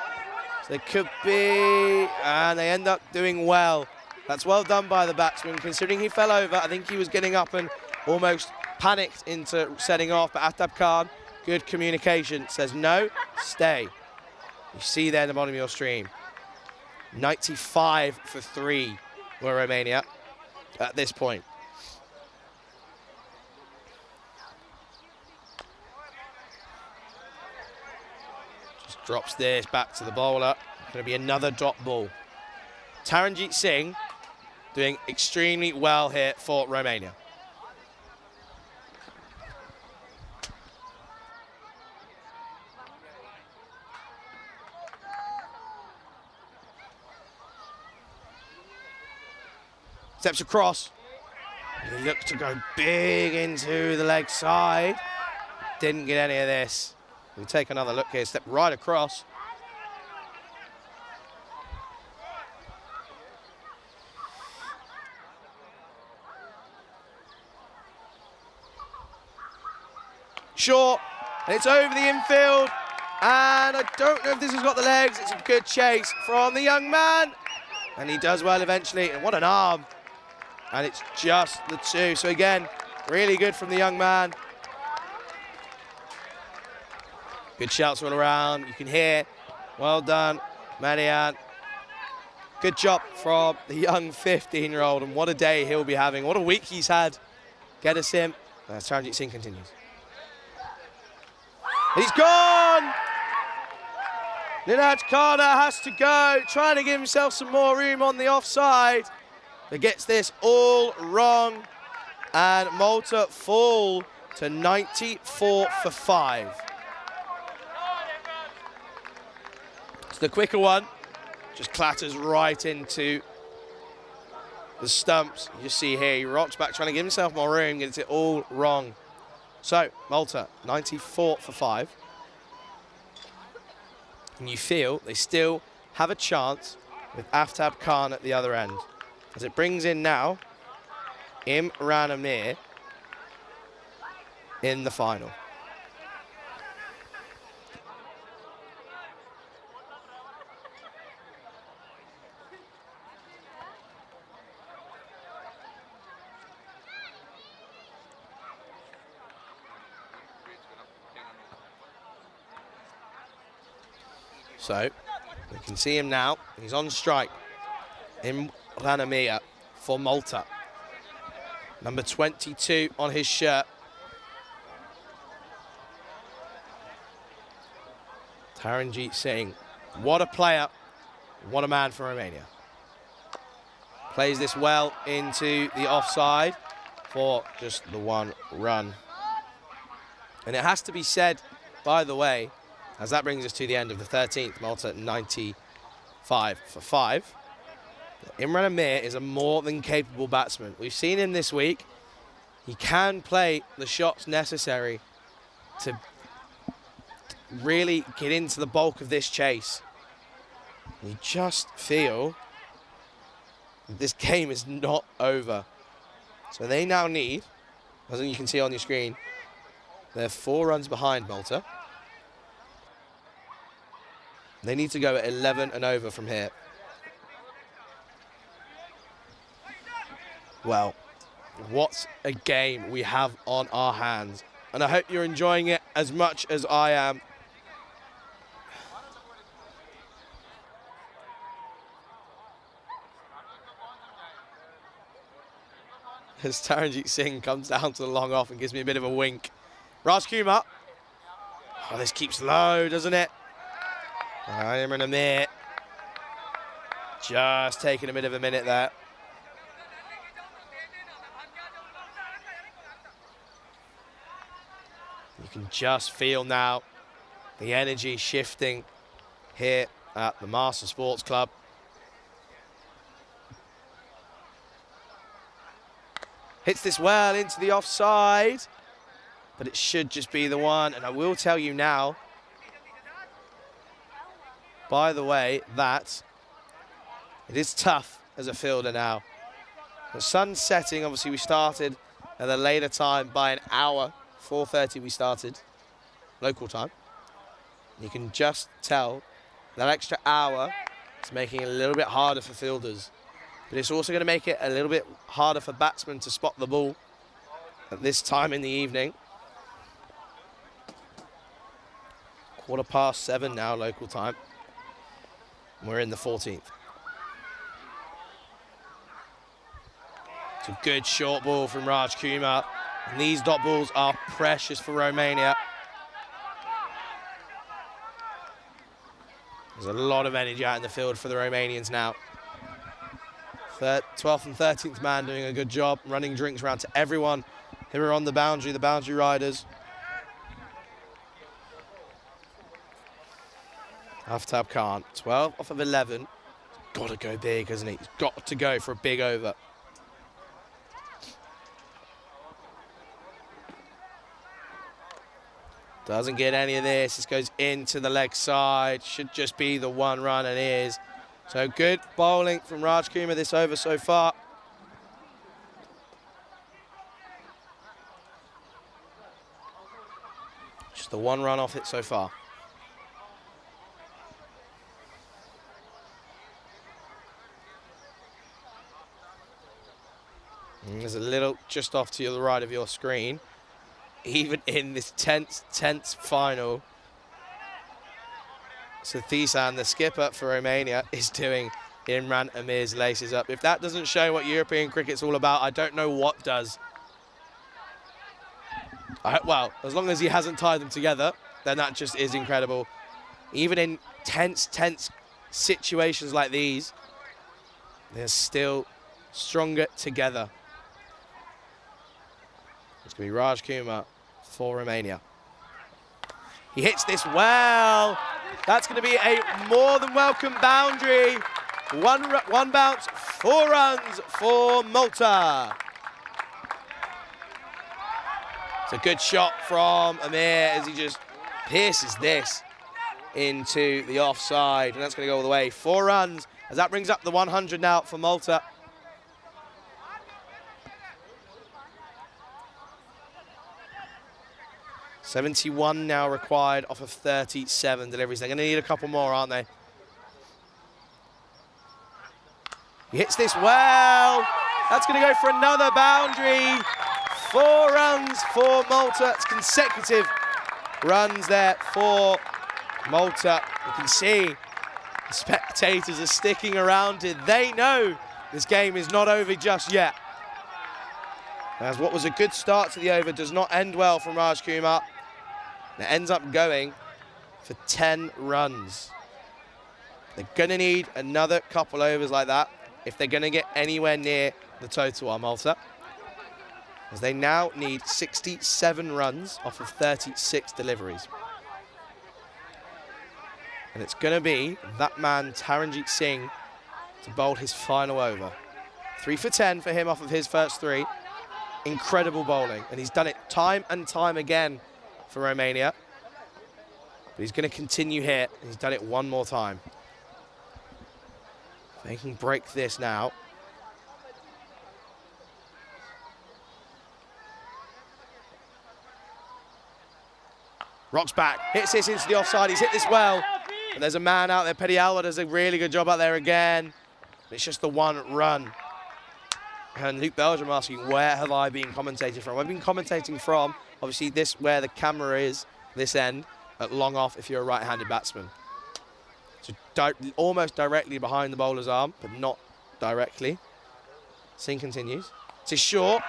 So they could be, and they end up doing well. That's well done by the batsman, considering he fell over. I think he was getting up and almost panicked into setting off, but Aftab Khan, good communication, says no, stay. You see there in the bottom of your stream. 95 for 3 were Romania at this point. Just drops this back to the bowler. Going to be another dot ball. Taranjeet Singh doing extremely well here for Romania. Steps across. He looked to go big into the leg side. Didn't get any of this. We'll take another look here. Step right across. short, and it's over the infield. And I don't know if this has got the legs. It's a good chase from the young man. And he does well eventually. And what an arm. And it's just the two. So again, really good from the young man. Good shouts all around. You can hear, well done, Marianne. Good job from the young 15-year-old. And what a day he'll be having. What a week he's had. Get us him. Taranjit Singh continues. He's gone! Ninaj Kana has to go, trying to give himself some more room on the offside, but gets this all wrong, and Malta fall to 94 for 5. It's the quicker one, just clatters right into the stumps. You see here, he rocks back, trying to give himself more room, gets it all wrong. So, Malta, 94 for 5. And you feel they still have a chance with Aftab Khan at the other end. As it brings in now Imran Amir in the final. So, we can see him now. He's on strike. Imran Amir for Malta. Number 22 on his shirt. Taranjit Singh. What a player. What a man for Romania. Plays this well into the offside for just the one run. And it has to be said, by the way, as that brings us to the end of the 13th, Malta 95 for 5. Imran Amir is a more than capable batsman. We've seen him this week. He can play the shots necessary to really get into the bulk of this chase. You just feel this game is not over. So they now need, as you can see on your screen, they're 4 runs behind Malta. They need to go at 11 and over from here. Well, what a game we have on our hands. And I hope you're enjoying it as much as I am. As Taranjit Singh comes down to the long off and gives me a bit of a wink. Raj Kumar. Oh, this keeps low, doesn't it? Imran Amir just taking a bit of a minute there. You can just feel now the energy shifting here at the Marsa Sports Club. Hits this well into the offside, but it should just be the one. And I will tell you now, by the way, that it is tough as a fielder now. The sun's setting, obviously we started at a later time by an hour. 4:30 we started, local time. You can just tell that extra hour is making it a little bit harder for fielders. But it's also going to make it a little bit harder for batsmen to spot the ball at this time in the evening. 7:15 now, local time. We're in the 14th. It's a good short ball from Raj Kumar. And these dot balls are precious for Romania. There's a lot of energy out in the field for the Romanians now. 12th and 13th man doing a good job, running drinks around to everyone who are on the boundary riders. Aftab Khan, 12 off of 11. Got to go big, hasn't he? He's got to go for a big over. Doesn't get any of this. This goes into the leg side. Should just be the one run, and is. So good bowling from Raj Kumar this over so far. Just the 1 run off it so far. And there's a little just off to the right of your screen. Even in this tense final, Sathisan, the skipper for Romania, is doing Imran Amir's laces up. If that doesn't show what European cricket's all about, I don't know what does. Well, as long as he hasn't tied them together, then that just is incredible. Even in tense situations like these, they're still stronger together. It's going to be Raj Kumar for Romania. He hits this well. That's going to be a more than welcome boundary. One bounce, 4 runs for Malta. It's a good shot from Amir as he just pierces this into the offside, and that's going to go all the way. 4 runs as that brings up the 100 now for Malta. $71 now required off of 37 deliveries. They're going to need a couple more, aren't they? He hits this well. That's going to go for another boundary. 4 runs for Malta. It's consecutive runs there for Malta. You can see the spectators are sticking around it. They know this game is not over just yet. As what was a good start to the over does not end well from Raj Kumar. It ends up going for 10 runs. They're going to need another couple overs like that if they're going to get anywhere near the total on Malta, as they now need 67 runs off of 36 deliveries. And it's going to be that man, Taranjit Singh, to bowl his final over. 3 for 10 for him off of his first 3. Incredible bowling, and he's done it time and time again for Romania. But he's going to continue here. He's done it one more time. They can break this now. Rocks back, hits this into the offside. He's hit this well. And there's a man out there. Pedialwa does a really good job out there again. It's just the 1 run. And Luke Belgium asking, where have I been commentating from? I've been commentating from, obviously, this where the camera is, this end, at long off if you're a right-handed batsman. So almost directly behind the bowler's arm, but not directly. Singh continues. It's short,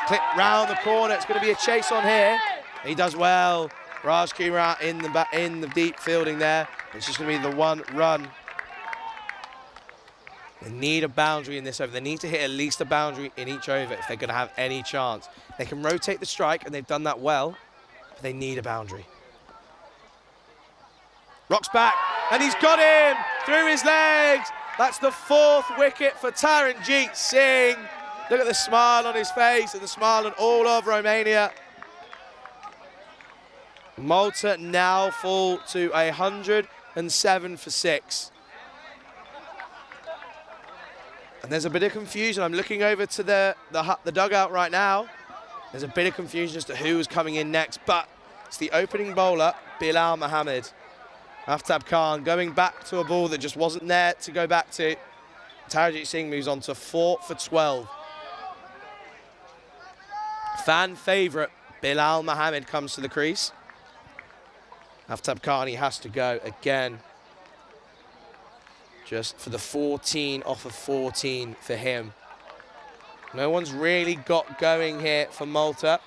clip round the corner. It's going to be a chase on here. He does well. Raj Kumar in the deep fielding there. It's just going to be the 1 run. They need a boundary in this over. They need to hit at least a boundary in each over if they're going to have any chance. They can rotate the strike, and they've done that well, but they need a boundary. Rocks back, and he's got him through his legs. That's the 4th wicket for Taranjit Singh. Look at the smile on his face and the smile on all of Romania. Malta now fall to 107 for 6. And there's a bit of confusion. I'm looking over to the dugout right now. There's a bit of confusion as to who is coming in next, but it's the opening bowler, Bilal Mohammed. Aftab Khan going back to a ball that just wasn't there to go back to. Taranjit Singh moves on to 4 for 12. Fan favourite, Bilal Mohammed comes to the crease. Aftab Khan, he has to go again. Just for the 14 off of 14 for him. No one's really got going here for Malta.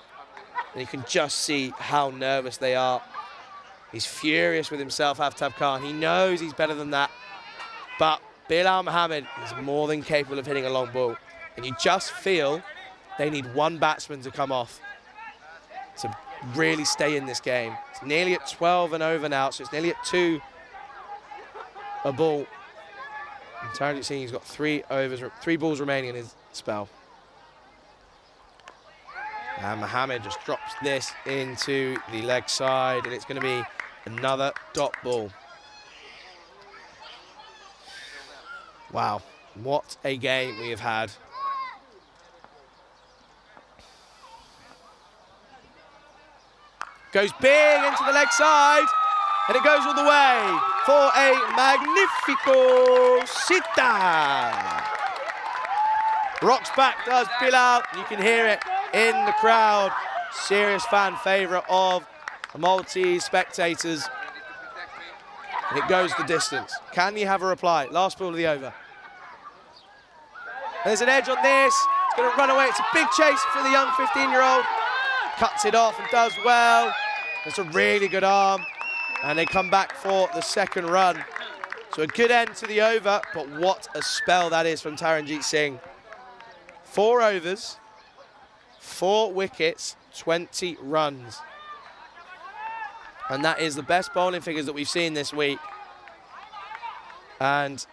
And you can just see how nervous they are. He's furious with himself, Aftab Khan. He knows he's better than that. But Bilal Mohammed is more than capable of hitting a long ball. And you just feel they need 1 batsman to come off to really stay in this game. It's nearly at 12 and over now, so it's nearly at 2 a ball. And Taranjit Singh, he's got 3 balls remaining in his spell. And Mohammed just drops this into the leg side, and it's going to be another dot ball. Wow, what a game we have had. Goes big into the leg side, and it goes all the way for a magnifico sita. Rocks back, does Bilal. You can hear it in the crowd. Serious fan favourite of the Maltese spectators. And it goes the distance. Can you have a reply? Last ball of the over. There's an edge on this. It's going to run away. It's a big chase for the young 15-year-old. Cuts it off and does well. It's a really good arm. And they come back for the second run. So a good end to the over, but what a spell that is from Taranjeet Singh. 4 overs, 4 wickets, 20 runs. And that is the best bowling figures that we've seen this week. And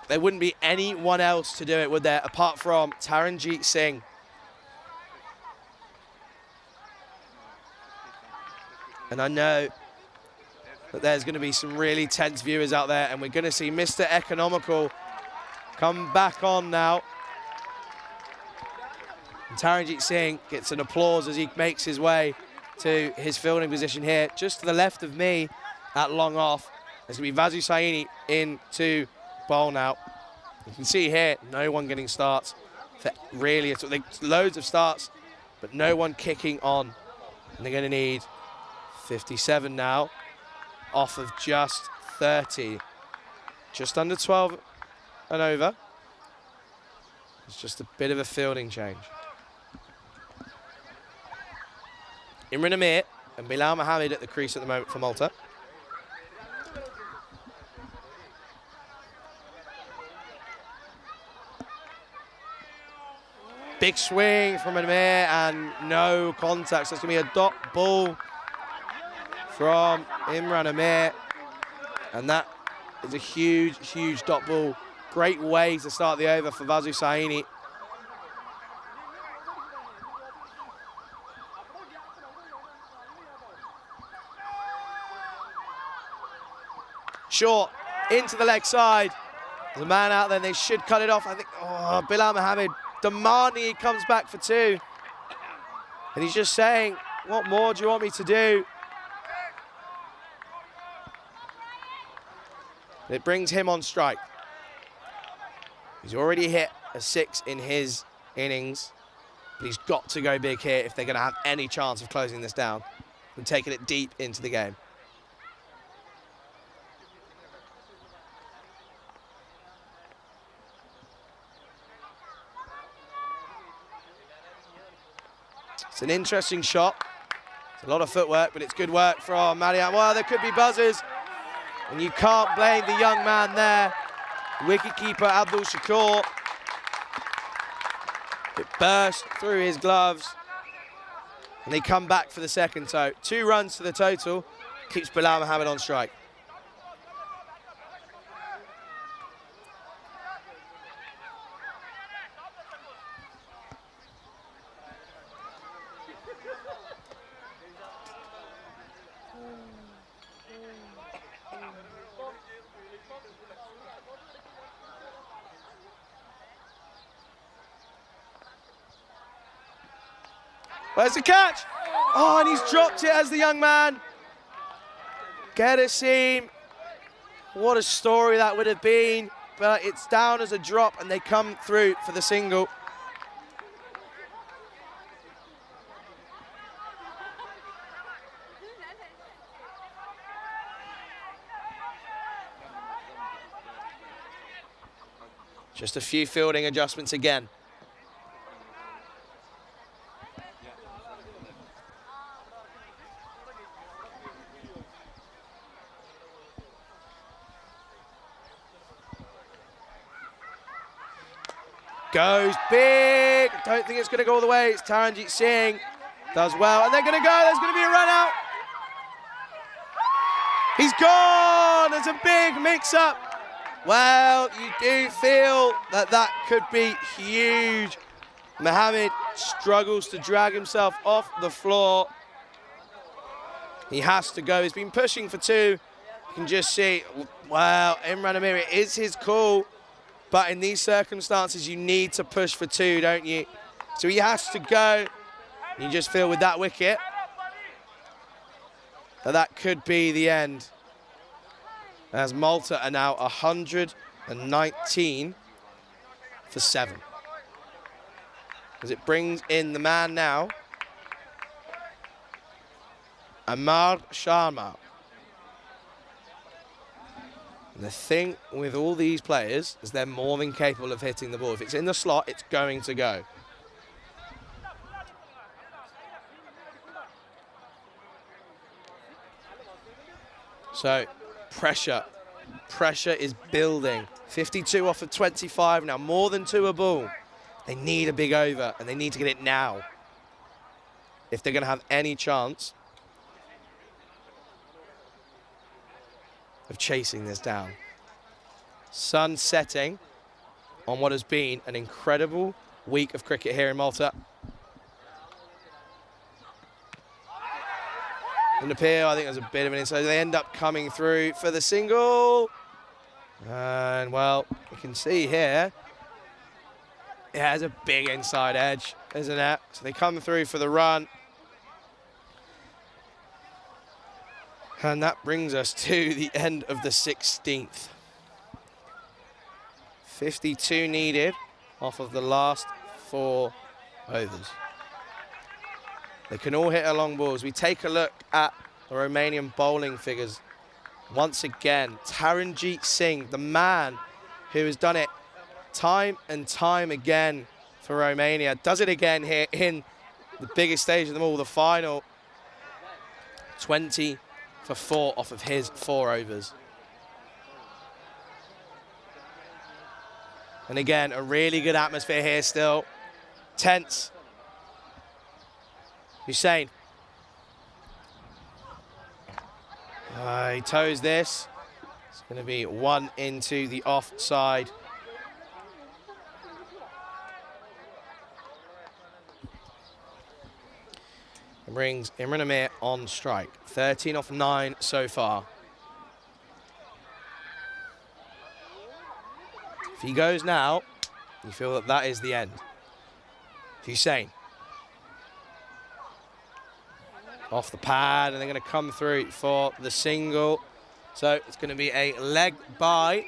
there wouldn't be anyone else to do it, would there, apart from Taranjeet Singh. And I know that there's going to be some really tense viewers out there, and we're going to see Mr. Economical come back on now. And Taranjeet Singh gets an applause as he makes his way to his fielding position here, just to the left of me at long off. There's going to be Vasu Saini into bowl now. You can see here, no one getting starts. Really, loads of starts, but no one kicking on. And they're going to need 57 now, off of just 30. Just under 12 and over. It's just a bit of a fielding change. Imran Amir and Bilal Mohammed at the crease at the moment for Malta. Big swing from Amir and no contact. So it's going to be a dot ball from Imran Amir. And that is a huge, huge dot ball. Great way to start the over for Vasu Saini. Short, into the leg side. There's a man out there, they should cut it off. I think, Bilal Mohammed demanding he comes back for 2. And he's just saying, what more do you want me to do? It brings him on strike. He's already hit a 6 in his innings, but he's got to go big here if they're going to have any chance of closing this down and taking it deep into the game. It's an interesting shot. It's a lot of footwork, but it's good work from Mariam. Well, there could be buzzers, and you can't blame the young man there. Wicketkeeper Abdul Shakur. It burst through his gloves, and they come back for the second. So 2 runs to the total, keeps Bilal Mohammed on strike. Where's the catch? Oh, and he's dropped it as the young man. Get a seam. What a story that would have been. But it's down as a drop, and they come through for the single. Just a few fielding adjustments again. Goes big. Don't think it's going to go all the way. It's Taranjeet Singh. Does well. And they're going to go. There's going to be a run out. He's gone. There's a big mix-up. Well, you do feel that that could be huge. Mohammed struggles to drag himself off the floor. He has to go. He's been pushing for 2. You can just see, wow, Imran Amir, it is his call. But in these circumstances, you need to push for 2, don't you? So he has to go. You just feel with that wicket that could be the end, as Malta are now 119 for 7. As it brings in the man now, Amar Sharma. And the thing with all these players is they're more than capable of hitting the ball. If it's in the slot, it's going to go. So, pressure is building. 52 off of 25 now, more than 2 a ball. They need a big over, and they need to get it now if they're going to have any chance of chasing this down. Sun setting on what has been an incredible week of cricket here in Malta. An appeal, I think there's a bit of an inside. They end up coming through for the single. And, well, you can see here, it has a big inside edge, isn't it? So they come through for the run. And that brings us to the end of the 16th. 52 needed off of the last 4 overs. They can all hit a long ball. As we take a look at the Romanian bowling figures, once again, Taranjeet Singh, the man who has done it time and time again for Romania, does it again here in the biggest stage of them all, the final. 20 for 4 off of his 4 overs. And again, a really good atmosphere here still. Tense. Hussain. He toes this. It's going to be 1 into the offside. It brings Imran Amir on strike. 13 off 9 so far. If he goes now, you feel that that is the end. Hussain. Off the pad, and they're going to come through for the single. So it's going to be a leg by.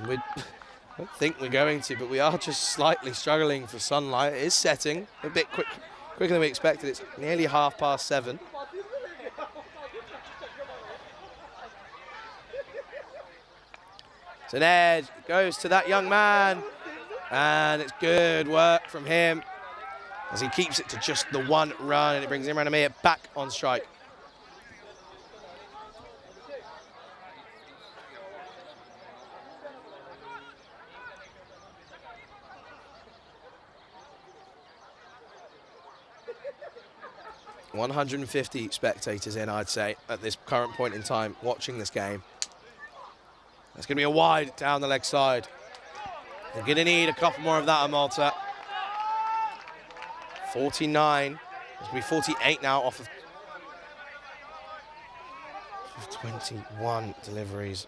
I don't think we're going to, but we are just slightly struggling for sunlight. It is setting a bit quicker than we expected. It's nearly 7:30. It's an edge, it goes to that young man, and it's good work from him as he keeps it to just the 1 run, and it brings Imran Amir back on strike. "150 spectators in, I'd say, at this current point in time, watching this game. It's going to be a wide down the leg side. They're going to need a couple more of that at Malta. 49. It's going to be 48 now off of 21 deliveries.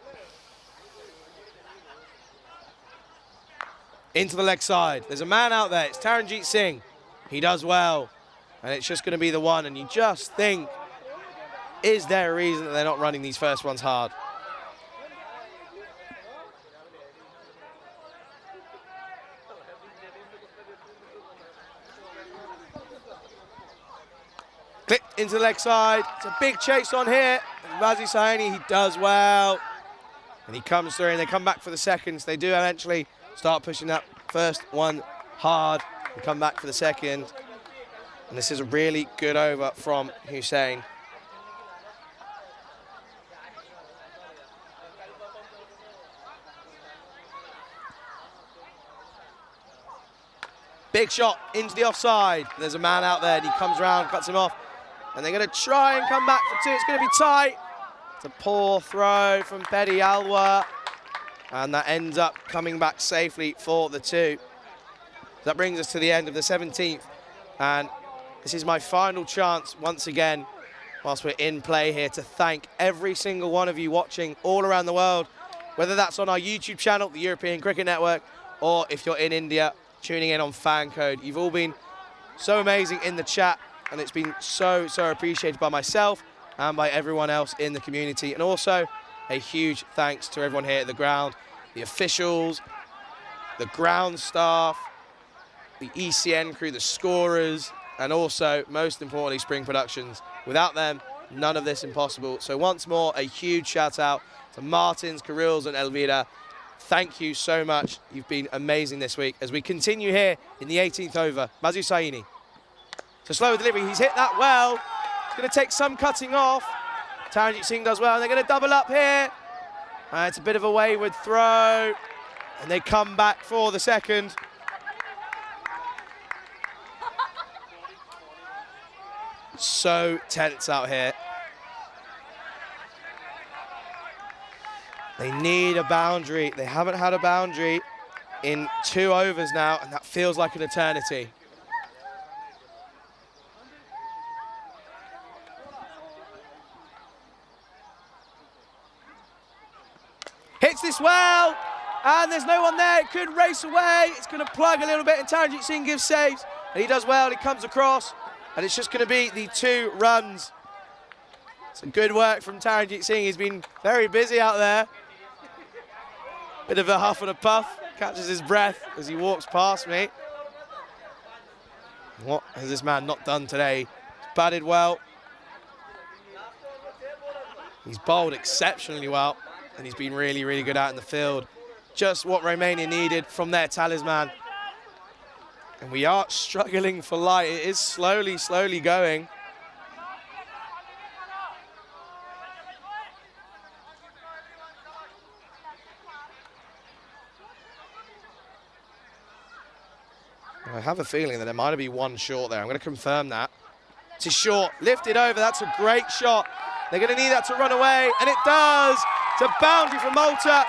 Into the leg side. There's a man out there. It's Taranjeet Singh. He does well. And it's just going to be the 1. And you just think, is there a reason that they're not running these first ones hard? Clipped into the leg side. It's a big chase on here. And Razi Sahani, he does well. And he comes through, and they come back for the seconds. They do eventually start pushing that first one hard and come back for the second. And this is a really good over from Hussain. Big shot into the offside. There's a man out there, and he comes around, cuts him off. And they're going to try and come back for 2. It's going to be tight. It's a poor throw from Pedi Alwa. And that ends up coming back safely for the 2. That brings us to the end of the 17th. And this is my final chance, once again, whilst we're in play here, to thank every single one of you watching all around the world, whether that's on our YouTube channel, the European Cricket Network, or if you're in India, tuning in on Fan Code. You've all been so amazing in the chat, and it's been so appreciated by myself and by everyone else in the community. And also a huge thanks to everyone here at the ground, the officials, the ground staff, the ECN crew, the scorers, and also, most importantly, Spring Productions. Without them, none of this impossible. So once more, a huge shout out to Martins, Karils, and Elvira. Thank you so much. You've been amazing this week. As we continue here in the 18th over, Mazu Saini. So slow delivery, he's hit that well. It's going to take some cutting off. Taranjit Singh does well, and they're going to double up here. It's a bit of a wayward throw, and they come back for the second. So tense out here. They need a boundary. They haven't had a boundary in 2 overs now, and that feels like an eternity. Hits this well, and there's no one there. It could race away. It's going to plug a little bit, and Taranjit Singh gives saves. And he does well, he comes across, and it's just going to be the 2 runs. Some good work from Taranjit Singh. He's been very busy out there. Bit of a huff and a puff, catches his breath as he walks past me. What has this man not done today? He's batted well. He's bowled exceptionally well, and he's been really good out in the field. Just what Romania needed from their talisman. And we are struggling for light. It is slowly going. I have a feeling that there might be one short there. I'm going to confirm that. It's short, lifted over. That's a great shot. They're going to need that to run away, and it does. It's a boundary for Malta.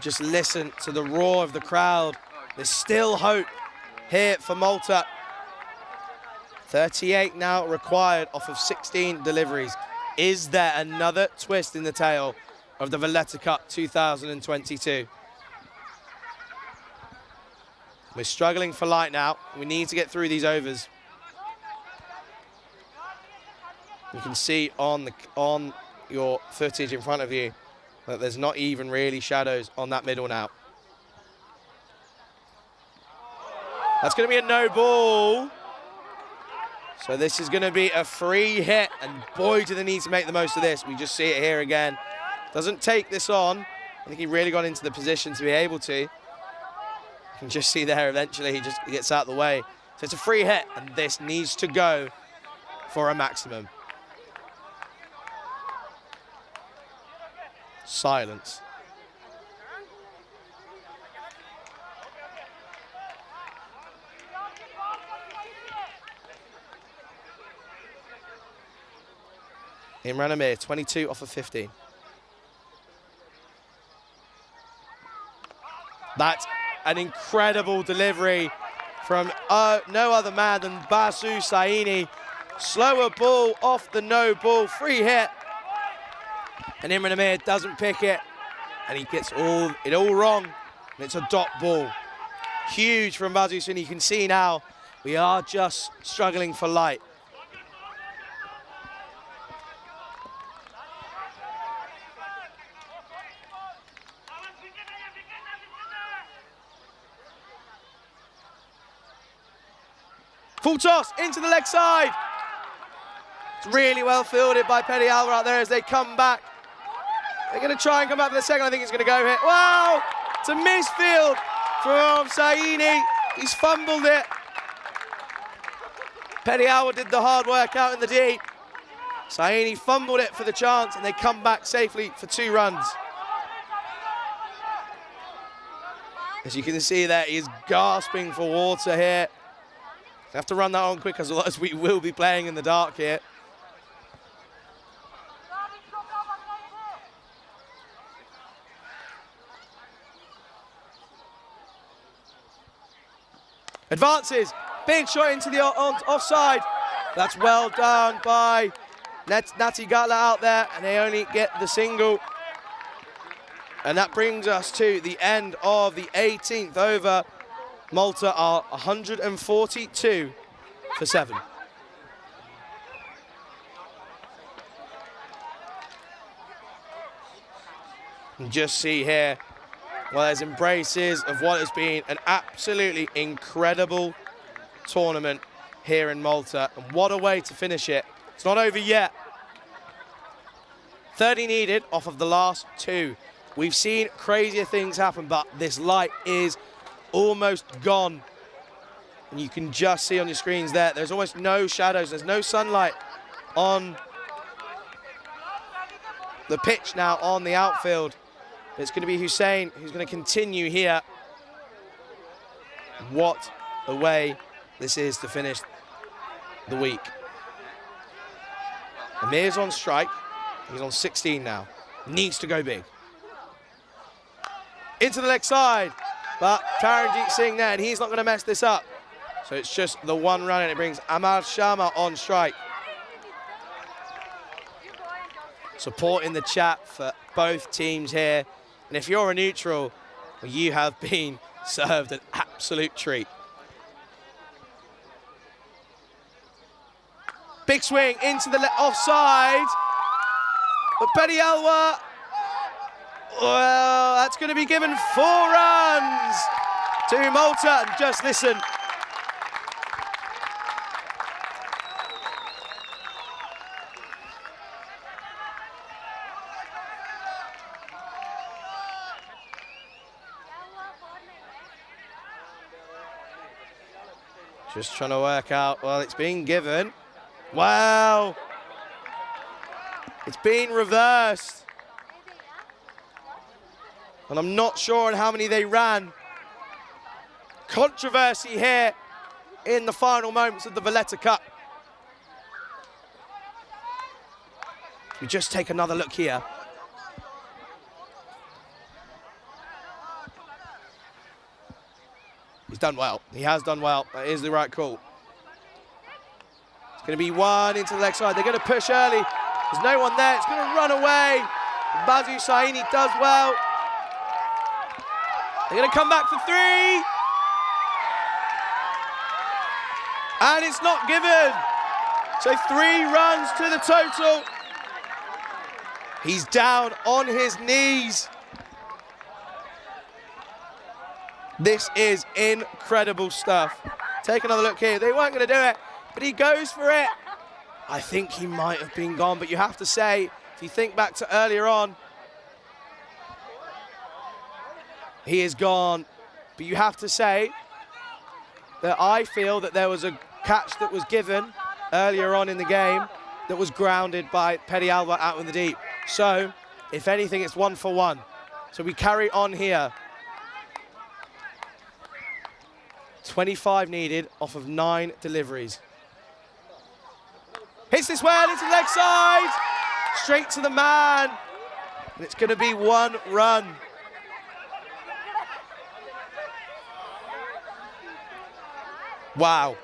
Just listen to the roar of the crowd. There's still hope here for Malta. 38 now required off of 16 deliveries. Is there another twist in the tail of the Valletta Cup 2022? We're struggling for light now. We need to get through these overs. You can see on your footage in front of you that there's not even really shadows on that middle now. That's going to be a no ball. So this is going to be a free hit, and boy, do they need to make the most of this. We just see it here again. Doesn't take this on. I think he really got into the position to be able to. You can just see there eventually he just gets out of the way. So it's a free hit, and this needs to go for a maximum. Silence. Imran Amir, 22 off of 15. That's an incredible delivery from no other man than Basu Saini. Slower ball off the no ball, free hit. And Imran Amir doesn't pick it, and he gets it all wrong, and it's a dot ball. Huge from Basu Saini. You can see now we are just struggling for light. Full toss into the leg side. It's really well fielded by Petty Alva out there as they come back. They're going to try and come back for the second. I think it's going to go here. Wow! It's a misfield from Saini. He's fumbled it. Petty Alva did the hard work out in the deep. Saini fumbled it for the chance, and they come back safely for 2 runs. As you can see there, he is gasping for water here. We have to run that on quick, as we will be playing in the dark here. Advances, big shot into the offside. That's well done by Nati Gatla out there, and they only get the single. And that brings us to the end of the 18th over. Malta are 142 for 7. And just see here, well, there's embraces of what has been an absolutely incredible tournament here in Malta. And what a way to finish it. It's not over yet. 30 needed off of the last 2. We've seen crazier things happen, but this light is almost gone. And you can just see on your screens there, there's almost no shadows. There's no sunlight on the pitch now on the outfield. It's going to be Hussein who's going to continue here. What a way this is to finish the week. Amir's on strike. He's on 16 now. Needs to go big. Into the leg side, but Taranjeet Singh there, and he's not going to mess this up. So it's just the 1 run, and it brings Amar Sharma on strike. Support in the chat for both teams here. And if you're a neutral, well, you have been served an absolute treat. Big swing into the offside. But Petty Alwa, well, that's going to be given 4 runs to Malta. And just listen. Just trying to work out, well, it's been given. Wow. It's been reversed. And I'm not sure on how many they ran. Controversy here in the final moments of the Valletta Cup. We just take another look here. He's done well. He has done well. That is the right call. It's going to be 1 into the leg side. They're going to push early. There's no one there. It's going to run away. Bazu Saini does well. They're going to come back for 3. And it's not given. So 3 runs to the total. He's down on his knees. This is incredible stuff. Take another look here. They weren't going to do it, but he goes for it. I think he might have been gone, but you have to say, if you think back to earlier on, he is gone. But you have to say that I feel that there was a catch that was given earlier on in the game that was grounded by Petty Alba out in the deep. So, if anything, it's 1 for 1. So we carry on here. 25 needed off of 9 deliveries. Hits this well into the leg side. Straight to the man. And it's going to be 1 run. Wow.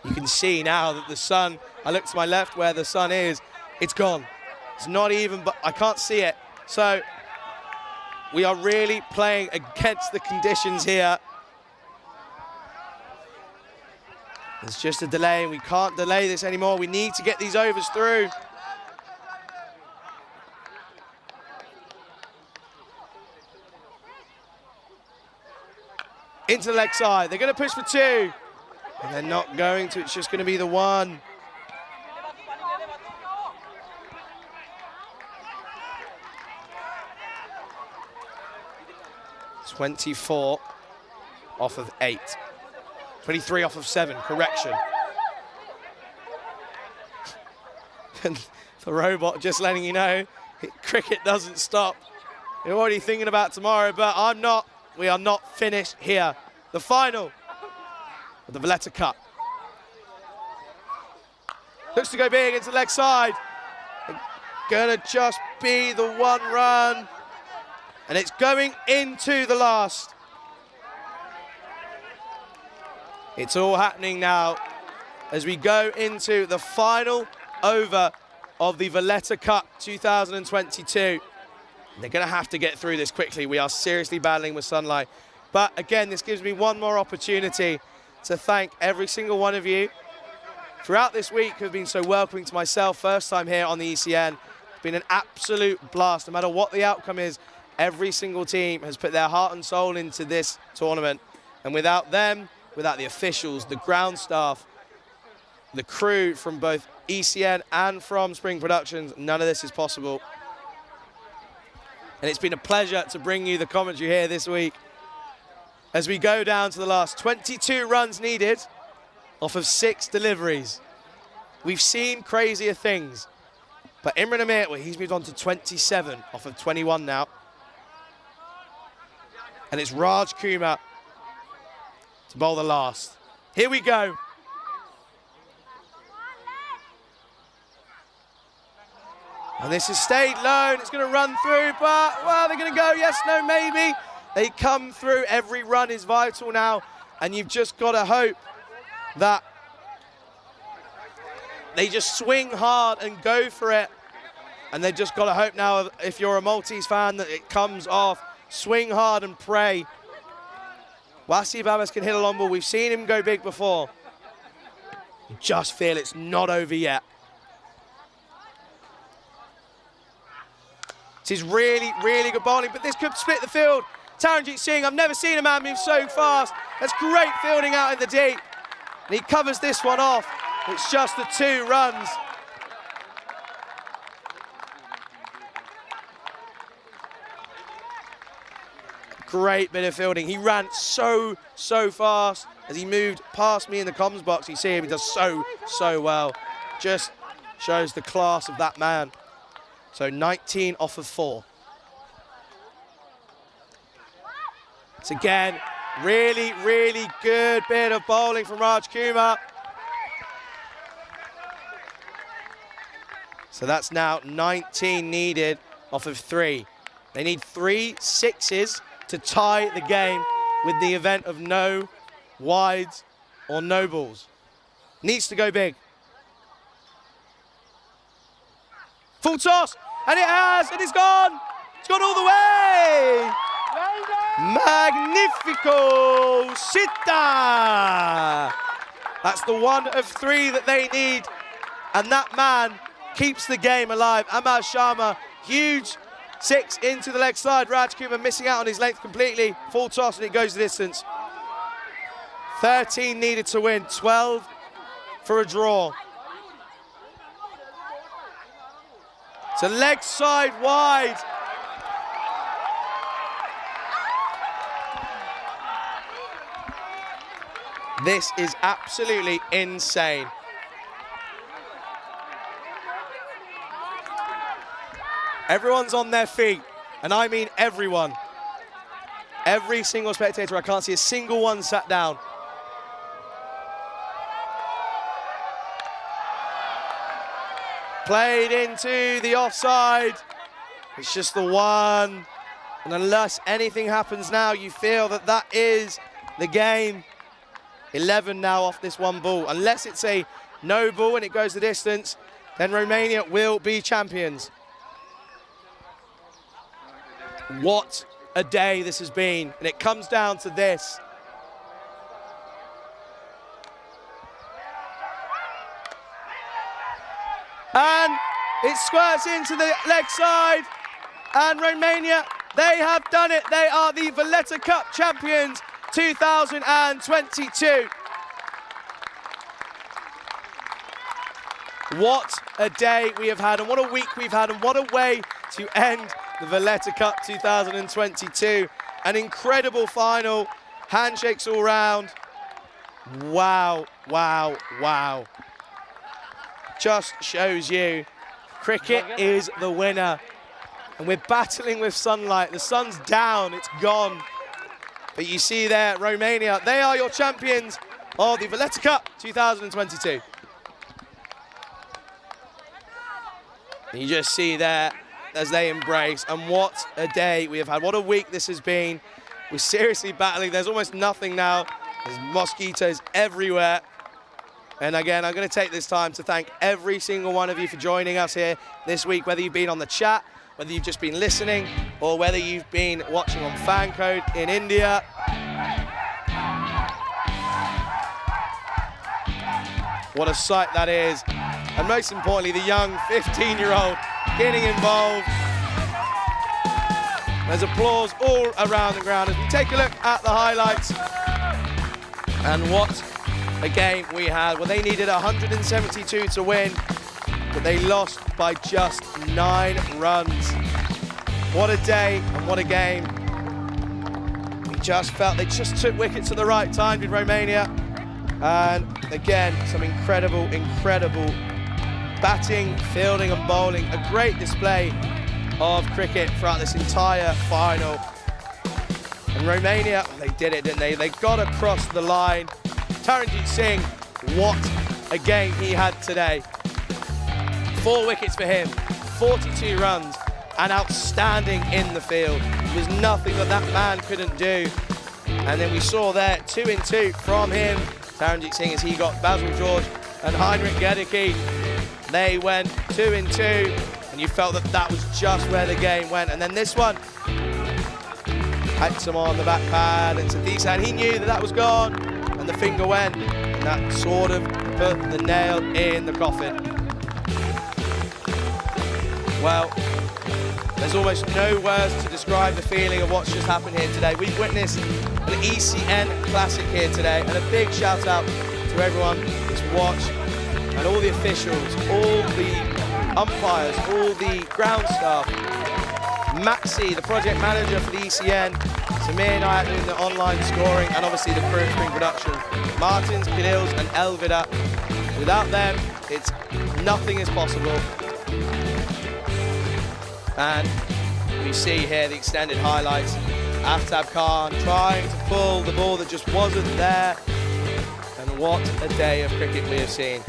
You can see now that the sun, I look to my left where the sun is, it's gone. It's not even, but I can't see it. So we are really playing against the conditions here. There's just a delay, and we can't delay this anymore. We need to get these overs through. Into the leg side. They're going to push for 2. And they're not going to. It's just going to be the 1. (24) off of 8. 23 off of 7, correction. And the robot just letting you know, cricket doesn't stop. You're already thinking about tomorrow, but I'm not. We are not finished here. The final of the Valletta Cup. Looks to go big into the leg side. Gonna just be the 1 run. And it's going into the last. It's all happening now as we go into the final over of the Valletta Cup 2022. They're going to have to get through this quickly. We are seriously battling with sunlight. But again, this gives me one more opportunity to thank every single one of you throughout this week who have been so welcoming to myself. First time here on the ECN. It's been an absolute blast. No matter what the outcome is, every single team has put their heart and soul into this tournament. And without them, without the officials, the ground staff, the crew from both ECN and from Spring Productions, none of this is possible. And it's been a pleasure to bring you the commentary here this week as we go down to the last 22 runs needed off of 6 deliveries. We've seen crazier things, but Imran Amir, well, he's moved on to 27 off of 21 now. And it's Raj Kumar to bowl the last. Here we go. And this has stayed low, and it's going to run through, but, well, they're going to go yes, no, maybe. They come through. Every run is vital now, and you've just got to hope that they just swing hard and go for it. And they've just got to hope now, if you're a Maltese fan, that it comes off. Swing hard and pray. Wasif Abbas can hit a long ball. We've seen him go big before. You just feel it's not over yet. This is really, really good bowling, but this could split the field. Taranjeet Singh, I've never seen a man move so fast. That's great fielding out in the deep. And he covers this one off. It's just the 2 runs. Great bit of fielding. He ran so fast as he moved past me in the comms box. You see him, he does so well. Just shows the class of that man. So 19 off of 4. It's again, really, really good bit of bowling from Raj Kumar. So that's now 19 needed off of 3. They need 3 sixes to tie the game with the event of no wides or no balls. Needs to go big. Full toss, and it has, and it's gone. It's gone all the way. Magnifico Sita. That's the 1 of 3 that they need, and that man keeps the game alive. Amar Sharma, huge 6 into the leg side. Raj Kumar missing out on his length completely. Full toss, and it goes the distance. 13 needed to win, 12 for a draw. It's a leg side wide. This is absolutely insane. Everyone's on their feet, and I mean everyone. Every single spectator, I can't see a single one sat down. Played into the offside. It's just the 1. And unless anything happens now, you feel that that is the game. 11 now off this 1 ball. Unless it's a no ball and it goes the distance, then Romania will be champions. What a day this has been. And it comes down to this. And it squirts into the leg side. And Romania, they have done it. They are the Valletta Cup champions 2022. What a day we have had, and what a week we've had, and what a way to end the Valletta Cup 2022. An incredible final. Handshakes all round. Wow, wow, wow. Just shows you cricket is the winner. And we're battling with sunlight. The sun's down, it's gone. But you see there, Romania, they are your champions of the Valletta Cup 2022. And you just see there as they embrace, and what a day we have had. What a week this has been. We're seriously battling. There's almost nothing now. There's mosquitoes everywhere. And again, I'm going to take this time to thank every single one of you for joining us here this week, whether you've been on the chat, whether you've just been listening, or whether you've been watching on Fan Code in India. What a sight that is. And most importantly, the young 15-year-old getting involved. There's applause all around the ground as we take a look at the highlights. And what a game we had. Well, they needed 172 to win, but they lost by just 9 runs. What a day and what a game. We just felt they just took wickets at the right time, did Romania. And again, some incredible batting, fielding and bowling. A great display of cricket throughout this entire final. And Romania, they did it, didn't they? They got across the line. Taranjit Singh, what a game he had today. 4 wickets for him, 42 runs, and outstanding in the field. There was nothing that man couldn't do. And then we saw there 2 in 2 from him. Taranjit Singh, as he got Basil George and Heinrich Gedeke. They went 2 in 2, and you felt that that was just where the game went. And then this one, had some on the back pad, and Satish, and he knew that was gone, and the finger went, and that sort of put the nail in the coffin. Well, there's almost no words to describe the feeling of what's just happened here today. We've witnessed an ECN Classic here today, and a big shout out to everyone that's watched, and all the officials, all the umpires, all the ground staff, Maxi, the project manager for the ECN, Samir Nayat doing the online scoring, and obviously the crew of Spring Production, Martins, Khalils and Elvida. Without them, nothing is possible. And we see here the extended highlights. Aftab Khan trying to pull the ball that just wasn't there. And what a day of cricket we have seen.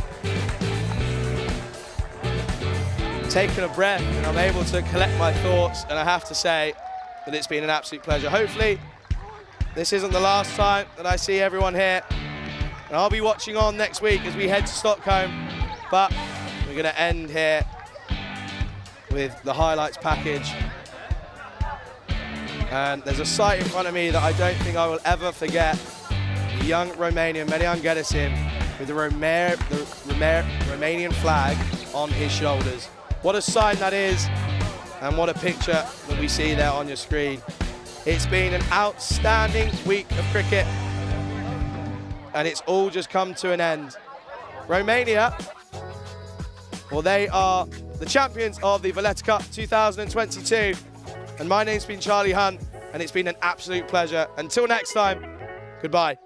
Taking a breath, and I'm able to collect my thoughts, and I have to say that it's been an absolute pleasure. Hopefully, this isn't the last time that I see everyone here. And I'll be watching on next week as we head to Stockholm. But we're going to end here with the highlights package. And there's a sight in front of me that I don't think I will ever forget. The young Romanian, Median Gedesim, with the Romanian flag on his shoulders. What a sign that is, and what a picture that we see there on your screen. It's been an outstanding week of cricket, and it's all just come to an end. Romania, well, they are the champions of the Valletta Cup 2022. And my name's been Charlie Hunt, and it's been an absolute pleasure. Until next time, goodbye.